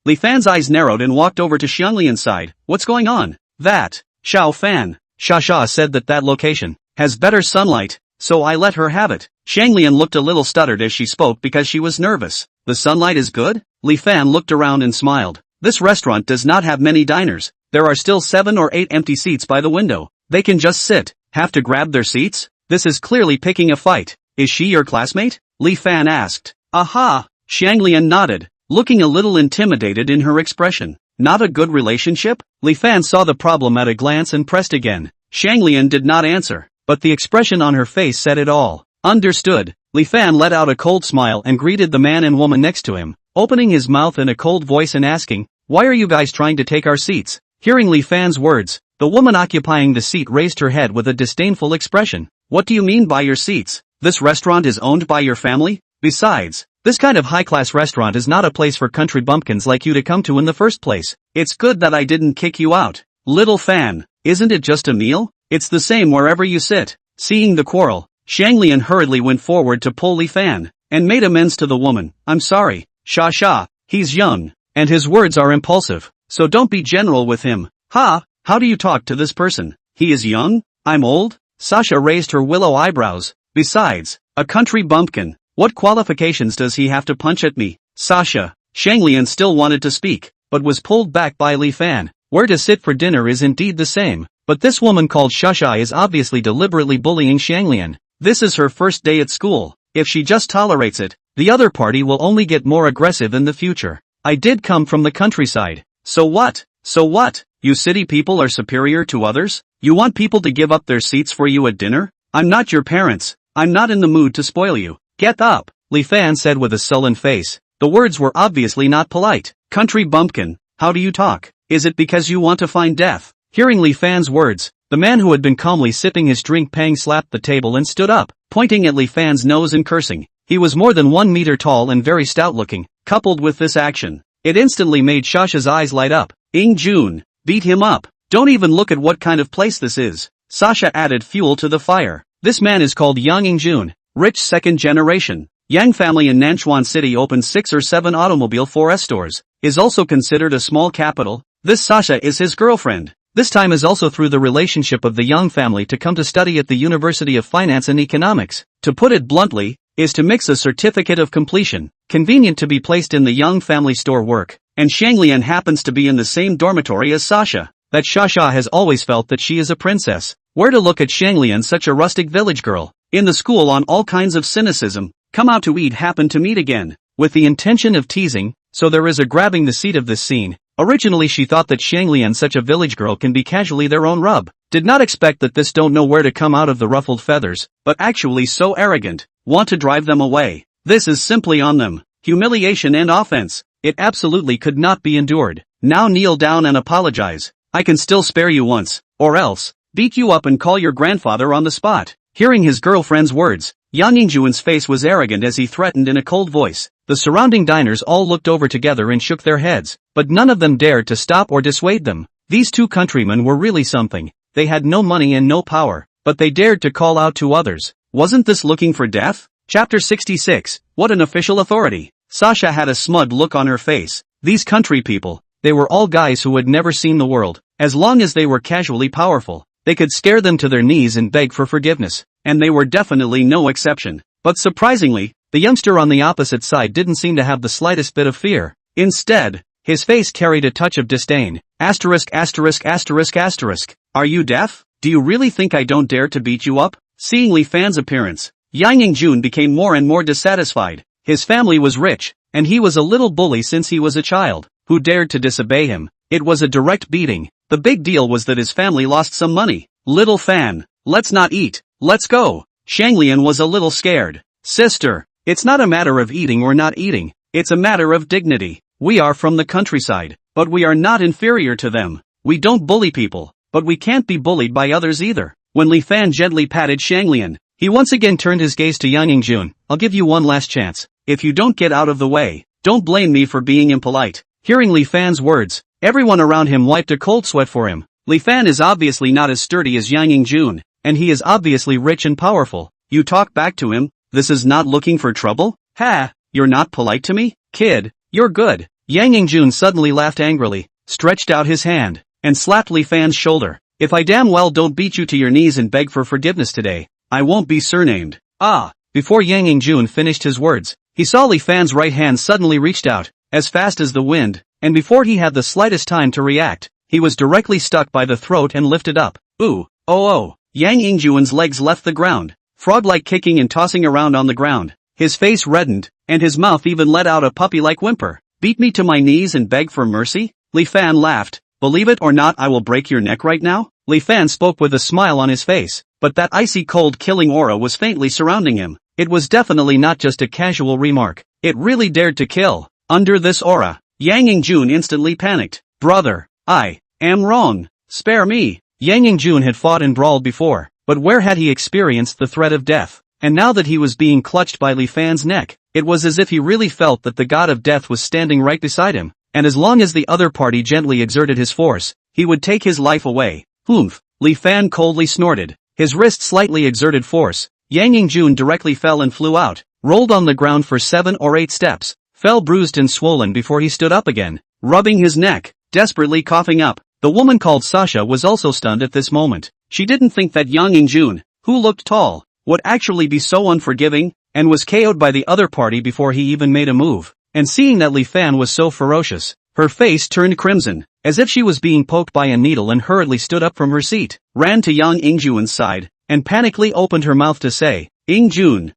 Li Fan's eyes narrowed and walked over to Xianglian's side. What's going on? That, Xiao Fan. Xia said that location has better sunlight, so I let her have it. Shanglian looked a little stuttered as she spoke because she was nervous. The sunlight is good? Li Fan looked around and smiled. This restaurant does not have many diners. There are still 7 or 8 empty seats by the window. They can just sit. Have to grab their seats? This is clearly picking a fight. Is she your classmate? Li Fan asked. Aha! Shanglian nodded, looking a little intimidated in her expression. Not a good relationship? Li Fan saw the problem at a glance and pressed again. Shanglian did not answer, but the expression on her face said it all. Understood. Li Fan let out a cold smile and greeted the man and woman next to him, opening his mouth in a cold voice and asking, "Why are you guys trying to take our seats?" Hearing Li Fan's words, the woman occupying the seat raised her head with a disdainful expression. What do you mean by your seats? This restaurant is owned by your family? Besides, this kind of high-class restaurant is not a place for country bumpkins like you to come to in the first place. It's good that I didn't kick you out. Little Fan, isn't it just a meal? It's the same wherever you sit. Seeing the quarrel, Shanglian hurriedly went forward to pull Li Fan, and made amends to the woman. I'm sorry, Sha, he's young, and his words are impulsive, so don't be general with him. Ha, how do you talk to this person? He is young? I'm old? Sasha raised her willow eyebrows. Besides, a country bumpkin. What qualifications does he have to punch at me? Sasha. Shanglian still wanted to speak, but was pulled back by Li Fan. Where to sit for dinner is indeed the same, but this woman called Shasha is obviously deliberately bullying Shanglian. This is her first day at school. If she just tolerates it, the other party will only get more aggressive in the future. I did come from the countryside. So what? So what? You city people are superior to others? You want people to give up their seats for you at dinner? I'm not your parents. I'm not in the mood to spoil you. Get up, Li Fan said with a sullen face. The words were obviously not polite. Country bumpkin, how do you talk? Is it because you want to find death? Hearing Li Fan's words, the man who had been calmly sipping his drink Pang slapped the table and stood up, pointing at Li Fan's nose and cursing. He was more than 1 meter tall and very stout looking. Coupled with this action, it instantly made Shasha's eyes light up. Ing Jun, beat him up. Don't even look at what kind of place this is. Sasha added fuel to the fire. This man is called Yang Ingjun. Rich second generation. Yang family in Nanchuan City opened 6 or 7 automobile 4S stores. Is also considered a small capital. This Sasha is his girlfriend. This time is also through the relationship of the Yang family to come to study at the University of Finance and Economics. To put it bluntly, is to mix a certificate of completion, convenient to be placed in the Yang family store work, and Shanglian happens to be in the same dormitory as Sasha. That Shasha has always felt that she is a princess. Where to look at Shanglian, such a rustic village girl? In the school on all kinds of cynicism, come out to eat happen to meet again, with the intention of teasing, so there is a grabbing the seat of this scene. Originally she thought that Shanglian, such a village girl, can be casually their own rub. Did not expect that this don't know where to come out of the ruffled feathers, but actually so arrogant, want to drive them away. This is simply on them. Humiliation and offense. It absolutely could not be endured. Now kneel down and apologize. I can still spare you once, or else, beat you up and call your grandfather on the spot. Hearing his girlfriend's words, Yang Ingjuan's face was arrogant as he threatened in a cold voice. The surrounding diners all looked over together and shook their heads, but none of them dared to stop or dissuade them. These two countrymen were really something. They had no money and no power, but they dared to call out to others. Wasn't this looking for death? Chapter 66. What an official authority. Sasha had a smug look on her face. These country people, they were all guys who had never seen the world. As long as they were casually powerful, they could scare them to their knees and beg for forgiveness, and they were definitely no exception. But surprisingly, the youngster on the opposite side didn't seem to have the slightest bit of fear. Instead, his face carried a touch of disdain. Asterisk. Are you deaf? Do you really think I don't dare to beat you up? Seeing Li Fan's appearance, Yang Ingjun became more and more dissatisfied. His family was rich, and he was a little bully since he was a child. Who dared to disobey him? It was a direct beating. The big deal was that his family lost some money. Little Fan, let's not eat, let's go. Shanglian was a little scared. Sister, it's not a matter of eating or not eating, it's a matter of dignity. We are from the countryside, but we are not inferior to them. We don't bully people, but we can't be bullied by others either. When Li Fan gently patted Shanglian, he once again turned his gaze to Yang Ingjun. I'll give you one last chance. If you don't get out of the way, don't blame me for being impolite. Hearing Li Fan's words, everyone around him wiped a cold sweat for him. Li Fan is obviously not as sturdy as Yang Ingjun, and he is obviously rich and powerful. You talk back to him? This is not looking for trouble? Ha, you're not polite to me? Kid, you're good. Yang Ingjun suddenly laughed angrily, stretched out his hand, and slapped Li Fan's shoulder. If I damn well don't beat you to your knees and beg for forgiveness today, I won't be surnamed. Ah, Before Yang Yingjun finished his words, he saw Li Fan's right hand suddenly reached out, as fast as the wind, and before he had the slightest time to react, he was directly stuck by the throat and lifted up. Ooh, oh. Yang Yingjun's legs left the ground, frog-like kicking and tossing around on the ground. His face reddened, and his mouth even let out a puppy-like whimper. Beat me to my knees and beg for mercy? Li Fan laughed. Believe it or not, I will break your neck right now? Li Fan spoke with a smile on his face, but that icy cold killing aura was faintly surrounding him. It was definitely not just a casual remark. It really dared to kill. Under this aura, Yang Yingjun instantly panicked. Brother, I am wrong. Spare me. Yang Yingjun had fought and brawled before, but where had he experienced the threat of death? And now that he was being clutched by Li Fan's neck, it was as if he really felt that the god of death was standing right beside him, and as long as the other party gently exerted his force, he would take his life away. Humph! Li Fan coldly snorted. His wrist slightly exerted force. Yang Yingjun directly fell and flew out, rolled on the ground for 7 or 8 steps, fell bruised and swollen before he stood up again, rubbing his neck, desperately coughing up. The woman called Sasha was also stunned at this moment. She didn't think that Yang Yingjun, who looked tall, would actually be so unforgiving, and was KO'd by the other party before he even made a move. And seeing that Li Fan was so ferocious, her face turned crimson, as if she was being poked by a needle, and hurriedly stood up from her seat, ran to Yang Yingjun's side, and panically opened her mouth to say, Yingjun,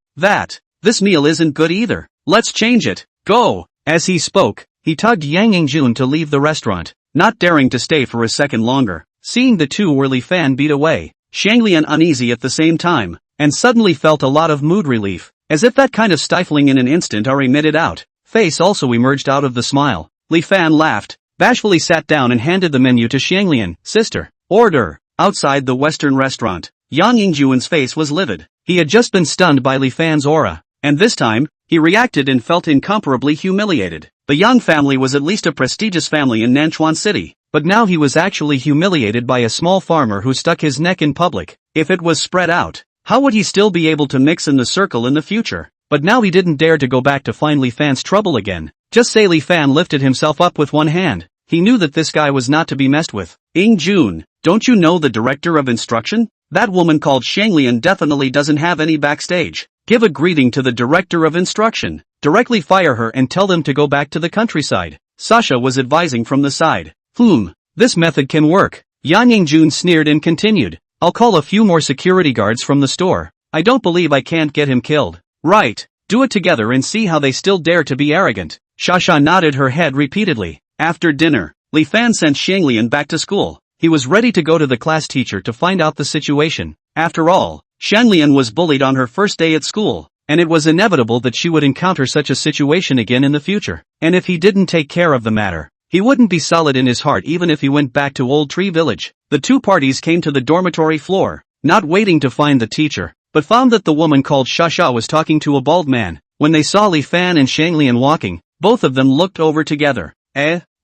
this meal isn't good either. Let's change it. Go! As he spoke, he tugged Yang Yingjun to leave the restaurant, not daring to stay for a second longer. Seeing the two were Li Fan beat away, Shanglian uneasy at the same time, and suddenly felt a lot of mood relief, as if that kind of stifling in an instant are emitted out. Face also emerged out of the smile. Li Fan laughed, bashfully sat down and handed the menu to Shanglian. Sister, order. Outside the Western restaurant, Yang Yingjun's face was livid. He had just been stunned by Li Fan's aura, and this time, he reacted and felt incomparably humiliated. The Yang family was at least a prestigious family in Nanchuan City, but now he was actually humiliated by a small farmer who stuck his neck in public. If it was spread out, how would he still be able to mix in the circle in the future? But now he didn't dare to go back to find Li Fan's trouble again. Just say Li Fan lifted himself up with one hand. He knew that this guy was not to be messed with. Yingjun, don't you know the director of instruction? That woman called Shanglian definitely doesn't have any backstage. Give a greeting to the director of instruction. Directly fire her and tell them to go back to the countryside. Sasha was advising from the side. This method can work. Yang Yingjun sneered and continued. I'll call a few more security guards from the store. I don't believe I can't get him killed. Right. Do it together and see how they still dare to be arrogant. Sasha nodded her head repeatedly. After dinner, Li Fan sent Shanglian back to school. He was ready to go to the class teacher to find out the situation. After all, Shanglian was bullied on her first day at school, and it was inevitable that she would encounter such a situation again in the future. And if he didn't take care of the matter, he wouldn't be solid in his heart even if he went back to Old Tree Village. The two parties came to the dormitory floor, not waiting to find the teacher, but found that the woman called Shasha was talking to a bald man. When they saw Li Fan and Shanglian walking, both of them looked over together.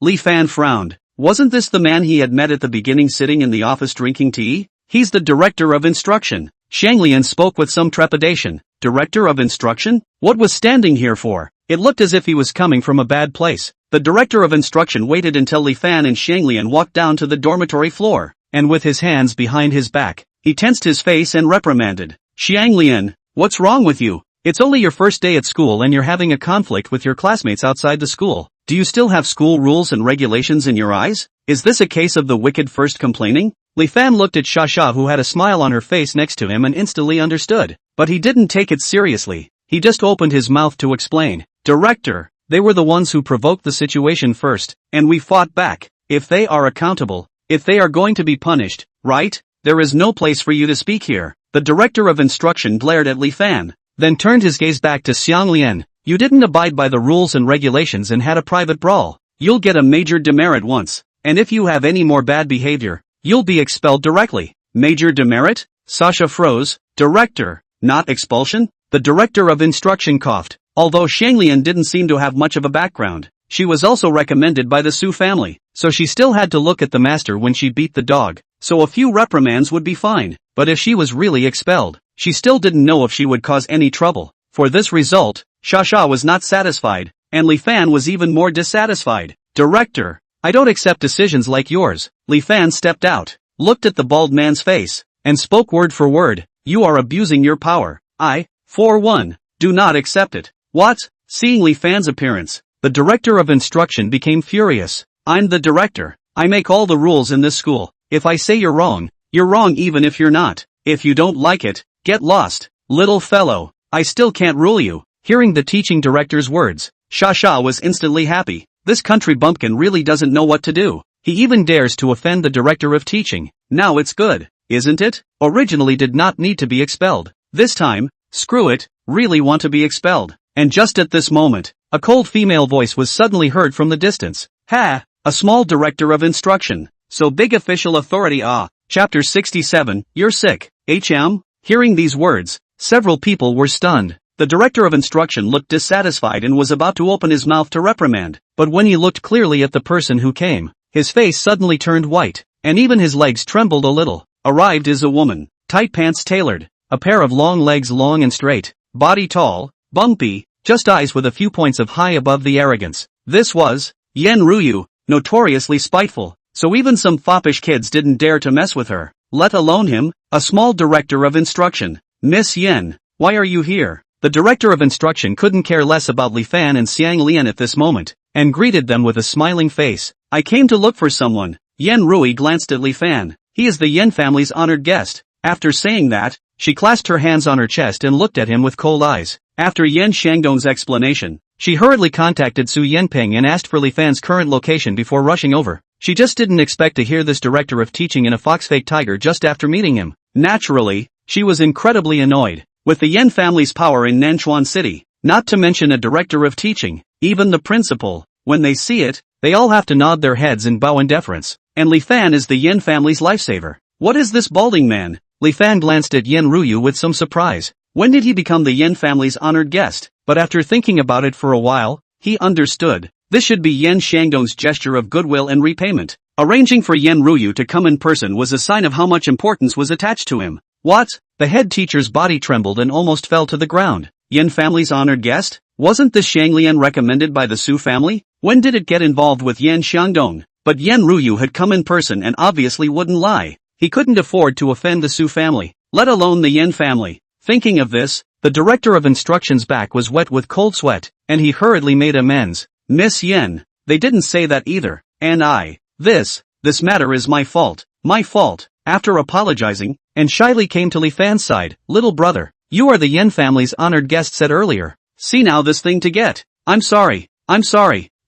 Li Fan frowned. Wasn't this the man he had met at the beginning sitting in the office drinking tea? He's the director of instruction. Shanglian spoke with some trepidation. Director of instruction? What was standing here for? It looked as if he was coming from a bad place. The director of instruction waited until Li Fan and Shanglian walked down to the dormitory floor, and with his hands behind his back, he tensed his face and reprimanded. Shanglian, what's wrong with you? It's only your first day at school and you're having a conflict with your classmates outside the school. Do you still have school rules and regulations in your eyes? Is this a case of the wicked first complaining? Li Fan looked at Shasha, who had a smile on her face next to him, and instantly understood. But he didn't take it seriously. He just opened his mouth to explain. Director, they were the ones who provoked the situation first, and we fought back. If they are accountable, if they are going to be punished, right? There is no place for you to speak here. The director of instruction glared at Li Fan, then turned his gaze back to Xianglian. You didn't abide by the rules and regulations and had a private brawl. You'll get a major demerit once, and if you have any more bad behavior, you'll be expelled directly. Major demerit? Sasha froze. Director, not expulsion? The director of instruction coughed. Although Shanglian didn't seem to have much of a background, she was also recommended by the Su family, so she still had to look at the master when she beat the dog, so a few reprimands would be fine. But if she was really expelled, she still didn't know if she would cause any trouble. For this result, Shasha was not satisfied, and Li Fan was even more dissatisfied. Director, I don't accept decisions like yours. Li Fan stepped out, looked at the bald man's face, and spoke word for word. You are abusing your power. 4-1. Do not accept it. What? Seeing Li Fan's appearance, the director of instruction became furious. I'm the director. I make all the rules in this school. If I say you're wrong even if you're not. If you don't like it, get lost. Little fellow, I still can't rule you. Hearing the teaching director's words, Shasha was instantly happy. This country bumpkin really doesn't know what to do. He even dares to offend the director of teaching. Now it's good, isn't it? Originally did not need to be expelled. This time, screw it, really want to be expelled. And just at this moment, a cold female voice was suddenly heard from the distance. Ha! A small director of instruction. So big official authority. Chapter 67, You're sick, HM? Hearing these words, several people were stunned. The director of instruction looked dissatisfied and was about to open his mouth to reprimand, but when he looked clearly at the person who came, his face suddenly turned white, and even his legs trembled a little. Arrived is a woman, tight pants tailored, a pair of long legs long and straight, body tall, bumpy, just eyes with a few points of high above the arrogance. This was Yen Ruyu, notoriously spiteful, so even some foppish kids didn't dare to mess with her, let alone him, a small director of instruction. Miss Yen, why are you here? The director of instruction couldn't care less about Li Fan and Xiang Lian at this moment, and greeted them with a smiling face. I came to look for someone. Yen Rui glanced at Li Fan. He is the Yen family's honored guest. After saying that, she clasped her hands on her chest and looked at him with cold eyes. After Yen Shangdong's explanation, she hurriedly contacted Su Yenping and asked for Li Fan's current location before rushing over. She just didn't expect to hear this director of teaching in a fox-fake tiger just after meeting him. Naturally, she was incredibly annoyed. With the Yen family's power in Nanchuan City, not to mention a director of teaching, even the principal, when they see it, they all have to nod their heads and bow in deference. And Li Fan is the Yen family's lifesaver. What is this balding man? Li Fan glanced at Yen Ruyu with some surprise. When did he become the Yen family's honored guest? But after thinking about it for a while, he understood. This should be Yen Shangdong's gesture of goodwill and repayment. Arranging for Yen Ruyu to come in person was a sign of how much importance was attached to him. What? The head teacher's body trembled and almost fell to the ground. Yen family's honored guest? Wasn't this Shang Lian recommended by the Su family? When did it get involved with Yen Xiangdong? But Yen Ruyu had come in person and obviously wouldn't lie. He couldn't afford to offend the Su family, let alone the Yen family. Thinking of this, the director of instruction's back was wet with cold sweat, and he hurriedly made amends. Miss Yen, they didn't say that either, and this matter is my fault. After apologizing, and shyly came to Li Fan's side. Little brother, you are the Yen family's honored guest said earlier. See now this thing to get. I'm sorry.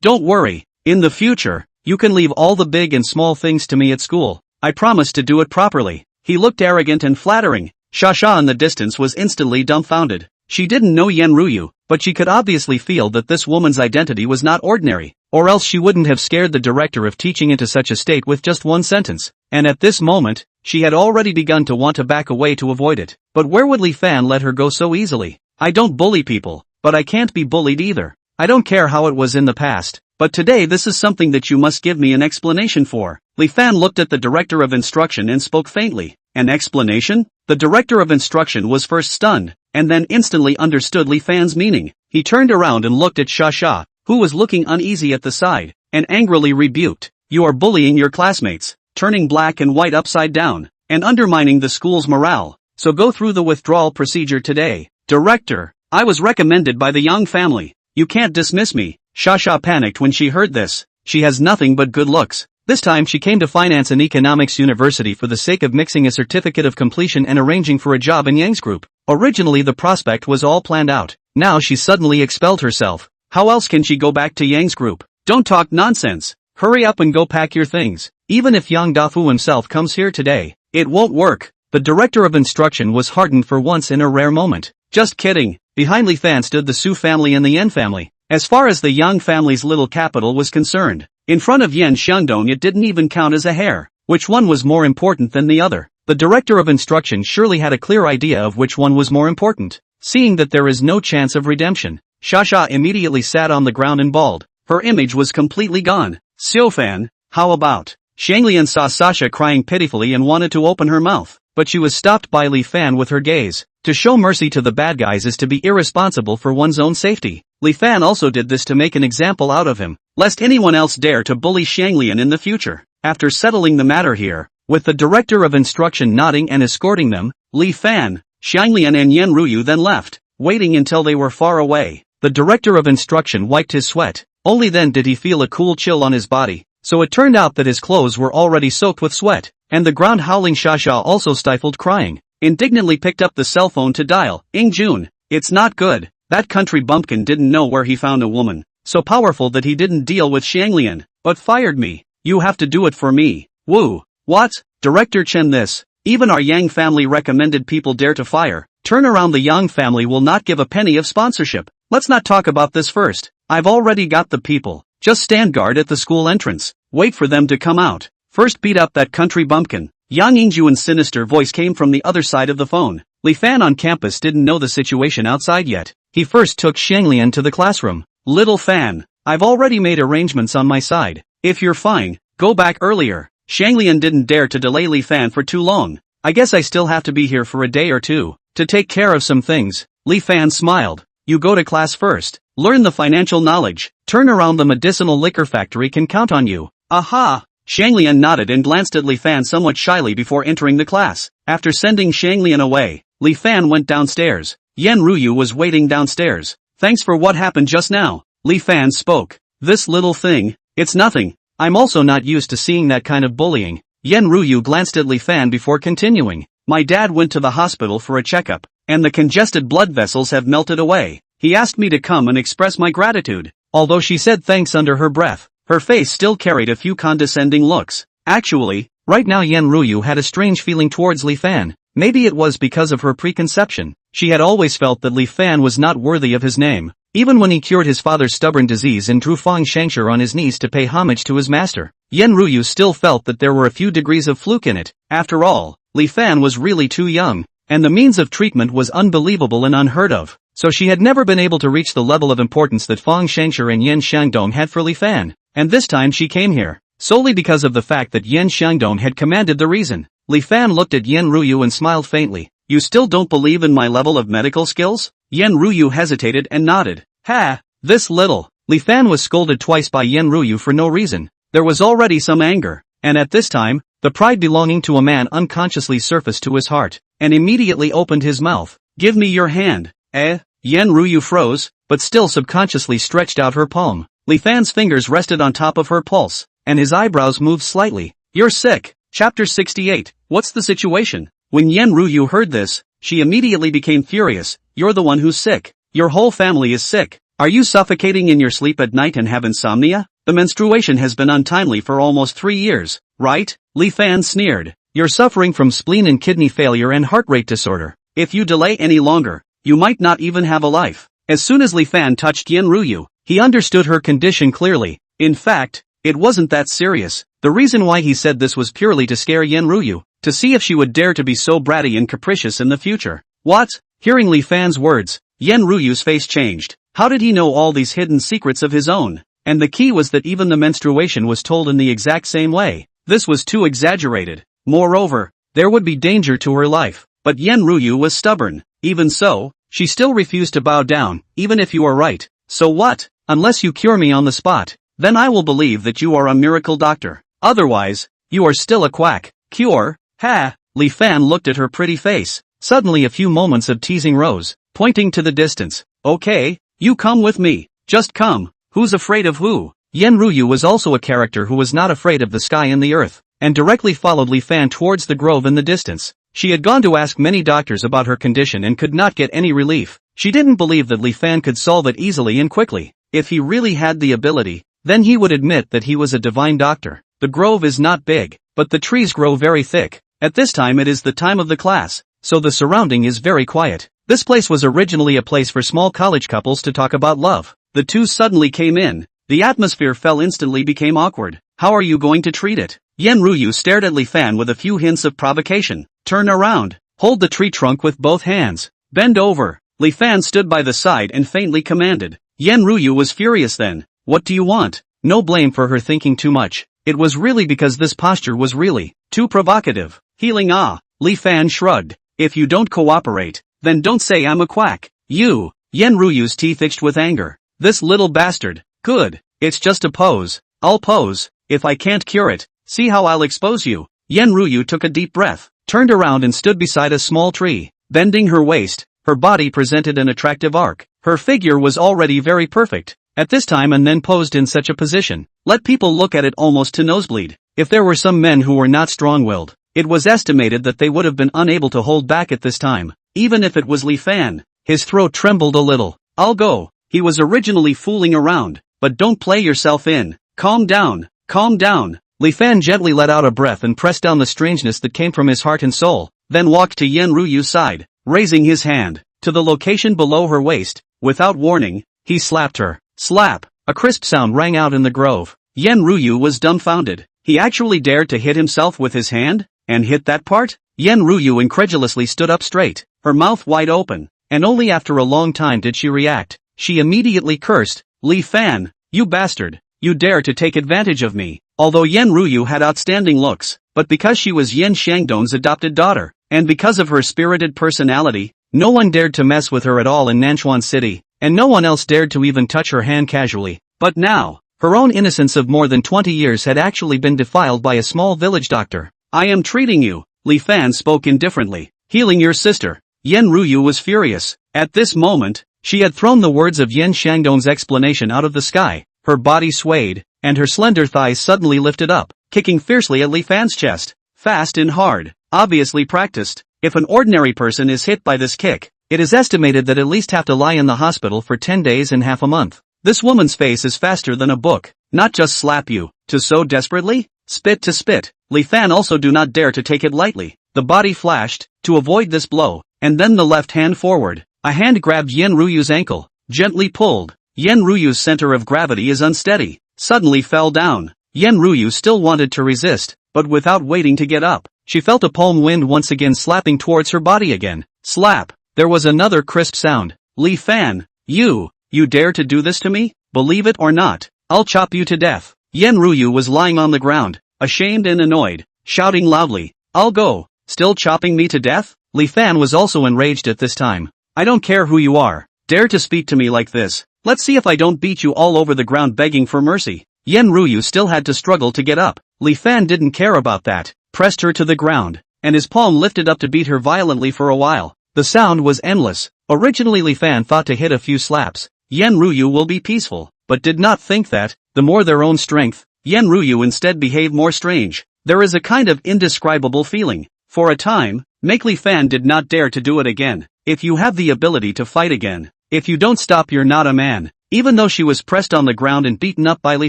Don't worry. In the future, you can leave all the big and small things to me at school. I promise to do it properly. He looked arrogant and flattering. Shasha in the distance was instantly dumbfounded. She didn't know Yen Ruyu, but she could obviously feel that this woman's identity was not ordinary, or else she wouldn't have scared the director of teaching into such a state with just one sentence. And at this moment, she had already begun to want to back away to avoid it. But where would Li Fan let her go so easily? I don't bully people, but I can't be bullied either. I don't care how it was in the past, but today this is something that you must give me an explanation for. Li Fan looked at the director of instruction and spoke faintly. An explanation? The director of instruction was first stunned, and then instantly understood Li Fan's meaning. He turned around and looked at Shasha, who was looking uneasy at the side, and angrily rebuked. You are bullying your classmates, turning black and white upside down, and undermining the school's morale. So go through the withdrawal procedure today. Director, I was recommended by the Yang family. You can't dismiss me. Shasha panicked when she heard this. She has nothing but good looks. This time she came to finance and economics university for the sake of mixing a certificate of completion and arranging for a job in Yang's group. Originally the prospect was all planned out. Now she suddenly expelled herself. How else can she go back to Yang's group? Don't talk nonsense. Hurry up and go pack your things. Even if Yang Dafu himself comes here today, it won't work. The director of instruction was heartened for once in a rare moment. Just kidding. Behind Li Fan stood the Su family and the Yen family. As far as the Yang family's little capital was concerned, in front of Yen Xiangdong it didn't even count as a hair. Which one was more important than the other? The director of instruction surely had a clear idea of which one was more important. Seeing that there is no chance of redemption, Shasha immediately sat on the ground and bawled. Her image was completely gone. Xiaofan, how about? Shanglian saw Sasha crying pitifully and wanted to open her mouth, but she was stopped by Li Fan with her gaze. To show mercy to the bad guys is to be irresponsible for one's own safety. Li Fan also did this to make an example out of him, lest anyone else dare to bully Shanglian in the future. After settling the matter here, with the director of instruction nodding and escorting them, Li Fan, Shanglian and Yen Ruyu then left. waiting until they were far away. The director of instruction wiped his sweat. Only then did he feel a cool chill on his body. So it turned out that his clothes were already soaked with sweat, and the ground howling Shasha also stifled crying. Indignantly picked up the cell phone to dial. Jun. It's not good. That country bumpkin didn't know where he found a woman so powerful that he didn't deal with Xianglian, but fired me. You have to do it for me. Woo. What? Director Chen, this. Even our Yang family recommended people dare to fire. Turn around, the Yang family will not give a penny of sponsorship. Let's not talk about this first. I've already got the people. Just stand guard at the school entrance. Wait for them to come out. First beat up that country bumpkin. Yang Yingjuan's sinister voice came from the other side of the phone. Li Fan on campus didn't know the situation outside yet. He first took Xianglian to the classroom. Little Fan, I've already made arrangements on my side. If you're fine, go back earlier. Xianglian didn't dare to delay Li Fan for too long. I guess I still have to be here for a day or two to take care of some things. Li Fan smiled. You go to class first. Learn the financial knowledge. Turn around, the medicinal liquor factory can count on you. Aha! Xianglian nodded and glanced at Li Fan somewhat shyly before entering the class. After sending Xianglian away, Li Fan went downstairs. Yan Ruyu was waiting downstairs. Thanks for what happened just now. Li Fan spoke. This little thing, it's nothing. I'm also not used to seeing that kind of bullying. Yan Ruyu glanced at Li Fan before continuing. My dad went to the hospital for a checkup, and the congested blood vessels have melted away. He asked me to come and express my gratitude. Although she said thanks under her breath, her face still carried a few condescending looks. Actually, right now Yan Ruyu had a strange feeling towards Li Fan. Maybe it was because of her preconception. She had always felt that Li Fan was not worthy of his name. Even when he cured his father's stubborn disease and drew Fang Shangshur on his knees to pay homage to his master, Yan Ruyu still felt that there were a few degrees of fluke in it. After all, Li Fan was really too young, and the means of treatment was unbelievable and unheard of. So she had never been able to reach the level of importance that Fang Shangshur and Yan Xiangdong had for Li Fan. And this time she came here, solely because of the fact that Yan Xiangdong had commanded the reason. Li Fan looked at Yan Ruyu and smiled faintly. You still don't believe in my level of medical skills? Yan Ruyu hesitated and nodded. Ha! This little. Li Fan was scolded twice by Yan Ruyu for no reason. There was already some anger, and at this time, the pride belonging to a man unconsciously surfaced to his heart, and immediately opened his mouth. Give me your hand. Yan Ruyu froze, but still subconsciously stretched out her palm. Li Fan's fingers rested on top of her pulse, and his eyebrows moved slightly. You're sick. Chapter 68. What's the situation? When Yan Ruyu heard this, she immediately became furious. You're the one who's sick. Your whole family is sick. Are you suffocating in your sleep at night and have insomnia? The menstruation has been untimely for almost 3 years, right? Li Fan sneered. You're suffering from spleen and kidney failure and heart rate disorder. If you delay any longer, you might not even have a life. As soon as Li Fan touched Yan Ruyu, he understood her condition clearly. In fact, it wasn't that serious. The reason why he said this was purely to scare Yan Ruyu, to see if she would dare to be so bratty and capricious in the future. What? Hearing Li Fan's words, Yan Ruyu's face changed. How did he know all these hidden secrets of his own? And the key was that even the menstruation was told in the exact same way. This was too exaggerated. Moreover, there would be danger to her life. But Yan Ruyu was stubborn. Even so, she still refused to bow down, even if you are right. So what? Unless you cure me on the spot, then I will believe that you are a miracle doctor. Otherwise, you are still a quack. Cure? Ha! Li Fan looked at her pretty face. Suddenly a few moments of teasing rose, pointing to the distance. Okay, you come with me. Just come. Who's afraid of who? Yan Ruyu was also a character who was not afraid of the sky and the earth, and directly followed Li Fan towards the grove in the distance. She had gone to ask many doctors about her condition and could not get any relief. She didn't believe that Li Fan could solve it easily and quickly. If he really had the ability, then he would admit that he was a divine doctor. The grove is not big, but the trees grow very thick. At this time it is the time of the class, so the surrounding is very quiet. This place was originally a place for small college couples to talk about love. The two suddenly came in. The atmosphere instantly became awkward. How are you going to treat it? Yan Ruyu stared at Li Fan with a few hints of provocation. Turn around. Hold the tree trunk with both hands. Bend over. Li Fan stood by the side and faintly commanded. Yan Ruyu was furious then. What do you want? No blame for her thinking too much. It was really because this posture was really too provocative. Healing Li Fan shrugged. If you don't cooperate, then don't say I'm a quack. You. Yan Ruyu's teeth itched with anger. This little bastard. Good. It's just a pose. I'll pose. If I can't cure it, see how I'll expose you. Yan Ruyu took a deep breath, turned around and stood beside a small tree. Bending her waist, her body presented an attractive arc. Her figure was already very perfect. At this time and then posed in such a position, let people look at it almost to nosebleed. If there were some men who were not strong-willed, it was estimated that they would have been unable to hold back at this time, even if it was Li Fan. His throat trembled a little. I'll go. He was originally fooling around, but don't play yourself in. Calm down, calm down. Li Fan gently let out a breath and pressed down the strangeness that came from his heart and soul, then walked to Yen Ruyu's side, raising his hand to the location below her waist. Without warning, he slapped her. Slap! A crisp sound rang out in the grove. Yen Ruyu was dumbfounded. He actually dared to hit himself with his hand? And hit that part? Yen Ruyu incredulously stood up straight, her mouth wide open, and only after a long time did she react. She immediately cursed, Li Fan, you bastard, you dare to take advantage of me. Although Yen Ruyu had outstanding looks, but because she was Yen Shangdong's adopted daughter, and because of her spirited personality, no one dared to mess with her at all in Nanchuan City, and no one else dared to even touch her hand casually. But now, her own innocence of more than 20 years had actually been defiled by a small village doctor. I am treating you, Li Fan spoke indifferently, healing your sister. Yen Ruyu was furious. At this moment, she had thrown the words of Yen Shangdong's explanation out of the sky. Her body swayed, and her slender thighs suddenly lifted up, kicking fiercely at Li Fan's chest. Fast and hard, obviously practiced. If an ordinary person is hit by this kick, it is estimated that at least have to lie in the hospital for 10 days and half a month. This woman's face is faster than a book. Not just slap you, to so desperately? Spit to spit. Li Fan also do not dare to take it lightly. The body flashed, to avoid this blow, and then the left hand forward. A hand grabbed Yen Ruyu's ankle, gently pulled. Yen Ruyu's center of gravity is unsteady, suddenly fell down. Yen Ruyu still wanted to resist, but without waiting to get up, she felt a palm wind once again slapping towards her body again. Slap! There was another crisp sound. Li Fan, you dare to do this to me? Believe it or not, I'll chop you to death. Yen Ruyu was lying on the ground, ashamed and annoyed, shouting loudly, I'll go, still chopping me to death? Li Fan was also enraged at this time. I don't care who you are, dare to speak to me like this. Let's see if I don't beat you all over the ground begging for mercy. Yen Ruyu still had to struggle to get up. Li Fan didn't care about that, pressed her to the ground, and his palm lifted up to beat her violently for a while. The sound was endless. Originally Li Fan thought to hit a few slaps. Yen Ruyu will be peaceful, but did not think that, the more their own strength, Yen Ruyu instead behaved more strange. There is a kind of indescribable feeling. For a time, Li Fan did not dare to do it again. If you have the ability to fight again, if you don't stop you're not a man. Even though she was pressed on the ground and beaten up by Li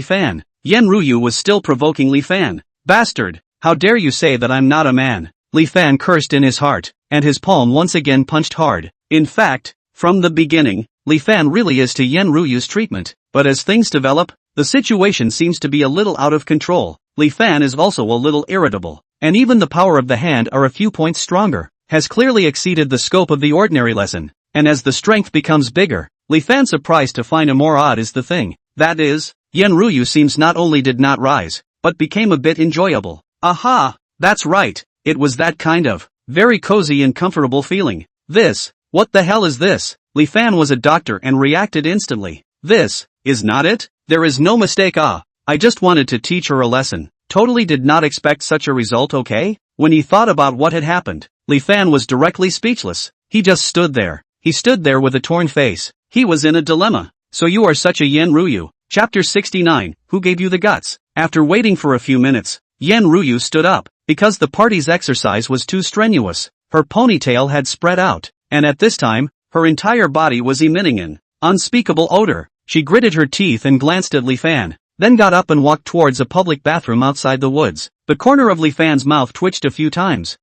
Fan, Yen Ruyu was still provoking Li Fan. Bastard, how dare you say that I'm not a man? Li Fan cursed in his heart, and his palm once again punched hard. In fact, from the beginning, Li Fan really is to Yen Ruyu's treatment, but as things develop, the situation seems to be a little out of control. Li Fan is also a little irritable, and even the power of the hand are a few points stronger, has clearly exceeded the scope of the ordinary lesson, and as the strength becomes bigger, Li Fan surprised to find a more odd is the thing. That is, Yen Ruyu seems not only did not rise, but became a bit enjoyable. Aha! That's right, it was that kind of, very cozy and comfortable feeling. What the hell is this? Li Fan was a doctor and reacted instantly. This, is not it? There is no mistake. I just wanted to teach her a lesson. Totally did not expect such a result, okay? When he thought about what had happened, Li Fan was directly speechless. He just stood there. He stood there with a torn face. He was in a dilemma. So you are such a Yen Ruyu. Chapter 69, Who gave you the guts? After waiting for a few minutes, Yen Ruyu stood up, because the party's exercise was too strenuous. Her ponytail had spread out, and at this time, her entire body was emitting an unspeakable odor. She gritted her teeth and glanced at Li Fan, then got up and walked towards a public bathroom outside the woods. The corner of Li Fan's mouth twitched a few times.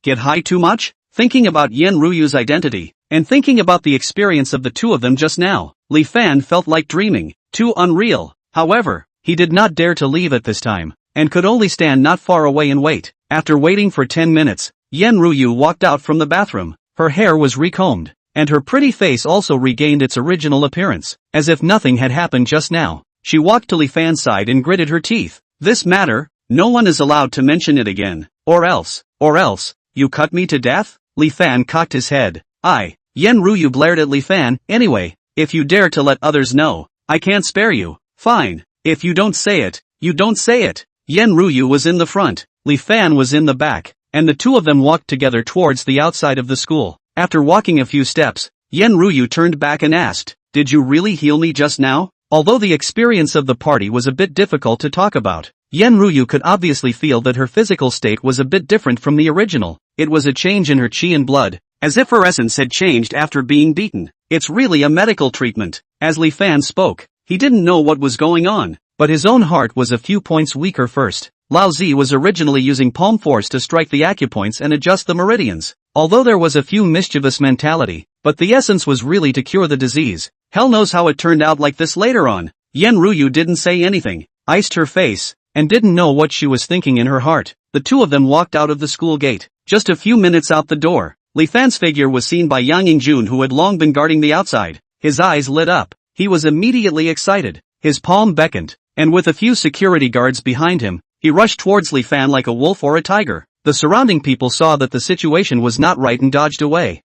Get high too much? Thinking about Yen Ruyu's identity, and thinking about the experience of the two of them just now, Li Fan felt like dreaming, too unreal. However, he did not dare to leave at this time, and could only stand not far away and wait. After waiting for 10 minutes, Yen Ruyu walked out from the bathroom. Her hair was recombed, and her pretty face also regained its original appearance, as if nothing had happened just now. She walked to Li Fan's side and gritted her teeth. This matter, no one is allowed to mention it again, or else, you cut me to death? Li Fan cocked his head. Yen Ruyu blared at Li Fan. Anyway, if you dare to let others know, I can't spare you. Fine. If you don't say it, you don't say it. Yen Ruyu was in the front, Li Fan was in the back, and the two of them walked together towards the outside of the school. After walking a few steps, Yen Ruyu turned back and asked, "Did you really heal me just now?" Although the experience of the party was a bit difficult to talk about, Yen Ruyu could obviously feel that her physical state was a bit different from the original. It was a change in her chi and blood, as if her essence had changed after being beaten. It's really a medical treatment. As Li Fan spoke, he didn't know what was going on, but his own heart was a few points weaker first. Lao Zi was originally using palm force to strike the acupoints and adjust the meridians. Although there was a few mischievous mentality, but the essence was really to cure the disease. Hell knows how it turned out like this later on. Yen Ruyu didn't say anything, iced her face, and didn't know what she was thinking in her heart. The two of them walked out of the school gate. Just a few minutes out the door, Li Fan's figure was seen by Yang Yingjun, who had long been guarding the outside. His eyes lit up. He was immediately excited. His palm beckoned, and with a few security guards behind him, he rushed towards Li Fan like a wolf or a tiger. The surrounding people saw that the situation was not right and dodged away.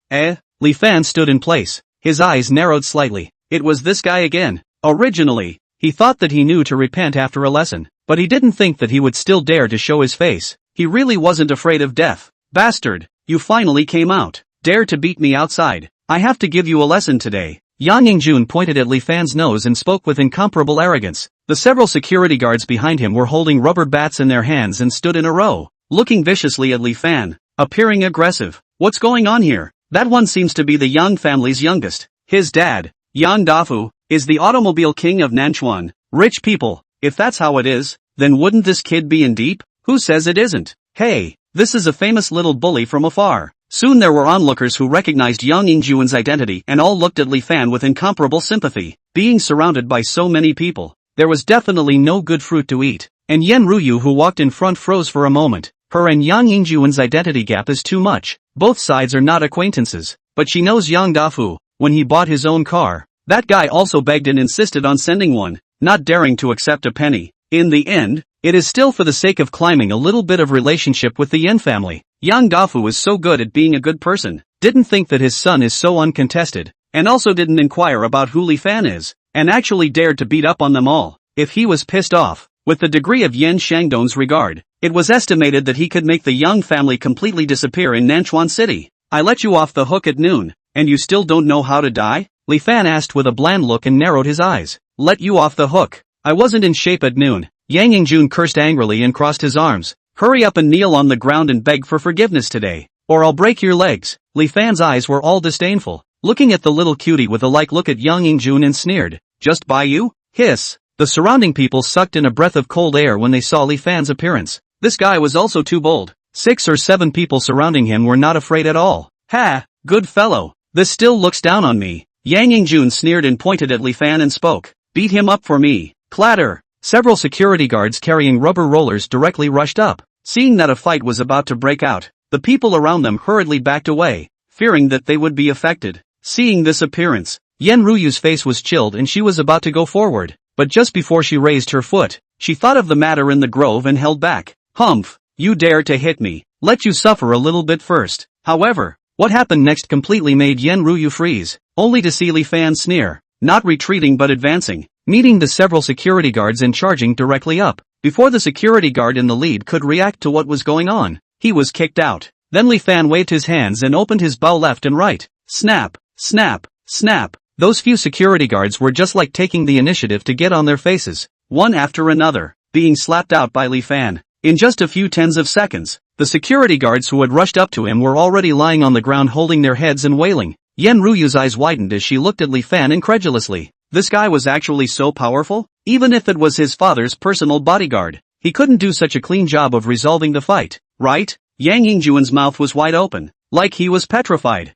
Li Fan stood in place. His eyes narrowed slightly. It was this guy again. Originally, he thought that he knew to repent after a lesson, but he didn't think that he would still dare to show his face. He really wasn't afraid of death. "Bastard, you finally came out. Dare to beat me outside. I have to give you a lesson today." Yang Yingjun pointed at Li Fan's nose and spoke with incomparable arrogance. The several security guards behind him were holding rubber bats in their hands and stood in a row, looking viciously at Li Fan, appearing aggressive. "What's going on here? That one seems to be the Yang family's youngest. His dad, Yang Dafu, is the automobile king of Nanchuan. Rich people. If that's how it is, then wouldn't this kid be in deep? Who says it isn't? Hey, this is a famous little bully from afar." Soon there were onlookers who recognized Yang Yingjun's identity and all looked at Li Fan with incomparable sympathy. Being surrounded by so many people, there was definitely no good fruit to eat. And Yen Ruyu, who walked in front, froze for a moment. Her and Yang Yingjun's identity gap is too much. Both sides are not acquaintances, but she knows Yang Dafu. When he bought his own car, that guy also begged and insisted on sending one, not daring to accept a penny. In the end, it is still for the sake of climbing a little bit of relationship with the Yen family. Yang Dafu is so good at being a good person, didn't think that his son is so uncontested, and also didn't inquire about who Li Fan is, and actually dared to beat up on them all. If he was pissed off, with the degree of Yen Shangdong's regard, it was estimated that he could make the Yang family completely disappear in Nanchuan City. "I let you off the hook at noon, and you still don't know how to die?" Li Fan asked with a bland look and narrowed his eyes. "Let you off the hook? I wasn't in shape at noon." Yang Yingjun cursed angrily and crossed his arms. "Hurry up and kneel on the ground and beg for forgiveness today, or I'll break your legs." Li Fan's eyes were all disdainful, looking at the little cutie with a like look at Yang Yingjun and sneered. "Just by you?" Hiss. The surrounding people sucked in a breath of cold air when they saw Li Fan's appearance. This guy was also too bold. 6 or 7 people surrounding him were not afraid at all. "Ha, good fellow. This still looks down on me." Yang Yingjun sneered and pointed at Li Fan and spoke. "Beat him up for me." Clatter. Several security guards carrying rubber rollers directly rushed up. Seeing that a fight was about to break out, the people around them hurriedly backed away, fearing that they would be affected. Seeing this appearance, Yen Ruyu's face was chilled and she was about to go forward, but just before she raised her foot, she thought of the matter in the grove and held back. "Humph, you dare to hit me. Let you suffer a little bit first." However, what happened next completely made Yen Ruyu freeze, only to see Li Fan sneer, not retreating but advancing, meeting the several security guards and charging directly up. Before the security guard in the lead could react to what was going on, he was kicked out. Then Li Fan waved his hands and opened his bow left and right. Snap, snap, snap. Those few security guards were just like taking the initiative to get on their faces, one after another, being slapped out by Li Fan. In just a few tens of seconds, the security guards who had rushed up to him were already lying on the ground holding their heads and wailing. Yen Ruyu's eyes widened as she looked at Li Fan incredulously. This guy was actually so powerful? Even if it was his father's personal bodyguard, he couldn't do such a clean job of resolving the fight, right? Yang Yingjun's mouth was wide open, like he was petrified.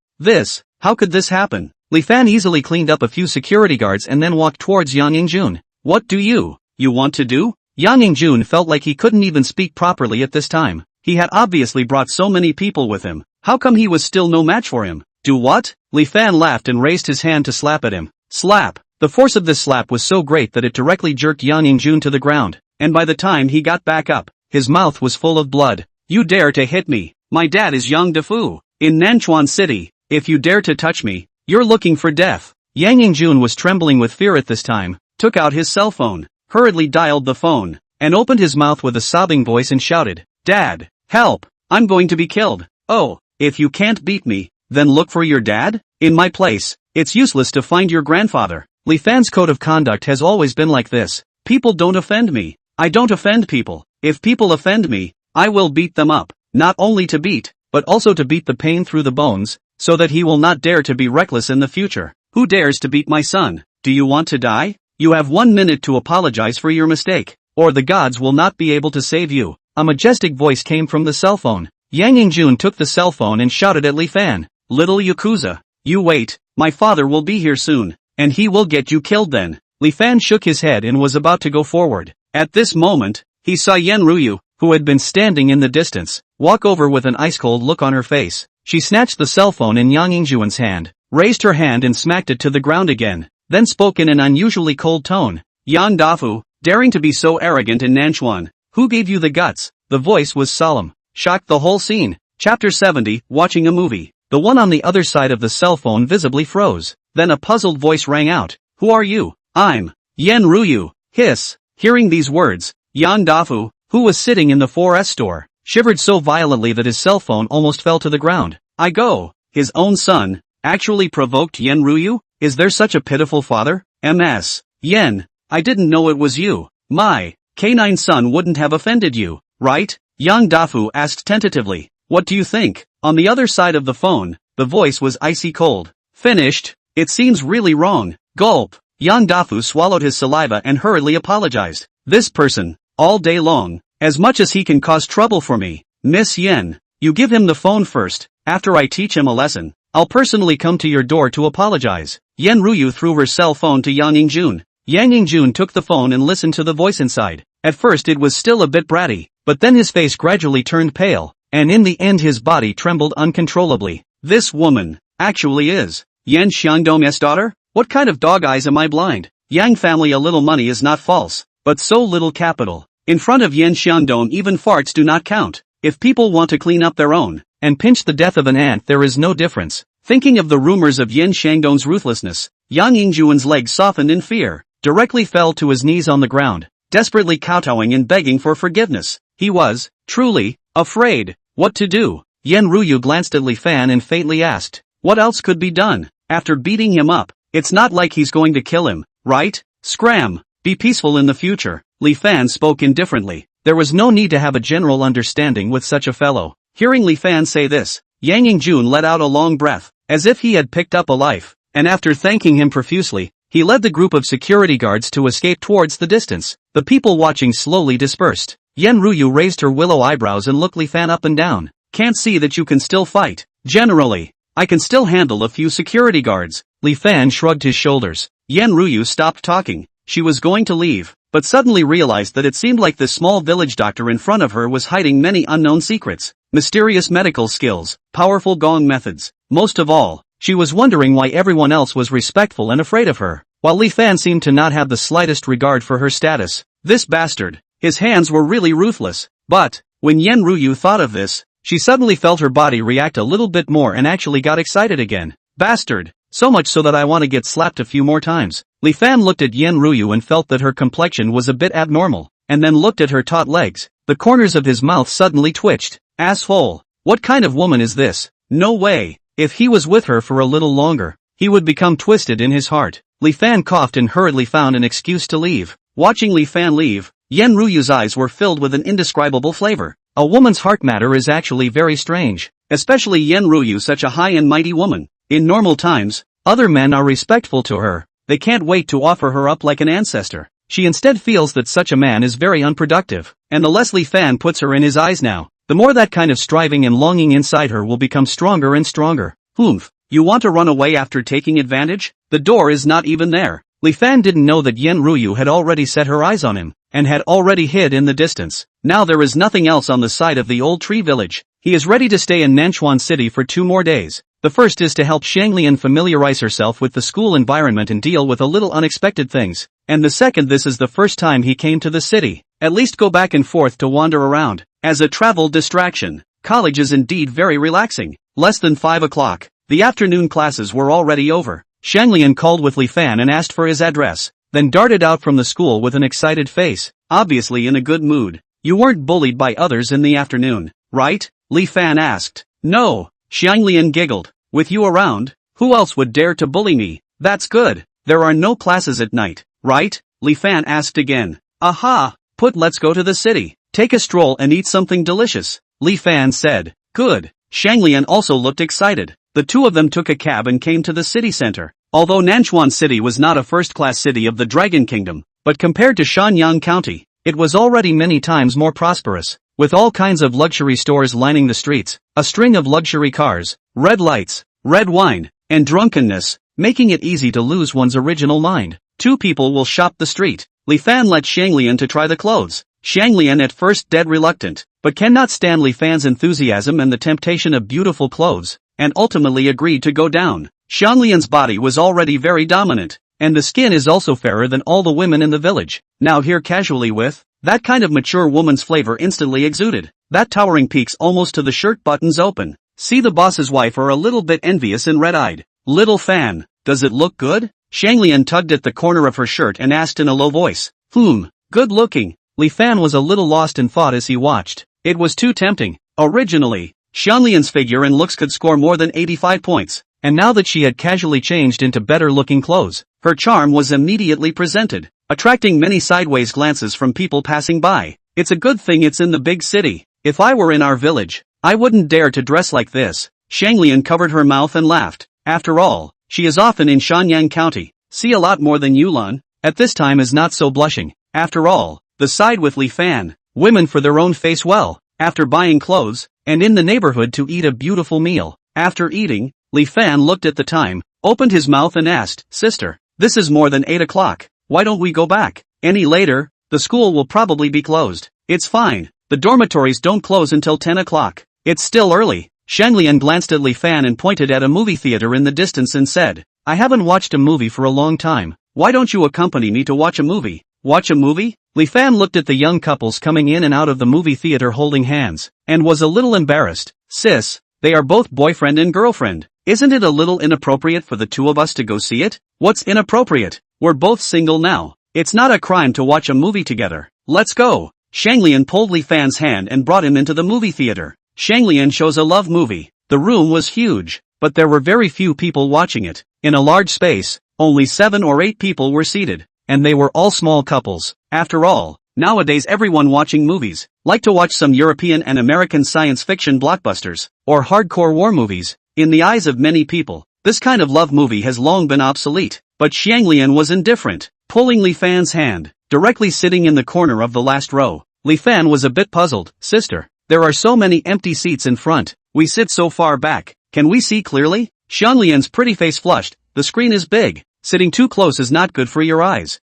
How could this happen? Li Fan easily cleaned up a few security guards and then walked towards Yang Yingjun. "What do you want to do?" Yang Yingjun felt like he couldn't even speak properly at this time. He had obviously brought so many people with him. How come he was still no match for him? "Do what?" Li Fan laughed and raised his hand to slap at him. Slap! The force of this slap was so great that it directly jerked Yang Yingjun to the ground, and by the time he got back up, his mouth was full of blood. "You dare to hit me? My dad is Yang Dafu, in Nanchuan City. If you dare to touch me, you're looking for death." Yang Yingjun was trembling with fear at this time, took out his cell phone, hurriedly dialed the phone, and opened his mouth with a sobbing voice and shouted, "Dad, help, I'm going to be killed. Oh, if you can't beat me, Then look for your dad? In my place, it's useless to find your grandfather. Li Fan's code of conduct has always been like this. People don't offend me. I don't offend people. If people offend me, I will beat them up. Not only to beat, but also to beat the pain through the bones, so that he will not dare to be reckless in the future. Who dares to beat my son? Do you want to die? You have 1 minute to apologize for your mistake, or the gods will not be able to save you. A majestic voice came from the cell phone. Yang Yingjun took the cell phone and shouted at Li Fan. Little Yakuza, you wait, my father will be here soon, and he will get you killed then. Li Fan shook his head and was about to go forward. At this moment, he saw Yen Ruyu, who had been standing in the distance, walk over with an ice-cold look on her face. She snatched the cell phone in Yang Yingjuan's hand, raised her hand and smacked it to the ground again, then spoke in an unusually cold tone. Yan Dafu, daring to be so arrogant in Nanchuan, who gave you the guts? The voice was solemn, shocked the whole scene. Chapter 70, watching a movie. The one on the other side of the cell phone visibly froze. Then a puzzled voice rang out. Who are you? I'm Yen Ruyu. Hiss. Hearing these words, Yan Dafu, who was sitting in the 4S store, shivered so violently that his cell phone almost fell to the ground. I go. His own son, actually provoked Yen Ruyu? Is there such a pitiful father? MS. Yen, I didn't know it was you. My canine son wouldn't have offended you, right? Yang Dafu asked tentatively. What do you think? On the other side of the phone, the voice was icy cold. Finished? It seems really wrong. Gulp. Yang Dafu swallowed his saliva and hurriedly apologized. This person, all day long, as much as he can cause trouble for me. Miss Yen, you give him the phone first. After I teach him a lesson, I'll personally come to your door to apologize. Yen Ruyu threw her cell phone to Yang Yingjun. Yang Yingjun took the phone and listened to the voice inside. At first it was still a bit bratty, but then his face gradually turned pale, and in the end his body trembled uncontrollably. This woman, actually is Yen Xiangdong's daughter? What kind of dog eyes am I blind? Yang family a little money is not false, but so little capital. In front of Yen Xiangdong even farts do not count. If people want to clean up their own, and pinch the death of an ant there is no difference. Thinking of the rumors of Yen Xiangdong's ruthlessness, Yang Yingjuan's legs softened in fear, directly fell to his knees on the ground, desperately kowtowing and begging for forgiveness. He was, truly, afraid. What to do? Yen Ruyu glanced at Li Fan and faintly asked, what else could be done? After beating him up, it's not like he's going to kill him, right? Scram. Be peaceful in the future. Li Fan spoke indifferently. There was no need to have a general understanding with such a fellow. Hearing Li Fan say this, Yang Yingjun let out a long breath, as if he had picked up a life, and after thanking him profusely, he led the group of security guards to escape towards the distance. The people watching slowly dispersed. Yen Ruyu raised her willow eyebrows and looked Li Fan up and down. Can't see that you can still fight. Generally, I can still handle a few security guards. Li Fan shrugged his shoulders. Yen Ruyu stopped talking. She was going to leave, but suddenly realized that it seemed like the small village doctor in front of her was hiding many unknown secrets, mysterious medical skills, powerful gong methods. Most of all, she was wondering why everyone else was respectful and afraid of her, while Li Fan seemed to not have the slightest regard for her status. This bastard, his hands were really ruthless. But, when Yen Ruyu thought of this, she suddenly felt her body react a little bit more and actually got excited again. Bastard, so much so that I want to get slapped a few more times. Li Fan looked at Yen Ruyu and felt that her complexion was a bit abnormal, and then looked at her taut legs. The corners of his mouth suddenly twitched. Asshole. What kind of woman is this? No way. If he was with her for a little longer, he would become twisted in his heart. Li Fan coughed and hurriedly found an excuse to leave. Watching Li Fan leave, Yen Ruyu's eyes were filled with an indescribable flavor. A woman's heart matter is actually very strange, especially Yen Ruyu, such a high and mighty woman. In normal times, other men are respectful to her. They can't wait to offer her up like an ancestor. She instead feels that such a man is very unproductive, and the less Li Fan puts her in his eyes now, the more that kind of striving and longing inside her will become stronger and stronger. Humph. You want to run away after taking advantage? The door is not even there. Li Fan didn't know that Yen Ruyu had already set her eyes on him, and had already hid in the distance. Now there is nothing else on the side of the old tree village. He is ready to stay in Nanchuan City for 2 more days. The first is to help Shanglian familiarize herself with the school environment and deal with a little unexpected things. And the second, this is the first time he came to the city. At least go back and forth to wander around. As a travel distraction, college is indeed very relaxing. Less than 5 o'clock. The afternoon classes were already over. Shanglian called with Li Fan and asked for his address, then darted out from the school with an excited face, obviously in a good mood. You weren't bullied by others in the afternoon, right? Li Fan asked. No. Shanglian giggled. With you around, who else would dare to bully me? That's good. There are no classes at night, right? Li Fan asked again. Aha! Let's go to the city. Take a stroll and eat something delicious, Li Fan said. Good. Shanglian also looked excited. The two of them took a cab and came to the city center. Although Nanchuan City was not a first-class city of the Dragon Kingdom, but compared to Shanyang County, it was already many times more prosperous, with all kinds of luxury stores lining the streets, a string of luxury cars, red lights, red wine, and drunkenness, making it easy to lose one's original mind. Two people will shop the street. Li Fan let Shanglian to try the clothes. Shanglian at first dead reluctant, but cannot stand Li Fan's enthusiasm and the temptation of beautiful clothes, and ultimately agreed to go down. Shanglian's body was already very dominant, and the skin is also fairer than all the women in the village. Now here casually with, that kind of mature woman's flavor instantly exuded, that towering peaks almost to the shirt buttons open. See, the boss's wife are a little bit envious and red-eyed. Little Fan, does it look good? Shanglian tugged at the corner of her shirt and asked in a low voice. Good looking. Li Fan was a little lost in thought as he watched. It was too tempting. Originally, Shanglian's figure and looks could score more than 85 points, and now that she had casually changed into better-looking clothes, her charm was immediately presented, attracting many sideways glances from people passing by. It's a good thing it's in the big city. If I were in our village, I wouldn't dare to dress like this. Shanglian covered her mouth and laughed. After all, she is often in Shanyang County, see a lot more than Yulan, at this time is not so blushing. After all, the side with Li Fan, women for their own face well, after buying clothes, and in the neighborhood to eat a beautiful meal. After eating, Li Fan looked at the time, opened his mouth and asked, Sister, this is more than 8 o'clock, why don't we go back? Any later, the school will probably be closed. It's fine, the dormitories don't close until 10 o'clock. It's still early. Shanglian glanced at Li Fan and pointed at a movie theater in the distance and said, I haven't watched a movie for a long time. Why don't you accompany me to watch a movie? Watch a movie? Li Fan looked at the young couples coming in and out of the movie theater holding hands, and was a little embarrassed. Sis, they are both boyfriend and girlfriend. Isn't it a little inappropriate for the two of us to go see it? What's inappropriate? We're both single now. It's not a crime to watch a movie together. Let's go. Shanglian pulled Li Fan's hand and brought him into the movie theater. Shanglian shows a love movie. The room was huge, but there were very few people watching it. In a large space, only 7 or 8 people were seated, and they were all small couples. After all, nowadays everyone watching movies like to watch some European and American science fiction blockbusters, or hardcore war movies. In the eyes of many people, this kind of love movie has long been obsolete, but Shanglian was indifferent, pulling Li Fan's hand, directly sitting in the corner of the last row. Li Fan was a bit puzzled. Sister, there are so many empty seats in front, we sit so far back, can we see clearly? Shanglian's pretty face flushed, the screen is big, sitting too close is not good for your eyes.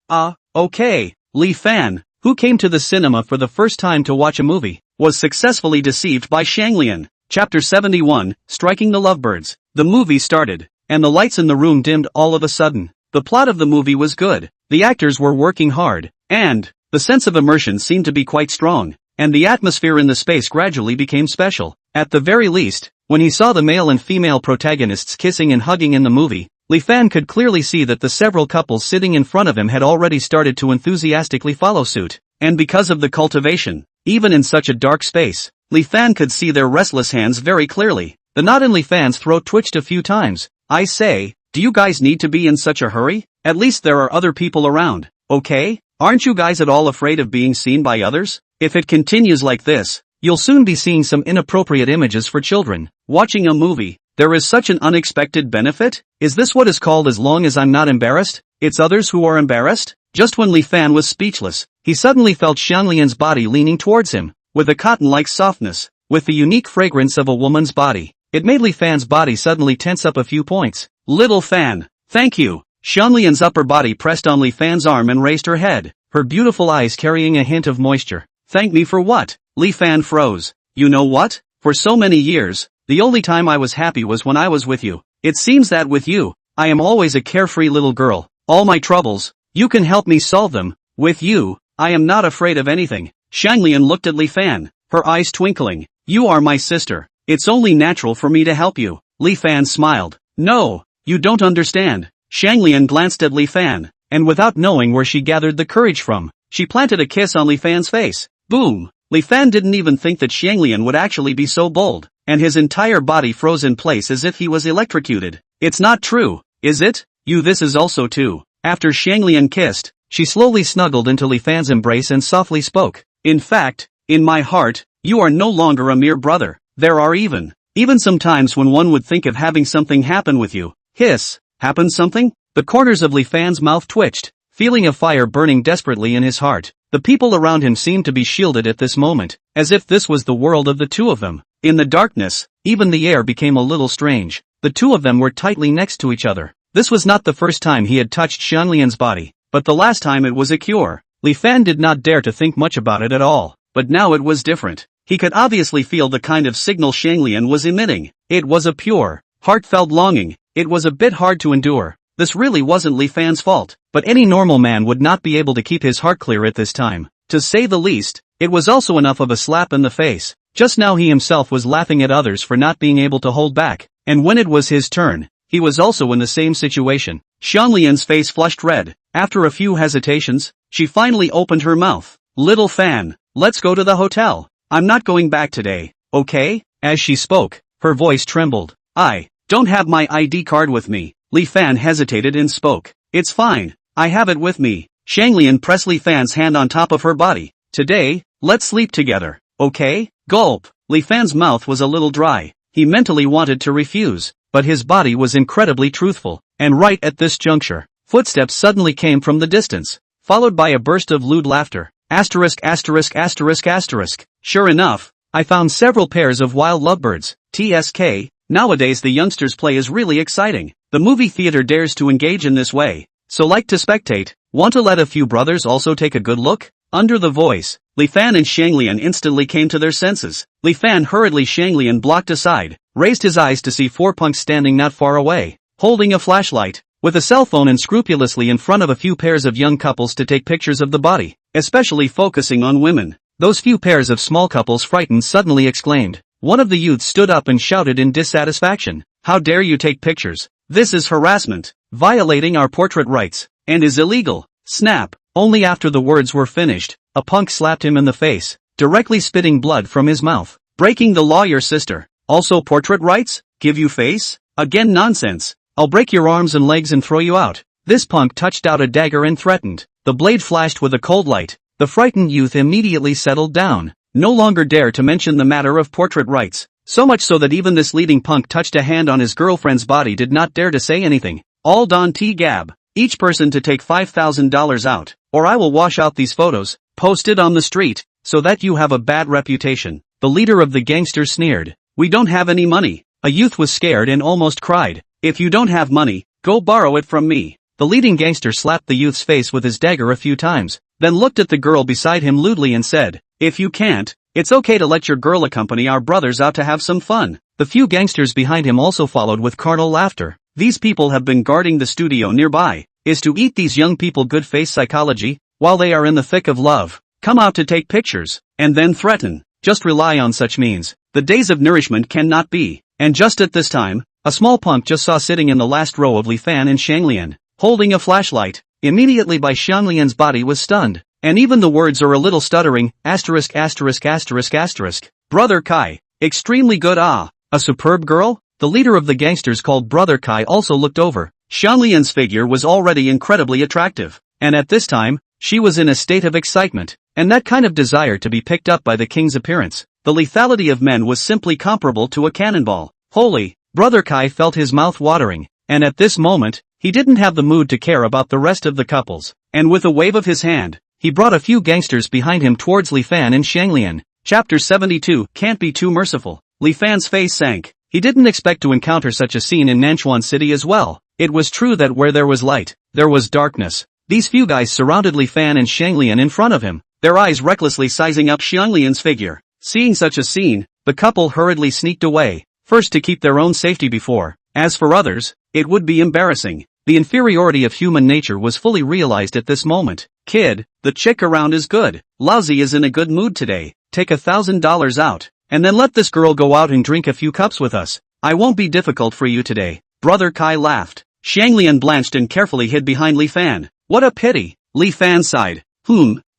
Okay. Li Fan, who came to the cinema for the first time to watch a movie, was successfully deceived by Shanglian. Chapter 71, Striking the Lovebirds. The movie started, and the lights in the room dimmed all of a sudden. The plot of the movie was good, the actors were working hard, and the sense of immersion seemed to be quite strong, and the atmosphere in the space gradually became special. At the very least, when he saw the male and female protagonists kissing and hugging in the movie, Li Fan could clearly see that the several couples sitting in front of him had already started to enthusiastically follow suit, and because of the cultivation, even in such a dark space, Li Fan could see their restless hands very clearly. The knot in Li Fan's throat twitched a few times. I say, do you guys need to be in such a hurry? At least there are other people around, okay? Aren't you guys at all afraid of being seen by others? If it continues like this, you'll soon be seeing some inappropriate images for children. Watching a movie, there is such an unexpected benefit? Is this what is called as long as I'm not embarrassed? It's others who are embarrassed? Just when Li Fan was speechless, he suddenly felt Shanglian's body leaning towards him, with a cotton-like softness, with the unique fragrance of a woman's body. It made Li Fan's body suddenly tense up a few points. Little Fan, thank you. Shanglian's upper body pressed on Li Fan's arm and raised her head, her beautiful eyes carrying a hint of moisture. Thank me for what? Li Fan froze. You know what? For so many years, the only time I was happy was when I was with you. It seems that with you, I am always a carefree little girl. All my troubles, you can help me solve them. With you, I am not afraid of anything. Shanglian looked at Li Fan, her eyes twinkling. You are my sister. It's only natural for me to help you. Li Fan smiled. No, you don't understand. Shanglian glanced at Li Fan, and without knowing where she gathered the courage from, she planted a kiss on Li Fan's face. Boom! Li Fan didn't even think that Shanglian would actually be so bold. and his entire body froze in place as if he was electrocuted. It's not true, is it? This is also too. After Shanglian kissed, she slowly snuggled into Li Fan's embrace and softly spoke. In fact, in my heart, you are no longer a mere brother. There are even some times when one would think of having something happen with you. Hiss, happen something? The corners of Li Fan's mouth twitched, feeling a fire burning desperately in his heart. The people around him seemed to be shielded at this moment, as if this was the world of the two of them. In the darkness, even the air became a little strange. The two of them were tightly next to each other. This was not the first time he had touched Shanglian's body, but the last time it was a cure. Li Fan did not dare to think much about it at all, but now it was different. He could obviously feel the kind of signal Shanglian was emitting. It was a pure, heartfelt longing. It was a bit hard to endure. This really wasn't Li Fan's fault, but any normal man would not be able to keep his heart clear at this time. To say the least, it was also enough of a slap in the face. Just now he himself was laughing at others for not being able to hold back, and when it was his turn, he was also in the same situation. Shanglian's face flushed red. After a few hesitations, she finally opened her mouth. Little Fan, let's go to the hotel. I'm not going back today, okay? As she spoke, her voice trembled. I don't have my ID card with me. Li Fan hesitated and spoke. It's fine, I have it with me. Shanglian pressed Li Fan's hand on top of her body. Today, let's sleep together, okay? Gulp. Li Fan's mouth was a little dry. He mentally wanted to refuse, but his body was incredibly truthful, and right at this juncture, footsteps suddenly came from the distance, followed by a burst of lewd laughter. Asterisk asterisk asterisk asterisk. Sure enough, I found several pairs of wild lovebirds. TSK, nowadays the youngsters' play is really exciting. The movie theater dares to engage in this way. So like to spectate, want to let a few brothers also take a good look? Under the voice, Li Fan and Shanglian instantly came to their senses. Li Fan hurriedly Shanglian blocked aside, raised his eyes to see four punks standing not far away, holding a flashlight, with a cell phone and scrupulously in front of a few pairs of young couples to take pictures of the body, especially focusing on women. Those few pairs of small couples frightened suddenly exclaimed. One of the youths stood up and shouted in dissatisfaction. How dare you take pictures? This is harassment, violating our portrait rights, and is illegal. Snap. Only after the words were finished, a punk slapped him in the face, directly spitting blood from his mouth. Breaking the law, your sister. Also portrait rights? Give you face? Again nonsense. I'll break your arms and legs and throw you out. This punk touched out a dagger and threatened. The blade flashed with a cold light. The frightened youth immediately settled down, no longer dared to mention the matter of portrait rights. So much so that even this leading punk touched a hand on his girlfriend's body did not dare to say anything. All Don T. Gab. Each person to take $5,000 out, or I will wash out these photos, posted on the street, so that you have a bad reputation. The leader of the gangsters sneered. We don't have any money. A youth was scared and almost cried. If you don't have money, go borrow it from me. The leading gangster slapped the youth's face with his dagger a few times, then looked at the girl beside him lewdly and said, if you can't, it's okay to let your girl accompany our brothers out to have some fun. The few gangsters behind him also followed with carnal laughter. These people have been guarding the studio nearby. Is to eat these young people good face psychology, while they are in the thick of love, come out to take pictures, and then threaten, just rely on such means. The days of nourishment cannot be. And just at this time, a small punk just saw sitting in the last row of Li Fan and Shanglian, holding a flashlight, immediately by Shanglian's body was stunned, and even the words are a little stuttering, asterisk asterisk asterisk asterisk. Brother Kai, extremely good a superb girl? The leader of the gangsters called Brother Kai also looked over. Shanglian's figure was already incredibly attractive, and at this time, she was in a state of excitement, and that kind of desire to be picked up by the king's appearance. The lethality of men was simply comparable to a cannonball. Holy, Brother Kai felt his mouth watering, and at this moment, he didn't have the mood to care about the rest of the couples, and with a wave of his hand, he brought a few gangsters behind him towards Li Fan and Shanglian. Chapter 72, Can't Be Too Merciful. Li Fan's face sank. He didn't expect to encounter such a scene in Nanchuan City as well. It was true that where there was light, there was darkness. These few guys surrounded Li Fan and Shanglian in front of him, their eyes recklessly sizing up Shanglian's figure. Seeing such a scene, the couple hurriedly sneaked away, first to keep their own safety before, as for others, it would be embarrassing. The inferiority of human nature was fully realized at this moment. Kid, the chick around is good. Lousy is in a good mood today. Take $1,000 out, and then let this girl go out and drink a few cups with us. I won't be difficult for you today. Brother Kai laughed. Shanglian blanched and carefully hid behind Li Fan. What a pity. Li Fan sighed.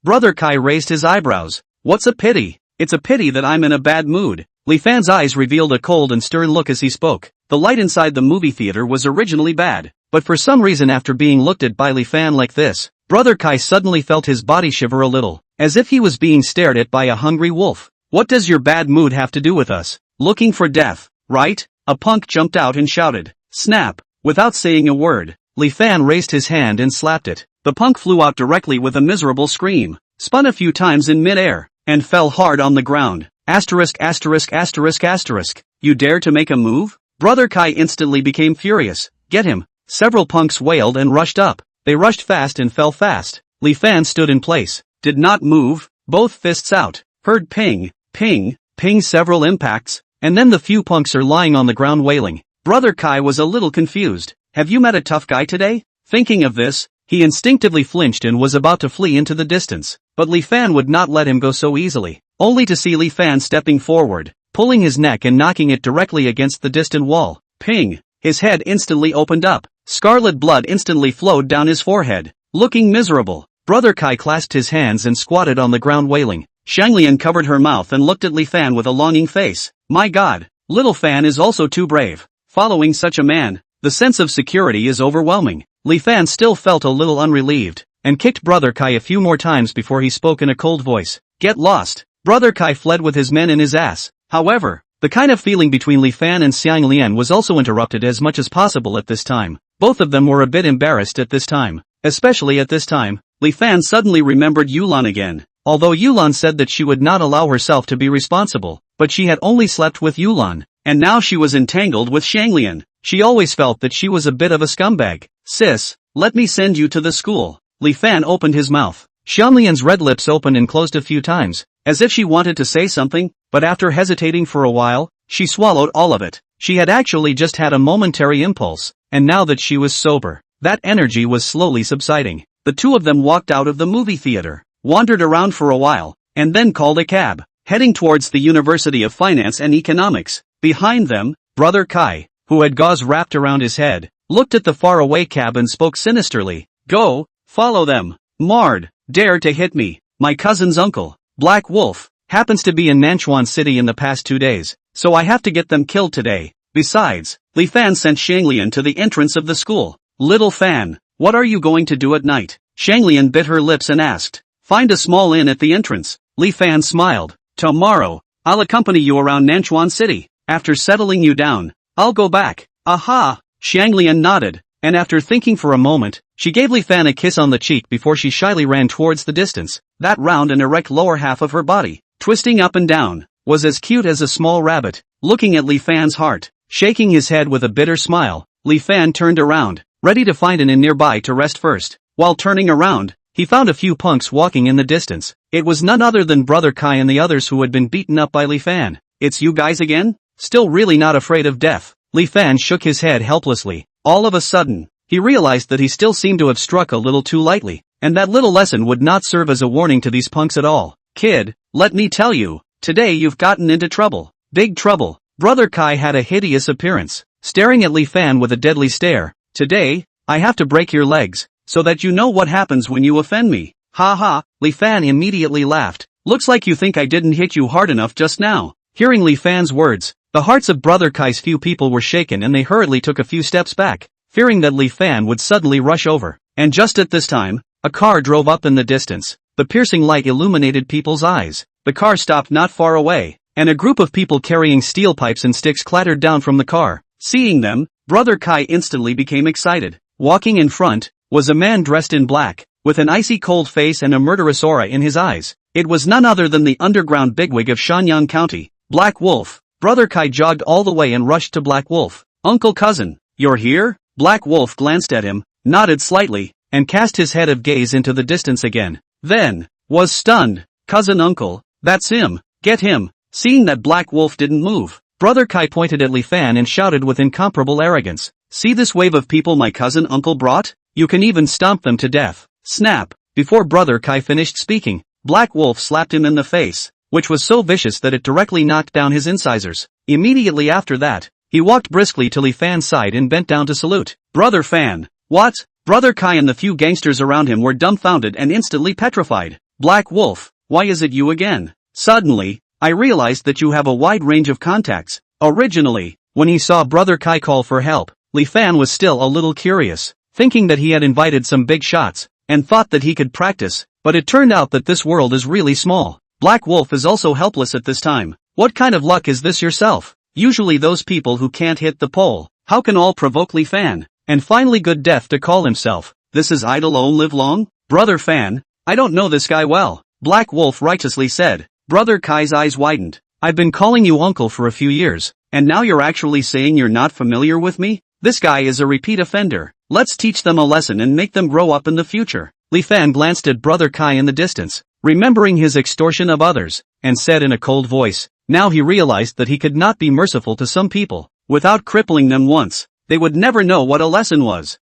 Brother Kai raised his eyebrows. What's a pity? It's a pity that I'm in a bad mood. Li Fan's eyes revealed a cold and stern look as he spoke. The light inside the movie theater was originally bad, but for some reason after being looked at by Li Fan like this, Brother Kai suddenly felt his body shiver a little, as if he was being stared at by a hungry wolf. What does your bad mood have to do with us? Looking for death, right? A punk jumped out and shouted. Snap! Without saying a word, Li Fan raised his hand and slapped it. The punk flew out directly with a miserable scream, spun a few times in mid-air, and fell hard on the ground. Asterisk asterisk asterisk asterisk. You dare to make a move? Brother Kai instantly became furious. Get him! Several punks wailed and rushed up. They rushed fast and fell fast. Li Fan stood in place, did not move, both fists out. Heard ping, ping, ping several impacts, and then the few punks are lying on the ground wailing. Brother Kai was a little confused. Have you met a tough guy today? Thinking of this, he instinctively flinched and was about to flee into the distance. But Li Fan would not let him go so easily, only to see Li Fan stepping forward, pulling his neck and knocking it directly against the distant wall. Ping! His head instantly opened up. Scarlet blood instantly flowed down his forehead. Looking miserable, Brother Kai clasped his hands and squatted on the ground wailing. Shanglian covered her mouth and looked at Li Fan with a longing face. My God, little Fan is also too brave. Following such a man, the sense of security is overwhelming. Li Fan still felt a little unrelieved, and kicked Brother Kai a few more times before he spoke in a cold voice. Get lost! Brother Kai fled with his men in his ass. However, the kind of feeling between Li Fan and Xiang Lian was also interrupted as much as possible at this time. Both of them were a bit embarrassed at this time. Especially at this time, Li Fan suddenly remembered Yulan again. Although Yulan said that she would not allow herself to be responsible, but she had only slept with Yulan, and now she was entangled with Shanglian. She always felt that she was a bit of a scumbag. Sis, let me send you to the school. Li Fan opened his mouth. Shanglian's red lips opened and closed a few times, as if she wanted to say something, but after hesitating for a while, she swallowed all of it. She had actually just had a momentary impulse, and now that she was sober, that energy was slowly subsiding. The two of them walked out of the movie theater, wandered around for a while, and then called a cab, heading towards the University of Finance and Economics. Behind them, Brother Kai, who had gauze wrapped around his head, looked at the faraway cab and spoke sinisterly. Go, follow them. Mard, dare to hit me. My cousin's uncle, Black Wolf, happens to be in Nanchuan City in the past 2 days, so I have to get them killed today. Besides, Li Fan sent Shanglian to the entrance of the school. Little Fan, what are you going to do at night? Shanglian bit her lips and asked. Find a small inn at the entrance. Li Fan smiled. Tomorrow, I'll accompany you around Nanchuan City. After settling you down, I'll go back. Aha! Shanglian nodded, and after thinking for a moment, she gave Li Fan a kiss on the cheek before she shyly ran towards the distance. That round and erect lower half of her body, twisting up and down, was as cute as a small rabbit. Looking at Li Fan's heart, shaking his head with a bitter smile, Li Fan turned around, ready to find an inn nearby to rest first. While turning around, he found a few punks walking in the distance. It was none other than Brother Kai and the others who had been beaten up by Li Fan. It's you guys again? Still really not afraid of death? Li Fan shook his head helplessly. All of a sudden, he realized that he still seemed to have struck a little too lightly, and that little lesson would not serve as a warning to these punks at all. Kid, let me tell you, today you've gotten into trouble. Big trouble. Brother Kai had a hideous appearance, staring at Li Fan with a deadly stare. Today, I have to break your legs, so that you know what happens when you offend me. Ha ha, Li Fan immediately laughed. Looks like you think I didn't hit you hard enough just now. Hearing Li Fan's words, the hearts of Brother Kai's few people were shaken and they hurriedly took a few steps back, fearing that Li Fan would suddenly rush over. And just at this time, a car drove up in the distance. The piercing light illuminated people's eyes. The car stopped not far away, and a group of people carrying steel pipes and sticks clattered down from the car. Seeing them, Brother Kai instantly became excited. Walking in front was a man dressed in black, with an icy cold face and a murderous aura in his eyes. It was none other than the underground bigwig of Shanyang County, Black Wolf. Brother Kai jogged all the way and rushed to Black Wolf. Uncle cousin, you're here? Black Wolf glanced at him, nodded slightly, and cast his head of gaze into the distance again. Then, was stunned. Cousin uncle, that's him, get him. Seeing that Black Wolf didn't move, Brother Kai pointed at Li Fan and shouted with incomparable arrogance. See this wave of people my cousin uncle brought? You can even stomp them to death. Snap! Before Brother Kai finished speaking, Black Wolf slapped him in the face, which was so vicious that it directly knocked down his incisors. Immediately after that, he walked briskly to Li Fan's side and bent down to salute. Brother Fan, what? Brother Kai and the few gangsters around him were dumbfounded and instantly petrified. Black Wolf, why is it you again? Suddenly, I realized that you have a wide range of contacts. Originally, when he saw Brother Kai call for help, Li Fan was still a little curious, thinking that he had invited some big shots, and thought that he could practice, but it turned out that this world is really small. Black Wolf is also helpless at this time. What kind of luck is this yourself? Usually those people who can't hit the pole. How can all provoke Li Fan? And finally good death to call himself. This is idle oh live long? Brother Fan, I don't know this guy well. Black Wolf righteously said. Brother Kai's eyes widened. I've been calling you uncle for a few years, and now you're actually saying you're not familiar with me? This guy is a repeat offender. Let's teach them a lesson and make them grow up in the future. Li Fan glanced at Brother Kai in the distance, remembering his extortion of others, and said in a cold voice. Now he realized that he could not be merciful to some people, without crippling them once. They would never know what a lesson was.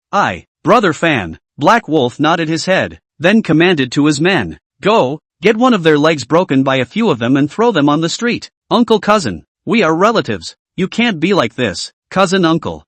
Brother Fan. Black Wolf nodded his head, then commanded to his men. Go, get one of their legs broken by a few of them and throw them on the street. Uncle cousin, we are relatives. You can't be like this, cousin uncle.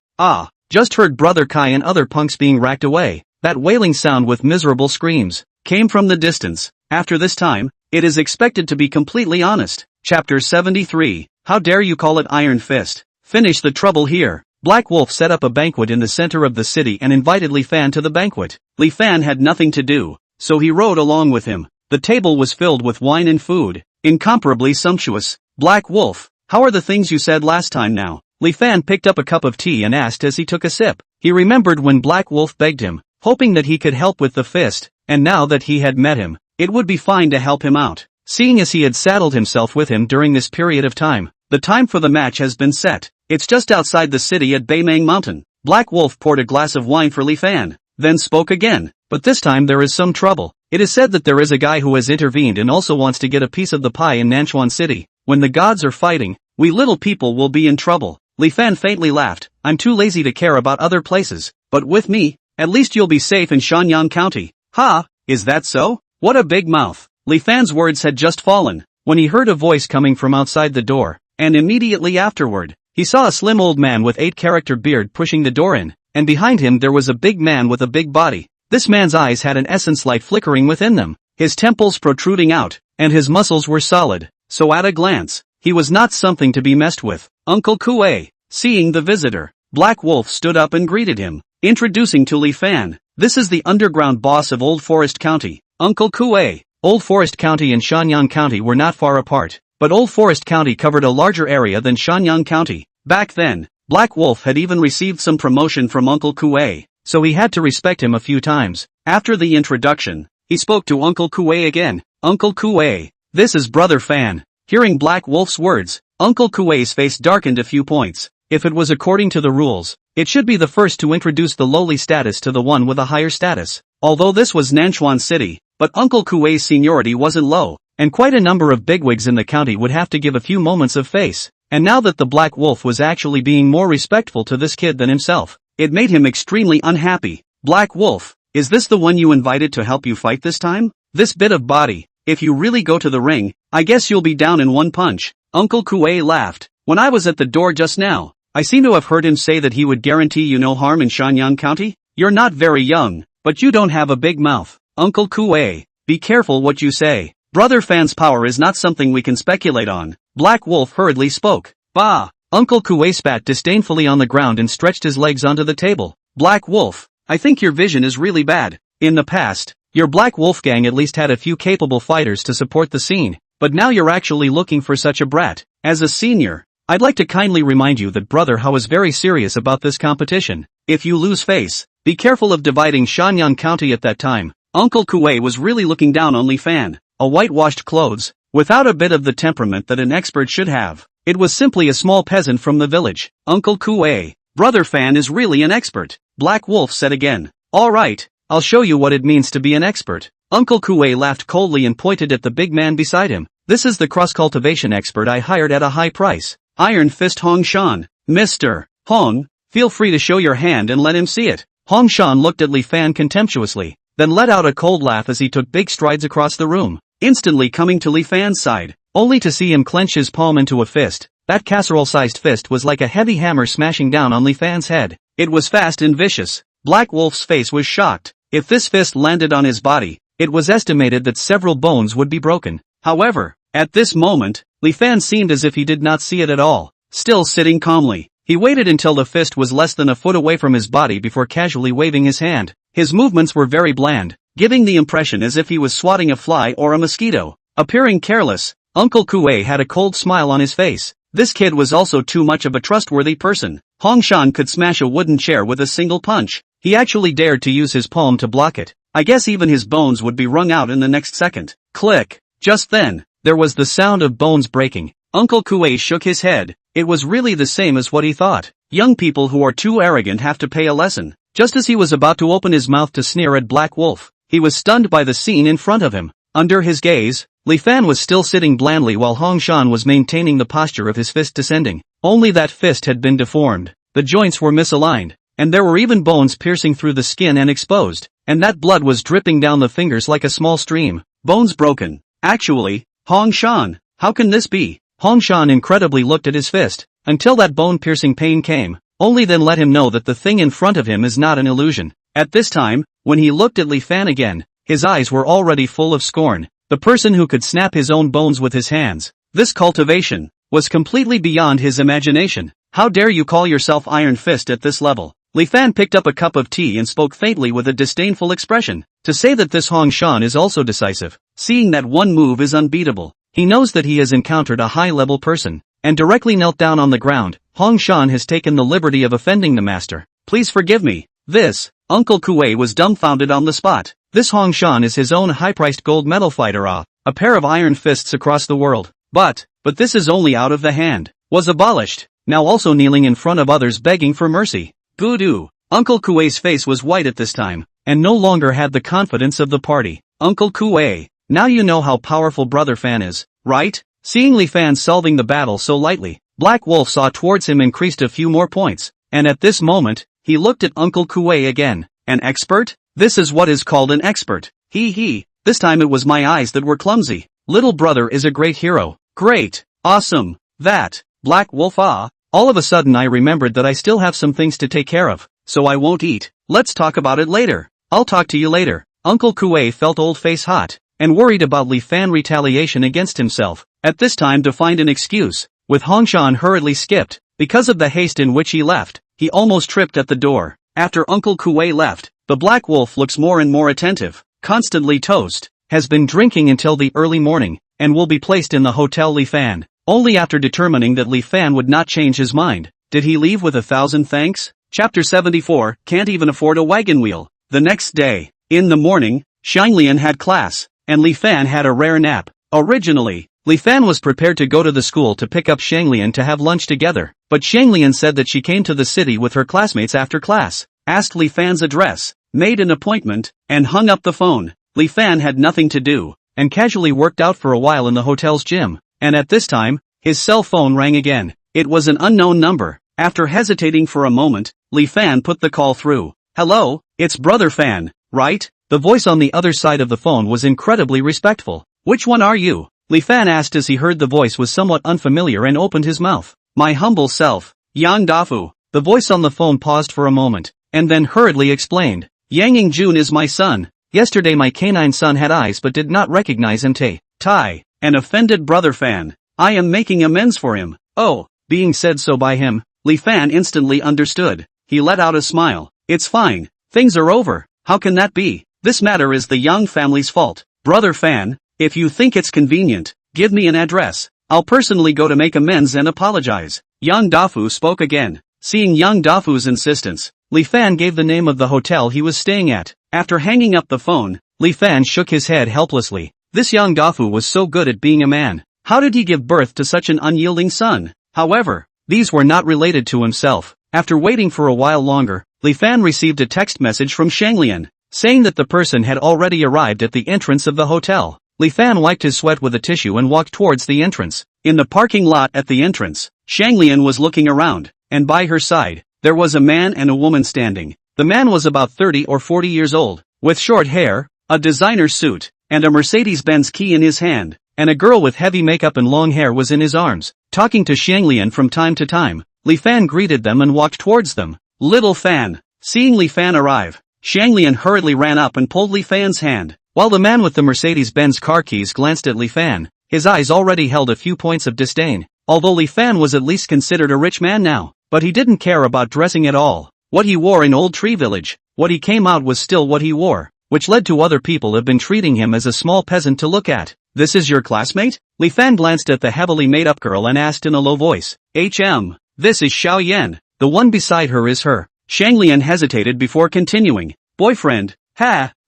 Just heard Brother Kai and other punks being racked away. That wailing sound with miserable screams came from the distance. After this time, it is expected to be completely honest. Chapter 73, How dare you call it Iron Fist? Finish the trouble here. Black Wolf set up a banquet in the center of the city and invited Li Fan to the banquet. Li Fan had nothing to do, so he rode along with him. The table was filled with wine and food, incomparably sumptuous. Black Wolf, how are the things you said last time now? Li Fan picked up a cup of tea and asked as he took a sip. He remembered when Black Wolf begged him, hoping that he could help with the fist, and now that he had met him, it would be fine to help him out. Seeing as he had saddled himself with him during this period of time, the time for the match has been set. It's just outside the city at Baimang Mountain. Black Wolf poured a glass of wine for Li Fan, then spoke again. But this time there is some trouble. It is said that there is a guy who has intervened and also wants to get a piece of the pie in Nanchuan City. When the gods are fighting, we little people will be in trouble. Li Fan faintly laughed. I'm too lazy to care about other places, but with me, at least you'll be safe in Shanyang County. Ha, is that so? What a big mouth. Li Fan's words had just fallen, when he heard a voice coming from outside the door, and immediately afterward, he saw a slim old man with 8-character beard pushing the door in, and behind him there was a big man with a big body. This man's eyes had an essence light flickering within them, his temples protruding out, and his muscles were solid, so at a glance, he was not something to be messed with. Uncle Kue. Seeing the visitor, Black Wolf stood up and greeted him, introducing to Li Fan. This is the underground boss of Old Forest County, Uncle Kue. Old Forest County and Shanyang County were not far apart, but Old Forest County covered a larger area than Shanyang County. Back then, Black Wolf had even received some promotion from Uncle Kue, so he had to respect him a few times. After the introduction, he spoke to Uncle Kue again. Uncle Kue, this is Brother Fan. Hearing Black Wolf's words, Uncle Kue's face darkened a few points. If it was according to the rules, it should be the first to introduce the lowly status to the one with a higher status. Although this was Nanchuan City, but Uncle Kue's seniority wasn't low, and quite a number of bigwigs in the county would have to give a few moments of face. And now that the Black Wolf was actually being more respectful to this kid than himself, it made him extremely unhappy. Black Wolf, is this the one you invited to help you fight this time? This bit of body, if you really go to the ring, I guess you'll be down in one punch. Uncle Kue laughed. When I was at the door just now, I seem to have heard him say that he would guarantee you no harm in Shanyang County. You're not very young, but you don't have a big mouth. Uncle Kue, be careful what you say. Brother Fan's power is not something we can speculate on. Black Wolf hurriedly spoke. Bah! Uncle Kue spat disdainfully on the ground and stretched his legs onto the table. Black Wolf, I think your vision is really bad. In the past, your Black Wolf gang at least had a few capable fighters to support the scene, but now you're actually looking for such a brat. As a senior, I'd like to kindly remind you that Brother Hao is very serious about this competition. If you lose face, be careful of dividing Shanyang County at that time. Uncle Kue was really looking down on Li Fan, a whitewashed clothes, without a bit of the temperament that an expert should have. It was simply a small peasant from the village. Uncle Kue, Brother Fan is really an expert, Black Wolf said again. Alright, I'll show you what it means to be an expert. Uncle Kue laughed coldly and pointed at the big man beside him. This is the cross-cultivation expert I hired at a high price. Iron Fist Hong Shan. Mr. Hong, feel free to show your hand and let him see it. Hong Shan looked at Li Fan contemptuously, then let out a cold laugh as he took big strides across the room, instantly coming to Li Fan's side, only to see him clench his palm into a fist. That casserole-sized fist was like a heavy hammer smashing down on Li Fan's head. It was fast and vicious. Black Wolf's face was shocked. If this fist landed on his body, it was estimated that several bones would be broken. However, at this moment, Li Fan seemed as if he did not see it at all. Still sitting calmly, he waited until the fist was less than a foot away from his body before casually waving his hand. His movements were very bland, giving the impression as if he was swatting a fly or a mosquito. Appearing careless, Uncle Kue had a cold smile on his face. This kid was also too much of a trustworthy person. Hong Shan could smash a wooden chair with a single punch. He actually dared to use his palm to block it. I guess even his bones would be wrung out in the next second. Click. Just then, there was the sound of bones breaking. Uncle Kue shook his head. It was really the same as what he thought. Young people who are too arrogant have to pay a lesson. Just as he was about to open his mouth to sneer at Black Wolf, he was stunned by the scene in front of him. Under his gaze, Li Fan was still sitting blandly while Hong Shan was maintaining the posture of his fist descending. Only that fist had been deformed. The joints were misaligned, and there were even bones piercing through the skin and exposed, and that blood was dripping down the fingers like a small stream. Bones broken. Actually, Hong Shan, how can this be? Hong Shan incredibly looked at his fist, until that bone-piercing pain came, only then let him know that the thing in front of him is not an illusion. At this time, when he looked at Li Fan again, his eyes were already full of scorn. The person who could snap his own bones with his hands, this cultivation, was completely beyond his imagination. How dare you call yourself Iron Fist at this level? Li Fan picked up a cup of tea and spoke faintly with a disdainful expression. To say that this Hong Shan is also decisive, seeing that one move is unbeatable. He knows that he has encountered a high-level person, and directly knelt down on the ground. Hong Shan has taken the liberty of offending the master. Please forgive me. This, Uncle Kue was dumbfounded on the spot. This Hong Shan is his own high-priced gold medal fighter, a pair of iron fists across the world. But this is only out of the hand. Was abolished, now also kneeling in front of others begging for mercy. Voodoo. Uncle Kue's face was white at this time, and no longer had the confidence of the party. Uncle Kue, now you know how powerful Brother Fan is, right? Seeing Li Fan solving the battle so lightly, Black Wolf saw towards him increased a few more points, and at this moment, he looked at Uncle Kue again. An expert? This is what is called an expert. He. This time it was my eyes that were clumsy. Little brother is a great hero. Great. Awesome. That. Black Wolf, All of a sudden I remembered that I still have some things to take care of, so I won't eat. Let's talk about it later. I'll talk to you later. Uncle Kue felt old face hot, and worried about Li Fan retaliation against himself. At this time to find an excuse, with Hong Shan hurriedly skipped. Because of the haste in which he left, he almost tripped at the door. After Uncle Kue left, the Black Wolf looks more and more attentive, constantly toast, has been drinking until the early morning, and will be placed in the Hotel Li Fan. Only after determining that Li Fan would not change his mind, did he leave with 1,000 thanks. Chapter 74, Can't even afford a wagon wheel. The next day, in the morning, Xianglian had class, and Li Fan had a rare nap. Originally, Li Fan was prepared to go to the school to pick up Xianglian to have lunch together, but Xianglian said that she came to the city with her classmates after class, asked Li Fan's address, made an appointment, and hung up the phone. Li Fan had nothing to do, and casually worked out for a while in the hotel's gym, and at this time, his cell phone rang again. It was an unknown number. After hesitating for a moment, Li Fan put the call through. Hello, it's Brother Fan, right? The voice on the other side of the phone was incredibly respectful. Which one are you? Li Fan asked as he heard the voice was somewhat unfamiliar and opened his mouth. My humble self, Yang Dafu. The voice on the phone paused for a moment, and then hurriedly explained. Yang Yingjun is my son. Yesterday my canine son had eyes but did not recognize him. Tai, an offended Brother Fan. I am making amends for him. Oh, being said so by him, Li Fan instantly understood. He let out a smile. It's fine. Things are over. How can that be? This matter is the Yang family's fault. Brother Fan, if you think it's convenient, give me an address. I'll personally go to make amends and apologize. Yang Dafu spoke again. Seeing Yang Dafu's insistence, Li Fan gave the name of the hotel he was staying at. After hanging up the phone, Li Fan shook his head helplessly. This Yang Dafu was so good at being a man. How did he give birth to such an unyielding son? However, these were not related to himself. After waiting for a while longer, Li Fan received a text message from Xianglian, saying that the person had already arrived at the entrance of the hotel. Li Fan wiped his sweat with a tissue and walked towards the entrance. In the parking lot at the entrance, Xianglian was looking around, and by her side, there was a man and a woman standing. The man was about 30 or 40 years old, with short hair, a designer suit, and a Mercedes-Benz key in his hand, and a girl with heavy makeup and long hair was in his arms, talking to Xianglian from time to time. Li Fan greeted them and walked towards them. Little Fan. Seeing Li Fan arrive, Xianglian hurriedly ran up and pulled Li Fan's hand. While the man with the Mercedes-Benz car keys glanced at Li Fan, his eyes already held a few points of disdain. Although Li Fan was at least considered a rich man now, but he didn't care about dressing at all. What he wore in Old Tree Village, what he came out was still what he wore, which led to other people have been treating him as a small peasant to look at. This is your classmate? Li Fan glanced at the heavily made-up girl and asked in a low voice. This is Xiao Yan. The one beside her is her. Shang Lian hesitated before continuing. Boyfriend.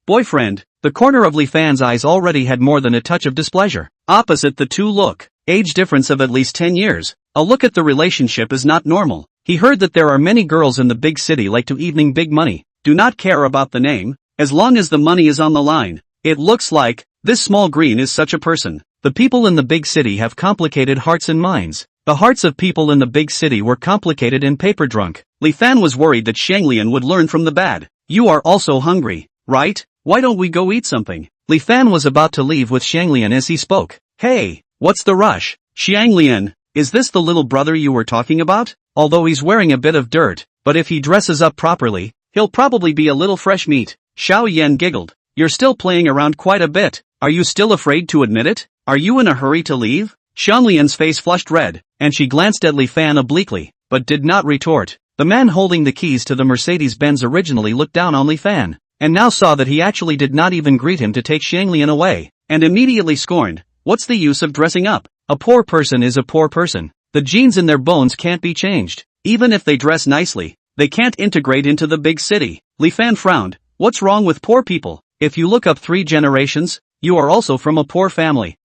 Boyfriend. The corner of Li Fan's eyes already had more than a touch of displeasure. Opposite the two look. Age difference of at least 10 years. A look at the relationship is not normal. He heard that there are many girls in the big city like to evening big money, do not care about the name, as long as the money is on the line. It looks like, this small green is such a person. The people in the big city have complicated hearts and minds. The hearts of people in the big city were complicated and paper drunk. Li Fan was worried that Shang Lian would learn from the bad. You are also hungry, right? Why don't we go eat something? Li Fan was about to leave with Shang Lian as he spoke. Hey, what's the rush? Shang Lian, is this the little brother you were talking about? Although he's wearing a bit of dirt, but if he dresses up properly, he'll probably be a little fresh meat. Xiao Yan giggled. You're still playing around quite a bit. Are you still afraid to admit it? Are you in a hurry to leave? Shang Lian's face flushed red, and she glanced at Li Fan obliquely, but did not retort. The man holding the keys to the Mercedes-Benz originally looked down on Li Fan, and now saw that he actually did not even greet him to take Shang Lian away, and immediately scorned. What's the use of dressing up? A poor person is a poor person. The genes in their bones can't be changed. Even if they dress nicely, they can't integrate into the big city. Li Fan frowned. What's wrong with poor people? If you look up 3 generations, you are also from a poor family.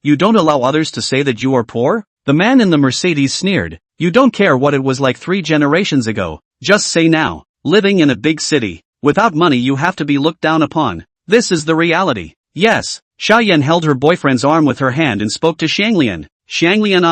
You don't allow others to say that you are poor? The man in the Mercedes sneered. You don't care what it was like 3 generations ago. Just say now. Living in a big city, without money you have to be looked down upon. This is the reality. Yes. Xiao Yan held her boyfriend's arm with her hand and spoke to Shang Lian. Shang Lian,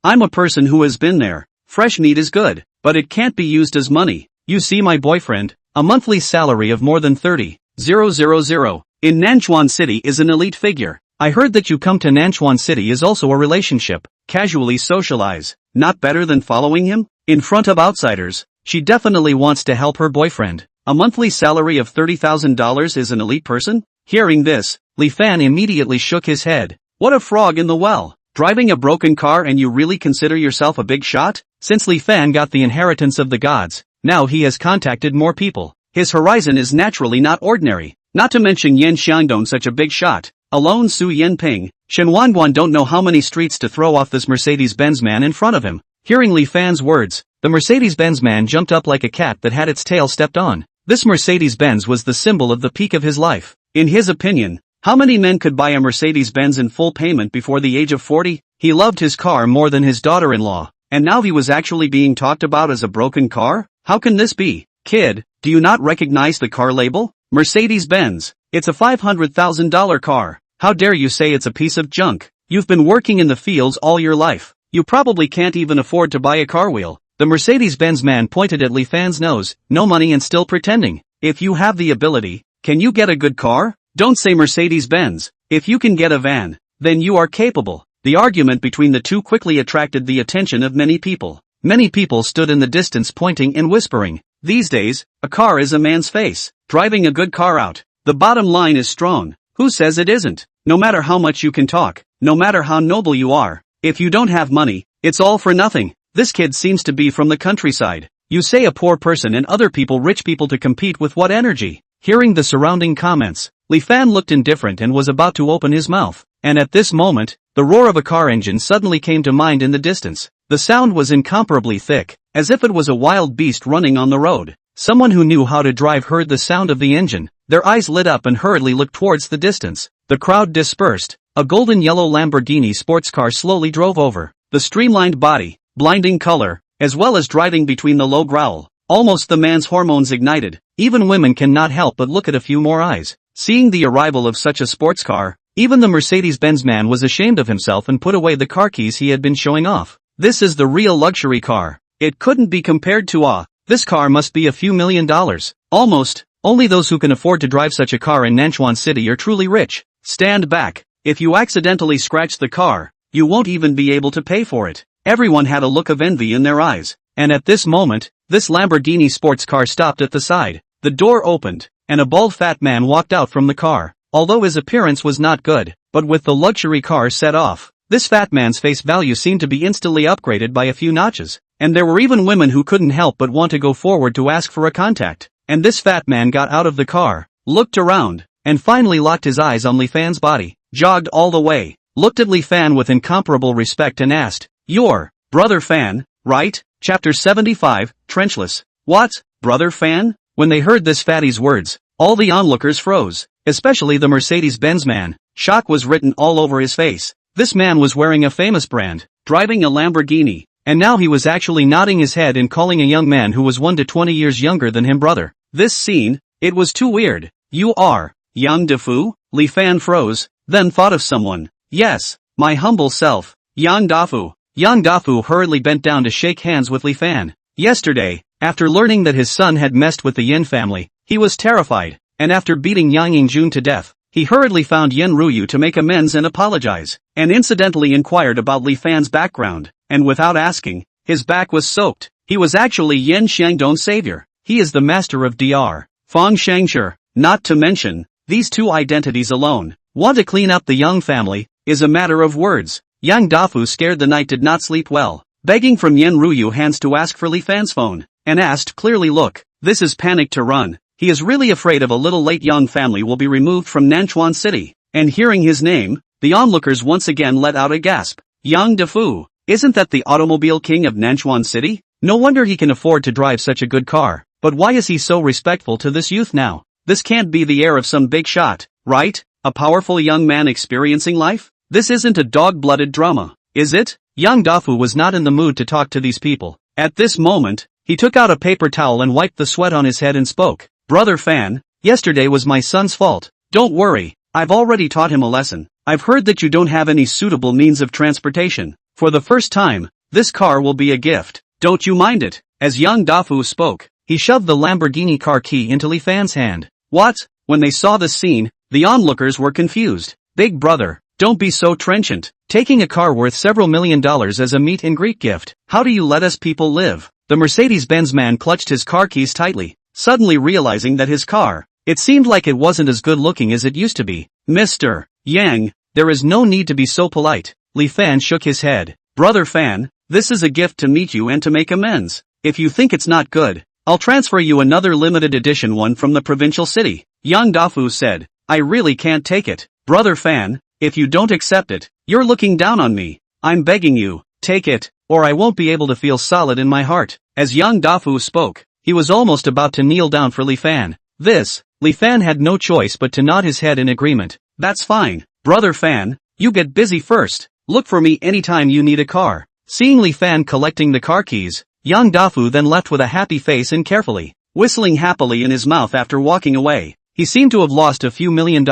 I'm a person who has been there. Fresh meat is good, but it can't be used as money. You see my boyfriend, a monthly salary of more than 30,000 in Nanchuan City is an elite figure. I heard that you come to Nanchuan City is also a relationship. Casually socialize. Not better than following him? In front of outsiders, she definitely wants to help her boyfriend. A monthly salary of $30,000 is an elite person? Hearing this, Li Fan immediately shook his head. What a frog in the well. Driving a broken car and you really consider yourself a big shot? Since Li Fan got the inheritance of the gods, now he has contacted more people. His horizon is naturally not ordinary. Not to mention Yan Xiangdong such a big shot. Alone Su Yanping, Shen Wanguan don't know how many streets to throw off this Mercedes-Benz man in front of him. Hearing Li Fan's words, the Mercedes-Benz man jumped up like a cat that had its tail stepped on. This Mercedes-Benz was the symbol of the peak of his life. In his opinion, how many men could buy a Mercedes-Benz in full payment before the age of 40? He loved his car more than his daughter-in-law, and now he was actually being talked about as a broken car? How can this be? Kid, do you not recognize the car label? Mercedes-Benz. It's a $500,000 car. How dare you say it's a piece of junk? You've been working in the fields all your life. You probably can't even afford to buy a car wheel. The Mercedes-Benz man pointed at Li Fan's nose. No money and still pretending. If you have the ability, can you get a good car? Don't say Mercedes-Benz. If you can get a van, then you are capable. The argument between the two quickly attracted the attention of many people. Many people stood in the distance pointing and whispering. These days, a car is a man's face. Driving a good car out. The bottom line is strong. Who says it isn't? No matter how much you can talk, no matter how noble you are, if you don't have money, it's all for nothing. This kid seems to be from the countryside. You say a poor person and other people rich people to compete with what energy? Hearing the surrounding comments, Li Fan looked indifferent and was about to open his mouth. And at this moment, the roar of a car engine suddenly came to mind in the distance. The sound was incomparably thick, as if it was a wild beast running on the road. Someone who knew how to drive heard the sound of the engine. Their eyes lit up and hurriedly looked towards the distance. The crowd dispersed. A golden-yellow Lamborghini sports car slowly drove over. The streamlined body, blinding color, as well as driving between the low growl. Almost the man's hormones ignited. Even women cannot help but look at a few more eyes. Seeing the arrival of such a sports car, even the Mercedes-Benz man was ashamed of himself and put away the car keys he had been showing off. This is the real luxury car. It couldn't be compared to this car must be a few $1,000,000. Almost. Only those who can afford to drive such a car in Nanchuan City are truly rich. Stand back. If you accidentally scratch the car, you won't even be able to pay for it. Everyone had a look of envy in their eyes. And at this moment, this Lamborghini sports car stopped at the side. The door opened, and a bald fat man walked out from the car. Although his appearance was not good, But with the luxury car set off, this fat man's face value seemed to be instantly upgraded by a few notches, and there were even women who couldn't help but want to go forward to ask for a contact. And this fat man got out of the car, looked around, and finally locked his eyes on Li Fan's body, jogged all the way, looked at Li Fan with incomparable respect and asked, "You're Brother Fan, right?" Chapter 75, Trenchless. What? Brother Fan? When they heard this fatty's words, all the onlookers froze, especially the Mercedes-Benz man. Shock was written all over his face. This man was wearing a famous brand, driving a Lamborghini, and now he was actually nodding his head and calling a young man who was 1 to 20 years younger than him brother. This scene, it was too weird. "You are Yang Dafu?" Li Fan froze, then thought of someone. "Yes, my humble self, Yang Dafu." Yang Dafu hurriedly bent down to shake hands with Li Fan. Yesterday, after learning that his son had messed with the Yin family, he was terrified, and after beating Yang Yingjun to death, he hurriedly found Yin Ruyu to make amends and apologize, and incidentally inquired about Li Fan's background, and without asking, his back was soaked. He was actually Yin Xiangdong's savior. He is the master of Dr. Feng Shangshi. Not to mention, these two identities alone, want to clean up the Yang family, is a matter of words. Yang Dafu scared the night did not sleep well, begging from Yin Ruyu hands to ask for Li Fan's phone, and asked clearly, "Look, this is panic to run." He is really afraid of a little late Yang family will be removed from Nanchuan City, and hearing his name, the onlookers once again let out a gasp. Yang Dafu, isn't that the automobile king of Nanchuan City? No wonder he can afford to drive such a good car, but why is he so respectful to this youth now? This can't be the heir of some big shot, right? A powerful young man experiencing life? This isn't a dog-blooded drama, is it? Yang Dafu was not in the mood to talk to these people. At this moment, he took out a paper towel and wiped the sweat on his head and spoke. "Brother Fan, yesterday was my son's fault. Don't worry, I've already taught him a lesson. I've heard that you don't have any suitable means of transportation. For the first time, this car will be a gift. Don't you mind it?" As Yang Dafu spoke, he shoved the Lamborghini car key into Li Fan's hand. What? When they saw this scene, the onlookers were confused. "Big brother, don't be so trenchant. Taking a car worth several $1 million as a meet and greet gift. How do you let us people live?" The Mercedes-Benz man clutched his car keys tightly, suddenly realizing that his car, it seemed like it wasn't as good looking as it used to be. "Mr. Yang, there is no need to be so polite." Li Fan shook his head. "Brother Fan, this is a gift to meet you and to make amends. If you think it's not good, I'll transfer you another limited edition one from the provincial city." Yang Dafu said, "I really can't take it. Brother Fan, if you don't accept it, you're looking down on me. I'm begging you, take it, or I won't be able to feel solid in my heart." As Yang Dafu spoke, he was almost about to kneel down for Li Fan. Li Fan had no choice but to nod his head in agreement. "That's fine, Brother Fan, you get busy first. Look for me anytime you need a car." Seeing Li Fan collecting the car keys, Yang Dafu then left with a happy face and carefully, whistling happily in his mouth after walking away. He seemed to have lost a few $1 million,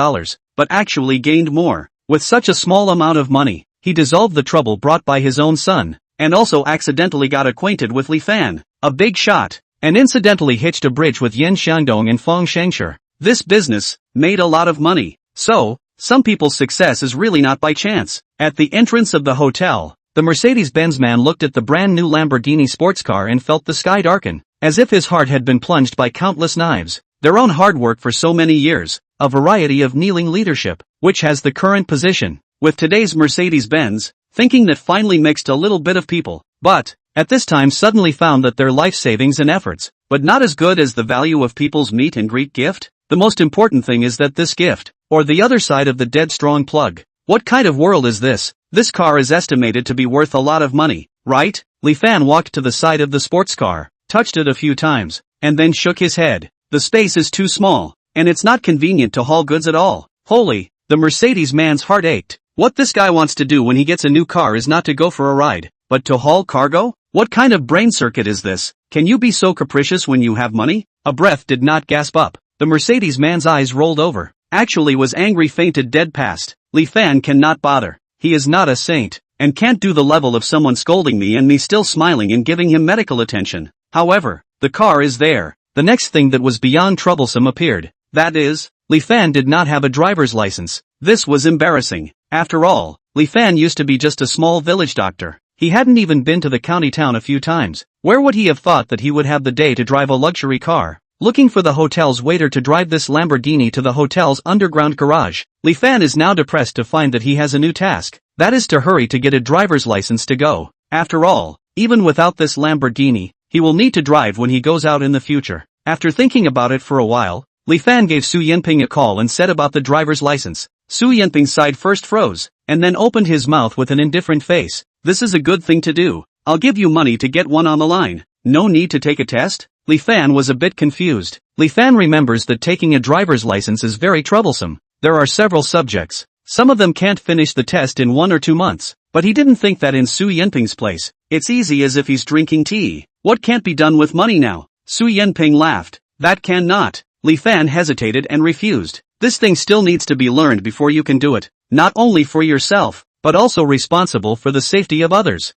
but actually gained more. With such a small amount of money, he dissolved the trouble brought by his own son, and also accidentally got acquainted with Li Fan, a big shot, and incidentally hitched a bridge with Yin Xiangdong and Feng Shangshi. This business made a lot of money. So, some people's success is really not by chance. At the entrance of the hotel, the Mercedes-Benz man looked at the brand new Lamborghini sports car and felt the sky darken, as if his heart had been plunged by countless knives. Their own hard work for so many years, a variety of kneeling leadership, which has the current position, with today's Mercedes-Benz, thinking that finally mixed a little bit of people, but, at this time suddenly found that their life savings and efforts, but not as good as the value of people's meet and greet gift. The most important thing is that this gift, or the other side of the dead strong plug. What kind of world is this? This car is estimated to be worth a lot of money, right? Li Fan walked to the side of the sports car, touched it a few times, and then shook his head. The space is too small, and it's not convenient to haul goods at all. Holy, the Mercedes man's heart ached. What this guy wants to do when he gets a new car is not to go for a ride, but to haul cargo? What kind of brain circuit is this? Can you be so capricious when you have money? A breath did not gasp up. The Mercedes man's eyes rolled over. Actually was angry, fainted dead past. Li Fan cannot bother. He is not a saint, and can't do the level of someone scolding me and me still smiling and giving him medical attention. However, the car is there. The next thing that was beyond troublesome appeared. That is, Li Fan did not have a driver's license. This was embarrassing. After all, Li Fan used to be just a small village doctor. He hadn't even been to the county town a few times. Where would he have thought that he would have the day to drive a luxury car? looking for the hotel's waiter to drive this Lamborghini to the hotel's underground garage. Li Fan is now depressed to find that he has a new task, that is to hurry to get a driver's license to go. After all, even without this Lamborghini, he will need to drive when he goes out in the future. After thinking about it for a while, Li Fan gave Su Yinping a call and said about the driver's license. Su Yinping's side first froze, and then opened his mouth with an indifferent face. This is a good thing to do. I'll give you money to get one on the line. No need to take a test? Li Fan was a bit confused. Li Fan remembers that taking a driver's license is very troublesome. There are several subjects. Some of them can't finish the test in 1 or 2 months. But he didn't think that in Su Yinping's place. It's easy as if he's drinking tea. What can't be done with money now? Su Yinping laughed. That cannot. Li Fan hesitated and refused. This thing still needs to be learned before you can do it. Not only for yourself, but also responsible for the safety of others.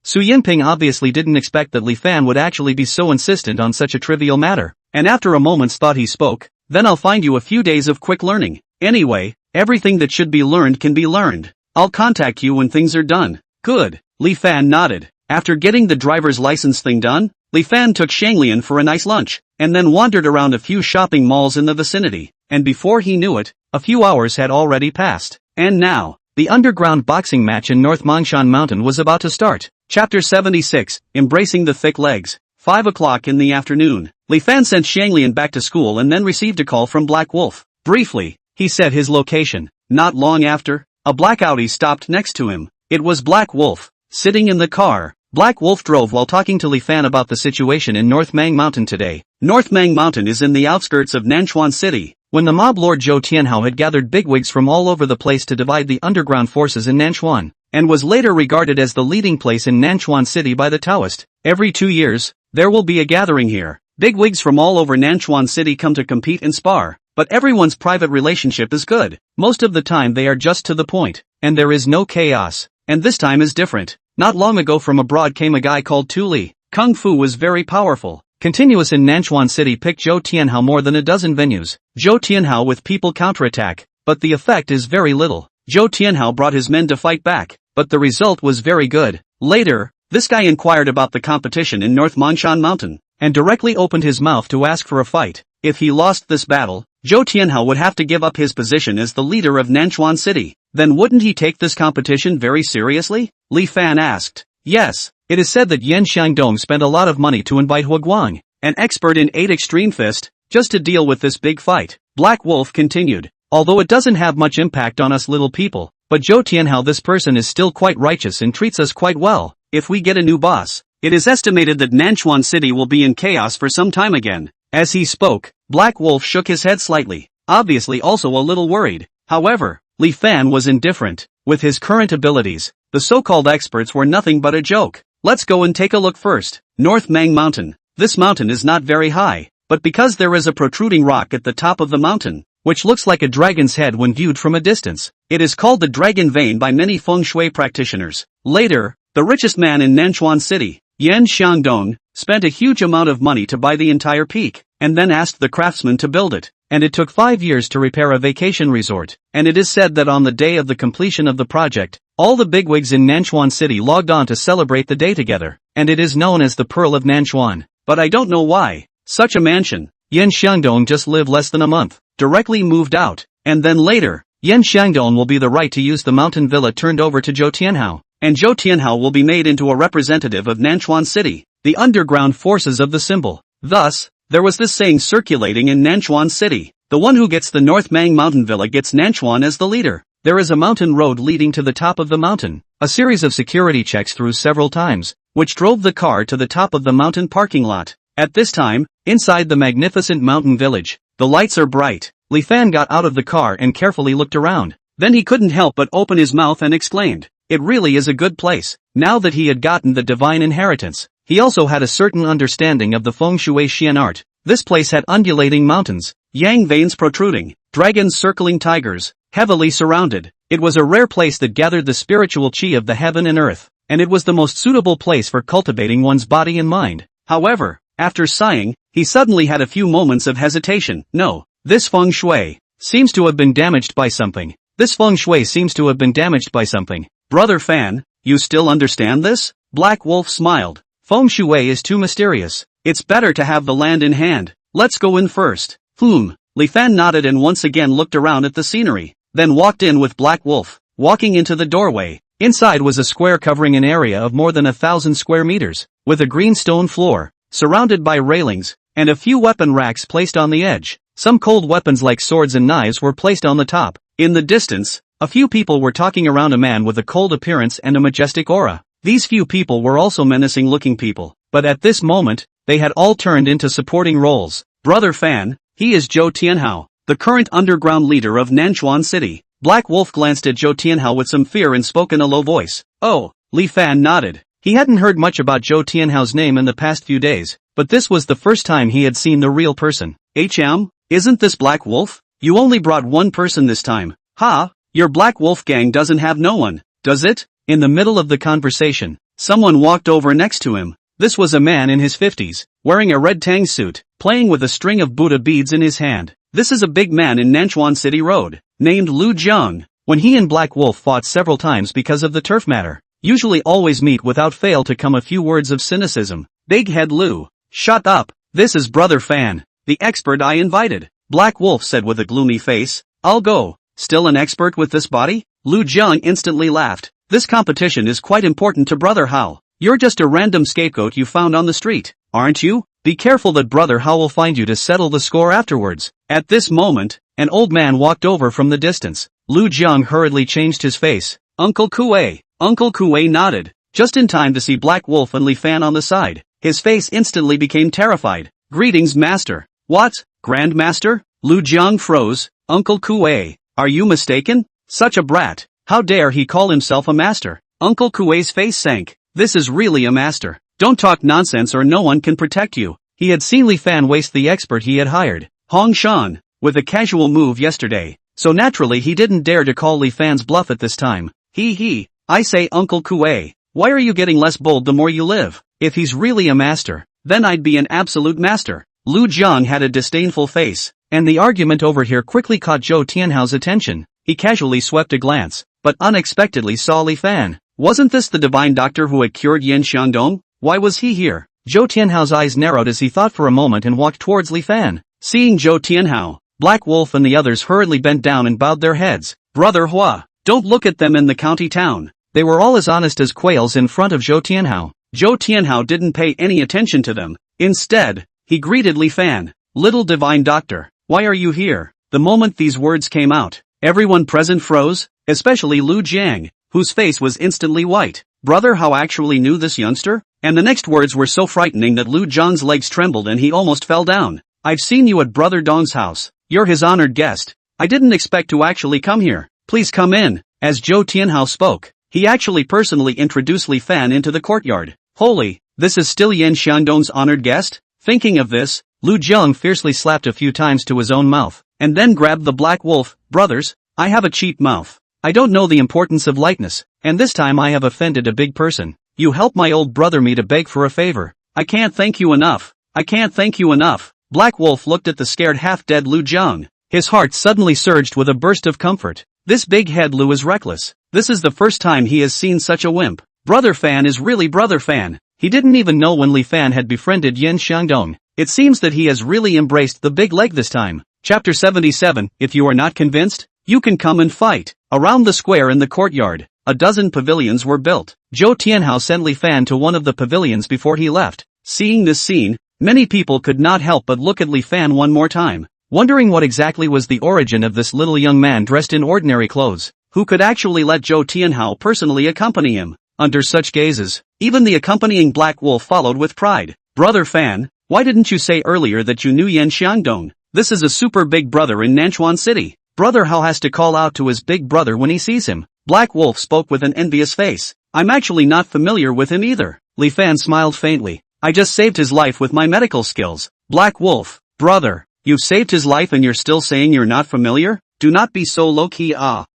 Su Yinping obviously didn't expect that Li Fan would actually be so insistent on such a trivial matter. And after a moment's thought he spoke. Then I'll find you a few days of quick learning. Anyway, everything that should be learned can be learned. I'll contact you when things are done. Good. Li Fan nodded. After getting the driver's license thing done, Li Fan took Shanglian for a nice lunch, and then wandered around a few shopping malls in the vicinity. And before he knew it, a few hours had already passed. And now, the underground boxing match in North Mongshan Mountain was about to start. Chapter 76, Embracing the Thick Legs. 5 o'clock in the afternoon. Li Fan sent Shanglian back to school and then received a call from Black Wolf. Briefly, he said his location. Not long after, a black Audi stopped next to him. It was Black Wolf, sitting in the car. Black Wolf drove while talking to Li Fan about the situation in North Mang Mountain today. North Mang Mountain is in the outskirts of Nanchuan City. When the mob lord Zhou Tianhao had gathered bigwigs from all over the place to divide the underground forces in Nanchuan, and was later regarded as the leading place in Nanchuan City by the Taoist. Every 2 years, there will be a gathering here. Bigwigs from all over Nanchuan City come to compete and spar, but everyone's private relationship is good. Most of the time they are just to the point, and there is no chaos. And this time is different. Not long ago from abroad came a guy called Tu Li. Kung Fu was very powerful. Continuous in Nanchuan City picked Zhou Tianhao more than a dozen venues. Zhou Tianhao with people counterattack, but the effect is very little. Zhou Tianhao brought his men to fight back, but the result was very good. Later, this guy inquired about the competition in North Mongshan Mountain, and directly opened his mouth to ask for a fight. If he lost this battle, Zhou Tianhao would have to give up his position as the leader of Nanchuan City. Then wouldn't he take this competition very seriously? Li Fan asked. Yes. It is said that Yan Xiangdong spent a lot of money to invite Hua Guang, an expert in 8 Extreme Fist, just to deal with this big fight. Black Wolf continued. Although it doesn't have much impact on us little people, but Zhou Tianhao, this person is still quite righteous and treats us quite well. If we get a new boss, it is estimated that Nanchuan City will be in chaos for some time again. As he spoke, Black Wolf shook his head slightly, obviously also a little worried. However, Li Fan was indifferent. With his current abilities, the so-called experts were nothing but a joke. Let's go and take a look first. North Mang Mountain. This mountain is not very high, but because there is a protruding rock at the top of the mountain, which looks like a dragon's head when viewed from a distance, it is called the Dragon Vein by many feng shui practitioners. Later, the richest man in Nanchuan City, Yan Xiangdong, spent a huge amount of money to buy the entire peak, and then asked the craftsman to build it, and it took 5 years to repair a vacation resort, and it is said that on the day of the completion of the project, all the bigwigs in Nanchuan City logged on to celebrate the day together, and it is known as the Pearl of Nanchuan. But I don't know why. Such a mansion. Yan Xiangdong just lived less than a month, directly moved out, and then later, Yan Xiangdong will be the right to use the mountain villa turned over to Zhou Tianhao, and Zhou Tianhao will be made into a representative of Nanchuan City, the underground forces of the symbol. Thus, there was this saying circulating in Nanchuan City. The one who gets the North Mang mountain villa gets Nanchuan as the leader. There is a mountain road leading to the top of the mountain, a series of security checks through several times, which drove the car to the top of the mountain parking lot. At this time, inside the magnificent mountain village, the lights are bright. Li Fan got out of the car and carefully looked around. Then he couldn't help but open his mouth and exclaimed, "It really is a good place." Now that he had gotten the divine inheritance, he also had a certain understanding of the feng shui xian art. This place had undulating mountains, yang veins protruding, dragons circling tigers, heavily surrounded. It was a rare place that gathered the spiritual chi of the heaven and earth, and it was the most suitable place for cultivating one's body and mind. However, after sighing, he suddenly had a few moments of hesitation. No, this feng shui seems to have been damaged by something. This feng shui seems to have been damaged by something. Brother Fan, you still understand this? Black Wolf smiled. Feng shui is too mysterious. It's better to have the land in hand. let's go in first. Li Fan nodded and once again looked around at the scenery, then walked in with Black Wolf. Walking into the doorway, inside was a square covering an area of more than 1,000 square meters, with a green stone floor, surrounded by railings, and a few weapon racks placed on the edge. Some cold weapons like swords and knives were placed on the top. In the distance, a few people were talking around a man with a cold appearance and a majestic aura. These few people were also menacing-looking people, but at this moment, they had all turned into supporting roles. Brother Fan, he is Zhou Tianhao, the current underground leader of Nanchuan City. Black Wolf glanced at Zhou Tianhao with some fear and spoke in a low voice. Oh, Li Fan nodded. He hadn't heard much about Zhou Tianhao's name in the past few days, but this was the first time he had seen the real person. Isn't this Black Wolf? You only brought one person this time. Ha, your Black Wolf gang doesn't have no one, does it? In the middle of the conversation, someone walked over next to him. This was a man in his 50s, wearing a red tang suit, playing with a string of Buddha beads in his hand. This is a big man in Nanchuan City Road, named Lu Jiang. When he and Black Wolf fought several times because of the turf matter, usually always meet without fail to come a few words of cynicism. Big head Lu, shut up, this is Brother Fan, the expert I invited. Black Wolf said with a gloomy face. I'll go. Still an expert with this body? Lu Jiang instantly laughed. This competition is quite important to Brother Hao. You're just a random scapegoat you found on the street, aren't you? Be careful that Brother Hao will find you to settle the score afterwards. At this moment, an old man walked over from the distance. Lu Jiang hurriedly changed his face. Uncle Kuei. Uncle Kuei nodded, just in time to see Black Wolf and Li Fan on the side. His face instantly became terrified. Greetings, Master. What? Grand Master? Lu Jiang froze. Uncle Kuei, are you mistaken? Such a brat. How dare he call himself a master? Uncle Kuei's face sank. This is really a master. Don't talk nonsense or no one can protect you. He had seen Li Fan waste the expert he had hired, Hong Shan, with a casual move yesterday, so naturally he didn't dare to call Li Fan's bluff at this time. I say Uncle Kuei, why are you getting less bold the more you live? If he's really a master, then I'd be an absolute master. Lu Jiang had a disdainful face, and the argument over here quickly caught Zhou Tianhao's attention. He casually swept a glance, but unexpectedly saw Li Fan. Wasn't this the divine doctor who had cured Yan Xiangdong? Why was he here? Zhou Tianhao's eyes narrowed as he thought for a moment and walked towards Li Fan. Seeing Zhou Tianhao, Black Wolf and the others hurriedly bent down and bowed their heads. Brother Hua, don't look at them in the county town. They were all as honest as quails in front of Zhou Tianhao. Zhou Tianhao didn't pay any attention to them. Instead, he greeted Li Fan. Little divine doctor, why are you here? The moment these words came out, everyone present froze, especially Lu Jiang, whose face was instantly white. Brother Hao actually knew this youngster? And the next words were so frightening that Lu Jiang's legs trembled and he almost fell down. I've seen you at Brother Dong's house. You're his honored guest. I didn't expect to actually come here. Please come in. As Zhou Tianhao spoke, he actually personally introduced Li Fan into the courtyard. Holy, this is still Yan Xiangdong's honored guest? Thinking of this, Lu Jiang fiercely slapped a few times to his own mouth, and then grabbed the Black Wolf. Brothers, I have a cheap mouth. I don't know the importance of lightness, and this time I have offended a big person. You help my old brother me to beg for a favor. I can't thank you enough. I can't thank you enough. Black Wolf looked at the scared half-dead Lu Jiang. His heart suddenly surged with a burst of comfort. This big head Lu is reckless. This is the first time he has seen such a wimp. Brother Fan is really Brother Fan. He didn't even know when Li Fan had befriended Yan Xiangdong. It seems that he has really embraced the big leg this time. Chapter 77. If you are not convinced, you can come and fight. Around the square in the courtyard, a dozen pavilions were built. Zhou Tianhao sent Li Fan to one of the pavilions before he left. Seeing this scene, many people could not help but look at Li Fan one more time, wondering what exactly was the origin of this little young man dressed in ordinary clothes, who could actually let Zhou Tianhao personally accompany him. Under such gazes, even the accompanying Black Wolf followed with pride. Brother Fan, why didn't you say earlier that you knew Yan Xiangdong? This is a super big brother in Nanchuan City. Brother Hao has to call out to his big brother when he sees him. Black Wolf spoke with an envious face. I'm actually not familiar with him either. Li Fan smiled faintly. I just saved his life with my medical skills. Black Wolf, brother, you've saved his life and you're still saying you're not familiar? Do not be so low-key.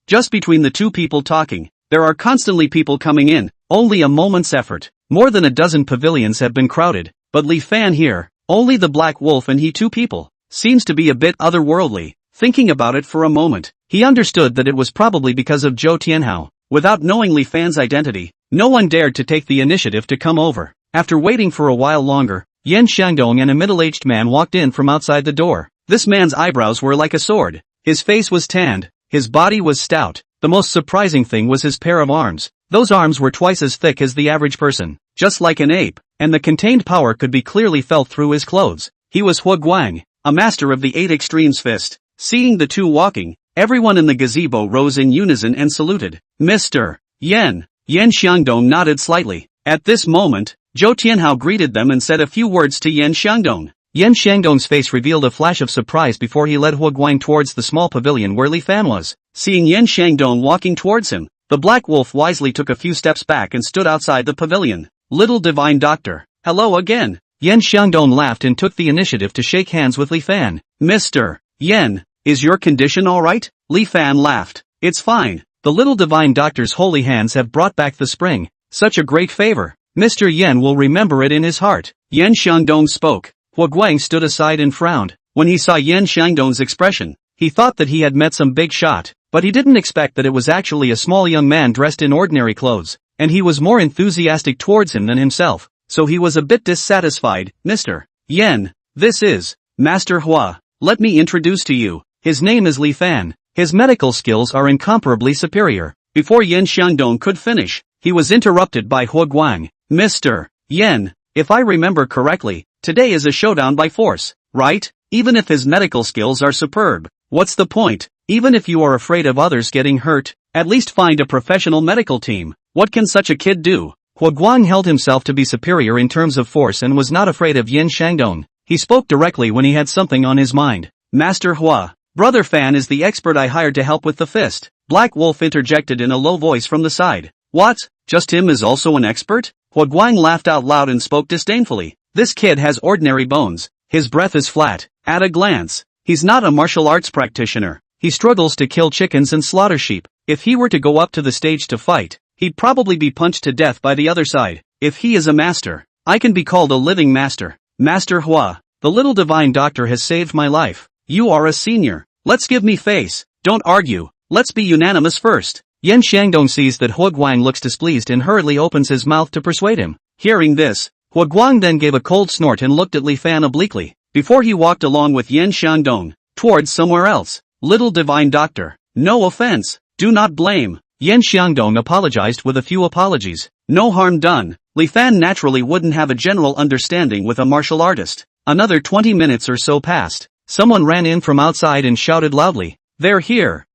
Just between the two people talking, there are constantly people coming in, only a moment's effort. More than a dozen pavilions have been crowded, but Li Fan here, only the Black Wolf and he two people, seems to be a bit otherworldly. Thinking about it for a moment, he understood that it was probably because of Zhou Tianhao. Without knowing Li Fan's identity, no one dared to take the initiative to come over. After waiting for a while longer, Yan Xiangdong and a middle-aged man walked in from outside the door. This man's eyebrows were like a sword. His face was tanned. His body was stout. The most surprising thing was his pair of arms. Those arms were twice as thick as the average person, just like an ape, and the contained power could be clearly felt through his clothes. He was Hua Guang, a master of the 8 extremes fist. Seeing the two walking, everyone in the gazebo rose in unison and saluted. Mr. Yan. Yan Xiangdong nodded slightly. At this moment, Zhou Tianhao greeted them and said a few words to Yan Xiangdong. Yan Xiangdong's face revealed a flash of surprise before he led Hua Guang towards the small pavilion where Li Fan was. Seeing Yan Xiangdong walking towards him, the Black Wolf wisely took a few steps back and stood outside the pavilion. Little Divine Doctor, hello again. Yan Xiangdong laughed and took the initiative to shake hands with Li Fan. Mr. Yan, is your condition alright? Li Fan laughed. It's fine. The Little Divine Doctor's holy hands have brought back the spring. Such a great favor. Mr. Yan will remember it in his heart. Yan Xiangdong spoke. Hua Guang stood aside and frowned. When he saw Yan Xiangdong's expression, he thought that he had met some big shot, but he didn't expect that it was actually a small young man dressed in ordinary clothes, and he was more enthusiastic towards him than himself, so he was a bit dissatisfied. Mr. Yan, this is Master Hua. Let me introduce to you. His name is Li Fan. His medical skills are incomparably superior. Before Yan Xiangdong could finish, he was interrupted by Hua Guang. Mr. Yan, if I remember correctly, today is a showdown by force, right? Even if his medical skills are superb, what's the point? Even if you are afraid of others getting hurt, at least find a professional medical team. What can such a kid do? Hua Guang held himself to be superior in terms of force and was not afraid of Yan Xiangdong. He spoke directly when he had something on his mind. Master Hua, Brother Fan is the expert I hired to help with the fist. Black Wolf interjected in a low voice from the side. What? Just him is also an expert? Hua Guang laughed out loud and spoke disdainfully. This kid has ordinary bones. His breath is flat. At a glance, he's not a martial arts practitioner. He struggles to kill chickens and slaughter sheep. If he were to go up to the stage to fight, he'd probably be punched to death by the other side. If he is a master, I can be called a living master. Master Hua, the Little Divine Doctor has saved my life. You are a senior. Let's give me face. Don't argue. Let's be unanimous first. Yan Xiangdong sees that Hua Guang looks displeased and hurriedly opens his mouth to persuade him. Hearing this, Hua Guang then gave a cold snort and looked at Li Fan obliquely, before he walked along with Yan Xiangdong, towards somewhere else. Little Divine Doctor, no offense, do not blame. Yan Xiangdong apologized with a few apologies. No harm done. Li Fan naturally wouldn't have a general understanding with a martial artist. Another 20 minutes or so passed. Someone ran in from outside and shouted loudly. They're here.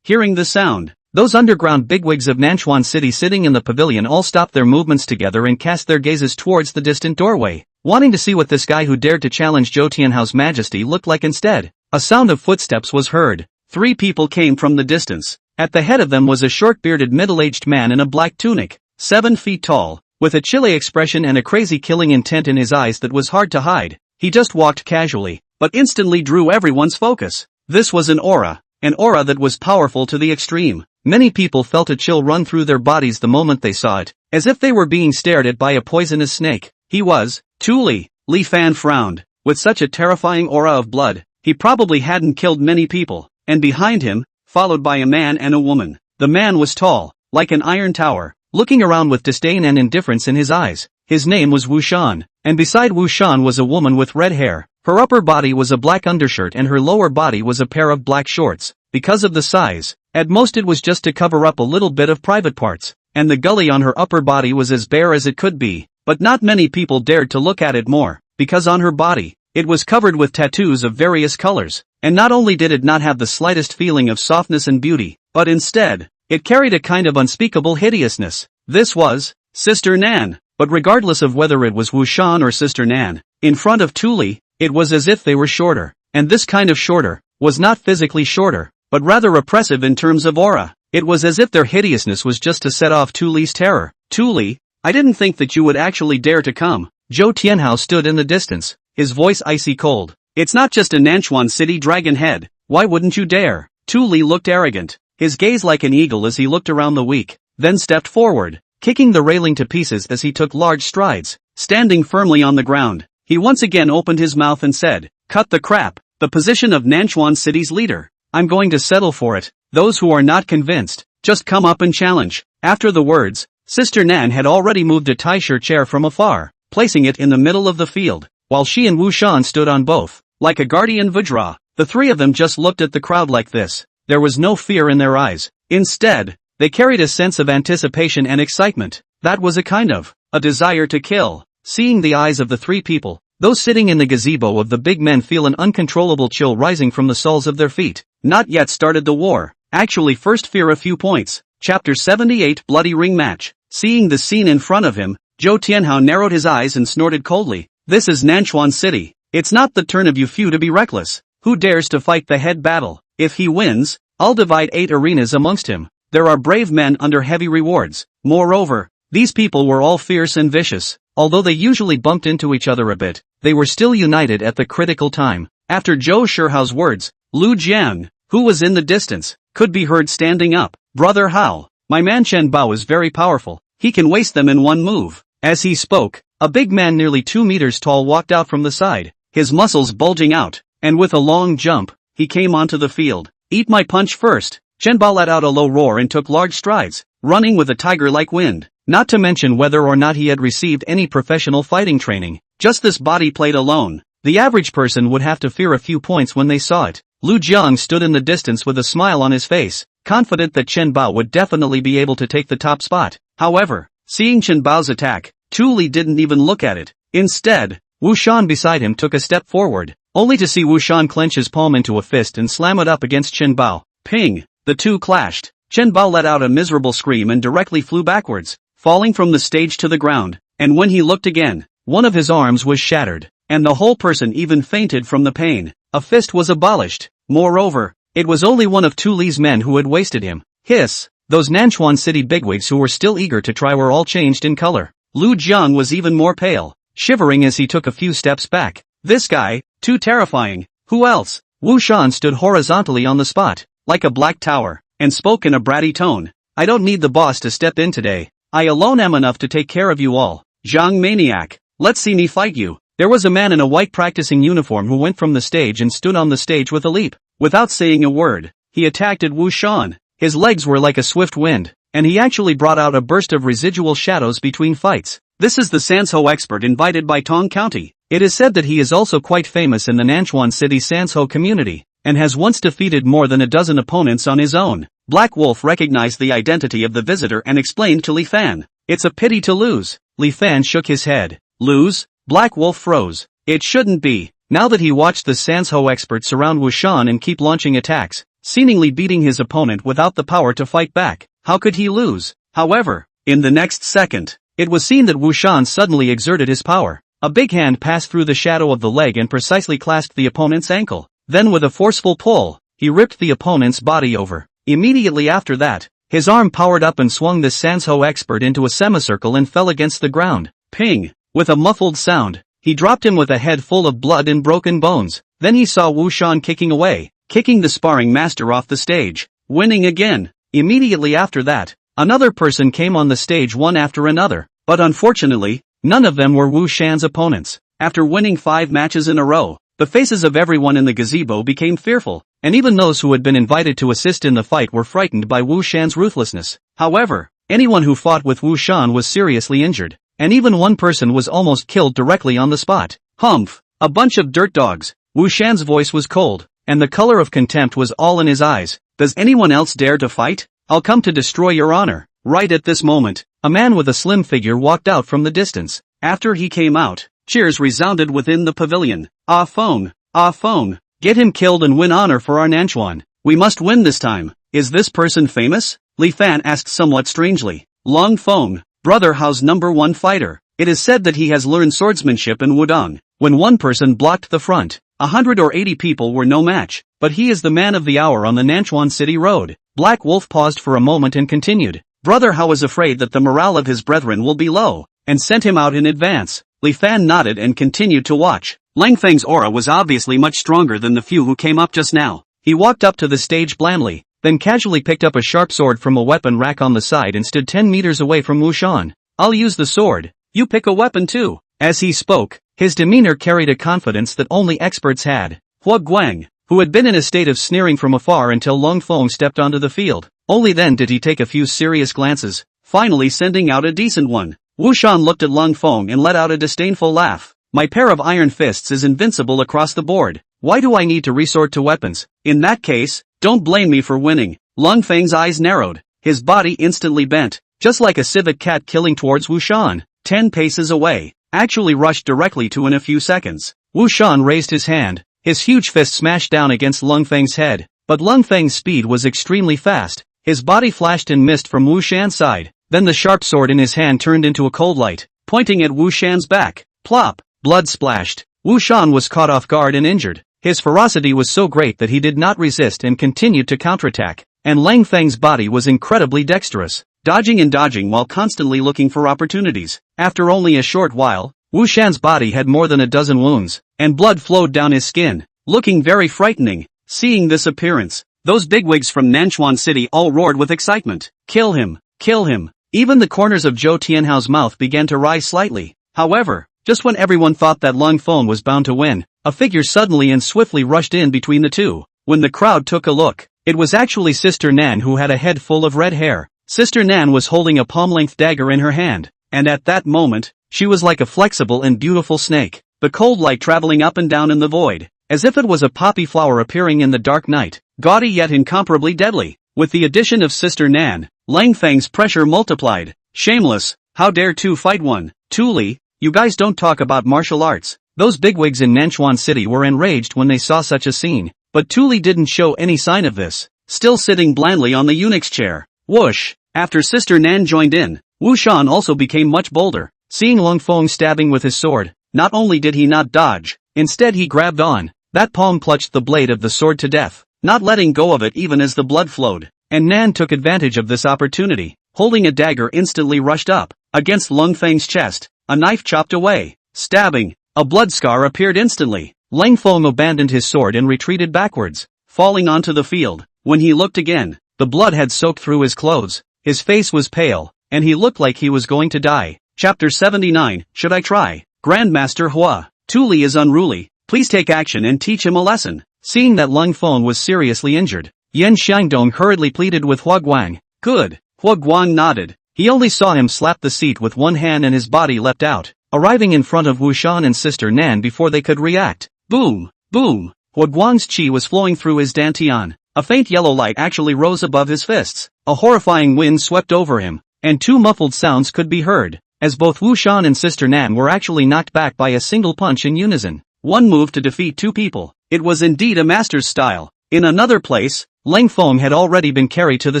Hearing the sound, those underground bigwigs of Nanchuan City sitting in the pavilion all stopped their movements together and cast their gazes towards the distant doorway, wanting to see what this guy who dared to challenge Zhou Tianhao's majesty looked like instead. A sound of footsteps was heard. 3 people came from the distance. At the head of them was a short-bearded middle-aged man in a black tunic, 7 feet tall, with a chilly expression and a crazy killing intent in his eyes that was hard to hide. He just walked casually, but instantly drew everyone's focus. This was an aura that was powerful to the extreme. Many people felt a chill run through their bodies the moment they saw it, as if they were being stared at by a poisonous snake. He was Tuli. Li Fan frowned. With such a terrifying aura of blood, he probably hadn't killed many people. And behind him, followed by a man and a woman. The man was tall, like an iron tower, looking around with disdain and indifference in his eyes. His name was Wu Shan, and beside Wu Shan was a woman with red hair. Her upper body was a black undershirt and her lower body was a pair of black shorts. Because of the size, at most it was just to cover up a little bit of private parts, and the gully on her upper body was as bare as it could be, but not many people dared to look at it more, because on her body, it was covered with tattoos of various colors, and not only did it not have the slightest feeling of softness and beauty, but instead, it carried a kind of unspeakable hideousness. This was Sister Nan, but regardless of whether it was Wu Shan or Sister Nan, in front of Tuli, it was as if they were shorter, and this kind of shorter, was not physically shorter, but rather oppressive in terms of aura. It was as if their hideousness was just to set off Tuli's terror. Tuli, I didn't think that you would actually dare to come. Zhou Tianhao stood in the distance, his voice icy cold. It's not just a Nanchuan City dragon head, why wouldn't you dare? Tuli looked arrogant, his gaze like an eagle as he looked around the weak, then stepped forward, kicking the railing to pieces as he took large strides. Standing firmly on the ground, he once again opened his mouth and said, cut the crap, the position of Nanchuan City's leader. I'm going to settle for it. Those who are not convinced, just come up and challenge. After the words, Sister Nan had already moved a taisher chair from afar, placing it in the middle of the field, while she and Wu Shan stood on both. Like a guardian Vajra, the three of them just looked at the crowd like this. There was no fear in their eyes. Instead, they carried a sense of anticipation and excitement. That was a desire to kill. Seeing the eyes of the three people, those sitting in the gazebo of the big men feel an uncontrollable chill rising from the soles of their feet. Not yet started the war. Actually first fear a few points. Chapter 78 Bloody Ring Match. Seeing the scene in front of him, Zhou Tianhao narrowed his eyes and snorted coldly. This is Nanchuan City. It's not the turn of you few to be reckless. Who dares to fight the head battle? If he wins, I'll divide 8 arenas amongst him. There are brave men under heavy rewards. Moreover, these people were all fierce and vicious. Although they usually bumped into each other a bit, they were still united at the critical time. After Zhou Shihao's words, Lu Jian, who was in the distance, could be heard standing up. Brother Hao, my man Chen Bao is very powerful. He can waste them in one move. As he spoke, a big man nearly 2 meters tall walked out from the side, his muscles bulging out, and with a long jump, he came onto the field. Eat my punch first. Chen Bao let out a low roar and took large strides, running with a tiger-like wind. Not to mention whether or not he had received any professional fighting training. Just this body plate alone, the average person would have to fear a few points when they saw it. Lu Jiang stood in the distance with a smile on his face, confident that Chen Bao would definitely be able to take the top spot. However, seeing Chen Bao's attack, Tu Li didn't even look at it. Instead, Wu Shan beside him took a step forward, only to see Wu Shan clench his palm into a fist and slam it up against Chen Bao. Ping! The two clashed. Chen Bao let out a miserable scream and directly flew backwards, falling from the stage to the ground, and when he looked again, one of his arms was shattered, and the whole person even fainted from the pain. A fist was abolished. Moreover, it was only one of Tu Li's men who had wasted him. Hiss! Those Nanchuan City bigwigs who were still eager to try were all changed in color. Lu Jiang was even more pale, shivering as he took a few steps back. This guy, too terrifying. Who else? Wu Shan stood horizontally on the spot, like a black tower, and spoke in a bratty tone. I don't need the boss to step in today. I alone am enough to take care of you all. Zhang Maniac, let's see me fight you. There was a man in a white practicing uniform who went from the stage and stood on the stage with a leap. Without saying a word, he attacked at Wu Shan. His legs were like a swift wind, and he actually brought out a burst of residual shadows between fights. This is the Sanshou expert invited by Tong County. It is said that he is also quite famous in the Nanchuan City Sanshou community, and has once defeated more than a dozen opponents on his own. Black Wolf recognized the identity of the visitor and explained to Li Fan. It's a pity to lose. Li Fan shook his head. Lose? Black Wolf froze. It shouldn't be. Now that he watched the Sanshou expert surround Wu Shan and keep launching attacks, seemingly beating his opponent without the power to fight back, how could he lose? However, in the next second, it was seen that Wu Shan suddenly exerted his power. A big hand passed through the shadow of the leg and precisely clasped the opponent's ankle. Then with a forceful pull, he ripped the opponent's body over. Immediately after that, his arm powered up and swung the Sanshou expert into a semicircle and fell against the ground. Ping! With a muffled sound, he dropped him with a head full of blood and broken bones. Then he saw Wu Shan kicking away, kicking the sparring master off the stage, winning again. Immediately after that, another person came on the stage one after another, but unfortunately, none of them were Wu Shan's opponents. After winning 5 matches in a row, the faces of everyone in the gazebo became fearful, and even those who had been invited to assist in the fight were frightened by Wu Shan's ruthlessness. However, anyone who fought with Wu Shan was seriously injured, and even one person was almost killed directly on the spot. Humph! A bunch of dirt dogs. Wu Shan's voice was cold, and the color of contempt was all in his eyes. Does anyone else dare to fight? I'll come to destroy your honor. Right at this moment, a man with a slim figure walked out from the distance. After he came out, cheers resounded within the pavilion. Ah Feng! Ah Feng! Get him killed and win honor for our Nanchuan. We must win this time. Is this person famous? Li Fan asked somewhat strangely. Long Feng, Brother Hao's #1 fighter. It is said that he has learned swordsmanship in Wudong. When one person blocked the front, 100 or 80 people were no match, but he is the man of the hour on the Nanchuan City Road. Black Wolf paused for a moment and continued. Brother Hao is afraid that the morale of his brethren will be low, and sent him out in advance. Li Fan nodded and continued to watch. Lang Feng's aura was obviously much stronger than the few who came up just now. He walked up to the stage blandly, then casually picked up a sharp sword from a weapon rack on the side and stood 10 meters away from Wu Shan. I'll use the sword. You pick a weapon too. As he spoke, his demeanor carried a confidence that only experts had. Hua Guang, who had been in a state of sneering from afar until Long Feng stepped onto the field. Only then did he take a few serious glances, finally sending out a decent one. Wu Shan looked at Lung Feng and let out a disdainful laugh. My pair of iron fists is invincible across the board. Why do I need to resort to weapons? In that case, don't blame me for winning. Lung Feng's eyes narrowed. His body instantly bent, just like a civet cat killing towards Wu Shan. 10 paces away, actually rushed directly to in a few seconds. Wu Shan raised his hand. His huge fist smashed down against Lung Feng's head, but Lung Feng's speed was extremely fast. His body flashed and missed from Wu Shan's side. Then the sharp sword in his hand turned into a cold light, pointing at Wu Shan's back. Plop! Blood splashed. Wu Shan was caught off guard and injured. His ferocity was so great that he did not resist and continued to counterattack. And Lang Feng's body was incredibly dexterous, dodging and dodging while constantly looking for opportunities. After only a short while, Wu Shan's body had more than a dozen wounds, and blood flowed down his skin, looking very frightening. Seeing this appearance, those bigwigs from Nanchuan City all roared with excitement. Kill him! Kill him! Even the corners of Zhou Tianhao's mouth began to rise slightly. However, just when everyone thought that Lung Feng was bound to win, a figure suddenly and swiftly rushed in between the two. When the crowd took a look, it was actually Sister Nan, who had a head full of red hair. Sister Nan was holding a palm-length dagger in her hand, and at that moment, she was like a flexible and beautiful snake, the cold light traveling up and down in the void, as if it was a poppy flower appearing in the dark night, gaudy yet incomparably deadly. With the addition of Sister Nan, Lang Feng's pressure multiplied. Shameless, how dare two fight one? Tuli, you guys don't talk about martial arts. Those bigwigs in Nanchuan City were enraged when they saw such a scene, but Tuli didn't show any sign of this, still sitting blandly on the eunuch's chair. Whoosh! After Sister Nan joined in, Wu Shan also became much bolder. Seeing Lung Feng stabbing with his sword, not only did he not dodge, instead he grabbed on. That palm clutched the blade of the sword to death, not letting go of it even as the blood flowed, and Nan took advantage of this opportunity, holding a dagger instantly rushed up against Lung Feng's chest. A knife chopped away. Stabbing. A blood scar appeared instantly. Lang Feng abandoned his sword and retreated backwards, falling onto the field. When he looked again, the blood had soaked through his clothes. His face was pale, and he looked like he was going to die. Chapter 79, Should I try? Grandmaster Hua. Tuli is unruly. Please take action and teach him a lesson. Seeing that Lung Feng was seriously injured, Yan Xiangdong hurriedly pleaded with Hua Guang. Good. Hua Guang nodded. He only saw him slap the seat with one hand and his body leapt out, arriving in front of Wu Shan and Sister Nan before they could react. Boom! Boom! Hua Guang's chi was flowing through his dantian. A faint yellow light actually rose above his fists. A horrifying wind swept over him, and two muffled sounds could be heard, as both Wu Shan and Sister Nan were actually knocked back by a single punch in unison. One move to defeat two people. It was indeed a master's style. In another place, Lang Feng had already been carried to the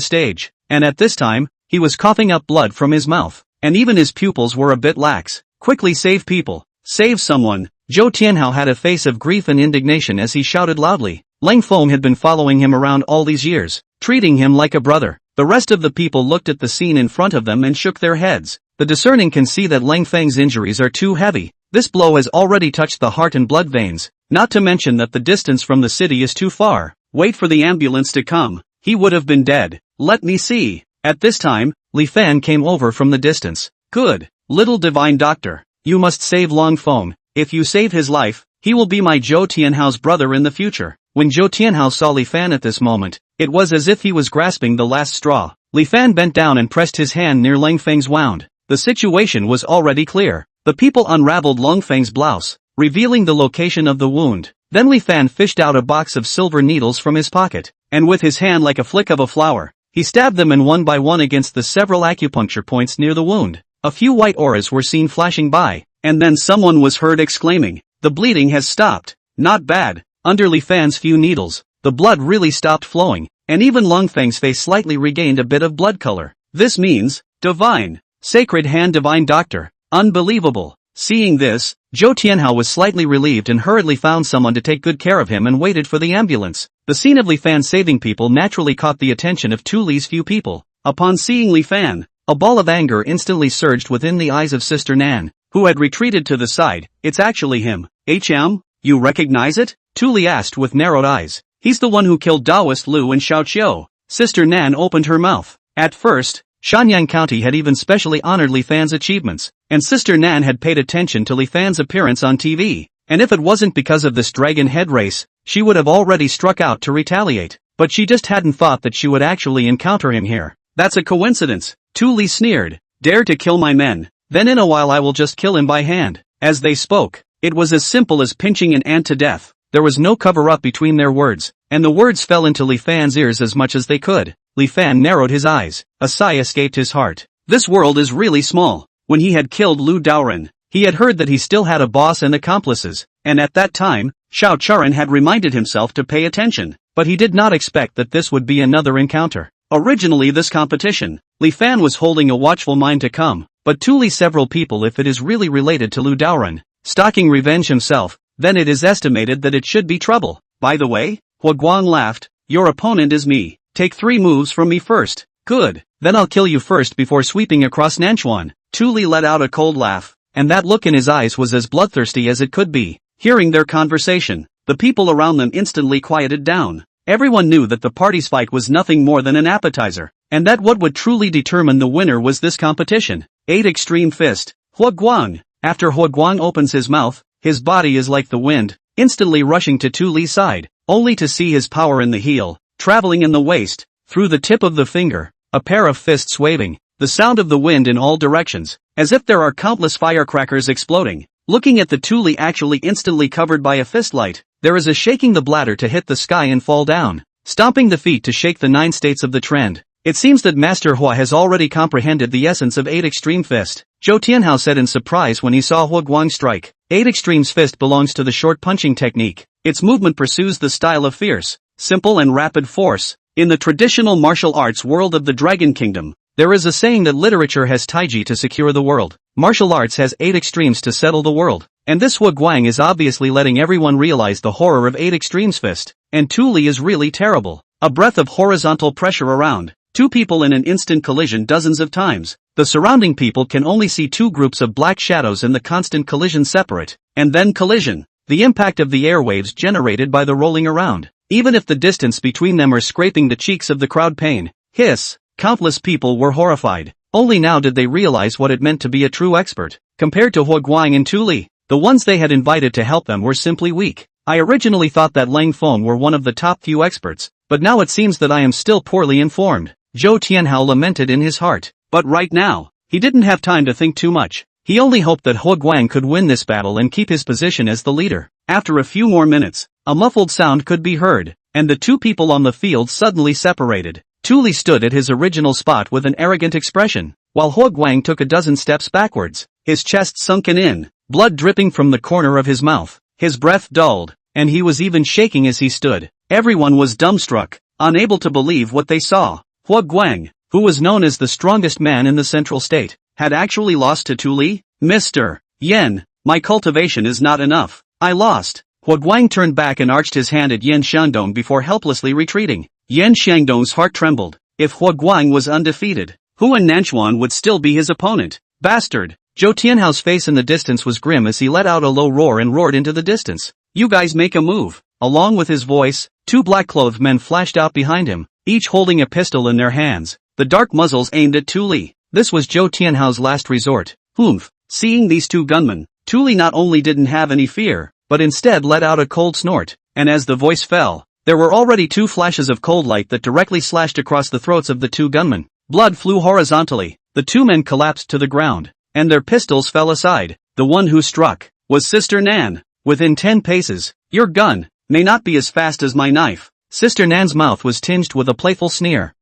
stage, and at this time, he was coughing up blood from his mouth, and even his pupils were a bit lax. Quickly save people. Save someone. Zhou Tianhao had a face of grief and indignation as he shouted loudly. Lang Feng had been following him around all these years, treating him like a brother. The rest of the people looked at the scene in front of them and shook their heads. The discerning can see that Lang Feng's injuries are too heavy. This blow has already touched the heart and blood veins, not to mention that the distance from the city is too far. Wait for the ambulance to come. He would have been dead. Let me see. At this time, Li Fan came over from the distance. Good, little divine doctor. You must save Lang Feng. If you save his life, he will be my Zhou Tianhao's brother in the future. When Zhou Tianhao saw Li Fan at this moment, it was as if he was grasping the last straw. Li Fan bent down and pressed his hand near Lang Feng's wound. The situation was already clear. The people unraveled Lang Feng's blouse, revealing the location of the wound. Then Li Fan fished out a box of silver needles from his pocket, and with his hand like a flick of a flower, he stabbed them in one by one against the several acupuncture points near the wound. A few white auras were seen flashing by, and then someone was heard exclaiming, "The bleeding has stopped." Not bad. Under Li Fan's few needles, the blood really stopped flowing, and even Lang Feng's face slightly regained a bit of blood color. This means, divine, sacred hand divine doctor. Unbelievable. Seeing this, Zhou Tianhao was slightly relieved and hurriedly found someone to take good care of him and waited for the ambulance. The scene of Li Fan saving people naturally caught the attention of Tuli's few people. Upon seeing Li Fan, a ball of anger instantly surged within the eyes of Sister Nan, who had retreated to the side. It's actually him. You recognize it? Tuli asked with narrowed eyes. He's the one who killed Daoist Lu and Xiao Qiu. Sister Nan opened her mouth. At first, Shanyang County had even specially honored Li Fan's achievements, and Sister Nan had paid attention to Li Fan's appearance on TV. And if it wasn't because of this dragon head race, she would have already struck out to retaliate. But she just hadn't thought that she would actually encounter him here. That's a coincidence. Tuli sneered. Dare to kill my men. then in a while I will just kill him by hand. As they spoke, it was as simple as pinching an ant to death. There was no cover-up between their words, and the words fell into Li Fan's ears as much as they could. Li Fan narrowed his eyes. A sigh escaped his heart. This world is really small. When he had killed Lu Daoren, he had heard that he still had a boss and accomplices, and at that time, Xiao Charan had reminded himself to pay attention, but he did not expect that this would be another encounter. Originally this competition, Li Fan was holding a watchful mind to come, but truly several people if it is really related to Lu Daoren, stalking revenge himself, then it is estimated that it should be trouble. By the way, Hua Guang laughed, your opponent is me, take 3 moves from me first. Good, then I'll kill you first before sweeping across Nanchuan. Tu Li let out a cold laugh, and that look in his eyes was as bloodthirsty as it could be. Hearing their conversation, the people around them instantly quieted down. Everyone knew that the party's fight was nothing more than an appetizer, and that what would truly determine the winner was this competition. 8 Extreme Fist. Hua Guang. After Hua Guang opens his mouth, his body is like the wind, instantly rushing to Tu Li's side, only to see his power in the heel, traveling in the waist, through the tip of the finger, a pair of fists waving, the sound of the wind in all directions, as if there are countless firecrackers exploding. Looking at the Tu Li actually instantly covered by a fist light, there is a shaking the bladder to hit the sky and fall down, stomping the feet to shake the 9 states of the trend. It seems that Master Hua has already comprehended the essence of 8 Extreme Fist, Zhou Tianhao said in surprise when he saw Hua Guang strike. 8 Extremes Fist belongs to the short punching technique. Its movement pursues the style of fierce, simple and rapid force. In the traditional martial arts world of the Dragon Kingdom, there is a saying that literature has taiji to secure the world. Martial arts has 8 extremes to settle the world. And this Hua Guang is obviously letting everyone realize the horror of 8 Extremes Fist. And Tu Li is really terrible. A breath of horizontal pressure around. 2 people in an instant collision dozens of times. The surrounding people can only see 2 groups of black shadows and the constant collision separate. And then collision. The impact of the airwaves generated by the rolling around. Even if the distance between them are scraping the cheeks of the crowd pain. Hiss. Countless people were horrified. Only now did they realize what it meant to be a true expert. Compared to Hua Guang and Tu Li, the ones they had invited to help them were simply weak. I originally thought that Lang Feng were one of the top few experts, but now it seems that I am still poorly informed. Zhou Tianhao lamented in his heart. But right now, he didn't have time to think too much. He only hoped that Hua Guang could win this battle and keep his position as the leader. After a few more minutes, a muffled sound could be heard, and the 2 people on the field suddenly separated. Tu Li stood at his original spot with an arrogant expression, while Hua Guang took a dozen steps backwards, his chest sunken in, blood dripping from the corner of his mouth, his breath dulled, and he was even shaking as he stood. Everyone was dumbstruck, unable to believe what they saw. Hua Guang, who was known as the strongest man in the central state, had actually lost to Tu Li? Mr. Yen, my cultivation is not enough. I lost. Hua Guang turned back and arched his hand at Yan Shandong before helplessly retreating. Yan Shandong's heart trembled. If Hua Guang was undefeated, who in Nanchuan would still be his opponent? Bastard! Zhou Tianhao's face in the distance was grim as he let out a low roar and roared into the distance. You guys make a move. Along with his voice, 2 black-clothed men flashed out behind him, each holding a pistol in their hands, the dark muzzles aimed at Tu Li. This was Zhou Tianhao's last resort. Humph! Seeing these 2 gunmen, Tu Li not only didn't have any fear, but instead let out a cold snort, and as the voice fell, there were already 2 flashes of cold light that directly slashed across the throats of the 2 gunmen. Blood flew horizontally, the 2 men collapsed to the ground, and their pistols fell aside. The one who struck was Sister Nan. Within 10 paces, your gun may not be as fast as my knife. Sister Nan's mouth was tinged with a playful sneer.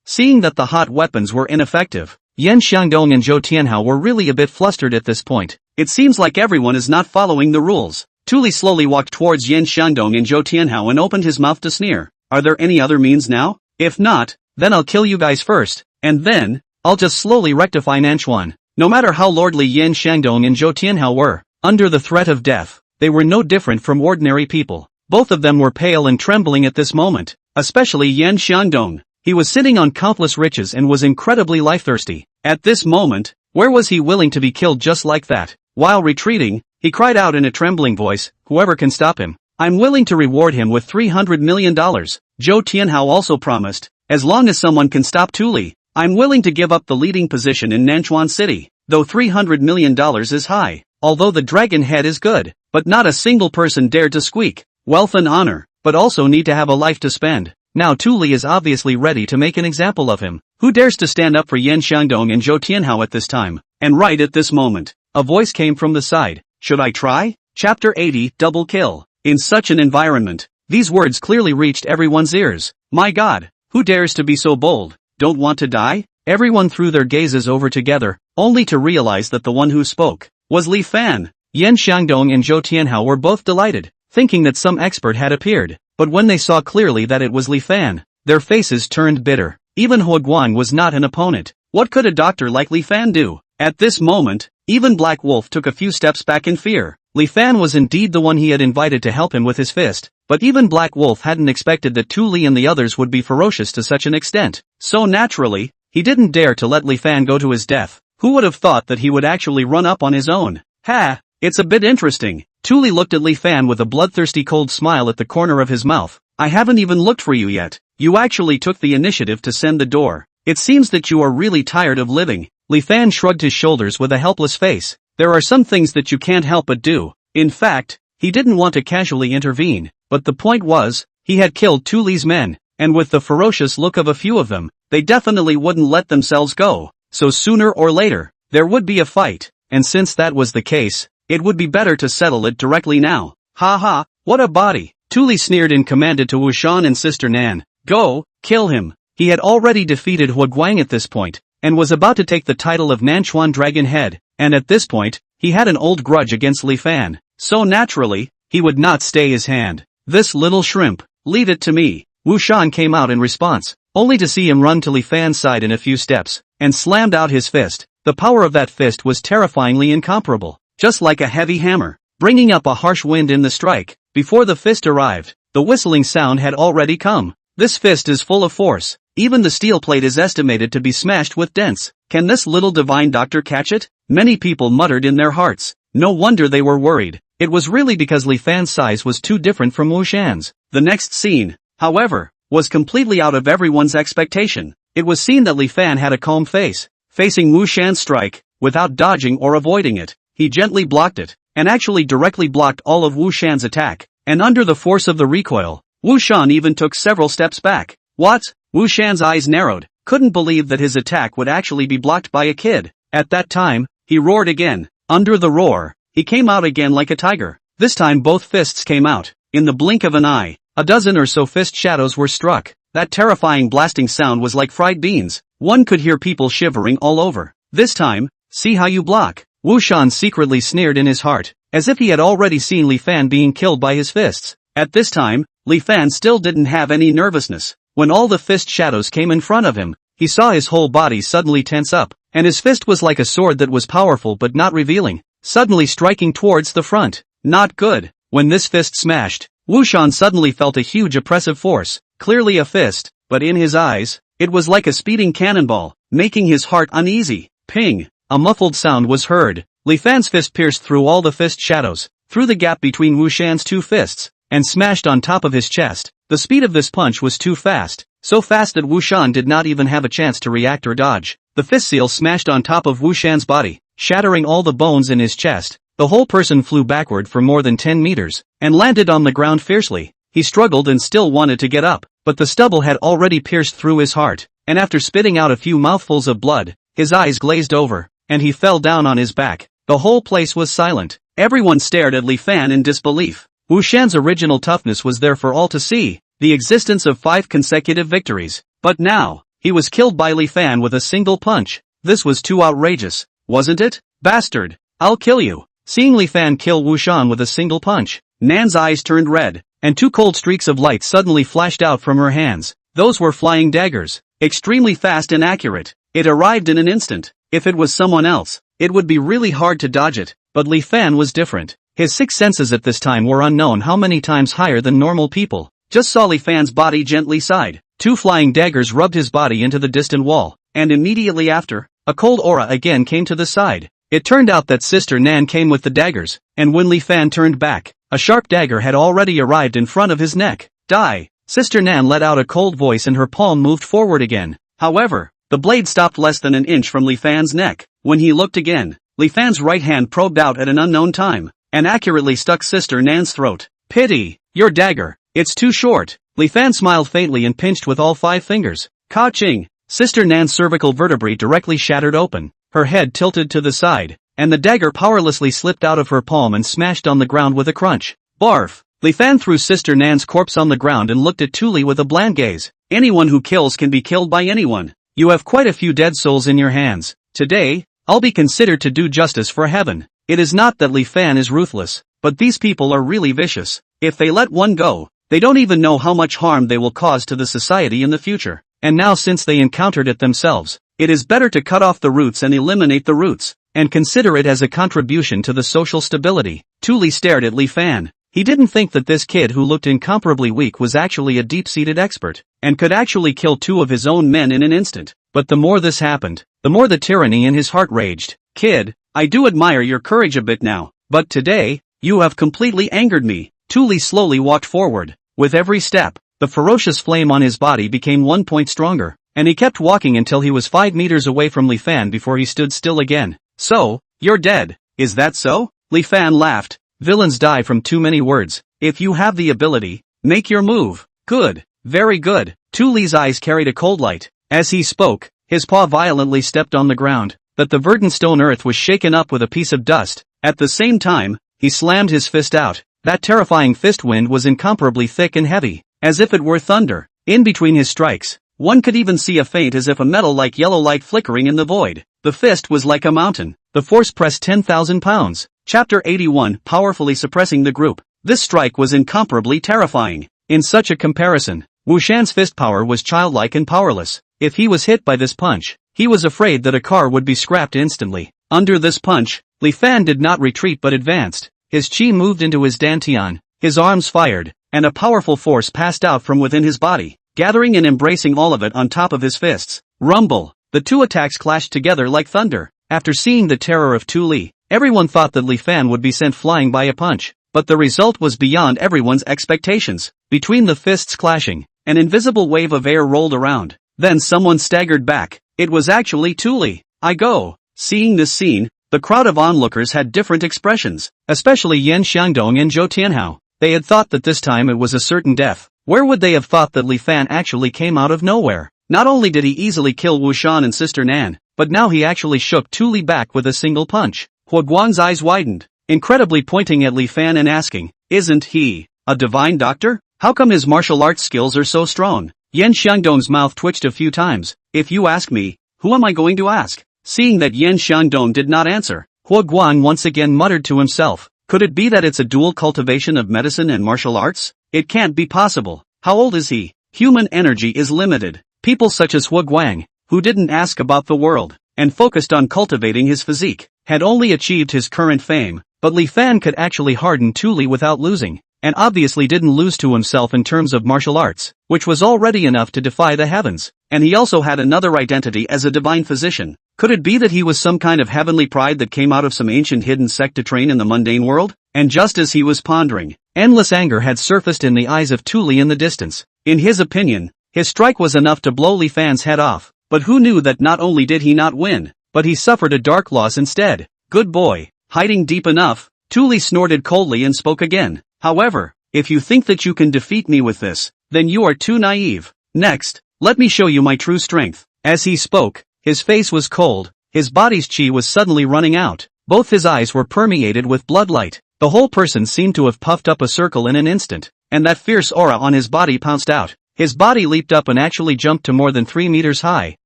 Seeing that the hot weapons were ineffective, Yan Shandong and Zhou Tianhao were really a bit flustered at this point. It seems like everyone is not following the rules. Tu Li slowly walked towards Yan Shandong and Zhou Tianhao and opened his mouth to sneer. Are there any other means now? If not, then I'll kill you guys first, and then, I'll just slowly rectify Nanchuan. No matter how lordly Yan Shandong and Zhou Tianhao were, under the threat of death, they were no different from ordinary people. Both of them were pale and trembling at this moment, especially Yan Shandong. He was sitting on countless riches and was incredibly life-thirsty. At this moment, where was he willing to be killed just like that? While retreating, he cried out in a trembling voice, whoever can stop him, I'm willing to reward him with $300 million. Zhou Tianhao also promised, as long as someone can stop Tu Li, I'm willing to give up the leading position in Nanchuan City, though $300 million is high. Although the dragon head is good, but not a single person dared to squeak. Wealth and honor, but also need to have a life to spend. Now Tu Li is obviously ready to make an example of him. Who dares to stand up for Yan Shandong and Zhou Tianhao at this time? And right at this moment, a voice came from the side. Should I try? Chapter 80, Double Kill. In such an environment, these words clearly reached everyone's ears. My God, who dares to be so bold? Don't want to die? Everyone threw their gazes over together, only to realize that the one who spoke was Li Fan. Yan Xiangdong and Zhou Tianhao were both delighted, thinking that some expert had appeared, but when they saw clearly that it was Li Fan, their faces turned bitter. Even Hua Guang was not an opponent. What could a doctor like Li Fan do? At this moment, even Black Wolf took a few steps back in fear. Li Fan was indeed the one he had invited to help him with his fist, but even Black Wolf hadn't expected that Tu Li and the others would be ferocious to such an extent. So naturally, he didn't dare to let Li Fan go to his death. Who would have thought that he would actually run up on his own? Ha! It's a bit interesting. Tu Li looked at Li Fan with a bloodthirsty cold smile at the corner of his mouth. I haven't even looked for you yet. You actually took the initiative to send the door. It seems that you are really tired of living. Li Fan shrugged his shoulders with a helpless face. There are some things that you can't help but do. In fact, he didn't want to casually intervene, but the point was, he had killed Tu Li's men, and with the ferocious look of a few of them, they definitely wouldn't let themselves go. So sooner or later, there would be a fight, and since that was the case, it would be better to settle it directly now. Ha ha, what a body! Tu Li sneered and commanded to Wu Shan and Sister Nan, go, kill him. He had already defeated Hua Guang at this point, and was about to take the title of Nanchuan Dragon Head, and at this point, he had an old grudge against Li Fan, so naturally, he would not stay his hand. This little shrimp, leave it to me. Wu Shan came out in response, only to see him run to Li Fan's side in a few steps, and slammed out his fist. The power of that fist was terrifyingly incomparable, just like a heavy hammer, bringing up a harsh wind in the strike. Before the fist arrived, the whistling sound had already come. This fist is full of force. Even the steel plate is estimated to be smashed with dents. Can this little divine doctor catch it? Many people muttered in their hearts. No wonder they were worried. It was really because Li Fan's size was too different from Wu Shan's. The next scene, however, was completely out of everyone's expectation. It was seen that Li Fan had a calm face. Facing Wu Shan's strike, without dodging or avoiding it, he gently blocked it, and actually directly blocked all of Wu Shan's attack. And under the force of the recoil, Wu Shan even took several steps back. What? Wu Shan's eyes narrowed, couldn't believe that his attack would actually be blocked by a kid. At that time, he roared again. Under the roar, he came out again like a tiger. This time both fists came out. In the blink of an eye, a dozen or so fist shadows were struck. That terrifying blasting sound was like fried beans. One could hear people shivering all over. This time, see how you block. Wu Shan secretly sneered in his heart, as if he had already seen Li Fan being killed by his fists. At this time, Li Fan still didn't have any nervousness. When all the fist shadows came in front of him, he saw his whole body suddenly tense up, and his fist was like a sword that was powerful but not revealing, suddenly striking towards the front. Not good. When this fist smashed, Wu Shan suddenly felt a huge oppressive force, clearly a fist, but in his eyes, it was like a speeding cannonball, making his heart uneasy. Ping! A muffled sound was heard. Li Fan's fist pierced through all the fist shadows, through the gap between Wu Shan's two fists, and smashed on top of his chest. The speed of this punch was too fast, so fast that Wu Shan did not even have a chance to react or dodge. The fist seal smashed on top of Wu Shan's body, shattering all the bones in his chest. The whole person flew backward for more than 10 meters, and landed on the ground fiercely. He struggled and still wanted to get up, but the stubble had already pierced through his heart, and after spitting out a few mouthfuls of blood, his eyes glazed over, and he fell down on his back. The whole place was silent. Everyone stared at Li Fan in disbelief. Wu Shan's original toughness was there for all to see, the existence of 5 consecutive victories. But now, he was killed by Li Fan with a single punch. This was too outrageous, wasn't it? Bastard! I'll kill you! Seeing Li Fan kill Wu Shan with a single punch, Nan's eyes turned red, and 2 cold streaks of light suddenly flashed out from her hands. Those were flying daggers, extremely fast and accurate. It arrived in an instant. If it was someone else, it would be really hard to dodge it, but Li Fan was different. His 6 senses at this time were unknown how many times higher than normal people. Just saw Li Fan's body gently sighed. 2 flying daggers rubbed his body into the distant wall, and immediately after, a cold aura again came to the side. It turned out that Sister Nan came with the daggers, and when Li Fan turned back, a sharp dagger had already arrived in front of his neck. Die! Sister Nan let out a cold voice and her palm moved forward again. However, the blade stopped less than an inch from Li Fan's neck. When he looked again, Li Fan's right hand probed out at an unknown time, and accurately stuck Sister Nan's throat. Pity! Your dagger! It's too short! Li Fan smiled faintly and pinched with all 5 fingers. Ka-ching! Sister Nan's cervical vertebrae directly shattered open. her head tilted to the side, and the dagger powerlessly slipped out of her palm and smashed on the ground with a crunch. Barf! Li Fan threw Sister Nan's corpse on the ground and looked at Tuli with a bland gaze. Anyone who kills can be killed by anyone. You have quite a few dead souls in your hands. Today, I'll be considered to do justice for heaven. It is not that Li Fan is ruthless, but these people are really vicious. If they let one go, they don't even know how much harm they will cause to the society in the future. And now since they encountered it themselves, it is better to cut off the roots and eliminate the roots, and consider it as a contribution to the social stability. Tuli stared at Li Fan. He didn't think that this kid who looked incomparably weak was actually a deep-seated expert, and could actually kill two of his own men in an instant. But the more this happened, the more the tyranny in his heart raged. Kid, I do admire your courage a bit now, but today, you have completely angered me. Tuli slowly walked forward. With every step, the ferocious flame on his body became 1 point stronger, and he kept walking until he was 5 meters away from Li Fan before he stood still again. So, you're dead, is that so? Li Fan laughed. Villains die from too many words. If you have the ability, make your move. Good, very good. Tuli's eyes carried a cold light. As he spoke, his paw violently stepped on the ground, that the verdant stone earth was shaken up with a piece of dust. At the same time, he slammed his fist out. That terrifying fist wind was incomparably thick and heavy, as if it were thunder. In between his strikes, one could even see a faint as if a metal-like yellow light flickering in the void. The fist was like a mountain. The force pressed 10,000 pounds. Chapter 81, powerfully suppressing the group. This strike was incomparably terrifying. In such a comparison, Wu Shan's fist power was childlike and powerless. If he was hit by this punch, he was afraid that a car would be scrapped instantly. Under this punch, Li Fan did not retreat but advanced. His chi moved into his dantian, his arms fired, and a powerful force passed out from within his body, gathering and embracing all of it on top of his fists. Rumble! The two attacks clashed together like thunder. After seeing the terror of Tuli, everyone thought that Li Fan would be sent flying by a punch, but the result was beyond everyone's expectations. Between the fists clashing, an invisible wave of air rolled around. Then someone staggered back. It was actually Tuli. I go. Seeing this scene, the crowd of onlookers had different expressions, especially Yan Xiangdong and Zhou Tianhao. They had thought that this time it was a certain death. Where would they have thought that Li Fan actually came out of nowhere? Not only did he easily kill Wu Shan and Sister Nan, but now he actually shook Tuli back with a single punch. Hua Guang's eyes widened, incredibly pointing at Li Fan and asking, isn't he a divine doctor? How come his martial arts skills are so strong? Yan Xiangdong's mouth twitched a few times. If you ask me, who am I going to ask? Seeing that Yan Xiangdong did not answer, Hua Guang once again muttered to himself, could it be that it's a dual cultivation of medicine and martial arts? It can't be possible. How old is he? Human energy is limited. People such as Hua Guang, who didn't ask about the world, and focused on cultivating his physique, had only achieved his current fame, but Li Fan could actually harden Tuli without losing, and obviously didn't lose to himself in terms of martial arts, which was already enough to defy the heavens, and he also had another identity as a divine physician. Could it be that he was some kind of heavenly pride that came out of some ancient hidden sect to train in the mundane world? And just as he was pondering, endless anger had surfaced in the eyes of Tuli in the distance. In his opinion, his strike was enough to blow Li Fan's head off, but who knew that not only did he not win, but he suffered a dark loss instead. Good boy, hiding deep enough. Tuli snorted coldly and spoke again. However, if you think that you can defeat me with this, then you are too naive. Next, let me show you my true strength. As he spoke, his face was cold, his body's chi was suddenly running out, both his eyes were permeated with bloodlight. The whole person seemed to have puffed up a circle in an instant, and that fierce aura on his body pounced out. His body leaped up and actually jumped to more than 3 meters high,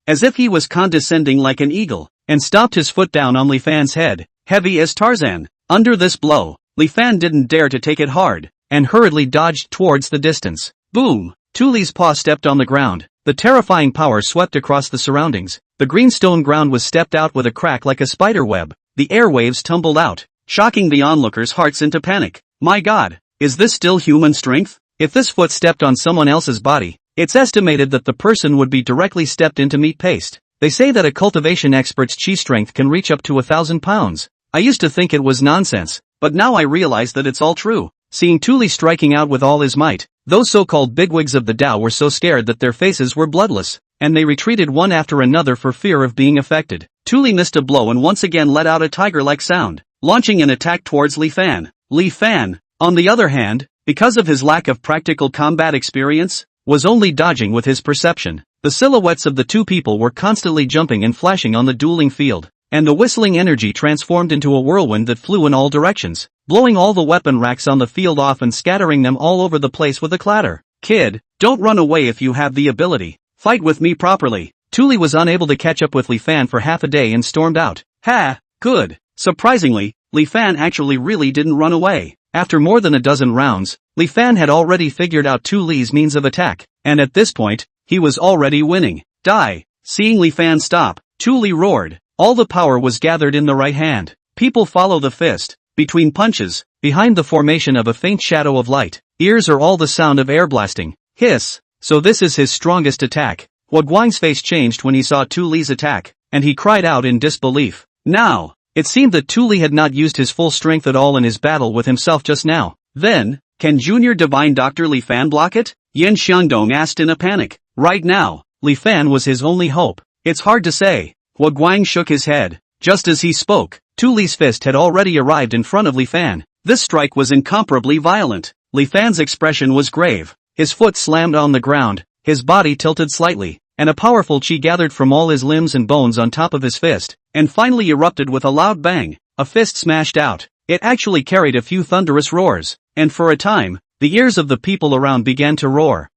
as if he was condescending like an eagle, and stomped his foot down on Li Fan's head, heavy as Tarzan. Under this blow, Li Fan didn't dare to take it hard, and hurriedly dodged towards the distance. Boom! Tuli's paw stepped on the ground. The terrifying power swept across the surroundings. The green stone ground was stepped out with a crack like a spider web. The airwaves tumbled out, shocking the onlookers' hearts into panic. My God, is this still human strength? If this foot stepped on someone else's body, it's estimated that the person would be directly stepped into meat paste. They say that a cultivation expert's chi strength can reach up to 1,000 pounds. I used to think it was nonsense, but now I realize that it's all true. Seeing Tuli striking out with all his might, those so-called bigwigs of the Tao were so scared that their faces were bloodless, and they retreated one after another for fear of being affected. Tuli missed a blow and once again let out a tiger-like sound, launching an attack towards Li Fan. Li Fan, on the other hand, because of his lack of practical combat experience, was only dodging with his perception. The silhouettes of the two people were constantly jumping and flashing on the dueling field. and the whistling energy transformed into a whirlwind that flew in all directions, blowing all the weapon racks on the field off and scattering them all over the place with a clatter. Kid, don't run away if you have the ability. Fight with me properly. Tuli was unable to catch up with Li Fan for half a day and stormed out. Ha, good. Surprisingly, Li Fan actually really didn't run away. After more than a dozen rounds, Li Fan had already figured out Tuli's means of attack, and at this point, he was already winning. Die! Seeing Li Fan stop, Tuli roared. All the power was gathered in the right hand. People follow the fist. Between punches, behind the formation of a faint shadow of light, ears are all the sound of air blasting. Hiss! So this is his strongest attack. Guang's face changed when he saw Tuli's attack, and he cried out in disbelief. Now! It seemed that Tuli had not used his full strength at all in his battle with himself just now. Then, can Junior Divine Dr. Li Fan block it? Yan Xiangdong asked in a panic. Right now, Li Fan was his only hope. It's hard to say. Guang shook his head. Just as he spoke, Tuli's fist had already arrived in front of Li Fan. This strike was incomparably violent. Li Fan's expression was grave. His foot slammed on the ground, his body tilted slightly, and a powerful chi gathered from all his limbs and bones on top of his fist, and finally erupted with a loud bang. A fist smashed out. It actually carried a few thunderous roars, and for a time, the ears of the people around began to roar.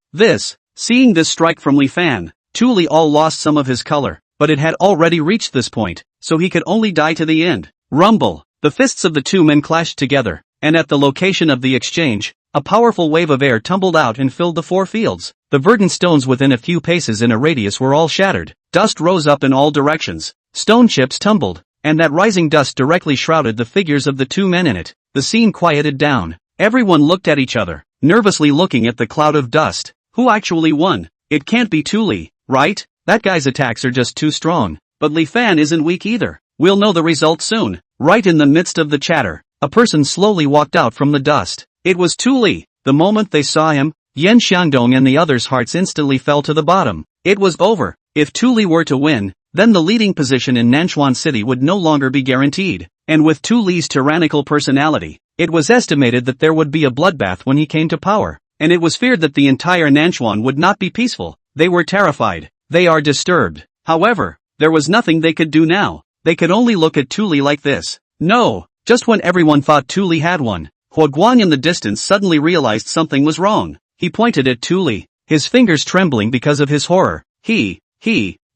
Seeing this strike from Li Fan, Tuli all lost some of his color, but it had already reached this point, so he could only die to the end. Rumble! The fists of the two men clashed together, and at the location of the exchange, a powerful wave of air tumbled out and filled the four fields. The verdant stones within a few paces in a radius were all shattered. Dust rose up in all directions. Stone chips tumbled, and that rising dust directly shrouded the figures of the two men in it. The scene quieted down. Everyone looked at each other, nervously looking at the cloud of dust. Who actually won? It can't be Tuli, right? That guy's attacks are just too strong. But Li Fan isn't weak either. We'll know the result soon. Right in the midst of the chatter, a person slowly walked out from the dust. It was Tuli. The moment they saw him, Yan Xiangdong and the others' hearts instantly fell to the bottom. It was over. If Tuli were to win, then the leading position in Nanchuan City would no longer be guaranteed. And with Tuli's tyrannical personality, it was estimated that there would be a bloodbath when he came to power. And it was feared that the entire Nanchuan would not be peaceful. They were terrified. They are disturbed. However, there was nothing they could do now. They could only look at Tuli like this. No! Just when everyone thought Tuli had won, Guang in the distance suddenly realized something was wrong. He pointed at Tuli, his fingers trembling because of his horror. He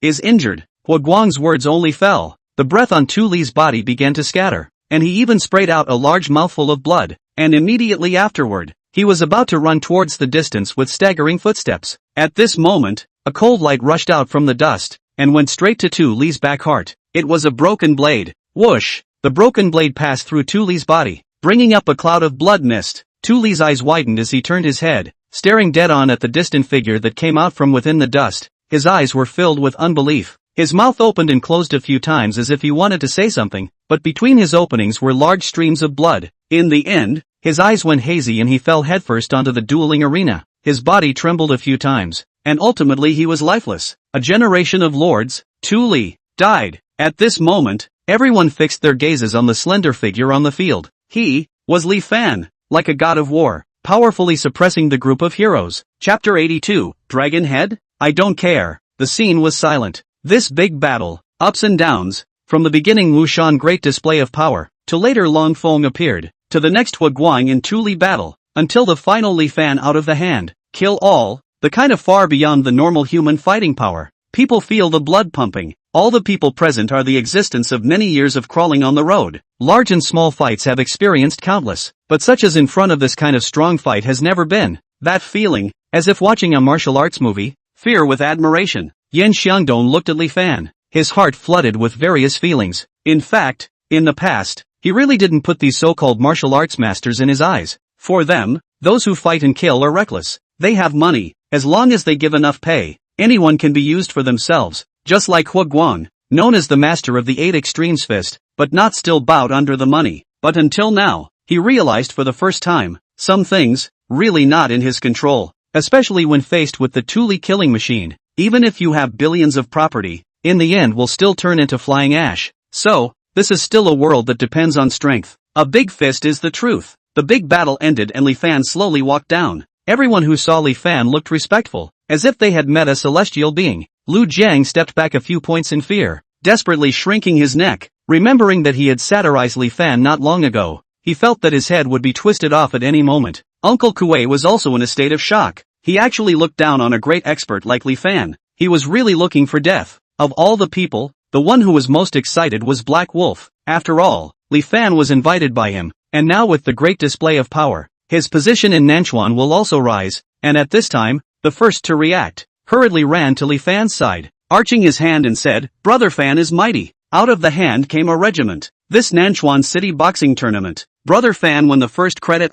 is injured. Guang's words only fell. The breath on Tuli's body began to scatter, and he even sprayed out a large mouthful of blood, and immediately afterward, he was about to run towards the distance with staggering footsteps. At this moment, a cold light rushed out from the dust, and went straight to Tuli's back heart. It was a broken blade. Whoosh! The broken blade passed through Tuli's body, bringing up a cloud of blood mist. Tuli's eyes widened as he turned his head, staring dead on at the distant figure that came out from within the dust. His eyes were filled with unbelief. His mouth opened and closed a few times as if he wanted to say something, but between his openings were large streams of blood. In the end, his eyes went hazy and he fell headfirst onto the dueling arena. His body trembled a few times, and ultimately he was lifeless. A generation of lords, Tuli, died. At this moment, everyone fixed their gazes on the slender figure on the field. He was Li Fan, like a god of war, powerfully suppressing the group of heroes. Chapter 82, Dragon Head? I don't care. The scene was silent. This big battle, ups and downs, from the beginning Wu Shan great display of power, to later Long Feng appeared, to the next Guang and Tuli battle, until the final Li Fan out of the hand, kill all, the kind of far beyond the normal human fighting power. People feel the blood pumping. All the people present are the existence of many years of crawling on the road. Large and small fights have experienced countless, but such as in front of this kind of strong fight has never been. That feeling, as if watching a martial arts movie, fear with admiration. Yan Xiangdong looked at Li Fan, his heart flooded with various feelings. In fact, in the past, he really didn't put these so-called martial arts masters in his eyes. For them, those who fight and kill are reckless. They have money. As long as they give enough pay, anyone can be used for themselves. Just like Guang, known as the master of the 8 extremes fist, but not still bowed under the money. But until now, he realized for the first time, some things, really not in his control, especially when faced with the Tuli killing machine. Even if you have billions of property, in the end will still turn into flying ash. So, this is still a world that depends on strength. A big fist is the truth. The big battle ended and Li Fan slowly walked down. Everyone who saw Li Fan looked respectful, as if they had met a celestial being. Lu Jiang stepped back a few points in fear. desperately shrinking his neck. Remembering that he had satirized Li Fan not long ago, he felt that his head would be twisted off at any moment. Uncle Kuei was also in a state of shock. He actually looked down on a great expert like Li Fan. He was really looking for death. Of all the people, the one who was most excited was Black Wolf. After all, Li Fan was invited by him, and now with the great display of power, his position in Nanchuan will also rise, and at this time, the first to react, hurriedly ran to Li Fan's side, arching his hand and said, "Brother Fan is mighty." Out of the hand came a regiment. This Nanchuan City boxing tournament. Brother Fan won the first credit.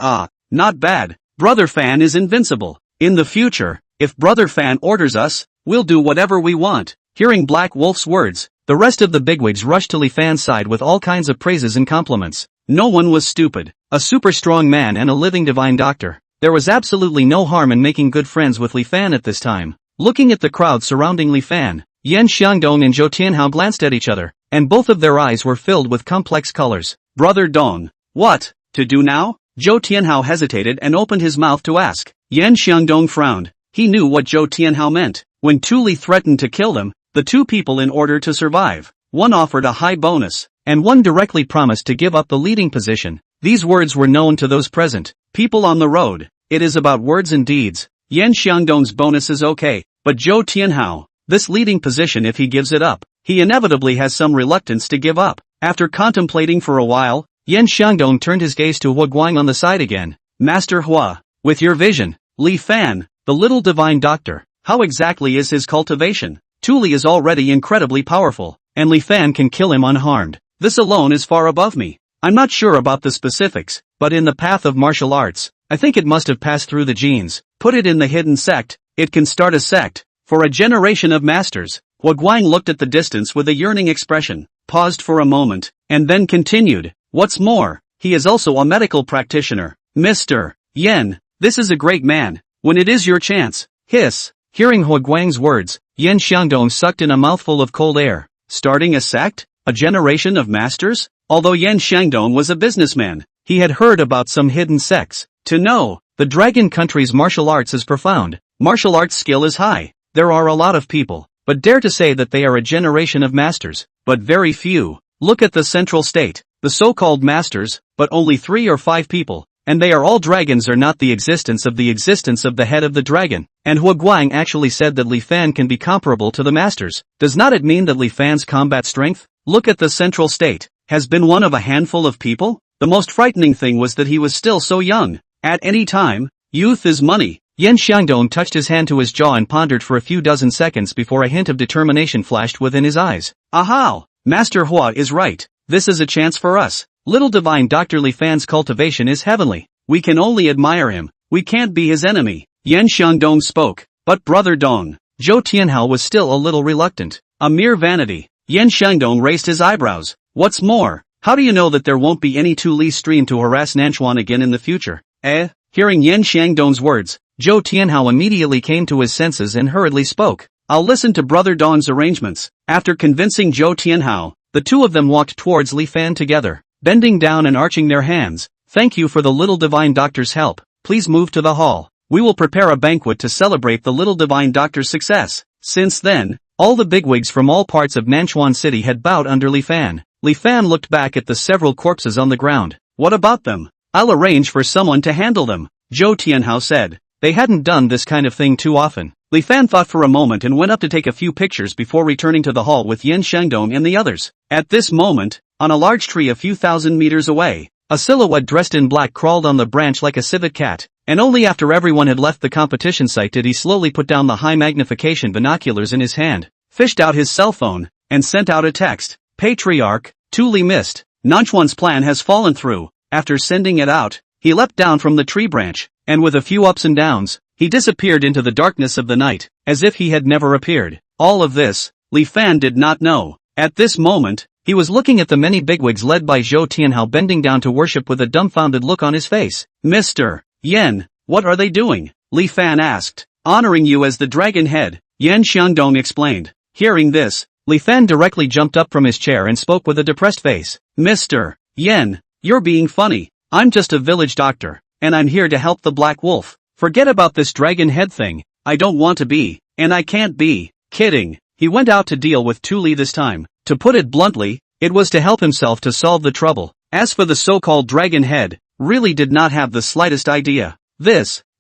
Not bad. Brother Fan is invincible. In the future, if Brother Fan orders us, we'll do whatever we want. Hearing Black Wolf's words, the rest of the bigwigs rushed to Li Fan's side with all kinds of praises and compliments. No one was stupid. A super strong man and a living divine doctor. There was absolutely no harm in making good friends with Li Fan at this time. Looking at the crowd surrounding Li Fan, Yan Xiangdong and Zhou Tianhao glanced at each other, and both of their eyes were filled with complex colors. Brother Dong. What to do now? Zhou Tianhao hesitated and opened his mouth to ask. Yan Xiangdong frowned. He knew what Zhou Tianhao meant. When Tu Li threatened to kill them, the two people in order to survive, one offered a high bonus, and one directly promised to give up the leading position. These words were known to those present. People on the road. It is about words and deeds. Yan Xiangdong's bonus is okay, but Zhou Tianhao, this leading position, if he gives it up, he inevitably has some reluctance to give up. After contemplating for a while, Yan Xiangdong turned his gaze to Hua Guang on the side again. Master Hua, with your vision, Li Fan, the little divine doctor, how exactly is his cultivation? Tu Li is already incredibly powerful, and Li Fan can kill him unharmed. This alone is far above me. I'm not sure about the specifics, but in the path of martial arts, I think it must have passed through the genes. Put it in the hidden sect, it can start a sect. For a generation of masters. Hua Guang looked at the distance with a yearning expression, paused for a moment, and then continued. What's more, he is also a medical practitioner. Mr. Yen, this is a great man. When it is your chance. Hiss. Hearing Hua Guang's words, Yan Xiangdong sucked in a mouthful of cold air. Starting a sect? A generation of masters? Although Yan Xiangdong was a businessman, he had heard about some hidden sects. To know, the dragon country's martial arts is profound. Martial arts skill is high. There are a lot of people, but dare to say that they are a generation of masters, but very few. Look at the central state, the so-called masters, but only 3 or 5 people, and they are all dragons or not the existence of the head of the dragon. And Hua Guang actually said that Li Fan can be comparable to the masters. Does not it mean that Li Fan's combat strength, look at the central state, has been one of a handful of people? The most frightening thing was that he was still so young. At any time, youth is money. Yan Xiangdong touched his hand to his jaw and pondered for a few dozen seconds before a hint of determination flashed within his eyes. Aha! Master Hua is right. This is a chance for us. Little divine Dr. Li Fan's cultivation is heavenly. We can only admire him. We can't be his enemy. Yan Xiangdong spoke. But Brother Dong. Zhou Tianhao was still a little reluctant. A mere vanity. Yan Xiangdong raised his eyebrows. What's more, how do you know that there won't be any Tu Li stream to harass Nanchuan again in the future? Hearing Yan Xiangdong's words, Zhou Tianhao immediately came to his senses and hurriedly spoke. I'll listen to Brother Dong's arrangements. After convincing Zhou Tianhao, the two of them walked towards Li Fan together, bending down and arching their hands. Thank you for the little divine doctor's help. Please move to the hall. We will prepare a banquet to celebrate the little divine doctor's success. Since then, all the bigwigs from all parts of Nanchuan City had bowed under Li Fan. Li Fan looked back at the several corpses on the ground. What about them? I'll arrange for someone to handle them, Zhou Tianhao said. They hadn't done this kind of thing too often. Li Fan thought for a moment and went up to take a few pictures before returning to the hall with Yan Xiangdong and the others. At this moment, on a large tree a few thousand meters away, a silhouette dressed in black crawled on the branch like a civet cat, and only after everyone had left the competition site did he slowly put down the high magnification binoculars in his hand, fished out his cell phone, and sent out a text. Patriarch, Tu Li missed. Nanchuan's plan has fallen through. After sending it out, he leapt down from the tree branch, and with a few ups and downs, he disappeared into the darkness of the night, as if he had never appeared. All of this, Li Fan did not know. At this moment, he was looking at the many bigwigs led by Zhou Tianhao bending down to worship with a dumbfounded look on his face. Mr. Yen, what are they doing? Li Fan asked. Honoring you as the dragon head, Yan Xiangdong explained. Hearing this, Li Fan directly jumped up from his chair and spoke with a depressed face. Mr. Yen, you're being funny. I'm just a village doctor, and I'm here to help the Black Wolf. Forget about this dragon head thing. I don't want to be, and I can't be, kidding. He went out to deal with Tu Li this time. To put it bluntly, it was to help himself to solve the trouble. As for the so-called dragon head, really did not have the slightest idea.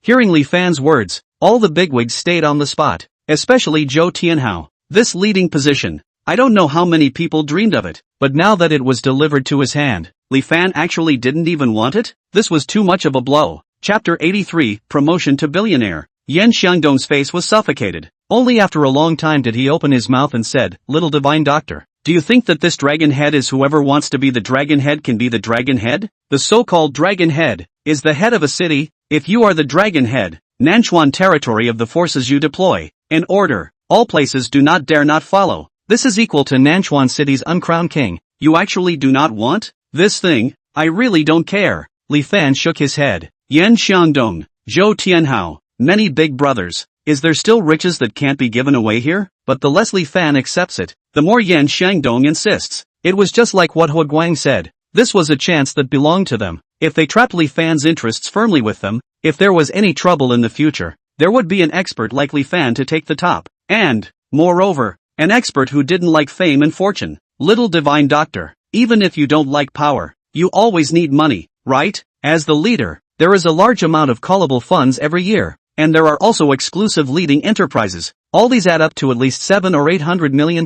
Hearing Li Fan's words, all the bigwigs stayed on the spot, especially Zhou Tianhao. This leading position, I don't know how many people dreamed of it, but now that it was delivered to his hand, Li Fan actually didn't even want it? This was too much of a blow. Chapter 83, Promotion to Billionaire. Yan Xiangdong's face was suffocated. Only after a long time did he open his mouth and said, "Little divine doctor, do you think that this dragon head is whoever wants to be the dragon head can be the dragon head? The so-called dragon head is the head of a city. If you are the dragon head, Nanchuan territory of the forces you deploy, in order, all places do not dare not follow. This is equal to Nanchuan City's uncrowned king. You actually do not want this thing? I really don't care." Li Fan shook his head. Yan Xiangdong, Zhou Tianhao, many big brothers. Is there still riches that can't be given away here? But the less Li Fan accepts it, the more Yan Xiangdong insists. It was just like what He Guang said. This was a chance that belonged to them. If they trapped Li Fan's interests firmly with them, if there was any trouble in the future, there would be an expert like Li Fan to take the top. And, moreover, an expert who didn't like fame and fortune. Little divine doctor, even if you don't like power, you always need money, right? As the leader, there is a large amount of callable funds every year, and there are also exclusive leading enterprises. All these add up to at least $700 or $800 million.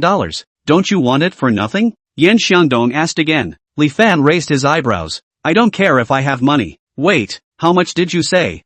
Don't you want it for nothing? Yan Xiangdong asked again. Li Fan raised his eyebrows. I don't care if I have money. Wait, how much did you say?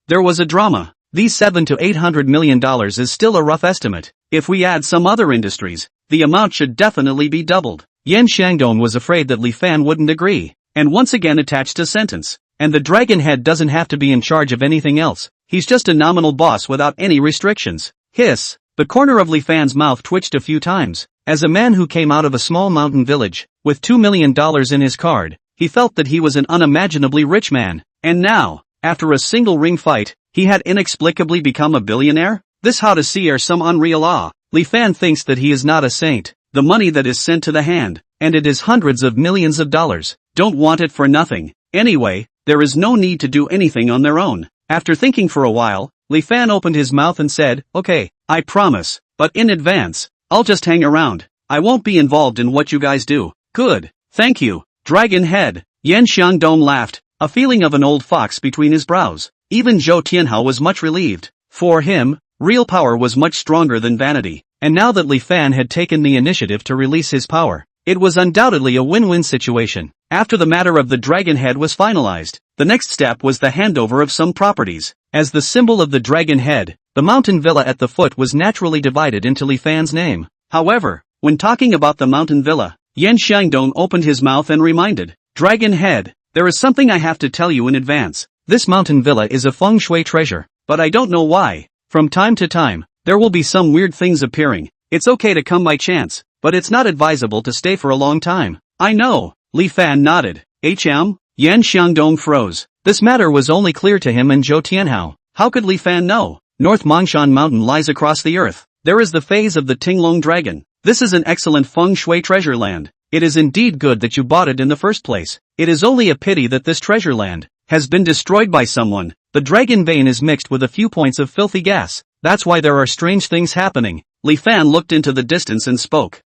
There was a drama. These $700 to $800 million is still a rough estimate. If we add some other industries, the amount should definitely be doubled. Yan Xiangdong was afraid that Li Fan wouldn't agree, and once again attached a sentence. And the dragon head doesn't have to be in charge of anything else. He's just a nominal boss without any restrictions. Hiss. The corner of Li Fan's mouth twitched a few times. As a man who came out of a small mountain village, with $2 million in his card, he felt that he was an unimaginably rich man. And now, after a single ring fight, he had inexplicably become a billionaire? This how to see are some unreal awe. Li Fan thinks that he is not a saint. The money that is sent to the hand, and it is hundreds of millions of dollars, don't want it for nothing. Anyway, there is no need to do anything on their own. After thinking for a while, Li Fan opened his mouth and said, "Okay, I promise, but in advance, I'll just hang around. I won't be involved in what you guys do." "Good, thank you, Dragon Head." Yan Xiangdong laughed, a feeling of an old fox between his brows. Even Zhou Tianhao was much relieved. For him, real power was much stronger than vanity, and now that Li Fan had taken the initiative to release his power, it was undoubtedly a win-win situation. After the matter of the dragon head was finalized, the next step was the handover of some properties. As the symbol of the dragon head, the mountain villa at the foot was naturally divided into Li Fan's name. However, when talking about the mountain villa, Yan Xiangdong opened his mouth and reminded, "Dragon head, there is something I have to tell you in advance. This mountain villa is a feng shui treasure, but I don't know why. From time to time, there will be some weird things appearing. It's okay to come by chance, but it's not advisable to stay for a long time." "I know." Li Fan nodded. Yan Xiangdong froze. This matter was only clear to him and Zhou Tianhao. How could Li Fan know? North Mongshan Mountain lies across the earth. There is the phase of the Tinglong Dragon. This is an excellent feng shui treasure land. It is indeed good that you bought it in the first place. It is only a pity that this treasure land has been destroyed by someone. The dragon vein is mixed with a few points of filthy gas. That's why there are strange things happening. Li Fan looked into the distance and spoke.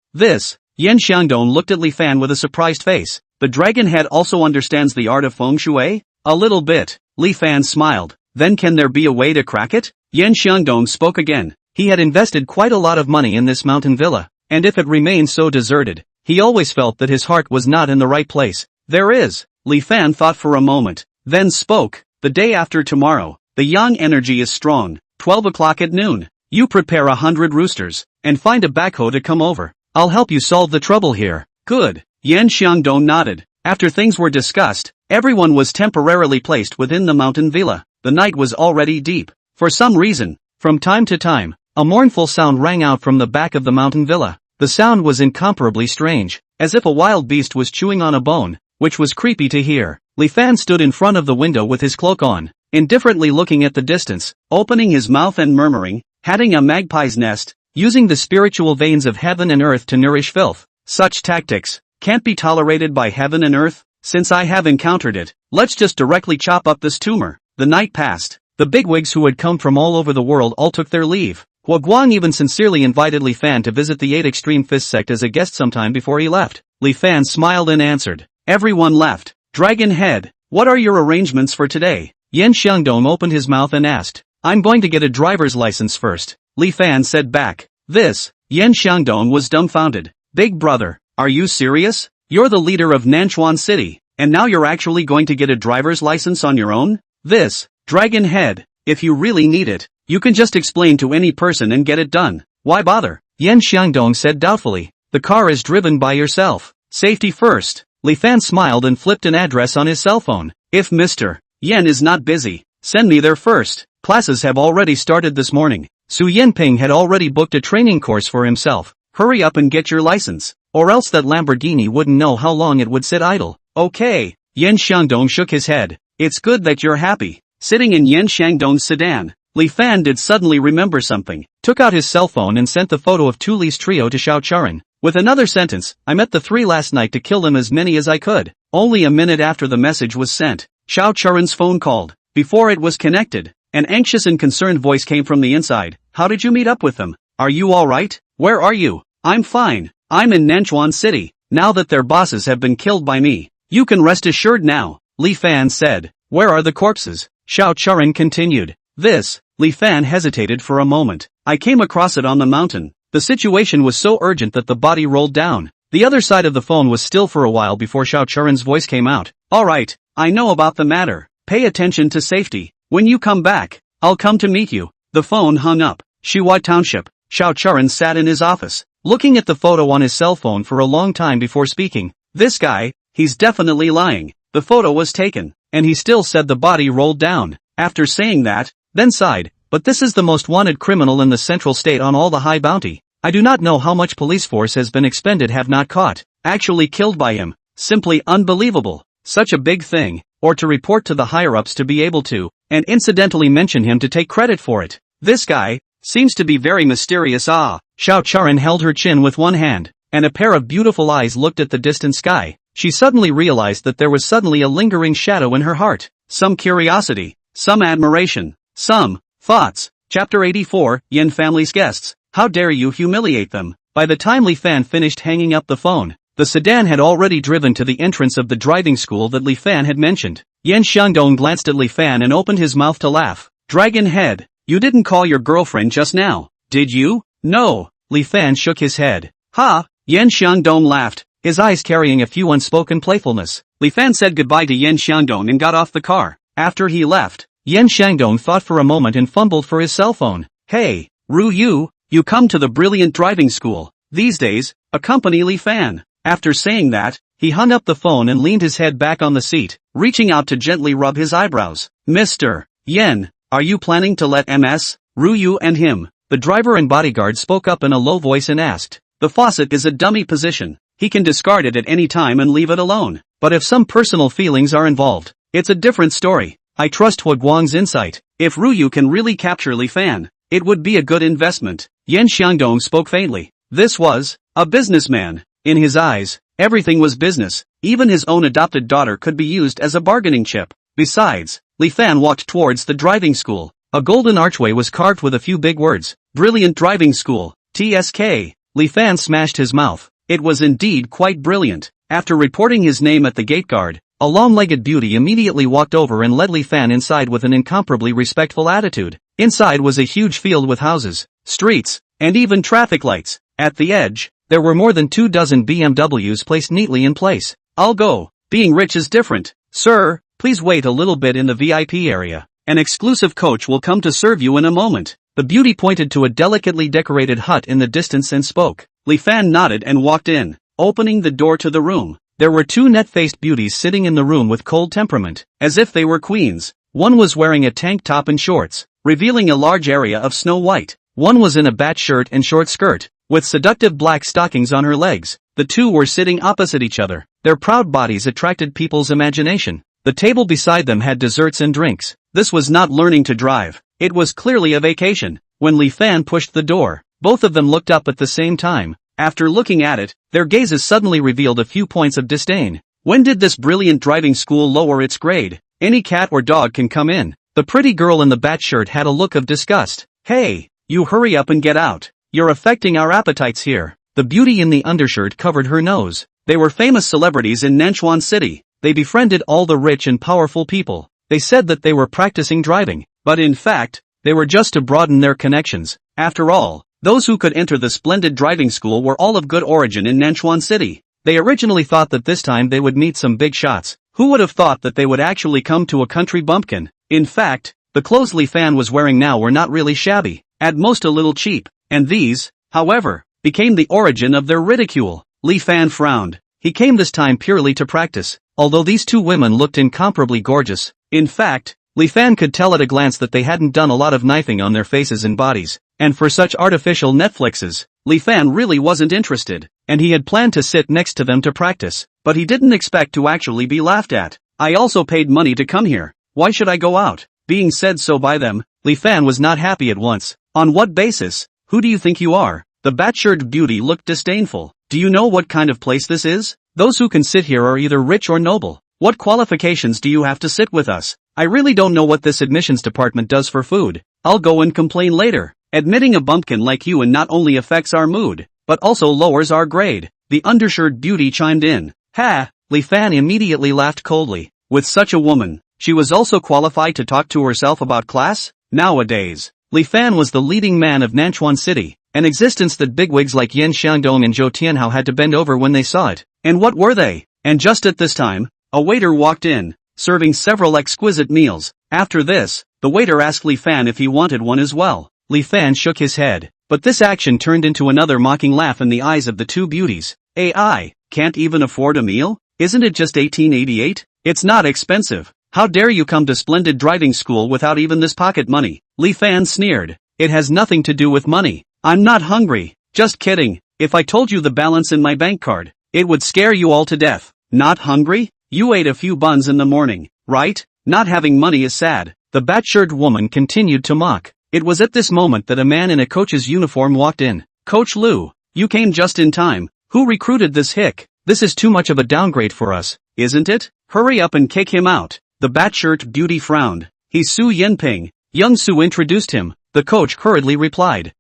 Yan Xiangdong looked at Li Fan with a surprised face. The dragon head also understands the art of feng shui? A little bit. Li Fan smiled. Then can there be a way to crack it? Yan Xiangdong spoke again. He had invested quite a lot of money in this mountain villa, and if it remained so deserted, he always felt that his heart was not in the right place. There is. Li Fan thought for a moment, then spoke. The day after tomorrow, the yang energy is strong. 12 o'clock at noon. You prepare 100 roosters, and find a backhoe to come over. I'll help you solve the trouble here. Good. Yan Xiangdong nodded. After things were discussed, everyone was temporarily placed within the mountain villa. The night was already deep. For some reason, from time to time, a mournful sound rang out from the back of the mountain villa. The sound was incomparably strange, as if a wild beast was chewing on a bone, which was creepy to hear. Li Fan stood in front of the window with his cloak on, indifferently looking at the distance, opening his mouth and murmuring, "Hatting a magpie's nest, using the spiritual veins of heaven and earth to nourish filth. Such tactics can't be tolerated by heaven and earth. Since I have encountered it, let's just directly chop up this tumor." The night passed. The bigwigs who had come from all over the world all took their leave. Hua Guang even sincerely invited Li Fan to visit the 8 Extreme Fist sect as a guest sometime before he left. Li Fan smiled and answered. Everyone left. Dragon Head, what are your arrangements for today? Yan Xiangdong opened his mouth and asked. I'm going to get a driver's license first. Li Fan said back. This. Yan Xiangdong was dumbfounded. Big brother, are you serious? You're the leader of Nanchuan City, and now you're actually going to get a driver's license on your own? This. Dragon Head, if you really need it, you can just explain to any person and get it done. Why bother? Yan Xiangdong said doubtfully. The car is driven by yourself. Safety first. Li Fan smiled and flipped an address on his cell phone. If Mr. Yan is not busy, send me there first. Classes have already started this morning. Su Yanping had already booked a training course for himself. Hurry up and get your license, or else that Lamborghini wouldn't know how long it would sit idle. Okay. Yan Xiangdong shook his head. It's good that you're happy. Sitting in Yan Xiangdong's sedan, Li Fan did suddenly remember something, took out his cell phone and sent the photo of Tuli's trio to Xiao Charan. With another sentence, I met the 3 last night to kill them as many as I could. Only a minute after the message was sent, Xiao Charan's phone called. Before it was connected, an anxious and concerned voice came from the inside. How did you meet up with them? Are you alright? Where are you? I'm fine. I'm in Nanchuan City. Now that their bosses have been killed by me, you can rest assured now, Li Fan said. Where are the corpses? Xiao Charan continued. This. Li Fan hesitated for a moment. I came across it on the mountain. The situation was so urgent that the body rolled down. The other side of the phone was still for a while before Xiao Charan's voice came out. Alright, I know about the matter. Pay attention to safety. When you come back, I'll come to meet you. The phone hung up. Shiwa Township. Xiao Charan sat in his office, looking at the photo on his cell phone for a long time before speaking. This guy, he's definitely lying. The photo was taken, and he still said the body rolled down. After saying that, then sighed. But this is the most wanted criminal in the central state on all the high bounty. I do not know how much police force has been expended have not caught, actually killed by him. Simply unbelievable. Such a big thing, or to report to the higher-ups to be able to, and incidentally mention him to take credit for it. This guy, seems to be very mysterious. Xiao Charan held her chin with one hand, and a pair of beautiful eyes looked at the distant sky. She suddenly realized that there was suddenly a lingering shadow in her heart. Some curiosity, some admiration, some thoughts. Chapter 84, Yin Family's Guests. How dare you humiliate them? By the time Li Fan finished hanging up the phone, the sedan had already driven to the entrance of the driving school that Li Fan had mentioned. Yan Xiangdong glanced at Li Fan and opened his mouth to laugh. Dragon Head, you didn't call your girlfriend just now, did you? No. Li Fan shook his head. Ha! Yan Xiangdong laughed, his eyes carrying a few unspoken playfulness. Li Fan said goodbye to Yan Xiangdong and got off the car. After he left, Yan Xiangdong thought for a moment and fumbled for his cell phone. Hey, Ru Yu, you come to the brilliant driving school. These days, accompany Li Fan. After saying that, he hung up the phone and leaned his head back on the seat, reaching out to gently rub his eyebrows. Mr. Yen, are you planning to let Ms. Ru Yu and him? The driver and bodyguard spoke up in a low voice and asked. The faucet is a dummy position. He can discard it at any time and leave it alone. But if some personal feelings are involved, it's a different story. I trust Hua Guang's insight. If Ru Yu can really capture Li Fan, it would be a good investment. Yan Xiangdong spoke faintly. This was a businessman. In his eyes, everything was business. Even his own adopted daughter could be used as a bargaining chip. Besides, Li Fan walked towards the driving school. A golden archway was carved with a few big words. Brilliant Driving School, TSK. Li Fan smashed his mouth. It was indeed quite brilliant. After reporting his name at the gate guard, a long-legged beauty immediately walked over and led Li Fan inside with an incomparably respectful attitude. Inside was a huge field with houses, streets, and even traffic lights. At the edge, there were more than 24 BMWs placed neatly in place. I'll go. Being rich is different. Sir, please wait a little bit in the VIP area. An exclusive coach will come to serve you in a moment. The beauty pointed to a delicately decorated hut in the distance and spoke. Li Fan nodded and walked in, opening the door to the room. There were 2 net-faced beauties sitting in the room with cold temperament, as if they were queens. One was wearing a tank top and shorts, revealing a large area of snow white. One was in a bat shirt and short skirt, with seductive black stockings on her legs. The 2 were sitting opposite each other. Their proud bodies attracted people's imagination. The table beside them had desserts and drinks. This was not learning to drive. It was clearly a vacation. When Li Fan pushed the door, both of them looked up at the same time. After looking at it, their gazes suddenly revealed a few points of disdain. When did this brilliant driving school lower its grade? Any cat or dog can come in. The pretty girl in the bat shirt had a look of disgust. Hey, You hurry up and get out. You're affecting our appetites here. The beauty in the undershirt covered her nose. They were famous celebrities in Nanchuan City. They befriended all the rich and powerful people. They said that they were practicing driving, but in fact, they were just to broaden their connections. After all, those who could enter the splendid driving school were all of good origin in Nanchuan City. They originally thought that this time they would meet some big shots. Who would have thought that they would actually come to a country bumpkin? In fact, the clothes Li Fan was wearing now were not really shabby, at most a little cheap, and these, however, became the origin of their ridicule. Li Fan frowned. He came this time purely to practice, although these two women looked incomparably gorgeous. In fact, Li Fan could tell at a glance that they hadn't done a lot of knifing on their faces and bodies, and for such artificial Netflixes, Li Fan really wasn't interested, and he had planned to sit next to them to practice, but he didn't expect to actually be laughed at. I also paid money to come here. Why should I go out? Being said so by them, Li Fan was not happy at once. On what basis? Who do you think you are? The bat-shirted beauty looked disdainful. Do you know what kind of place this is? Those who can sit here are either rich or noble. What qualifications do you have to sit with us? I really don't know what this admissions department does for food. I'll go and complain later. Admitting a bumpkin like you and not only affects our mood, but also lowers our grade. The undershirt beauty chimed in. Ha! Li Fan immediately laughed coldly. With such a woman, she was also qualified to talk to herself about class? Nowadays, Li Fan was the leading man of Nanchuan City, an existence that bigwigs like Yan Xiangdong and Zhou Tianhao had to bend over when they saw it. And what were they? And just at this time, a waiter walked in, serving several exquisite meals. After this, the waiter asked Li Fan if he wanted one as well. Li Fan shook his head, but this action turned into another mocking laugh in the eyes of the two beauties. AI, can't even afford a meal? Isn't it just 1888? It's not expensive. How dare you come to splendid driving school without even this pocket money? Li Fan sneered. It has nothing to do with money. I'm not hungry. Just kidding. If I told you the balance in my bank card, it would scare you all to death. Not hungry? You ate a few buns in the morning, right? Not having money is sad. The bat-shirted woman continued to mock. It was at this moment that a man in a coach's uniform walked in. Coach Lu, you came just in time. Who recruited this hick? This is too much of a downgrade for us, isn't it? Hurry up and kick him out. The bat-shirt beauty frowned. He's Su Yinping. Young Su introduced him. The coach hurriedly replied.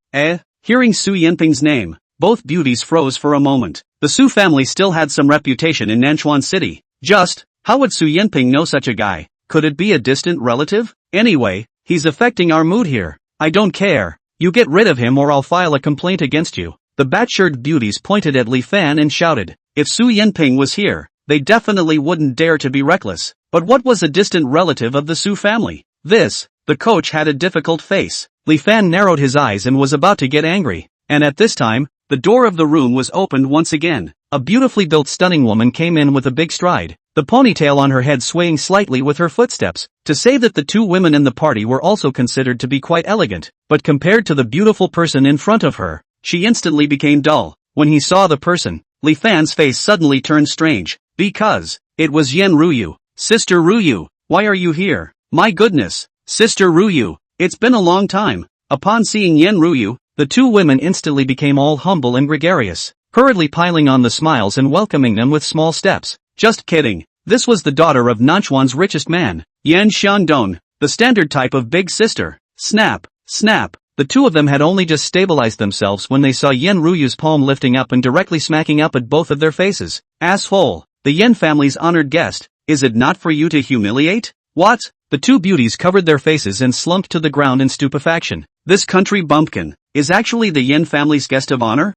Hearing Su Yinping's name, both beauties froze for a moment. The Su family still had some reputation in Nanchuan City. How would Su Yinping know such a guy? Could it be a distant relative? Anyway, he's affecting our mood here. I don't care. You get rid of him or I'll file a complaint against you. The bat-shirted beauties pointed at Li Fan and shouted. If Su Yinping was here, they definitely wouldn't dare to be reckless. But what was a distant relative of the Su family? The coach had a difficult face. Li Fan narrowed his eyes and was about to get angry. And at this time, the door of the room was opened once again. A beautifully built stunning woman came in with a big stride, the ponytail on her head swaying slightly with her footsteps. To say that the two women in the party were also considered to be quite elegant, but compared to the beautiful person in front of her, she instantly became dull. When he saw the person, Li Fan's face suddenly turned strange, because it was Yen Ruyu. Sister Ruyu, why are you here? My goodness, Sister Ruyu, it's been a long time. Upon seeing Yen Ruyu, the two women instantly became all humble and gregarious, hurriedly piling on the smiles and welcoming them with small steps. Just kidding. This was the daughter of Nanchuan's richest man, Yan Xiangdong, the standard type of big sister. Snap, snap. The two of them had only just stabilized themselves when they saw Yen Ruyu's palm lifting up and directly smacking up at both of their faces. Asshole, the Yen family's honored guest, is it not for you to humiliate? What? The two beauties covered their faces and slumped to the ground in stupefaction. This country bumpkin is actually the Yen family's guest of honor?